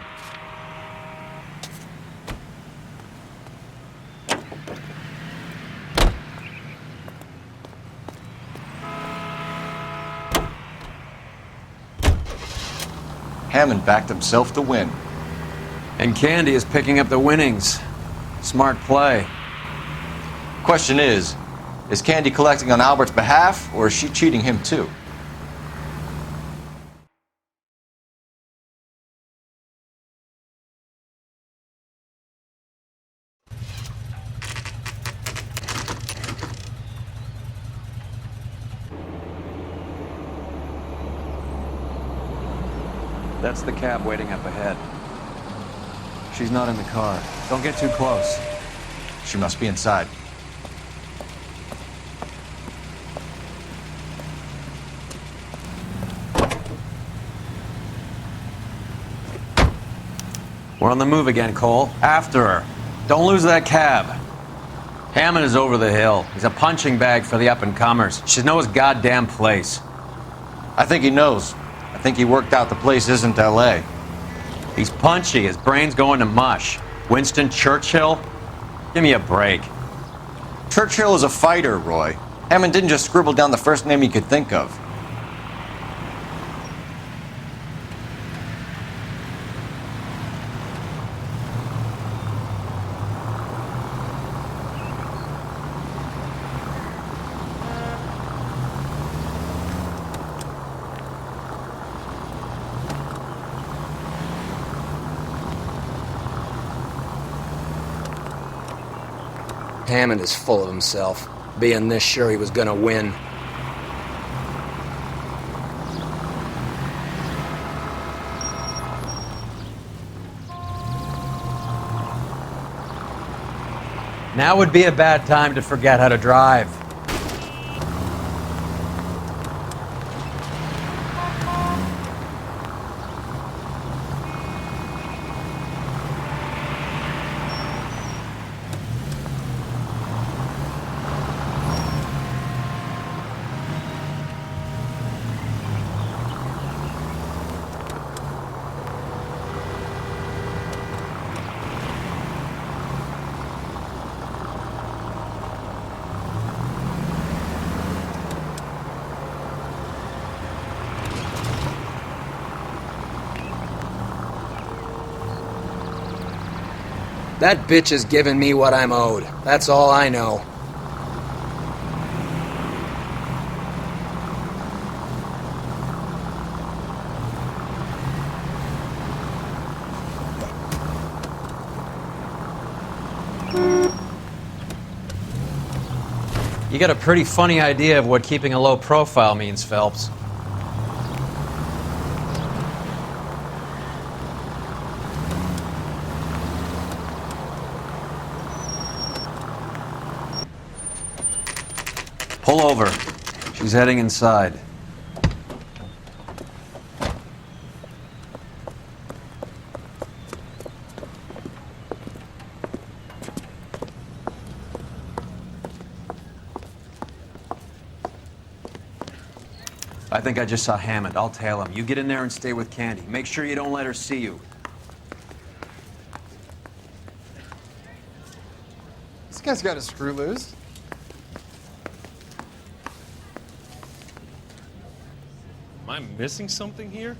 Hammond backed himself to win. And Candy is picking up the winnings. Smart play. Question is Candy collecting on Albert's behalf, or is she cheating him too? That's the cab waiting up ahead. She's not in the car. Don't get too close. She must be inside. We're on the move again, Cole. After her. Don't lose that cab. Hammond is over the hill. He's a punching bag for the up-and-comers. She knows his goddamn place. I think he knows. I think he worked out the place isn't L.A. He's punchy. His brain's going to mush. Winston Churchill? Give me a break. Churchill is a fighter, Roy. Hammond didn't just scribble down the first name he could think of. Hammond is full of himself, being this sure he was gonna win. Now would be a bad time to forget how to drive. That bitch has given me what I'm owed. That's all I know. You got a pretty funny idea of what keeping a low profile means, Phelps. Pull over. She's heading inside. I think I just saw Hammond. I'll tail him. You get in there and stay with Candy. Make sure you don't let her see you. This guy's got a screw loose. Am I missing something here?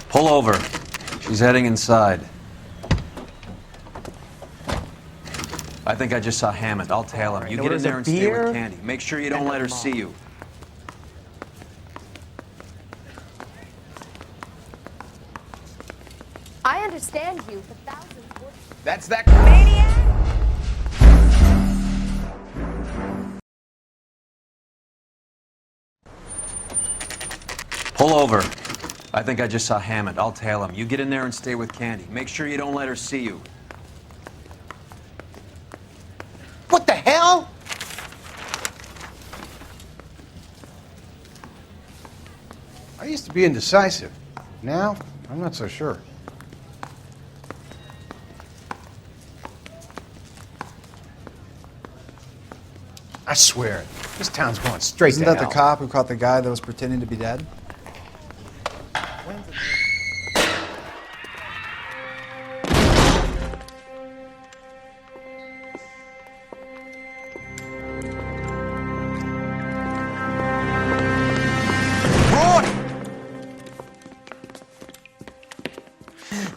Pull over. She's heading inside. I think I just saw Hammond. I'll tail him. You get in there and stay with Candy. Make sure you don't let her see you. I understand you, but thousands would... That's that Maniac! Pull over. I think I just saw Hammond. I'll tail him. You get in there and stay with Candy. Make sure you don't let her see you. What the hell? I used to be indecisive. Now, I'm not so sure. I swear, this town's going straight to hell. Isn't that the cop who caught the guy that was pretending to be dead?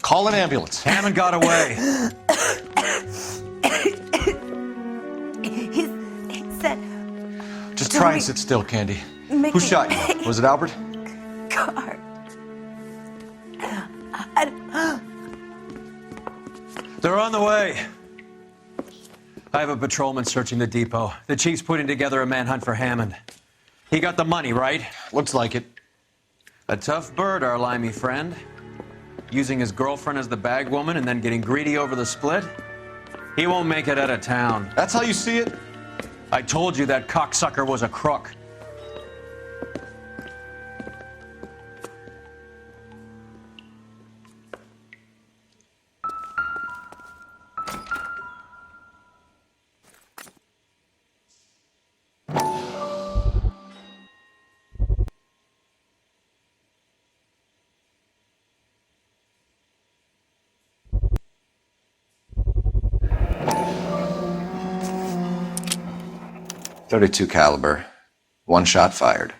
Call an ambulance. Hammond got away. He said... Just try and sit still, Candy. Who shot you? Was it Albert? Car. They're on the way. I have a patrolman searching the depot. The chief's putting together a manhunt for Hammond. He got the money, right? Looks like it. A tough bird, our limey friend. Using his girlfriend as the bag woman and then getting greedy over the split. He won't make it out of town. That's how you see it? I told you that cocksucker was a crook. .32 caliber. One shot fired.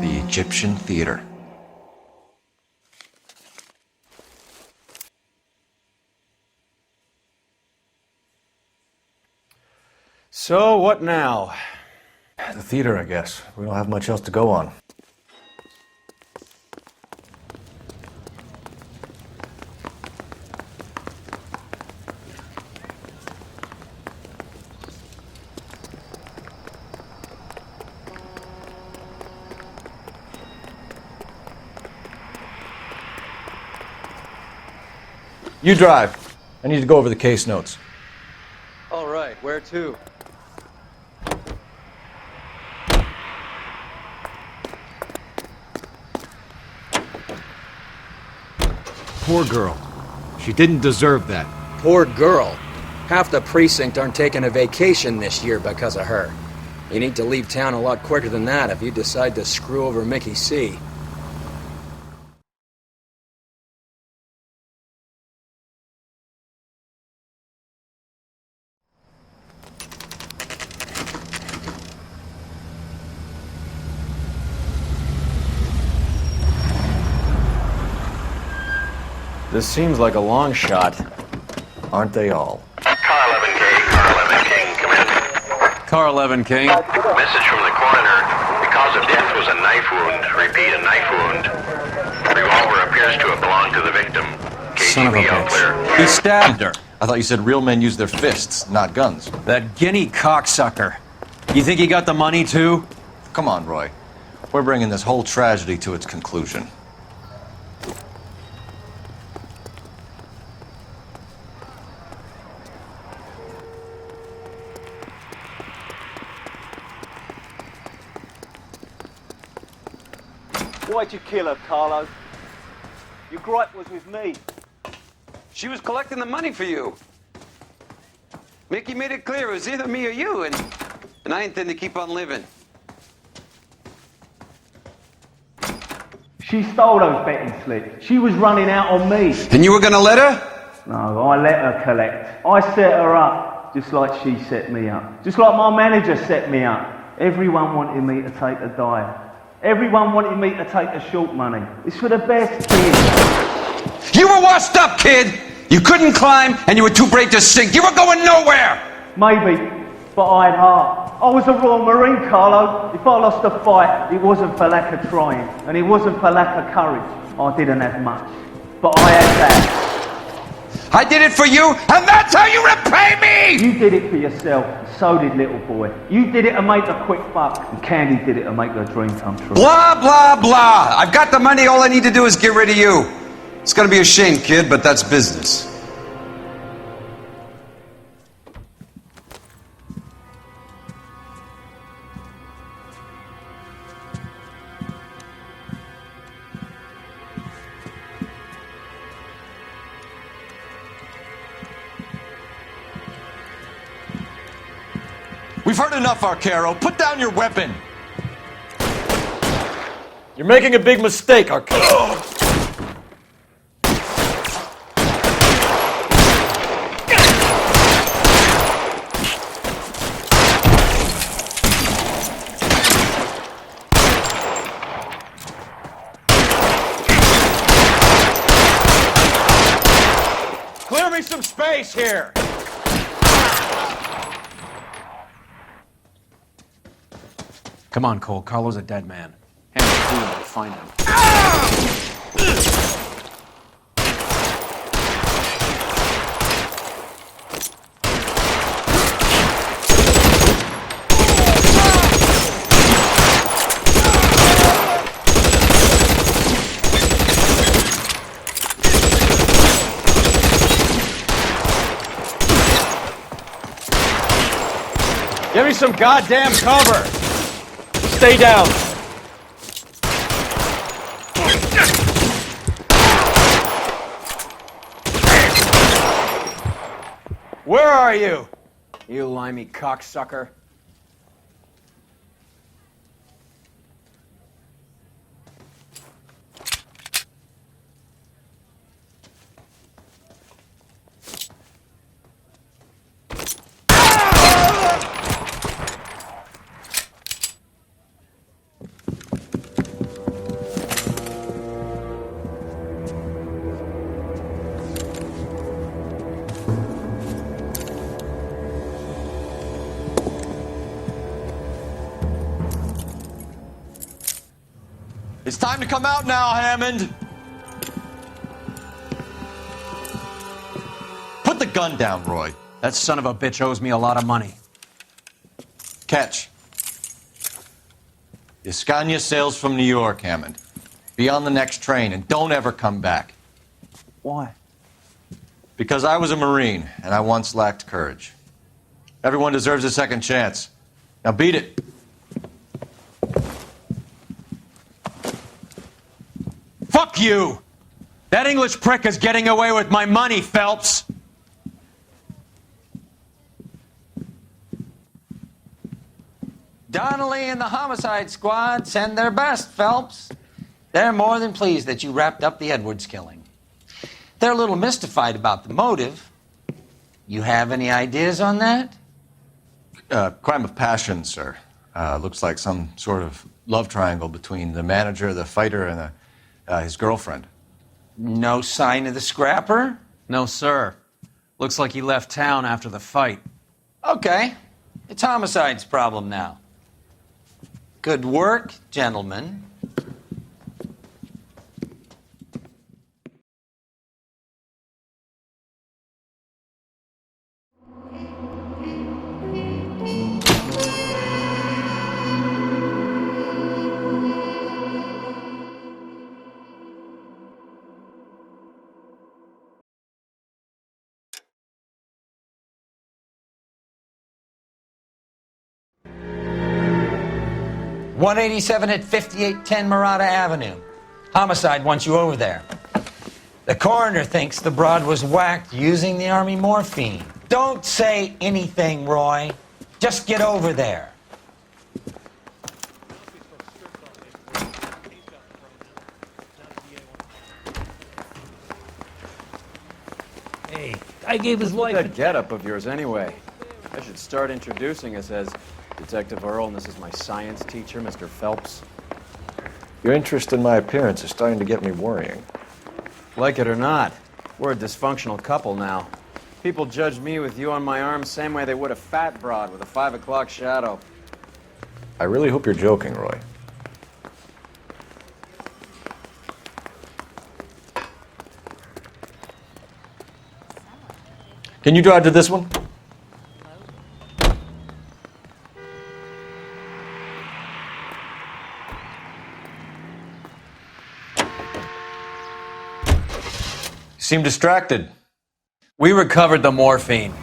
The Egyptian Theater. So, what now? The theater, I guess. We don't have much else to go on. You drive. I need to go over the case notes. All right, where to? Poor girl. She didn't deserve that. Poor girl. Half the precinct aren't taking a vacation this year because of her. You need to leave town a lot quicker than that if you decide to screw over Mickey C. This seems like a long shot. Aren't they all? Car 11K, Car 11 King, come in. Car 11 King. Message from the coroner. The cause of death was a knife wound. Repeat, a knife wound. Revolver appears to have belonged to the victim. Son of a KGB all clear. bitch. He stabbed her. I thought you said real men use their fists, not guns. That guinea cocksucker. You think he got the money too? Come on, Roy. We're bringing this whole tragedy to its conclusion. Why'd you kill her, Carlo? Your gripe was with me. She was collecting the money for you. Mickey made it clear it was either me or you, and I intend to keep on living. She stole those betting slips. She was running out on me. And you were gonna let her? No, I let her collect. I set her up, just like she set me up. Just like my manager set me up. Everyone wanted me to take a dive. Everyone wanted me to take the short money. It's for the best, kid. You were washed up, kid! You couldn't climb, and you were too brave to sink. You were going nowhere! Maybe, but I had heart. I was a Royal Marine, Carlo. If I lost a fight, it wasn't for lack of trying, and it wasn't for lack of courage. I didn't have much, but I had that. I did it for you, and that's how you repay me! You did it for yourself, and so did little boy. You did it to make a quick buck, and Candy did it to make her dream come true. Blah, blah, blah. I've got the money. All I need to do is get rid of you. It's gonna be a shame, kid, but that's business. We've heard enough, Arcaro. Put down your weapon. You're making a big mistake, Arcaro. Clear me some space here. Come on, Cole. Carlo's a dead man. Hand it to him and find him. Give me some goddamn cover. Stay down. Where are you? You limey cocksucker. It's time to come out now, Hammond. Put the gun down, Roy. That son of a bitch owes me a lot of money. Catch. Escania sails from New York, Hammond. Be on the next train and don't ever come back. Why? Because I was a Marine, and I once lacked courage. Everyone deserves a second chance. Now beat it. Fuck you! That English prick is getting away with my money, Phelps! Donnelly and the Homicide Squad send their best, Phelps. They're more than pleased that you wrapped up the Edwards killing. They're a little mystified about the motive. You have any ideas on that? Crime of passion, sir. Looks like some sort of love triangle between the manager, the fighter, and his girlfriend. No sign of the scrapper? No, sir. Looks like he left town after the fight. Okay. It's Homicide's problem now. Good work, gentlemen. .187 at 5810 Murata Avenue. Homicide wants you over there. The coroner thinks the broad was whacked using the Army morphine. Don't say anything, Roy. Just get over there. Hey, I gave his wife That getup of yours anyway. I should start introducing us as Detective Earl, and this is my science teacher, Mr. Phelps. Your interest in my appearance is starting to get me worrying. Like it or not, we're a dysfunctional couple now. People judge me with you on my arm same way they would a fat broad with a 5 o'clock shadow. I really hope you're joking, Roy. Can you drive to this one? You seem distracted. We recovered the morphine.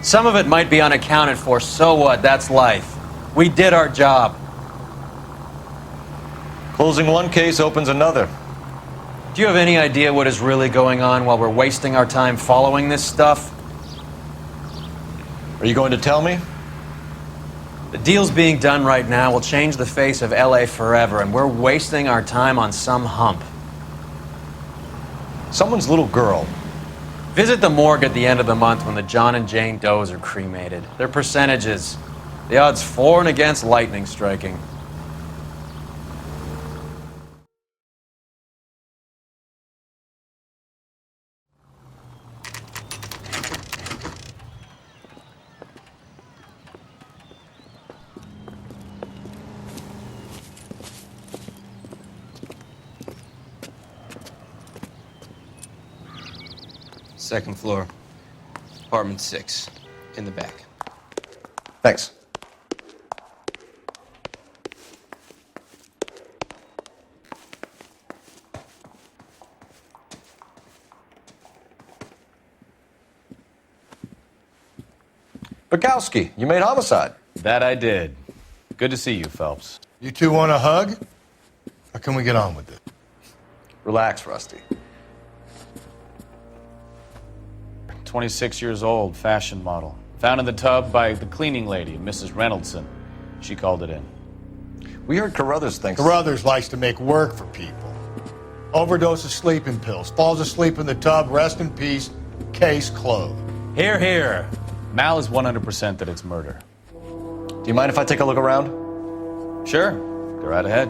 Some of it might be unaccounted for, so what? That's life. We did our job. Closing one case opens another. Do you have any idea what is really going on while we're wasting our time following this stuff? Are you going to tell me? The deals being done right now will change the face of LA forever, and we're wasting our time on some hump. Someone's little girl. Visit the morgue at the end of the month when the John and Jane Does are cremated. Their percentages. The odds for and against lightning striking. Second floor, apartment 6, in the back. Thanks. Bukowski, you made Homicide. That I did. Good to see you, Phelps. You two want a hug? Or can we get on with it? Relax, Rusty. 26 years old, fashion model. Found in the tub by the cleaning lady, Mrs. Reynoldson. She called it in. We heard Carruthers thinks... Carruthers likes to make work for people. Overdose of sleeping pills. Falls asleep in the tub. Rest in peace. Case closed. Here, here. Mal is 100% that it's murder. Do you mind if I take a look around? Sure. Go right ahead.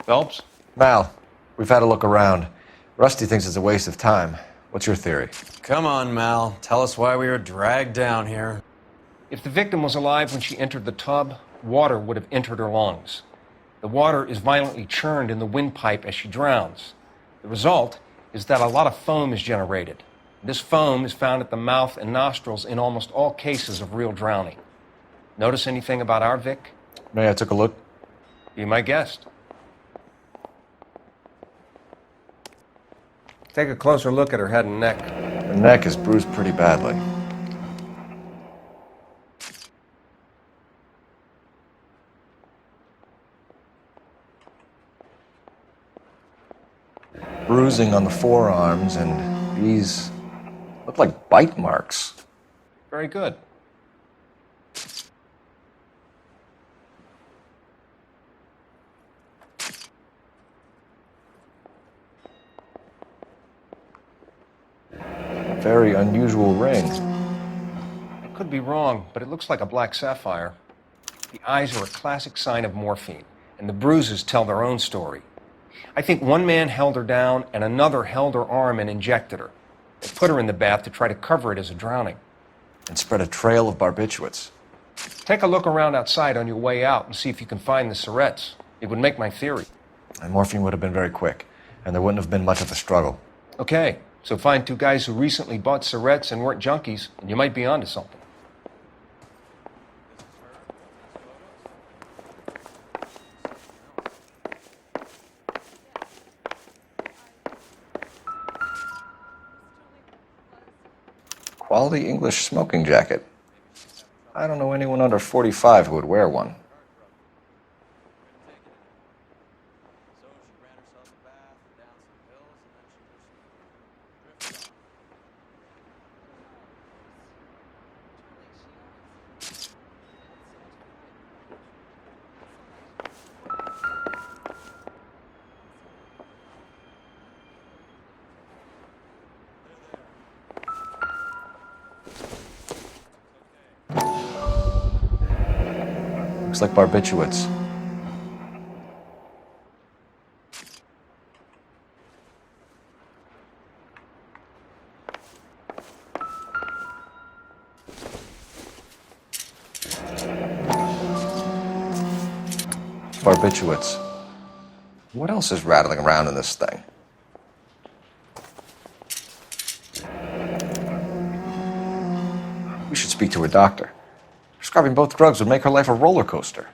Phelps? Mal, we've had a look around. Rusty thinks it's a waste of time. What's your theory? Come on, Mal. Tell us why we were dragged down here. If the victim was alive when she entered the tub, water would have entered her lungs. The water is violently churned in the windpipe as she drowns. The result is that a lot of foam is generated. This foam is found at the mouth and nostrils in almost all cases of real drowning. Notice anything about our Vic? May I took a look? Be my guest. Take a closer look at her head and neck. Her neck is bruised pretty badly. Bruising on the forearms, and these look like bite marks. Very good. A very unusual ring. I could be wrong, but it looks like a black sapphire. The eyes are a classic sign of morphine, and the bruises tell their own story. I think one man held her down and another held her arm and injected her. They put her in the bath to try to cover it as a drowning. And spread a trail of barbiturates. Take a look around outside on your way out and see if you can find the syrettes. It would make my theory. And morphine would have been very quick, and there wouldn't have been much of a struggle. Okay, so find two guys who recently bought syrettes and weren't junkies, and you might be onto something. Quality English smoking jacket. I don't know anyone under 45 who would wear one. Looks like barbiturates. Barbiturates. What else is rattling around in this thing? We should speak to a doctor. Prescribing both drugs would make her life a roller coaster.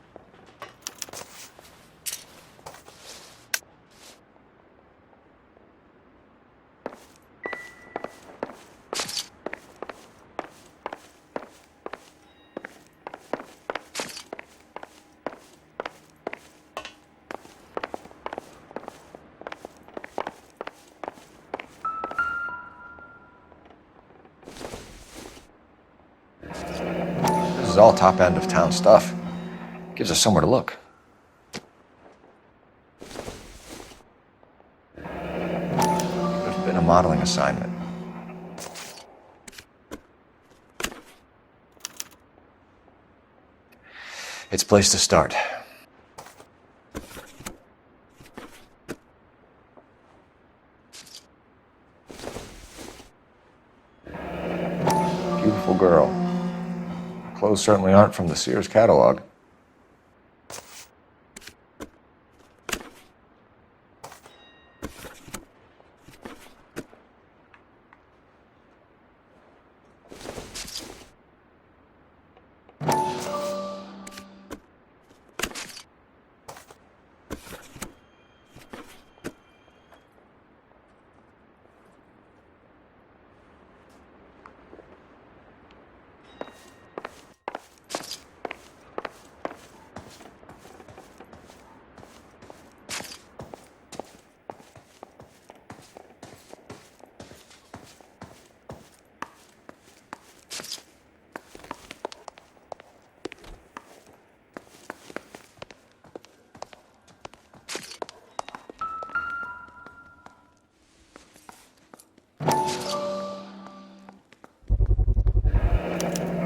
This is all top end of town stuff. Gives us somewhere to look. Could have been a modeling assignment. It's a place to start. Beautiful girl. Clothes certainly aren't from the Sears catalog.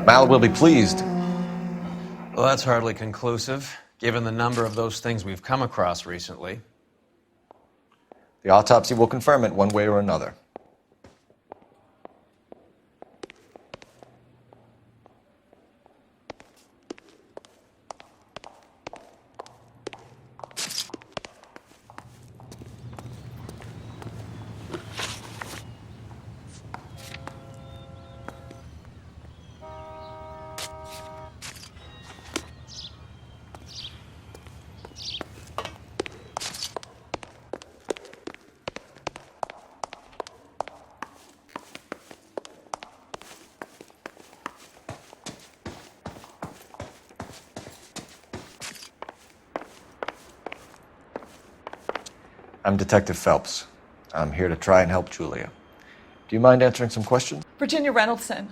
Mal will be pleased. Well, that's hardly conclusive, given the number of those things we've come across recently. The autopsy will confirm it one way or another. I'm Detective Phelps. I'm here to try and help Julia. Do you mind answering some questions? Virginia Reynoldson,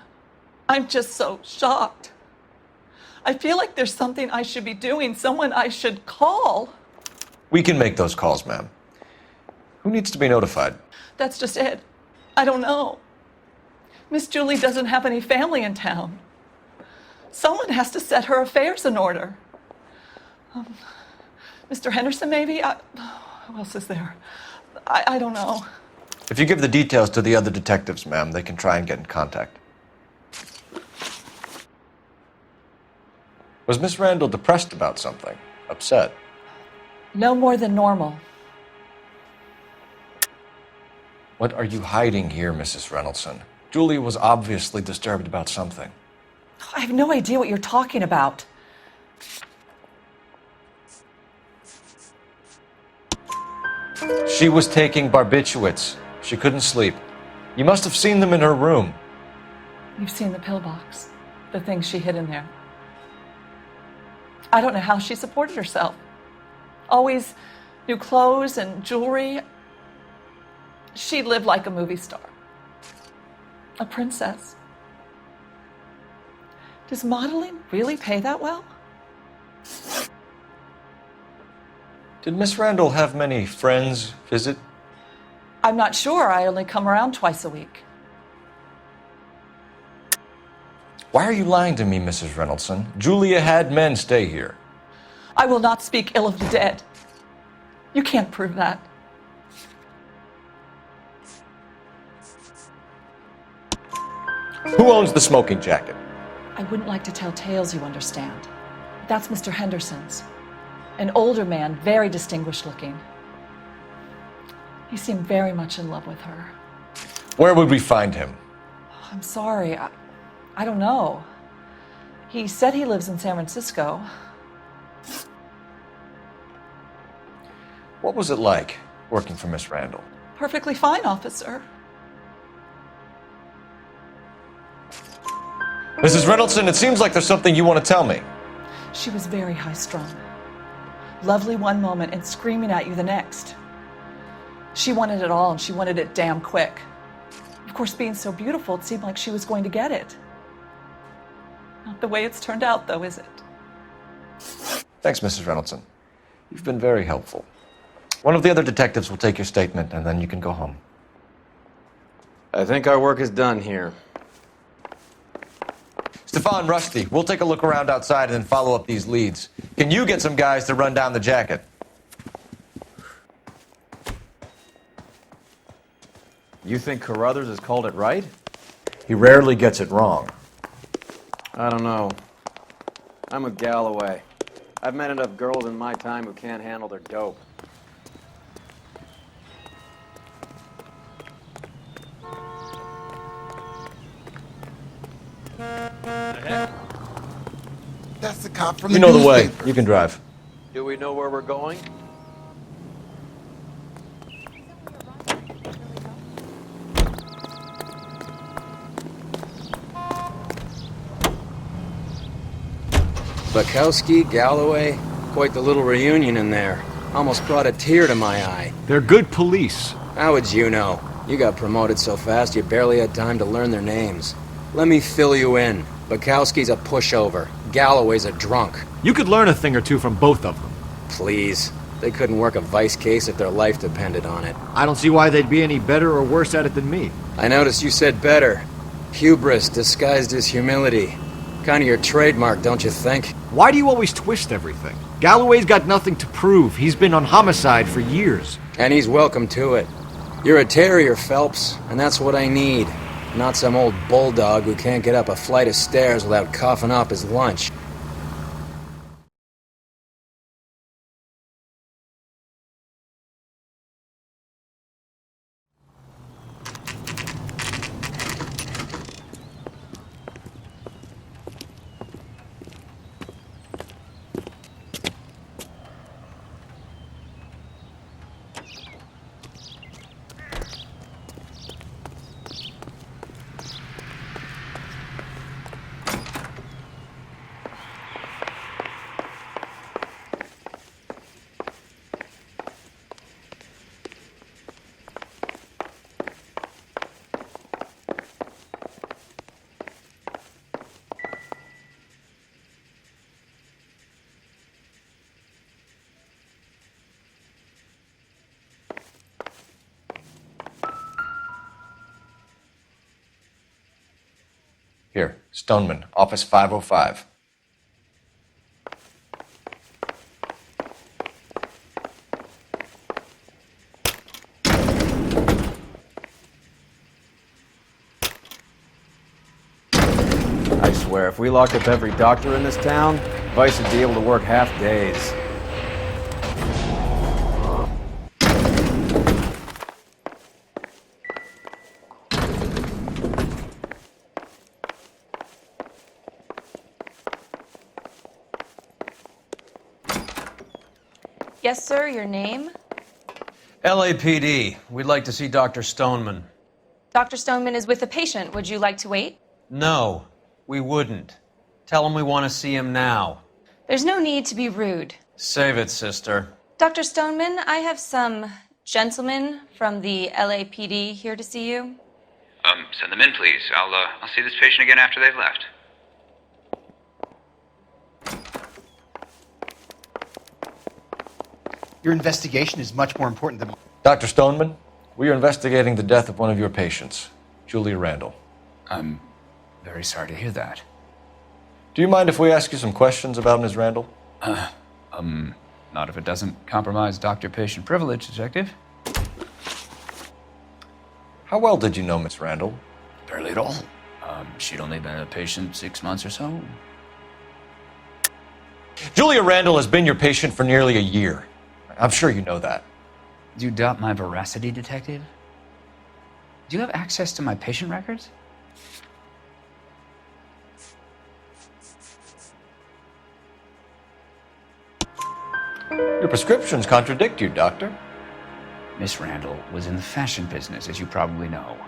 I'm just so shocked. I feel like there's something I should be doing, someone I should call. We can make those calls, ma'am. Who needs to be notified? That's just it. I don't know. Miss Julie doesn't have any family in town. Someone has to set her affairs in order. Mr. Henderson, maybe? Who else is there? I don't know. If you give the details to the other detectives, ma'am, they can try and get in contact. Was Miss Randall depressed about something? Upset? No more than normal. What are you hiding here, Mrs. Reynoldson? Julia was obviously disturbed about something. I have no idea what you're talking about. She was taking barbiturates. She couldn't sleep. You must have seen them in her room. You've seen the pillbox, the things she hid in there. I don't know how she supported herself. Always new clothes and jewelry. She lived like a movie star. A princess. Does modeling really pay that well? Did Miss Randall have many friends visit? I'm not sure. I only come around twice a week. Why are you lying to me, Mrs. Reynoldson? Julia had men stay here. I will not speak ill of the dead. You can't prove that. Who owns the smoking jacket? I wouldn't like to tell tales, you understand. That's Mr. Henderson's. An older man, very distinguished looking. He seemed very much in love with her. Where would we find him? I'm sorry, I don't know. He said he lives in San Francisco. What was it like working for Miss Randall? Perfectly fine, officer. Mrs. Reynoldson, it seems like there's something you want to tell me. She was very high-strung. Lovely one moment and screaming at you the next. She wanted it all, and she wanted it damn quick. Of course, being so beautiful, it seemed like she was going to get it. Not the way it's turned out, though, is it? Thanks, Mrs. Reynoldson. You've been very helpful. One of the other detectives will take your statement, and then you can go home. I think our work is done here. Stefan, Rusty, we'll take a look around outside and then follow up these leads. Can you get some guys to run down the jacket? You think Carruthers has called it right? He rarely gets it wrong. I don't know. I'm with Galloway. I've met enough girls in my time who can't handle their dope. That's the cop from You the know the way. newspaper. You can drive. Do we know where we're going? Bukowski, Galloway, quite the little reunion in there. Almost brought a tear to my eye. They're good police. How would you know? You got promoted so fast you barely had time to learn their names. Let me fill you in. Bukowski's a pushover. Galloway's a drunk. You could learn a thing or two from both of them. Please. They couldn't work a vice case if their life depended on it. I don't see why they'd be any better or worse at it than me. I noticed you said better. Hubris disguised as humility. Kind of your trademark, don't you think? Why do you always twist everything? Galloway's got nothing to prove. He's been on Homicide for years. And he's welcome to it. You're a terrier, Phelps, and that's what I need. Not some old bulldog who can't get up a flight of stairs without coughing up his lunch. Here, Stoneman, office 505. I swear, if we locked up every doctor in this town, Vice would be able to work half days. Yes, sir, your name? LAPD. We'd like to see Dr. Stoneman. Dr. Stoneman is with a patient. Would you like to wait? No, we wouldn't. Tell him we want to see him now. There's no need to be rude. Save it, sister. Dr. Stoneman, I have some gentlemen from the LAPD here to see you. Send them in, please. I'll see this patient again after they've left. Your investigation is much more important than... Dr. Stoneman, we are investigating the death of one of your patients, Julia Randall. I'm very sorry to hear that. Do you mind if we ask you some questions about Ms. Randall? Not if it doesn't compromise doctor-patient privilege, Detective. How well did you know Miss Randall? Barely at all. She'd only been a patient 6 months or so. Julia Randall has been your patient for nearly a year. I'm sure you know that. Do you doubt my veracity, Detective? Do you have access to my patient records? Your prescriptions contradict you, Doctor. Miss Randall was in the fashion business, as you probably know.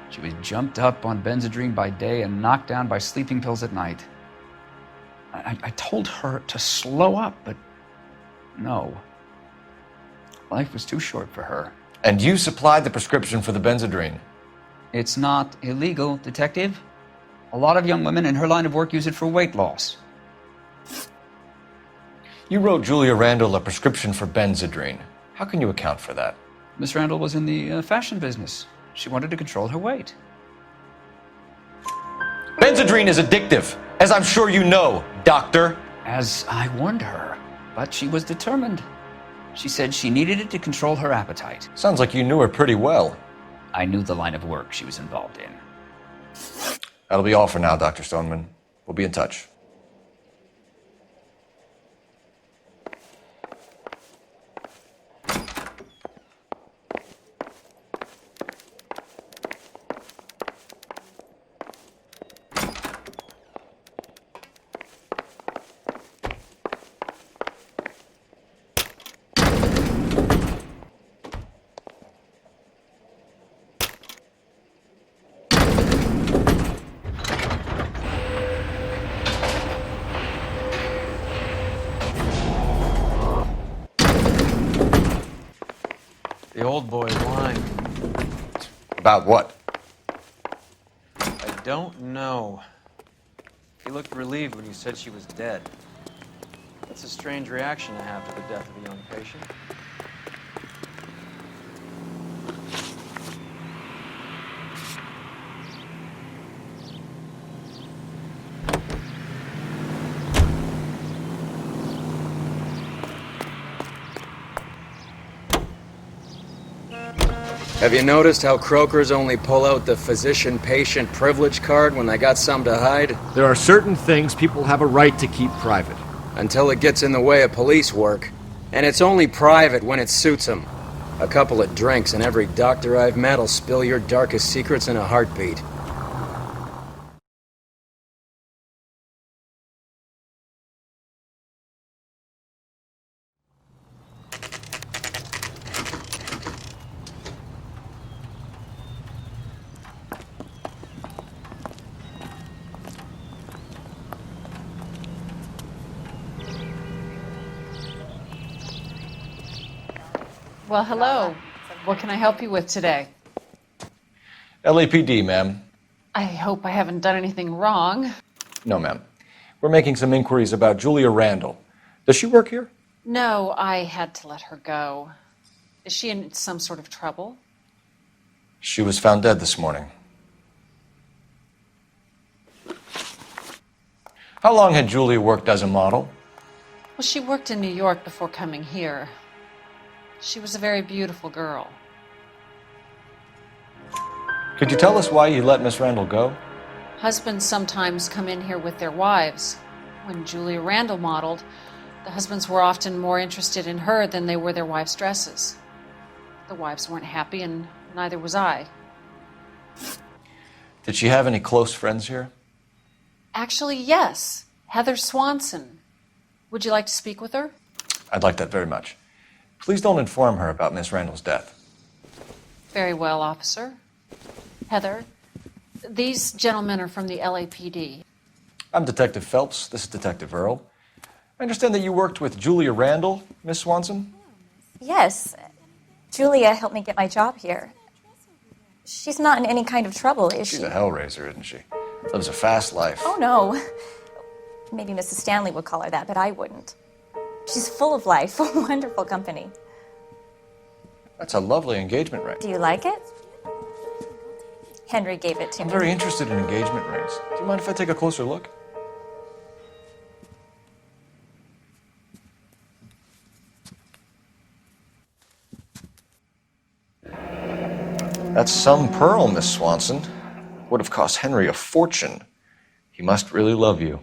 She was jumped up on Benzedrine by day and knocked down by sleeping pills at night. I told her to slow up, but no. Life was too short for her. And you supplied the prescription for the Benzedrine? It's not illegal, Detective. A lot of young women in her line of work use it for weight loss. You wrote Julia Randall a prescription for Benzedrine. How can you account for that? Miss Randall was in the fashion business. She wanted to control her weight. Benzedrine is addictive, as I'm sure you know, Doctor. As I warned her, but she was determined. She said she needed it to control her appetite. Sounds like you knew her pretty well. I knew the line of work she was involved in. That'll be all for now, Dr. Stoneman. We'll be in touch. The old boy's lying. About what? I don't know. He looked relieved when you said she was dead. That's a strange reaction to have to the death of a young patient. Have you noticed how Croakers only pull out the physician-patient privilege card when they got something to hide? There are certain things people have a right to keep private. Until it gets in the way of police work. And it's only private when it suits them. A couple of drinks and every doctor I've met will spill your darkest secrets in a heartbeat. Well, hello. What can I help you with today? LAPD, ma'am. I hope I haven't done anything wrong. No, ma'am. We're making some inquiries about Julia Randall. Does she work here? No, I had to let her go. Is she in some sort of trouble? She was found dead this morning. How long had Julia worked as a model? Well, she worked in New York before coming here. She was a very beautiful girl. Could you tell us why you let Miss Randall go? Husbands sometimes come in here with their wives. When Julia Randall modeled, the husbands were often more interested in her than they were their wives' dresses. The wives weren't happy, and neither was I. Did she have any close friends here? Actually, yes. Heather Swanson. Would you like to speak with her? I'd like that very much. Please don't inform her about Miss Randall's death. Very well, officer. Heather, these gentlemen are from the LAPD. I'm Detective Phelps. This is Detective Earl. I understand that you worked with Julia Randall, Miss Swanson? Yes. Julia helped me get my job here. She's not in any kind of trouble, is she? She's a hellraiser, isn't she? Lives a fast life. Oh, no. Maybe Mrs. Stanley would call her that, but I wouldn't. She's full of life, a wonderful company. That's a lovely engagement ring. Do you like it? Henry gave it to I'm me. very interested in engagement rings. Do you mind if I take a closer look? That's some pearl, Miss Swanson. Would have cost Henry a fortune. He must really love you.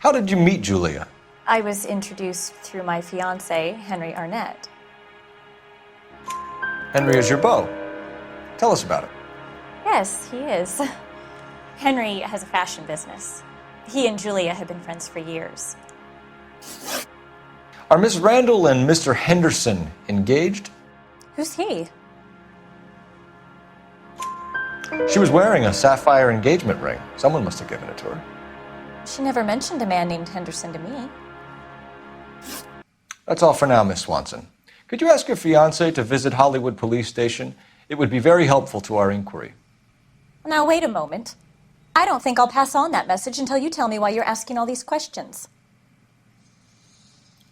How did you meet Julia? I was introduced through my fiancé, Henry Arnett. Henry is your beau. Tell us about it. Yes, he is. Henry has a fashion business. He and Julia have been friends for years. Are Miss Randall and Mr. Henderson engaged? Who's he? She was wearing a sapphire engagement ring. Someone must have given it to her. She never mentioned a man named Henderson to me. That's all for now, Miss Swanson. Could you ask your fiancé to visit Hollywood Police Station? It would be very helpful to our inquiry. Now, wait a moment. I don't think I'll pass on that message until you tell me why you're asking all these questions.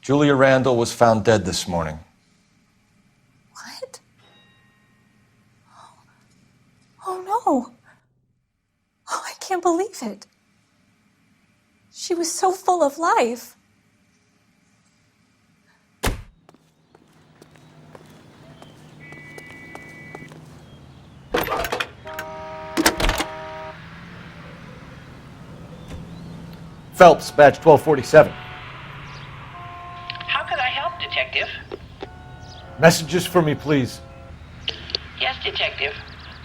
Julia Randall was found dead this morning. What? Oh, no. Oh, I can't believe it. She was so full of life. Phelps, badge 1247. How could I help, Detective? Messages for me, please. Yes, Detective.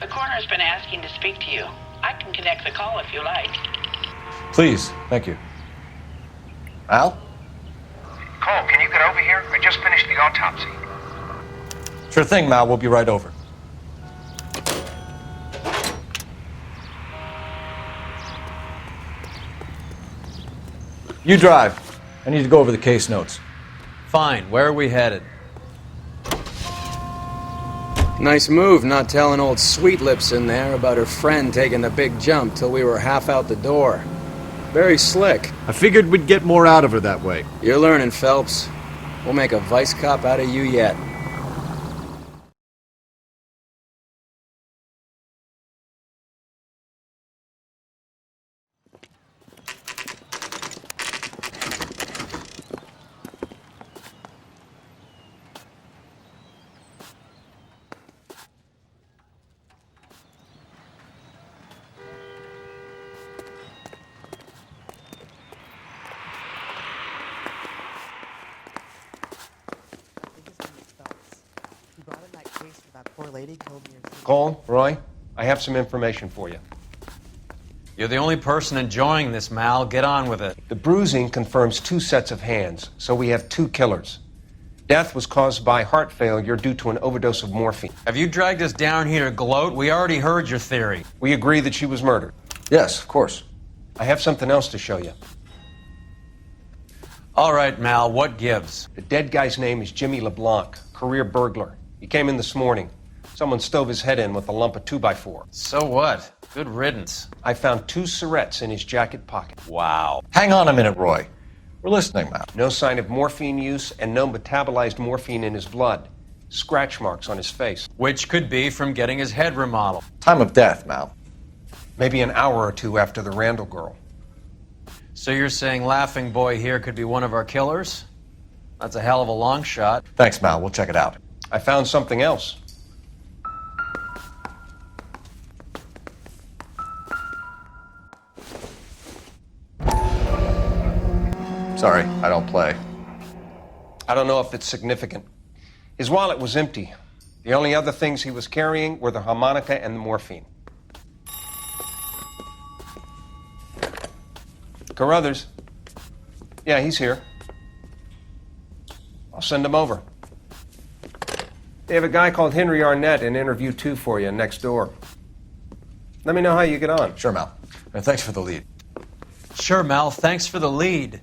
The coroner's been asking to speak to you. I can connect the call if you like. Please, thank you. Al? Cole, can you get over here? I just finished the autopsy. Sure thing, Mal. We'll be right over. You drive. I need to go over the case notes. Fine. Where are we headed? Nice move not telling old Sweet Lips in there about her friend taking the big jump till we were half out the door. Very slick. I figured we'd get more out of her that way. You're learning, Phelps. We'll make a vice cop out of you yet. Cole, Roy, I have some information for you. You're the only person enjoying this, Mal. Get on with it. The bruising confirms 2 sets of hands, so we have 2 killers. Death was caused by heart failure due to an overdose of morphine. Have you dragged us down here to gloat? We already heard your theory. We agree that she was murdered. Yes, of course. I have something else to show you. All right, Mal, what gives? The dead guy's name is Jimmy LeBlanc, career burglar. He came in this morning. Someone stove his head in with a lump of 2x4. So what? Good riddance. I found 2 cigarettes in his jacket pocket. Wow. Hang on a minute, Roy. We're listening, Mal. No sign of morphine use and no metabolized morphine in his blood. scratch marks on his face. Which could be from getting his head remodeled. Time of death, Mal. Maybe an hour or two after the Randall girl. So you're saying Laughing Boy here could be one of our killers? That's a hell of a long shot. Thanks, Mal. We'll check it out. I found something else. Sorry, I don't play. I don't know if it's significant. His wallet was empty. The only other things he was carrying were the harmonica and the morphine. Carruthers. Yeah, he's here. I'll send him over. They have a guy called Henry Arnett in interview 2 for you next door. Let me know how you get on. Sure, Mal. And thanks for the lead. Sure, Mel. Thanks for the lead.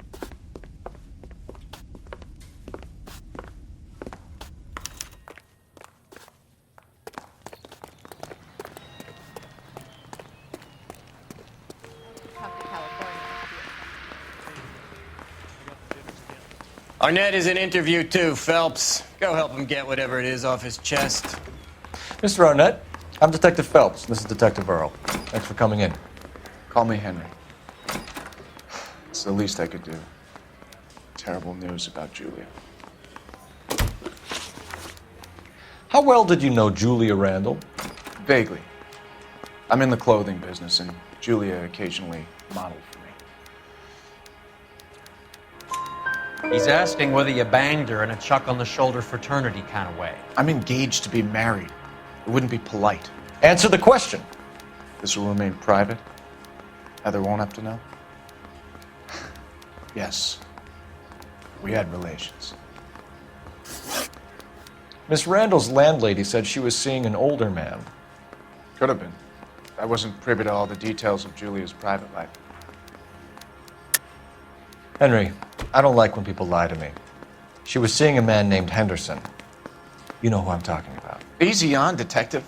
Arnett is in interview 2, Phelps. Go help him get whatever it is off his chest. Mr. Arnett, I'm Detective Phelps. This is Detective Earl. Thanks for coming in. Call me Henry. It's the least I could do. Terrible news about Julia. How well did you know Julia Randall? Vaguely. I'm in the clothing business, and Julia occasionally modeled for me. He's asking whether you banged her in a chuck-on-the-shoulder fraternity kind of way. I'm engaged to be married. It wouldn't be polite. Answer the question. This will remain private? Heather won't have to know? Yes. We had relations. Miss Randall's landlady said she was seeing an older man. Could have been. I wasn't privy to all the details of Julia's private life. Henry, I don't like when people lie to me. She was seeing a man named Henderson. You know who I'm talking about. Easy on, Detective.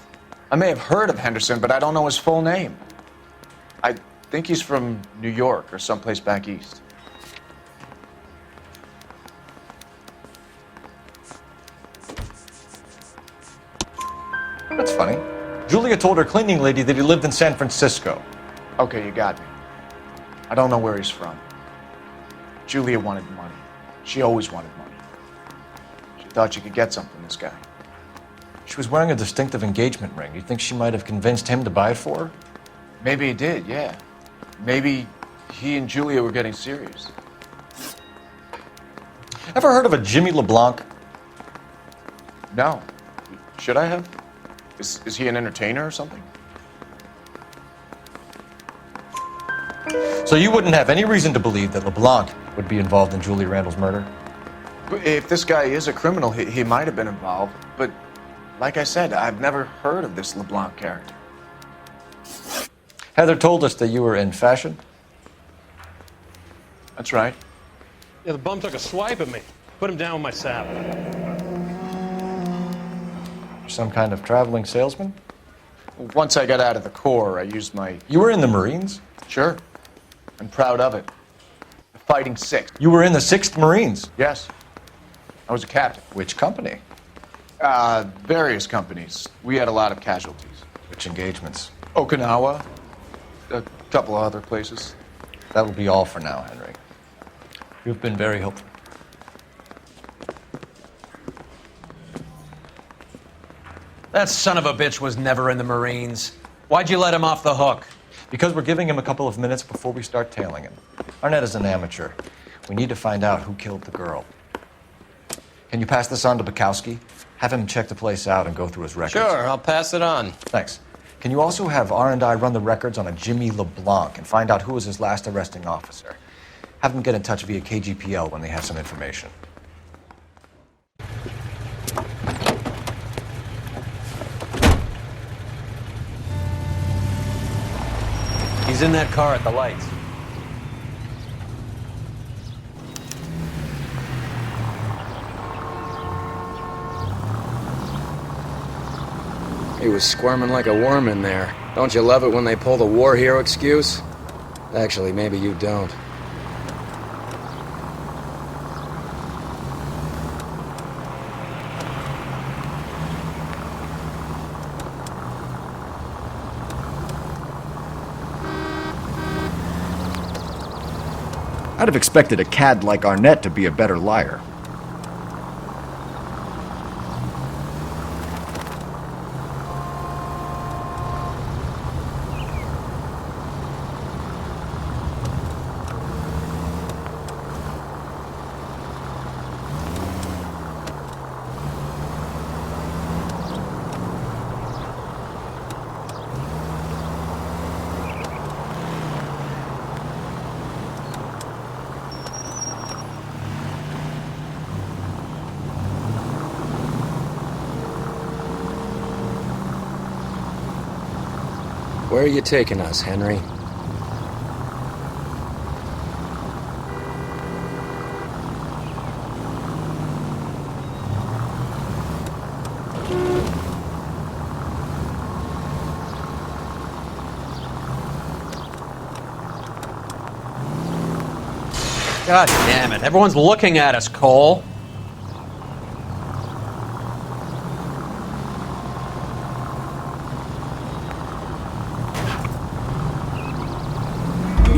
I may have heard of Henderson, but I don't know his full name. I think he's from New York or someplace back east. That's funny. Julia told her cleaning lady that he lived in San Francisco. Okay, you got me. I don't know where he's from. Julia wanted money. She always wanted money. She thought she could get something from this guy. She was wearing a distinctive engagement ring. You think she might have convinced him to buy it for her? Maybe he did, yeah. Maybe he and Julia were getting serious. Ever heard of a Jimmy LeBlanc? No. Should I have? Is he an entertainer or something? So you wouldn't have any reason to believe that LeBlanc would be involved in Julia Randall's murder? If this guy is a criminal, he might have been involved. But like I said, I've never heard of this LeBlanc character. Heather told us that you were in fashion. That's right. Yeah, the bum took a swipe at me. Put him down with my saddle. Some kind of traveling salesman? Once I got out of the Corps, I used my... You were in the Marines? Sure. I'm proud of it. The Fighting 6th. You were in the 6th Marines? Yes. I was a captain. Which company? Various companies. We had a lot of casualties. Which engagements? Okinawa. A couple of other places. That will be all for now, Henry. You've been very helpful. That son of a bitch was never in the Marines. Why'd you let him off the hook? Because we're giving him a couple of minutes before we start tailing him. Arnett is an amateur. We need to find out who killed the girl. Can you pass this on to Bukowski? Have him check the place out and go through his records. Sure, I'll pass it on. Thanks. Can you also have R&I run the records on a Jimmy LeBlanc and find out who was his last arresting officer? Have them get in touch via KGPL when they have some information. He's in that car at the lights. He was squirming like a worm in there. Don't you love it when they pull the war hero excuse? Actually, maybe you don't. I'd have expected a cad like Arnett to be a better liar. Where are you taking us, Henry? God damn it. Everyone's looking at us, Cole.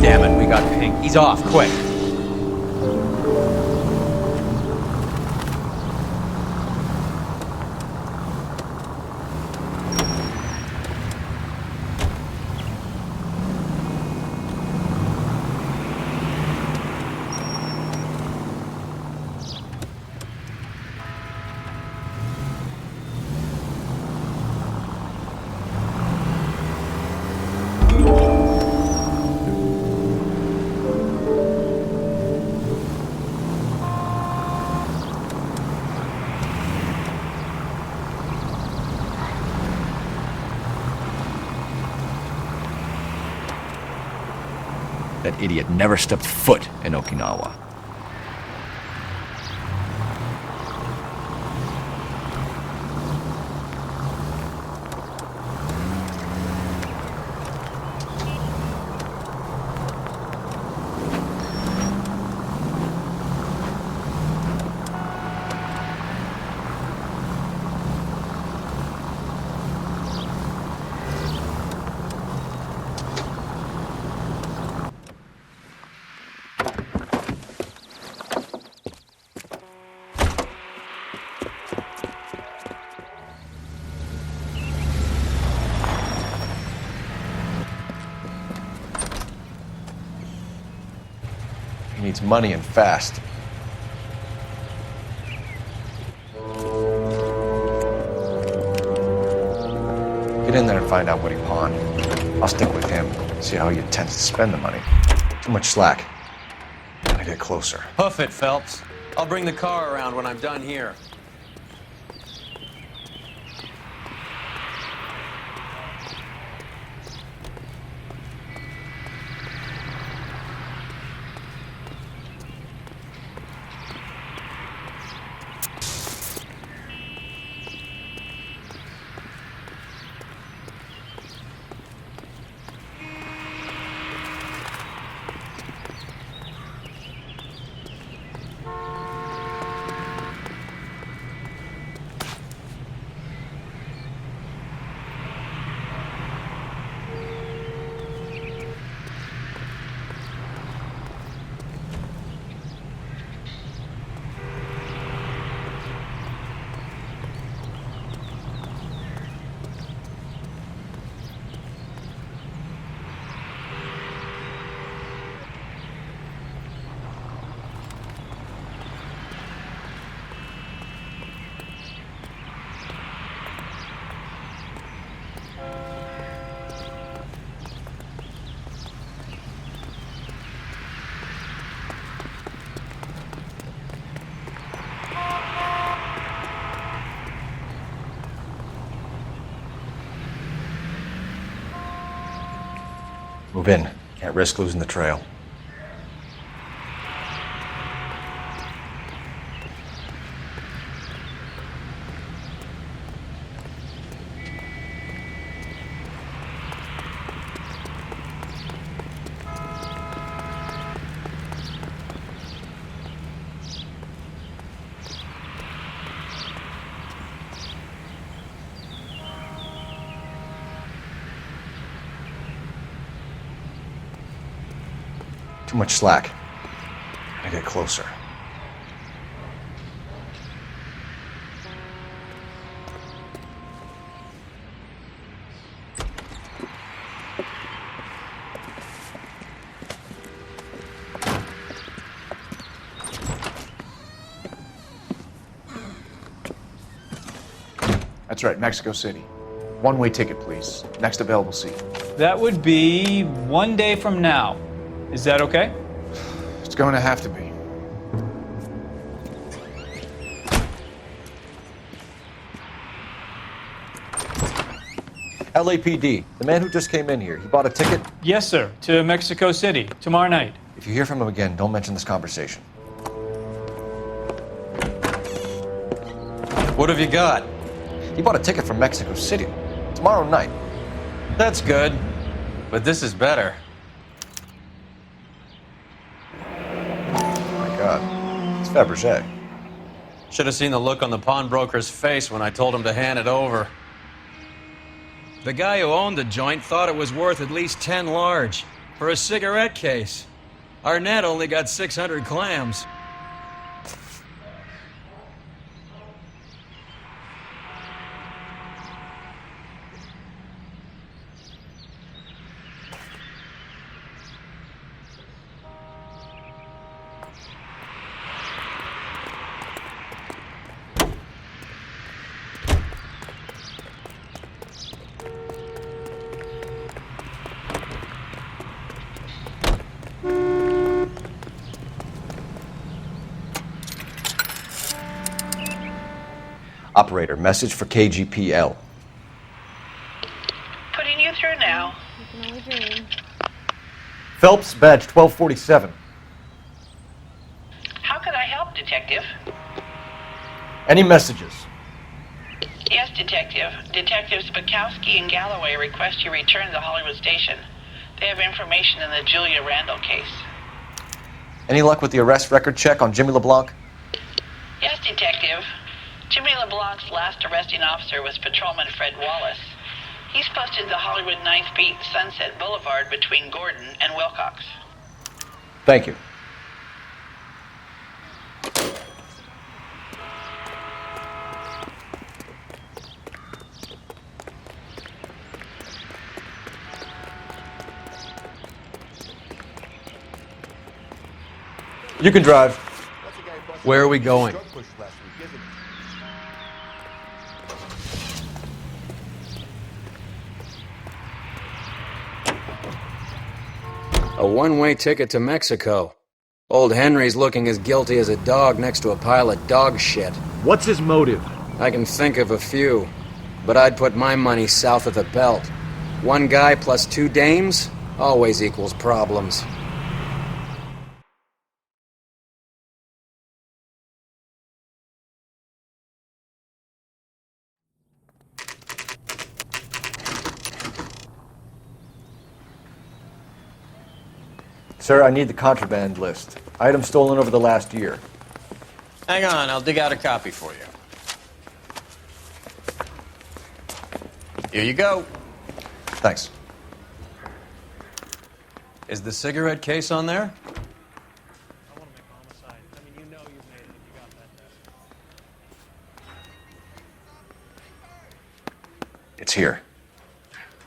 Damn it, we got pink. He's off, quick. That idiot never stepped foot in Okinawa. He needs money and fast. Get in there and find out what he pawned. I'll stick with him, see how he intends to spend the money. Too much slack. Gotta get closer. Hoof it, Phelps. I'll bring the car around when I'm done here. Move in. Can't risk losing the trail. Too much slack. I get closer. That's right, Mexico City. One-way ticket, please. Next available seat. That would be 1 day from now. Is that okay? It's going to have to be. LAPD, the man who just came in here, he bought a ticket? Yes, sir. To Mexico City, tomorrow night. If you hear from him again, don't mention this conversation. What have you got? He bought a ticket from Mexico City. Tomorrow night. That's good. But this is better. Oh my God. It's Fabergé. Should have seen the look on the pawnbroker's face when I told him to hand it over. The guy who owned the joint thought it was worth at least 10 large for a cigarette case. Arnett only got 600 clams. Operator, message for KGPL. Putting you through now. You can only dream. Phelps, badge 1247. How could I help, Detective? Any messages? Yes, Detective. Detectives Bukowski and Galloway request you return to Hollywood Station. They have information in the Julia Randall case. Any luck with the arrest record check on Jimmy LeBlanc? Yes, Detective. Jimmy LeBlanc's last arresting officer was Patrolman Fred Wallace. He's posted the Hollywood 9th Beat Sunset Boulevard between Gordon and Wilcox. Thank you. You can drive. Where are we going? A one-way ticket to Mexico. Old Henry's looking as guilty as a dog next to a pile of dog shit. What's his motive? I can think of a few, but I'd put my money south of the belt. One guy plus 2 dames always equals problems. Sir, I need the contraband list. Items stolen over the last year. Hang on, I'll dig out a copy for you. Here you go. Thanks. Is the cigarette case on there? I want to make Homicide. I mean, you know you've made it if you got that. It's here.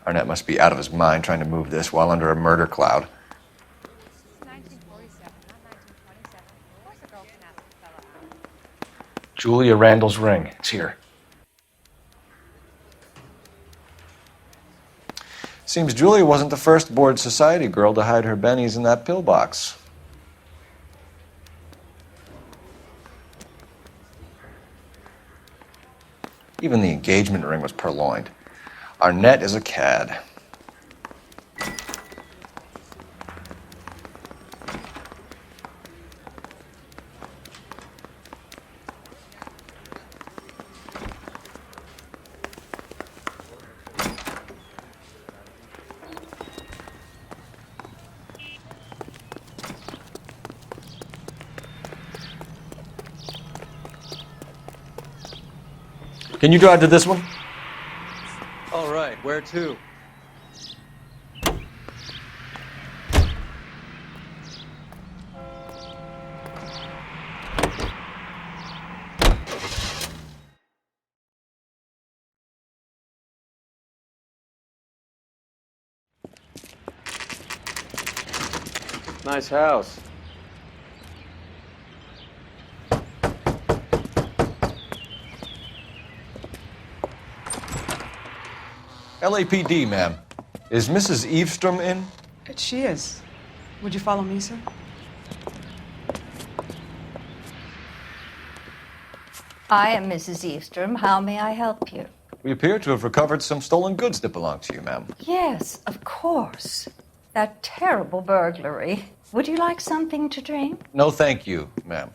Arnett must be out of his mind trying to move this while under a murder cloud. Julia Randall's ring. It's here. Seems Julia wasn't the first bored society girl to hide her bennies in that pillbox. Even the engagement ring was purloined. Arnett is a cad. Can you drive to this one? All right, where to? Nice house. LAPD, ma'am. Is Mrs. Eavestrom in? She is. Would you follow me, sir? I am Mrs. Eavestrom. How may I help you? We appear to have recovered some stolen goods that belong to you, ma'am. Yes, of course. That terrible burglary. Would you like something to drink? No, thank you, ma'am.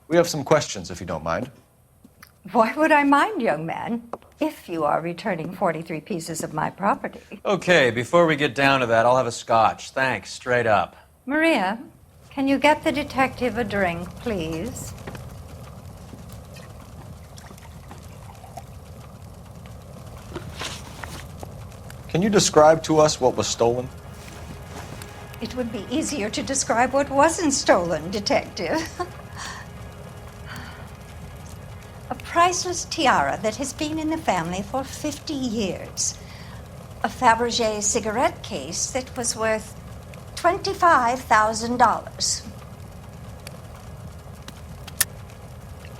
We have some questions, if you don't mind. Why would I mind, young man, if you are returning 43 pieces of my property? Okay, before we get down to that, I'll have a scotch. Thanks, straight up. Maria, can you get the detective a drink, please? Can you describe to us what was stolen? It would be easier to describe what wasn't stolen, Detective. A priceless tiara that has been in the family for 50 years. A Fabergé cigarette case that was worth $25,000.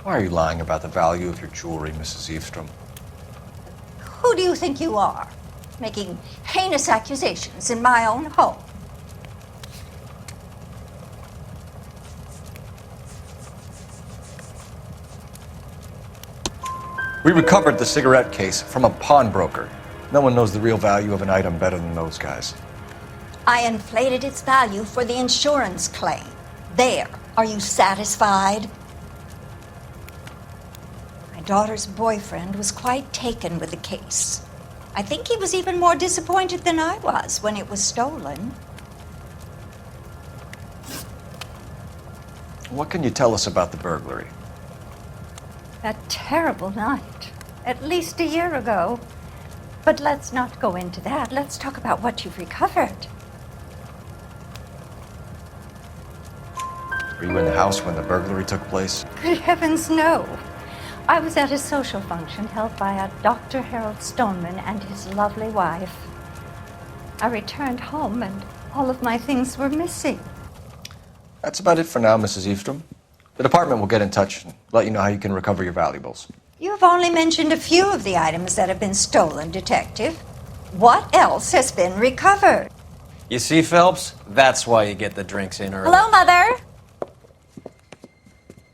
Why are you lying about the value of your jewelry, Mrs. Eavestrom? Who do you think you are, making heinous accusations in my own home? We recovered the cigarette case from a pawnbroker. No one knows the real value of an item better than those guys. I inflated its value for the insurance claim. There. Are you satisfied? My daughter's boyfriend was quite taken with the case. I think he was even more disappointed than I was when it was stolen. What can you tell us about the burglary? That terrible night, at least a year ago. But let's not go into that. Let's talk about what you've recovered. Were you in the house when the burglary took place? Good heavens, no. I was at a social function held by a Dr. Harold Stoneman and his lovely wife. I returned home and all of my things were missing. That's about it for now, Mrs. Eavestrom. The department will get in touch and let you know how you can recover your valuables. You have only mentioned a few of the items that have been stolen, Detective. What else has been recovered? You see, Phelps? That's why you get the drinks in early. Hello, Mother.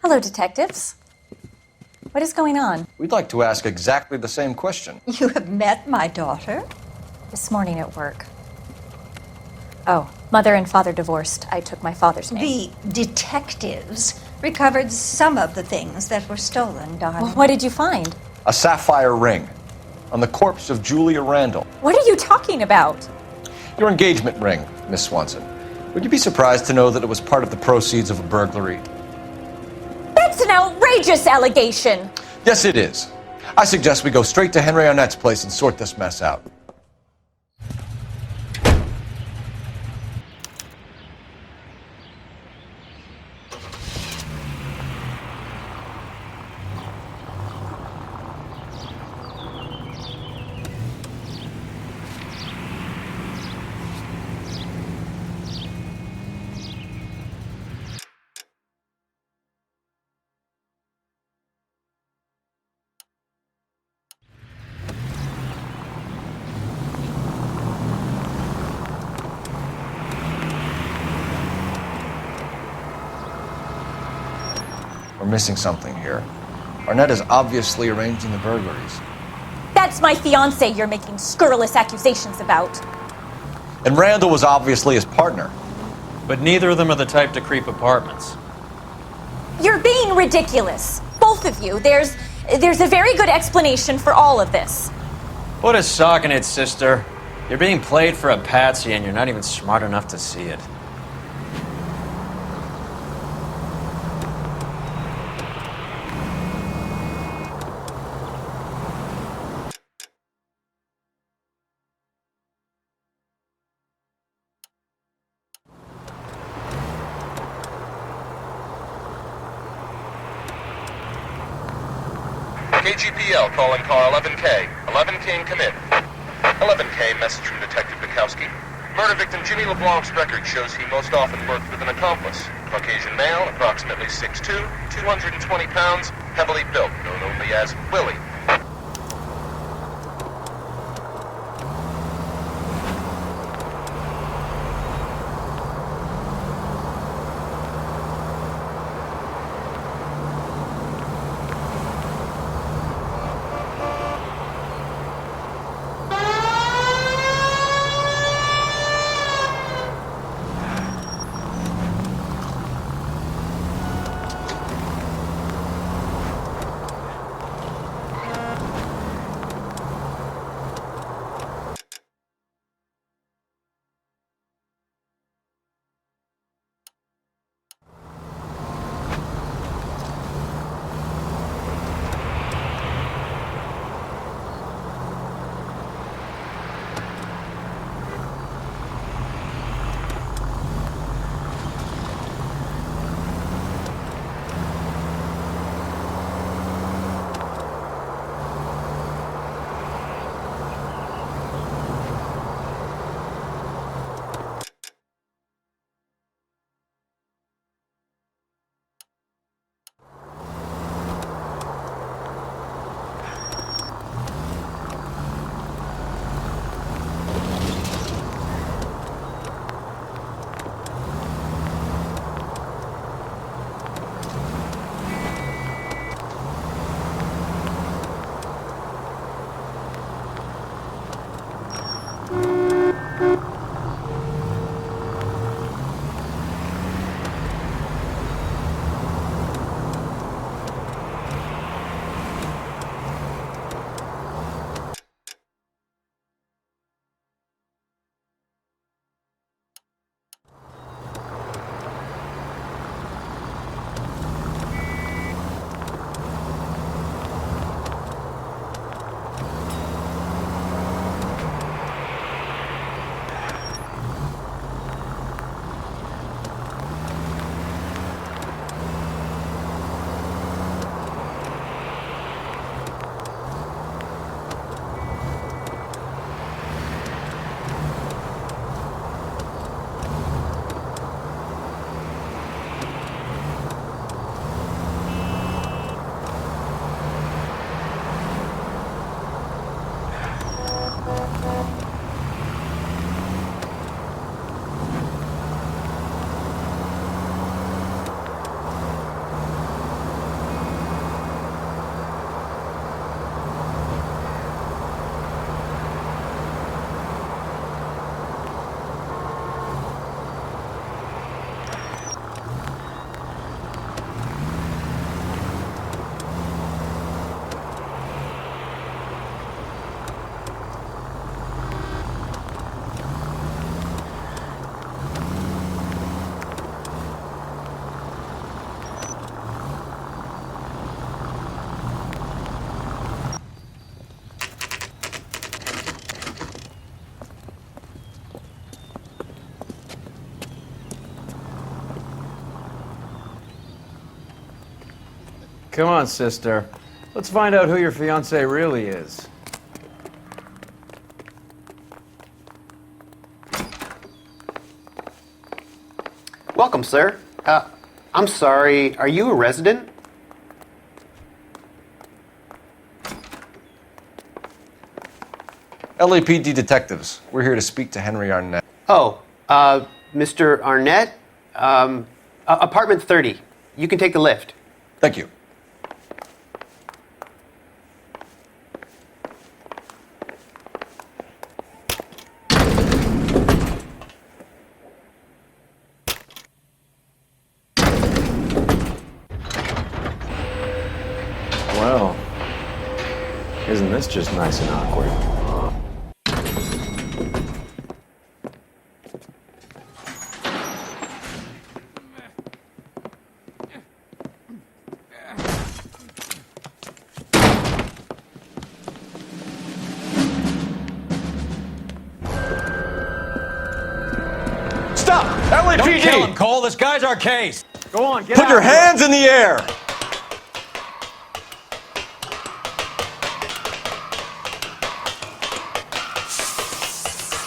Hello, detectives. What is going on? We'd like to ask exactly the same question. You have met my daughter? This morning at work. Oh, mother and father divorced. I took my father's name. The detectives recovered some of the things that were stolen, darling. Well, what did you find? A sapphire ring on the corpse of Julia Randall. What are you talking about? Your engagement ring, Miss Swanson. Would you be surprised to know that it was part of the proceeds of a burglary? That's an outrageous allegation! Yes, it is. I suggest we go straight to Henry Arnett's place and sort this mess out. We're missing something here. Arnett is obviously arranging the burglaries. That's my fiancé you're making scurrilous accusations about. And Randall was obviously his partner. But neither of them are the type to creep apartments. You're being ridiculous. Both of you. There's a very good explanation for all of this. Put a sock in it, sister. You're being played for a patsy and you're not even smart enough to see it. KGPL calling car 11K. 11K come in. 11K, message from Detective Bukowski. Murder victim Jimmy LeBlanc's record shows he most often worked with an accomplice. Caucasian male, approximately 6'2", 220 pounds, heavily built, known only as Willie. Come on, sister. Let's find out who your fiancé really is. Welcome, sir. I'm sorry, are you a resident? LAPD detectives. We're here to speak to Henry Arnett. Oh, Mr. Arnett? Apartment 30. You can take the lift. Thank you. Well, isn't this just nice and awkward? Stop! LAPD! Don't kill him, Cole. This guy's our case. Go on, get Put out your of here. hands in the air!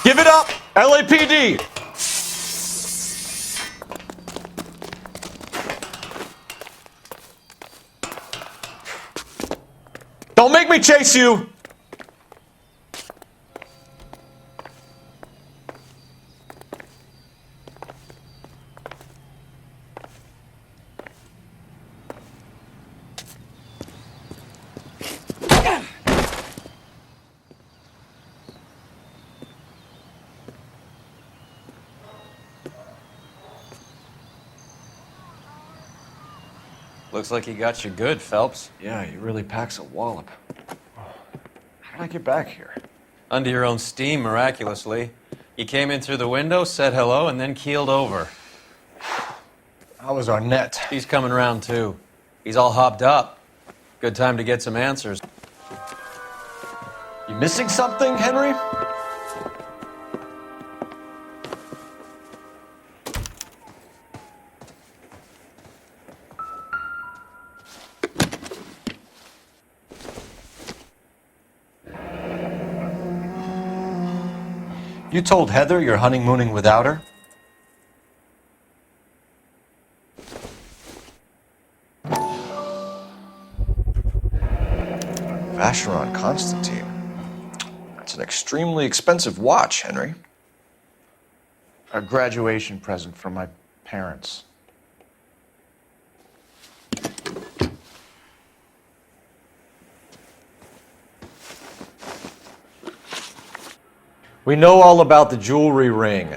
Give it up! LAPD! Don't make me chase you! Looks like he got you good, Phelps. Yeah, he really packs a wallop. How did I get back here? Under your own steam, miraculously. You came in through the window, said hello, and then keeled over. How was Arnett? He's coming around, too. He's all hopped up. Good time to get some answers. You missing something, Henry? You told Heather you're honeymooning without her? Vacheron Constantine. That's an extremely expensive watch, Henry. A graduation present from my parents. We know all about the jewelry ring.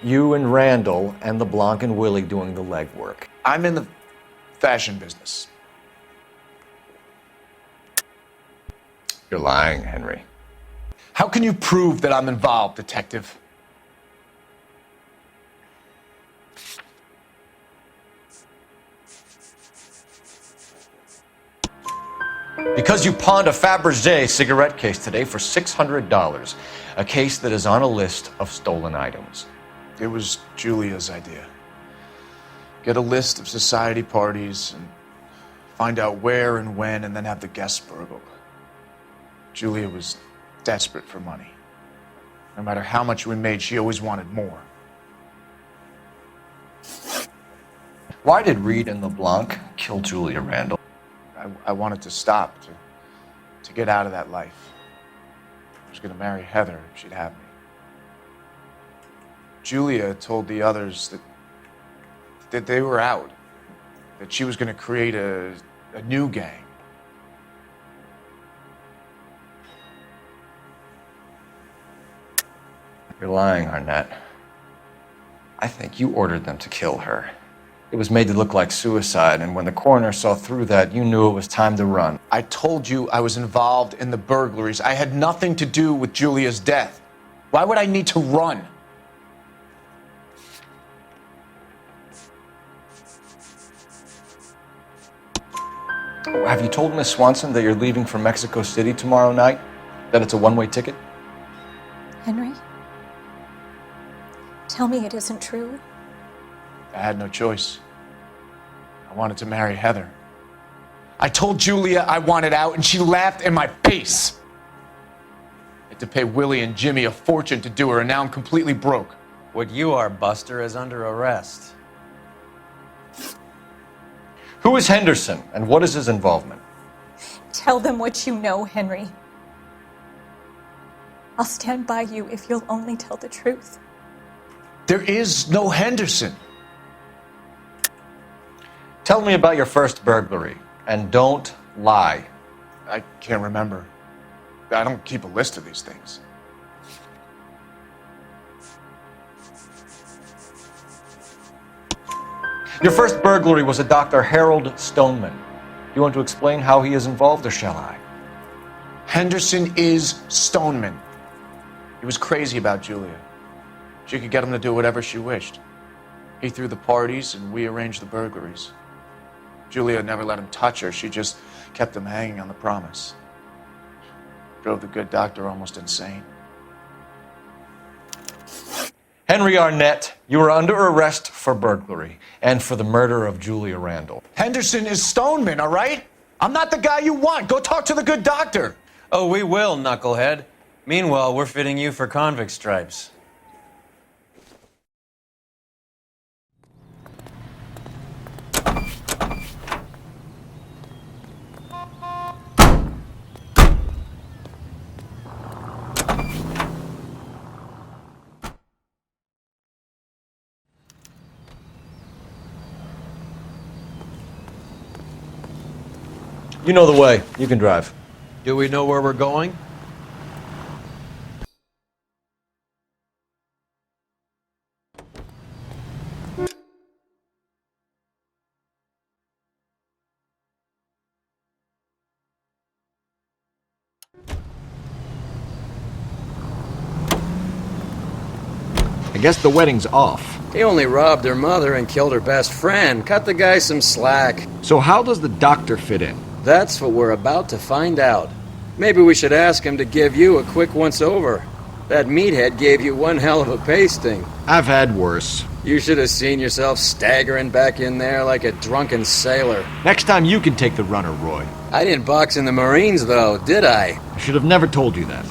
You and Randall and LeBlanc and Willie doing the legwork. I'm in the fashion business. You're lying, Henry. How can you prove that I'm involved, Detective? Because you pawned a Fabergé cigarette case today for $600. A case that is on a list of stolen items. It was Julia's idea. Get a list of society parties and find out where and when and then have the guests burgled. Julia was desperate for money. No matter how much we made, she always wanted more. Why did Reed and LeBlanc kill Julia Randall? I wanted to stop, to get out of that life. I was going to marry Heather if she'd have me. Julia told the others that they were out, that she was going to create a new gang. You're lying, Arnett. I think you ordered them to kill her. It was made to look like suicide, and when the coroner saw through that, you knew it was time to run. I told you I was involved in the burglaries. I had nothing to do with Julia's death. Why would I need to run? Have you told Miss Swanson that you're leaving for Mexico City tomorrow night? That it's a one-way ticket? Henry? Tell me it isn't true. I had no choice. I wanted to marry Heather. I told Julia I wanted out, and she laughed in my face. I had to pay Willie and Jimmy a fortune to do her, and now I'm completely broke. What you are, Buster, is under arrest. Who is Henderson, and what is his involvement? Tell them what you know, Henry. I'll stand by you if you'll only tell the truth. There is no Henderson. Tell me about your first burglary, and don't lie. I can't remember. I don't keep a list of these things. Your first burglary was a Dr. Harold Stoneman. Do you want to explain how he is involved, or shall I? Henderson is Stoneman. He was crazy about Julia. She could get him to do whatever she wished. He threw the parties, and we arranged the burglaries. Julia never let him touch her. She just kept him hanging on the promise. Drove the good doctor almost insane. Henry Arnett, you are under arrest for burglary and for the murder of Julia Randall. Henderson is Stoneman, all right? I'm not the guy you want. Go talk to the good doctor. Oh, we will, knucklehead. Meanwhile, we're fitting you for convict stripes. You know the way. You can drive. Do we know where we're going? I guess the wedding's off. He only robbed her mother and killed her best friend. Cut the guy some slack. So how does the doctor fit in? That's what we're about to find out. Maybe we should ask him to give you a quick once-over. That meathead gave you one hell of a pasting. I've had worse. You should have seen yourself staggering back in there like a drunken sailor. Next time you can take the runner, Roy. I didn't box in the Marines, though, did I? I should have never told you that.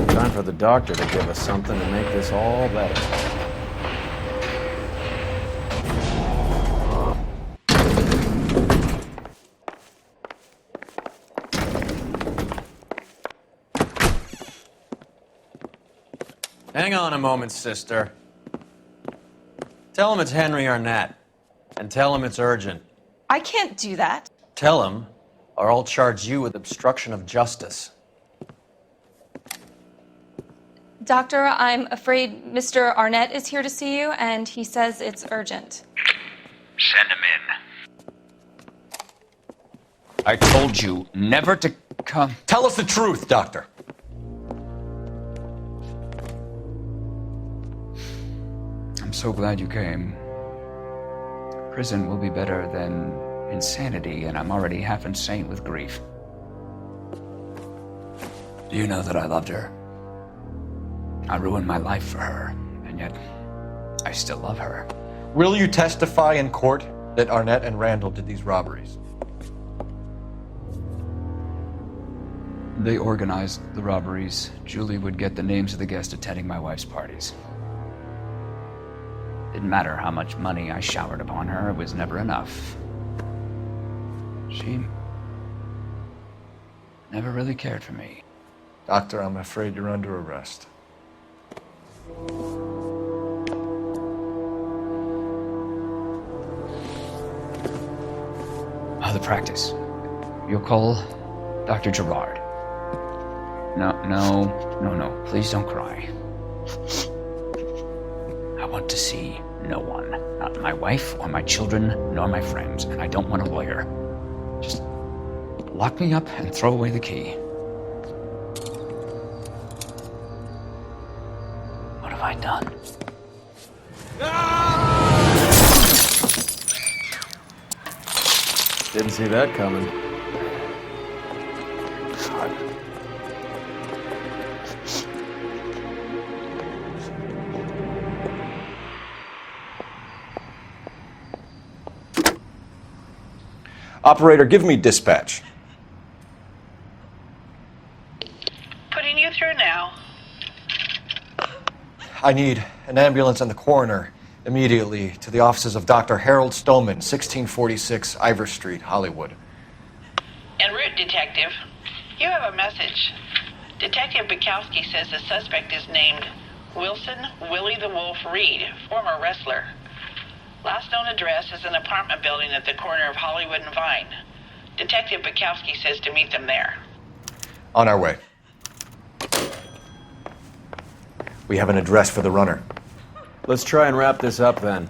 Time for the doctor to give us something to make this all better. Hang on a moment, sister. Tell him it's Henry Arnett, and tell him it's urgent. I can't do that. Tell him, or I'll charge you with obstruction of justice. Doctor, I'm afraid Mr. Arnett is here to see you, and he says it's urgent. Send him in. I told you never to come. Tell us the truth, Doctor. I'm so glad you came. Prison will be better than insanity, and I'm already half insane with grief. Do you know that I loved her? I ruined my life for her, and yet I still love her. Will you testify in court that Arnett and Randall did these robberies? They organized the robberies. Julie would get the names of the guests attending my wife's parties. Didn't matter how much money I showered upon her, it was never enough. She never really cared for me. Doctor, I'm afraid you're under arrest. The practice. You'll call Dr. Gerard. No. Please don't cry. I want to see no one. Not my wife or my children, nor my friends. And I don't want a lawyer. Just lock me up and throw away the key. What have I done? Didn't see that coming. God. Operator, give me dispatch. Putting you through now. I need an ambulance and the coroner immediately to the offices of Dr. Harold Stoneman, 1646 Ivor Street, Hollywood. En route, Detective. You have a message. Detective Bukowski says the suspect is named Wilson Willie the Wolf Reed, former wrestler. Last known address is an apartment building at the corner of Hollywood and Vine. Detective Bukowski says to meet them there. On our way. We have an address for the runner. Let's try and wrap this up then.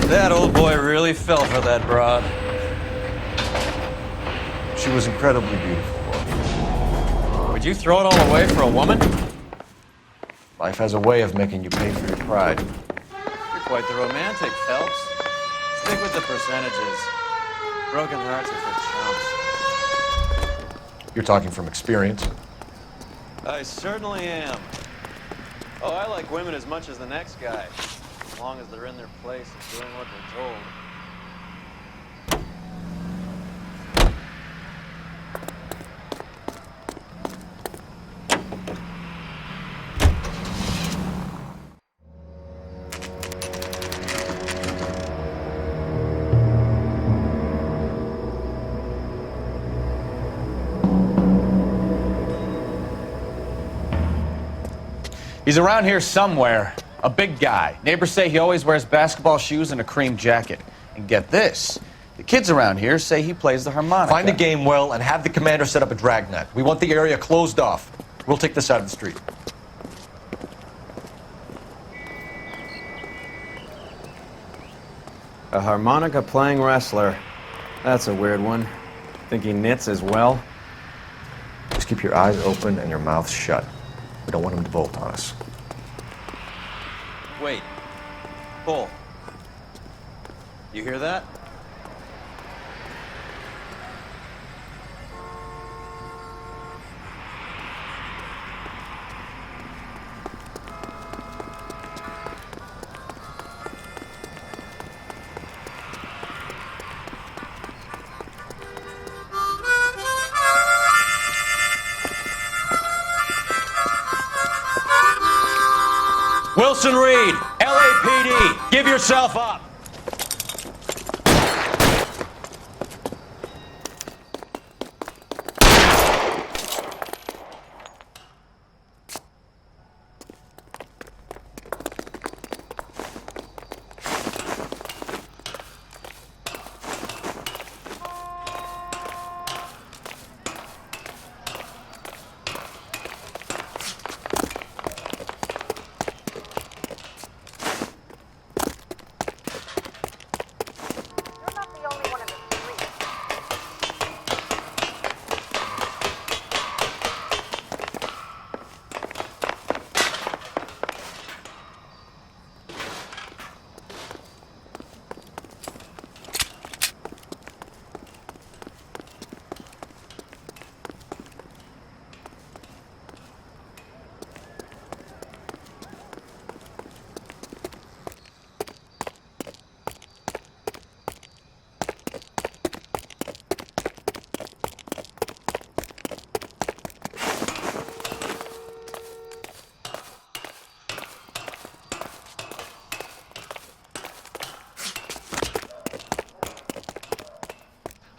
That old boy really fell for that broad. She was incredibly beautiful. Would you throw it all away for a woman? Life has a way of making you pay for your pride. You're quite the romantic, Phelps. Stick with the percentages. Broken hearts are for chumps. You're talking from experience. I certainly am. Oh, I like women as much as the next guy, as long as they're in their place and doing what they're told. He's around here somewhere. A big guy. Neighbors say he always wears basketball shoes and a cream jacket. And get this, the kids around here say he plays the harmonica. Find the game well and have the commander set up a dragnet. We want the area closed off. We'll take this side of the street. A harmonica-playing wrestler. That's a weird one. Think he knits as well? Just keep your eyes open and your mouth shut. We don't want him to bolt on us. Wait. Bull. You hear that? Wilson Reed, LAPD, give yourself up.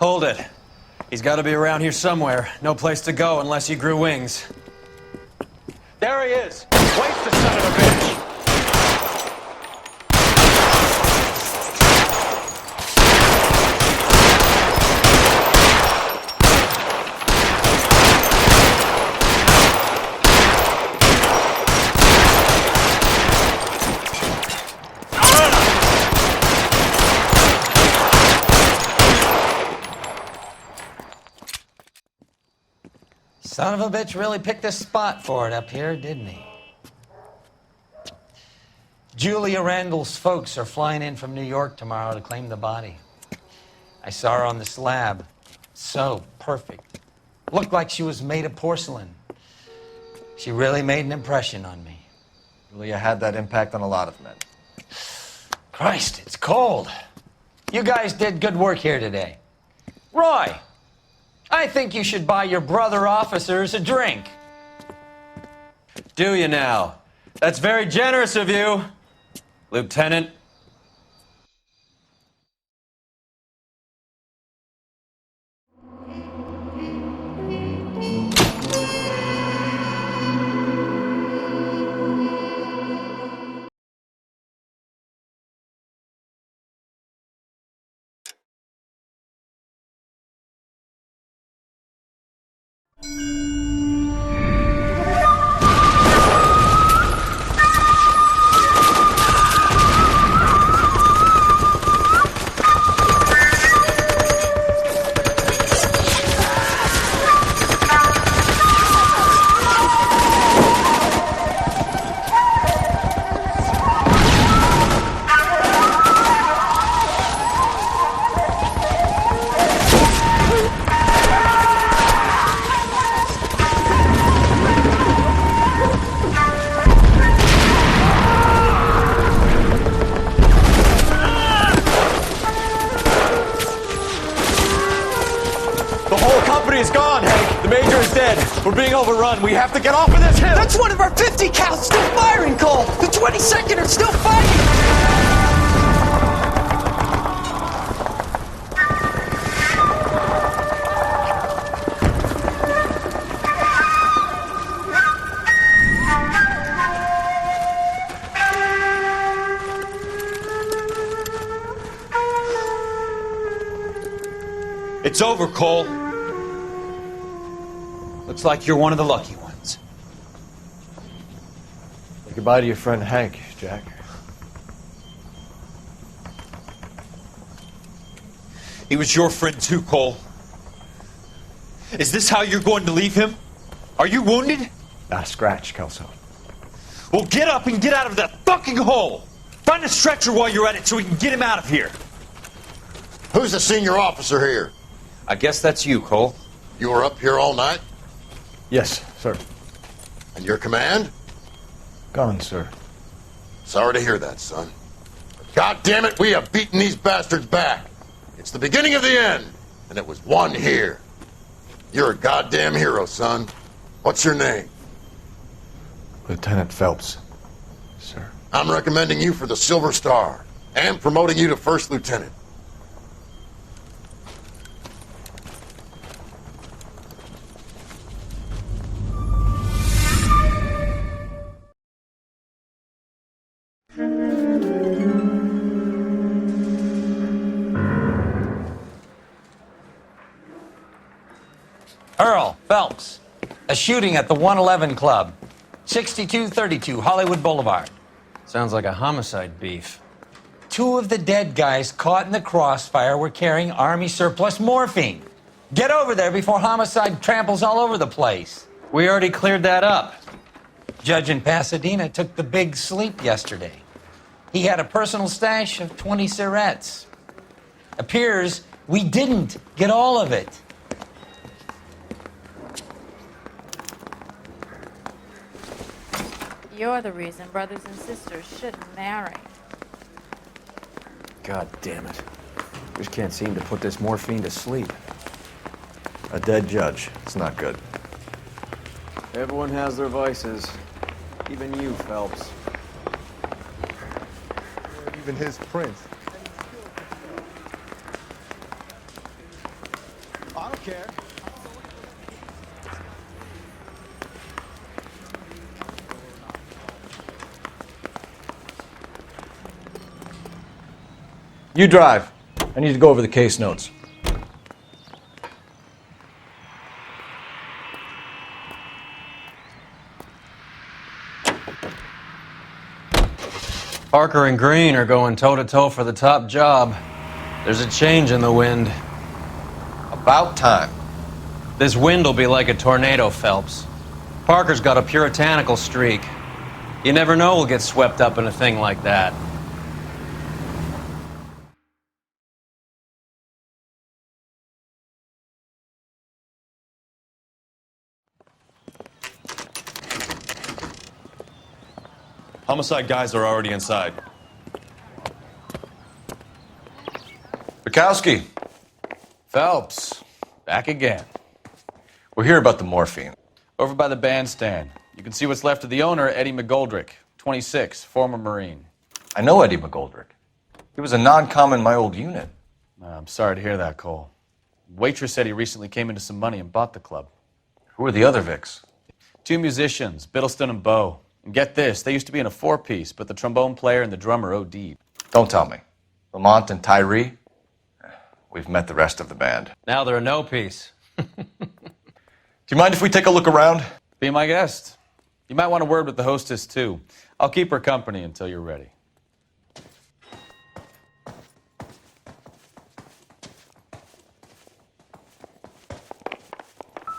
Hold it. He's got to be around here somewhere. No place to go unless he grew wings. There he is! Waste the son of a bitch! Son of a bitch really picked a spot for it up here, didn't he? Julia Randall's folks are flying in from New York tomorrow to claim the body. I saw her on the slab. So perfect. Looked like she was made of porcelain. She really made an impression on me. Julia had that impact on a lot of men. Christ, it's cold. You guys did good work here today. Roy, I think you should buy your brother officers a drink. Do you now? That's very generous of you, Lieutenant. We're being overrun. We have to get off of this hill. That's one of our 50 cows still firing, Cole. The 22nd are still fighting. It's over, Cole. Looks like you're one of the lucky ones. Say goodbye to your friend Hank, Jack. He was your friend too, Cole. Is this how you're going to leave him? Are you wounded? Scratch, Kelso. Well, get up and get out of that fucking hole! Find a stretcher while you're at it so we can get him out of here. Who's the senior officer here? I guess that's you, Cole. You were up here all night? Yes, sir. And your command? Gone, sir. Sorry to hear that, son. But God damn it, we have beaten these bastards back. It's the beginning of the end, and it was one here. You're a goddamn hero, son. What's your name? Lieutenant Phelps, sir. I'm recommending you for the Silver Star, and promoting you to First Lieutenant. Earl Phelps, a shooting at the 111 Club, 6232 Hollywood Boulevard. Sounds like a homicide beef. 2 of the dead guys caught in the crossfire were carrying Army surplus morphine. Get over there before Homicide tramples all over the place. We already cleared that up. Judge in Pasadena took the big sleep yesterday. He had a personal stash of 20 cigarettes. Appears we didn't get all of it. You're the reason brothers and sisters shouldn't marry. God damn it. Just can't seem to put this morphine to sleep. A dead judge. It's not good. Everyone has their vices. Even you, Phelps. Even his prince. I don't care. You drive. I need to go over the case notes. Parker and Green are going toe-to-toe for the top job. There's a change in the wind. About time. This wind will be like a tornado, Phelps. Parker's got a puritanical streak. You never know we'll get swept up in a thing like that. Homicide guys are already inside. Bukowski. Phelps, back again. We're here about the morphine. Over by the bandstand. You can see what's left of the owner, Eddie McGoldrick, 26, former Marine. I know Eddie McGoldrick. He was a non-com in my old unit. I'm sorry to hear that, Cole. Waitress said he recently came into some money and bought the club. Who are the other Vics? 2 musicians, Biddleston and Bowe. And get this, they used to be in a 4-piece, but the trombone player and the drummer OD'd. Don't tell me. Lamont and Tyree? We've met the rest of the band. Now they're a no-piece. Do you mind if we take a look around? Be my guest. You might want a word with the hostess, too. I'll keep her company until you're ready.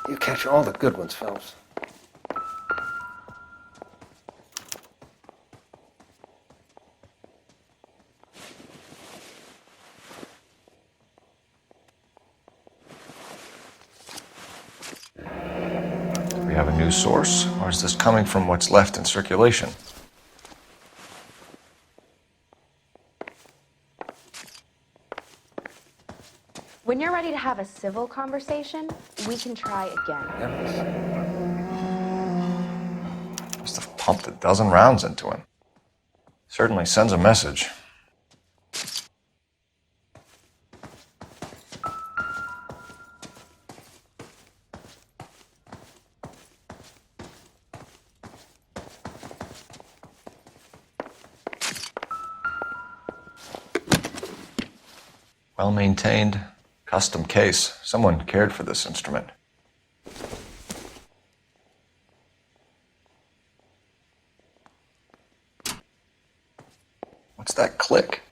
You catch all the good ones, Phelps. Do we have a new source, or is this coming from what's left in circulation? When you're ready to have a civil conversation, we can try again. pumped a dozen rounds into him. Certainly sends a message. Well-maintained, custom case. Someone cared for this instrument. What's that click?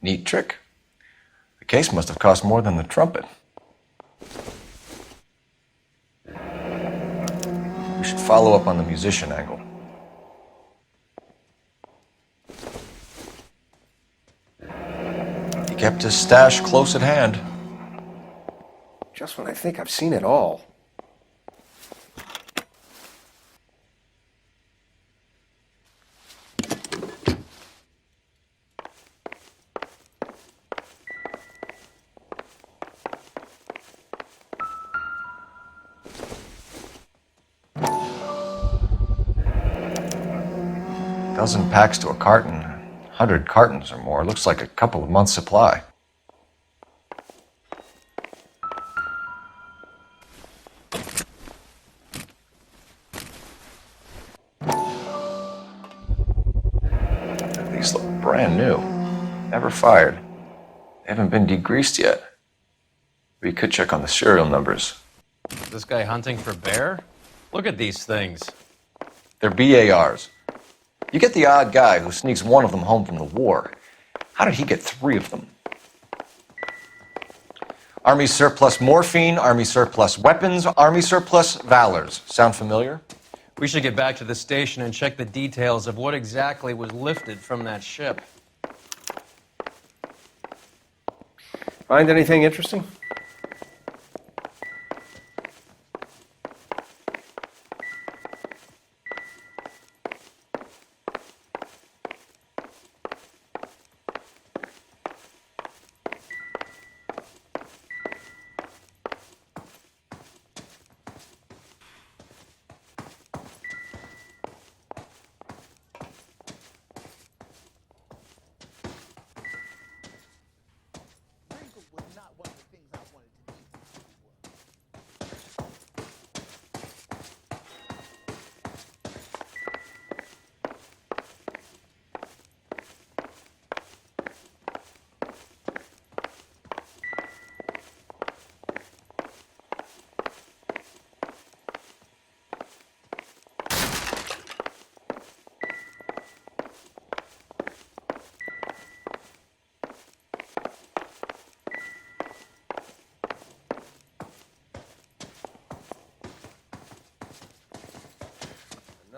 Neat trick. The case must have cost more than the trumpet. We should follow up on the musician angle. He kept his stash close at hand. Just when I think I've seen it all. Dozen packs to a carton, 100 cartons or more. Looks like a couple of months' supply. These look brand new. Never fired. They haven't been degreased yet. We could check on the serial numbers. Is this guy hunting for bear? Look at these things. They're BARs. You get the odd guy who sneaks one of them home from the war. How did he get 3 of them? Army surplus morphine, Army surplus weapons, Army surplus valors. Sound familiar? We should get back to the station and check the details of what exactly was lifted from that ship. Find anything interesting?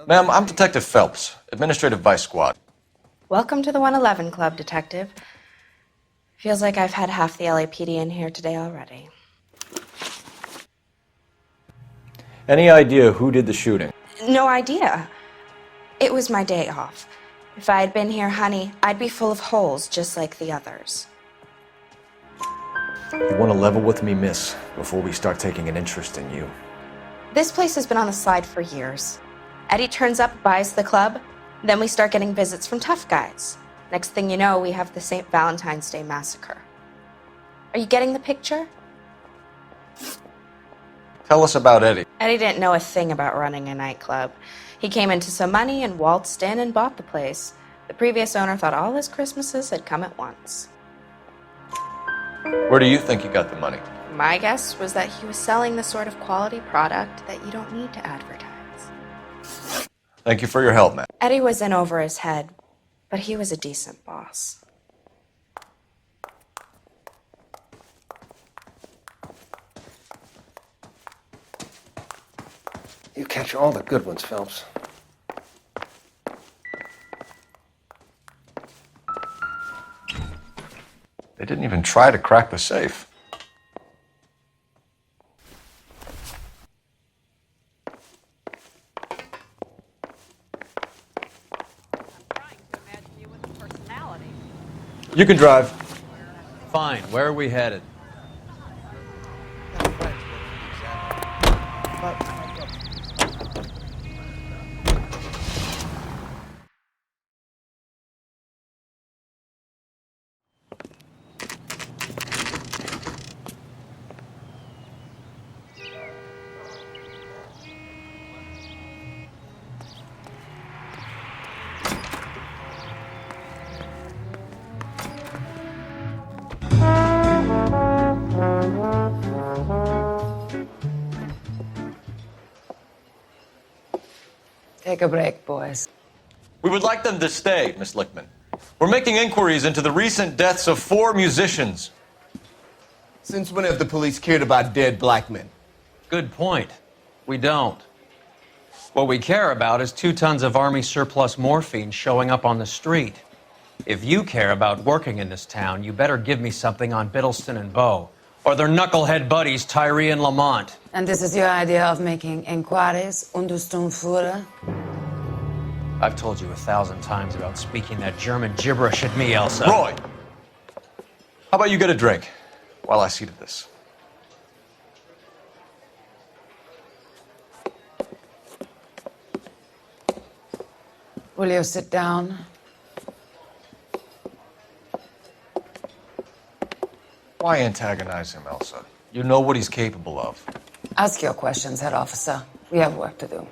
Ma'am, I'm Detective Phelps, Administrative Vice Squad. Welcome to the 111 Club, Detective. Feels like I've had half the LAPD in here today already. Any idea who did the shooting? No idea. It was my day off. If I had been here, honey, I'd be full of holes just like the others. You want to level with me, miss, before we start taking an interest in you. This place has been on the slide for years. Eddie turns up, buys the club, then we start getting visits from tough guys. Next thing you know, we have the St. Valentine's Day massacre. Are you getting the picture? Tell us about Eddie. Eddie didn't know a thing about running a nightclub. He came into some money and waltzed in and bought the place. The previous owner thought all his Christmases had come at once. Where do you think he got the money? My guess was that he was selling the sort of quality product that you don't need to advertise. Thank you for your help, man. Eddie was in over his head, but he was a decent boss. You catch all the good ones, Phelps. They didn't even try to crack the safe. You can drive. Fine. Where are we headed? Take a break, boys. We would like them to stay, Miss Lickman. We're making inquiries into the recent deaths of 4 musicians. Since when have the police cared about dead black men? Good point. We don't. What we care about is 2 tons of Army surplus morphine showing up on the street. If you care about working in this town, you better give me something on Biddleston and Bow, or their knucklehead buddies Tyree and Lamont. And this is your idea of making inquiries, Untersturmführer? I've told you 1,000 times about speaking that German gibberish at me, Elsa. Roy! How about you get a drink while I see to this? Will you sit down? Why antagonize him, Elsa? You know what he's capable of. Ask your questions, Head Officer. We have work to do.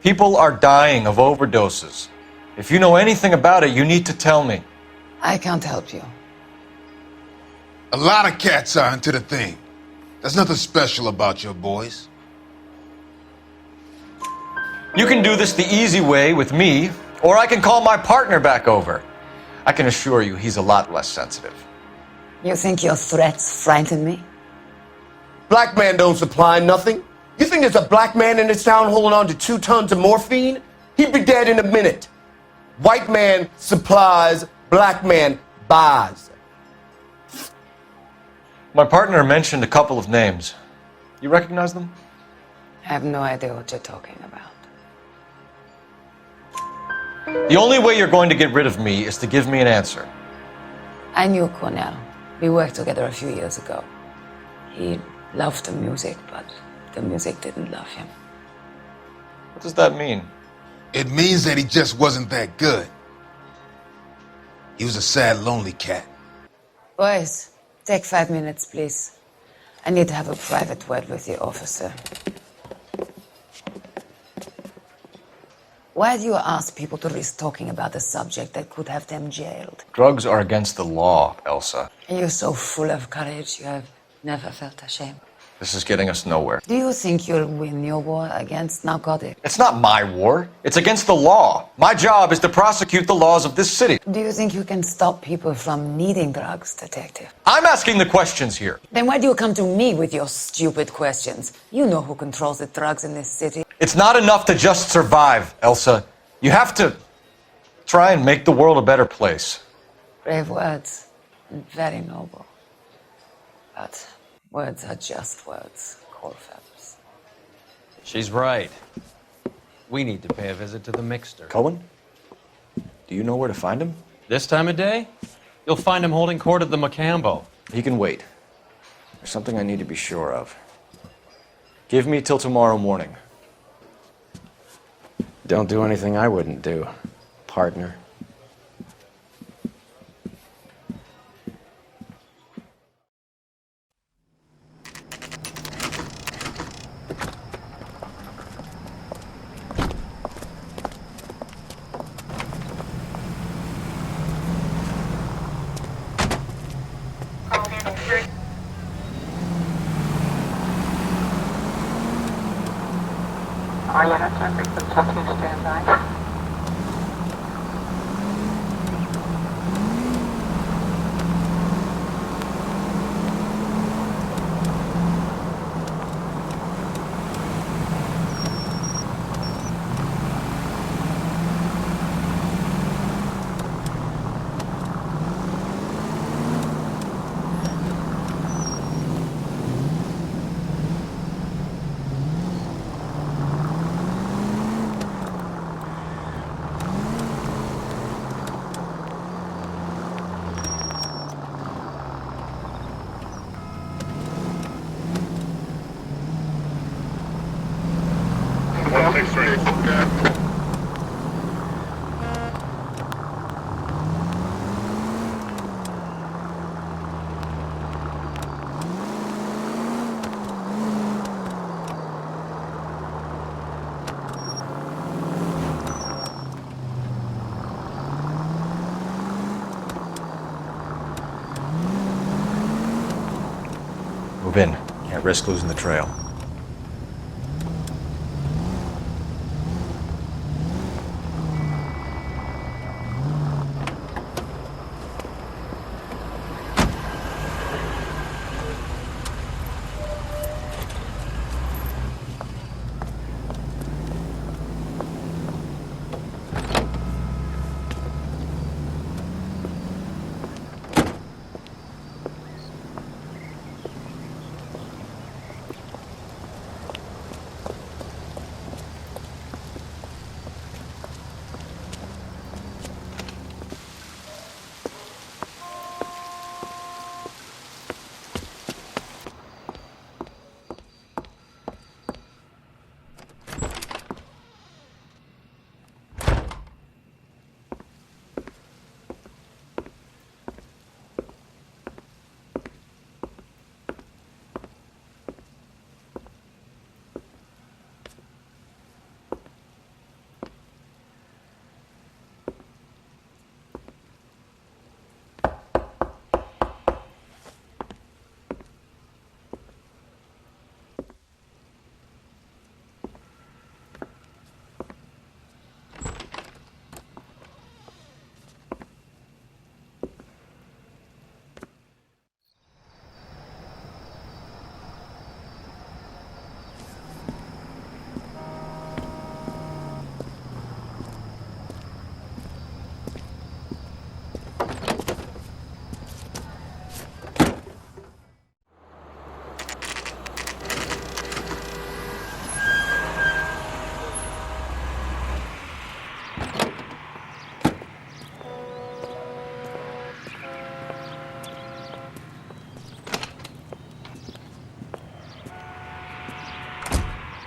People are dying of overdoses. If you know anything about it, you need to tell me. I can't help you. A lot of cats are into the thing. There's nothing special about your boys. You can do this the easy way with me, or I can call my partner back over. I can assure you he's a lot less sensitive. You think your threats frighten me? Black man don't supply nothing. You think there's a black man in this town holding on to 2 tons of morphine? He'd be dead in a minute. White man supplies, black man buys. My partner mentioned a couple of names. You recognize them? I have no idea what you're talking about. The only way you're going to get rid of me is to give me an answer. I knew Cornell. We worked together a few years ago. He loved the music, but the music didn't love him. What does that mean? It means that he just wasn't that good. He was a sad, lonely cat. Boys, take 5 minutes, please. I need to have a private word with the officer. Why do you ask people to risk talking about a subject that could have them jailed? Drugs are against the law, Elsa. And you're so full of courage, you have never felt ashamed. This is getting us nowhere. Do you think you'll win your war against narcotics? It's not my war. It's against the law. My job is to prosecute the laws of this city. Do you think you can stop people from needing drugs, Detective? I'm asking the questions here. Then why do you come to me with your stupid questions? You know who controls the drugs in this city. It's not enough to just survive, Elsa. You have to try and make the world a better place. Brave words, and very noble. But words are just words, Colfax. She's right. We need to pay a visit to the Mixter. Cohen? Do you know where to find him? This time of day? You'll find him holding court at the Macambo. He can wait. There's something I need to be sure of. Give me till tomorrow morning. Don't do anything I wouldn't do, partner. Move in. Can't risk losing the trail.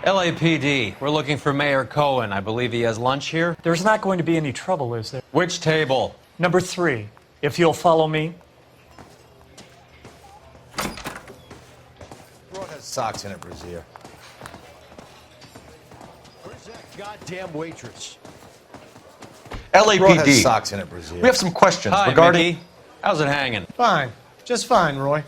LAPD, we're looking for Mayor Cohen. I believe he has lunch here. There's not going to be any trouble, is there? Which table? Number 3, if you'll follow me. Broad has socks in it, Brazier. Where's that goddamn waitress? Broad has LAPD. socks in it, Brazier. We have some questions Hi, regarding. Mickey. How's it hanging? Fine. Just fine, Roy.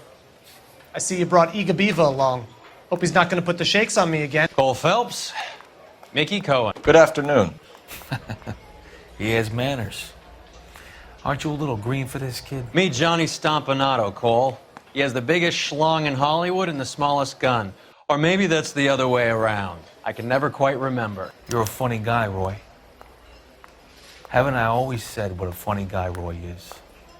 I see you brought Iga Beaver along. Hope he's not going to put the shakes on me again. Cole Phelps, Mickey Cohen. Good afternoon. He has manners. Aren't you a little green for this kid? Meet Johnny Stompanato, Cole. He has the biggest schlong in Hollywood and the smallest gun. Or maybe that's the other way around. I can never quite remember. You're a funny guy, Roy. Haven't I always said what a funny guy Roy is?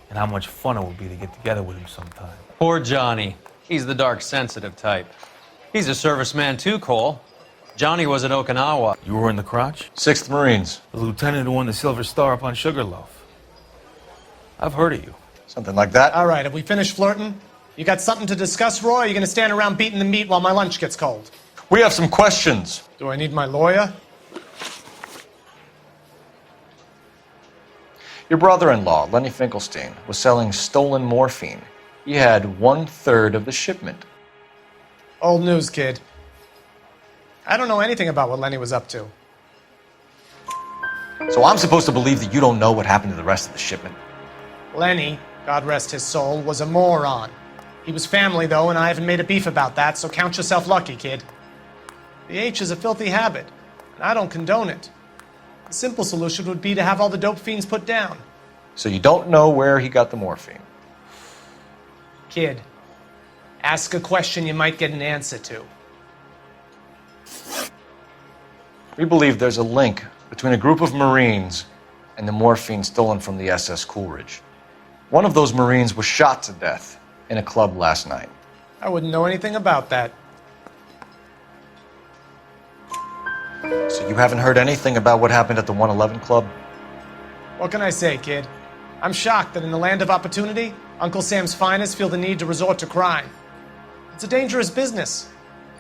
And how much fun it would be to get together with him sometime. Poor Johnny. He's the dark, sensitive type. He's a serviceman too, Cole. Johnny was at Okinawa. You were in the crotch? 6th Marines. The lieutenant who won the Silver Star up on Sugarloaf. I've heard of you. Something like that. All right, have we finished flirting? You got something to discuss, Roy, or are you going to stand around beating the meat while my lunch gets cold? We have some questions. Do I need my lawyer? Your brother-in-law, Lenny Finkelstein, was selling stolen morphine. He had 1/3 of the shipment. Old news, kid. I don't know anything about what Lenny was up to. So I'm supposed to believe that you don't know what happened to the rest of the shipment? Lenny, God rest his soul, was a moron. He was family, though, and I haven't made a beef about that, so count yourself lucky, kid. The H is a filthy habit, and I don't condone it. The simple solution would be to have all the dope fiends put down. So you don't know where he got the morphine? Kid, ask a question you might get an answer to. We believe there's a link between a group of Marines and the morphine stolen from the SS Coolidge. One of those Marines was shot to death in a club last night. I wouldn't know anything about that. So you haven't heard anything about what happened at the 111 Club? What can I say, kid? I'm shocked that in the land of opportunity, Uncle Sam's finest feel the need to resort to crime. It's a dangerous business.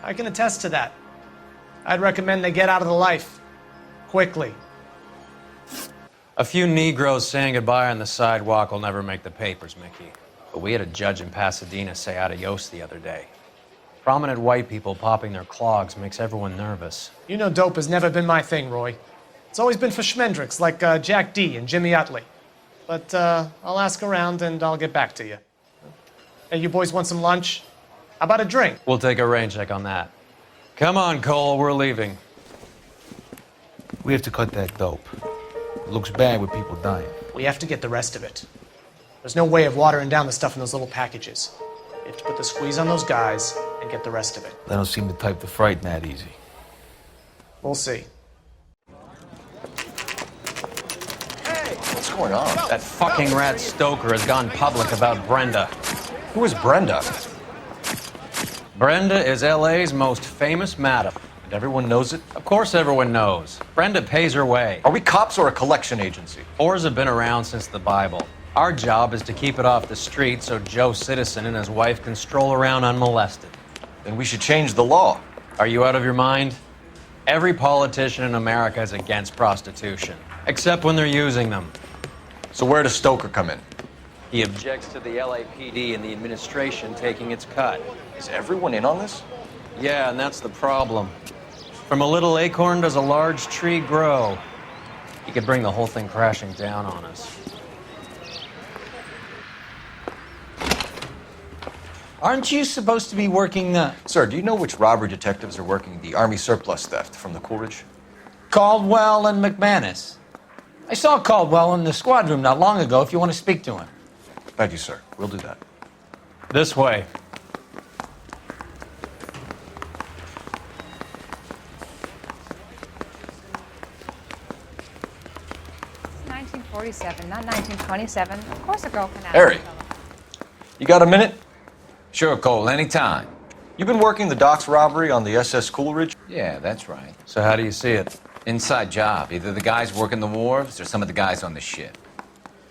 I can attest to that. I'd recommend they get out of the life. Quickly. A few Negroes saying goodbye on the sidewalk will never make the papers, Mickey. But we had a judge in Pasadena say adios the other day. Prominent white people popping their clogs makes everyone nervous. You know dope has never been my thing, Roy. It's always been for schmendricks like Jack D. and Jimmy Utley. But I'll ask around and I'll get back to you. Hey, you boys want some lunch? How How about a drink? We'll take a rain check on that. Come on, Cole, we're leaving. We have to cut that dope. It looks bad with people dying. We have to get the rest of it. There's no way of watering down the stuff in those little packages. We have to put the squeeze on those guys and get the rest of it. They don't seem the type to frighten that easy. We'll see. What's going on? That fucking rat Stoker has gone public about Brenda. Who is Brenda? Brenda is LA's most famous madam. And everyone knows it? Of course everyone knows. Brenda pays her way. Are we cops or a collection agency? Whores have been around since the Bible. Our job is to keep it off the street so Joe Citizen and his wife can stroll around unmolested. Then we should change the law. Are you out of your mind? Every politician in America is against prostitution, except when they're using them. So where does Stoker come in? He objects to the LAPD and the administration taking its cut. Is everyone in on this? Yeah, and that's the problem. From a little acorn does a large tree grow. He could bring the whole thing crashing down on us. Aren't you supposed to be working the... Sir, do you know which robbery detectives are working the Army surplus theft from the Coolidge? Caldwell and McManus. I saw Caldwell in the squad room not long ago if you want to speak to him. Thank you, sir. We'll do that. This way. 1947, not 1927. Of course a girl can ask. Harry, you got a minute? Sure, Cole, anytime. You've been working the docks robbery on the SS Coolidge? Yeah, that's right. So how do you see it? Inside job. Either the guys working the wharves or some of the guys on the ship.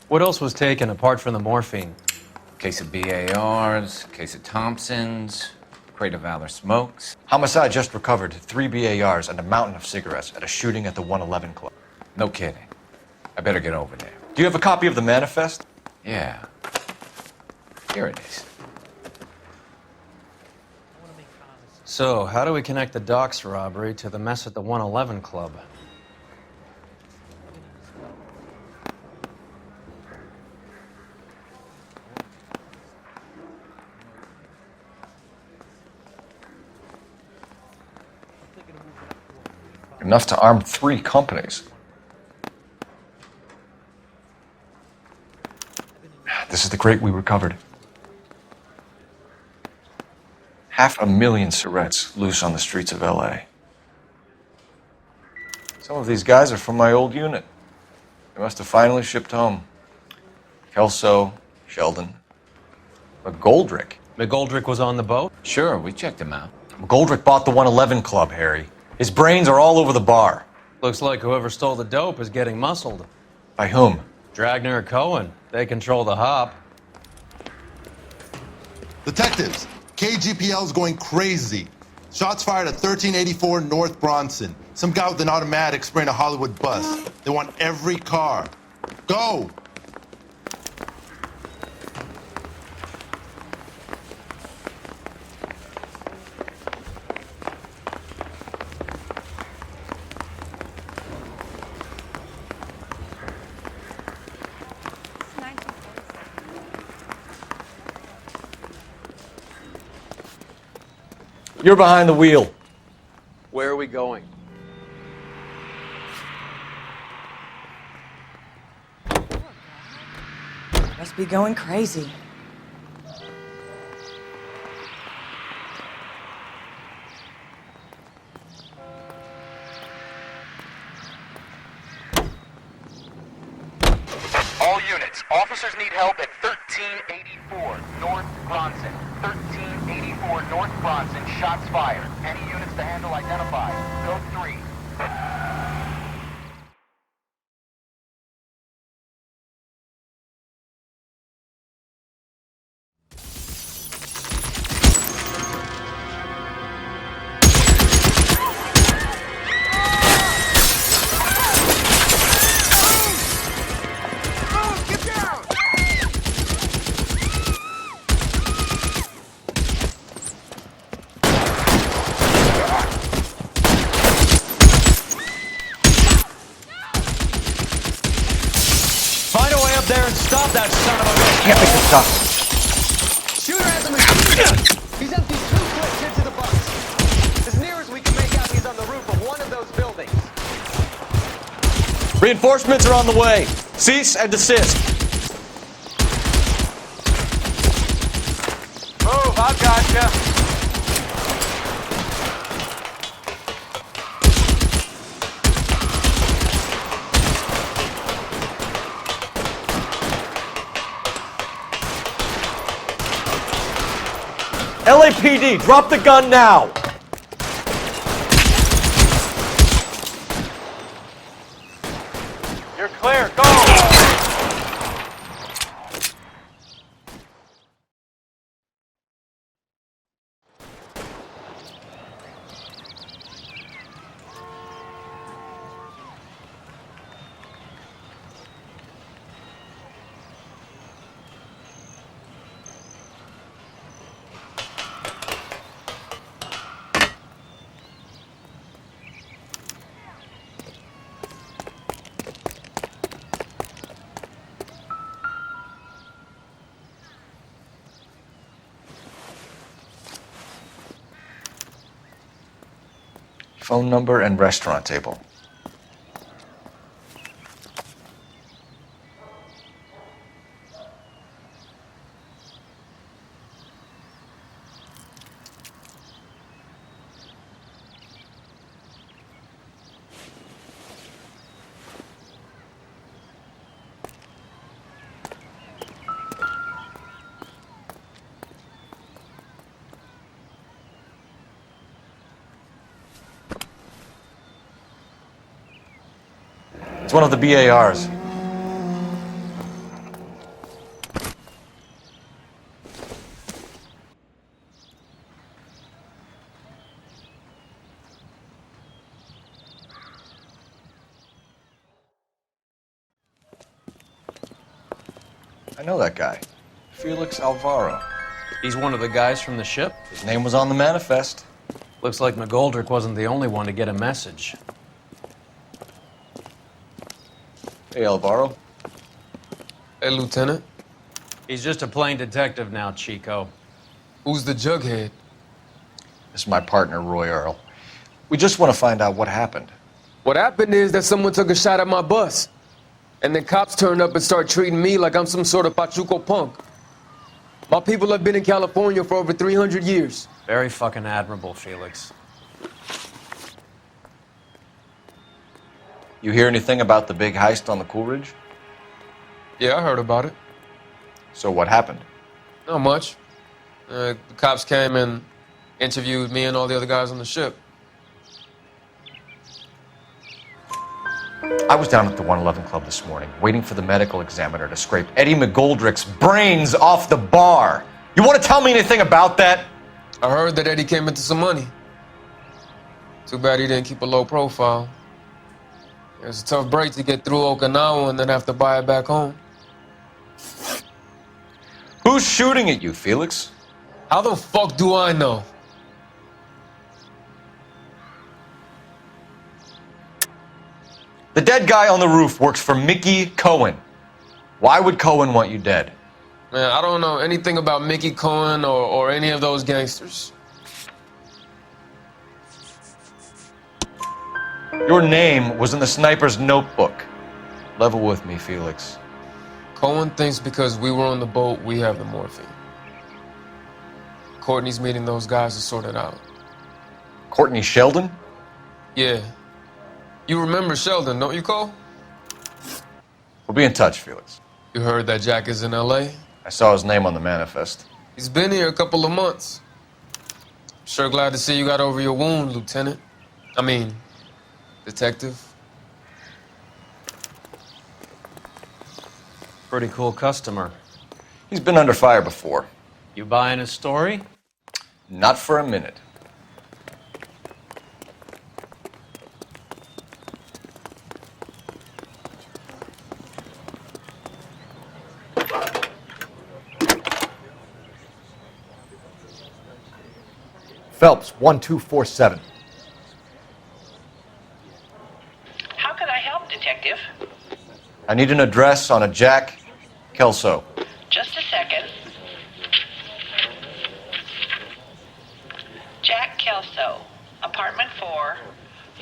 What else was taken apart from the morphine? Case of BARs, case of Thompsons, crate of Valor smokes. Homicide just recovered 3 BARs and a mountain of cigarettes at a shooting at the 111 Club. No kidding. I better get over there. Do you have a copy of the manifest? Yeah. Here it is. So, how do we connect the docks robbery to the mess at the 111 Club? Enough to arm 3 companies. This is the crate we recovered. 500,000 cigarettes loose on the streets of LA. Some of these guys are from my old unit. They must have finally shipped home. Kelso, Sheldon, McGoldrick. McGoldrick was on the boat? Sure, we checked him out. McGoldrick bought the 111 Club, Harry. His brains are all over the bar. Looks like whoever stole the dope is getting muscled. By whom? Dragner or Cohen. They control the hop. Detectives, KGPL's going crazy. Shots fired at 1384 North Bronson. Some guy with an automatic spraying a Hollywood bus. They want every car. Go! You're behind the wheel. Where are we going? Must be going crazy. All units, officers need help at 1384 North Bronson. 1384 North Bronson, shots fired. Any units to handle identified. Code 3. Stop that son of a bitch! Can't make this stop. Shooter has a machine gun! He's empty Reinforcements are on the way. Cease and desist. Move, I gotcha. LAPD, drop the gun now! You're clear, go! Phone number and restaurant table. It's one of the BARs. I know that guy. Felix Alvaro. He's one of the guys from the ship? His name was on the manifest. Looks like McGoldrick wasn't the only one to get a message. Hey, Alvaro. Hey, Lieutenant. He's just a plain detective now, Chico. Who's the jughead? This is my partner, Roy Earl. We just want to find out what happened. What happened is that someone took a shot at my bus. And then cops turned up and started treating me like I'm some sort of Pachuco punk. My people have been in California for over 300 years. Very fucking admirable, Felix. You hear anything about the big heist on the Coolidge? Yeah, I heard about it. So what happened? Not much. The cops came and interviewed me and all the other guys on the ship. I was down at the 111 Club this morning, waiting for the medical examiner to scrape Eddie McGoldrick's brains off the bar. You want to tell me anything about that? I heard that Eddie came into some money. Too bad he didn't keep a low profile. It was a tough break to get through Okinawa and then have to buy it back home. Who's shooting at you, Felix? How the fuck do I know? The dead guy on the roof works for Mickey Cohen. Why would Cohen want you dead? Man, I don't know anything about Mickey Cohen or any of those gangsters. Your name was in the sniper's notebook. Level with me, Felix. Cohen thinks because we were on the boat, we have the morphine. Courtney's meeting those guys to sort it out. Courtney Sheldon? Yeah. You remember Sheldon, don't you, Cole? We'll be in touch, Felix. You heard that Jack is in L.A.? I saw his name on the manifest. He's been here a couple of months. Sure glad to see you got over your wound, Lieutenant. I mean, Detective. Pretty cool customer. He's been under fire before. You buying his story? Not for a minute. Phelps, 1247. How can I help, Detective? I need an address on a Jack Kelso. Just a second. Jack Kelso, apartment 4,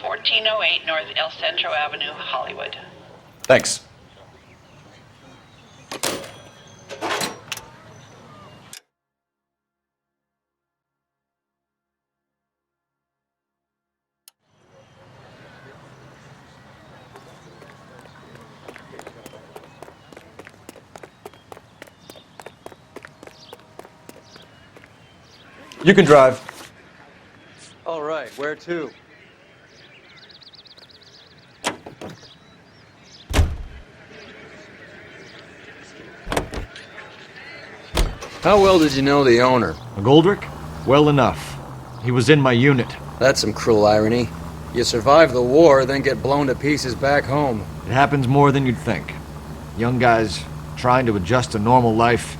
1408 North El Centro Avenue, Hollywood. Thanks. You can drive. All right, where to? How well did you know the owner? McGoldrick? Well enough. He was in my unit. That's some cruel irony. You survive the war, then get blown to pieces back home. It happens more than you'd think. Young guys trying to adjust to normal life,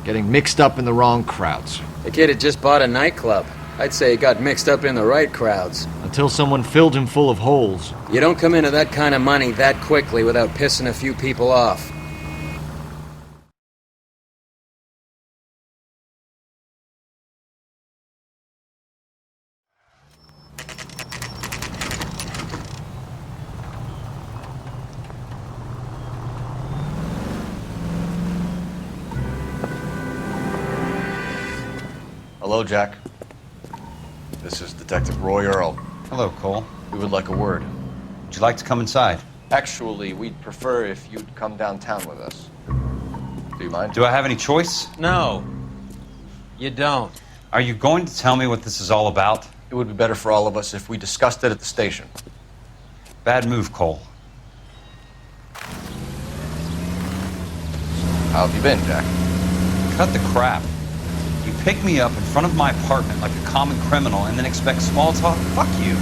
getting mixed up in the wrong crowds. The kid had just bought a nightclub. I'd say he got mixed up in the right crowds. Until someone filled him full of holes. You don't come into that kind of money that quickly without pissing a few people off. Hello, Jack. This is Detective Roy Earl. Hello, Cole. We would like a word. Would you like to come inside? Actually, we'd prefer if you'd come downtown with us. Do you mind? Do I have any choice? No. You don't. Are you going to tell me what this is all about? It would be better for all of us if we discussed it at the station. Bad move, Cole. How have you been, Jack? Cut the crap. You pick me up in front of my apartment like a common criminal and then expect small talk? Fuck you.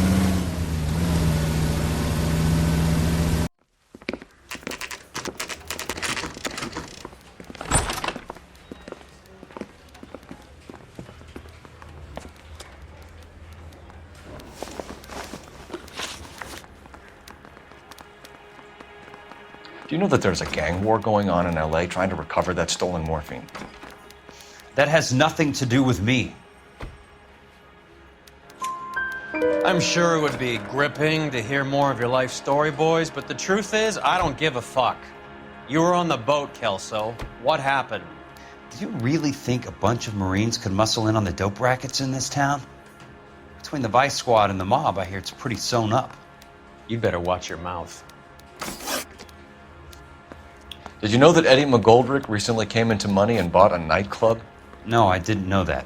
Do you know that there's a gang war going on in LA trying to recover that stolen morphine? That has nothing to do with me. I'm sure it would be gripping to hear more of your life story, boys, but the truth is, I don't give a fuck. You were on the boat, Kelso. What happened? Do you really think a bunch of Marines could muscle in on the dope rackets in this town? Between the Vice Squad and the mob, I hear it's pretty sewn up. You'd better watch your mouth. Did you know that Eddie McGoldrick recently came into money and bought a nightclub? No, I didn't know that.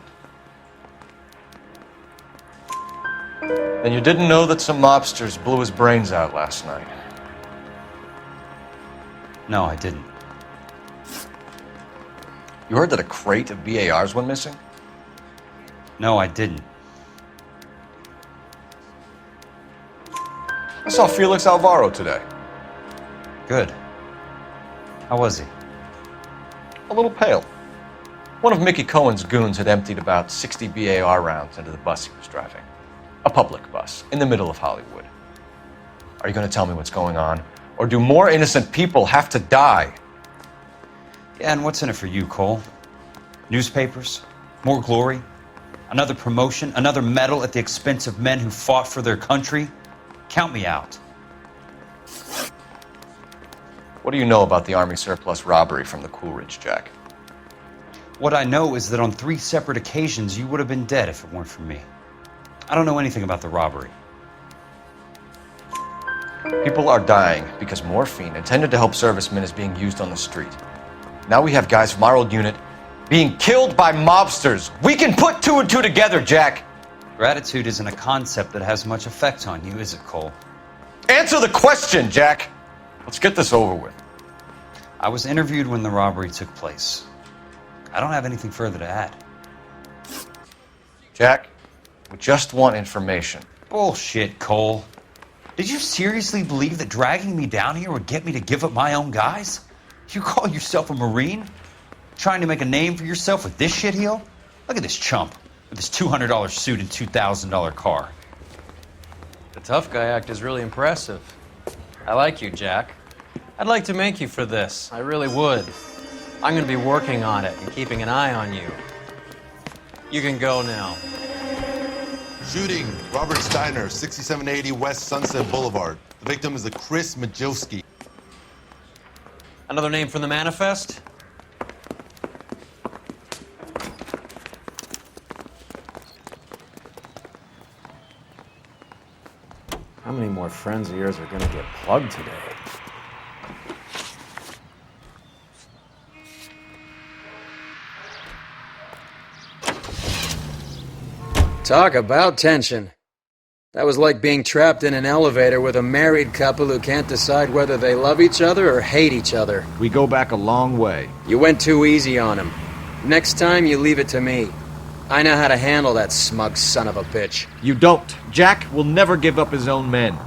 And you didn't know that some mobsters blew his brains out last night? No, I didn't. You heard that a crate of BARs went missing? No, I didn't. I saw Felix Alvaro today. Good. How was he? A little pale. One of Mickey Cohen's goons had emptied about 60 BAR rounds into the bus he was driving. A public bus, in the middle of Hollywood. Are you going to tell me what's going on? Or do more innocent people have to die? Yeah, and what's in it for you, Cole? Newspapers? More glory? Another promotion? Another medal at the expense of men who fought for their country? Count me out. What do you know about the Army surplus robbery from the Coolidge, Jack? What I know is that on 3 separate occasions you would have been dead if it weren't for me. I don't know anything about the robbery. People are dying because morphine intended to help servicemen is being used on the street. Now we have guys from our old unit being killed by mobsters. We can put 2 and 2 together, Jack. Gratitude isn't a concept that has much effect on you, is it, Cole? Answer the question, Jack. Let's get this over with. I was interviewed when the robbery took place. I don't have anything further to add. Jack, we just want information. Bullshit, Cole. Did you seriously believe that dragging me down here would get me to give up my own guys? You call yourself a Marine? Trying to make a name for yourself with this shitheel? Look at this chump with his $200 suit and $2,000 car. The tough guy act is really impressive. I like you, Jack. I'd like to make you for this. I really would. I'm going to be working on it and keeping an eye on you. You can go now. Shooting, Robert Steiner, 6780 West Sunset Boulevard. The victim is a Chris Majowski. Another name for the manifest? How many more friends of yours are gonna get plugged today? Talk about tension. That was like being trapped in an elevator with a married couple who can't decide whether they love each other or hate each other. We go back a long way. You went too easy on him. Next time, you leave it to me. I know how to handle that smug son of a bitch. You don't. Jack will never give up his own men.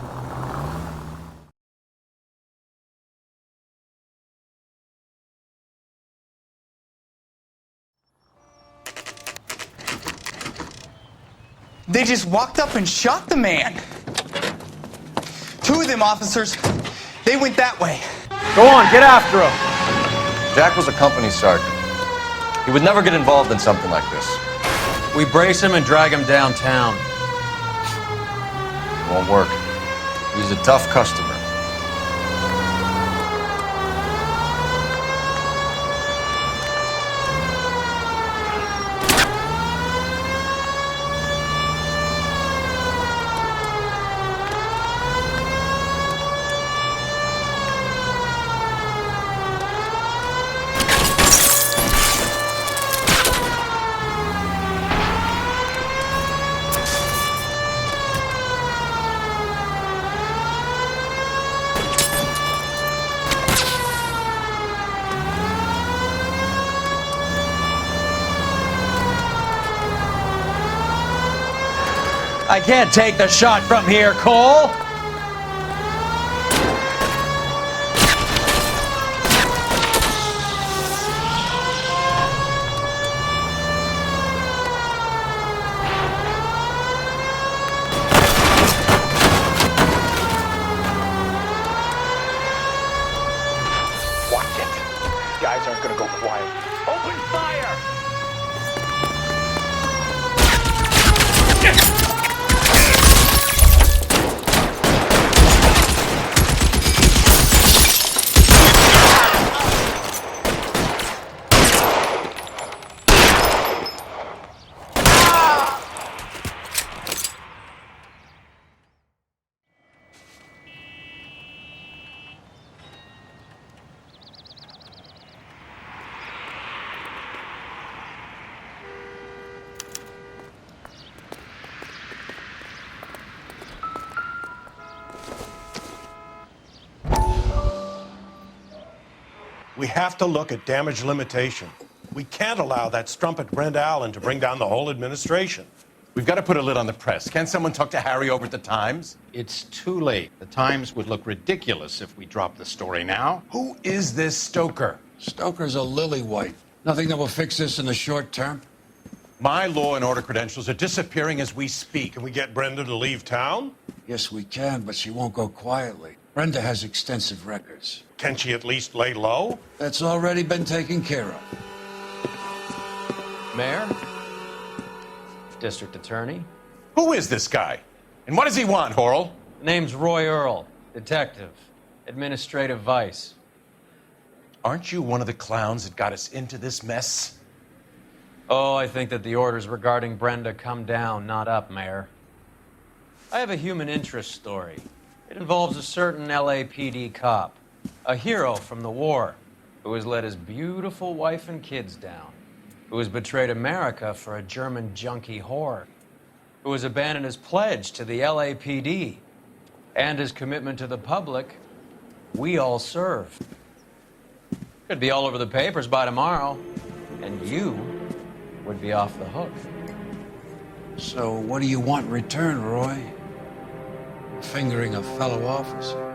They just walked up and shot the man. Two of them officers, they went that way. Go on, get after him. Jack was a company sergeant. He would never get involved in something like this. We brace him and drag him downtown. It won't work. He's a tough customer. I can't take the shot from here, Cole! Watch it. These guys aren't gonna go quiet. Open fire! We have to look at damage limitation. We can't allow that strumpet Brenda Allen to bring down the whole administration. We've got to put a lid on the press. Can't someone talk to Harry over at the Times? It's too late. The Times would look ridiculous if we dropped the story now. Who is this Stoker? Stoker's a lily-white. Nothing that will fix this in the short term. My law and order credentials are disappearing as we speak. Can we get Brenda to leave town? Yes, we can, but she won't go quietly. Brenda has extensive records. Can she at least lay low? That's already been taken care of. Mayor? District Attorney? Who is this guy? And what does he want, Horrell? Name's Roy Earl, detective, administrative vice. Aren't you one of the clowns that got us into this mess? Oh, I think that the orders regarding Brenda come down, not up, Mayor. I have a human interest story. It involves a certain LAPD cop, a hero from the war, who has let his beautiful wife and kids down, who has betrayed America for a German junkie whore, who has abandoned his pledge to the LAPD and his commitment to the public we all serve. Could be all over the papers by tomorrow, and you would be off the hook. So what do you want in return, Roy? Fingering a fellow officer?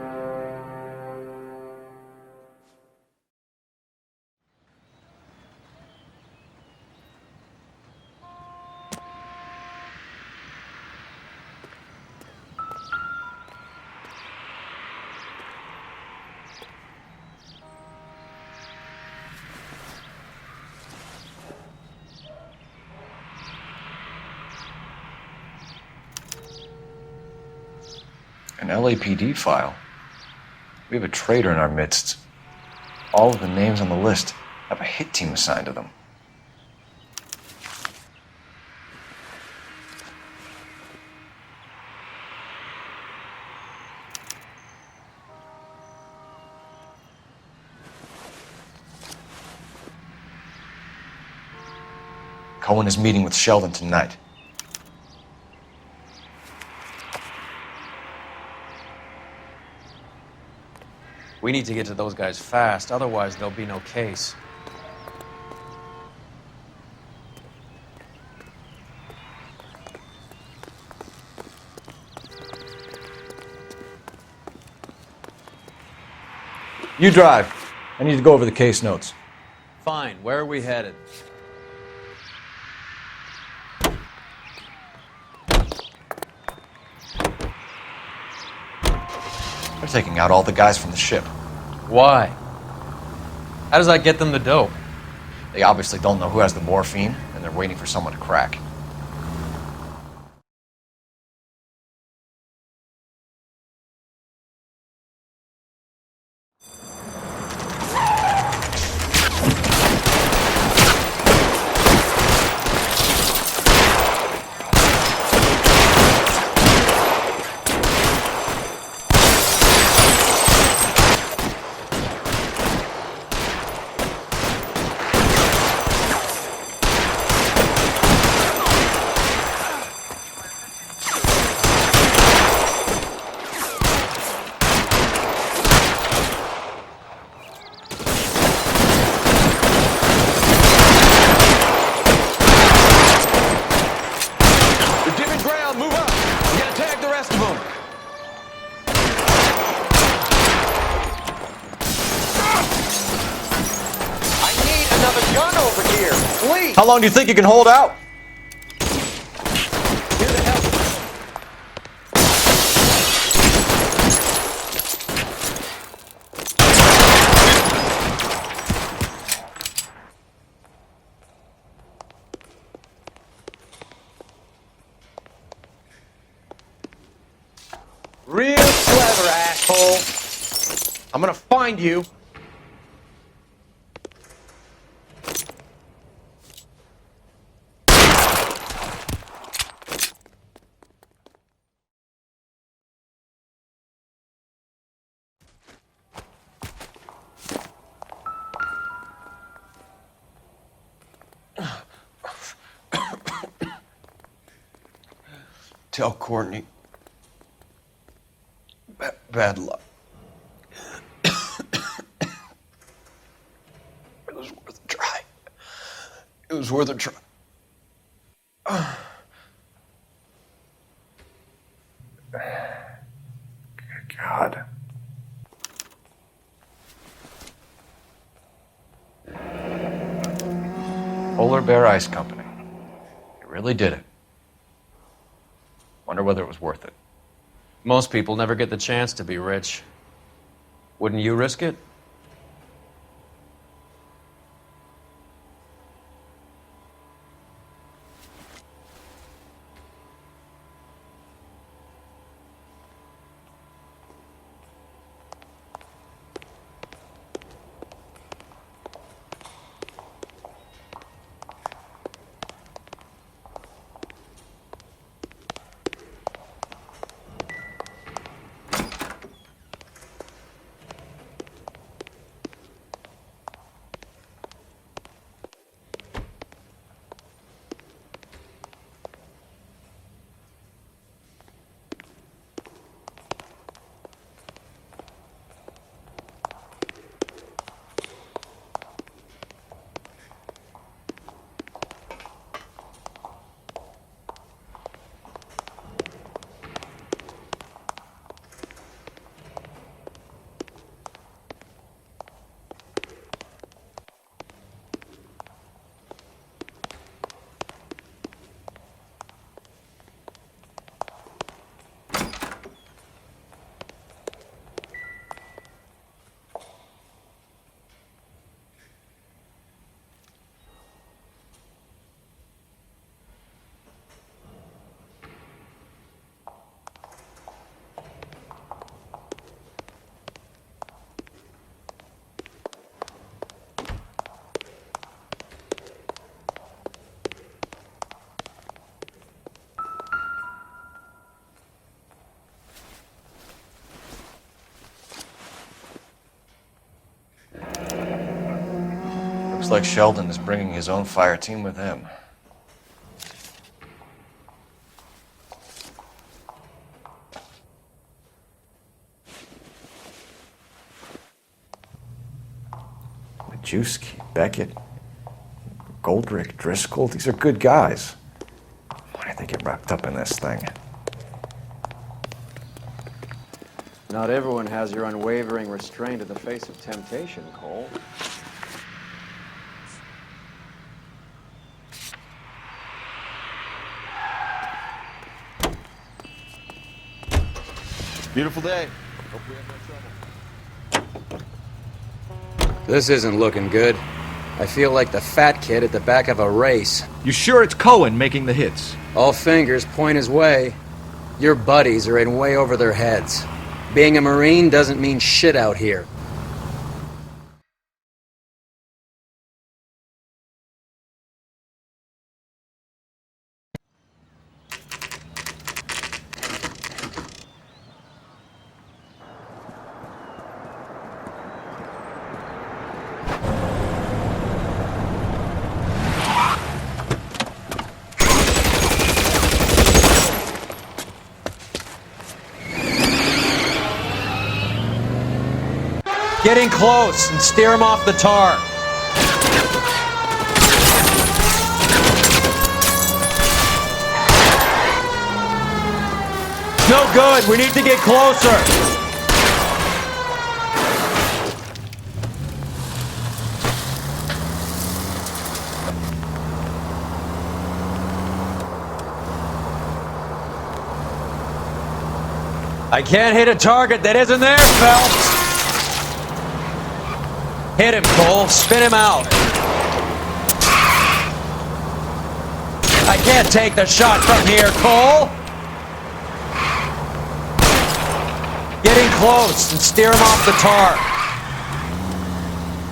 An LAPD file. We have a traitor in our midst. All of the names on the list have a hit team assigned to them. Cohen is meeting with Sheldon tonight. We need to get to those guys fast, otherwise there'll be no case. You drive. I need to go over the case notes. Fine, where are we headed? They're taking out all the guys from the ship. Why? How does that get them the dope? They obviously don't know who has the morphine, and they're waiting for someone to crack. How long do you think you can hold out? Real clever, asshole. I'm gonna find you. Tell Courtney. Bad luck. It was worth a try. It was worth a try. God. Polar Bear Ice Company. You really did it. Wonder whether it was worth it. Most people never get the chance to be rich. Wouldn't you risk it? Looks like Sheldon is bringing his own fire team with him. Majewski, Beckett, Goldrick, Driscoll, these are good guys. Why did they get wrapped up in this thing? Not everyone has your unwavering restraint in the face of temptation, Cole. Beautiful day. Hope we have no trouble. This isn't looking good. I feel like the fat kid at the back of a race. You sure it's Cohen making the hits? All fingers point his way. Your buddies are in way over their heads. Being a Marine doesn't mean shit out here. Getting close and steer him off the tar. No good. We need to get closer. I can't hit a target that isn't there, Phelps. Hit him, Cole. Spin him out. I can't take the shot from here, Cole. Getting close and steer him off the tar.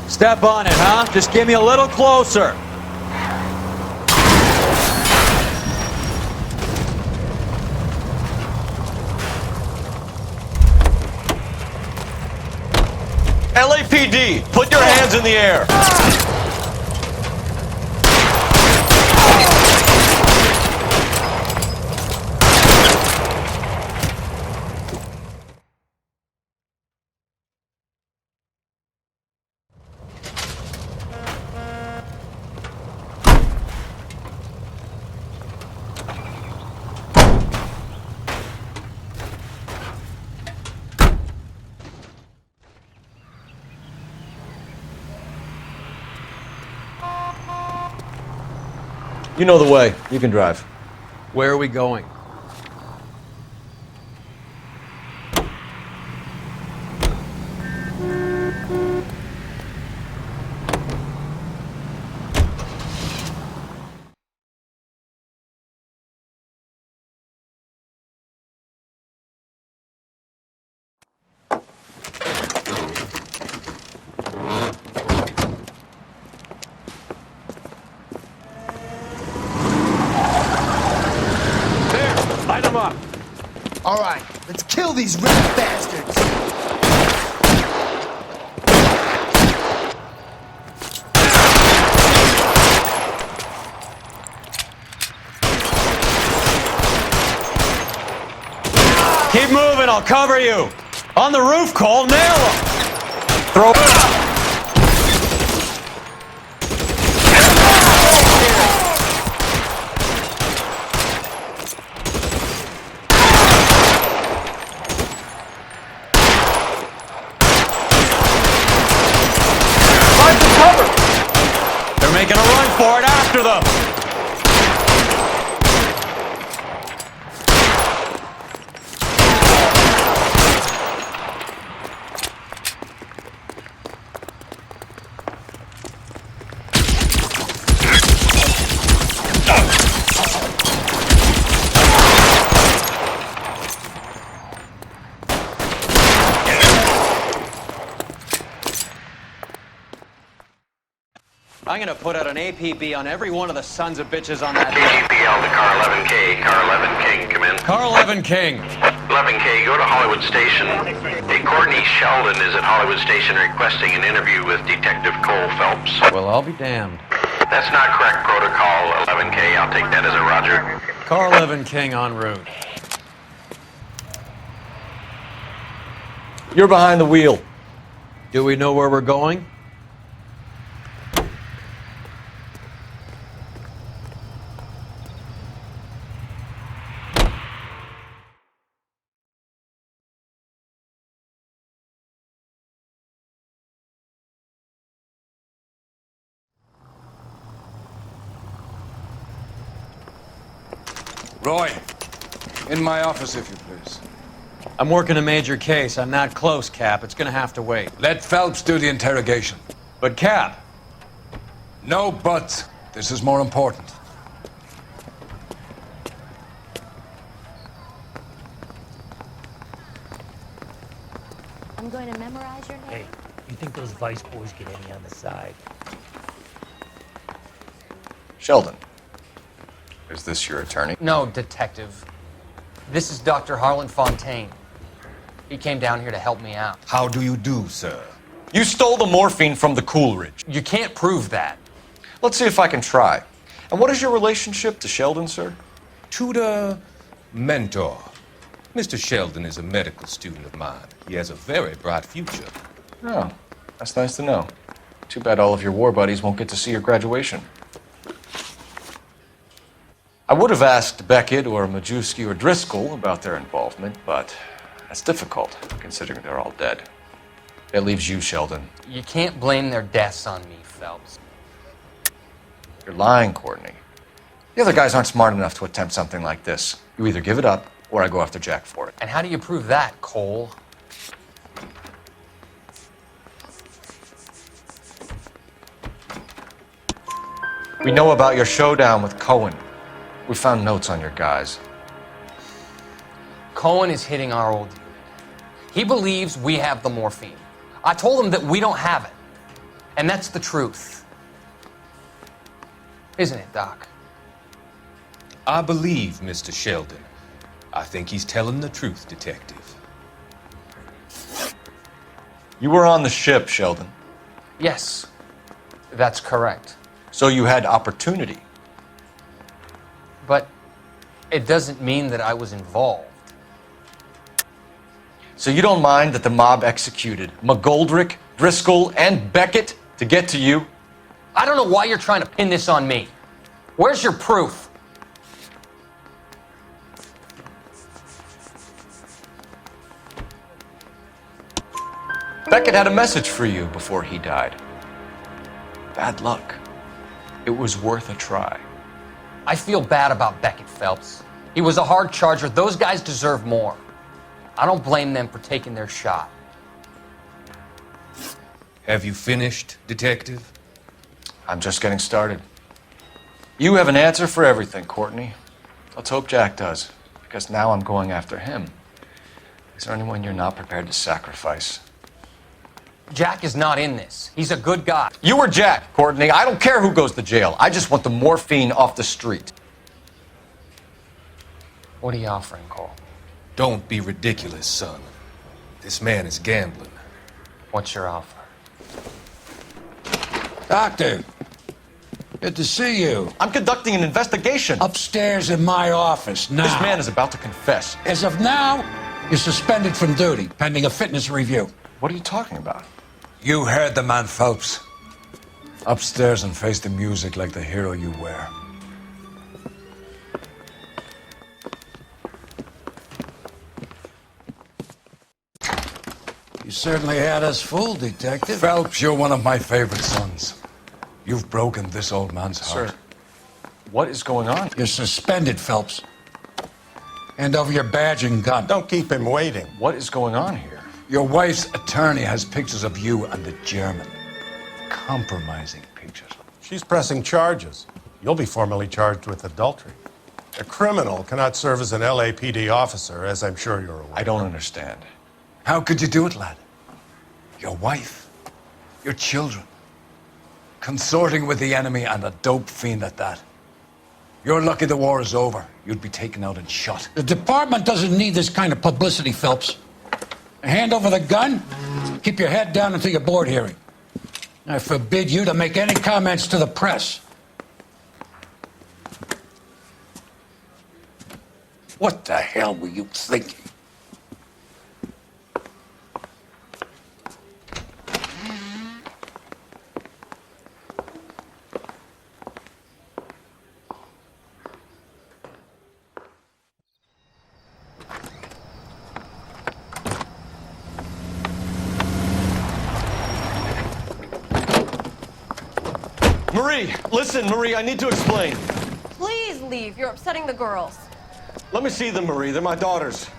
Step on it, huh? Just give me a little closer. LAPD, put your hands in the air. You know the way. You can drive. Where are we going? All right, let's kill these red bastards. Keep moving, I'll cover you. On the roof, Cole, nail him. Throw making a run for it after them. I'm gonna put out an APB on every one of the sons of bitches on that hill. APL to Car 11K. Car 11 King, come in. Car 11 King. 11K, go to Hollywood Station. Take Courtney Sheldon is at Hollywood Station requesting an interview with Detective Cole Phelps. Well, I'll be damned. That's not correct protocol, 11K. I'll take that as a roger. Car 11 King en route. You're behind the wheel. Do we know where we're going? Roy, in my office, if you please. I'm working a major case. I'm not close, Cap. It's gonna have to wait. Let Phelps do the interrogation. But, Cap. No buts. This is more important. I'm going to memorize your name. Hey, you think those Vice boys get any on the side? Sheldon, is this your attorney? No, Detective. This is Dr. Harlan Fontaine. He came down here to help me out. How do you do, sir? You stole the morphine from the Coolidge. You can't prove that. Let's see if I can try. And what is your relationship to Sheldon, sir? Tutor, mentor. Mr. Sheldon is a medical student of mine. He has a very bright future. Oh, that's nice to know. Too bad all of your war buddies won't get to see your graduation. I would have asked Beckett or Majewski or Driscoll about their involvement, but that's difficult, considering they're all dead. That leaves you, Sheldon. You can't blame their deaths on me, Phelps. You're lying, Courtney. The other guys aren't smart enough to attempt something like this. You either give it up, or I go after Jack for it. And how do you prove that, Cole? We know about your showdown with Cohen. We found notes on your guys. Cohen is hitting our old dude. He believes we have the morphine. I told him that we don't have it. And that's the truth. Isn't it, Doc? I believe Mr. Sheldon. I think he's telling the truth, Detective. You were on the ship, Sheldon. Yes, that's correct. So you had opportunity. But it doesn't mean that I was involved. So you don't mind that the mob executed McGoldrick, Driscoll, and Beckett to get to you? I don't know why you're trying to pin this on me. Where's your proof? Beckett had a message for you before he died. Bad luck. It was worth a try. I feel bad about Beckett, Phelps. He was a hard charger. Those guys deserve more. I don't blame them for taking their shot. Have you finished, Detective? I'm just getting started. You have an answer for everything, Courtney. Let's hope Jack does, because now I'm going after him. Is there anyone you're not prepared to sacrifice? Jack is not in this. He's a good guy. You or Jack, Courtney. I don't care who goes to jail. I just want the morphine off the street. What are you offering, Cole? Don't be ridiculous, son. This man is gambling. What's your offer? Doctor, good to see you. I'm conducting an investigation. Upstairs in my office now. This man is about to confess. As of now, you're suspended from duty, pending a fitness review. What are you talking about? You heard the man, Phelps. Upstairs and face the music like the hero you were. You certainly had us fooled, Detective. Phelps, you're one of my favorite sons. You've broken this old man's heart. Sir, what is going on? You're suspended, Phelps. Hand over your badge and gun. Don't keep him waiting. What is going on here? Your wife's attorney has pictures of you and the German. Compromising pictures. She's pressing charges. You'll be formally charged with adultery. A criminal cannot serve as an LAPD officer, as I'm sure you're aware. I don't understand. How could you do it, lad? Your wife, your children, consorting with the enemy and a dope fiend at that. You're lucky the war is over. You'd be taken out and shot. The department doesn't need this kind of publicity, Phelps. Hand over the gun. Keep your head down until your board hearing. I forbid you to make any comments to the press. What the hell were you thinking? Marie, listen, Marie, I need to explain. Please leave. You're upsetting the girls. Let me see them, Marie. They're my daughters.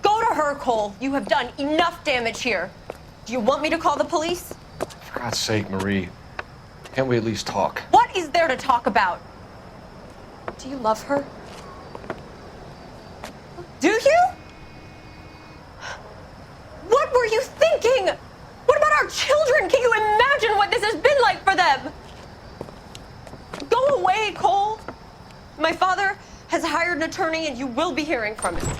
Go to her, Cole. You have done enough damage here. Do you want me to call the police? For God's sake, Marie. Can't we at least talk? What is there to talk about? Do you love her? Do you? What were you thinking? What about our children? Can you imagine what this has been like for them? Go away, Cole. My father has hired an attorney and you will be hearing from him.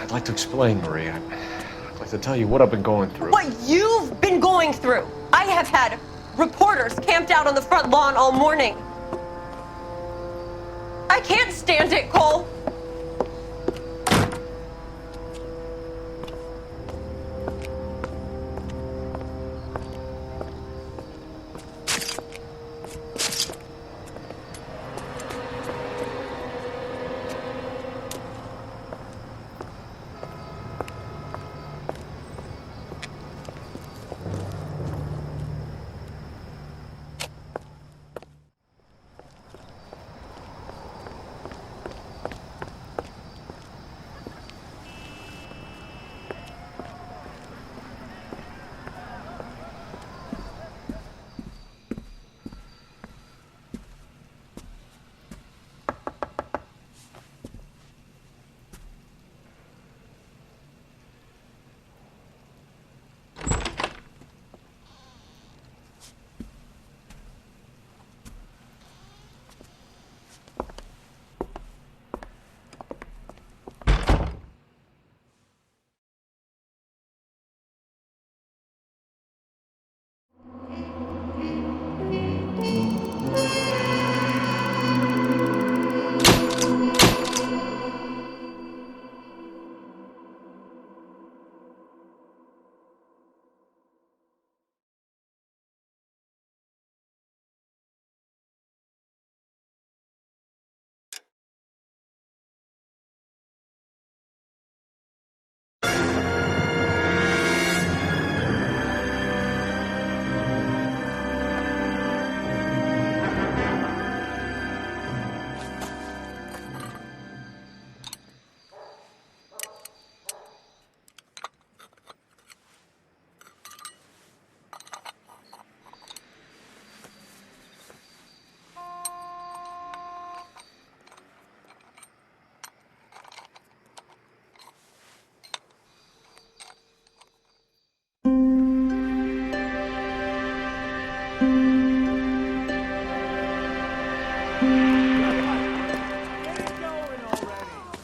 I'd like to explain, Marie. I'd like to tell you what I've been going through. What you've been going through. I have had reporters camped out on the front lawn all morning. I can't stand it, Cole.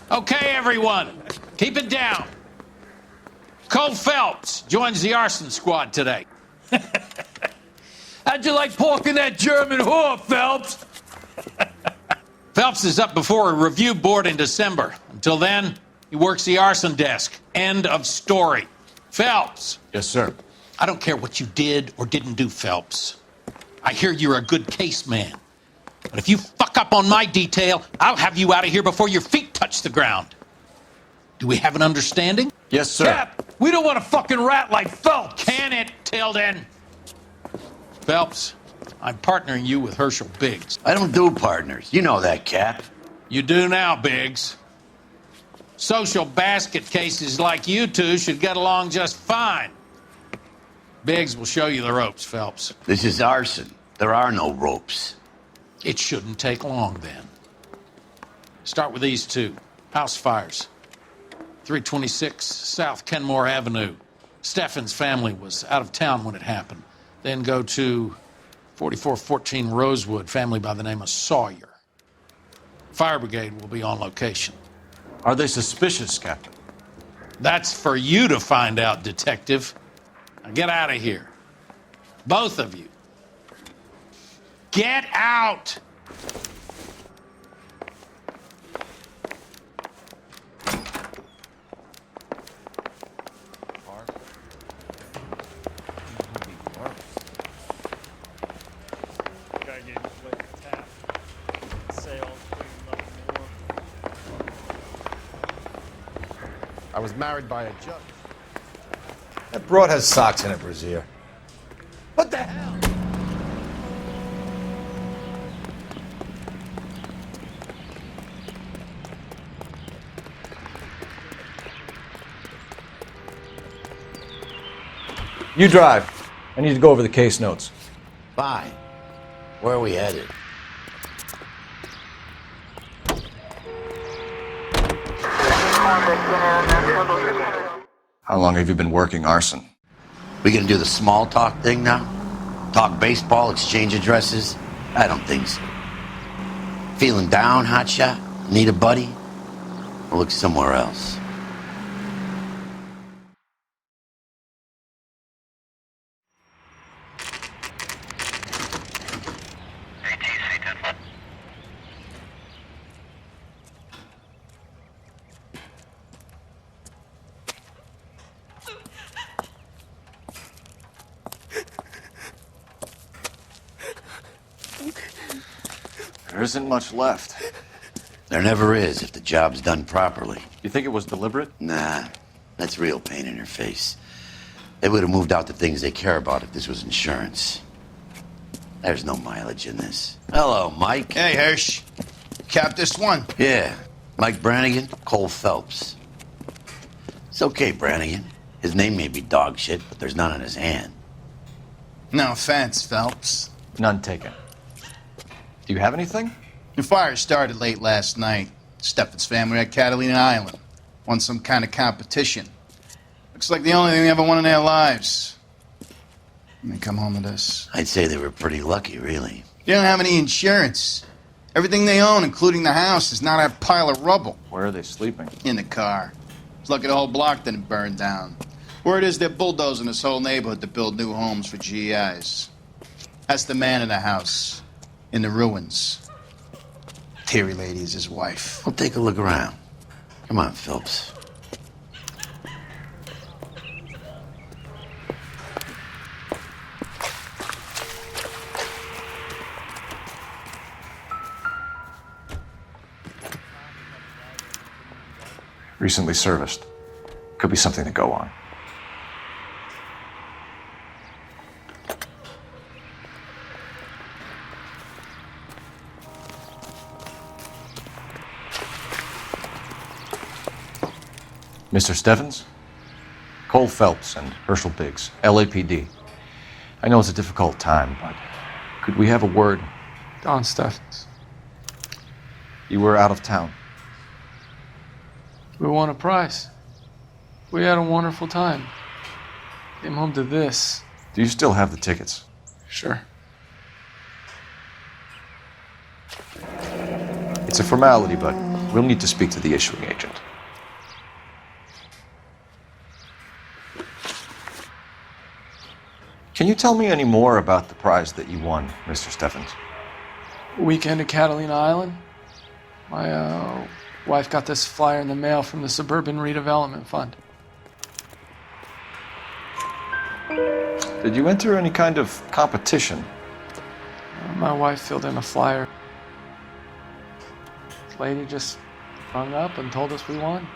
Okay, everyone, keep it down. Cole Phelps joins the arson squad today. How'd you like porking that German whore, Phelps? Phelps is up before a review board in December. Until then, he works the arson desk. End of story. Phelps. Yes, sir. I don't care what you did or didn't do, Phelps. I hear you're a good case man. But if you fuck up on my detail, I'll have you out of here before your feet touch the ground. Do we have an understanding? Yes, sir. Cap, we don't want a fucking rat like Phelps. Can it, Tilden? Phelps, I'm partnering you with Herschel Biggs. I don't do partners. You know that, Cap. You do now, Biggs. Social basket cases like you two should get along just fine. Biggs will show you the ropes, Phelps. This is arson. There are no ropes. It shouldn't take long, then. Start with these two. House fires. 326 South Kenmore Avenue. Steffen's family was out of town when it happened. Then go to 4414 Rosewood, family by the name of Sawyer. Fire brigade will be on location. Are they suspicious, Captain? That's for you to find out, Detective. Now get out of here. Both of you. Get out! I was married by a judge. That broad has socks in it, Brazier. What the hell? You drive. I need to go over the case notes. Fine. Where are we headed? How long have you been working arson? We gonna do the small talk thing now? Talk baseball, exchange addresses? I don't think so. Feeling down, hotshot? Need a buddy? Or look somewhere else? There isn't much left. There never is if the job's done properly. You think it was deliberate? Nah, that's real pain in your face. They would have moved out the things they care about if this was insurance. There's no mileage in this. Hello, Mike. Hey, Hirsch. Cap this one. Yeah, Mike Brannigan, Cole Phelps. It's okay, Brannigan. His name may be dog shit, but there's none on his hand. No offense, Phelps. None taken. Do you have anything? The fire started late last night. Steffen's family at Catalina Island. Won some kind of competition. Looks like the only thing they ever won in their lives. And they come home to this. I'd say they were pretty lucky, really. They don't have any insurance. Everything they own, including the house, is not a pile of rubble. Where are they sleeping? In the car. It's lucky the whole block didn't burn down. Word is they're bulldozing this whole neighborhood to build new homes for GIs. That's the man in the house. In the ruins. Terry lady is his wife. Well, take a look around. Come on, Phelps. Recently serviced. Could be something to go on. Mr. Steffens? Cole Phelps and Herschel Biggs, LAPD. I know it's a difficult time, but could we have a word? Don Steffens. You were out of town. We won a prize. We had a wonderful time. Came home to this. Do you still have the tickets? Sure. It's a formality, but we'll need to speak to the issuing agent. Can you tell me any more about the prize that you won, Mr. Steffens? Weekend at Catalina Island. My wife got this flyer in the mail from the Suburban Redevelopment Fund. Did you enter any kind of competition? My wife filled in a flyer. This lady just hung up and told us we won.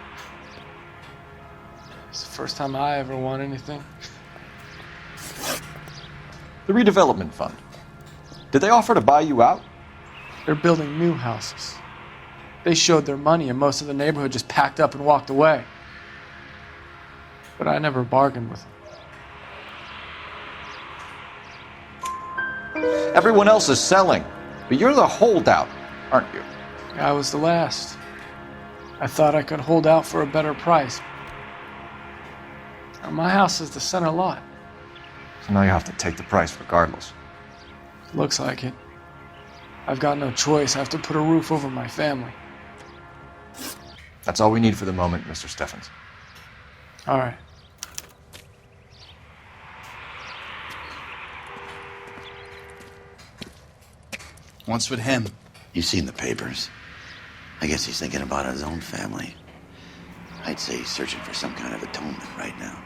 It's the first time I ever won anything. The redevelopment fund. Did they offer to buy you out? They're building new houses. They showed their money and most of the neighborhood just packed up and walked away. But I never bargained with them. Everyone else is selling, but you're the holdout, aren't you? I was the last. I thought I could hold out for a better price. Now, my house is the center lot. So now you have to take the price regardless. Looks like it. I've got no choice. I have to put a roof over my family. That's all we need for the moment, Mr. Steffens. All right. What's with him? You've seen the papers. I guess he's thinking about his own family. I'd say he's searching for some kind of atonement right now.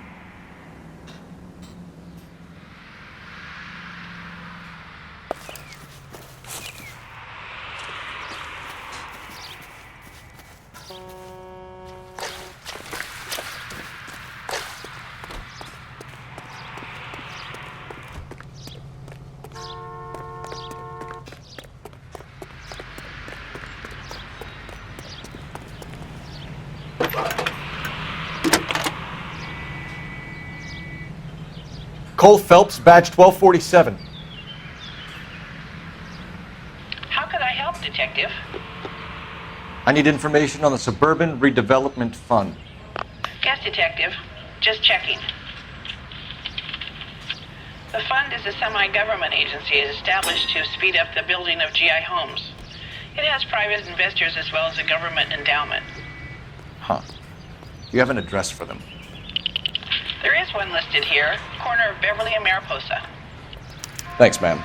Cole Phelps, badge 1247. How could I help, Detective? I need information on the Suburban Redevelopment Fund. Yes, Detective. Just checking. The fund is a semi-government agency established to speed up the building of GI homes. It has private investors as well as a government endowment. Huh. Do you have an address for them? There is one listed here, corner of Beverly and Mariposa. Thanks, ma'am.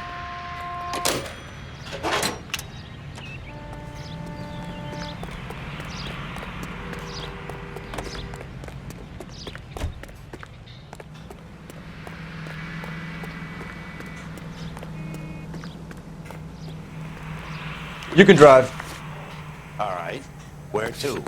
You can drive. All right. Where to?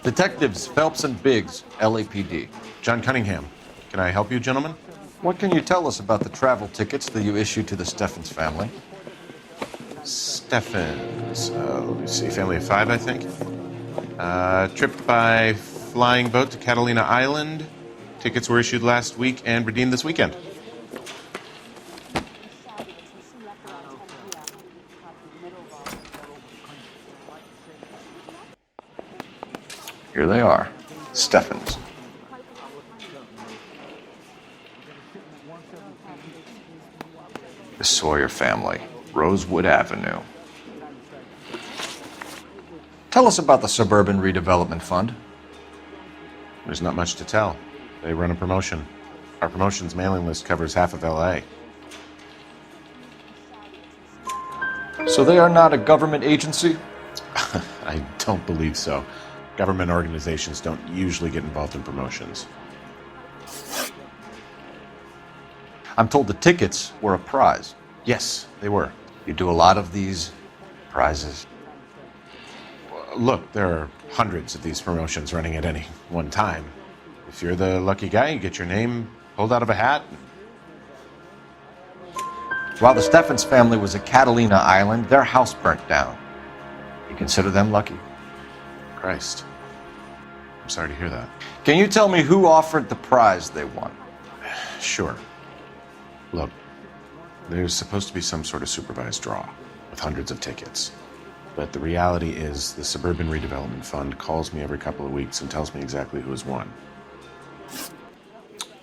Detectives Phelps and Biggs, LAPD. John Cunningham. Can I help you, gentlemen? What can you tell us about the travel tickets that you issued to the Steffens family? Steffens. Let me see. Family of 5, I think. Trip by flying boat to Catalina Island. Tickets were issued last week and redeemed this weekend. Here they are. Steffens. The Sawyer family, Rosewood Avenue. Tell us about the Suburban Redevelopment Fund. There's not much to tell. They run a promotion. Our promotions mailing list covers half of LA. So they are not a government agency? I don't believe so. Government organizations don't usually get involved in promotions. I'm told the tickets were a prize. Yes, they were. You do a lot of these prizes? Look, there are hundreds of these promotions running at any one time. If you're the lucky guy, you get your name pulled out of a hat. While the Steffens family was at Catalina Island, their house burnt down. You consider them lucky? Christ. I'm sorry to hear that. Can you tell me who offered the prize they won? Sure. Look, there's supposed to be some sort of supervised draw with hundreds of tickets. But the reality is the Suburban Redevelopment Fund calls me every couple of weeks and tells me exactly who has won.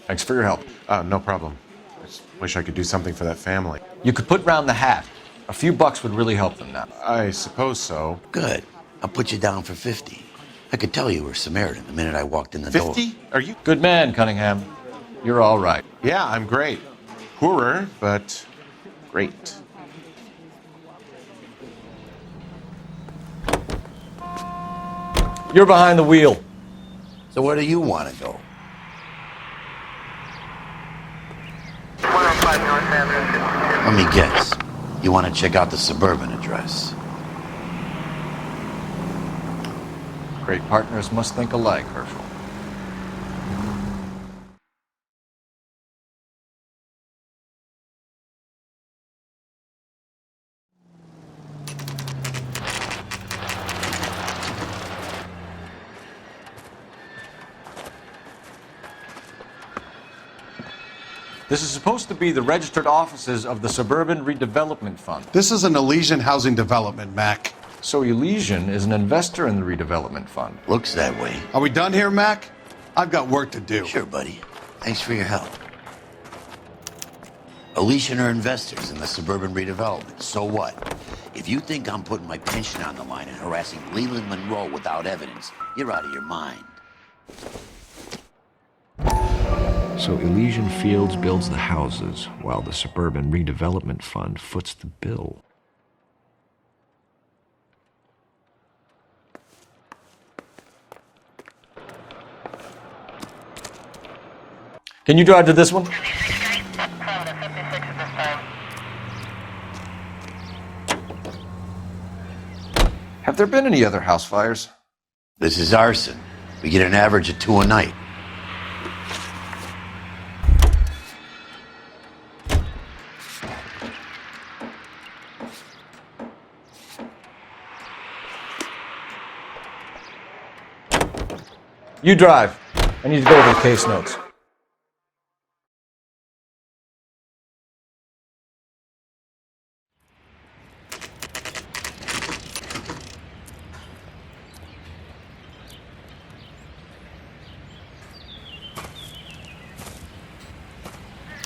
Thanks for your help. No problem. I just wish I could do something for that family. You could put round the hat. A few bucks would really help them now. I suppose so. Good. I'll put you down for 50. I could tell you were Samaritan the minute I walked in the door. 50? Are you? Good man, Cunningham. You're all right. Yeah, I'm great. Poorer, but great. You're behind the wheel. So where do you want to go? 105 North Avenue. Let me guess. You want to check out the Suburban address. Great partners must think alike, Herschel. This is supposed to be the registered offices of the Suburban Redevelopment Fund. This is an Elysian housing development, Mac. So Elysian is an investor in the redevelopment fund. Looks that way. Are we done here, Mac? I've got work to do. Sure, buddy. Thanks for your help. Elysian are investors in the suburban redevelopment. So what? If you think I'm putting my pension on the line and harassing Leland Monroe without evidence, you're out of your mind. So Elysian Fields builds the houses, while the Suburban Redevelopment Fund foots the bill. Can you drive to this one? Have there been any other house fires? This is Arson. We get an average of 2 a night. You drive. I need to go over the case notes.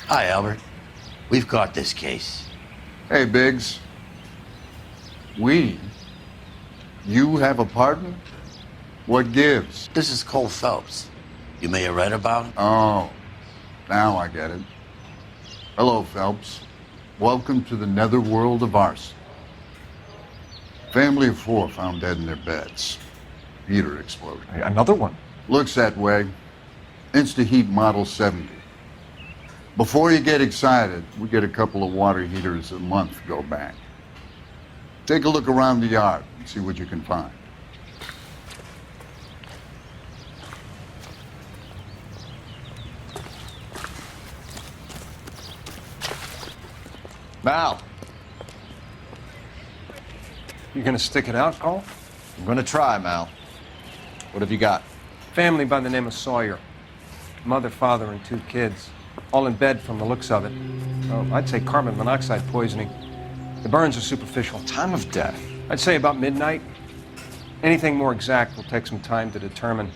Hi, Albert. We've caught this case. Hey, Biggs. We? You have a partner? What gives? This is Cole Phelps. You may have read about him. Oh, now I get it. Hello, Phelps. Welcome to the netherworld of Arson. Family of 4 found dead in their beds. Heater exploded. Another one? Looks that way. Insta-Heat Model 70. Before you get excited, we get a couple of water heaters a month go back. Take a look around the yard and see what you can find. Mal. You gonna stick it out, Cole? I'm gonna try, Mal. What have you got? Family by the name of Sawyer. Mother, father, and 2 kids. All in bed from the looks of it. Oh, I'd say carbon monoxide poisoning. The burns are superficial. Time of death? I'd say about midnight. Anything more exact will take some time to determine.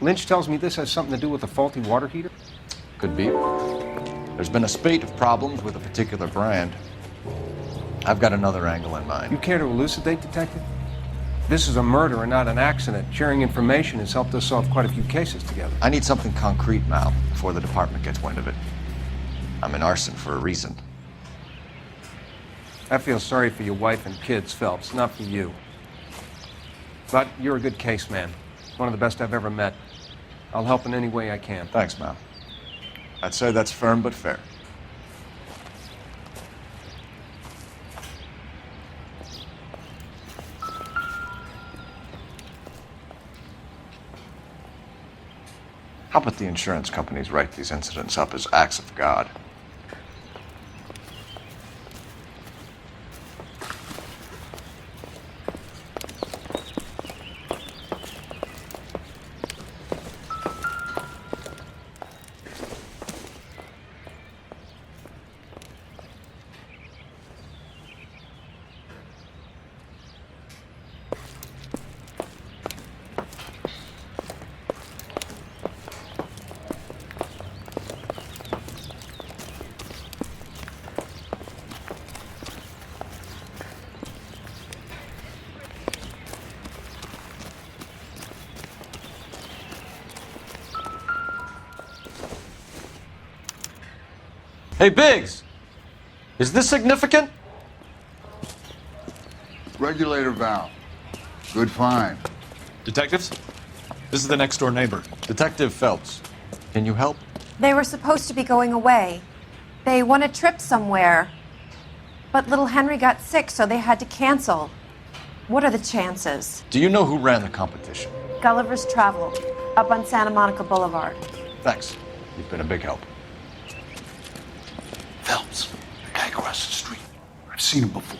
Lynch tells me this has something to do with a faulty water heater. Could be. There's been a spate of problems with a particular brand. I've got another angle in mind. You care to elucidate, Detective? This is a murder and not an accident. Sharing information has helped us solve quite a few cases together. I need something concrete, Mal, before the department gets wind of it. I'm in Arson for a reason. I feel sorry for your wife and kids, Phelps, not for you. But you're a good case man. One of the best I've ever met. I'll help in any way I can. Thanks, Mal. I'd say that's firm but fair. How about the insurance companies write these incidents up as acts of God? Hey, Biggs! Is this significant? Regulator valve. Good find. Detectives? This is the next door neighbor. Detective Phelps. Can you help? They were supposed to be going away. They won a trip somewhere. But little Henry got sick, so they had to cancel. What are the chances? Do you know who ran the competition? Gulliver's Travel, up on Santa Monica Boulevard. Thanks. You've been a big help. Phelps, the guy across the street. I've seen him before.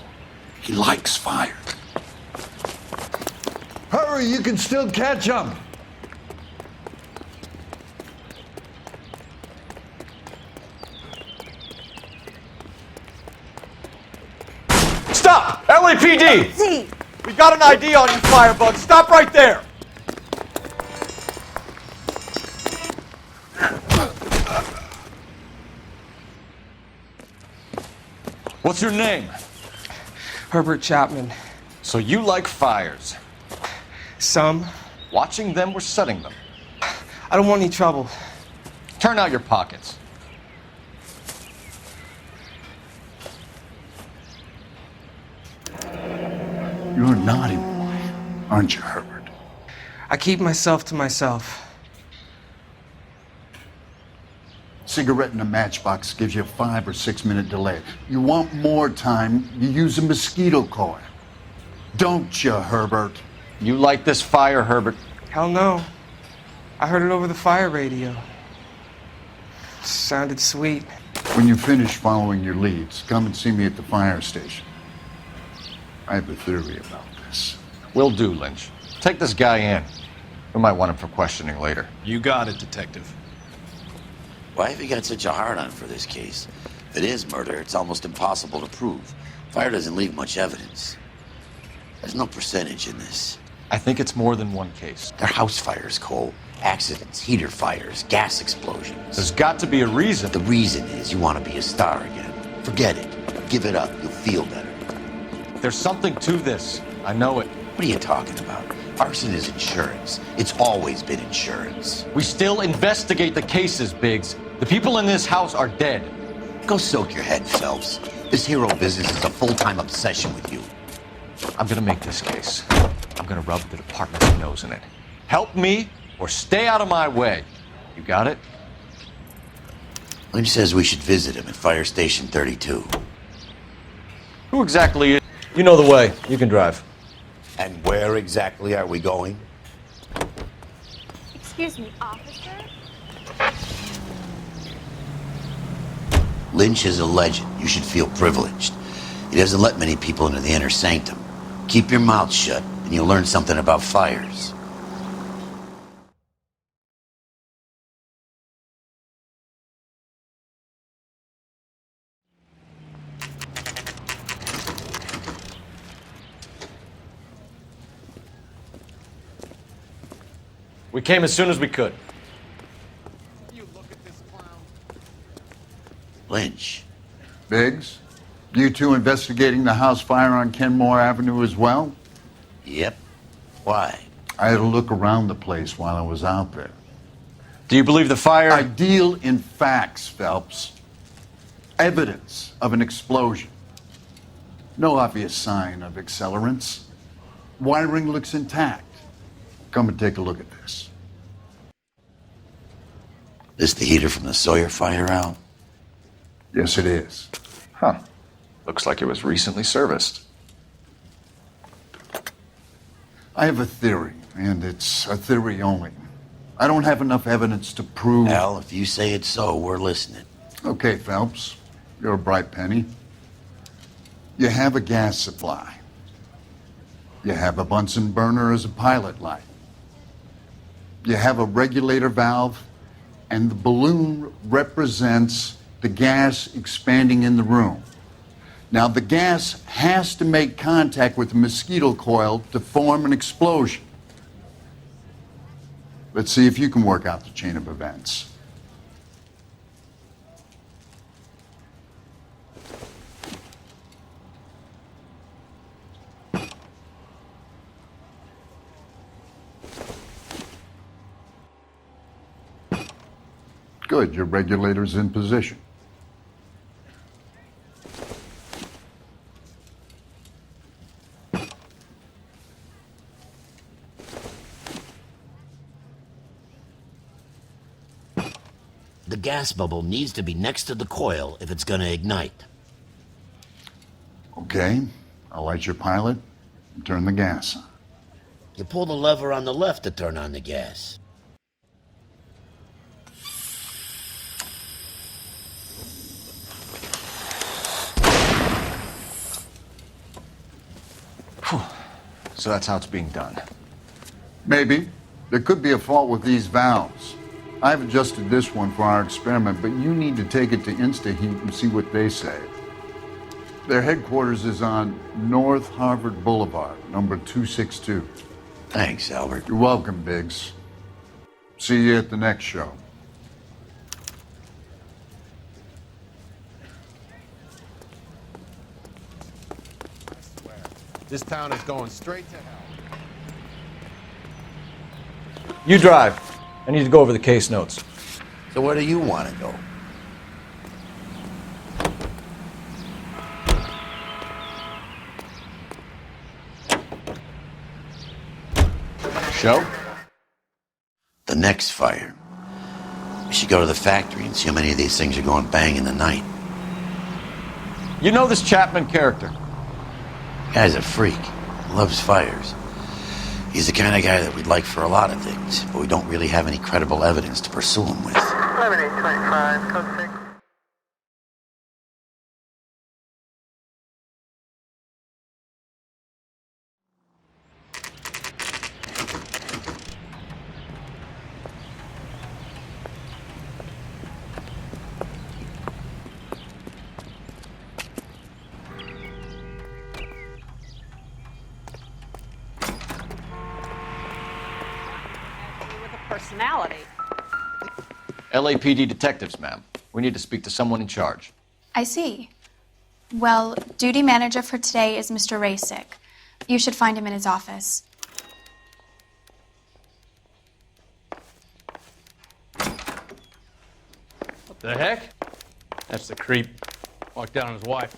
He likes fire. Hurry, you can still catch him. LAPD! See. We got an ID on you, Firebug. Stop right there! What's your name? Herbert Chapman. So you like fires? Some. Watching them or setting them? I don't want any trouble. Turn out your pockets. You're a naughty boy, aren't you, Herbert? I keep myself to myself. Cigarette in a matchbox gives you a 5 or 6 minute delay. You want more time, you use a mosquito coil. Don't you, Herbert? You like this fire, Herbert? Hell no. I heard it over the fire radio. Sounded sweet. When you finish following your leads, come and see me at the fire station. I have a theory about this. Will do, Lynch. Take this guy in. We might want him for questioning later. You got it, Detective. Why have you got such a hard-on for this case? If it is murder, it's almost impossible to prove. Fire doesn't leave much evidence. There's no percentage in this. I think it's more than one case. They're house fires, Cole. Accidents, heater fires, gas explosions. There's got to be a reason. The reason is you want to be a star again. Forget it. Give it up. You'll feel better. There's something to this. I know it. What are you talking about? Arson is insurance. It's always been insurance. We still investigate the cases, Biggs. The people in this house are dead. Go soak your head, Phelps. This hero business is a full-time obsession with you. I'm gonna make this case. I'm gonna rub the department's nose in it. Help me or stay out of my way. You got it? Lynch says we should visit him at Fire Station 32. Who exactly is? You know the way. You can drive. And where exactly are we going? Excuse me, officer? Lynch is a legend. You should feel privileged. He doesn't let many people into the inner sanctum. Keep your mouth shut, and you'll learn something about fires. We came as soon as we could. Lynch. Biggs, you two investigating the house fire on Kenmore Avenue as well? Yep. Why? I had a look around the place while I was out there. Do you believe the fire? I deal in facts, Phelps. Evidence of an explosion. No obvious sign of accelerants. Wiring looks intact. Come and take a look at this. This the heater from the Sawyer fire, Al? Yes, it is. Huh. Looks like it was recently serviced. I have a theory, and it's a theory only. I don't have enough evidence to prove... Al, if you say it's so, we're listening. Okay, Phelps. You're a bright penny. You have a gas supply. You have a Bunsen burner as a pilot light. You have a regulator valve, and the balloon represents the gas expanding in the room. Now, the gas has to make contact with the mosquito coil to form an explosion. Let's see if you can work out the chain of events. Good, your regulator's in position. The gas bubble needs to be next to the coil if it's gonna ignite. Okay, I'll light your pilot and turn the gas on. You pull the lever on the left to turn on the gas. So that's how it's being done. Maybe. There could be a fault with these valves. I've adjusted this one for our experiment, but you need to take it to InstaHeat and see what they say. Their headquarters is on North Harvard Boulevard, number 262. Thanks, Albert. You're welcome, Biggs. See you at the next show. This town is going straight to hell. You drive. I need to go over the case notes. So where do you want to go? Show? The next fire. We should go to the factory and see how many of these things are going bang in the night. You know this Chapman character? Guy's a freak. Loves fires. He's the kind of guy that we'd like for a lot of things, but we don't really have any credible evidence to pursue him with. 11825, code 6. Personality. LAPD detectives, ma'am. We need to speak to someone in charge. I see. Well, duty manager for today is Mr. Rasick. You should find him in his office. What the heck? That's the creep. Walked down on his wife.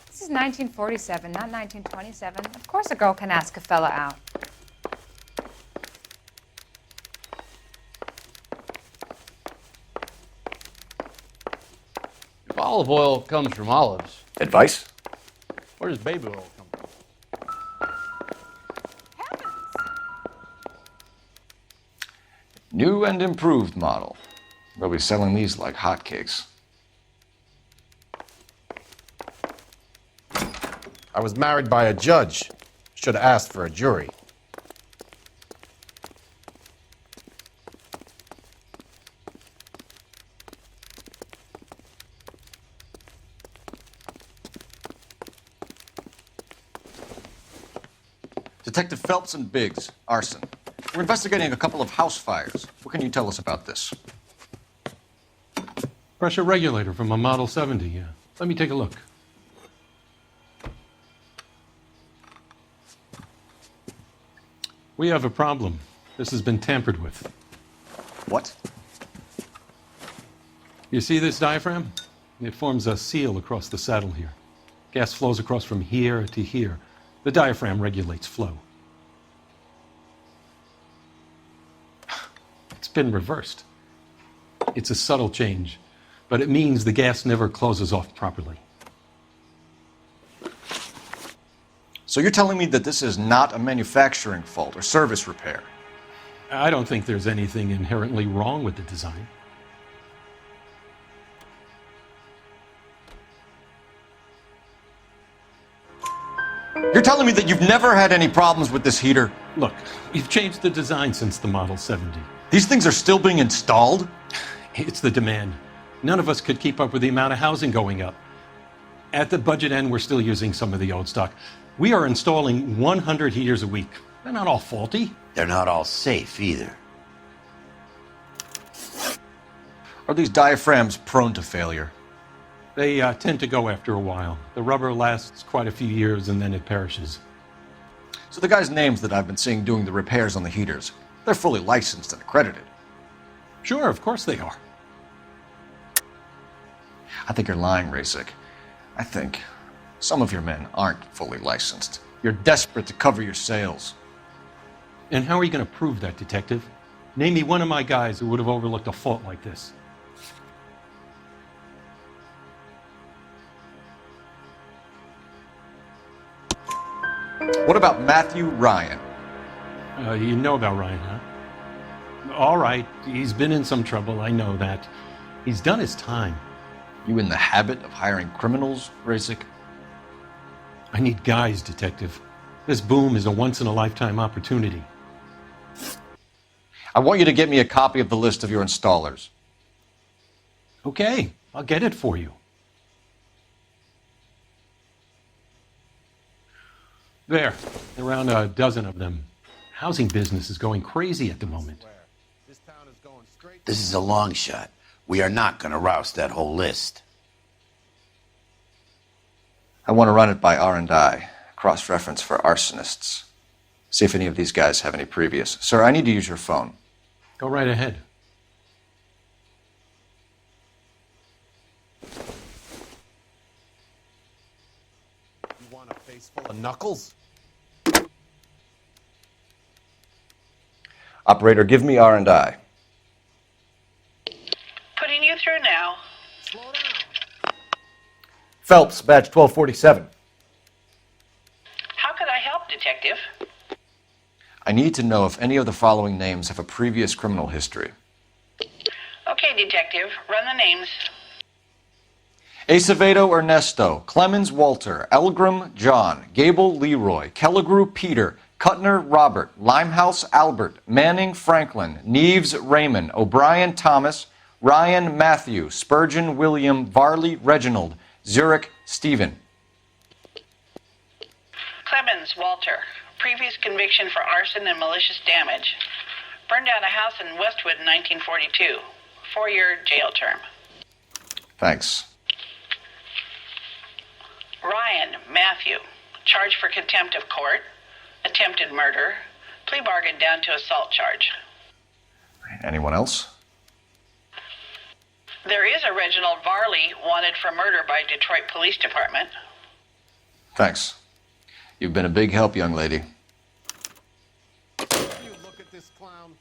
This is 1947, not 1927. Of course a girl can ask a fella out. If olive oil comes from olives, Advice? where does baby oil come from? New and improved model. They'll be selling these like hotcakes. I was married by a judge. Should have asked for a jury. Detective Phelps and Biggs, Arson. We're investigating a couple of house fires. What can you tell us about this? Pressure regulator from a Model 70, yeah. Let me take a look. We have a problem. This has been tampered with. What? You see this diaphragm? It forms a seal across the saddle here. Gas flows across from here to here. The diaphragm regulates flow. It's been reversed. It's a subtle change, but it means the gas never closes off properly. So you're telling me that this is not a manufacturing fault or service repair? I don't think there's anything inherently wrong with the design. You're telling me that you've never had any problems with this heater? Look, we've changed the design since the Model 70. These things are still being installed? It's the demand. None of us could keep up with the amount of housing going up. At the budget end, we're still using some of the old stock. We are installing 100 heaters a week. They're not all faulty. They're not all safe either. Are these diaphragms prone to failure? They tend to go after a while. The rubber lasts quite a few years and then it perishes. So the guys' names that I've been seeing doing the repairs on the heaters, they're fully licensed and accredited. Sure, of course they are. I think you're lying, Rasick. I think some of your men aren't fully licensed. You're desperate to cover your sales. And how are you going to prove that, Detective? Name me one of my guys who would have overlooked a fault like this. What about Matthew Ryan? You know about Ryan, huh? All right, he's been in some trouble, I know that. He's done his time. You in the habit of hiring criminals, Rasick? I need guys, Detective. This boom is a once-in-a-lifetime opportunity. I want you to get me a copy of the list of your installers. Okay, I'll get it for you. There, around a dozen of them. Housing business is going crazy at the moment. This is a long shot. We are not going to roust that whole list. I want to run it by R&I, cross-reference for arsonists. See if any of these guys have any previous. Sir, I need to use your phone. Go right ahead. You want a face full of knuckles? Operator, give me R&I. Putting you through now. Phelps, badge 1247. How could I help, Detective? I need to know if any of the following names have a previous criminal history. Okay, Detective, run the names. Acevedo Ernesto, Clemens Walter, Elgram John, Gable Leroy, Kelligrew Peter, Cutner Robert, Limehouse Albert, Manning Franklin, Neves Raymond, O'Brien Thomas, Ryan Matthew, Spurgeon William, Varley Reginald, Zurich Stephen. Clemens Walter. Previous conviction for arson and malicious damage. Burned down a house in Westwood in 1942. 4-year jail term. Thanks. Ryan Matthew. Charged for contempt of court. Attempted murder. Plea bargain down to assault charge. Anyone else? There is a Reginald Varley wanted for murder by Detroit Police Department. Thanks. You've been a big help, young lady. You look at this clown.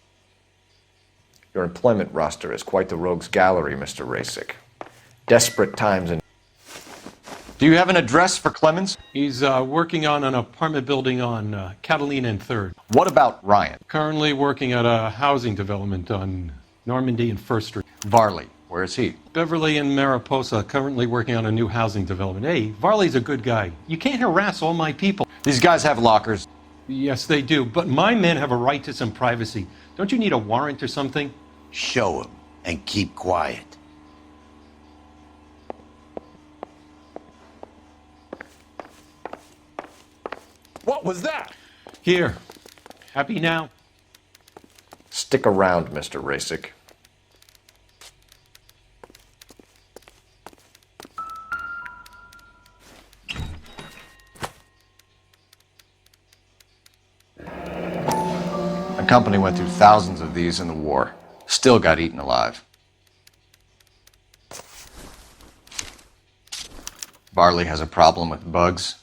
Your employment roster is quite the rogues gallery, Mr. Rasick. Desperate times and... Do you have an address for Clemens? He's working on an apartment building on Catalina and 3rd. What about Ryan? Currently working at a housing development on Normandy and 1st Street. Varley, where is he? Beverly and Mariposa, currently working on a new housing development. Hey, Varley's a good guy. You can't harass all my people. These guys have lockers. Yes, they do, but my men have a right to some privacy. Don't you need a warrant or something? Show him and keep quiet. What was that? Here. Happy now? Stick around, Mr. Rasick. My company went through thousands of these in the war. Still got eaten alive. Varley has a problem with bugs.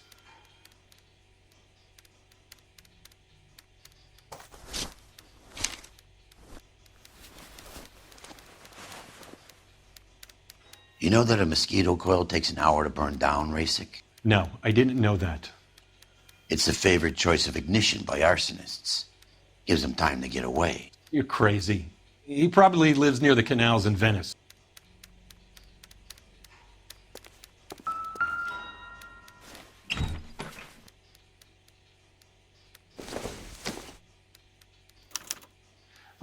You know that a mosquito coil takes an hour to burn down, Rasick? No, I didn't know that. It's the favored choice of ignition by arsonists. Gives them time to get away. You're crazy. He probably lives near the canals in Venice.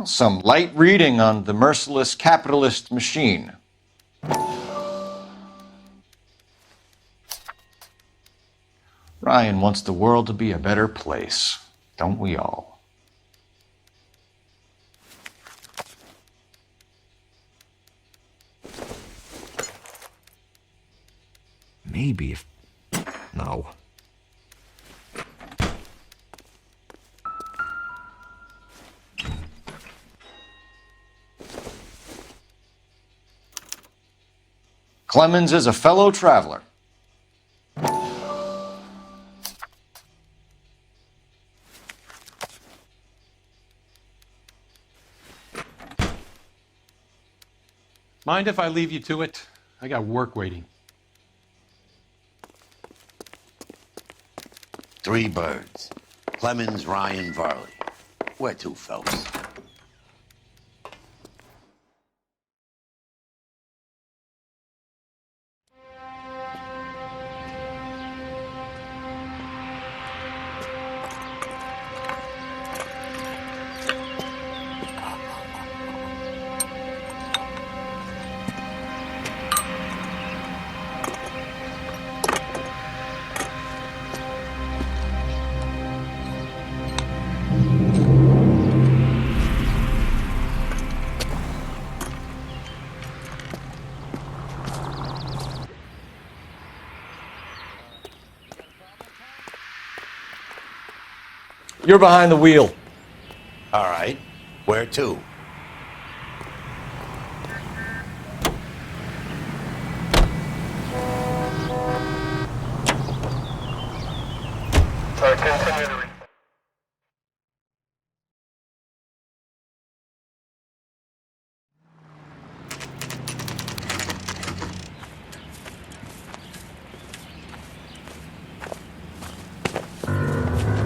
Some light reading on the merciless capitalist machine. Ryan wants the world to be a better place, don't we all? Maybe if... No. Clemens is a fellow traveler. Mind if I leave you to it? I got work waiting. 3 birds. Clemens, Ryan, Varley. Where to, Phelps? You're behind the wheel. All right. Where to?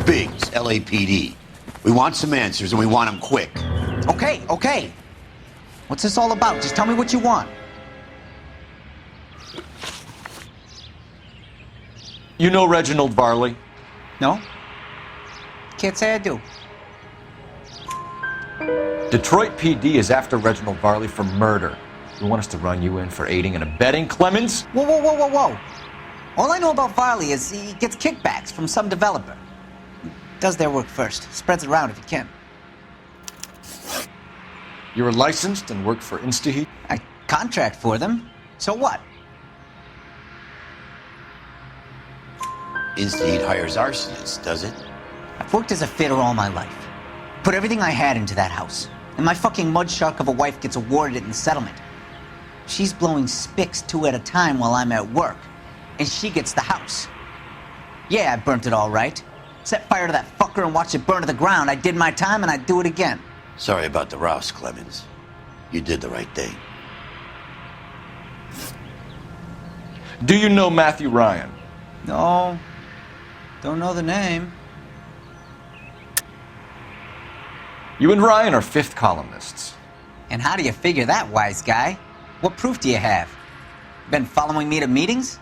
Biggs, LAPD. We want some answers, and we want them quick. Okay. What's this all about? Just tell me what you want. You know Reginald Varley? No? Can't say I do. Detroit PD is after Reginald Varley for murder. You want us to run you in for aiding and abetting, Clemens? Whoa. All I know about Varley is he gets kickbacks from some developer. Does their work first. Spreads it around if he can. You were licensed and worked for InstaHeat? I contract for them. So what? InstaHeat hires arsonists, does it? I've worked as a fitter all my life. Put everything I had into that house. And my fucking mud shark of a wife gets awarded it in settlement. She's blowing spics 2 at a time while I'm at work. And she gets the house. Yeah, I burnt it all right. Set fire to that fucker and watch it burn to the ground. I did my time and I'd do it again. Sorry about the rouse, Clemens. You did the right thing. Do you know Matthew Ryan? No. Don't know the name. You and Ryan are fifth columnists. And how do you figure that, wise guy? What proof do you have? Been following me to meetings?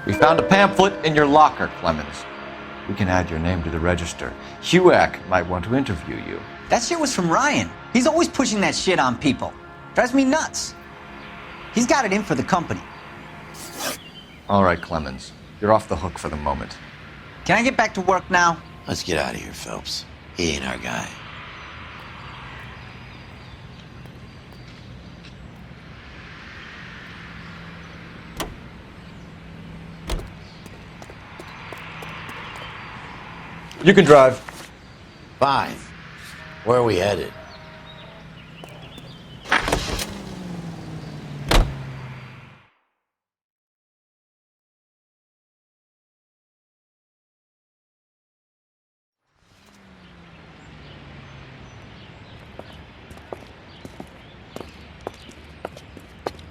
We found a pamphlet in your locker, Clemens. We can add your name to the register. HUAC might want to interview you. That shit was from Ryan. He's always pushing that shit on people. Drives me nuts. He's got it in for the company. All right, Clemens. You're off the hook for the moment. Can I get back to work now? Let's get out of here, Phelps. He ain't our guy. You can drive. Fine. Where are we headed?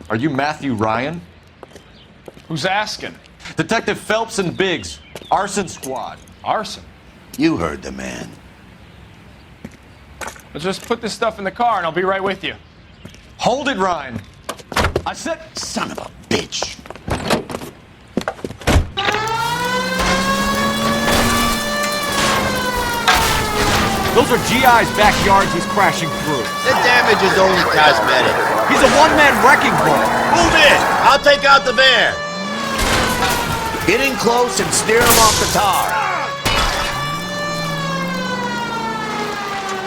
Are you Matthew Ryan? Who's asking? Detective Phelps and Biggs. Arson Squad. Arson? You heard the man. Let's just put this stuff in the car and I'll be right with you. Hold it, Ryan. I said... Son of a bitch. Those are GI's backyards he's crashing through. The damage is only cosmetic. He's a one-man wrecking ball. Move in! I'll take out the van. Get in close and steer him off the tar.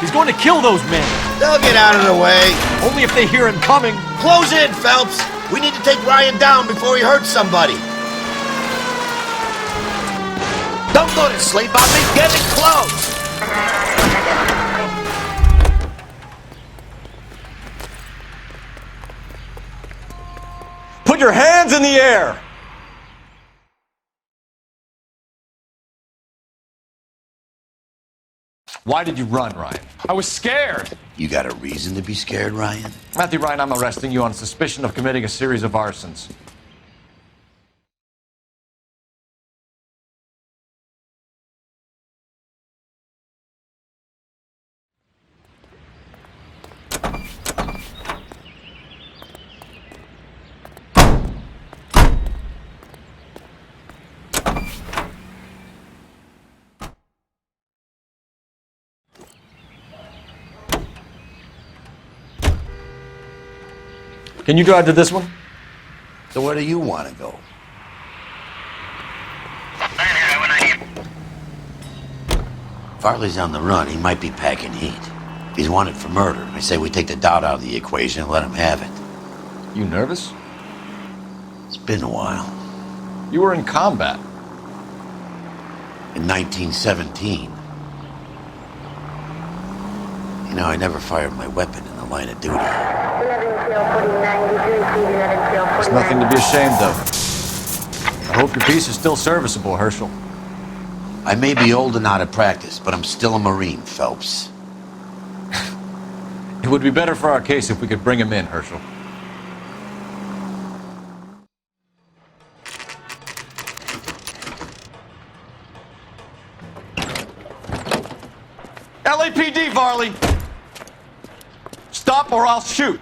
He's going to kill those men. They'll get out of the way. Only if they hear him coming. Close in, Phelps. We need to take Ryan down before he hurts somebody. Don't go to sleep on me. Get in close. Put your hands in the air. Why did you run, Ryan? I was scared. You got a reason to be scared, Ryan? Matthew Ryan, I'm arresting you on suspicion of committing a series of arsons. Can you drive to this one? So where do you want to go? Farley's on the run. He might be packing heat. If He's wanted for murder. I say we take the doubt out of the equation and let him have it. You nervous? It's been a while. You were in combat. In 1917. You know, I never fired my weapon in the line of duty. There's nothing to be ashamed of. I hope your piece is still serviceable, Herschel. I may be old and out of practice, but I'm still a Marine, Phelps. It would be better for our case if we could bring him in, Herschel. LAPD, Varley! Stop or I'll shoot!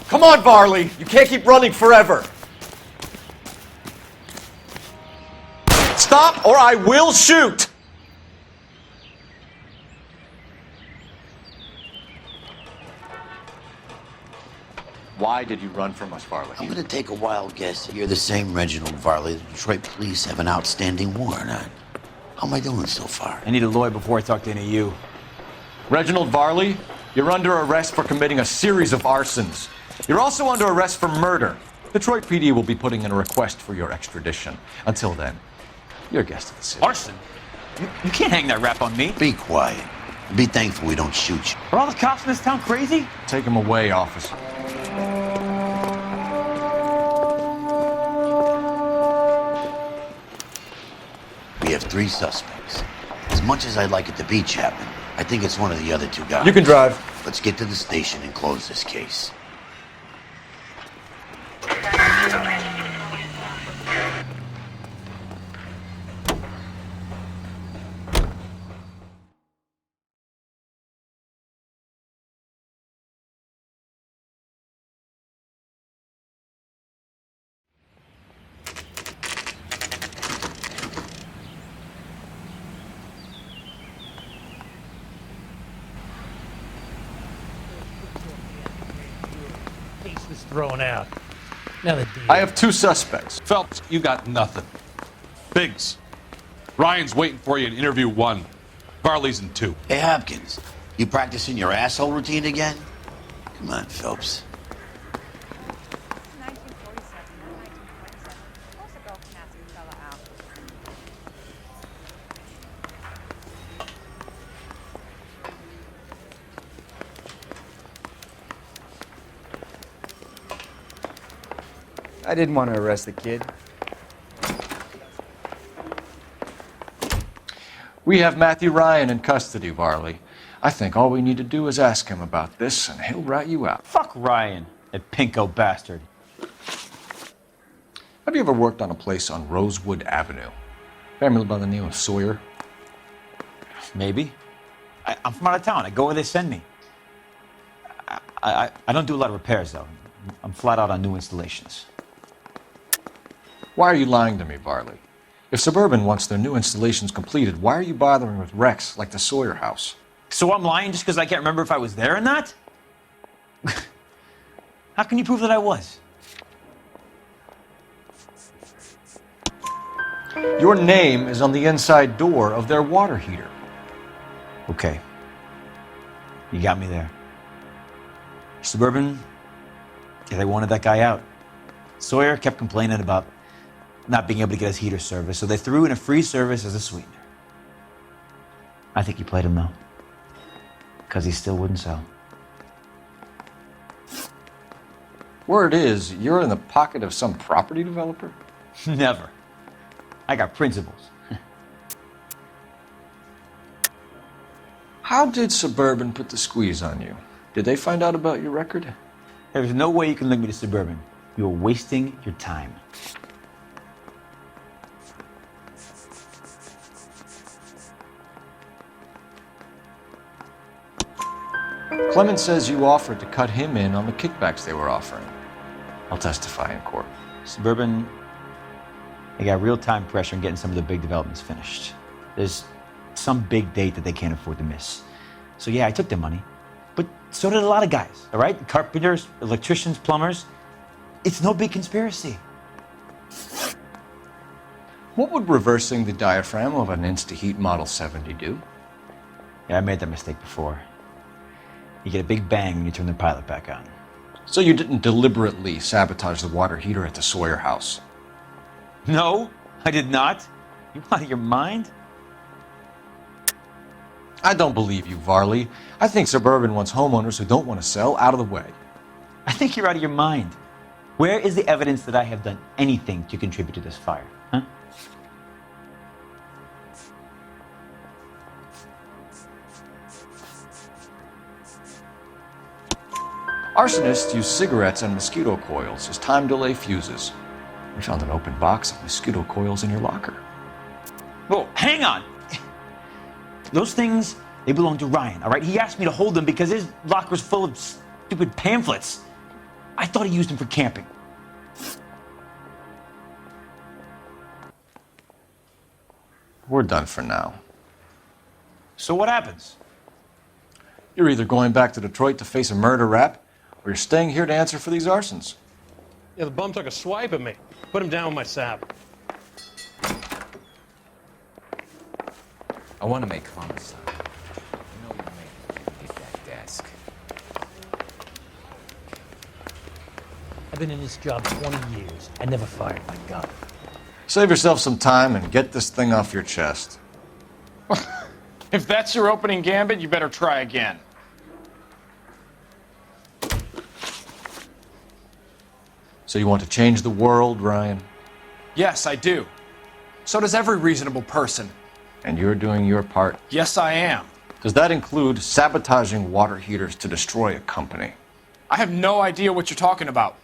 Come on, Varley! You can't keep running forever! Stop or I will shoot! Why did you run from us, Varley? I'm gonna take a wild guess that you're the same Reginald Varley the Detroit police have an outstanding warrant on. How am I doing so far? I need a lawyer before I talk to any of you. Reginald Varley, you're under arrest for committing a series of arsons. You're also under arrest for murder. Detroit PD will be putting in a request for your extradition. Until then, you're a guest of the city. Arson? You can't hang that rap on me. Be quiet. Be thankful we don't shoot you. Are all the cops in this town crazy? Take him away, officer. We have 3 suspects. As much as I'd like it to be Chapman, I think it's one of the other 2 guys. You can drive. Let's get to the station and close this case. Was thrown out. Now the deal. I have 2 suspects. Phelps, you got nothing. Biggs, Ryan's waiting for you in interview 1. Varley's in 2. Hey, Hopkins, you practicing your asshole routine again? Come on, Phelps. I didn't want to arrest the kid. We have Matthew Ryan in custody, Varley. I think all we need to do is ask him about this, and he'll rat you out. Fuck Ryan, that pinko bastard. Have you ever worked on a place on Rosewood Avenue? Family by the name of Sawyer? Maybe. I'm from out of town. I go where they send me. I don't do a lot of repairs, though. I'm flat out on new installations. Why are you lying to me, Varley? If Suburban wants their new installations completed, why are you bothering with wrecks like the Sawyer house? So I'm lying just because I can't remember if I was there or not? How can you prove that I was? Your name is on the inside door of their water heater. Okay. You got me there. Suburban, yeah, they wanted that guy out. Sawyer kept complaining about not being able to get his heater service, so they threw in a free service as a sweetener. I think he played him, though, because he still wouldn't sell. Word is, you're in the pocket of some property developer? Never. I got principles. How did Suburban put the squeeze on you? Did they find out about your record? There's no way you can link me to Suburban. You're wasting your time. Clement says you offered to cut him in on the kickbacks they were offering. I'll testify in court. Suburban, they got real time pressure on getting some of the big developments finished. There's some big date that they can't afford to miss. So yeah, I took their money. But so did a lot of guys, all right? Carpenters, electricians, plumbers. It's no big conspiracy. What would reversing the diaphragm of an Insta-Heat Model 70 do? Yeah, I made that mistake before. You get a big bang when you turn the pilot back on. So you didn't deliberately sabotage the water heater at the Sawyer house? No, I did not. You out of your mind? I don't believe you, Varley. I think Suburban wants homeowners who don't want to sell out of the way. I think you're out of your mind. Where is the evidence that I have done anything to contribute to this fire, huh? Arsonists use cigarettes and mosquito coils as time delay fuses. We found an open box of mosquito coils in your locker. Whoa, hang on! Those things, they belong to Ryan, all right? He asked me to hold them because his locker's full of stupid pamphlets. I thought he used them for camping. We're done for now. So what happens? You're either going back to Detroit to face a murder rap, or you're staying here to answer for these arsons. Yeah, the bum took a swipe at me. Put him down with my sap. I want to make Homicide. You know what I hit that desk. I've been in this job 20 years. I never fired my gun. Save yourself some time and get this thing off your chest. If that's your opening gambit, you better try again. So you want to change the world, Ryan? Yes, I do. So does every reasonable person. And you're doing your part? Yes, I am. Does that include sabotaging water heaters to destroy a company? I have no idea what you're talking about.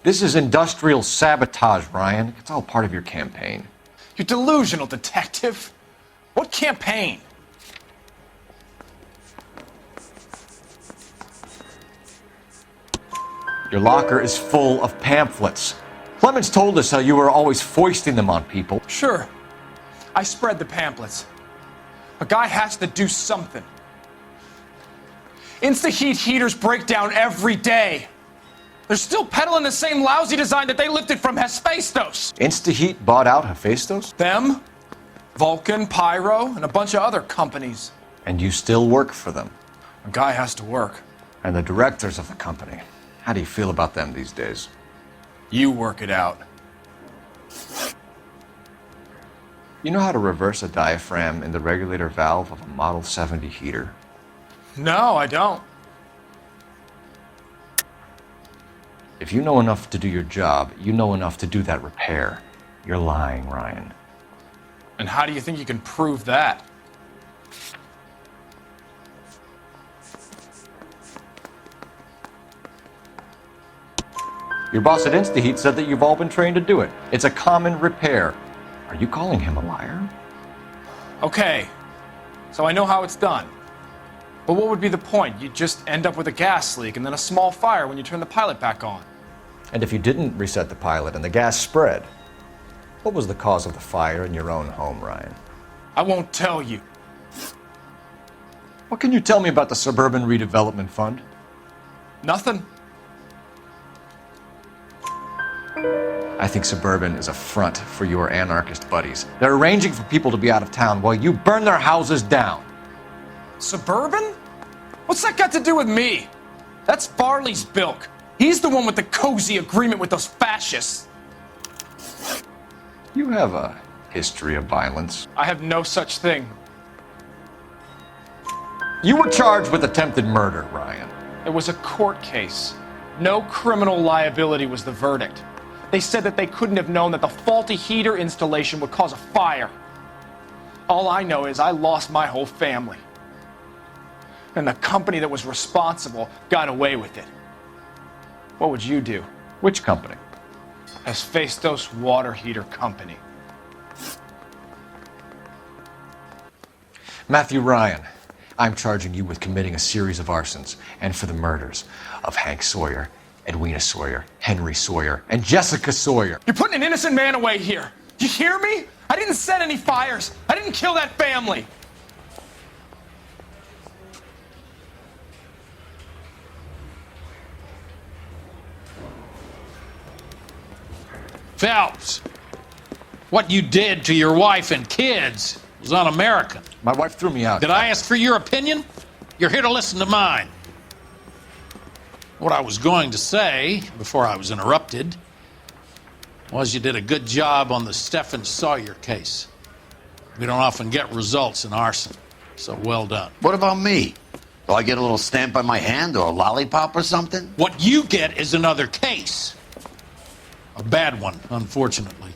This is industrial sabotage, Ryan. It's all part of your campaign. You delusional detective. What campaign? Your locker is full of pamphlets. Clemens told us how you were always foisting them on people. Sure. I spread the pamphlets. A guy has to do something. Insta-Heat heaters break down every day. They're still peddling the same lousy design that they lifted from Hephaestus. Insta-Heat bought out Hephaestus? Them, Vulcan, Pyro, and a bunch of other companies. And you still work for them? A guy has to work. And the directors of the company. How do you feel about them these days? You work it out. You know how to reverse a diaphragm in the regulator valve of a Model 70 heater? No, I don't. If you know enough to do your job, you know enough to do that repair. You're lying, Ryan. And how do you think you can prove that? Your boss at Insta-Heat said that you've all been trained to do it. It's a common repair. Are you calling him a liar? Okay, so I know how it's done. But what would be the point? You'd just end up with a gas leak and then a small fire when you turn the pilot back on. And if you didn't reset the pilot and the gas spread, what was the cause of the fire in your own home, Ryan? I won't tell you. What can you tell me about the Suburban Redevelopment Fund? Nothing. I think Suburban is a front for your anarchist buddies. They're arranging for people to be out of town while you burn their houses down. Suburban? What's that got to do with me? That's Farley's bilk. He's the one with the cozy agreement with those fascists. You have a history of violence. I have no such thing. You were charged with attempted murder, Ryan. It was a court case. No criminal liability was the verdict. They said that they couldn't have known that the faulty heater installation would cause a fire. All I know is I lost my whole family. And the company that was responsible got away with it. What would you do? Which company? Hephaestus Water Heater Company. Matthew Ryan, I'm charging you with committing a series of arsons and for the murders of Hank Sawyer, Edwina Sawyer, Henry Sawyer, and Jessica Sawyer. You're putting an innocent man away here. You hear me? I didn't set any fires. I didn't kill that family. Phelps, what you did to your wife and kids was un-American. My wife threw me out. Did I ask for your opinion? You're here to listen to mine. What I was going to say, before I was interrupted, was you did a good job on the Stephen Sawyer case. We don't often get results in arson, so well done. What about me? Do I get a little stamp on my hand or a lollipop or something? What you get is another case. A bad one, unfortunately.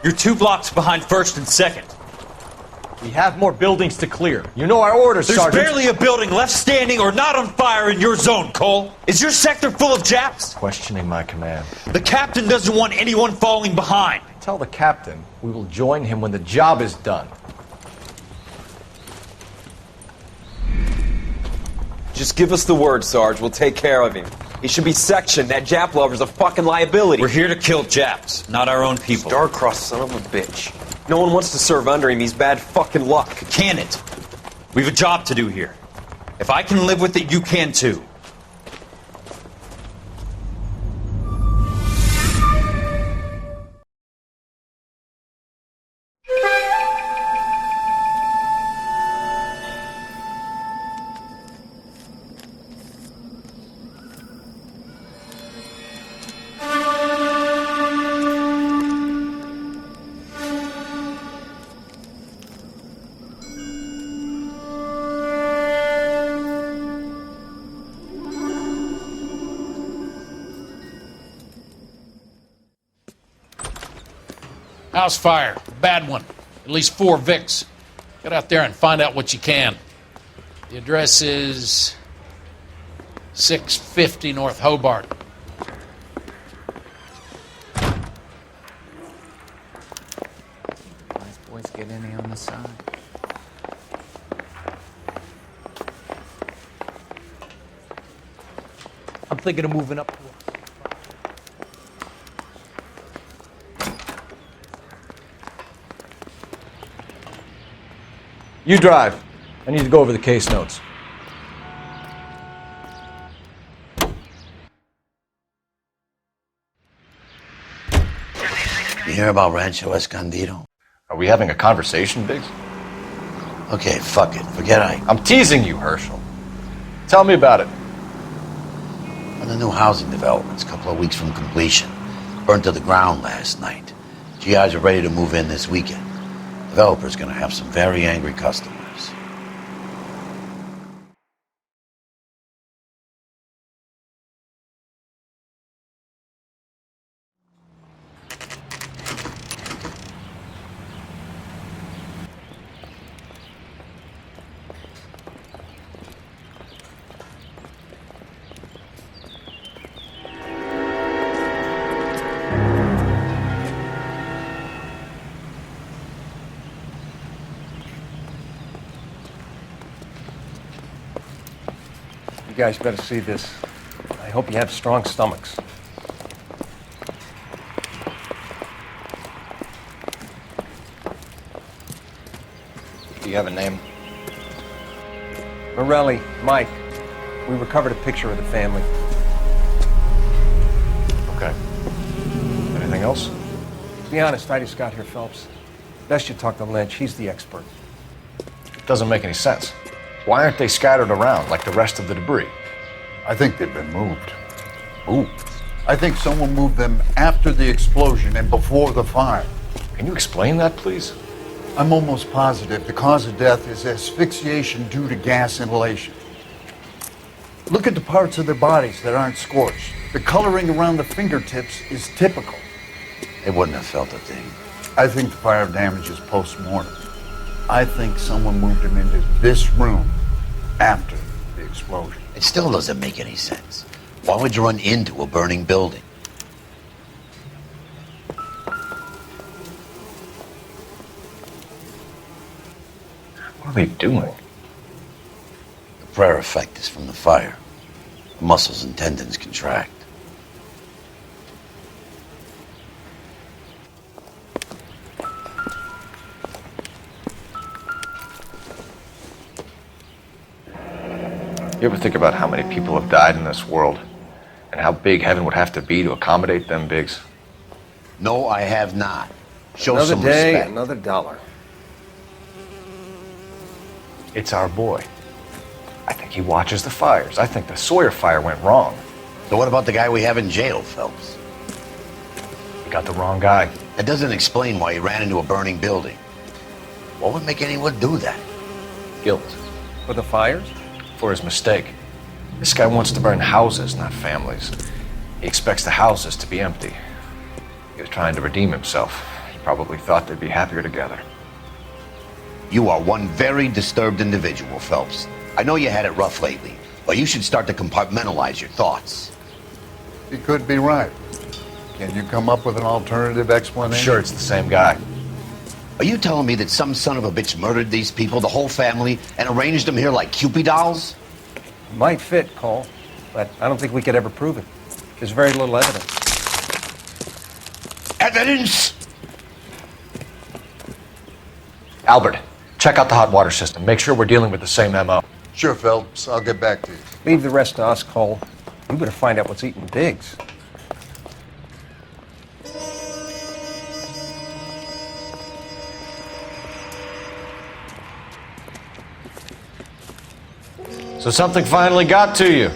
You're 2 blocks behind 1st and 2nd. We have more buildings to clear. You know our orders, There's Sergeant. barely a building left standing or not on fire in your zone, Cole. Is your sector full of Japs? Questioning my command. The captain doesn't want anyone falling behind. Tell the captain we will join him when the job is done. Just give us the word, Sarge. We'll take care of him. He should be sectioned. That Jap lover's a fucking liability. We're here to kill Japs, not our own people. Star-crossed son of a bitch. No one wants to serve under him. He's bad fucking luck. Can it? We've a job to do here. If I can live with it, you can too. House fire. Bad one. At least 4 Vicks. Get out there and find out what you can. The address is 650 North Hobart. Nice boys get any on the side. I'm thinking of moving up. You drive. I need to go over the case notes. You hear about Rancho Escondido? Are we having a conversation, Biggs? Okay, fuck it. Forget I'm teasing you, Herschel. Tell me about it. One of the new housing developments, a couple of weeks from completion. Burned to the ground last night. GIs are ready to move in this weekend. Developer's gonna have some very angry customers. You guys better see this. I hope you have strong stomachs. Do you have a name? Morelli, Mike. We recovered a picture of the family. Okay. Anything else? To be honest, I just got here, Phelps. Best you talk to Lynch. He's the expert. Doesn't make any sense. Why aren't they scattered around like the rest of the debris? I think they've been moved. Ooh. I think someone moved them after the explosion and before the fire. Can you explain that, please? I'm almost positive the cause of death is asphyxiation due to gas inhalation. Look at the parts of their bodies that aren't scorched. The coloring around the fingertips is typical. They wouldn't have felt a thing. I think the fire damage is post-mortem. I think someone moved them into this room after the explosion. It still doesn't make any sense. Why would you run into a burning building? What are they doing? The prayer effect is from the fire. The muscles and tendons contract. You ever think about how many people have died in this world? And how big heaven would have to be to accommodate them bigs? No, I have not. Show Another some day, respect. another dollar. It's our boy. I think he watches the fires. I think the Sawyer fire went wrong. So what about the guy we have in jail, Phelps? You got the wrong guy. That doesn't explain why he ran into a burning building. What would make anyone do that? Guilt. For the fires? For his mistake. This guy wants to burn houses, not families. He expects the houses to be empty. He was trying to redeem himself. He probably thought they'd be happier together. You are one very disturbed individual, Phelps. I know you had it rough lately, but you should start to compartmentalize your thoughts. He could be right. Can you come up with an alternative explanation? I'm sure it's the same guy. Are you telling me that some son of a bitch murdered these people, the whole family, and arranged them here like Cupid dolls? Might fit, Cole, but I don't think we could ever prove it. There's very little evidence. Evidence? Albert, check out the hot water system. Make sure we're dealing with the same MO. Sure, Phelps. I'll get back to you. Leave the rest to us, Cole. We better find out what's eating Biggs. So something finally got to you.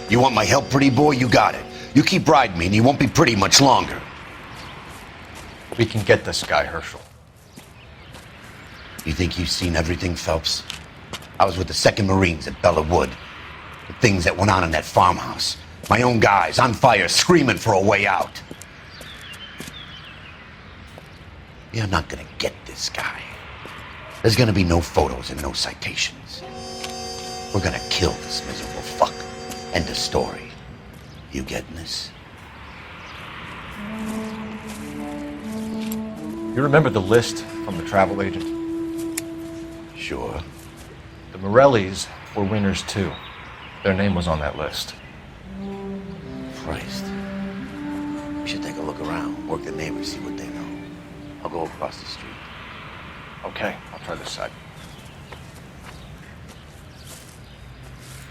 You want my help, pretty boy? You got it. You keep riding me and you won't be pretty much longer. We can get this guy, Herschel. You think you've seen everything, Phelps? I was with the 2nd Marines at Bella Wood. The things that went on in that farmhouse. My own guys on fire, screaming for a way out. You're not gonna get this guy. There's gonna be no photos and no citations. We're gonna kill this miserable fuck. End of story. You getting this? You remember the list from the travel agent? Sure. The Morellis were winners too. Their name was on that list. Christ. We should take a look around, work the neighbors, see what they know. I'll go across the street. Okay, I'll try this side.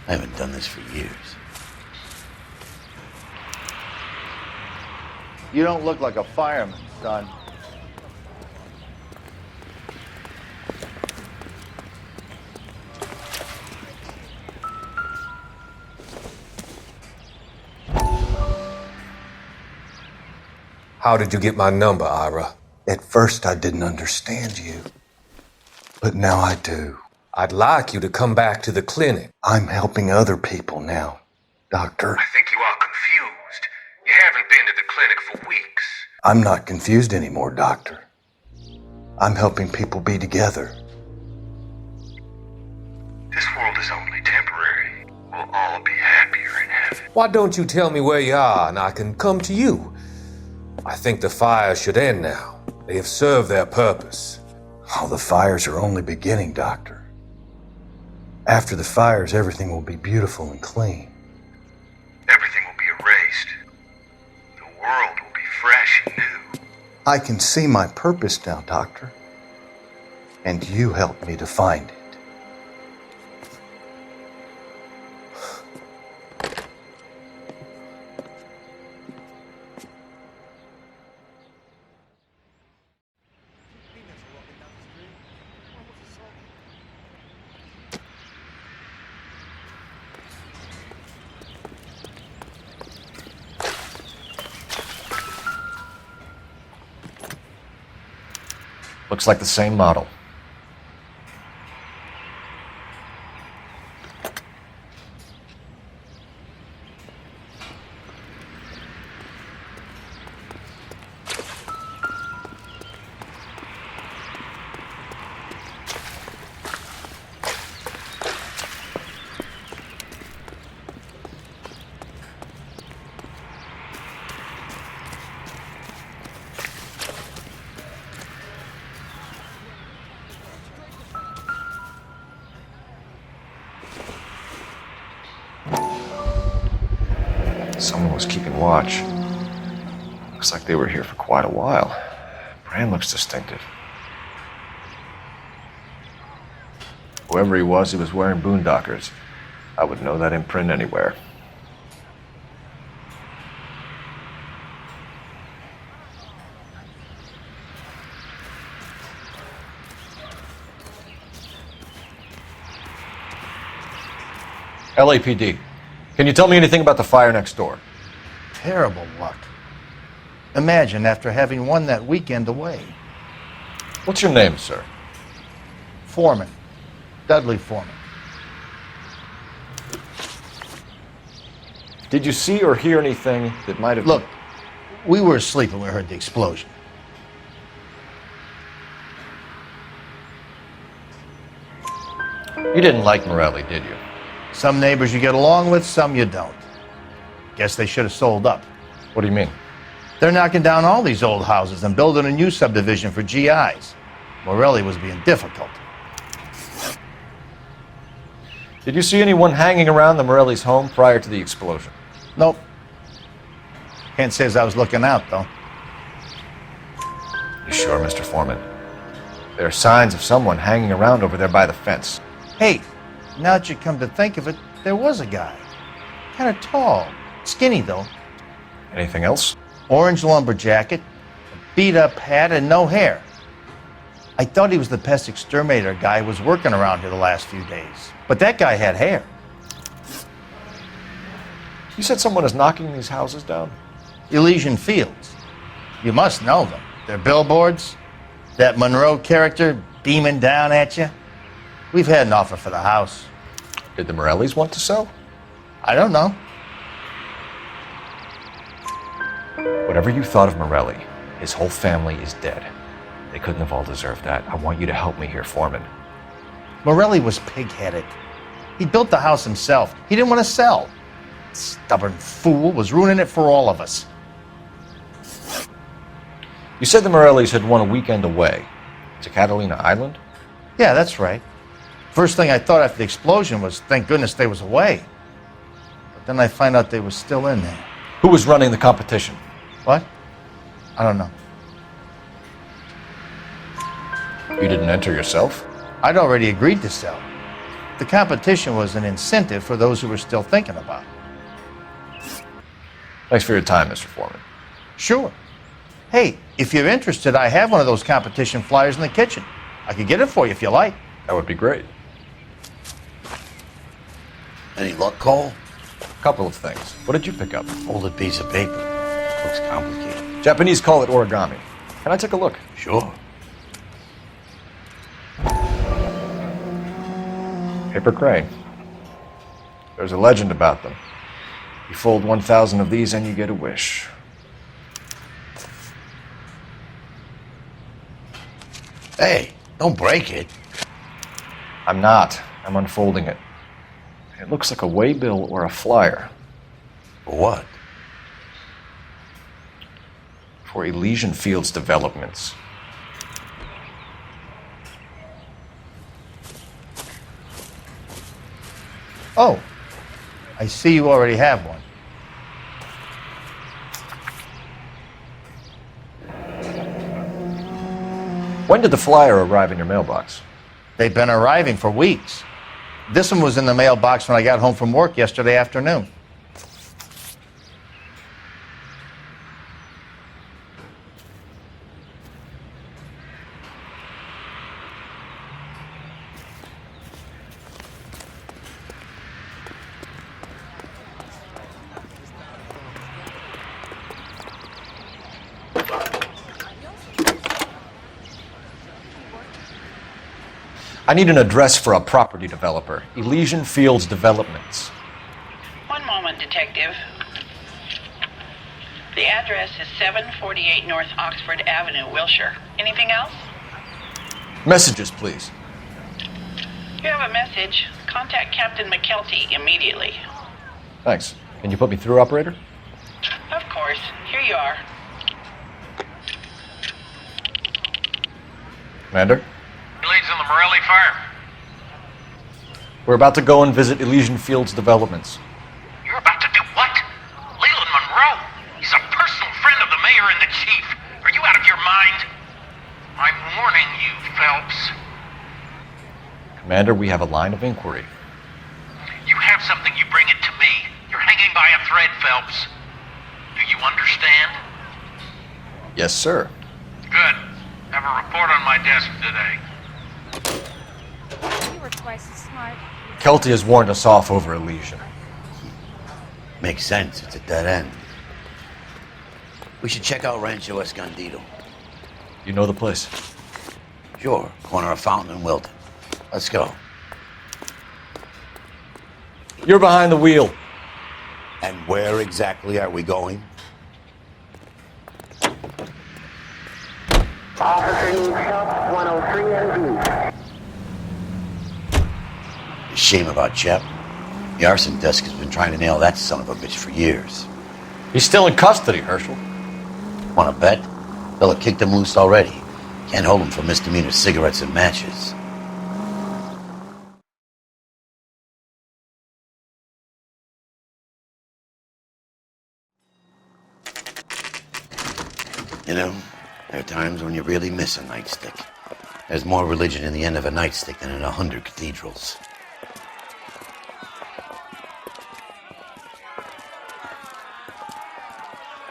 I haven't done this for years. You don't look like a fireman, son. How did you get my number, Ira? At first, I didn't understand you. But now I do. I'd like you to come back to the clinic. I'm helping other people now, Doctor. I think you are confused. You haven't been to the clinic for weeks. I'm not confused anymore, Doctor. I'm helping people be together. This world is only temporary. We'll all be happier in heaven. Why don't you tell me where you are and I can come to you? I think the fires should end now. They have served their purpose. Oh, the fires are only beginning, Doctor. After the fires, everything will be beautiful and clean. Everything will be erased. The world will be fresh and new. I can see my purpose now, Doctor. And you helped me to find it. Looks like the same model. Someone was keeping watch. Looks like they were here for quite a while. Brand looks distinctive. Whoever he was wearing boondockers. I would know that imprint anywhere. LAPD. Can you tell me anything about the fire next door? Terrible luck. Imagine after having won that weekend away. What's your name, sir? Foreman. Dudley Foreman. Did you see or hear anything that might have... Look, we were asleep when we heard the explosion. You didn't like Morelli, did you? Some neighbors you get along with, some you don't. Guess they should have sold up. What do you mean? They're knocking down all these old houses and building a new subdivision for GIs. Morelli was being difficult. Did you see anyone hanging around the Morelli's home prior to the explosion? Nope. Can't say as I was looking out, though. You sure, Mr. Foreman? There are signs of someone hanging around over there by the fence. Hey, now that you come to think of it, there was a guy. Kind of tall. Skinny, though. Anything else? Orange lumber jacket, a beat-up hat, and no hair. I thought he was the pest exterminator guy who was working around here the last few days. But that guy had hair. You said someone is knocking these houses down? Elysian Fields. You must know them. They're billboards. That Monroe character beaming down at you. We've had an offer for the house. Did the Morellis want to sell? I don't know. Whatever you thought of Morelli, his whole family is dead. They couldn't have all deserved that. I want you to help me here, Foreman. Morelli was pig-headed. He built the house himself. He didn't want to sell. Stubborn fool was ruining it for all of us. You said the Morellis had won a weekend away to Catalina Island? Yeah, that's right. First thing I thought after the explosion was, thank goodness they was away. But then I find out they was still in there. Who was running the competition? What? I don't know. You didn't enter yourself? I'd already agreed to sell. The competition was an incentive for those who were still thinking about it. Thanks for your time, Mr. Foreman. Sure. Hey, if you're interested, I have one of those competition flyers in the kitchen. I could get it for you if you like. That would be great. Any luck, Cole? A couple of things. What did you pick up? Folded piece of paper. Looks complicated. Japanese call it origami. Can I take a look? Sure. Paper crane. There's a legend about them. You fold 1,000 of these and you get a wish. Hey, don't break it. I'm not. I'm unfolding it. It looks like a waybill or a flyer. For what? For Elysian Fields developments. Oh, I see you already have one. When did the flyer arrive in your mailbox? They've been arriving for weeks. This one was in the mailbox when I got home from work yesterday afternoon. I need an address for a property developer. Elysian Fields Developments. One moment, Detective. The address is 748 North Oxford Avenue, Wilshire. Anything else? Messages, please. You have a message. Contact Captain McKelty immediately. Thanks. Can you put me through, operator? Of course. Here you are. Commander? Leads on the Morelli fire. We're about to go and visit Elysian Fields Developments. You're about to do what? Leland Monroe. He's a personal friend of the mayor and the chief. Are you out of your mind? I'm warning you, Phelps. Commander, we have a line of inquiry. You have something, you bring it to me. You're hanging by a thread, Phelps. Do you understand? Yes, sir. Good. Have a report on my desk today. You were twice as smart. Kelty has warned us off over Elysian. Makes sense. It's a dead end. We should check out Rancho Escondido. You know the place? Sure. Corner of Fountain and Wilton. Let's go. You're behind the wheel. And where exactly are we going? Officer needs help, 103 MD. Shame about Chep. The arson desk has been trying to nail that son of a bitch for years. He's still in custody, Herschel. Want to bet? Fella kicked him loose already. Can't hold him for misdemeanor cigarettes and matches. You know, there are times when you really miss a nightstick. There's more religion in the end of a nightstick than in 100 cathedrals.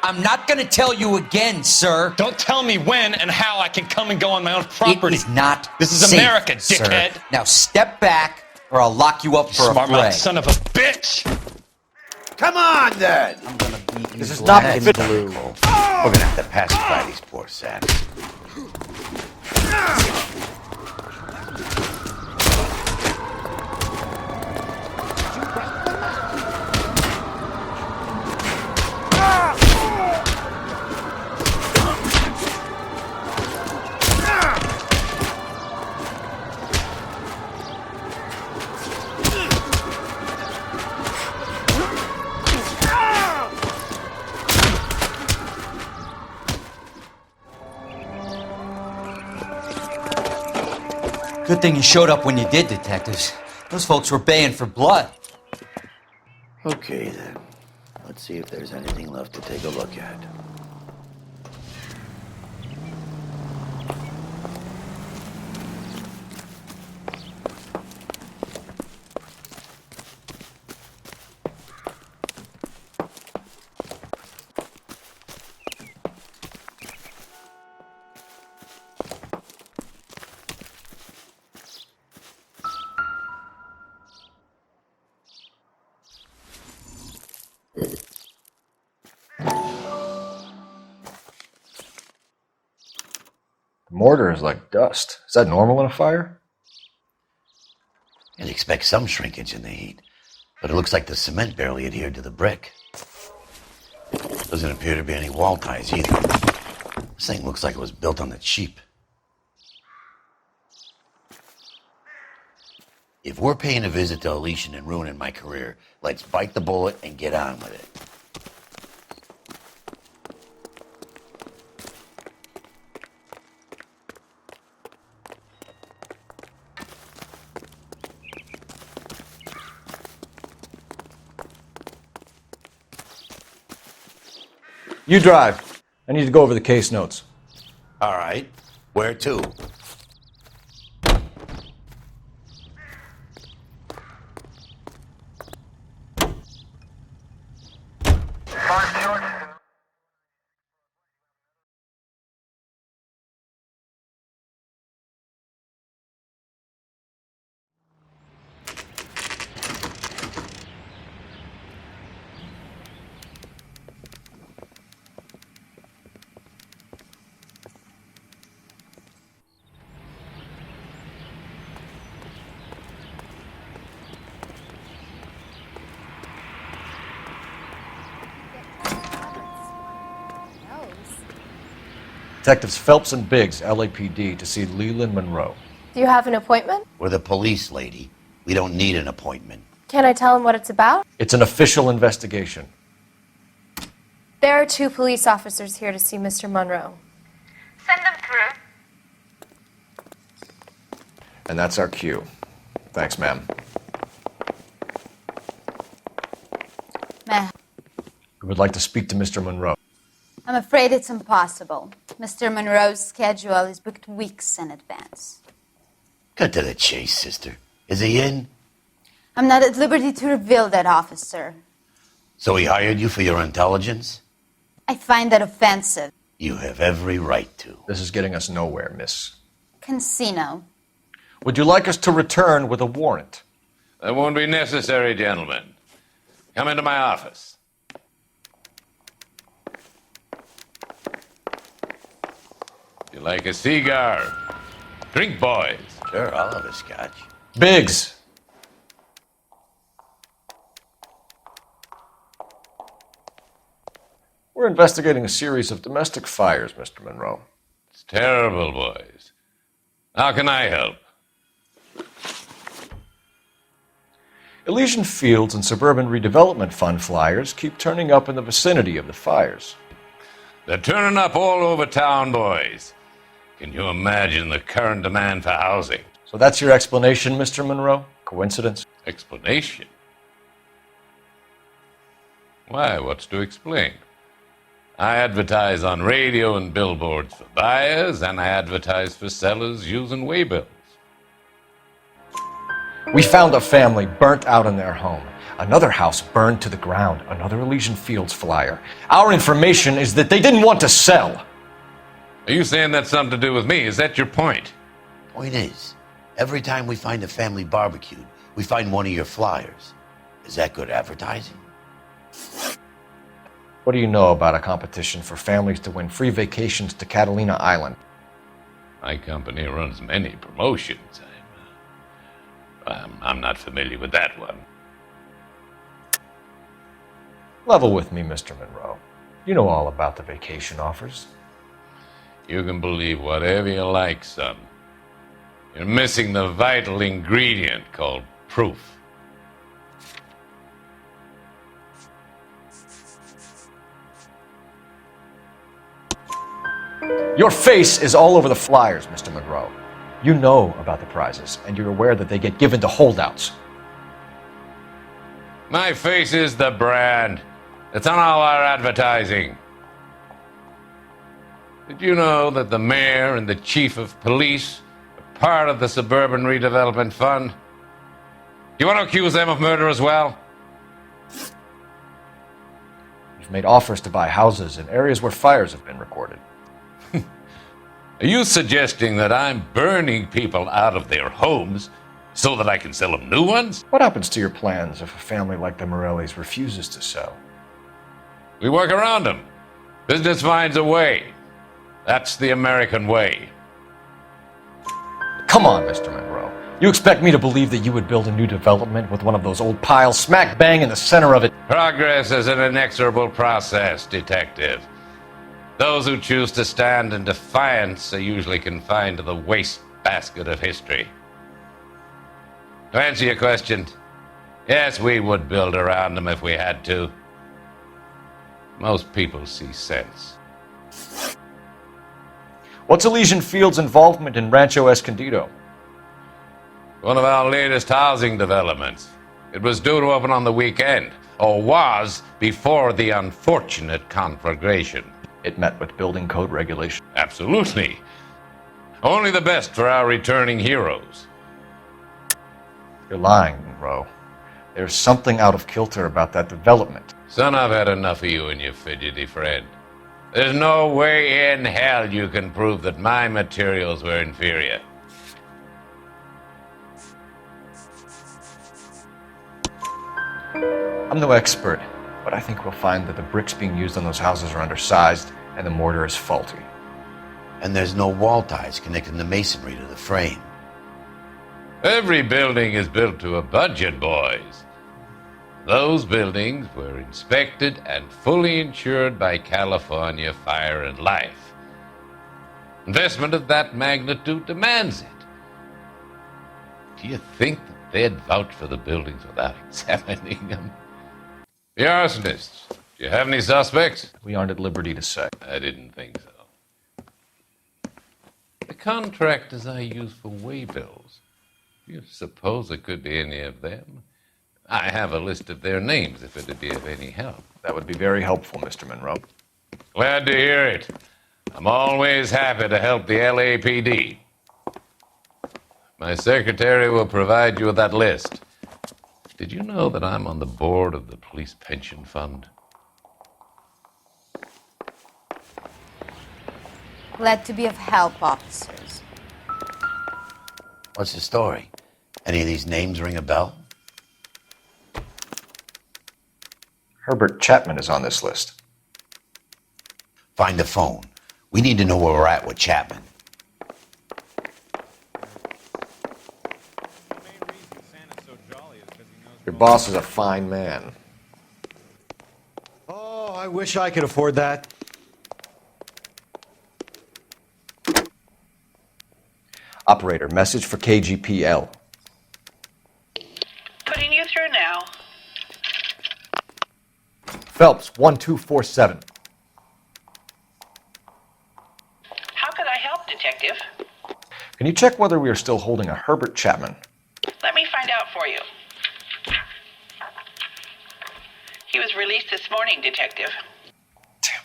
I'm not gonna tell you again, sir. Don't tell me when and how I can come and go on my own property. It is not This is safe, America, sir. dickhead. Now step back, or I'll lock you up for a Smart mouth fray. son of a bitch. Come on, then! I'm gonna beat you This is black not and fit. blue. We're gonna have to pacify these poor saps. Good thing you showed up when you did, detectives. Those folks were baying for blood. Okay, then. Let's see if there's anything left to take a look at. The mortar is like dust. Is that normal in a fire? You'd expect some shrinkage in the heat, but it looks like the cement barely adhered to the brick. Doesn't appear to be any wall ties either. This thing looks like it was built on the cheap. If we're paying a visit to Elysian and ruining my career, let's bite the bullet and get on with it. You drive. I need to go over the case notes. All right. Where to? Detectives Phelps and Biggs, LAPD, to see Leland Monroe. Do you have an appointment? We're the police, lady. We don't need an appointment. Can I tell him what it's about? It's an official investigation. There are 2 police officers here to see Mr. Monroe. Send them through. And that's our cue. Thanks, ma'am. Meh. We would like to speak to Mr. Monroe. I'm afraid it's impossible. Mr. Monroe's schedule is booked weeks in advance. Cut to the chase, sister. Is he in? I'm not at liberty to reveal that, officer. So he hired you for your intelligence? I find that offensive. You have every right to. This is getting us nowhere, miss. Casino. Would you like us to return with a warrant? That won't be necessary, gentlemen. Come into my office. You like a cigar? Drink, boys. Sure, I'll have a scotch. Biggs! We're investigating a series of domestic fires, Mr. Monroe. It's terrible, boys. How can I help? Elysian Fields and Suburban Redevelopment Fund flyers keep turning up in the vicinity of the fires. They're turning up all over town, boys. Can you imagine the current demand for housing? So that's your explanation, Mr. Monroe? Coincidence? Explanation? Why, what's to explain? I advertise on radio and billboards for buyers, and I advertise for sellers using waybills. We found a family burnt out in their home. Another house burned to the ground. Another Elysian Fields flyer. Our information is that they didn't want to sell. Are you saying that's something to do with me? Is that your point? Point is, every time we find a family barbecued, we find one of your flyers. Is that good advertising? What do you know about a competition for families to win free vacations to Catalina Island? My company runs many promotions. I'm not familiar with that one. Level with me, Mr. Monroe. You know all about the vacation offers. You can believe whatever you like, son. You're missing the vital ingredient called proof. Your face is all over the flyers, Mr. Monroe. You know about the prizes, and you're aware that they get given to holdouts. My face is the brand. It's on all our advertising. Did you know that the mayor and the chief of police are part of the Suburban Redevelopment Fund? You want to accuse them of murder as well? You've made offers to buy houses in areas where fires have been recorded. Are you suggesting that I'm burning people out of their homes so that I can sell them new ones? What happens to your plans if a family like the Morellis refuses to sell? We work around them. Business finds a way. That's the American way. Come on, Mr. Monroe. You expect me to believe that you would build a new development with one of those old piles smack bang in the center of it? Progress is an inexorable process, detective. Those who choose to stand in defiance are usually confined to the wastebasket of history. To answer your question, yes, we would build around them if we had to. Most people see sense. What's Elysian Fields' involvement in Rancho Escondido? One of our latest housing developments. It was due to open on the weekend, or was before the unfortunate conflagration. It met with building code regulation. Absolutely. Only the best for our returning heroes. You're lying, Monroe. There's something out of kilter about that development. Son, I've had enough of you and your fidgety friend. There's no way in hell you can prove that my materials were inferior. I'm no expert, but I think we'll find that the bricks being used on those houses are undersized and the mortar is faulty. And there's no wall ties connecting the masonry to the frame. Every building is built to a budget, boys. Those buildings were inspected and fully insured by California Fire and Life. Investment of that magnitude demands it. Do you think that they'd vouch for the buildings without examining them? The arsonists. Do you have any suspects? We aren't at liberty to say. I didn't think so. The contractors I use for waybills. Do you suppose it could be any of them? I have a list of their names if it'd be of any help. That would be very helpful, Mr. Monroe. Glad to hear it. I'm always happy to help the LAPD. My secretary will provide you with that list. Did you know that I'm on the board of the police pension fund? Glad to be of help, officers. What's the story? Any of these names ring a bell? Herbert Chapman is on this list. Find the phone. We need to know where we're at with Chapman. Your boss is a fine man. Oh, I wish I could afford that. Operator, message for KGPL. Putting you through now. Phelps, 1247. How could I help, Detective? Can you check whether we are still holding a Herbert Chapman? Let me find out for you. He was released this morning, Detective. Damn.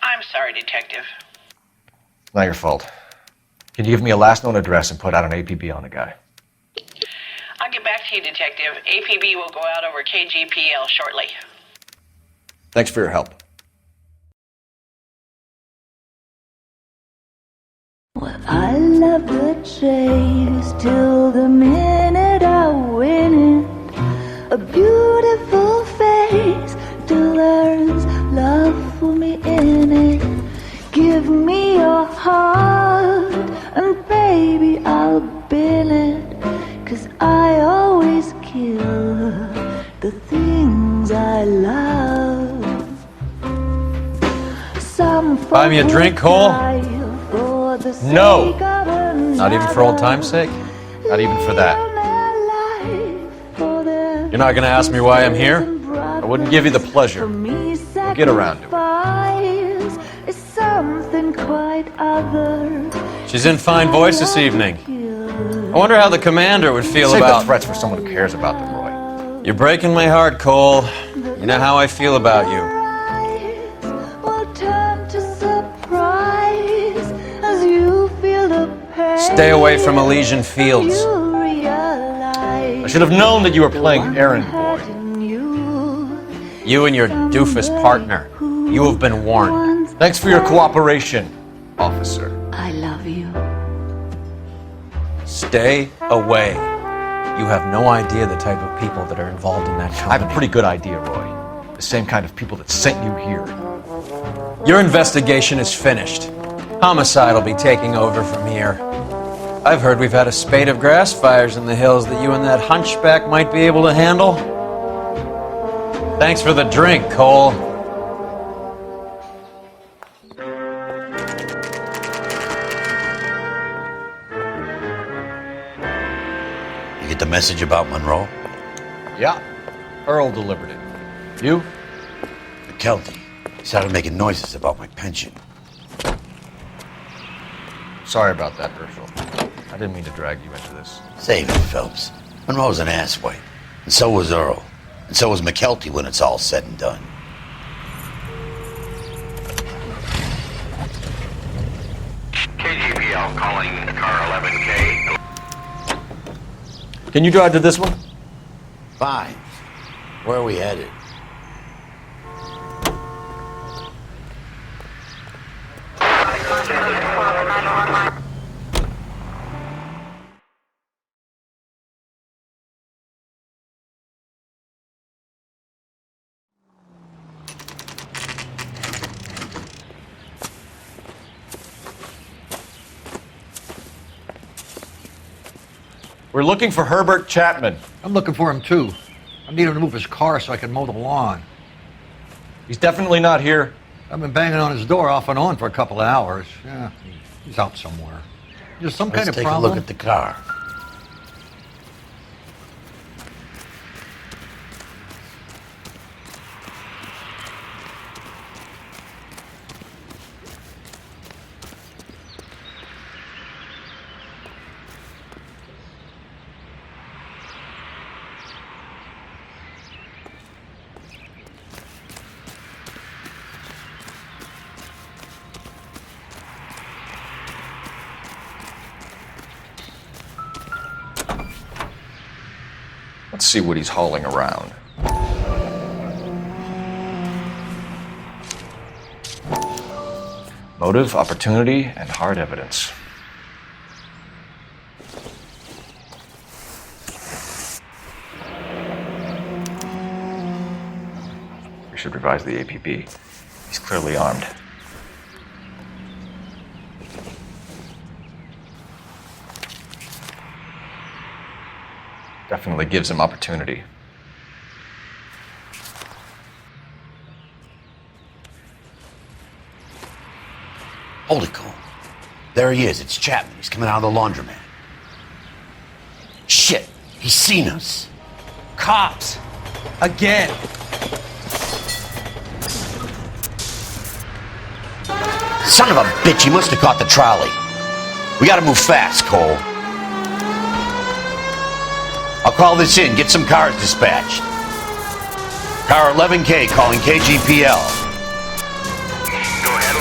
I'm sorry, Detective. Not your fault. Can you give me a last known address and put out an APB on the guy? I'll get back to you, Detective. APB will go out over KGPL shortly. Thanks for your help. Well, I love the chase till the minute I win it. A beautiful face still earns love for me in it. Give me your heart and baby I'll bill it. 'Cause I always kill the things I love. Buy me a drink, Cole? No! Not even for old time's sake? Not even for that. You're not gonna ask me why I'm here? I wouldn't give you the pleasure. We'll get around to it. She's in fine voice this evening. I wonder how the commander would feel Save about... the threats for someone who cares about them, Roy. You're breaking my heart, Cole. You know how I feel about you. Stay away from Elysian Fields. I should have known that you were playing errand boy. You and your doofus partner. You have been warned. Thanks for your cooperation, officer. I love you. Stay away. You have no idea the type of people that are involved in that company. I have a pretty good idea, Roy. The same kind of people that sent you here. Your investigation is finished. Homicide will be taking over from here. I've heard we've had a spate of grass fires in the hills that you and that hunchback might be able to handle. Thanks for the drink, Cole. You get the message about Monroe? Yeah. Earl delivered it. You? McKelty. He started making noises about my pension. Sorry about that, Herschel. I didn't mean to drag you into this. Save it, Phelps. Monroe's an asswipe. And so was Earl. And so was McKelty when it's all said and done. KGPL calling car 11K. Can you drive to this one? Fine. Where are we headed? We're looking for Herbert Chapman. I'm looking for him too. I need him to move his car so I can mow the lawn. He's definitely not here. I've been banging on his door off and on for a couple of hours. Yeah, he He's out somewhere. There's some Let's kind of take problem. a look at the car. Let's see what he's hauling around. Motive, opportunity, and hard evidence. We should revise the APB. He's clearly armed. Definitely gives him opportunity. Holy cow. There he is. It's Chapman. He's coming out of the laundromat. Shit. He's seen us. Cops! Again! Son of a bitch. He must have caught the trolley. We gotta move fast, Cole. I'll call this in. Get some cars dispatched. Car 11K calling KGPL. Go ahead,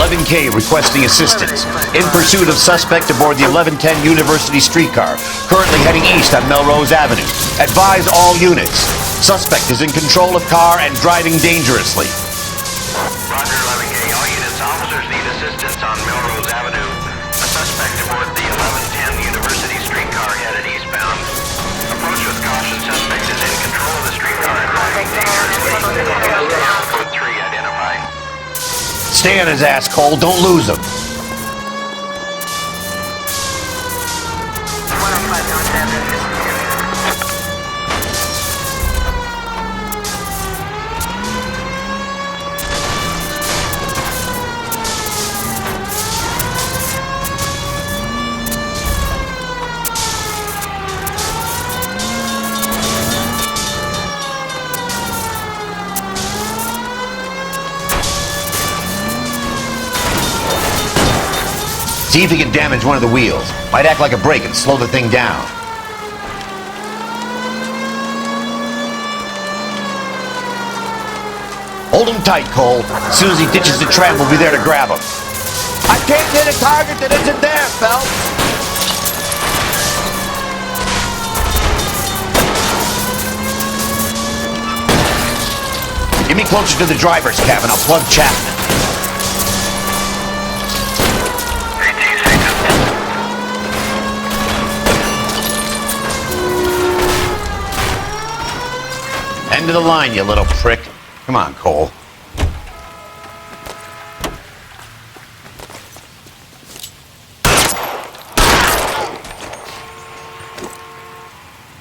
11K requesting assistance. In pursuit of suspect aboard the 1110 University streetcar. Currently heading east on Melrose Avenue. Advise all units. Suspect is in control of car and driving dangerously. Roger, 11K. All units, officers need assistance on Melrose Avenue. A suspect aboard the 1110 University streetcar headed eastbound. Approach with caution. Suspect is in control of the streetcar and driving dangerously. Code 3 identified. Stay on his ass, Cole. Don't lose him. See if he can damage one of the wheels. Might act like a brake and slow the thing down. Hold him tight, Cole. As soon as he ditches the tram, we'll be there to grab him. I can't hit a target that isn't there, Phelps. Get me closer to the driver's cabin. I'll plug Chapman. End of the line, you little prick. Come on, Cole.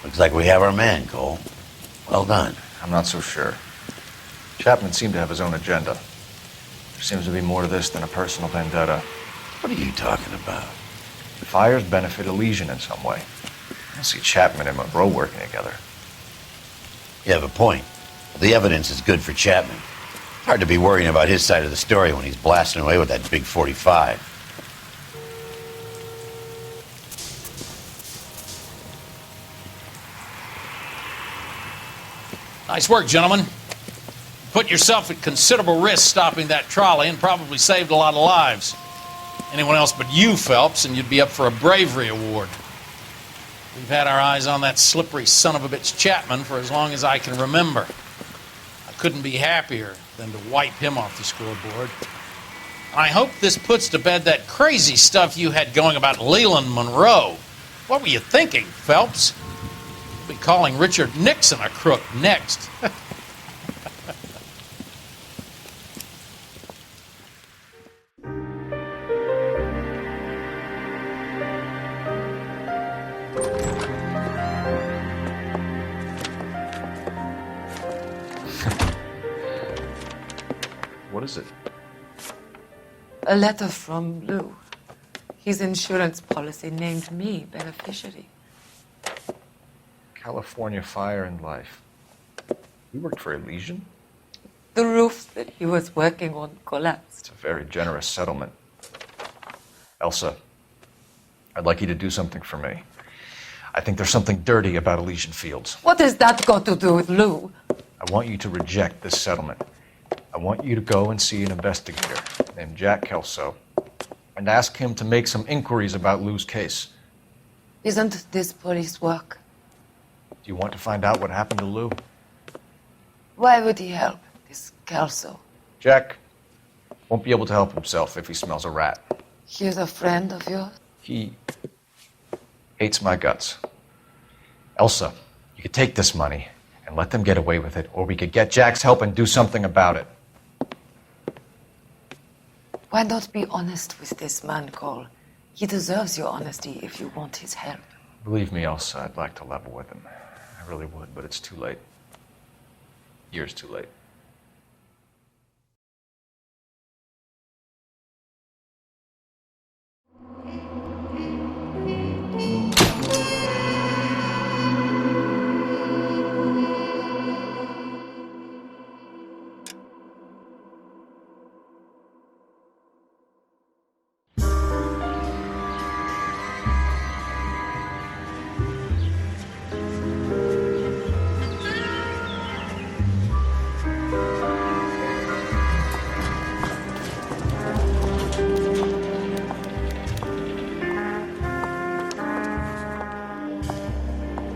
Looks like we have our man, Cole. Well done. I'm not so sure. Chapman seemed to have his own agenda. There seems to be more to this than a personal vendetta. What are you talking about? The fires benefit Elysian in some way. I don't see Chapman and Monroe working together. You have a point. The evidence is good for Chapman. Hard to be worrying about his side of the story when he's blasting away with that big 45. Nice work, gentlemen. Put yourself at considerable risk stopping that trolley and probably saved a lot of lives. Anyone else but you, Phelps, and you'd be up for a bravery award. We've had our eyes on that slippery son of a bitch Chapman for as long as I can remember. I couldn't be happier than to wipe him off the scoreboard. I hope this puts to bed that crazy stuff you had going about Leland Monroe. What were you thinking, Phelps? You'll be calling Richard Nixon a crook next. What is it? A letter from Lou. His insurance policy named me beneficiary. California Fire and Life. You worked for Elysian? The roof that he was working on collapsed. It's a very generous settlement. Elsa, I'd like you to do something for me. I think there's something dirty about Elysian Fields. What has that got to do with Lou? I want you to reject this settlement. I want you to go and see an investigator named Jack Kelso and ask him to make some inquiries about Lou's case. Isn't this police work? Do you want to find out what happened to Lou? Why would he help this Kelso? Jack won't be able to help himself if he smells a rat. He's a friend of yours? He hates my guts. Elsa, you could take this money and let them get away with it, or we could get Jack's help and do something about it. Why not be honest with this man, Cole? He deserves your honesty if you want his help. Believe me, Elsa, I'd like to level with him. I really would, but it's too late. Years too late.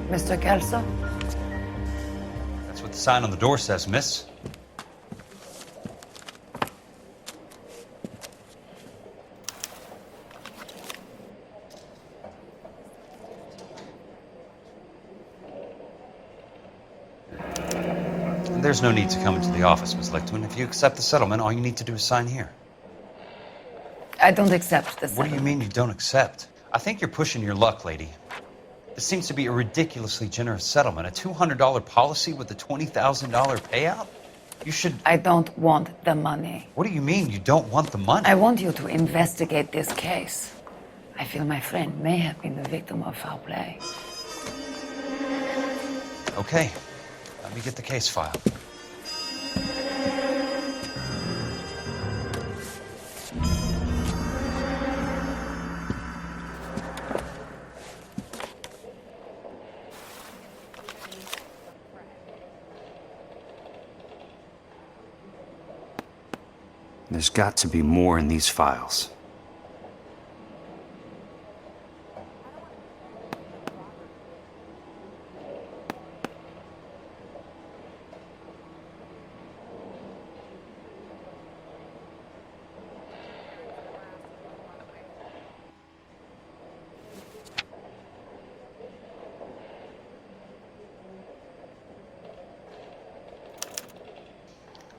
Mr. Kelso? That's what the sign on the door says, miss. And there's no need to come into the office, Miss Lichtman. If you accept the settlement, all you need to do is sign here. I don't accept this. What do you mean you don't accept? I think you're pushing your luck, lady. This seems to be a ridiculously generous settlement. A $200 policy with a $20,000 payout? You should... I don't want the money. What do you mean you don't want the money? I want you to investigate this case. I feel my friend may have been the victim of foul play. Okay. Let me get the case file. There's got to be more in these files.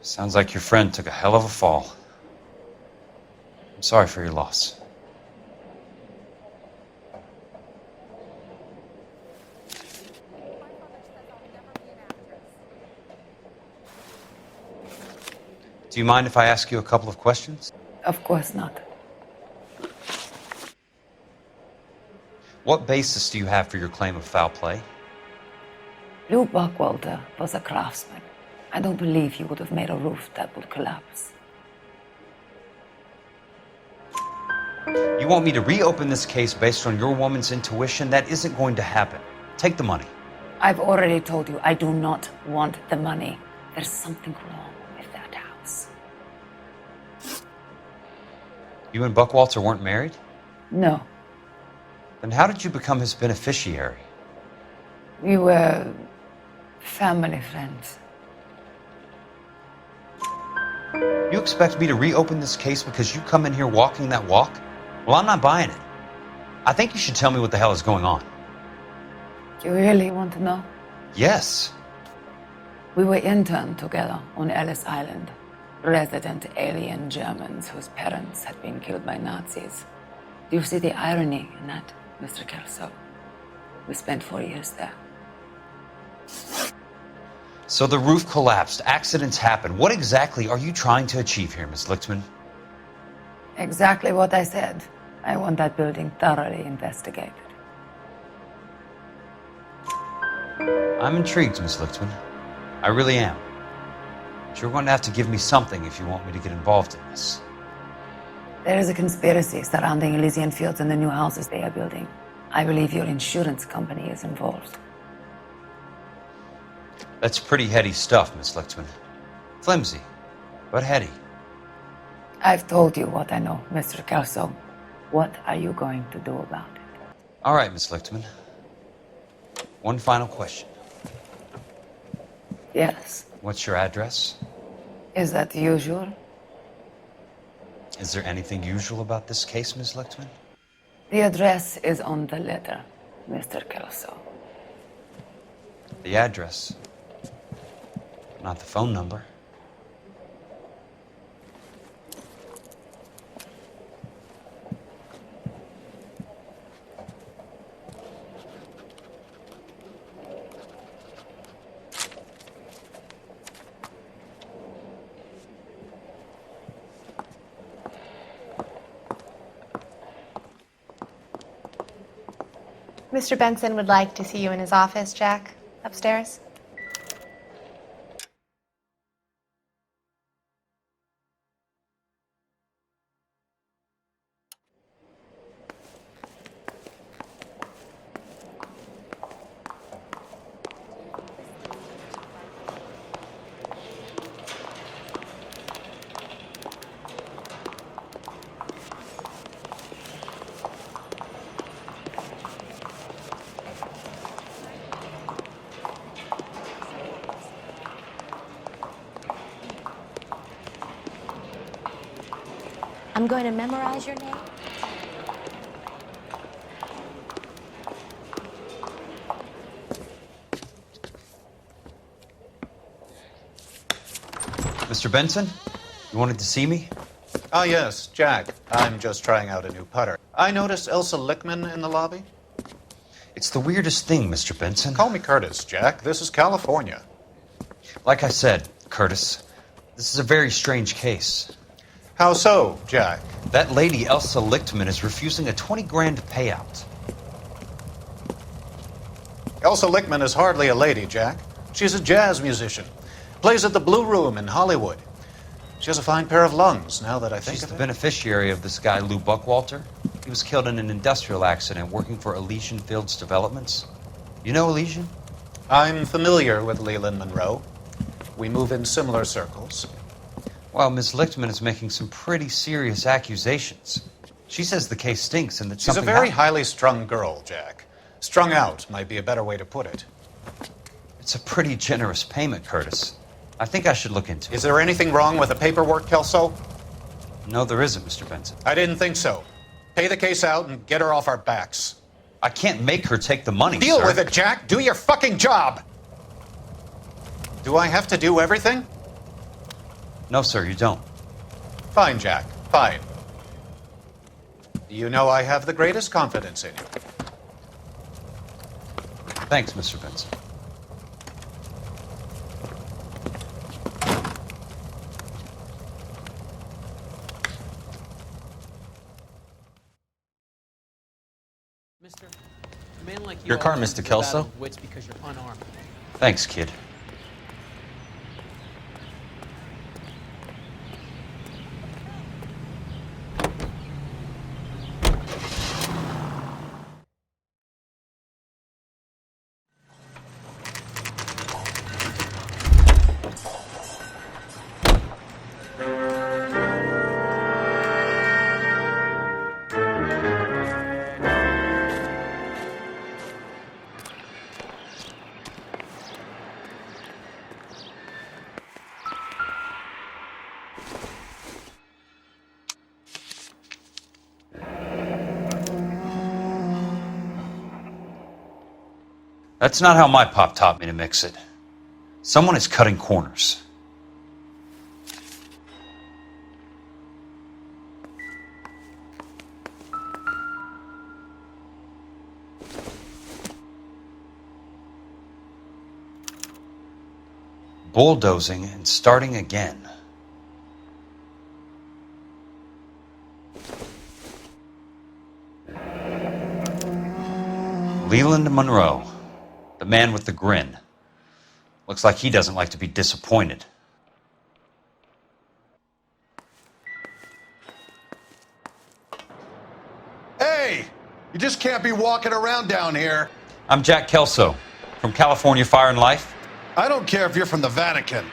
Sounds like your friend took a hell of a fall. I'm sorry for your loss. Do you mind if I ask you a couple of questions? Of course not. What basis do you have for your claim of foul play? Lou Buckwalter was a craftsman. I don't believe he would have made a roof that would collapse. You want me to reopen this case based on your woman's intuition? That isn't going to happen. Take the money. I've already told you I do not want the money. There's something wrong with that house. You and Buckwalter weren't married? No. Then how did you become his beneficiary? We were family friends. You expect me to reopen this case because you come in here walking that walk? Well, I'm not buying it. I think you should tell me what the hell is going on. You really want to know? Yes. We were interned together on Ellis Island. Resident alien Germans whose parents had been killed by Nazis. Do you see the irony in that, Mr. Kelso? We spent 4 years there. So the roof collapsed, accidents happen. What exactly are you trying to achieve here, Miss Lichtman? Exactly what I said. I want that building thoroughly investigated. I'm intrigued, Miss Lichtman. I really am. But you're going to have to give me something if you want me to get involved in this. There is a conspiracy surrounding Elysian fields and the new houses they are building. I believe your insurance company is involved. That's pretty heady stuff, Miss Lichtman. Flimsy, but heady. I've told you what I know, Mr. Kelso. What are you going to do about it? All right, Miss Lichtman. One final question. Yes. What's your address? Is that usual? Is there anything usual about this case, Miss Lichtman? The address is on the letter, Mr. Kelso. The address, not the phone number. Mr. Benson would like to see you in his office, Jack. Upstairs. I'm going to memorize your name. Mr. Benson, you wanted to see me? Ah, yes, Jack. I'm just trying out a new putter. I noticed Elsa Lichtman in the lobby. It's the weirdest thing, Mr. Benson. Call me Curtis, Jack. This is California. Like I said, Curtis, this is a very strange case. How so, Jack? That lady, Elsa Lichtman, is refusing a 20 grand payout. Elsa Lichtman is hardly a lady, Jack. She's a jazz musician. Plays at the Blue Room in Hollywood. She has a fine pair of lungs, now that I think She's of the it. beneficiary of this guy, Lou Buckwalter. He was killed in an industrial accident working for Elysian Fields Developments. You know Elysian? I'm familiar with Leland Monroe. We move in similar circles. Well, Miss Lichtman is making some pretty serious accusations. She says the case stinks and that She's a something very happened. highly strung girl, Jack. Strung out might be a better way to put it. It's a pretty generous payment, Curtis. I think I should look into it. Is there anything wrong with the paperwork, Kelso? No, there isn't, Mr. Benson. I didn't think so. Pay the case out and get her off our backs. I can't make her take the money, Deal sir. with it, Jack. Do your fucking job. Do I have to do everything? No, sir, you don't. Fine, Jack. Fine. You know I have the greatest confidence in you. Thanks, Mr. Benson. Mister, a man like you Your car, always Mr. loses Kelso? battle of wits because you're unarmed. Thanks, kid. That's not how my pop taught me to mix it. Someone is cutting corners. Bulldozing and starting again. Leland Monroe, the man with the grin. Looks like he doesn't like to be disappointed. Hey! You just can't be walking around down here. I'm Jack Kelso, from California Fire and Life. I don't care if you're from the Vatican.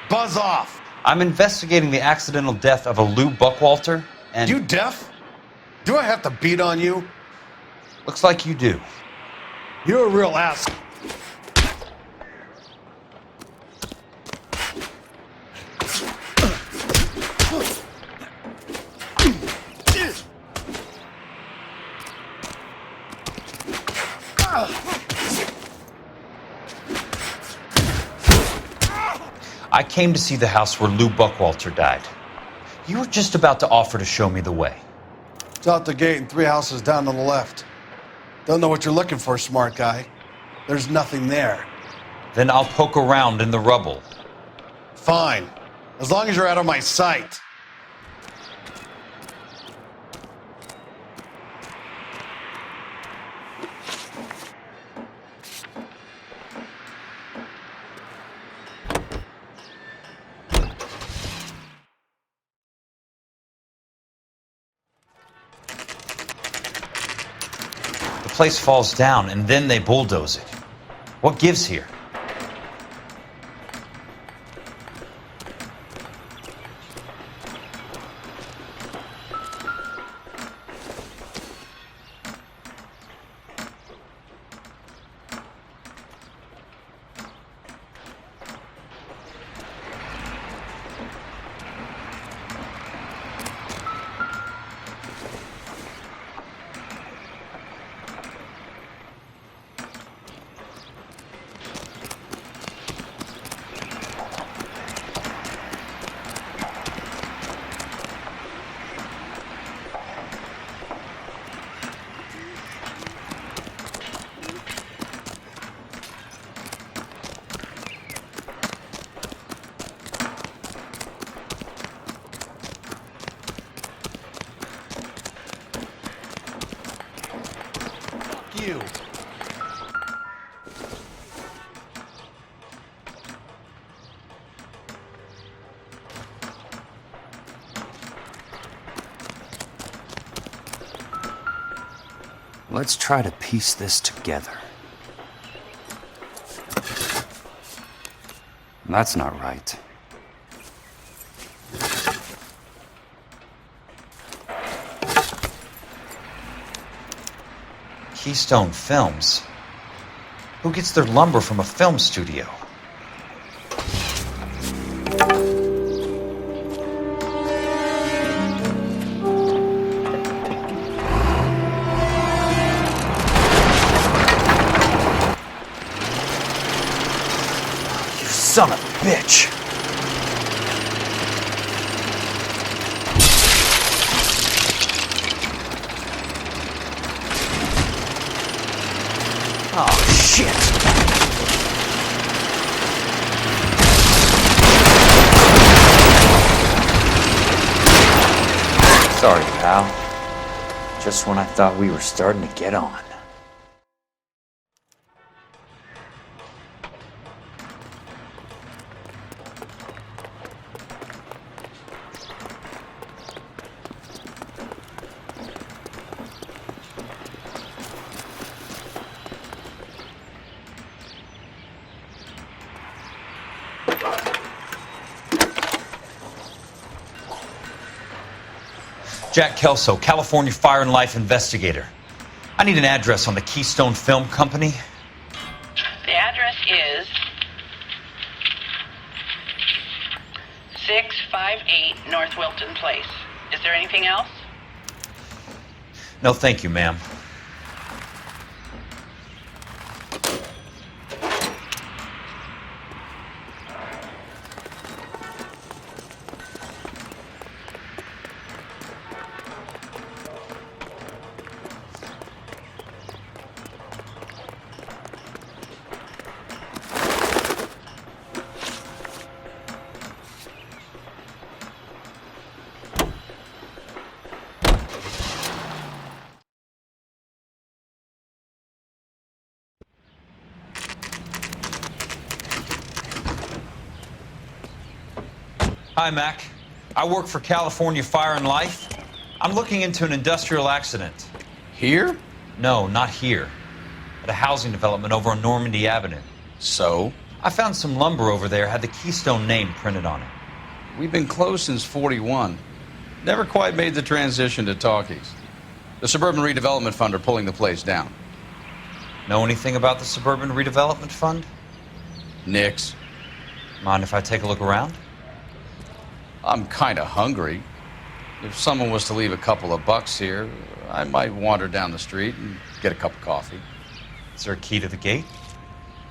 Buzz off! I'm investigating the accidental death of a Lou Buckwalter, and... You deaf? Do I have to beat on you? Looks like you do. You're a real ass. I came to see the house where Lou Buckwalter died. You were just about to offer to show me the way. It's out the gate and 3 houses down on the left. Don't know what you're looking for, smart guy. There's nothing there. Then I'll poke around in the rubble. Fine. As long as you're out of my sight. The place falls down, and then they bulldoze it. What gives here? You. Let's try to piece this together. That's not right. Keystone Films? Who gets their lumber from a film studio? You son of a bitch! Oh, shit! Sorry, pal. Just when I thought we were starting to get on. Jack Kelso, California Fire and Life investigator. I need an address on the Keystone Film Company. The address is 658 North Wilton Place. Is there anything else? No, thank you, ma'am. Hi, Mac. I work for California Fire and Life. I'm looking into an industrial accident. Here? No, not here. At a housing development over on Normandy Avenue. So? I found some lumber over there, had the Keystone name printed on it. We've been closed since 41. Never quite made the transition to talkies. The Suburban Redevelopment Fund are pulling the place down. Know anything about the Suburban Redevelopment Fund? Nix. Mind if I take a look around? I'm kind of hungry. If someone was to leave a couple of bucks here, I might wander down the street and get a cup of coffee. Is there a key to the gate?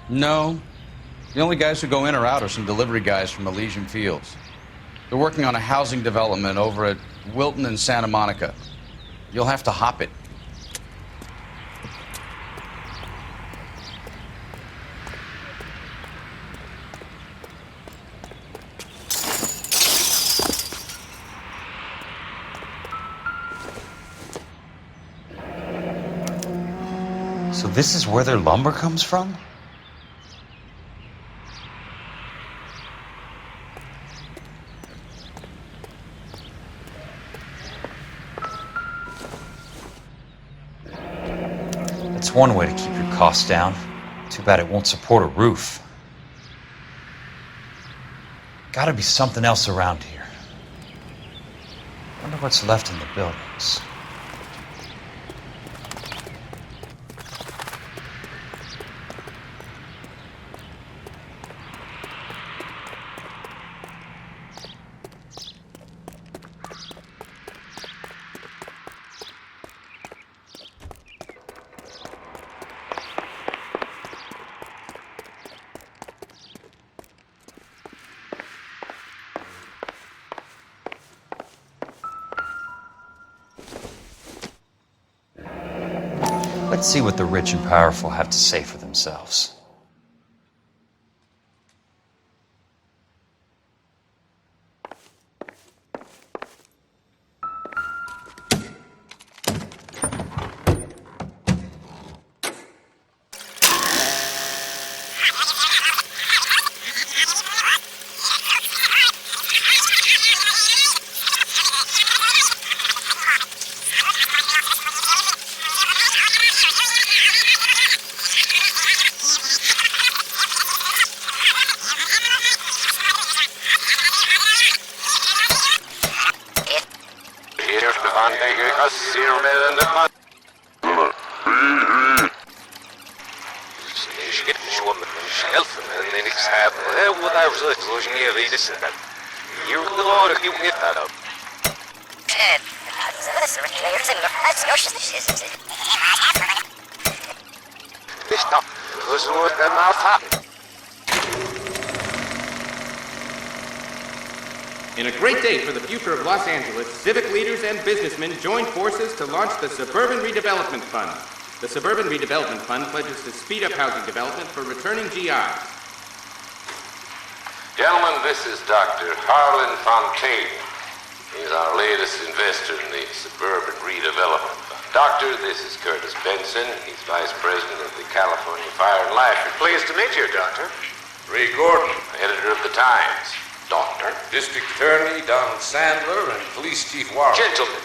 No. The only guys who go in or out are some delivery guys from Elysian Fields. They're working on a housing development over at Wilton and Santa Monica. You'll have to hop it. So this is where their lumber comes from? That's one way to keep your costs down. Too bad it won't support a roof. Gotta be something else around here. Wonder what's left in the buildings. Let's see what the rich and powerful have to say for themselves. In a great day for the future of Los Angeles, civic leaders and businessmen joined forces to launch the Suburban Redevelopment Fund. The Suburban Redevelopment Fund pledges to speed up housing development for returning GIs. Gentlemen, this is Dr. Harlan Fontaine. He's our latest investor in the Suburban Redevelopment Fund. Doctor, this is Curtis Benson. He's Vice President of the California Fire and Life. Pleased to meet you, Doctor. Ray Gordon, editor of the Times. Doctor. District Attorney Donald Sandler and Police Chief Warren. Gentlemen,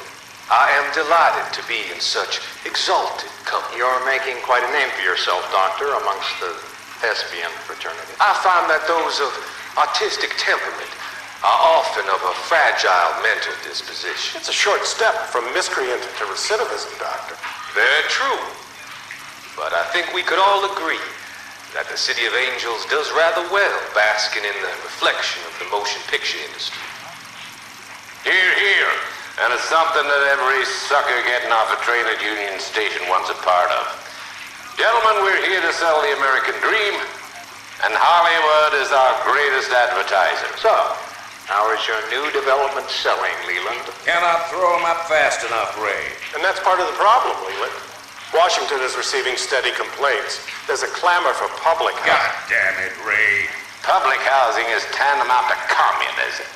I am delighted to be in such exalted company. You're making quite a name for yourself, Doctor, amongst the thespian fraternity. I find that those of artistic temperament are often of a fragile mental disposition. It's a short step from miscreant to recidivism, Doctor. Very true. But I think we could all agree that the City of Angels does rather well basking in the reflection of the motion picture industry. Hear, hear. And it's something that every sucker getting off a train at Union Station wants a part of. Gentlemen, we're here to sell the American dream, and Hollywood is our greatest advertiser. So, how is your new development selling, Leland? Cannot throw them up fast enough, Ray. And that's part of the problem, Leland. Washington is receiving steady complaints. There's a clamor for public housing. God damn it, Ray. Public housing is tantamount to communism.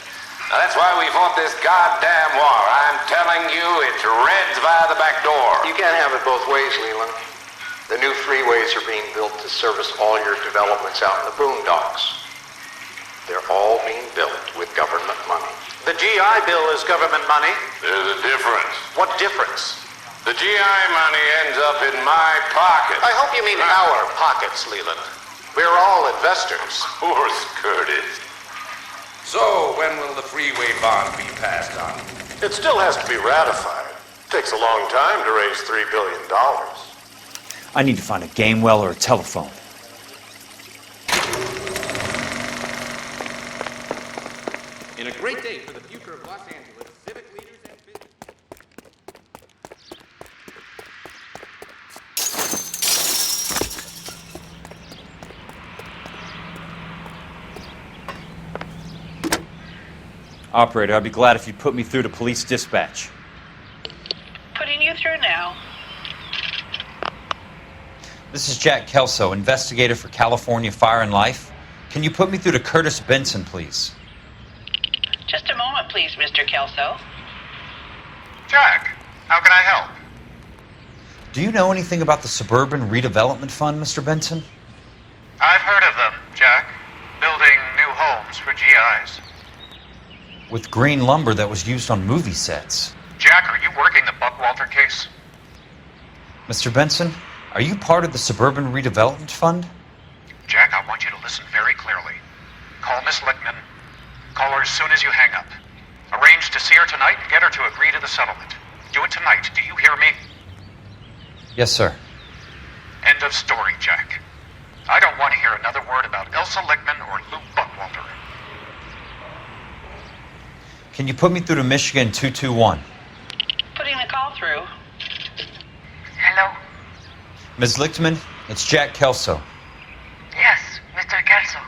Now, that's why we fought this goddamn war. I'm telling you, it's Reds via the back door. You can't have it both ways, Leland. The new freeways are being built to service all your developments out in the boondocks. They're all being built with government money. The GI Bill is government money. There's a difference. What difference? The GI money ends up in my pocket. I hope you mean our pockets, Leland. We're all investors. Of course, Curtis. So, when will the freeway bond be passed on? It still has to be ratified. Takes a long time to raise $3 billion. I need to find a game well or a telephone. In a great day for the future of Los Angeles, civic leaders and business... Operator, I'd be glad if you'd put me through to police dispatch. Putting you through now. This is Jack Kelso, investigator for California Fire and Life. Can you put me through to Curtis Benson, please? Just a moment, please, Mr. Kelso. Jack, how can I help? Do you know anything about the Suburban Redevelopment Fund, Mr. Benson? I've heard of them, Jack. Building new homes for GIs. With green lumber that was used on movie sets. Jack, are you working the Buckwalter case? Mr. Benson, are you part of the Suburban Redevelopment Fund? Jack, I want you to listen very clearly. Call Miss Lichtman. Call her as soon as you hang up. Arrange to see her tonight and get her to agree to the settlement. Do it tonight. Do you hear me? Yes, sir. End of story, Jack. I don't want to hear another word about Elsa Lichtman or Luke Buckwalter. Can you put me through to Michigan 221? Putting the call through. Hello? Ms. Lichtman, it's Jack Kelso. Yes, Mr. Kelso.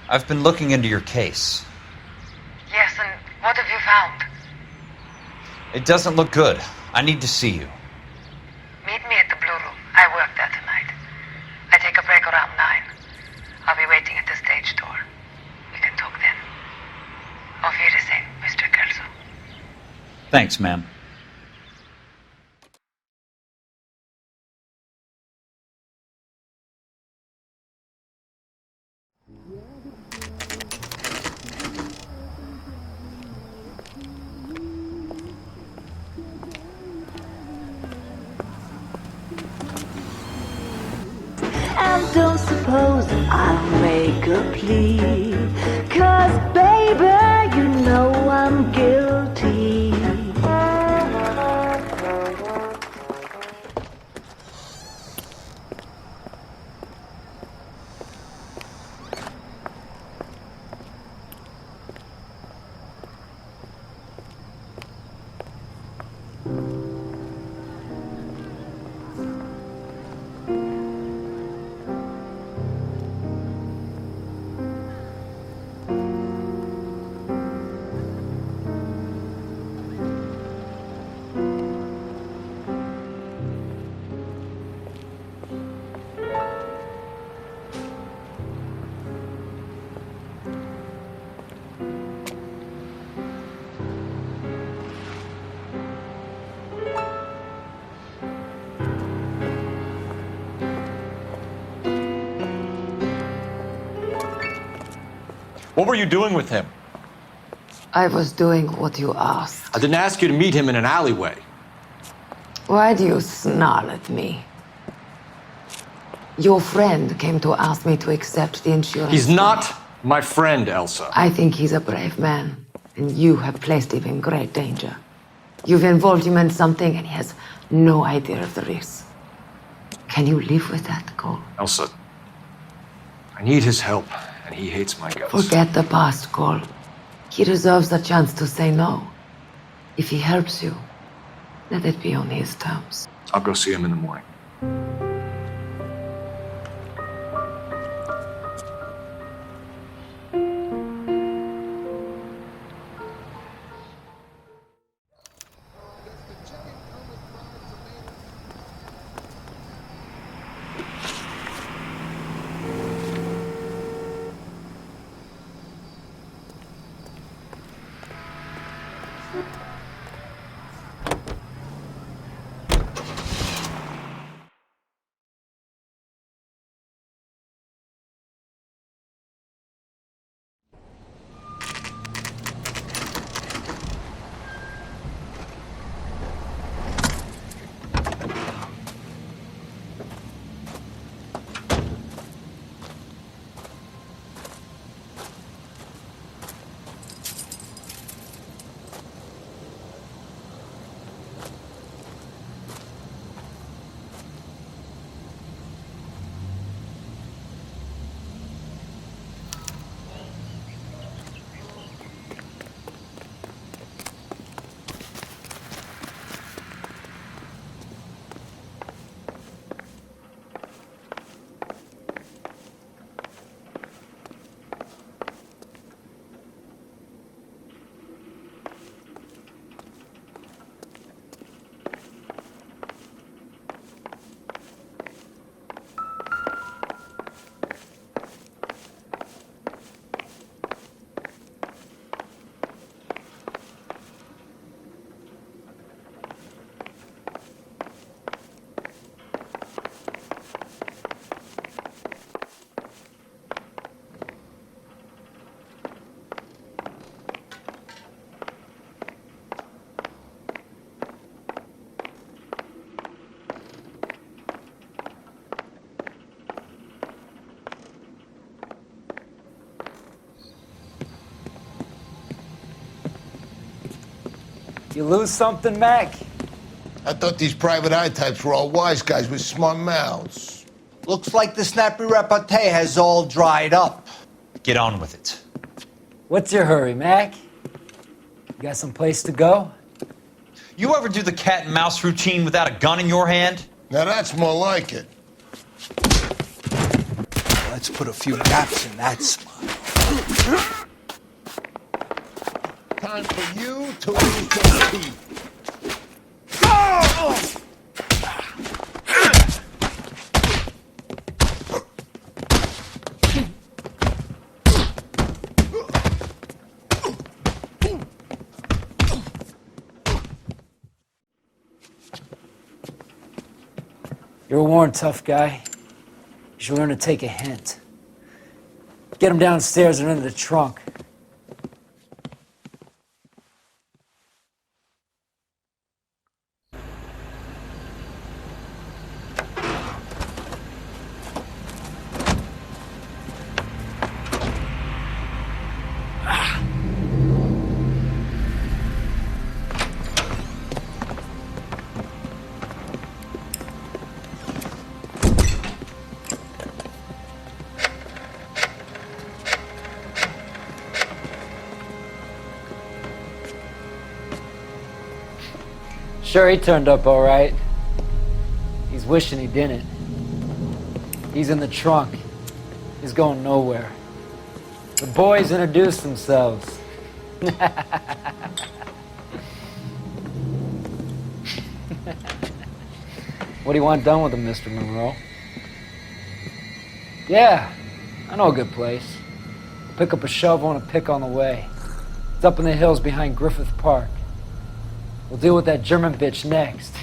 I've been looking into your case. Yes, and what have you found? It doesn't look good. I need to see you. Meet me at the Blue Room. I work there tonight. I take a break around 9. I'll be waiting at the stage door. We can talk then. Auf Wiedersehen, Mr. Kelso. Thanks, ma'am. And don't suppose I'll make a plea, 'cause baby, you know I'm guilty. What were you doing with him? I was doing what you asked. I didn't ask you to meet him in an alleyway. Why do you snarl at me? Your friend came to ask me to accept the insurance. He's not my friend, Elsa. I think he's a brave man, and you have placed him in great danger. You've involved him in something, and he has no idea of the risk. Can you live with that, Cole? Elsa, I need his help, and he hates my guts. Forget the past, Cole. He deserves a chance to say no. If he helps you, let it be on his terms. I'll go see him in the morning. You lose something, Mac? I thought these private eye types were all wise guys with smart mouths. Looks like the snappy repartee has all dried up. Get on with it. What's your hurry, Mac? You got some place to go? You ever do the cat and mouse routine without a gun in your hand? Now that's more like it. Let's put a few gaps in that smile. Time for you to lose your teeth. You're a worn tough guy. You should learn to take a hint. Get him downstairs and into the trunk. Sure, he turned up all right. He's wishing he didn't. He's in the trunk. He's going nowhere. The boys introduced themselves. What do you want done with him, Mr. Monroe? Yeah, I know a good place. Pick up a shovel and a pick on the way. It's up in the hills behind Griffith Park. We'll deal with that German bitch next.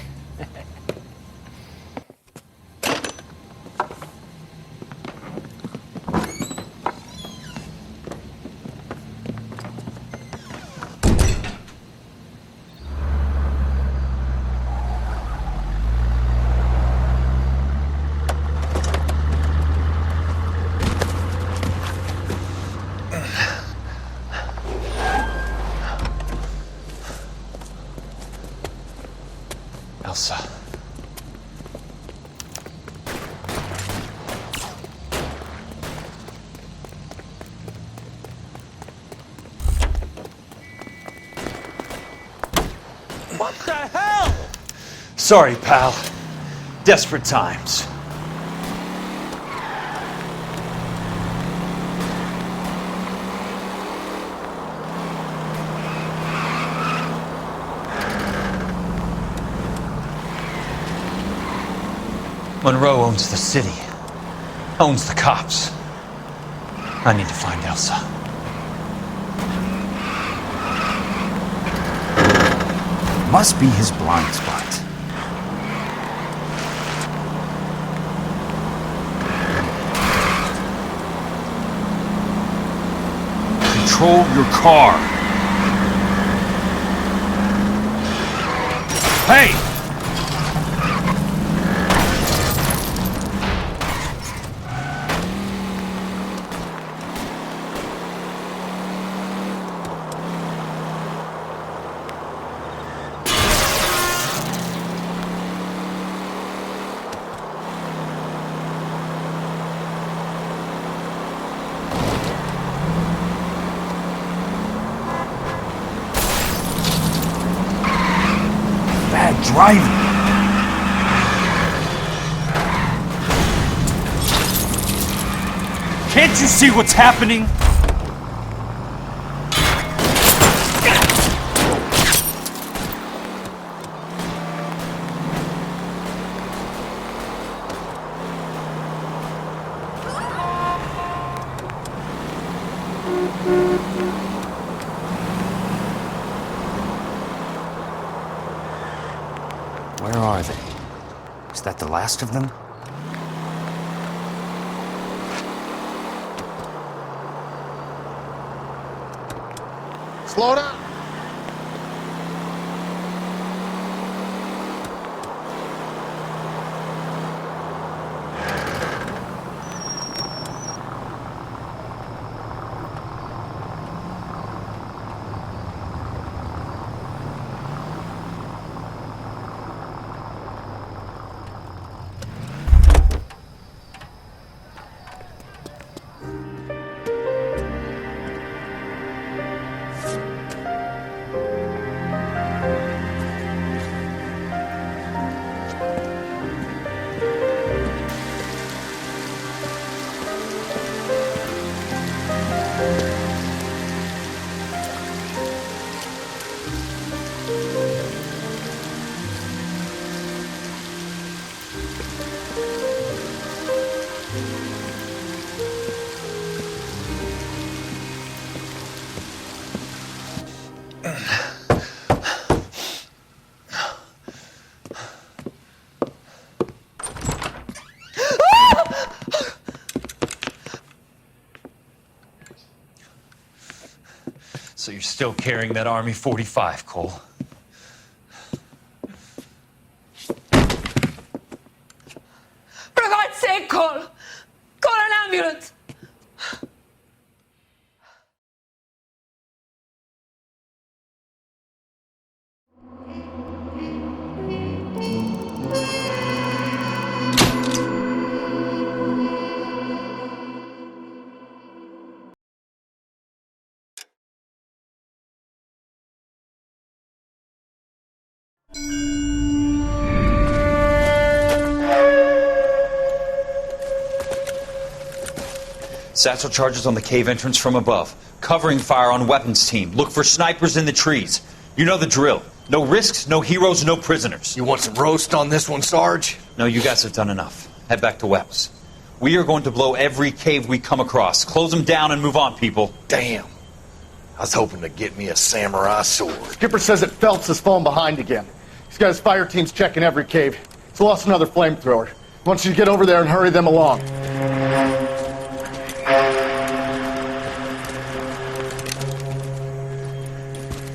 Elsa. What the hell? Sorry, pal. Desperate times. Monroe owns the city, owns the cops. I need to find Elsa. Must be his blind spot. Control your car. Hey! Driving. Can't you see what's happening? Where are they? Is that the last of them? Slow down. still carrying that Army 45, Cole. For God's sake, Cole! Call an ambulance! Satchel charges on the cave entrance from above. Covering fire on weapons team. Look for snipers in the trees. You know the drill. No risks, no heroes, no prisoners. You want some roast on this one, Sarge? No, you guys have done enough. Head back to Webb's. We are going to blow every cave we come across. Close them down and move on, people. Damn. I was hoping to get me a samurai sword. Skipper says that Phelps has fallen behind again. He's got his fire teams checking every cave. He's lost another flamethrower. He wants you to get over there and hurry them along.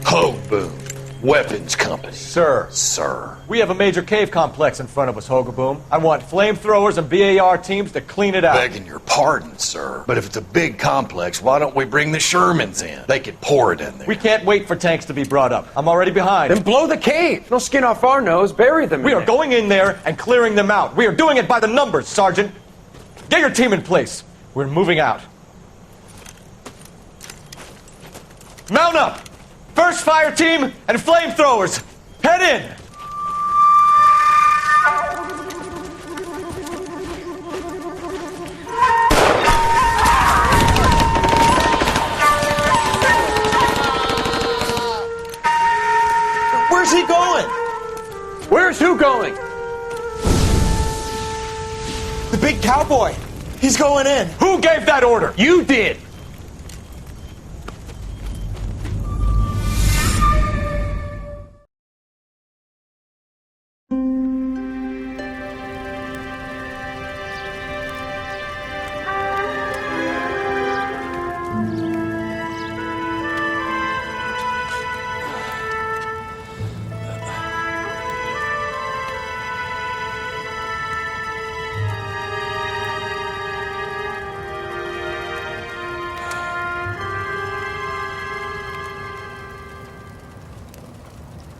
Hoboom. Weapons Company. Sir. We have a major cave complex in front of us, Hogaboom. I want flamethrowers and BAR teams to clean it out. Begging your pardon, sir. But if it's a big complex, why don't we bring the Shermans in? They could pour it in there. We can't wait for tanks to be brought up. I'm already behind. Then blow the cave. No skin off our nose. Bury them. We are going in there and clearing them out. We are doing it by the numbers, Sergeant. Get your team in place. We're moving out. Mount up! First fire team and flamethrowers! Head in! Where's he going? Where's who going? The big cowboy. He's going in. Who gave that order? You did.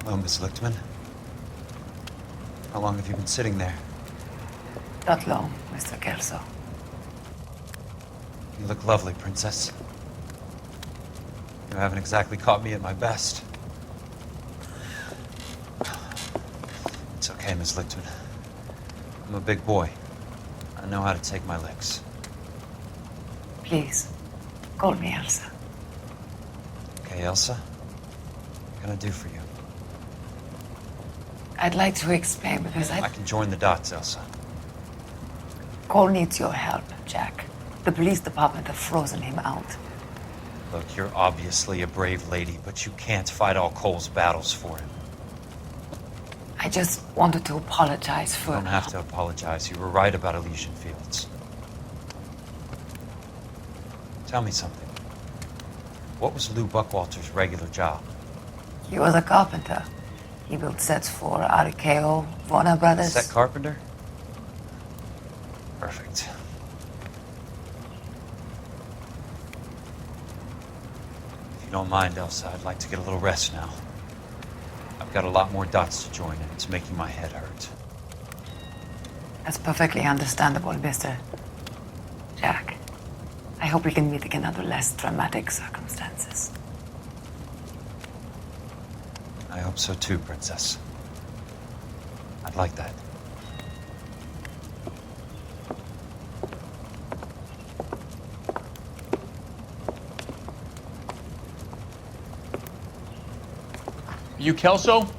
Hello, Miss Lichtman. How long have you been sitting there? Not long, Mr. Kelso. You look lovely, Princess. You haven't exactly caught me at my best. It's okay, Miss Lichtman. I'm a big boy. I know how to take my licks. Please, call me Elsa. Okay, Elsa? What can I do for you? I'd like to explain because I can join the dots, Elsa. Cole needs your help, Jack. The police department have frozen him out. Look, you're obviously a brave lady, but you can't fight all Cole's battles for him. I just wanted to apologize for... You don't have to apologize. You were right about Elysian Fields. Tell me something. What was Lou Buckwalter's regular job? He was a carpenter. He built sets for RKO, Warner Brothers. Set carpenter? Perfect. If you don't mind, Elsa, I'd like to get a little rest now. I've got a lot more dots to join, and it's making my head hurt. That's perfectly understandable, Mr. Jack. I hope we can meet again under less dramatic circumstances. I hope so too, Princess. I'd like that. You Kelso?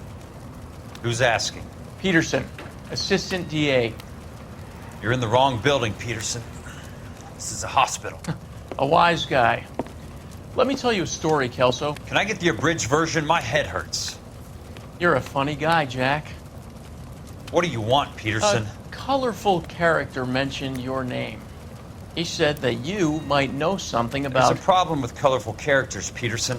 Who's asking? Peterson, assistant DA. You're in the wrong building, Peterson. This is a hospital. A wise guy. Let me tell you a story, Kelso. Can I get the abridged version? My head hurts. You're a funny guy, Jack. What do you want, Peterson? A colorful character mentioned your name. He said that you might know something about... There's a problem with colorful characters, Peterson.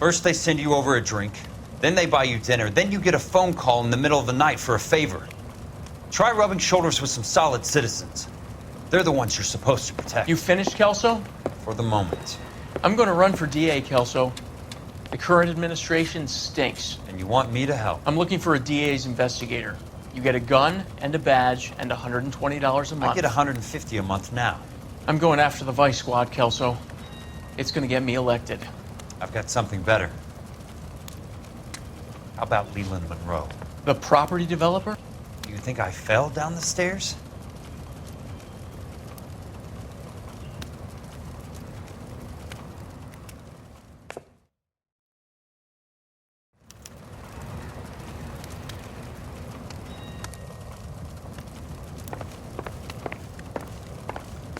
First they send you over a drink, then they buy you dinner, then you get a phone call in the middle of the night for a favor. Try rubbing shoulders with some solid citizens. They're the ones you're supposed to protect. You finished, Kelso? For the moment. I'm going to run for DA, Kelso. The current administration stinks. And you want me to help? I'm looking for a DA's investigator. You get a gun and a badge and $120 a month. I get $150 a month now. I'm going after the Vice Squad, Kelso. It's going to get me elected. I've got something better. How about Leland Monroe? The property developer? You think I fell down the stairs?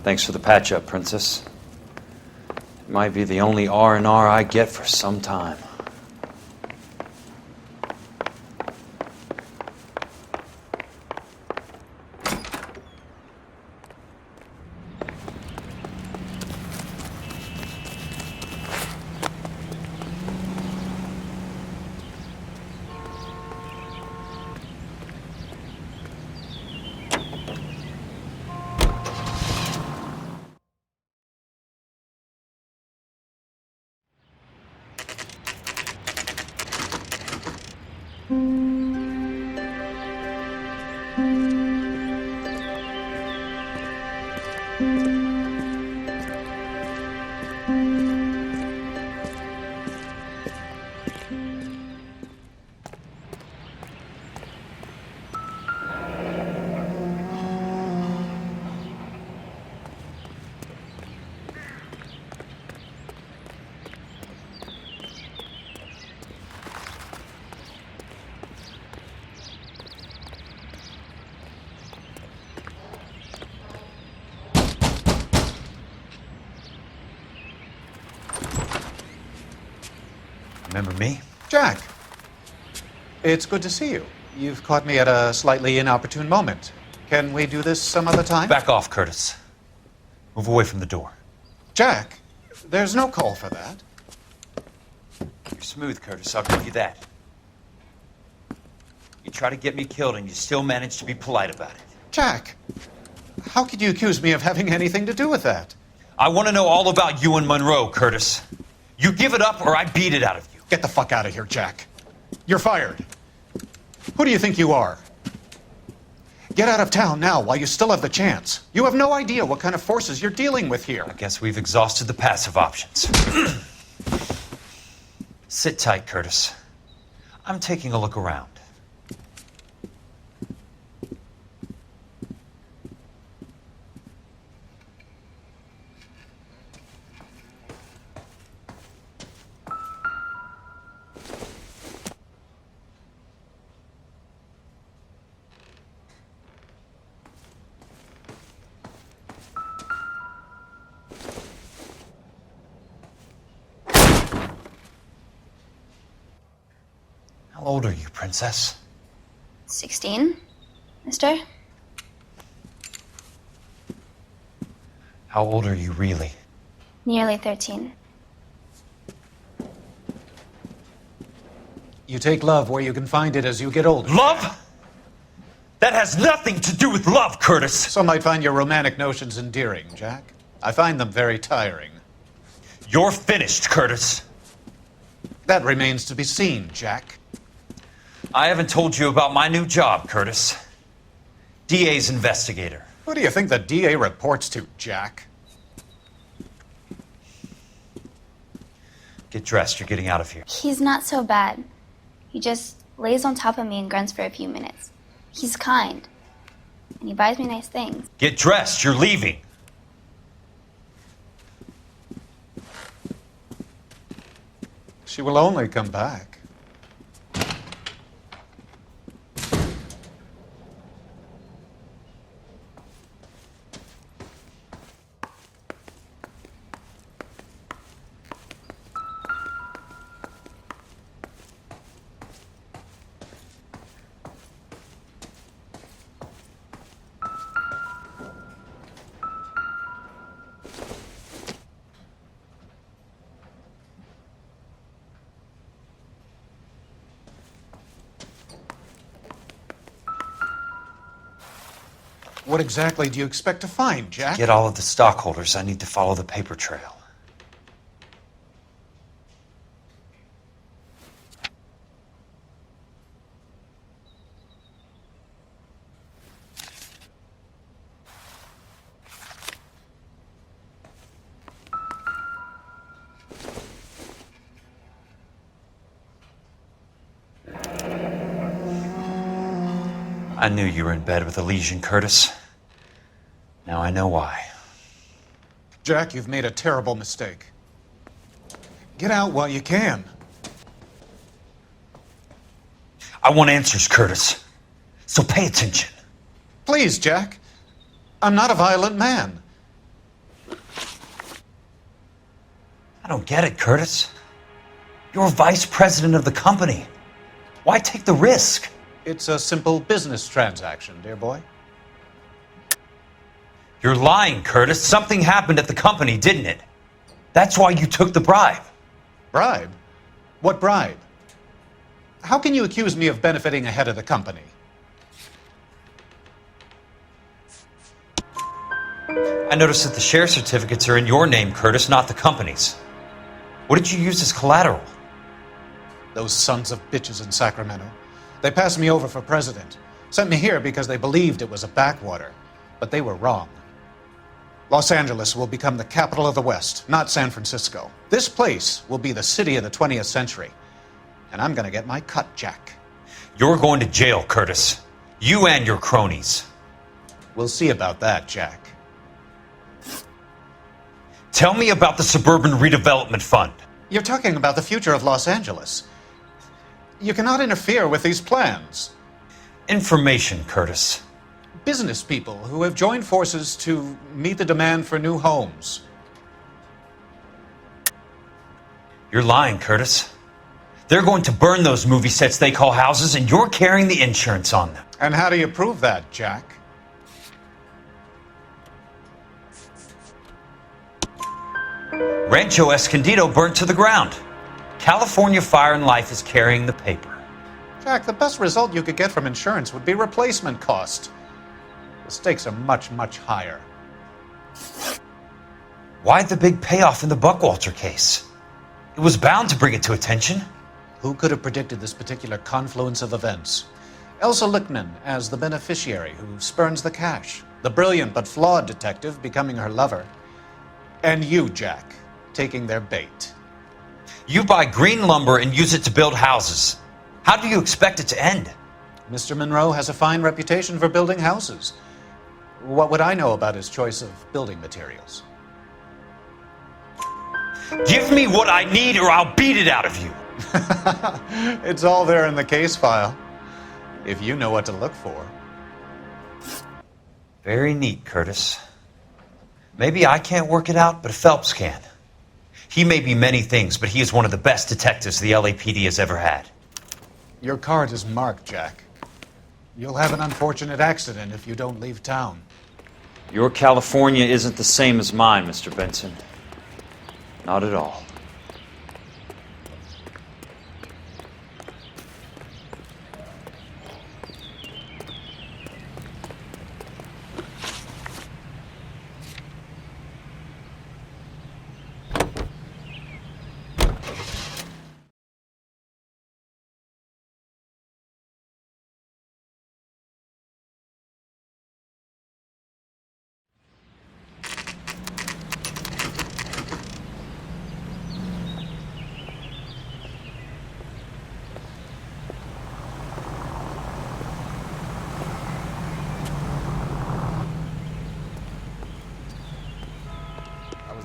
Thanks for the patch-up, Princess. It might be the only R&R I get for some time. Remember me? Jack, it's good to see you. You've caught me at a slightly inopportune moment. Can we do this some other time? Back off, Curtis. Move away from the door. Jack, there's no call for that. You're smooth, Curtis, I'll give you that. You try to get me killed and you still manage to be polite about it. Jack, how could you accuse me of having anything to do with that? I want to know all about you and Monroe, Curtis. You give it up or I beat it out of you. Get the fuck out of here, Jack. You're fired. Who do you think you are? Get out of town now while you still have the chance. You have no idea what kind of forces you're dealing with here. I guess we've exhausted the passive options. Sit tight, Curtis. I'm taking a look around. How old are you, Princess? 16, mister? How old are you really? Nearly 13. You take love where you can find it as you get older. Love? That has nothing to do with love, Curtis. Some might find your romantic notions endearing, Jack. I find them very tiring. You're finished, Curtis. That remains to be seen, Jack. I haven't told you about my new job, Curtis. DA's investigator. Who do you think the DA reports to, Jack? Get dressed, you're getting out of here. He's not so bad. He just lays on top of me and grunts for a few minutes. He's kind. And he buys me nice things. Get dressed, you're leaving. She will only come back. What exactly do you expect to find, Jack? Get all of the stockholders. I need to follow the paper trail. I knew you were in bed with Elysian, Curtis. Now I know why. Jack, you've made a terrible mistake. Get out while you can. I want answers, Curtis. So pay attention. Please, Jack. I'm not a violent man. I don't get it, Curtis. You're vice president of the company. Why take the risk? It's a simple business transaction, dear boy. You're lying, Curtis. Something happened at the company, didn't it? That's why you took the bribe. Bribe? What bribe? How can you accuse me of benefiting ahead of the company? I noticed that the share certificates are in your name, Curtis, not the company's. What did you use as collateral? Those sons of bitches in Sacramento. They passed me over for president. Sent me here because they believed it was a backwater. But they were wrong. Los Angeles will become the capital of the West, not San Francisco. This place will be the city of the 20th century. And I'm gonna get my cut, Jack. You're going to jail, Curtis. You and your cronies. We'll see about that, Jack. Tell me about the Suburban Redevelopment Fund. You're talking about the future of Los Angeles. You cannot interfere with these plans. Information, Curtis. Business people who have joined forces to meet the demand for new homes. You're lying, Curtis. They're going to burn those movie sets they call houses, and you're carrying the insurance on them. And how do you prove that, Jack? Rancho Escondido burnt to the ground. California Fire and Life is carrying the paper. Jack, the best result you could get from insurance would be replacement cost. The stakes are much, much higher. Why the big payoff in the Buckwalter case? It was bound to bring it to attention. Who could have predicted this particular confluence of events? Elsa Lichtman as the beneficiary who spurns the cash. The brilliant but flawed detective becoming her lover. And you, Jack, taking their bait. You buy green lumber and use it to build houses. How do you expect it to end? Mr. Monroe has a fine reputation for building houses. What would I know about his choice of building materials? Give me what I need or I'll beat it out of you. It's all there in the case file, if you know what to look for. Very neat, Curtis. Maybe I can't work it out, but Phelps can. He may be many things, but he is one of the best detectives the LAPD has ever had. Your card is marked, Jack. You'll have an unfortunate accident if you don't leave town. Your California isn't the same as mine, Mr. Benson. Not at all.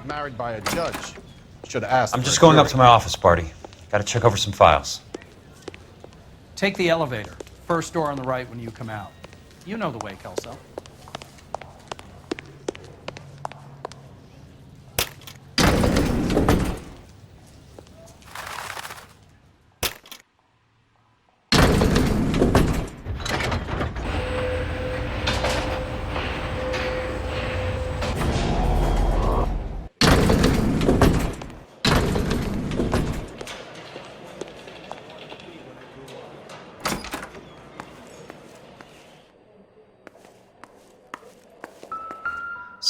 Married by a judge. Should have asked. I'm just going up to my office, Barty. Got to check over some files. Take the elevator. First door on the right when you come out. You know the way, Kelso.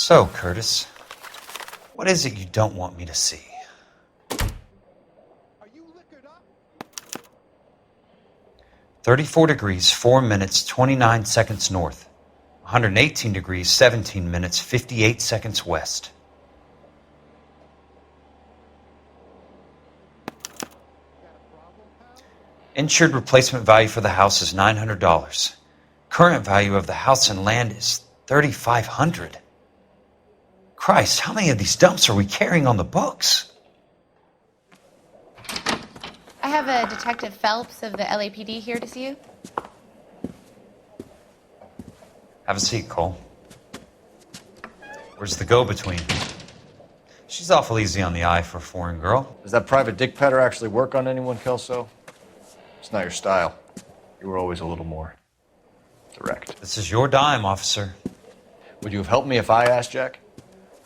So, Curtis, what is it you don't want me to see? 34 degrees, 4 minutes, 29 seconds north. 118 degrees, 17 minutes, 58 seconds west. Insured replacement value for the house is $900. Current value of the house and land is $3,500. Christ, how many of these dumps are we carrying on the books? I have a Detective Phelps of the LAPD here to see you. Have a seat, Cole. Where's the go-between? She's awful easy on the eye for a foreign girl. Does that private dick petter actually work on anyone, Kelso? It's not your style. You were always a little more direct. This is your dime, officer. Would you have helped me if I asked, Jack?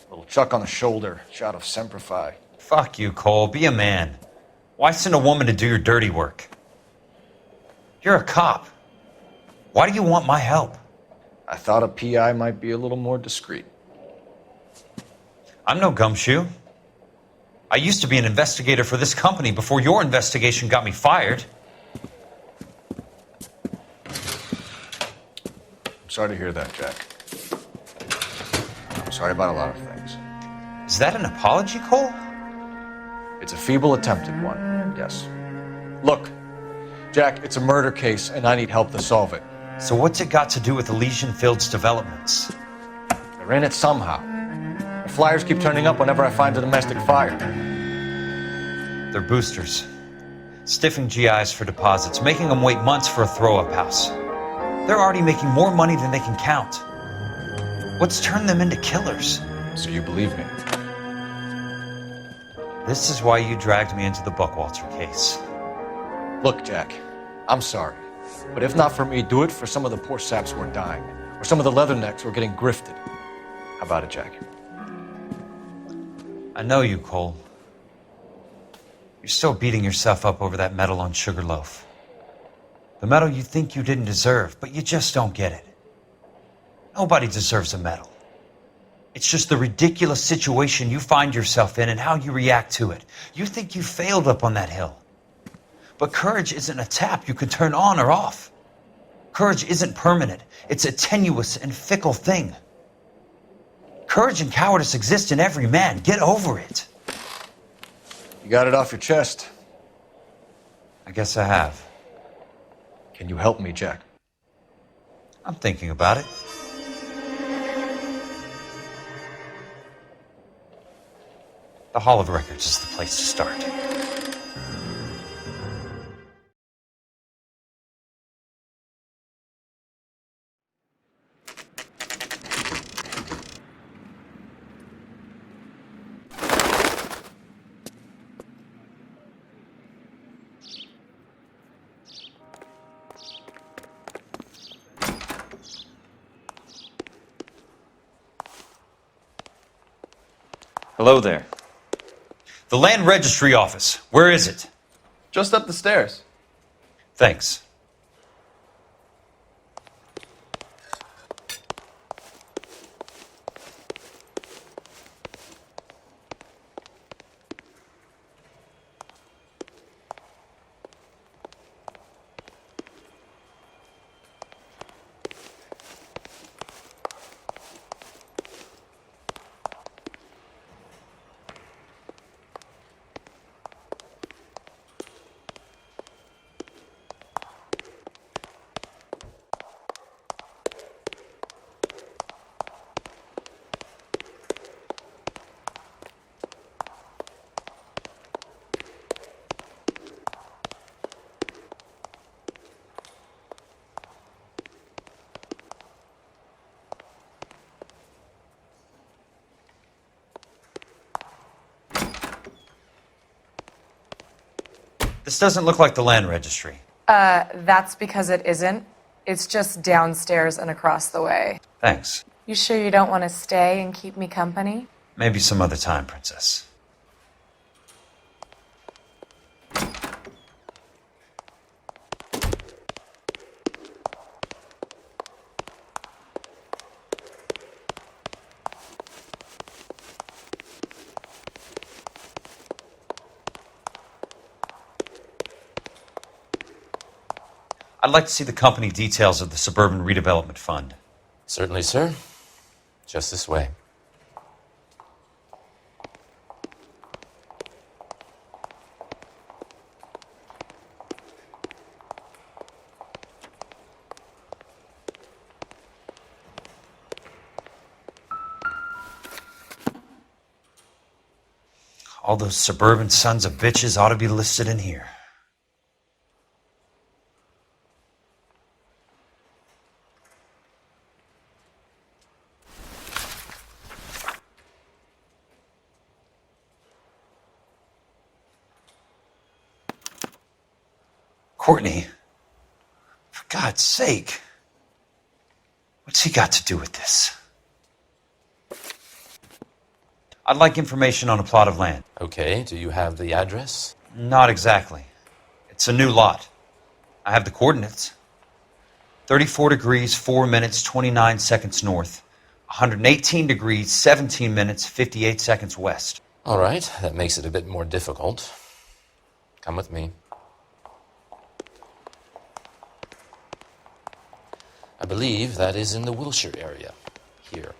A little chuck on the shoulder, shot of Semper Fi. Fuck you, Cole. Be a man. Why send a woman to do your dirty work? You're a cop. Why do you want my help? I thought a PI might be a little more discreet. I'm no gumshoe. I used to be an investigator for this company before your investigation got me fired. I'm sorry to hear that, Jack. I'm sorry about a lot of things. Is that an apology, Cole? It's a feeble attempted one, yes. Look, Jack, it's a murder case, and I need help to solve it. So what's it got to do with Elysian Fields developments? They're in it somehow. The flyers keep turning up whenever I find a domestic fire. They're boosters. Stiffing GIs for deposits, making them wait months for a throw-up house. They're already making more money than they can count. What's turned them into killers? So you believe me? This is why you dragged me into the Buckwalter case. Look, Jack, I'm sorry. But if not for me, do it for some of the poor saps who are dying. Or some of the leathernecks who are getting grifted. How about it, Jack? I know you, Cole. You're still beating yourself up over that medal on Sugarloaf. The medal you think you didn't deserve, but you just don't get it. Nobody deserves a medal. It's just the ridiculous situation you find yourself in and how you react to it. You think you failed up on that hill. But courage isn't a tap you can turn on or off. Courage isn't permanent. It's a tenuous and fickle thing. Courage and cowardice exist in every man. Get over it. You got it off your chest. I guess I have. Can you help me, Jack? I'm thinking about it. The Hall of Records is the place to start. Hello there. The Land Registry Office. Where is it? Just up the stairs. Thanks. This doesn't look like the Land Registry. That's because it isn't. It's just downstairs and across the way. Thanks. You sure you don't want to stay and keep me company? Maybe some other time, Princess. I'd like to see the company details of the Suburban Redevelopment Fund. Certainly, sir. Just this way. All those suburban sons of bitches ought to be listed in here. Courtney, for God's sake, what's he got to do with this? I'd like information on a plot of land. Okay, do you have the address? Not exactly. It's a new lot. I have the coordinates. 34 degrees, 4 minutes, 29 seconds north. 118 degrees, 17 minutes, 58 seconds west. All right, that makes it a bit more difficult. Come with me. I believe that is in the Wilshire area. Here.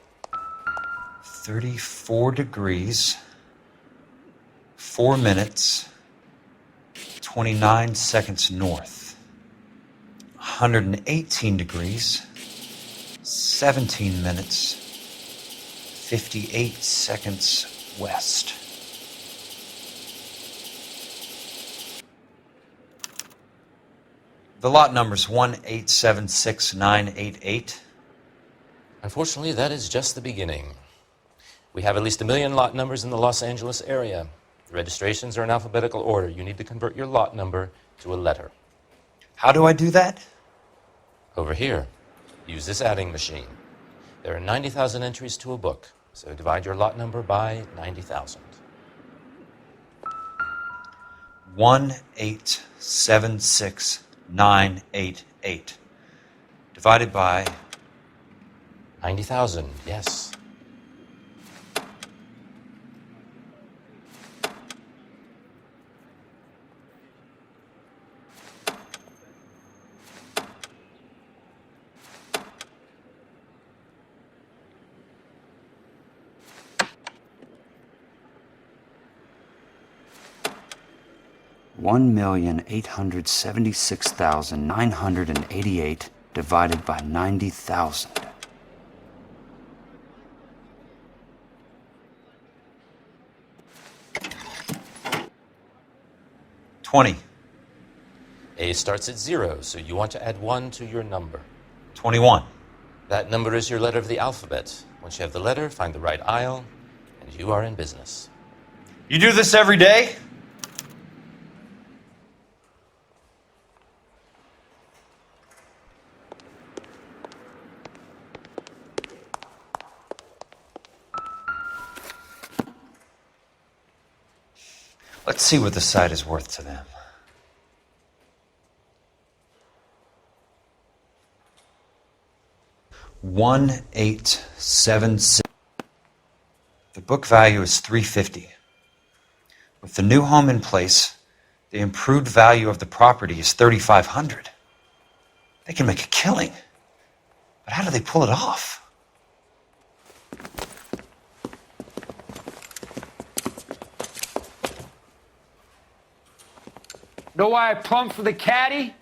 34 degrees, 4 minutes, 29 seconds north. 118 degrees, 17 minutes, 58 seconds west. The lot number's 1876988. Unfortunately, that is just the beginning. We have at least 1 million lot numbers in the Los Angeles area. The registrations are in alphabetical order. You need to convert your lot number to a letter. How do I do that? Over here. Use this adding machine. There are 90,000 entries to a book, so divide your lot number by 90,000. 1876988 divided by 90,000, yes. $1,876,988 divided by 90,000. $20. A starts at 0, so you want to add 1 to your number. 21. That number is your letter of the alphabet. Once you have the letter, find the right aisle, and you are in business. You do this every day? Let's see what the site is worth to them. $1,876. The book value is $350. With the new home in place, the improved value of the property is $3,500. They can make a killing. But how do they pull it off? Know why I plumbed for the caddy?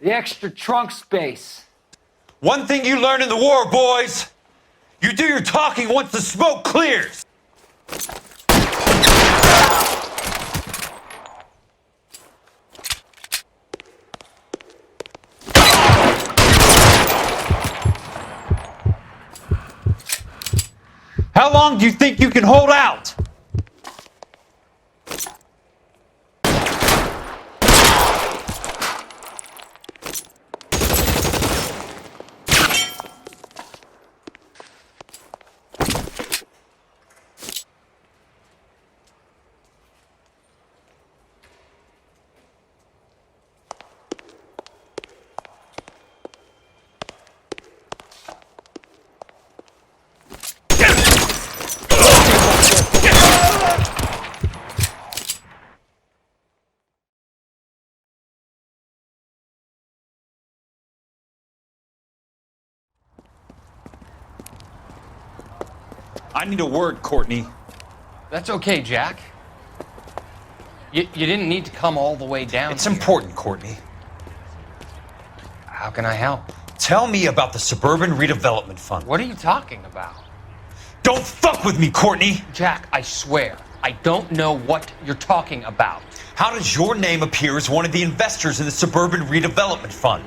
The extra trunk space. One thing you learned in the war, boys. You do your talking once the smoke clears. How long do you think you can hold out? I need a word, Courtney. That's okay, Jack. You didn't need to come all the way down. It's important, Courtney. How can I help? Tell me about the Suburban Redevelopment Fund. What are you talking about? Don't fuck with me, Courtney! Jack, I swear, I don't know what you're talking about. How does your name appear as one of the investors in the Suburban Redevelopment Fund?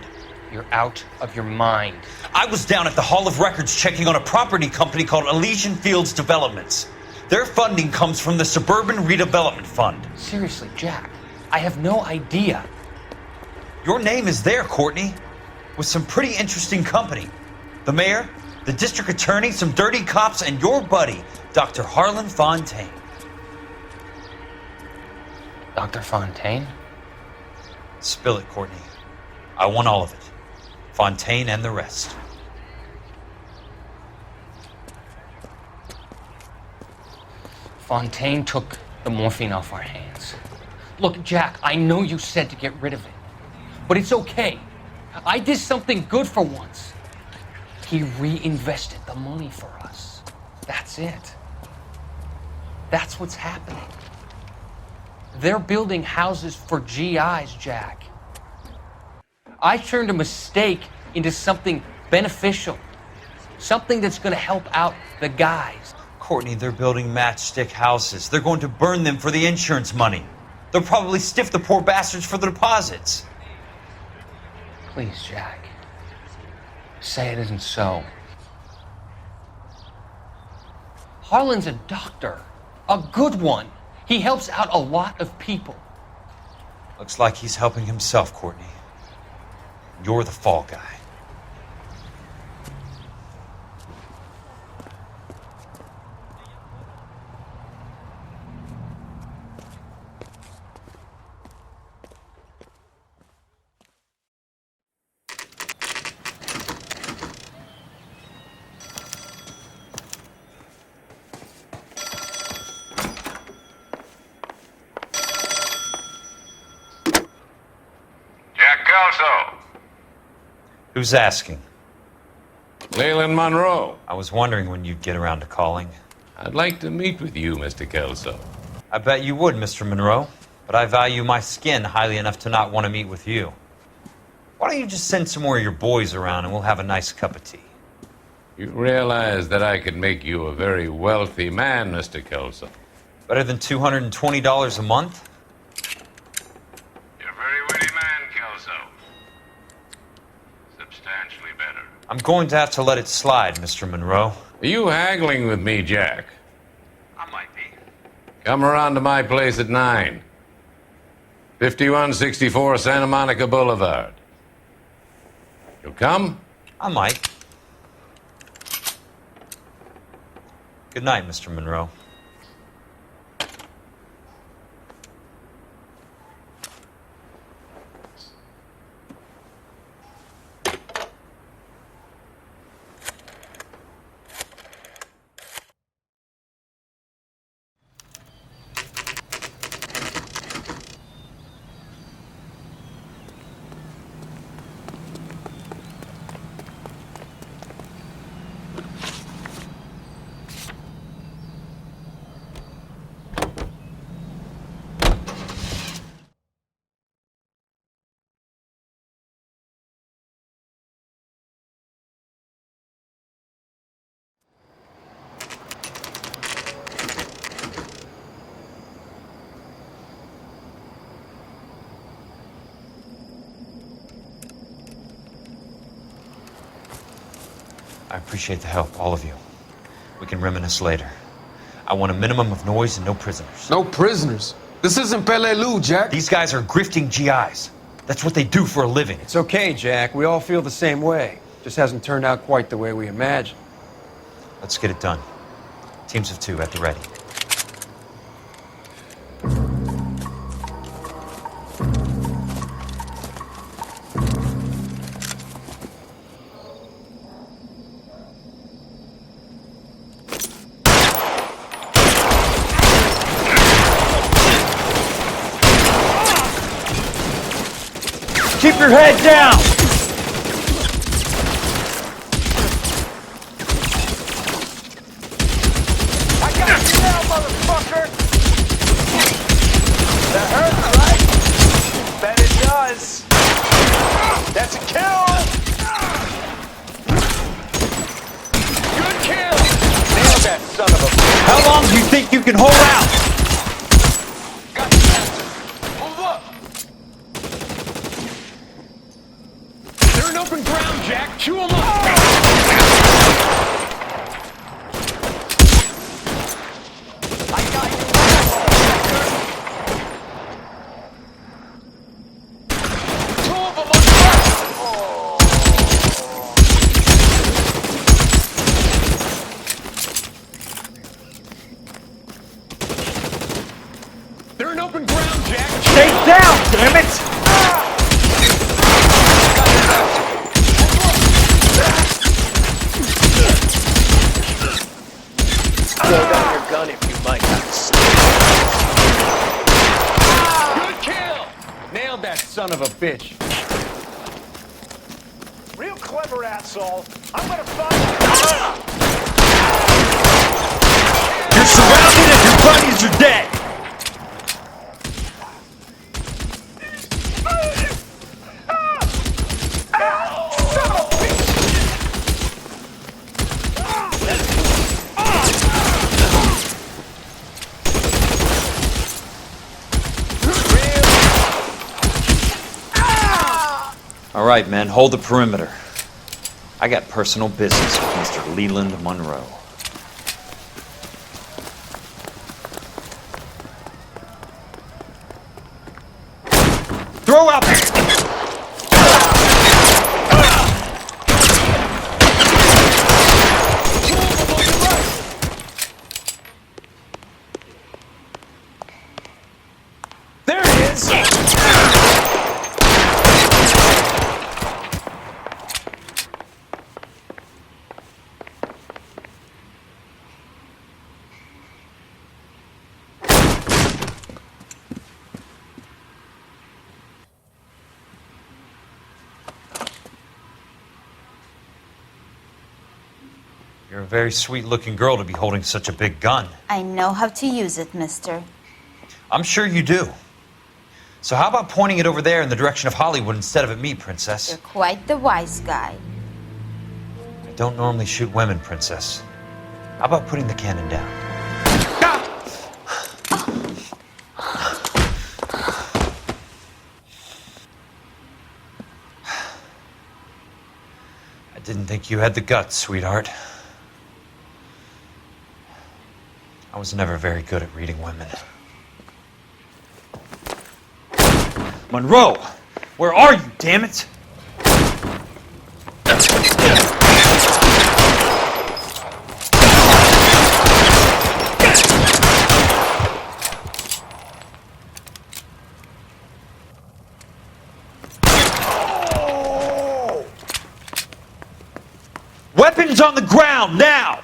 You're out of your mind. I was down at the Hall of Records checking on a property company called Elysian Fields Developments. Their funding comes from the Suburban Redevelopment Fund. Seriously, Jack, I have no idea. Your name is there, Courtney, with some pretty interesting company. The mayor, the district attorney, some dirty cops, and your buddy, Dr. Harlan Fontaine. Dr. Fontaine? Spill it, Courtney. I want all of it. Fontaine and the rest. Fontaine took the morphine off our hands. Look, Jack, I know you said to get rid of it, but it's okay. I did something good for once. He reinvested the money for us. That's it. That's what's happening. They're building houses for GIs, Jack. I turned a mistake into something beneficial. Something that's going to help out the guys. Courtney, they're building matchstick houses. They're going to burn them for the insurance money. They'll probably stiff the poor bastards for the deposits. Please, Jack. Say it isn't so. Harlan's a doctor. A good one. He helps out a lot of people. Looks like he's helping himself, Courtney. You're the fall guy. Who's asking? Leland Monroe. I was wondering when you'd get around to calling. I'd like to meet with you, Mr. Kelso. I bet you would, Mr. Monroe. But I value my skin highly enough to not want to meet with you. Why don't you just send some more of your boys around and we'll have a nice cup of tea? You realize that I could make you a very wealthy man, Mr. Kelso. Better than $220 a month? You're a very witty man, Kelso. Substantially better. I'm going to have to let it slide, Mr. Monroe. Are you haggling with me, Jack? I might be. Come around to my place at 9. 5164 Santa Monica Boulevard. You'll come? I might. Good night, Mr. Monroe. I appreciate the help, all of you. We can reminisce later. I want a minimum of noise and no prisoners. No prisoners? This isn't Peleliu, Jack. These guys are grifting GIs. That's what they do for a living. It's okay, Jack. We all feel the same way. Just hasn't turned out quite the way we imagined. Let's get it done. Teams of 2 at the ready. Keep your head down! How long do you think you can hold out? Move up! They're in open ground, Jack. Chew them up! They're in open ground, Jack. Stay down, damn it! Slow down your gun if you might. Good kill! Nailed that son of a bitch. Real clever, asshole. I'm gonna find You're surrounded and your buddies are dead! All right, men, hold the perimeter. I got personal business with Mr. Leland Monroe. Throw out there! There it is! You're a very sweet-looking girl to be holding such a big gun. I know how to use it, mister. I'm sure you do. So how about pointing it over there in the direction of Hollywood instead of at me, Princess? You're quite the wise guy. I don't normally shoot women, Princess. How about putting the cannon down? I didn't think you had the guts, sweetheart. I was never very good at reading women. Monroe! Where are you, damn it? Weapons on the ground, now!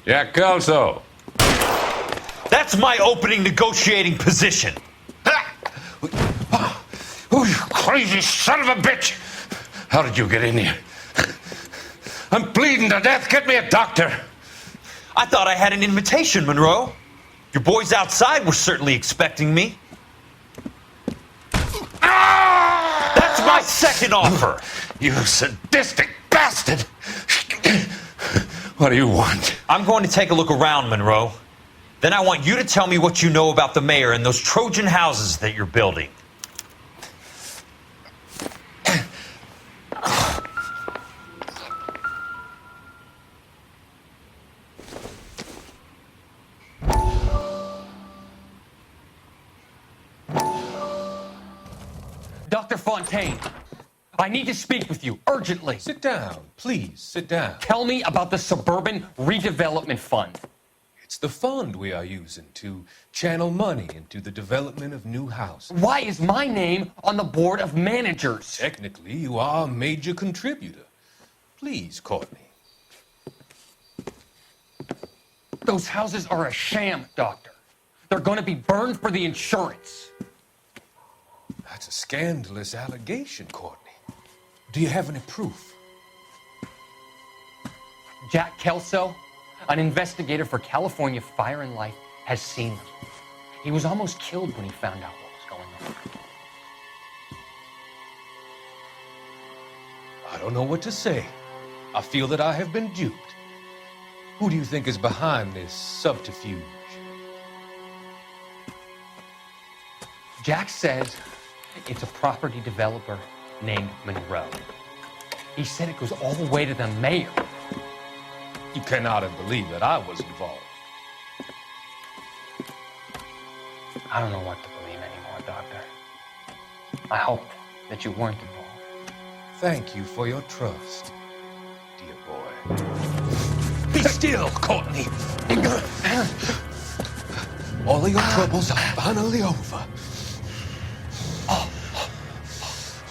Jack Consul. That's my opening negotiating position. Oh, you crazy son of a bitch! How did you get in here? I'm bleeding to death. Get me a doctor. I thought I had an invitation, Monroe. Your boys outside were certainly expecting me. That's my second offer. You sadistic bastard! What do you want? I'm going to take a look around, Monroe. Then I want you to tell me what you know about the mayor and those Trojan houses that you're building. Dr. Fontaine, I need to speak with you urgently. Sit down, please, sit down. Tell me about the Suburban Redevelopment Fund. It's the fund we are using to channel money into the development of new houses. Why is my name on the board of managers? Technically, you are a major contributor. Please, Courtney. Those houses are a sham, Doctor. They're going to be burned for the insurance. That's a scandalous allegation, Courtney. Do you have any proof? Jack Kelso, an investigator for California Fire and Life, has seen them. He was almost killed when he found out what was going on. I don't know what to say. I feel that I have been duped. Who do you think is behind this subterfuge? Jack says it's a property developer named Monroe. He said it goes all the way to the mayor. You cannot have believed that I was involved. I don't know what to believe anymore, Doctor. I hope that you weren't involved. Thank you for your trust, dear boy. Be still, Courtney. All of your troubles are finally over.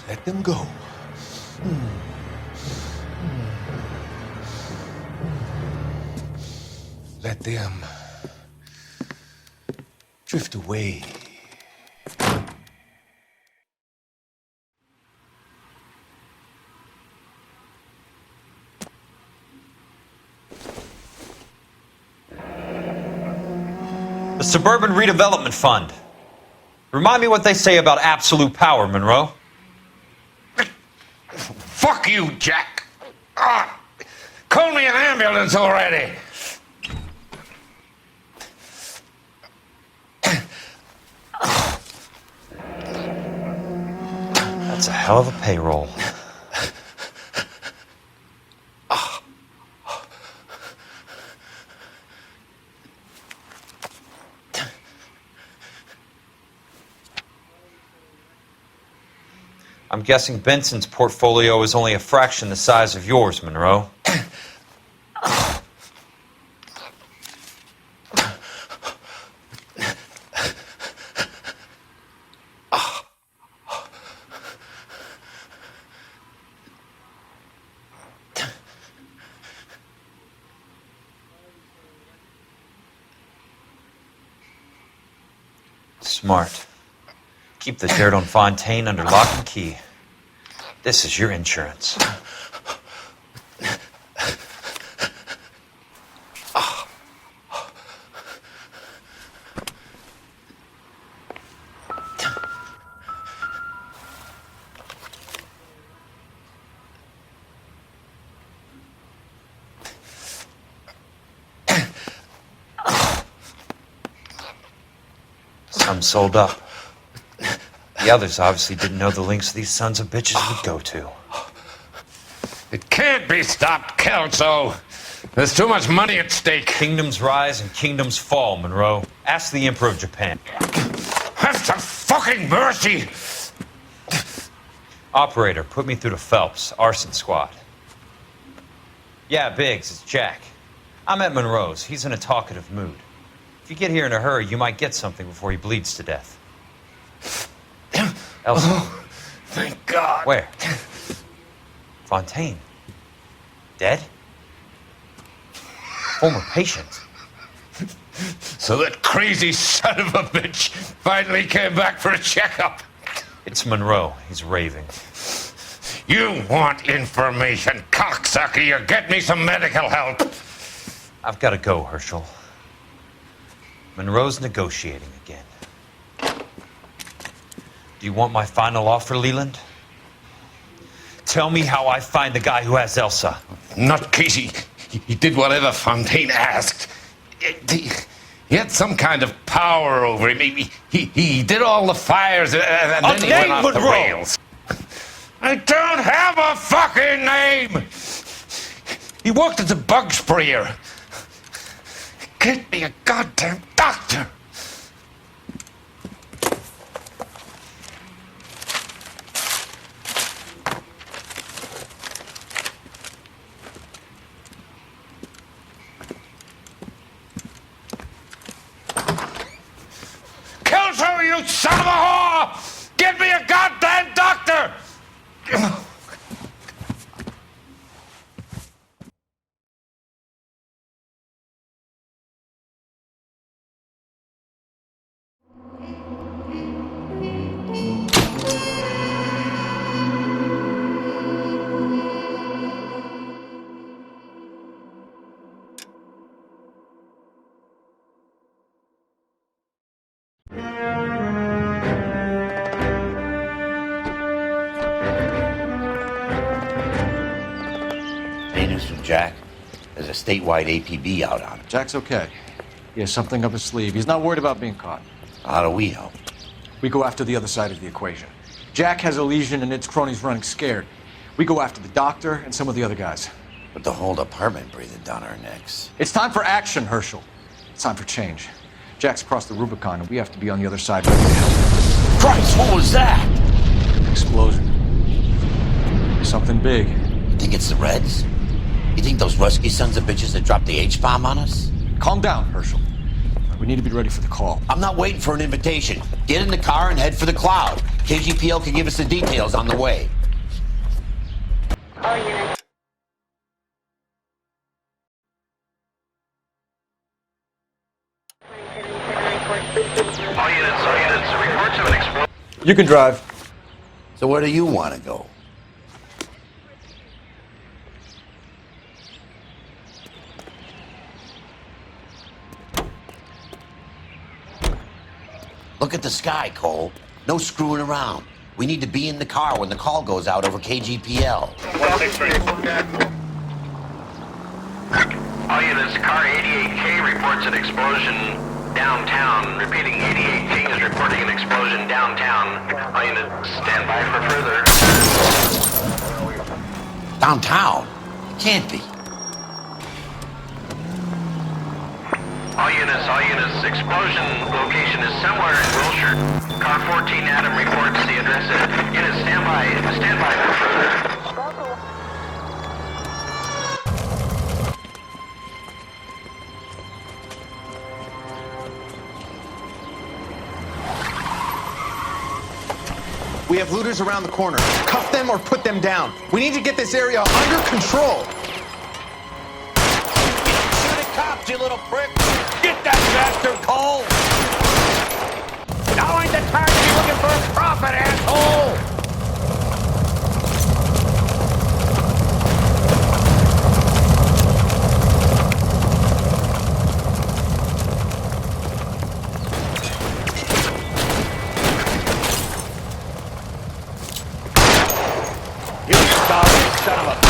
Let them go. Let them drift away. The Suburban Redevelopment Fund. Remind me what they say about absolute power, Monroe. Fuck you, Jack. Call me an ambulance already. That's a hell of a payroll. I'm guessing Benson's portfolio is only a fraction the size of yours, Monroe. Smart. Keep the dirt on Fontaine under lock and key. This is your insurance. Some sold up. The others obviously didn't know the links these sons of bitches would go to. It can't be stopped, Kelso. There's too much money at stake. Kingdoms rise and kingdoms fall, Monroe. Ask the Emperor of Japan. Have some fucking mercy! Operator, put me through to Phelps, Arson Squad. Yeah, Biggs, it's Jack. I'm at Monroe's. He's in a talkative mood. If you get here in a hurry, you might get something before he bleeds to death. Elsa. Oh, thank God. Where? Fontaine. Dead? Former patient. So that crazy son of a bitch finally came back for a checkup. It's Monroe. He's raving. You want information, cocksucker. You get me some medical help. I've got to go, Herschel. Monroe's negotiating again. Do you want my final offer, Leland? Tell me how I find the guy who has Elsa. Not Casey. He did whatever Fontaine asked. He had some kind of power over him. He did all the fires and then he went off the rails. I don't have a fucking name! He worked as a bug sprayer. Get me a goddamn doctor! Jack? There's a statewide APB out on him. Jack's okay. He has something up his sleeve. He's not worried about being caught. How do we help? We go after the other side of the equation. Jack has Elysian and its cronies running scared. We go after the doctor and some of the other guys. But the whole department breathing down our necks. It's time for action, Herschel. It's time for change. Jack's crossed the Rubicon, and we have to be on the other side ready to help. Christ, what was that? Explosion. Something big. You think it's the Reds? You think those Rusky sons of bitches that dropped the H-bomb on us? Calm down, Herschel. We need to be ready for the call. I'm not waiting for an invitation. Get in the car and head for the cloud. KGPL can give us the details on the way. All units. Reports of an explosion. You can drive. So where do you want to go? Look at the sky, Cole. No screwing around. We need to be in the car when the call goes out over KGPL. 163. All units, car 88K reports an explosion downtown. Repeating, 88K is reporting an explosion downtown. All units, stand by for further. Downtown? It can't be. All units, explosion location is somewhere in Wilshire. Car 14 Adam reports the address. Units, stand by for further. We have looters around the corner. Cuff them or put them down. We need to get this area under control. Shoot at cops, you little prick! Get that bastard, Cole! Now ain't the time to be looking for a profit, asshole! You sorry son of a...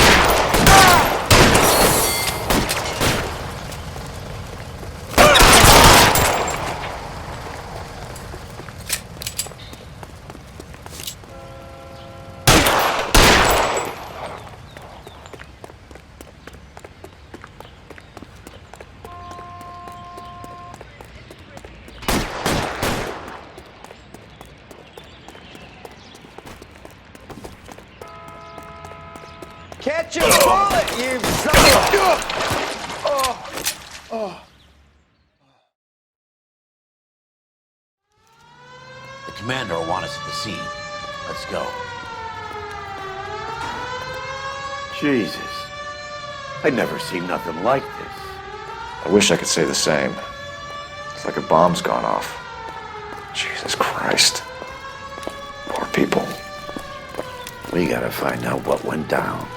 Catch your bullet, you son of a... The commander will want us at the scene. Let's go. Jesus. I'd never seen nothing like this. I wish I could say the same. It's like a bomb's gone off. Jesus Christ. Poor people. We gotta find out what went down.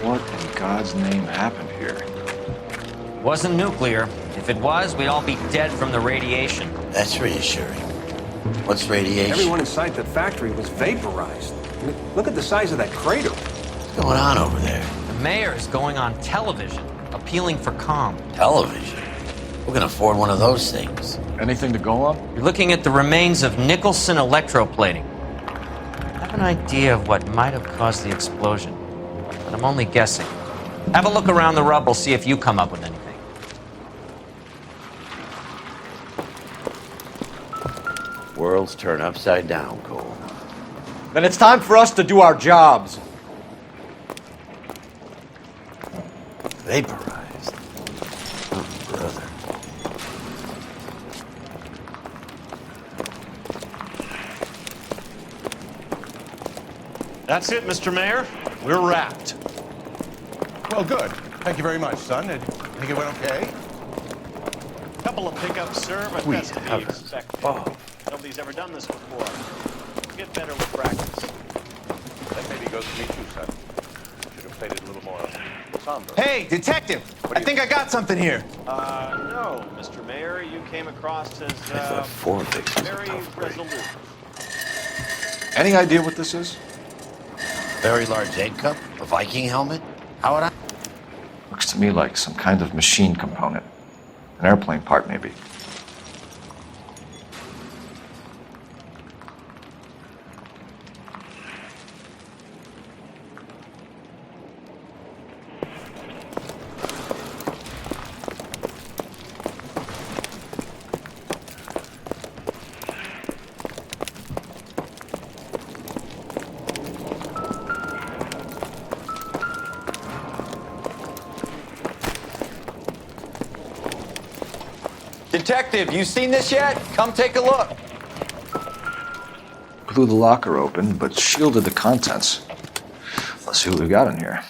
What in God's name happened here? Wasn't nuclear. If it was, we'd all be dead from the radiation. That's reassuring. What's radiation? Everyone inside the factory was vaporized. I mean, look at the size of that crater. What's going on over there? The mayor is going on television, appealing for calm. Television? Who can afford one of those things? Anything to go on? You're looking at the remains of Nicholson Electroplating. I have an idea of what might have caused the explosion, but I'm only guessing. Have a look around the rubble, see if you come up with anything. Worlds turn upside down, Cole. Then it's time for us to do our jobs. Vaporized. Oh, brother. That's it, Mr. Mayor. We're wrapped. Well, good. Thank you very much, son. I think it went okay. Couple of pickups, sir, but that's to be expected. Nobody's ever done this before. get better with practice. That maybe goes for me too, son. Should have played it a little more somber. Hey, detective! I think I got something here. No, Mr. Mayor, you came across as, very resolute. Any idea what this is? Very large egg cup? A Viking helmet? How would I? Looks to me like some kind of machine component. An airplane part, maybe. Detective, you seen this yet? Come take a look. Blew the locker open, but shielded the contents. Let's see what we got in here.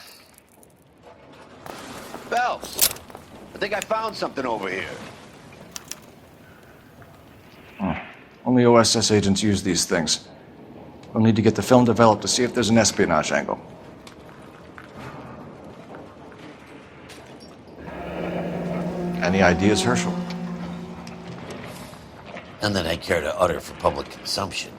Phelps, I think I found something over here. Only OSS agents use these things. We'll need to get the film developed to see if there's an espionage angle. Any ideas, Herschel? None that I care to utter for public consumption.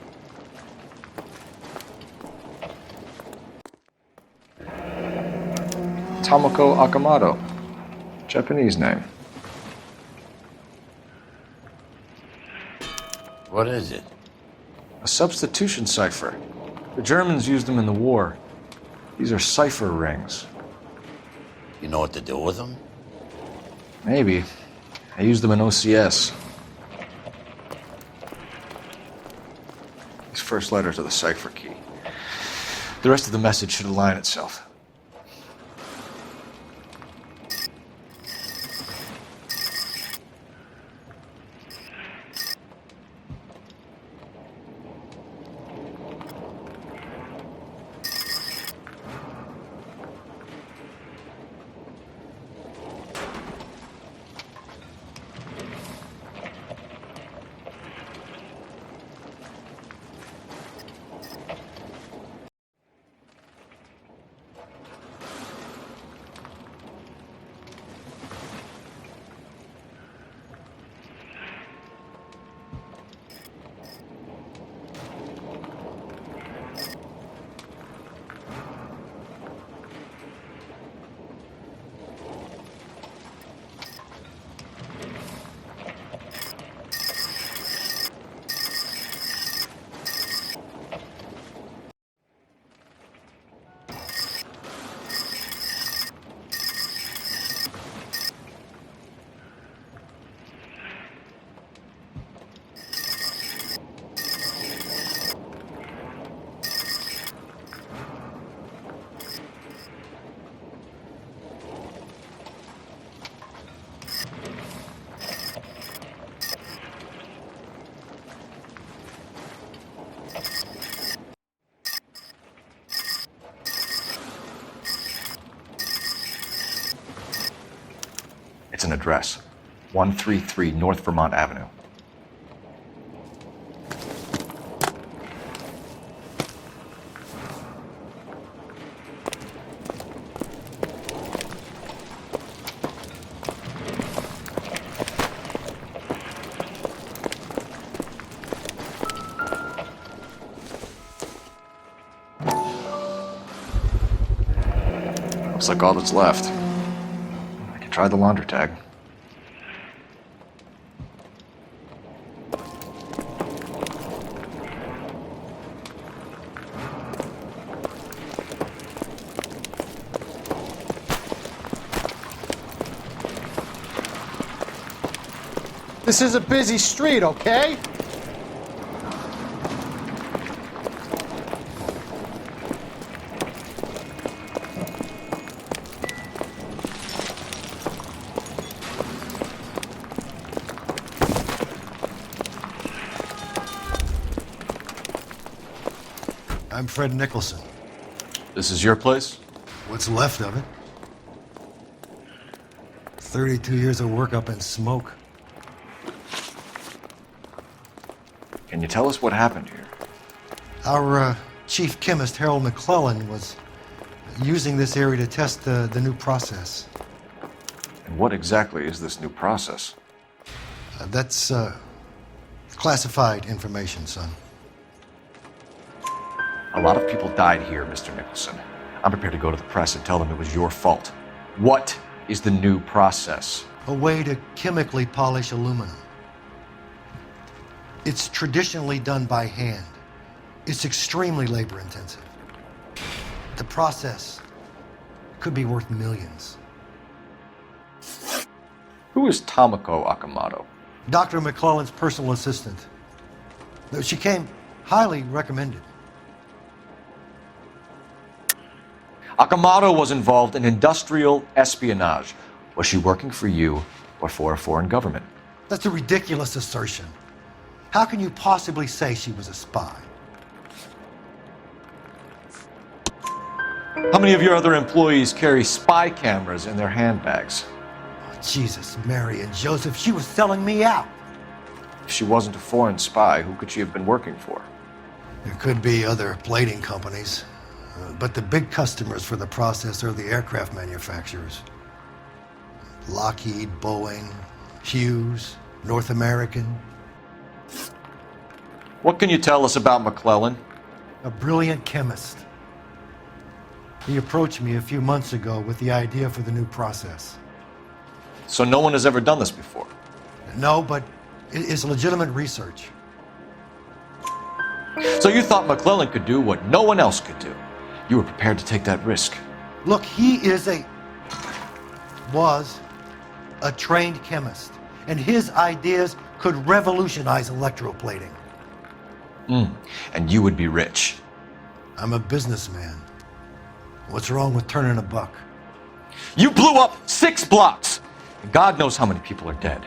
Tomoko Akamoto. Japanese name. What is it? A substitution cipher. The Germans used them in the war. These are cipher rings. You know what to do with them? Maybe. I used them in OCS. These first letters are the cipher key. The rest of the message should align itself. It's an address. 133 North Vermont Avenue. Looks like all that's left. I can try the launder tag. This is a busy street, okay? I'm Fred Nicholson. This is your place? What's left of it? 32 years of work up in smoke. Can you tell us what happened here? Our chief chemist, Harold McClellan, was using this area to test the new process. And what exactly is this new process? That's classified information, son. A lot of people died here, Mr. Nicholson. I'm prepared to go to the press and tell them it was your fault. What is the new process? A way to chemically polish aluminum. It's traditionally done by hand. It's extremely labor intensive. The process could be worth millions. Who is Tomoko Akamoto? Dr. McClellan's personal assistant. She came highly recommended. Akamoto was involved in industrial espionage. Was she working for you or for a foreign government? That's a ridiculous assertion. How can you possibly say she was a spy? How many of your other employees carry spy cameras in their handbags? Oh, Jesus, Mary and Joseph, she was selling me out. If she wasn't a foreign spy, who could she have been working for? There could be other plating companies, but the big customers for the process are the aircraft manufacturers. Lockheed, Boeing, Hughes, North American. What can you tell us about McClellan? A brilliant chemist. He approached me a few months ago with the idea for the new process. So no one has ever done this before? No, but it's legitimate research. So you thought McClellan could do what no one else could do? You were prepared to take that risk? Look, he was a trained chemist, and his ideas could revolutionize electroplating. And you would be rich? I'm a businessman. What's wrong with turning a buck? You blew up 6 blocks! And God knows how many people are dead.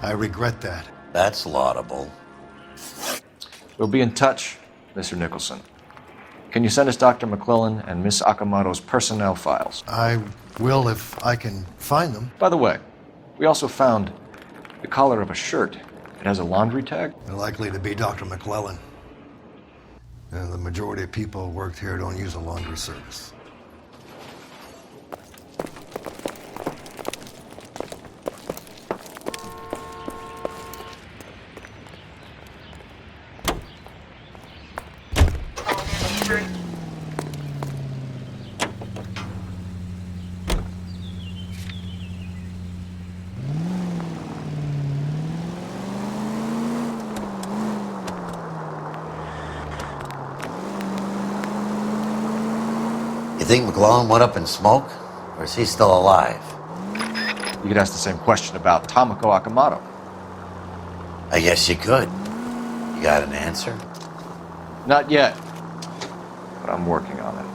I regret that. That's laudable. We'll be in touch, Mr. Nicholson. Can you send us Dr. McClellan and Miss Akamoto's personnel files? I will if I can find them. By the way, we also found the collar of a shirt. It has a laundry tag. They're likely to be Dr. McClellan. The majority of people who worked here don't use a laundry service. You think McClellan went up in smoke? Or is he still alive? You could ask the same question about Tomoko Akamoto. I guess you could. You got an answer? Not yet, but I'm working on it.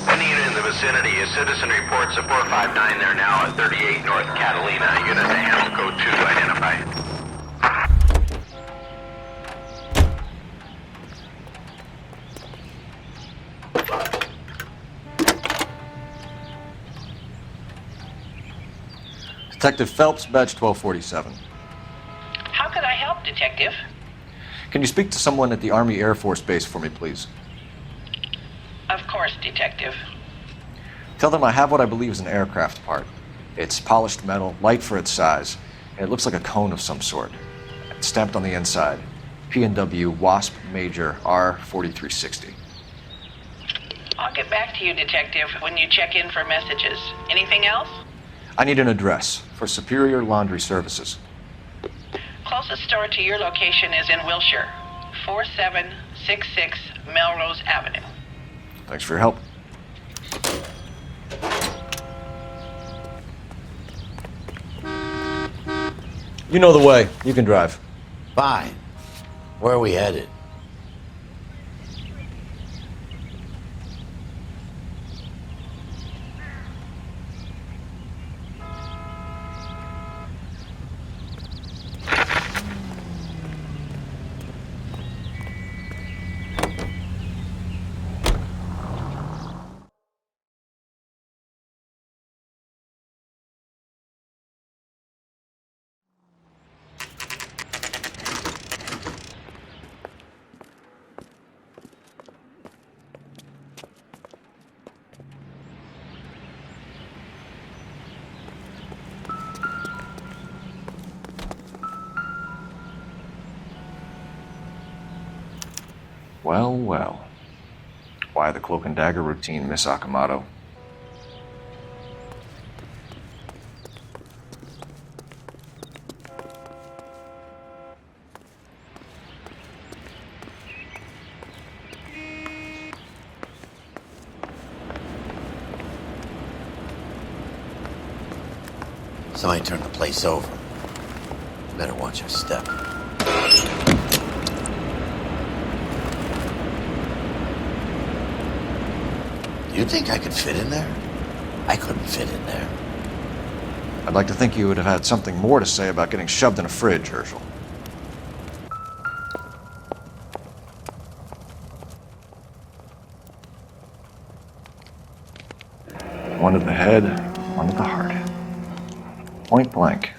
Any unit in the vicinity, a citizen reports a 459 there now at 38 North Catalina. Unit to handle code 2 to identify. Detective Phelps, badge 1247. How could I help, Detective? Can you speak to someone at the Army Air Force Base for me, please? Of course, Detective. Tell them I have what I believe is an aircraft part. It's polished metal, light for its size, and it looks like a cone of some sort. It's stamped on the inside. P&W Wasp Major R4360. I'll get back to you, Detective, when you check in for messages. Anything else? I need an address for Superior Laundry Services. Closest store to your location is in Wilshire, 4766 Melrose Avenue. Thanks for your help. You know the way. You can drive. Fine. Where are we headed? Well, well. Why the cloak and dagger routine, Miss Akamoto? Somebody turned the place over. Better watch your step. You think I could fit in there? I couldn't fit in there. I'd like to think you would have had something more to say about getting shoved in a fridge, Herschel. One to the head, one to the heart. Point blank.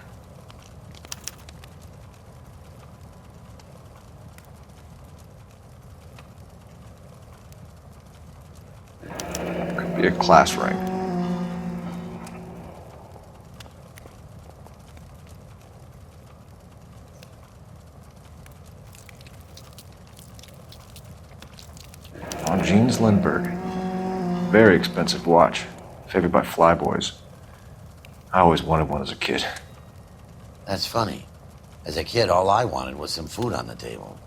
Could be a class ring. On Jeans Lindbergh. Very expensive watch. Favored by flyboys. I always wanted one as a kid. That's funny. As a kid, all I wanted was some food on the table.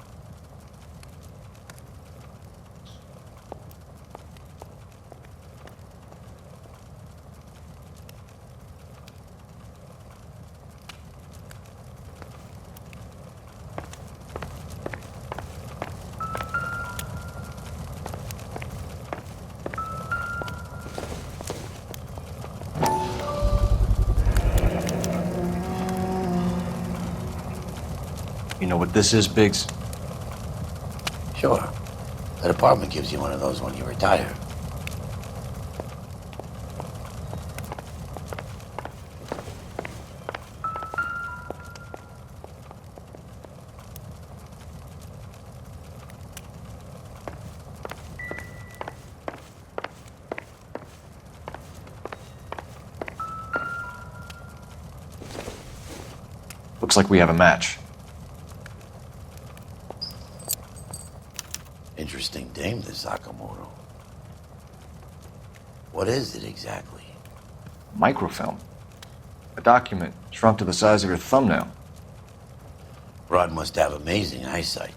You know what this is, Biggs? Sure. That apartment gives you one of those when you retire. Looks like we have a match. Interesting dame, this Sakamoto. What is it exactly? Microfilm. A document shrunk to the size of your thumbnail. Broad must have amazing eyesight.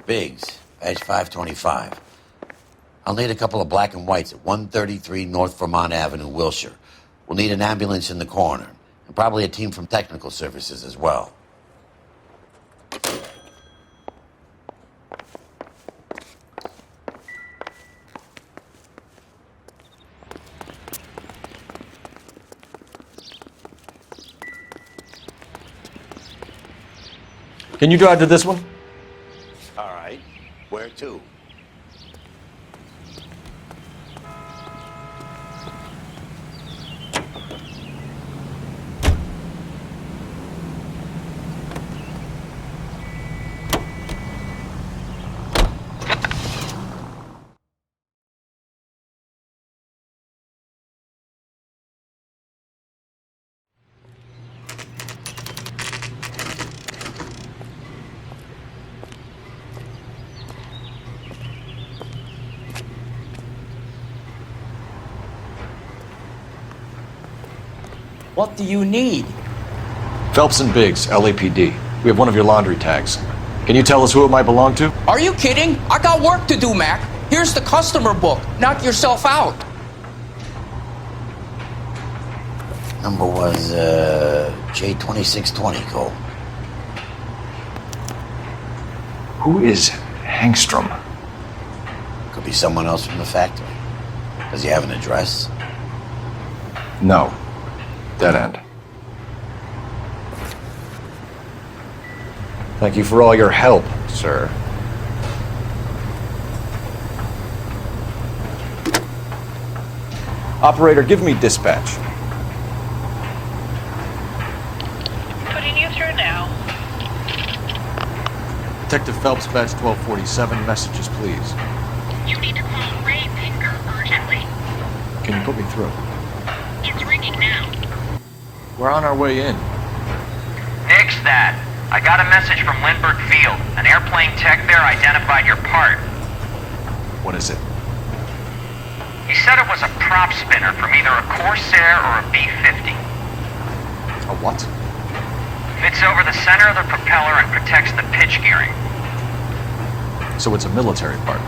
Biggs, badge 525. I'll need a couple of black and whites at 133 North Vermont Avenue, Wilshire. We'll need an ambulance in the corner, and probably a team from technical services as well. Can you drive to this one? All right. Where to? What do you need? Phelps and Biggs, LAPD. We have one of your laundry tags. Can you tell us who it might belong to? Are you kidding? I got work to do, Mac. Here's the customer book. Knock yourself out. Number was, J2620, Cole. Who is Hangstrom? Could be someone else from the factory. Does he have an address? No. Dead end. Thank you for all your help, sir. Operator, give me dispatch. Putting you through now. Detective Phelps, badge 1247, messages, please. You need to call Ray Pinker urgently. Can you put me through? It's ringing now. We're on our way in. Nix that. I got a message from Lindbergh Field. An airplane tech there identified your part. What is it? He said it was a prop spinner from either a Corsair or a B-50. A what? Fits over the center of the propeller and protects the pitch gearing. So it's a military part.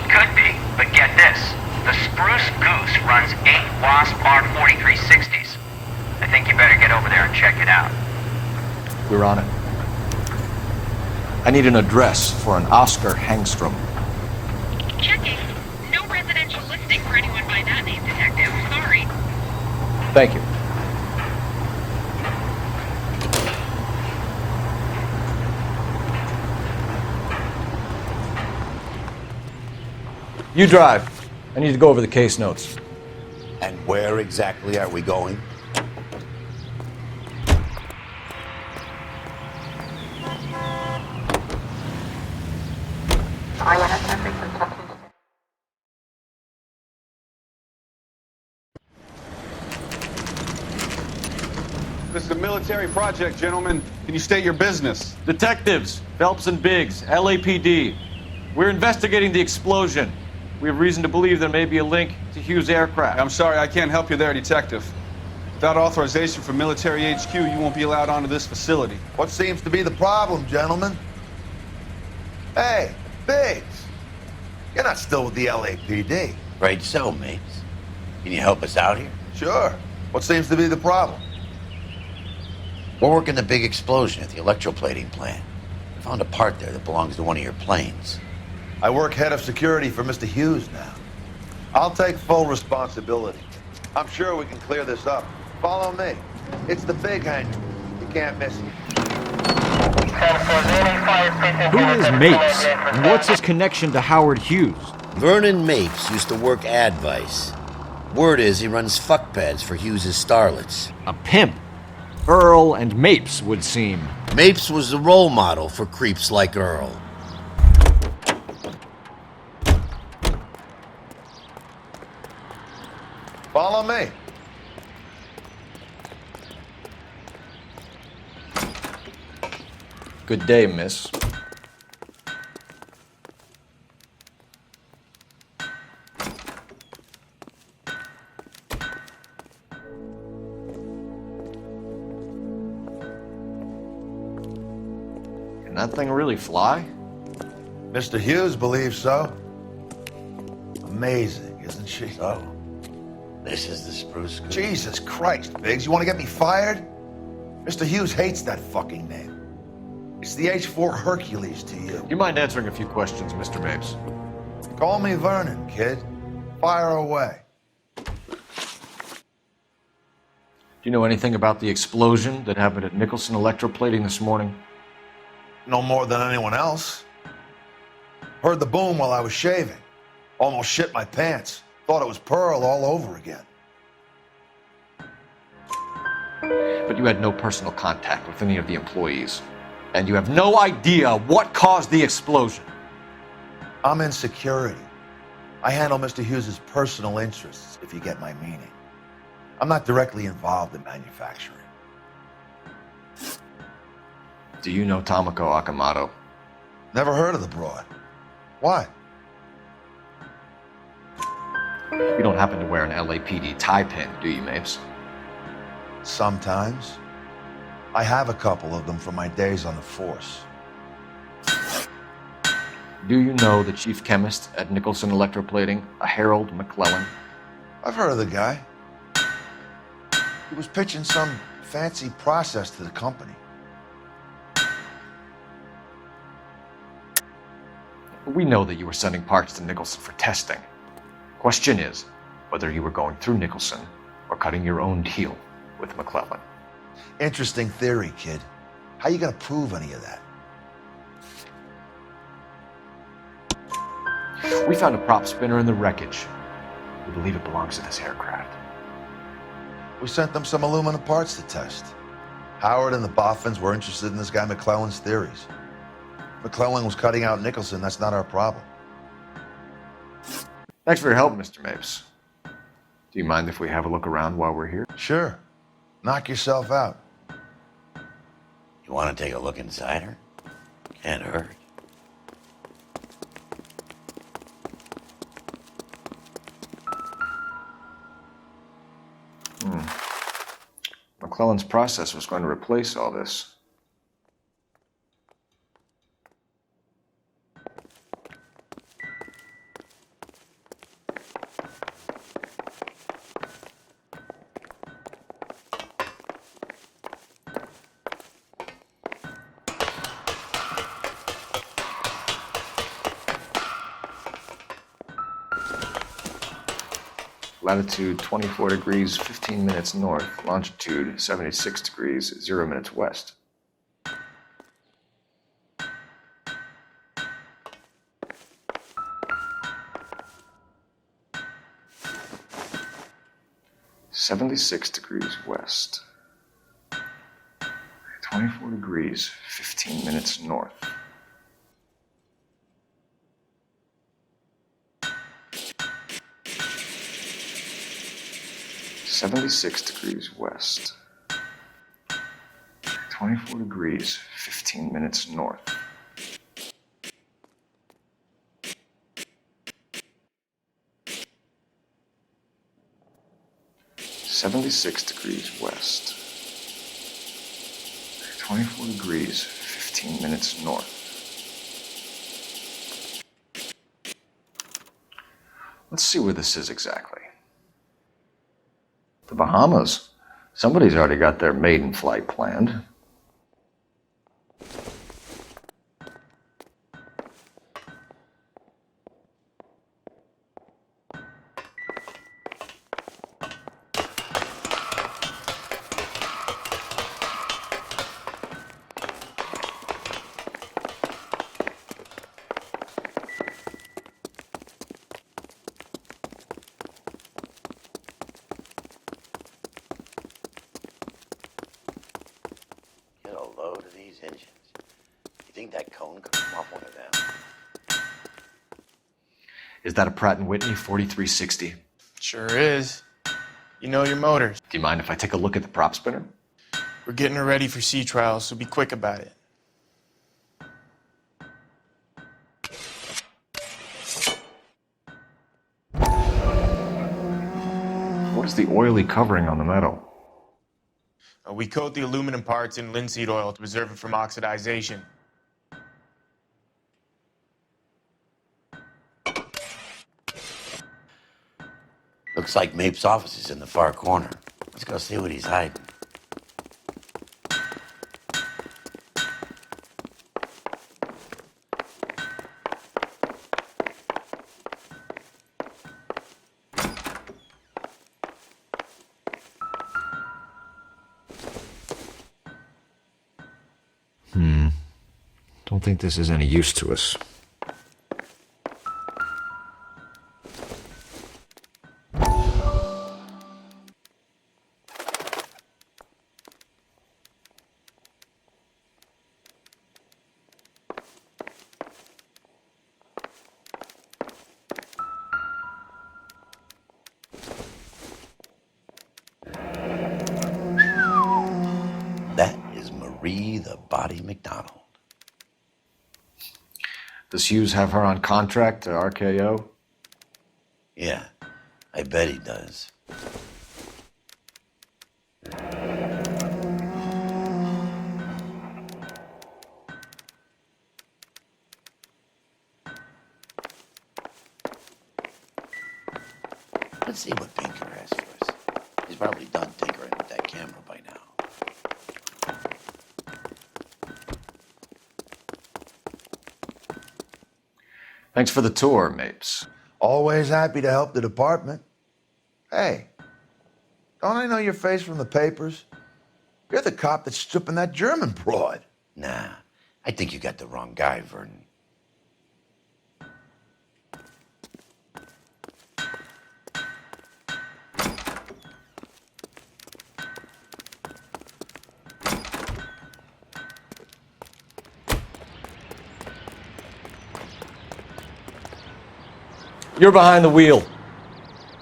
Could be, but get this. The Spruce Goose runs 8 Wasp R-4360s. I think you better get over there and check it out. We're on it. I need an address for an Oscar Hangstrom. Checking. No residential listing for anyone by that name, Detective. Sorry. Thank you. You drive. I need to go over the case notes. And where exactly are we going? This is a military project, gentlemen. Can you state your business? Detectives, Phelps and Biggs, LAPD. We're investigating the explosion. We have reason to believe there may be a link to Hughes' aircraft. I'm sorry, I can't help you there, Detective. Without authorization from military HQ, you won't be allowed onto this facility. What seems to be the problem, gentlemen? Hey, Biggs, you're not still with the LAPD. Right so, mates. Can you help us out here? Sure. What seems to be the problem? We're working the big explosion at the electroplating plant. I found a part there that belongs to one of your planes. I work head of security for Mr. Hughes now. I'll take full responsibility. I'm sure we can clear this up. Follow me. It's the big hangar. You can't miss it. Who is Mapes? And what's his connection to Howard Hughes? Vernon Mapes used to work Advice. Word is he runs fuck pads for Hughes' starlets. A pimp. Earl and Mapes would seem. Mapes was the role model for creeps like Earl. Follow me. Good day, miss. Can that thing really fly? Mr. Hughes believes so. Amazing, isn't she? So, this is the Spruce Goose. Jesus Christ, Biggs, you want to get me fired? Mr. Hughes hates that fucking name. It's the H-4 Hercules to you. Do you mind answering a few questions, Mr. Mapes? Call me Vernon, kid. Fire away. Do you know anything about the explosion that happened at Nicholson Electroplating this morning? No more than anyone else. Heard the boom while I was shaving. Almost shit my pants. Thought it was Pearl all over again. But you had no personal contact with any of the employees. And you have no idea what caused the explosion. I'm in security. I handle Mr. Hughes' personal interests, if you get my meaning. I'm not directly involved in manufacturing. Do you know Tomoko Akamoto? Never heard of the broad. Why? You don't happen to wear an LAPD tie pin, do you, Mapes? Sometimes. I have a couple of them from my days on the force. Do you know the chief chemist at Nicholson Electroplating, a Harold McClellan? I've heard of the guy. He was pitching some fancy process to the company. We know that you were sending parts to Nicholson for testing. Question is whether you were going through Nicholson or cutting your own deal with McClellan. Interesting theory, kid. How you gonna prove any of that? We found a prop spinner in the wreckage. We believe it belongs to this aircraft. We sent them some aluminum parts to test. Howard and the Boffins were interested in this guy McClellan's theories. McClellan was cutting out Nicholson. That's not our problem. Thanks for your help, Mr. Mapes. Do you mind if we have a look around while we're here? Sure. Knock yourself out. You want to take a look inside her? Can't hurt. McClellan's process was going to replace all this. Latitude 24 degrees, 15 minutes north. Longitude 76 degrees, 0 minutes west. (76 degrees west). 24 degrees, 15 minutes north. (76 degrees west). 24 degrees, 15 minutes north. (76 degrees west). 24 degrees, 15 minutes north. Let's see where this is exactly. The Bahamas. Somebody's already got their maiden flight planned. Is that a Pratt & Whitney 4360? Sure is. You know your motors. Do you mind if I take a look at the prop spinner? We're getting her ready for sea trials, so be quick about it. What is the oily covering on the metal? We coat the aluminum parts in linseed oil to preserve it from oxidization. Looks like Mape's office is in the far corner. Let's go see what he's hiding. Don't think this is any use to us. That is Marie the Body McDonald. Does Hughes have her on contract to RKO? Yeah, I bet he does. Let's see what Pinker has for us. He's probably done tinkering with that camera by now. Thanks for the tour, Mapes. Always happy to help the department. Hey, don't I know your face from the papers? You're the cop that's stripping that German broad. Nah, I think you got the wrong guy, Vernon. You're behind the wheel.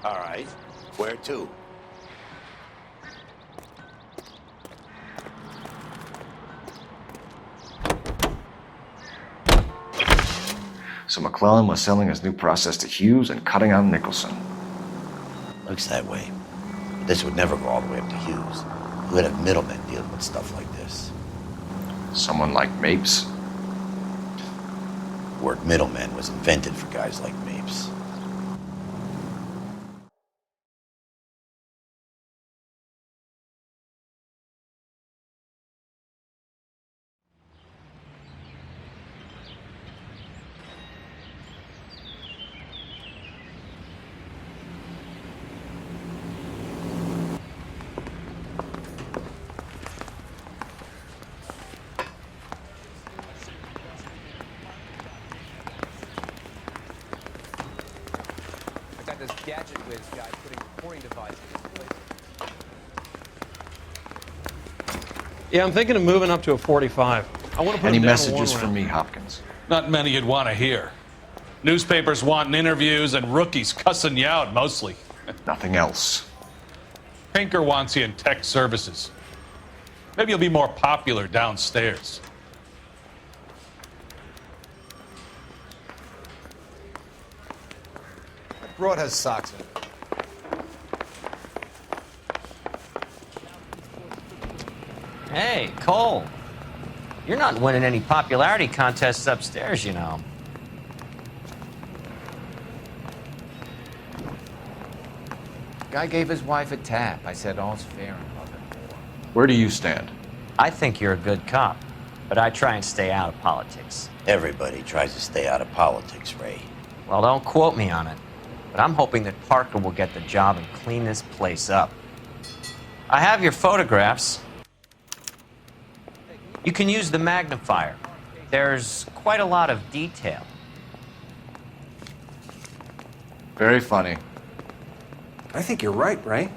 All right, where too. So McClellan was selling his new process to Hughes and cutting out Nicholson. Looks that way. But this would never go all the way up to Hughes. You would have middlemen dealing with stuff like this. Someone like Mapes? The word middleman was invented for guys like Mapes. This gadget whiz guy putting recording devices in place. Yeah, I'm thinking of moving up to a 45. I want to put Any him down to messages one for round. me, Hopkins? Not many you'd want to hear. Newspapers wanting interviews and rookies cussing you out, mostly. Nothing else. Pinker wants you in tech services. Maybe you'll be more popular downstairs. Broad has socks in it. Hey, Cole. You're not winning any popularity contests upstairs, you know. Guy gave his wife a tap. I said all's fair in love and war. Where do you stand? I think you're a good cop, but I try and stay out of politics. Everybody tries to stay out of politics, Ray. Well, don't quote me on it, but I'm hoping that Parker will get the job and clean this place up. I have your photographs. You can use the magnifier. There's quite a lot of detail. Very funny. I think you're right, Ray.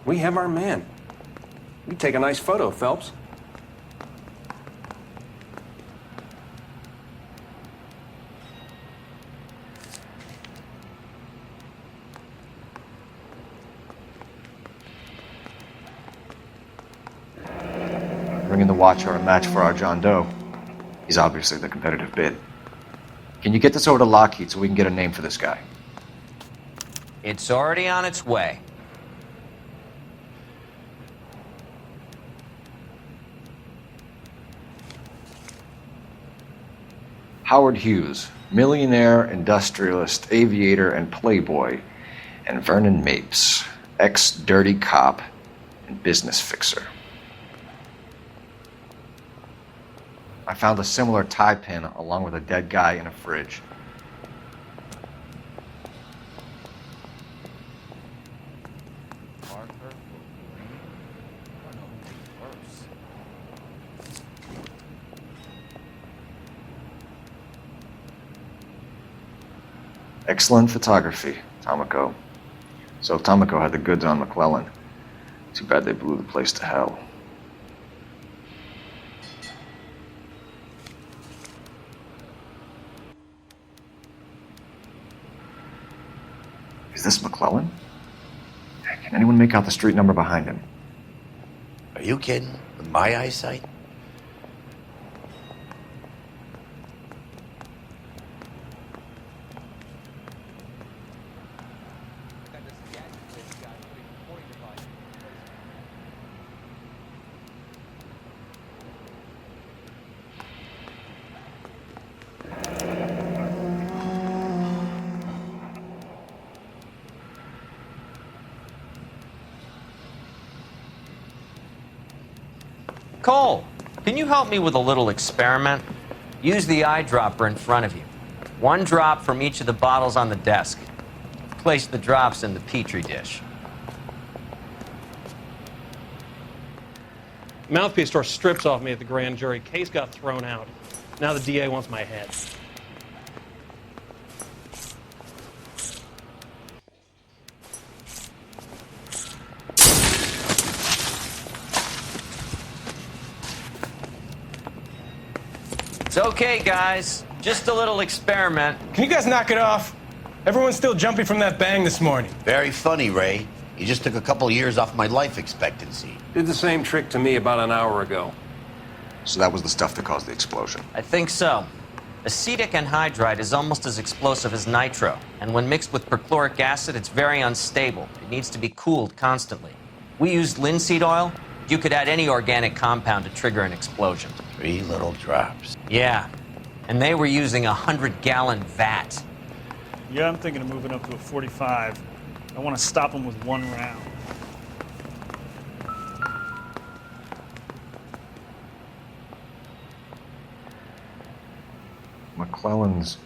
We have our man. You take a nice photo, Phelps. Bringing the Watcher a match for our John Doe. He's obviously the competitive bid. Can you get this over to Lockheed so we can get a name for this guy? It's already on its way. Howard Hughes, millionaire, industrialist, aviator, and playboy, and Vernon Mapes, ex-dirty cop and business fixer. I found a similar tie pin along with a dead guy in a fridge. Excellent photography, Tomoko. So Tomoko had the goods on McClellan. Too bad they blew the place to hell. Is this McClellan? Can anyone make out the street number behind him? Are you kidding? With my eyesight? Cole, can you help me with a little experiment? Use the eyedropper in front of you. One drop from each of the bottles on the desk. Place the drops in the petri dish. Mouthpiece tore strips off me at the grand jury. Case got thrown out. Now the DA wants my head. It's okay, guys. Just a little experiment. Can you guys knock it off? Everyone's still jumping from that bang this morning. Very funny, Ray. You just took a couple years off my life expectancy. Did the same trick to me about an hour ago. So that was the stuff that caused the explosion. I think so. Acetic anhydride is almost as explosive as nitro, and when mixed with perchloric acid, it's very unstable. It needs to be cooled constantly. We used linseed oil. You could add any organic compound to trigger an explosion. 3 little drops. Yeah, and they were using a 100-gallon vat. Yeah, I'm thinking of moving up to a 45. I want to stop them with 1 round. McClellan's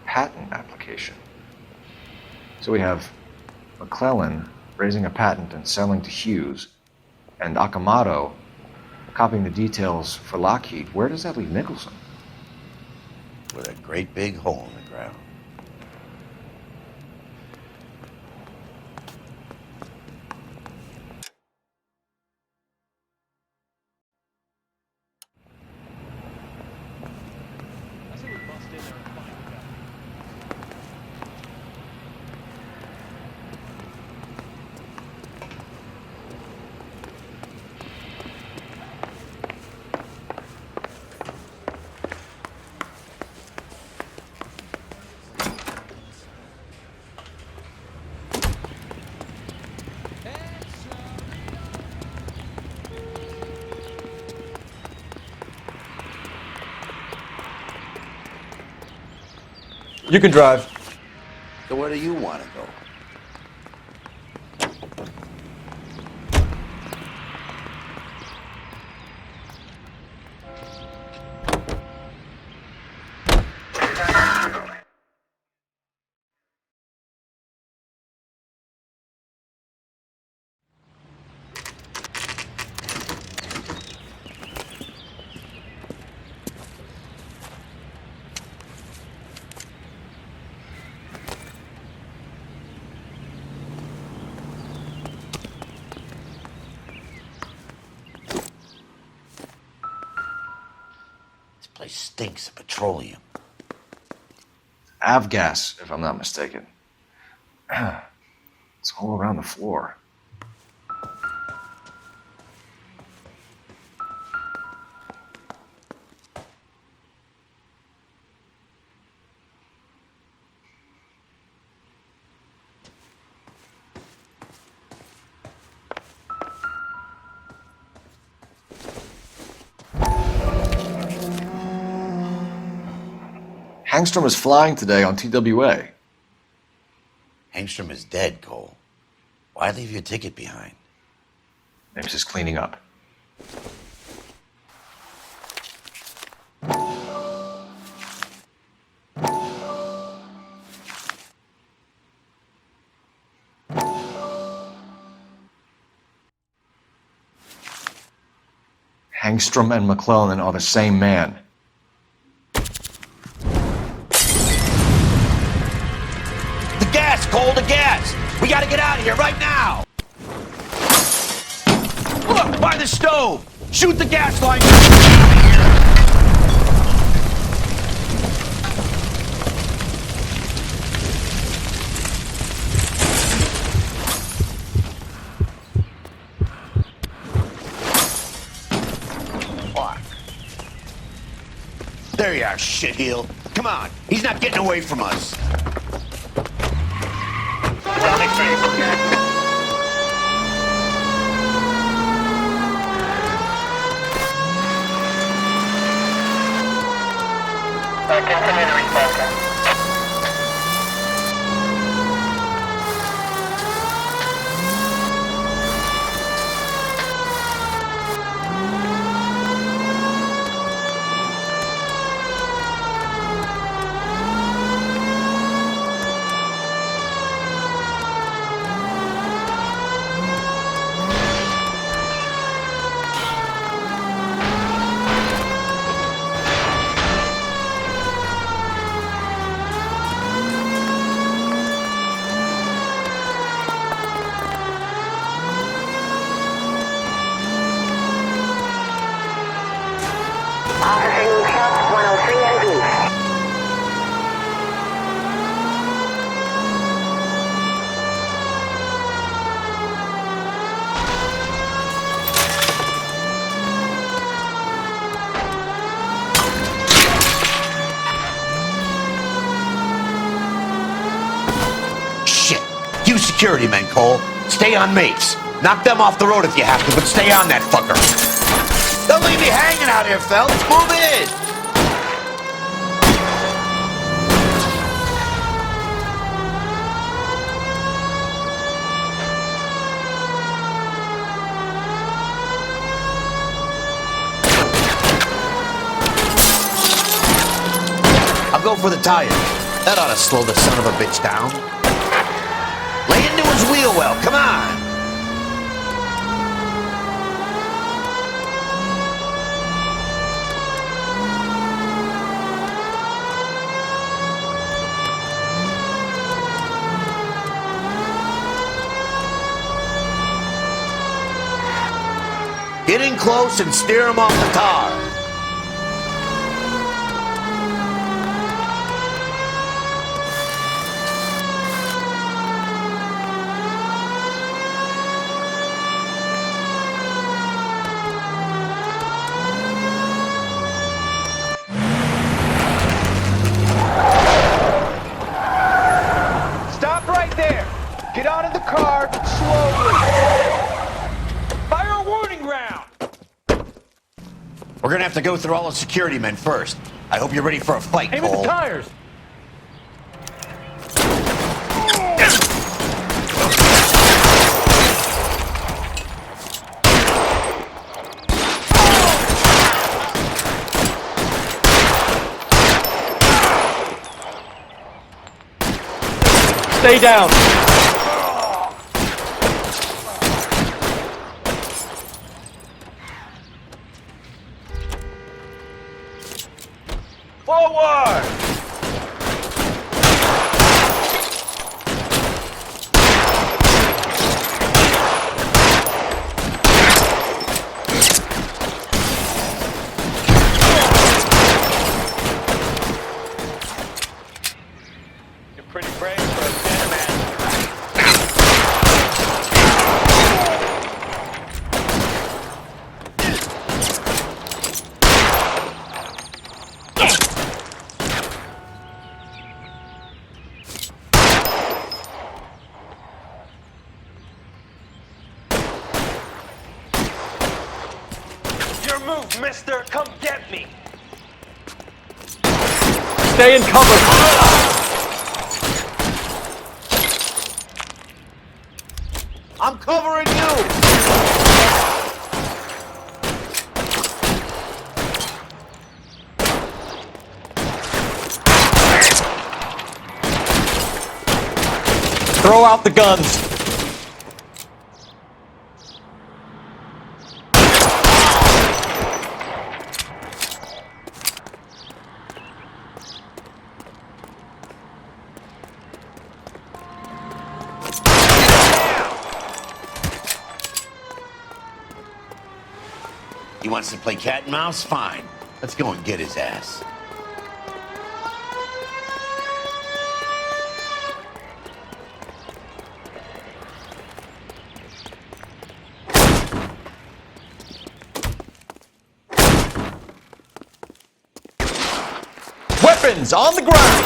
patent application. So we have McClellan raising a patent and selling to Hughes, and Akamoto copying the details for Lockheed. Where does that leave Nicholson? With a great big hole in the ground. You can drive. So where do you want to go? Place stinks of petroleum. Avgas, if I'm not mistaken. It's all around the floor. Hangstrom is flying today on TWA. Hangstrom is dead, Cole. Why leave your ticket behind? Maybe just cleaning up. Hangstrom and McClellan are the same man. Cole, the gas! We gotta get out of here right now! Look, by the stove! Shoot the gas line! Fuck. There you are, shitheel. Come on, he's not getting away from us. Continue to respond. security men, Cole. Stay on mates. Knock them off the road if you have to, but stay on that fucker. Don't leave me hanging out here, fellas. Move in. I'll go for the tire. That ought to slow the son of a bitch down. Lay into his wheel well, come on. Get in close and steer him off the tar. Stop right there. Get out of the car slowly. Fire a warning round. We're gonna have to go through all the security men first. I hope you're ready for a fight, Aim at Cole. the tires. Stay down. Forward. You're pretty brave for a Santa Your move, mister. Come get me. Stay in cover. I'm covering you! Throw out the guns. He wants to play cat and mouse? Fine. Let's go and get his ass. Weapons on the ground.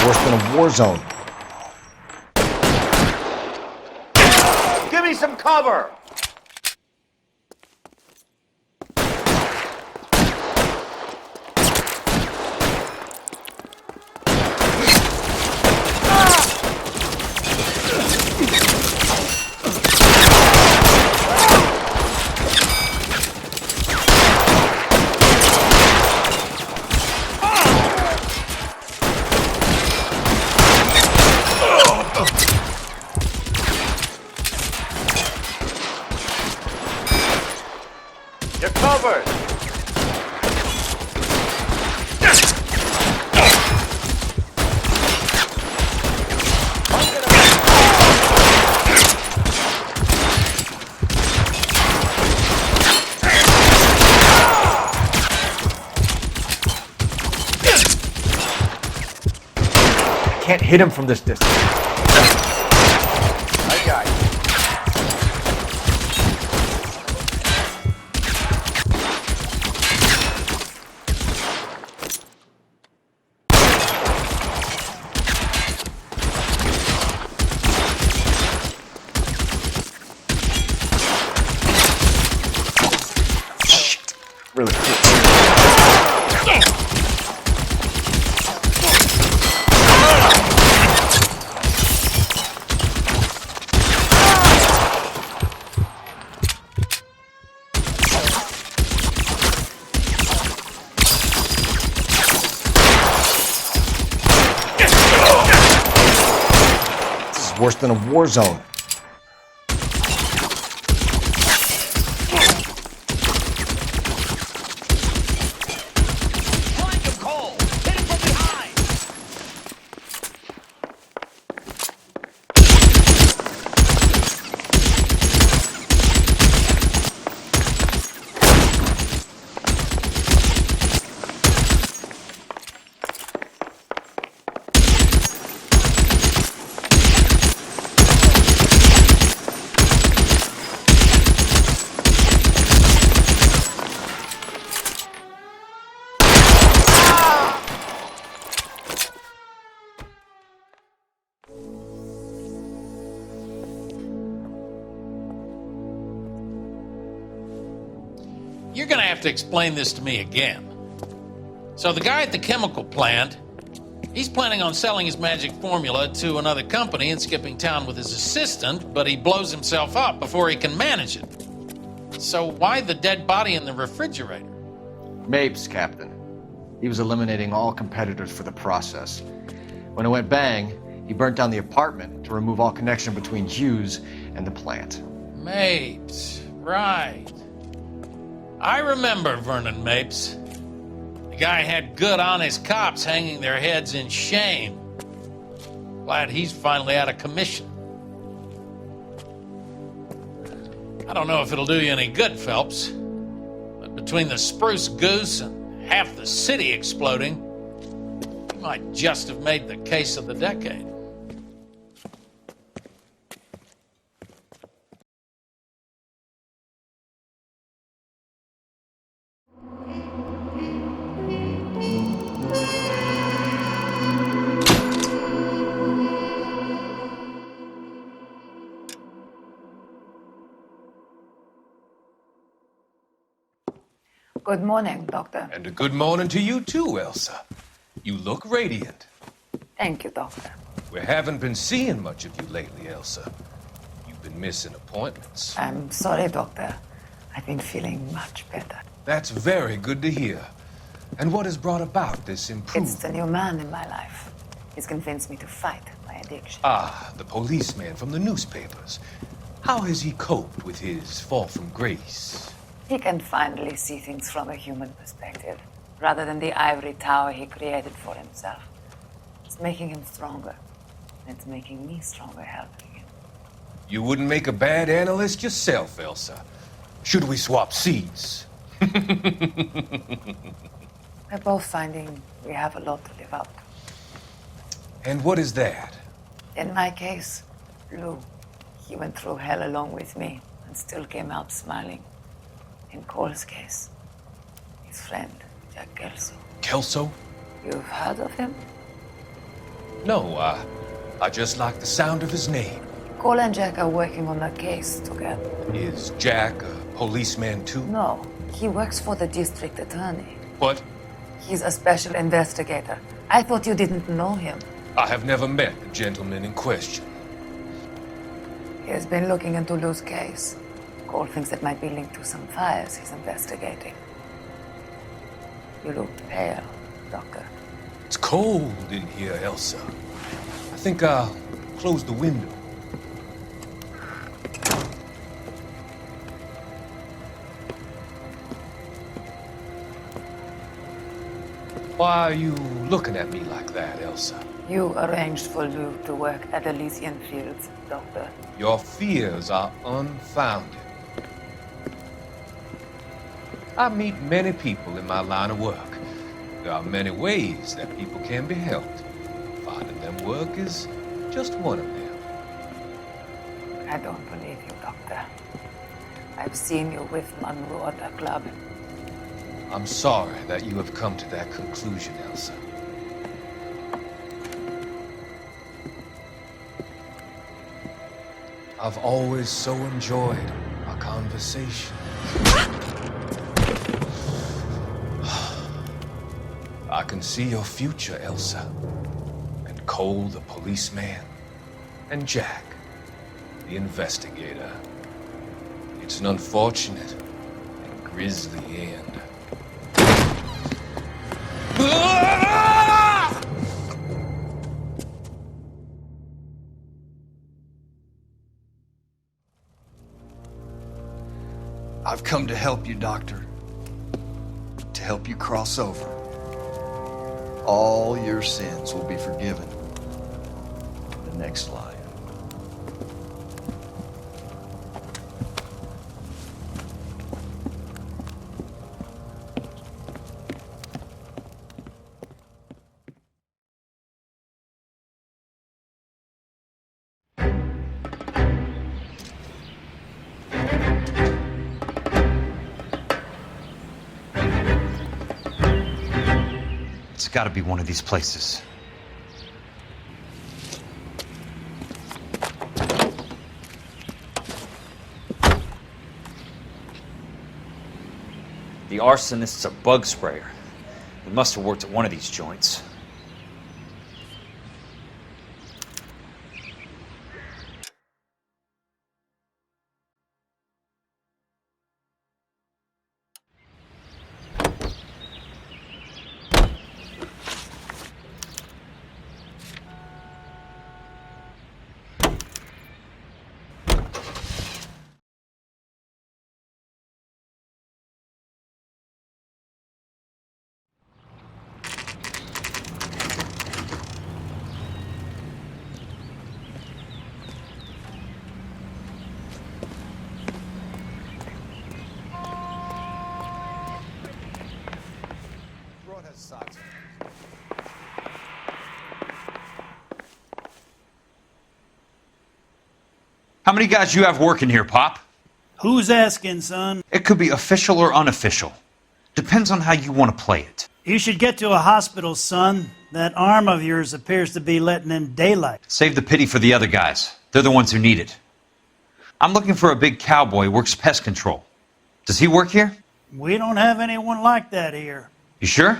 Worse than a war zone. Give me some cover! You're covered. I'm gonna can't hit him from this distance. I got you. Really cool. This is worse than a war zone. You're gonna have to explain this to me again. So the guy at the chemical plant, he's planning on selling his magic formula to another company and skipping town with his assistant, but he blows himself up before he can manage it. So why the dead body in the refrigerator? Mapes, Captain. He was eliminating all competitors for the process. When it went bang, he burnt down the apartment to remove all connection between Hughes and the plant. Mapes, right. I remember Vernon Mapes. The guy had good honest cops hanging their heads in shame. Glad he's finally out of commission. I don't know if it'll do you any good, Phelps, but between the spruce goose and half the city exploding, you might just have made the case of the decade. Good morning, Doctor. And a good morning to you too, Elsa. You look radiant. Thank you, Doctor. We haven't been seeing much of you lately, Elsa. You've been missing appointments. I'm sorry, Doctor. I've been feeling much better. That's very good to hear. And what has brought about this improvement? It's the new man in my life. He's convinced me to fight my addiction. Ah, the policeman from the newspapers. How has he coped with his fall from grace? He can finally see things from a human perspective, rather than the ivory tower he created for himself. It's making him stronger. And it's making me stronger helping him. You wouldn't make a bad analyst yourself, Elsa. Should we swap seats? We're both finding we have a lot to live up to. And what is that? In my case, Lou. He went through hell along with me and still came out smiling. In Cole's case, his friend, Jack Kelso. Kelso? You've heard of him? No, I just like the sound of his name. Cole and Jack are working on a case together. Is Jack a policeman too? No, he works for the district attorney. What? He's a special investigator. I thought you didn't know him. I have never met the gentleman in question. He has been looking into Lou's case. Cole thinks it might be linked to some fires he's investigating. You look pale, Doctor. It's cold in here, Elsa. I think I'll close the window. Why are you looking at me like that, Elsa? You arranged for Lou to work at Elysian Fields, Doctor. Your fears are unfounded. I meet many people in my line of work. There are many ways that people can be helped. Finding them work is just one of them. I don't believe you, Doctor. I've seen you with Monroe at the club. I'm sorry that you have come to that conclusion, Elsa. I've always so enjoyed our conversations. I can see your future, Elsa. And Cole, the policeman. And Jack, the investigator. It's an unfortunate and grisly end. I've come to help you, Doctor. To help you cross over. All your sins will be forgiven in the next life. It's got to be one of these places. The arsonist's a bug sprayer. He must have worked at one of these joints. How many guys you have working here, Pop? Who's asking, son? It could be official or unofficial. Depends on how you want to play it. You should get to a hospital, son. That arm of yours appears to be letting in daylight. Save the pity for the other guys. They're the ones who need it. I'm looking for a big cowboy who works pest control. Does he work here? We don't have anyone like that here. You sure?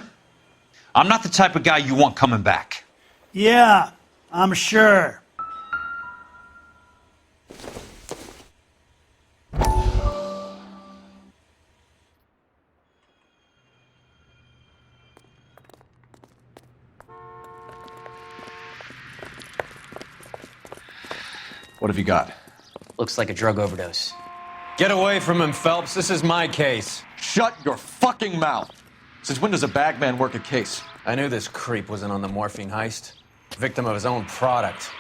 I'm not the type of guy you want coming back. Yeah, I'm sure. What have you got? Looks like a drug overdose. Get away from him, Phelps. This is my case. Shut your fucking mouth! Since when does a bagman work a case? I knew this creep wasn't on the morphine heist. Victim of his own product.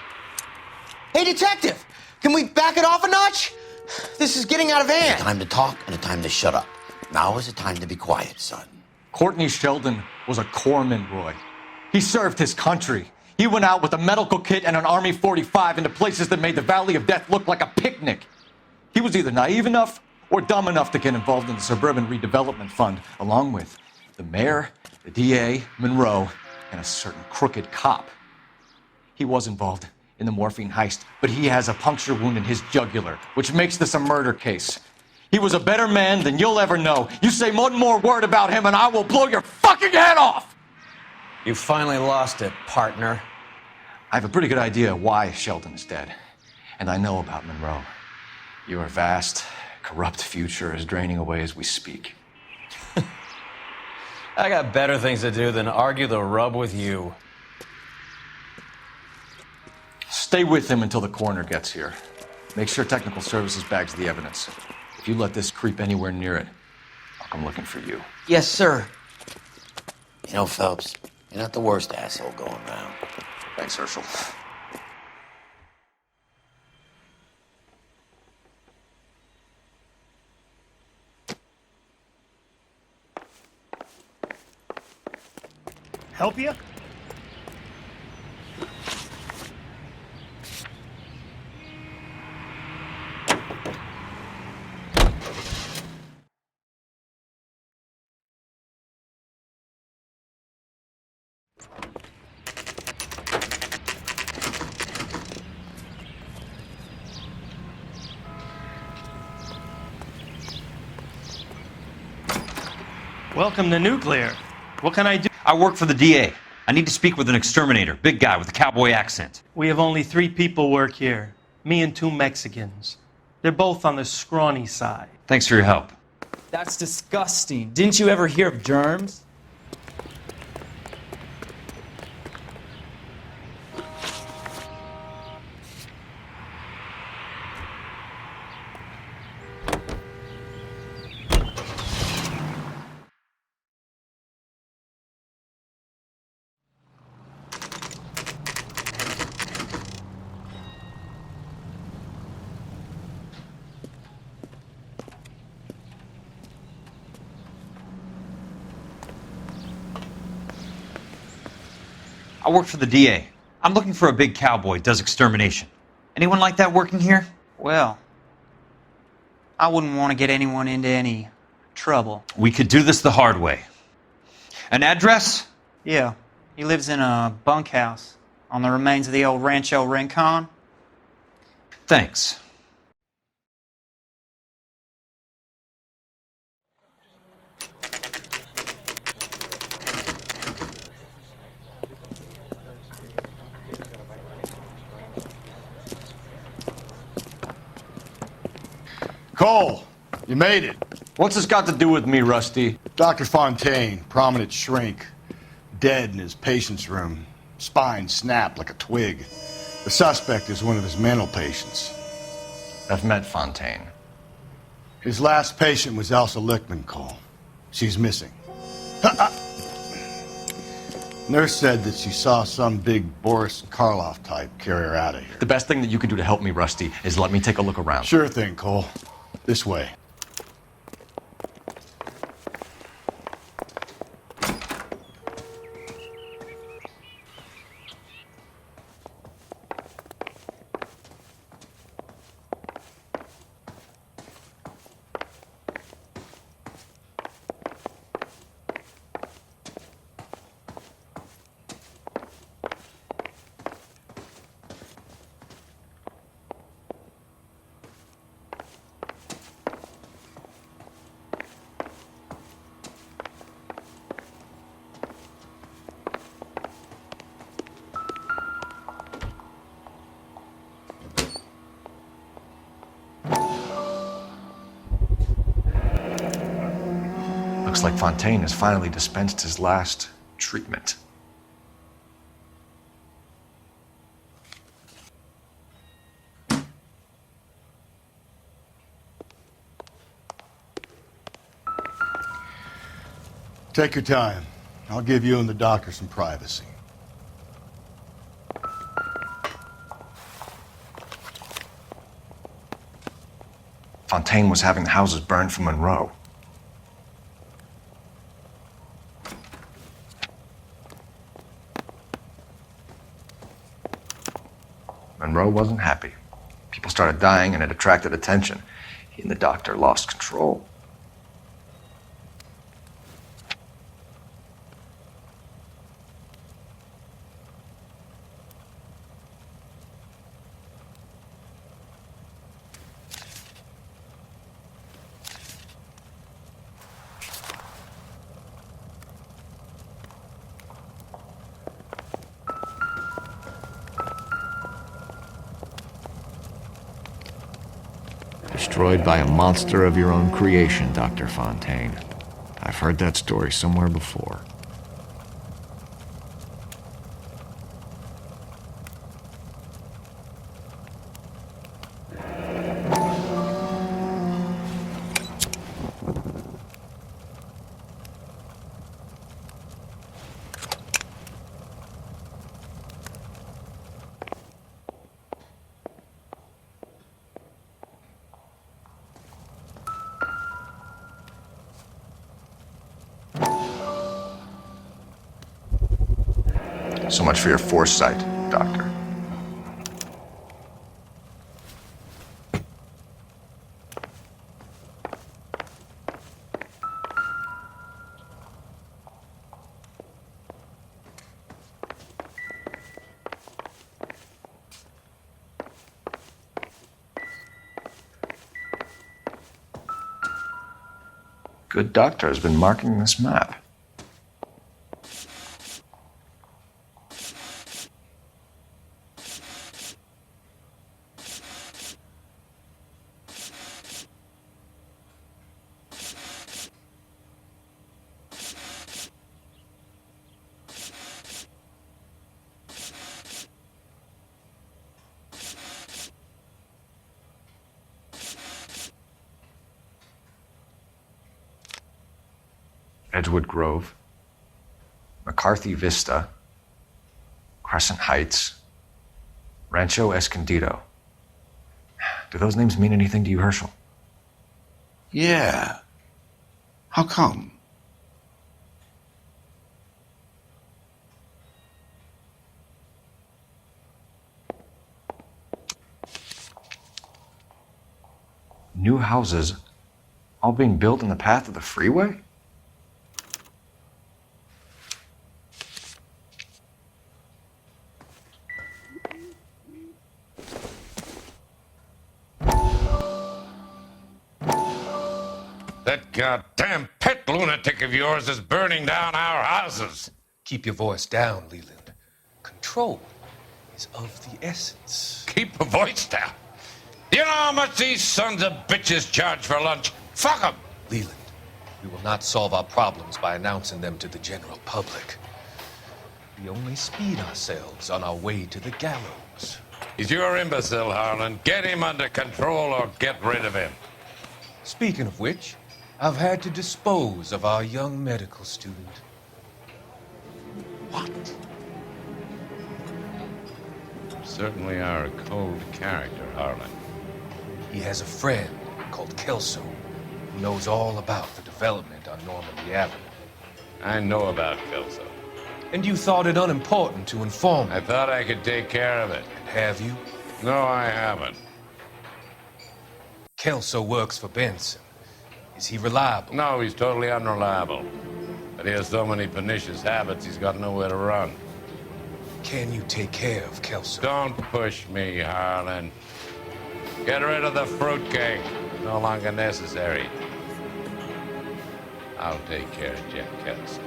Hey, detective! Can we back it off a notch? This is getting out of hand. A time to talk and a time to shut up. Now is the time to be quiet, son. Courtney Sheldon was a corpsman, Roy. He served his country. He went out with a medical kit and an Army 45 into places that made the Valley of Death look like a picnic. He was either naive enough or dumb enough to get involved in the Suburban Redevelopment Fund, along with the mayor, the DA, Monroe, and a certain crooked cop. He was involved in the morphine heist, but he has a puncture wound in his jugular, which makes this a murder case. He was a better man than you'll ever know. You say one more word about him and I will blow your fucking head off! You finally lost it, partner. I have a pretty good idea why Sheldon is dead. And I know about Monroe. Your vast, corrupt future is draining away as we speak. I got better things to do than argue the rub with you. Stay with him until the coroner gets here. Make sure technical services bags the evidence. If you let this creep anywhere near it, I'll come looking for you. Yes, sir. You know, Phelps, you're not the worst asshole going around. Thanks, Herschel. Help you? Welcome to Nuclear. What can I do? I work for the DA. I need to speak with an exterminator, big guy with a cowboy accent. We have only 3 people work here. Me and 2 Mexicans. They're both on the scrawny side. Thanks for your help. That's disgusting. Didn't you ever hear of germs? I work for the DA. I'm looking for a big cowboy, does extermination. Anyone like that working here? Well, I wouldn't want to get anyone into any trouble. We could do this the hard way. An address? Yeah, he lives in a bunkhouse on the remains of the old Rancho Rincon. Thanks. Cole, you made it. What's this got to do with me, Rusty? Dr. Fontaine, prominent shrink, dead in his patient's room, spine snapped like a twig. The suspect is one of his mental patients. I've met Fontaine. His last patient was Elsa Lichtman, Cole. She's missing. Nurse said that she saw some big Boris Karloff type carry her out of here. The best thing that you can do to help me, Rusty, is let me take a look around. Sure thing, Cole. This way. Looks like Fontaine has finally dispensed his last treatment. Take your time. I'll give you and the doctor some privacy. Fontaine was having the houses burned for Monroe. Monroe wasn't happy. People started dying and it attracted attention. He and the doctor lost control. Destroyed by a monster of your own creation, Dr. Fontaine. I've heard that story somewhere before. So much for your foresight, Doctor. good doctor has been marking this map? Edgewood Grove, McCarthy Vista, Crescent Heights, Rancho Escondido. Do those names mean anything to you, Herschel? Yeah. How come? New houses all being built in the path of the freeway? That goddamn pet lunatic of yours is burning down our houses. Keep your voice down, Leland. Control is of the essence. Keep your voice down? Do you know how much these sons of bitches charge for lunch? Fuck 'em! Leland, we will not solve our problems by announcing them to the general public. We only speed ourselves on our way to the gallows. He's your imbecile, Harlan. Get him under control or get rid of him. Speaking of which, I've had to dispose of our young medical student. What? Certainly are a cold character, Harlan. He has a friend called Kelso who knows all about the development on Normandy Avenue. I know about Kelso. And you thought it unimportant to inform me. I thought I could take care of it. And have you? No, I haven't. Kelso works for Benson. Is he reliable? No, he's totally unreliable. But he has so many pernicious habits, he's got nowhere to run. Can you take care of Kelso? Don't push me, Harlan. Get rid of the fruitcake. No longer necessary. I'll take care of Jack Kelso.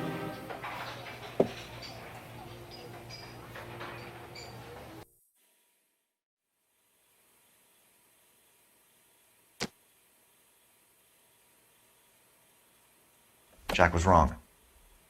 Jack was wrong.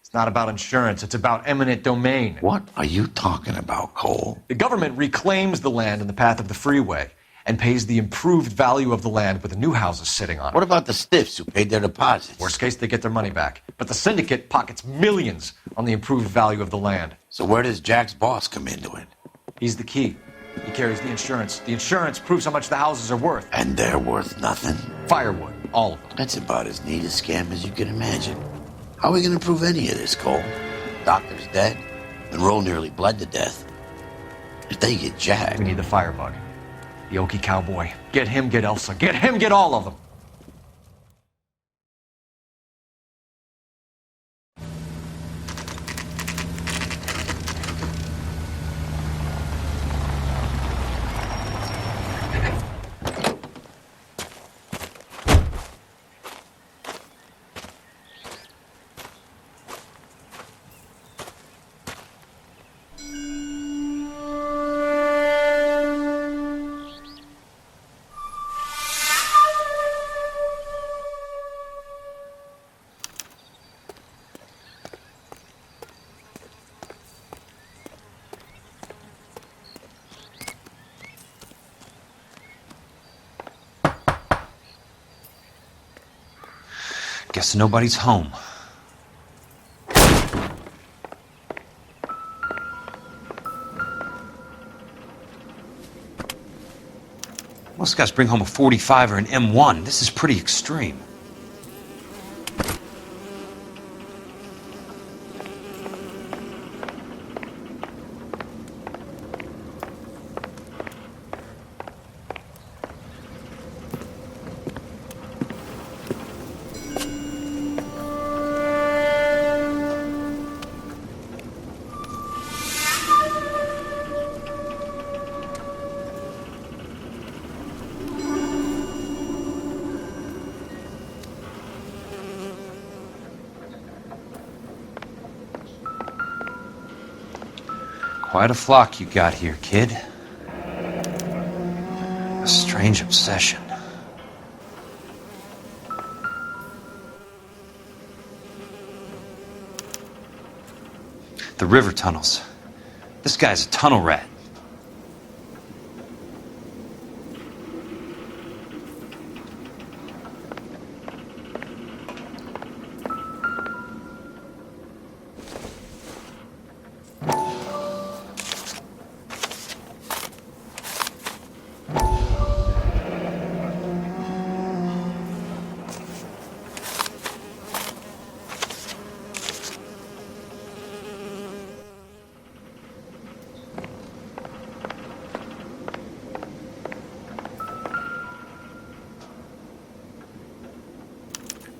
It's not about insurance, it's about eminent domain. What are you talking about, Cole? The government reclaims the land in the path of the freeway and pays the improved value of the land with the new houses sitting on it. What about the stiffs who paid their deposits? Worst case, they get their money back. But the syndicate pockets millions on the improved value of the land. So where does Jack's boss come into it? He's the key. He carries the insurance. The insurance proves how much the houses are worth. And they're worth nothing? Firewood, all of them. That's about as neat a scam as you can imagine. How are we going to prove any of this, Cole? Doctor's dead. Monroe nearly bled to death. If they get Jack... We need the firebug. The Okie cowboy. Get him, get Elsa. Get him, get all of them. Guess nobody's home. Most guys bring home a 45 or an M1. This is pretty extreme. Quite a flock you got here, kid. A strange obsession. The river tunnels. This guy's a tunnel rat.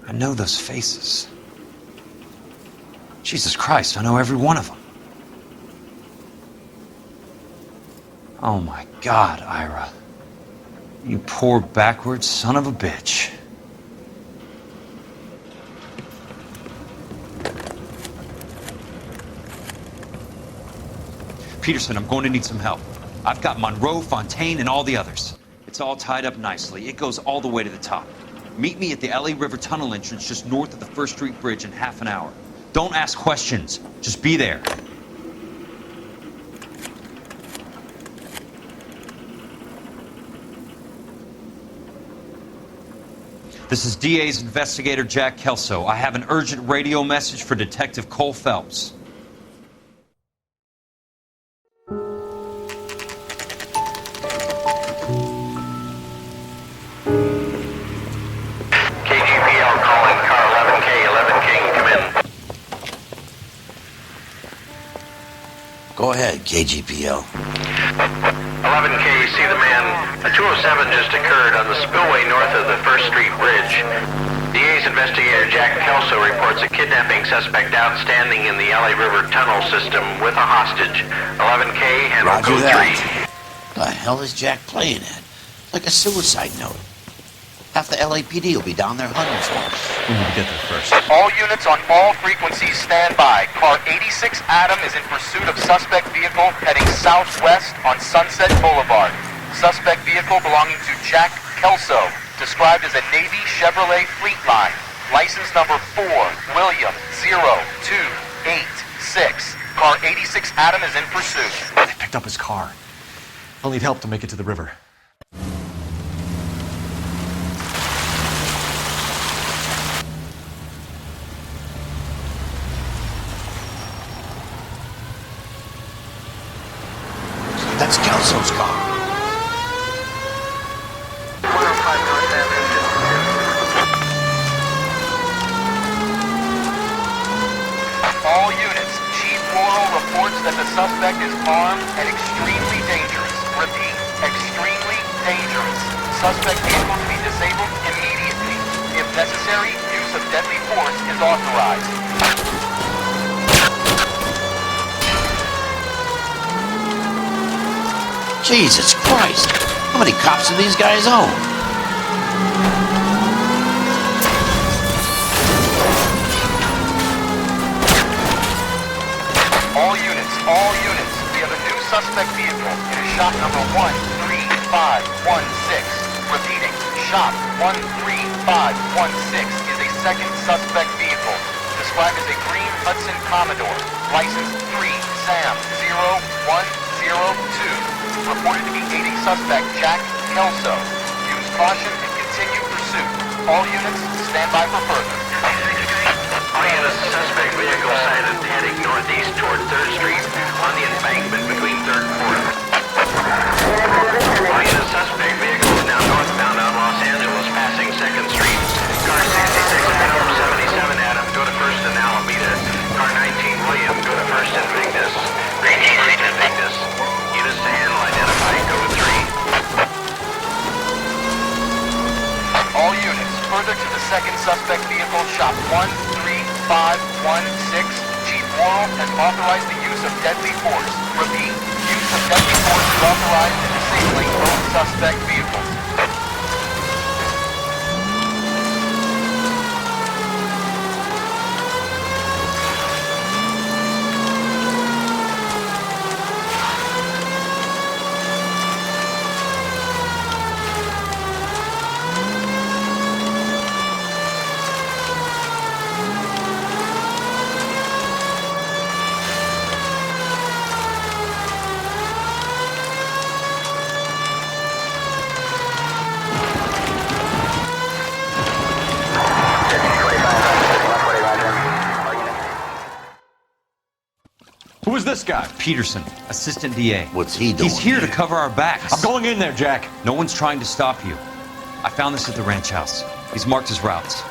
I know those faces. Jesus Christ, I know every one of them. Oh my God, Ira. You poor backwards son of a bitch. Peterson, I'm going to need some help. I've got Monroe, Fontaine, and all the others. It's all tied up nicely. It goes all the way to the top. Meet me at the LA River Tunnel entrance just north of the First Street Bridge in half an hour. Don't ask questions. Just be there. This is DA's investigator Jack Kelso. I have an urgent radio message for Detective Cole Phelps. Go ahead, KGPL. 11K, see the man. A 207 just occurred on the spillway north of the First Street Bridge. DA's investigator Jack Kelso reports a kidnapping suspect outstanding in the LA River tunnel system with a hostage. 11K, handle Roger code that. The hell is Jack playing at? Like a suicide note. Half the LAPD will be down there hunting for him. We need to get there first. All units on all frequencies stand by. Car 86 Adam is in pursuit of suspect vehicle heading southwest on Sunset Boulevard. Suspect vehicle belonging to Jack Kelso, described as a Navy Chevrolet Fleetline. License number 4, William 0286. Car 86 Adam is in pursuit. They picked up his car. I'll need help to make it to the river. That's Kelso's car. All units, Chief Laurel reports that the suspect is armed and extremely dangerous. Repeat, extremely dangerous. Suspect vehicle to be disabled immediately. If necessary, use of deadly force is authorized. Jesus Christ! How many cops do these guys own? All units, we have a new suspect vehicle. It is shop number 13516. Repeating, shop 13516 is a second suspect vehicle, described as a green Hudson Commodore, license 3 Sam 0102. Reported to be aiding suspect Jack Kelso. Use caution and continue pursuit. All units, stand by for further. All units, suspect vehicle sighted heading northeast toward 3rd Street on the embankment between 3rd and 4th. All units, suspect vehicle is now northbound on Los Angeles, passing 2nd Street. Car 66 Adam, 77 Adam, go to 1st and Alameda. Car 19 William, go to 1st and Vignes. 1st and Vignes. Units to handle, identify, code 3. All units, further to the second suspect vehicle, shop 13516. Chief Laurel has authorized the use of deadly force. Repeat, use of deadly force is authorized in disabling both suspect vehicles. Who's this guy? Peterson, assistant DA. What's he doing? He's here to cover our backs. I'm going in there, Jack. No one's trying to stop you. I found this at the ranch house. He's marked his routes.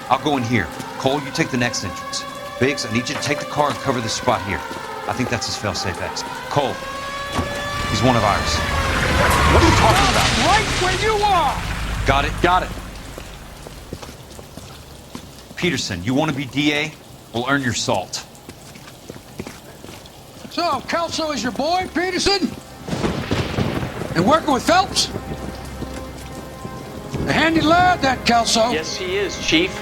I'll go in here. Cole, you take the next entrance. Biggs, I need you to take the car and cover this spot here. I think that's his fail-safe exit. Cole, he's one of ours. What are you talking about? Right where you are! Got it? Got it. Peterson, you want to be DA? We'll earn your salt. So, Kelso is your boy, Peterson? And working with Phelps? A handy lad, that Kelso. Yes, he is, Chief.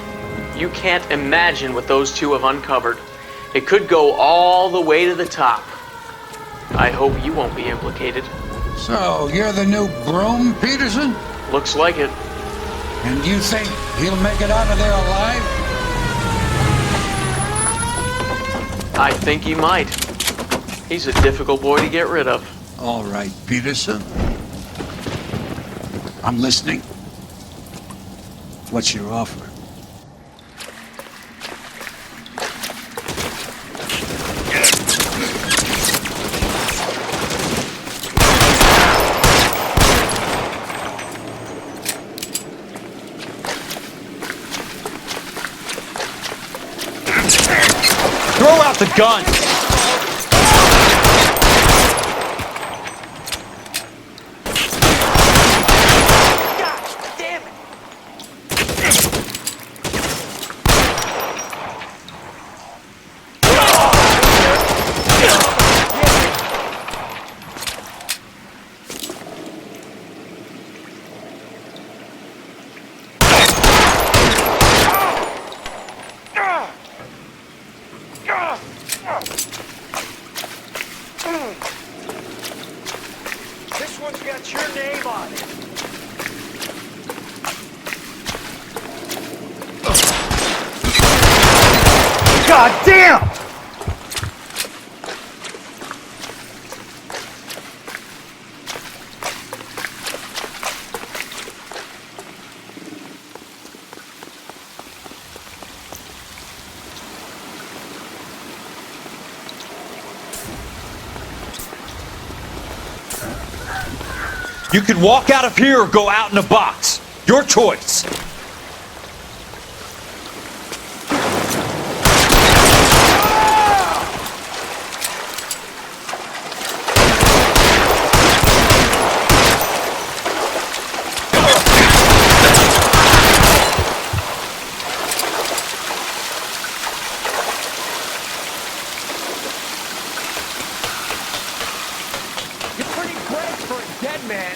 You can't imagine what those two have uncovered. It could go all the way to the top. I hope you won't be implicated. So, you're the new broom, Peterson? Looks like it. And you think he'll make it out of there alive? I think he might. He's a difficult boy to get rid of. All right, Peterson. I'm listening. What's your offer? Throw out the gun! This one's got your name on it. God damn! You can walk out of here or go out in a box. Your choice. You're pretty quick for a dead man.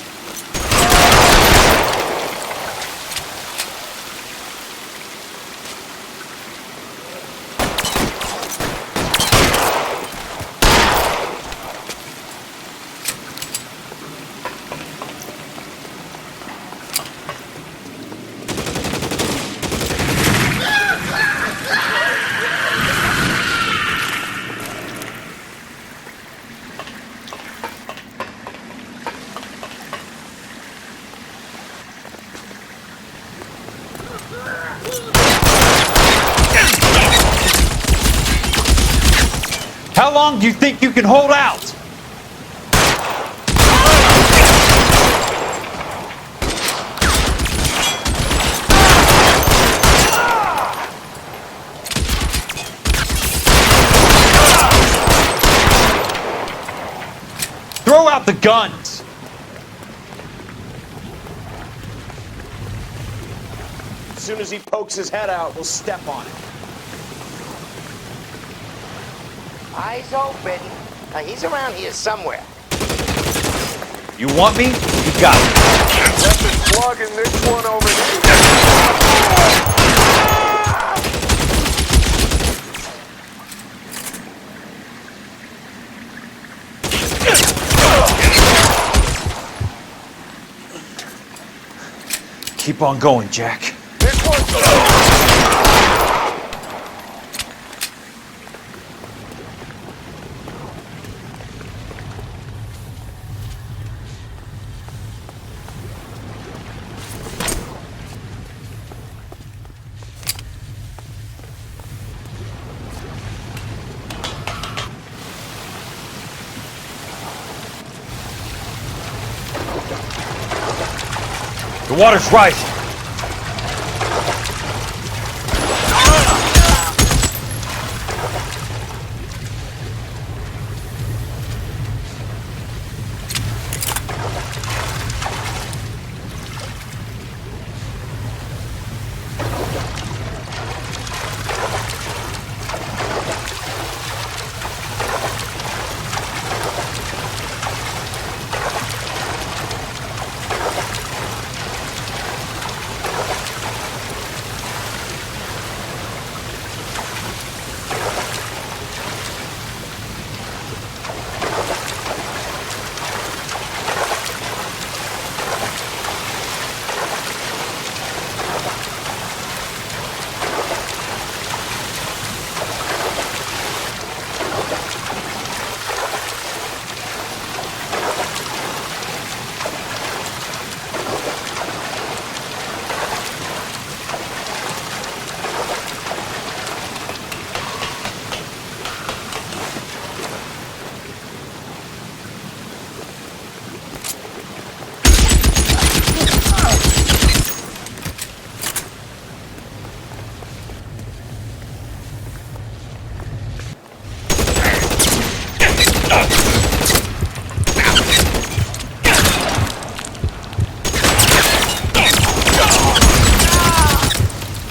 How long do you think you can hold out? Throw out the guns! As soon as he pokes his head out, we'll step on it. Eyes open. He's around here somewhere. You want me? You got it. That's plugging this one over here. Keep on going, Jack. This one's... The water's rising.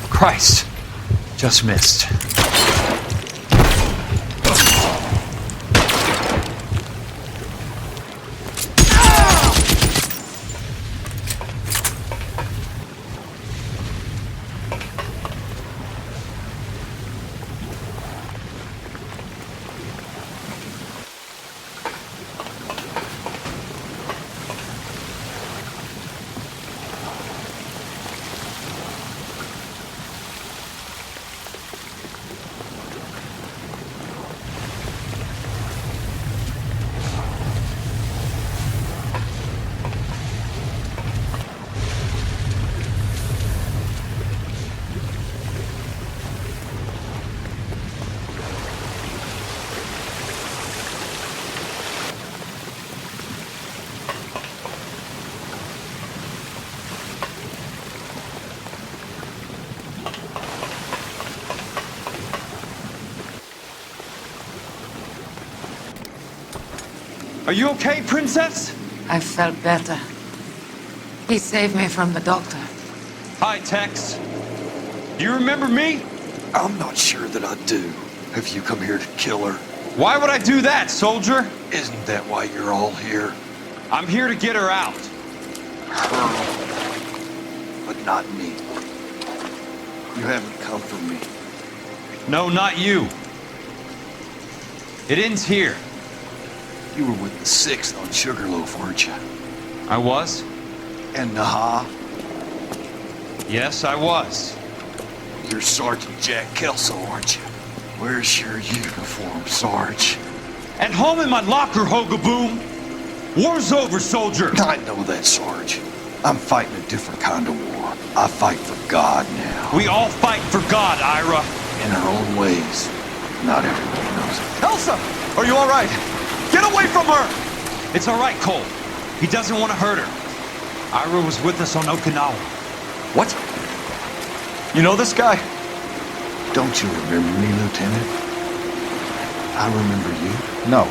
Christ. Just missed. Are you okay, Princess? I felt better. He saved me from the doctor. Hi, Tex. Do you remember me? I'm not sure that I do. Have you come here to kill her? Why would I do that, soldier? Isn't that why you're all here? I'm here to get her out. Her. But not me. You haven't come for me. No, not you. It ends here. You were with the 6th on Sugarloaf, weren't you? I was? And Naha? Yes, I was. You're Sergeant Jack Kelso, aren't you? Where's your uniform, Sarge? At home in my locker, Hogaboom. War's over, soldier. I know that, Sarge. I'm fighting a different kind of war. I fight for God now. We all fight for God, Ira. In our own ways. Not everybody knows it. Elsa! Are you all right? Get away from her! It's all right, Cole. He doesn't want to hurt her. Ira was with us on Okinawa. What? You know this guy? Don't you remember me, Lieutenant? I remember you. No.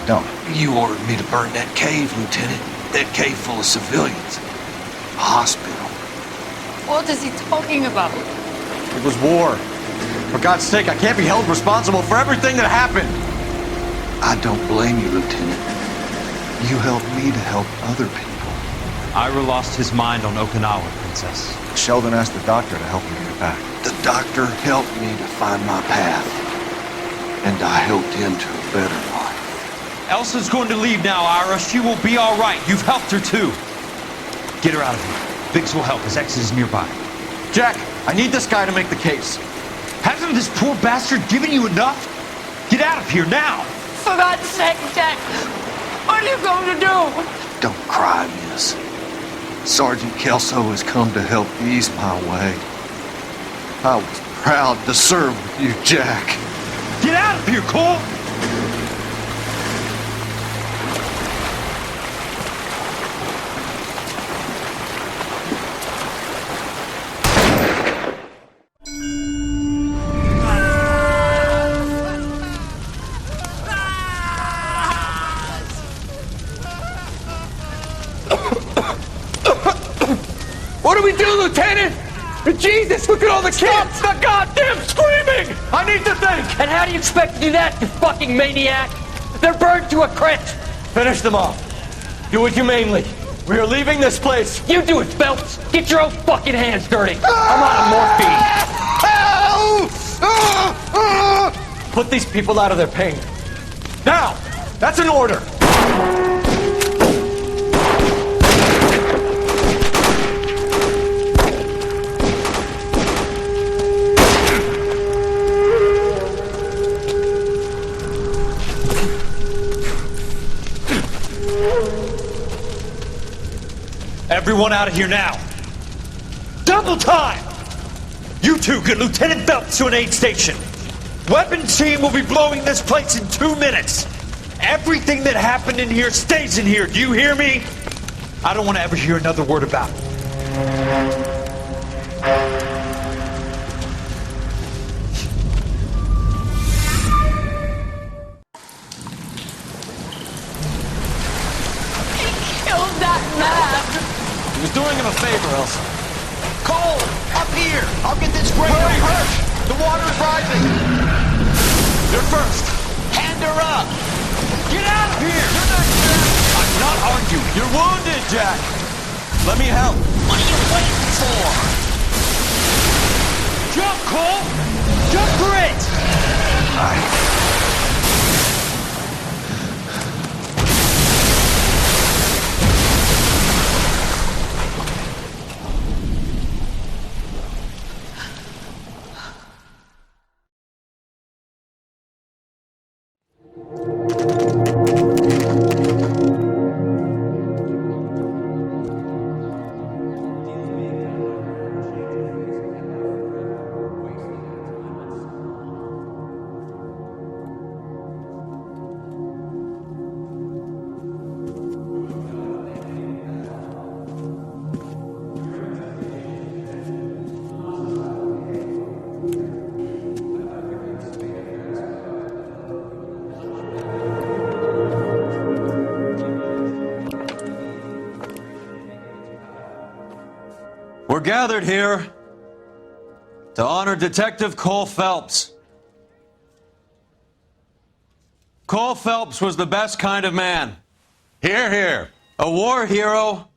Don't. You ordered me to burn that cave, Lieutenant. That cave full of civilians. A hospital. What is he talking about? It was war. For God's sake, I can't be held responsible for everything that happened. I don't blame you, Lieutenant. You helped me to help other people. Ira lost his mind on Okinawa, Princess. Sheldon asked the doctor to help him get back. The doctor helped me to find my path. And I helped him to a better life. Elsa's going to leave now, Ira. She will be all right. You've helped her, too. Get her out of here. Biggs will help. His exit is nearby. Jack, I need this guy to make the case. Hasn't this poor bastard given you enough? Get out of here now! For God's sake, Jack! What are you going to do? Don't cry, miss. Sergeant Kelso has come to help ease my way. I was proud to serve with you, Jack. Get out of here, Cole! Lieutenant! Jesus, look at all the kids! Stop the goddamn screaming! I need to think! And how do you expect to do that, you fucking maniac? They're burned to a crisp! Finish them off. Do it humanely. We are leaving this place. You do it, Phelps! Get your own fucking hands dirty! I'm out of morphine! Put these people out of their pain. Now! That's an order! Everyone out of here now. Double time! You two get Lieutenant Phelps to an aid station. Weapons team will be blowing this place in 2 minutes. Everything that happened in here stays in here. Do you hear me? I don't want to ever hear another word about it. Killed that man! He was doing him a favor, Elsa. Cole, up here! I'll get this grader first! The water's rising! You're first! Hand her up! Get out of here! You're not Jack! I'm not arguing. You're wounded, Jack! Let me help. What are you waiting for? Jump, Cole! Jump for it! We're gathered here to honor Detective Cole Phelps. Cole Phelps was the best kind of man. Hear, hear. A war hero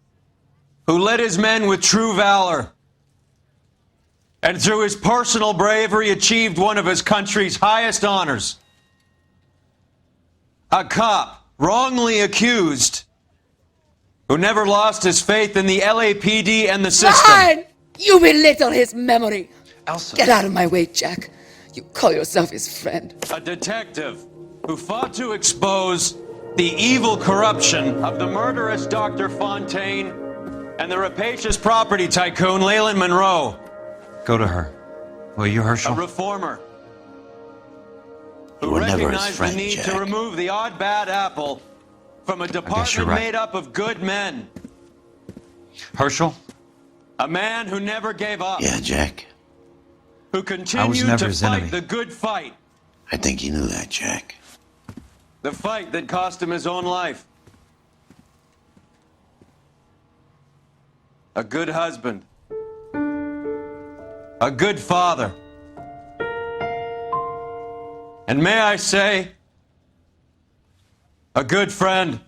who led his men with true valor. And through his personal bravery achieved one of his country's highest honors. A cop wrongly accused who never lost his faith in the LAPD and the system. Fine! You belittle his memory. Elsa. Get out of my way, Jack. You call yourself his friend. A detective who fought to expose the evil corruption of the murderous Dr. Fontaine and the rapacious property tycoon Leyland Monroe. Go to her. Will you, Herschel? A reformer You who were never his recognized friend, the need Jack. to remove the odd bad apple from a department right. made up of good men. Herschel? A man who never gave up. Yeah, Jack. Who continued never to his fight enemy. the good fight. I think you knew that, Jack. The fight that cost him his own life. A good husband. A good father. And may I say, a good friend.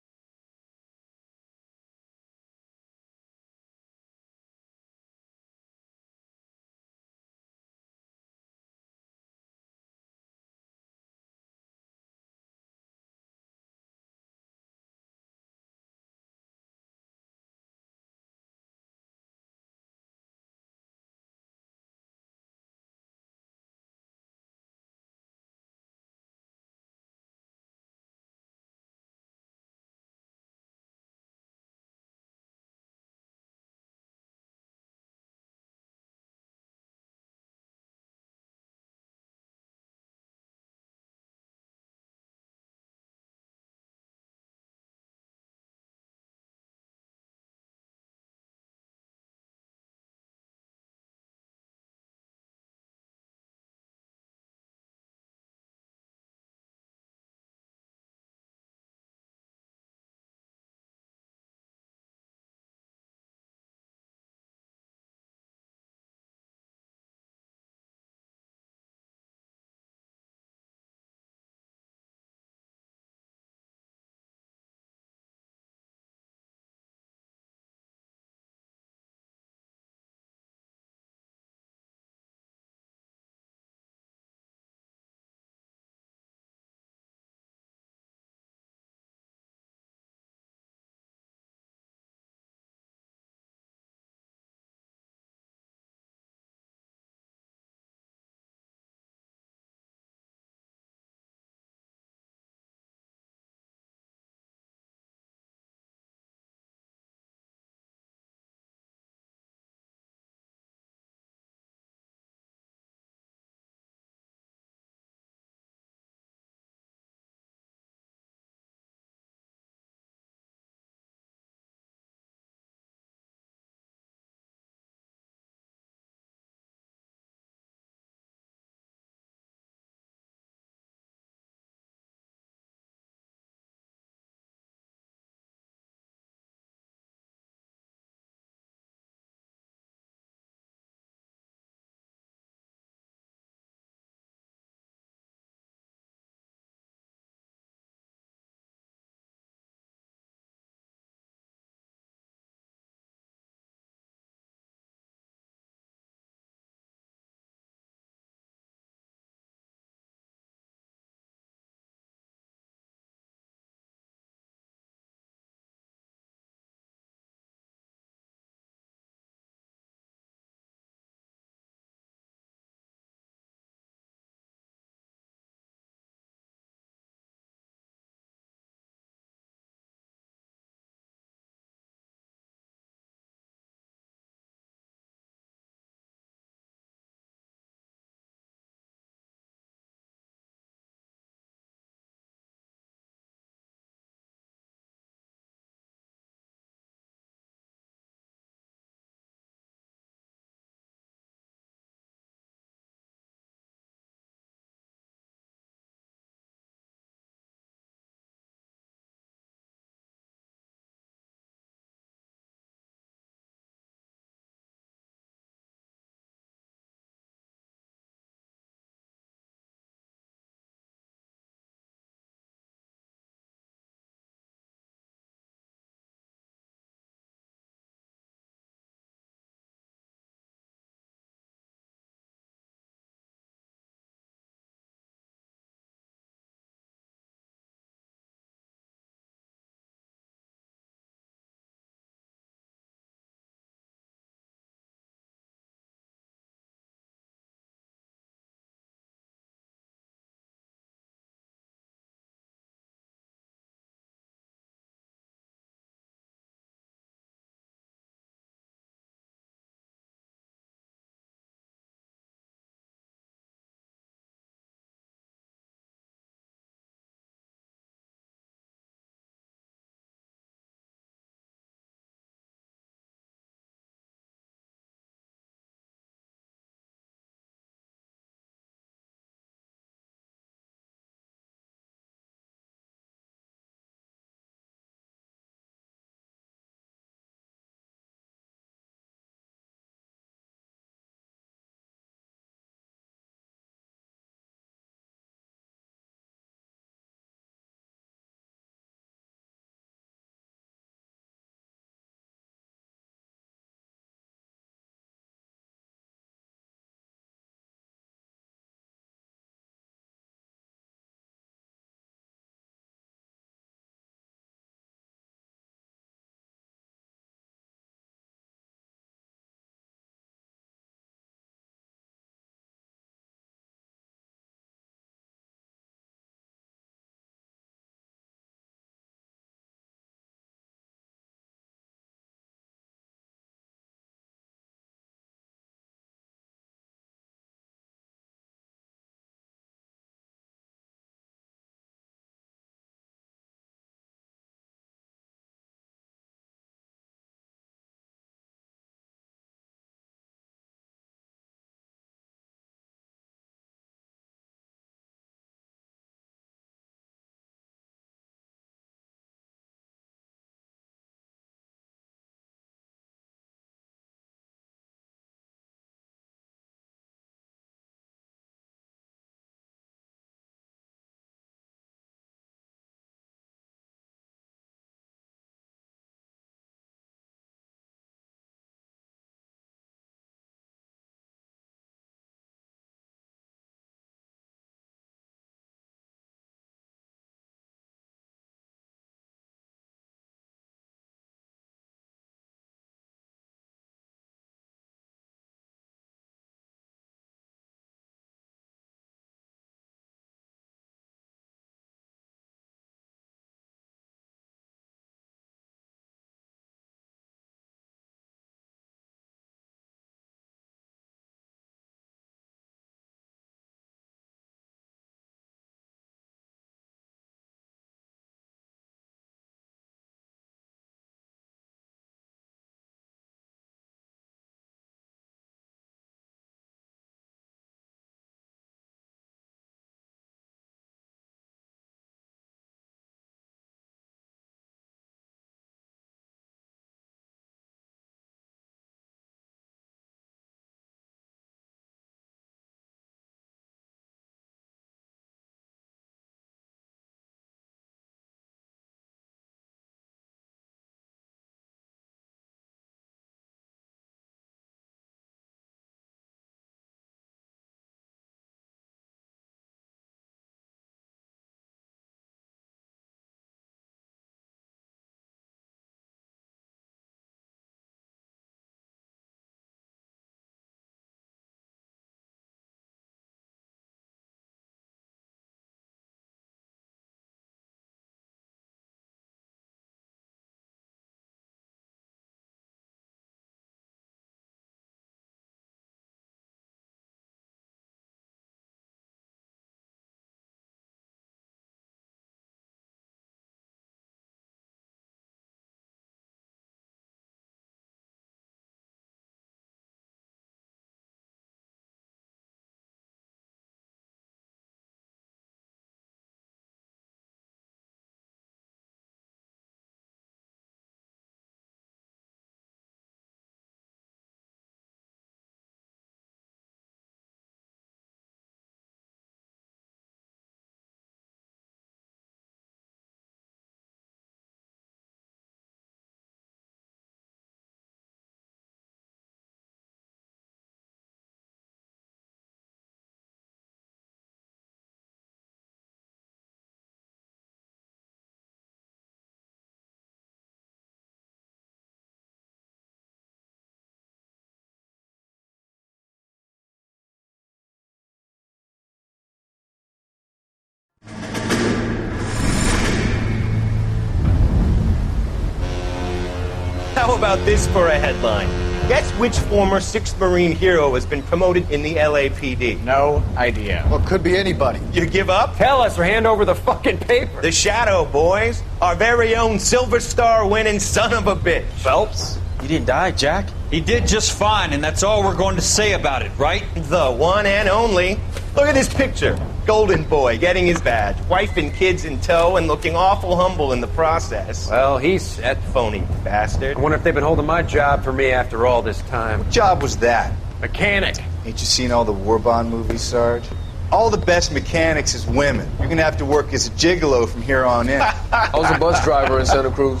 How about this for a headline? Guess which former 6th Marine hero has been promoted in the LAPD? No idea. Well, it could be anybody. You give up? Tell us or hand over the fucking paper. The Shadow, boys. Our very own Silver Star winning son of a bitch. Phelps? He didn't die, Jack. He did just fine, and that's all we're going to say about it, right? The one and only. Look at this picture. Golden boy getting his badge, wife and kids in tow, and looking awful humble in the process. Well, he's set. Phony bastard. I wonder if they've been holding my job for me after all this time. What job was that? Mechanic. Ain't you seen all the war bond movies, Sarge? All the best mechanics is women. You're gonna have to work as a gigolo from here on in. I was a bus driver in Santa Cruz.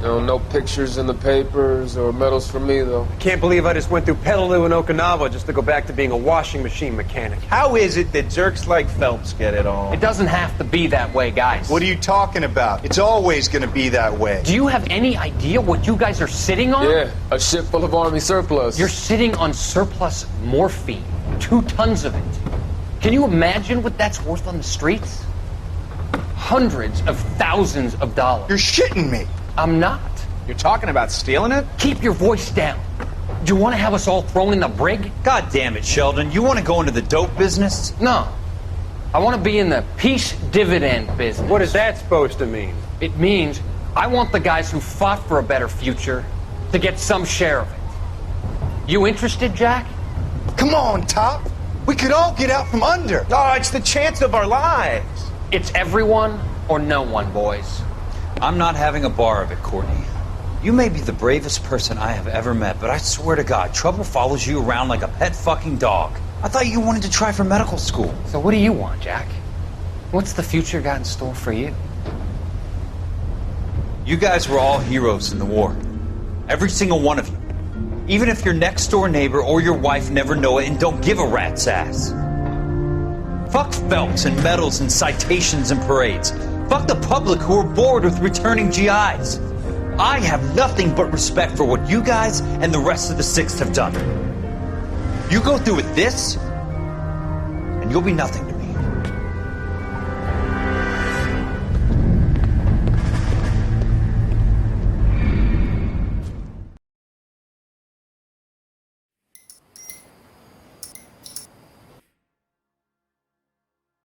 No pictures in the papers or medals for me, though. I can't believe I just went through Petaloo and Okinawa just to go back to being a washing machine mechanic. How is it that jerks like Phelps get it all? It doesn't have to be that way, guys. What are you talking about? It's always gonna be that way. Do you have any idea what you guys are sitting on? Yeah, a ship full of Army surplus. You're sitting on surplus morphine. 2 tons of it. Can you imagine what that's worth on the streets? Hundreds of thousands of dollars. You're shitting me. I'm not. You're talking about stealing it? Keep your voice down. Do you want to have us all thrown in the brig? God damn it, Sheldon. You want to go into the dope business? No. I want to be in the peace dividend business. What is that supposed to mean? It means I want the guys who fought for a better future to get some share of it. You interested, Jack? Come on, Top. We could all get out from under. Oh, it's the chance of our lives. It's everyone or no one, boys. I'm not having a bar of it, Courtney. You may be the bravest person I have ever met, but I swear to God, trouble follows you around like a pet fucking dog. I thought you wanted to try for medical school. So what do you want, Jack? What's the future got in store for you? You guys were all heroes in the war. Every single one of you. Even if your next door neighbor or your wife never know it and don't give a rat's ass. Fuck Phelps and medals and citations and parades. Fuck the public who are bored with returning GIs. I have nothing but respect for what you guys and the rest of the 6th have done. You go through with this, and you'll be nothing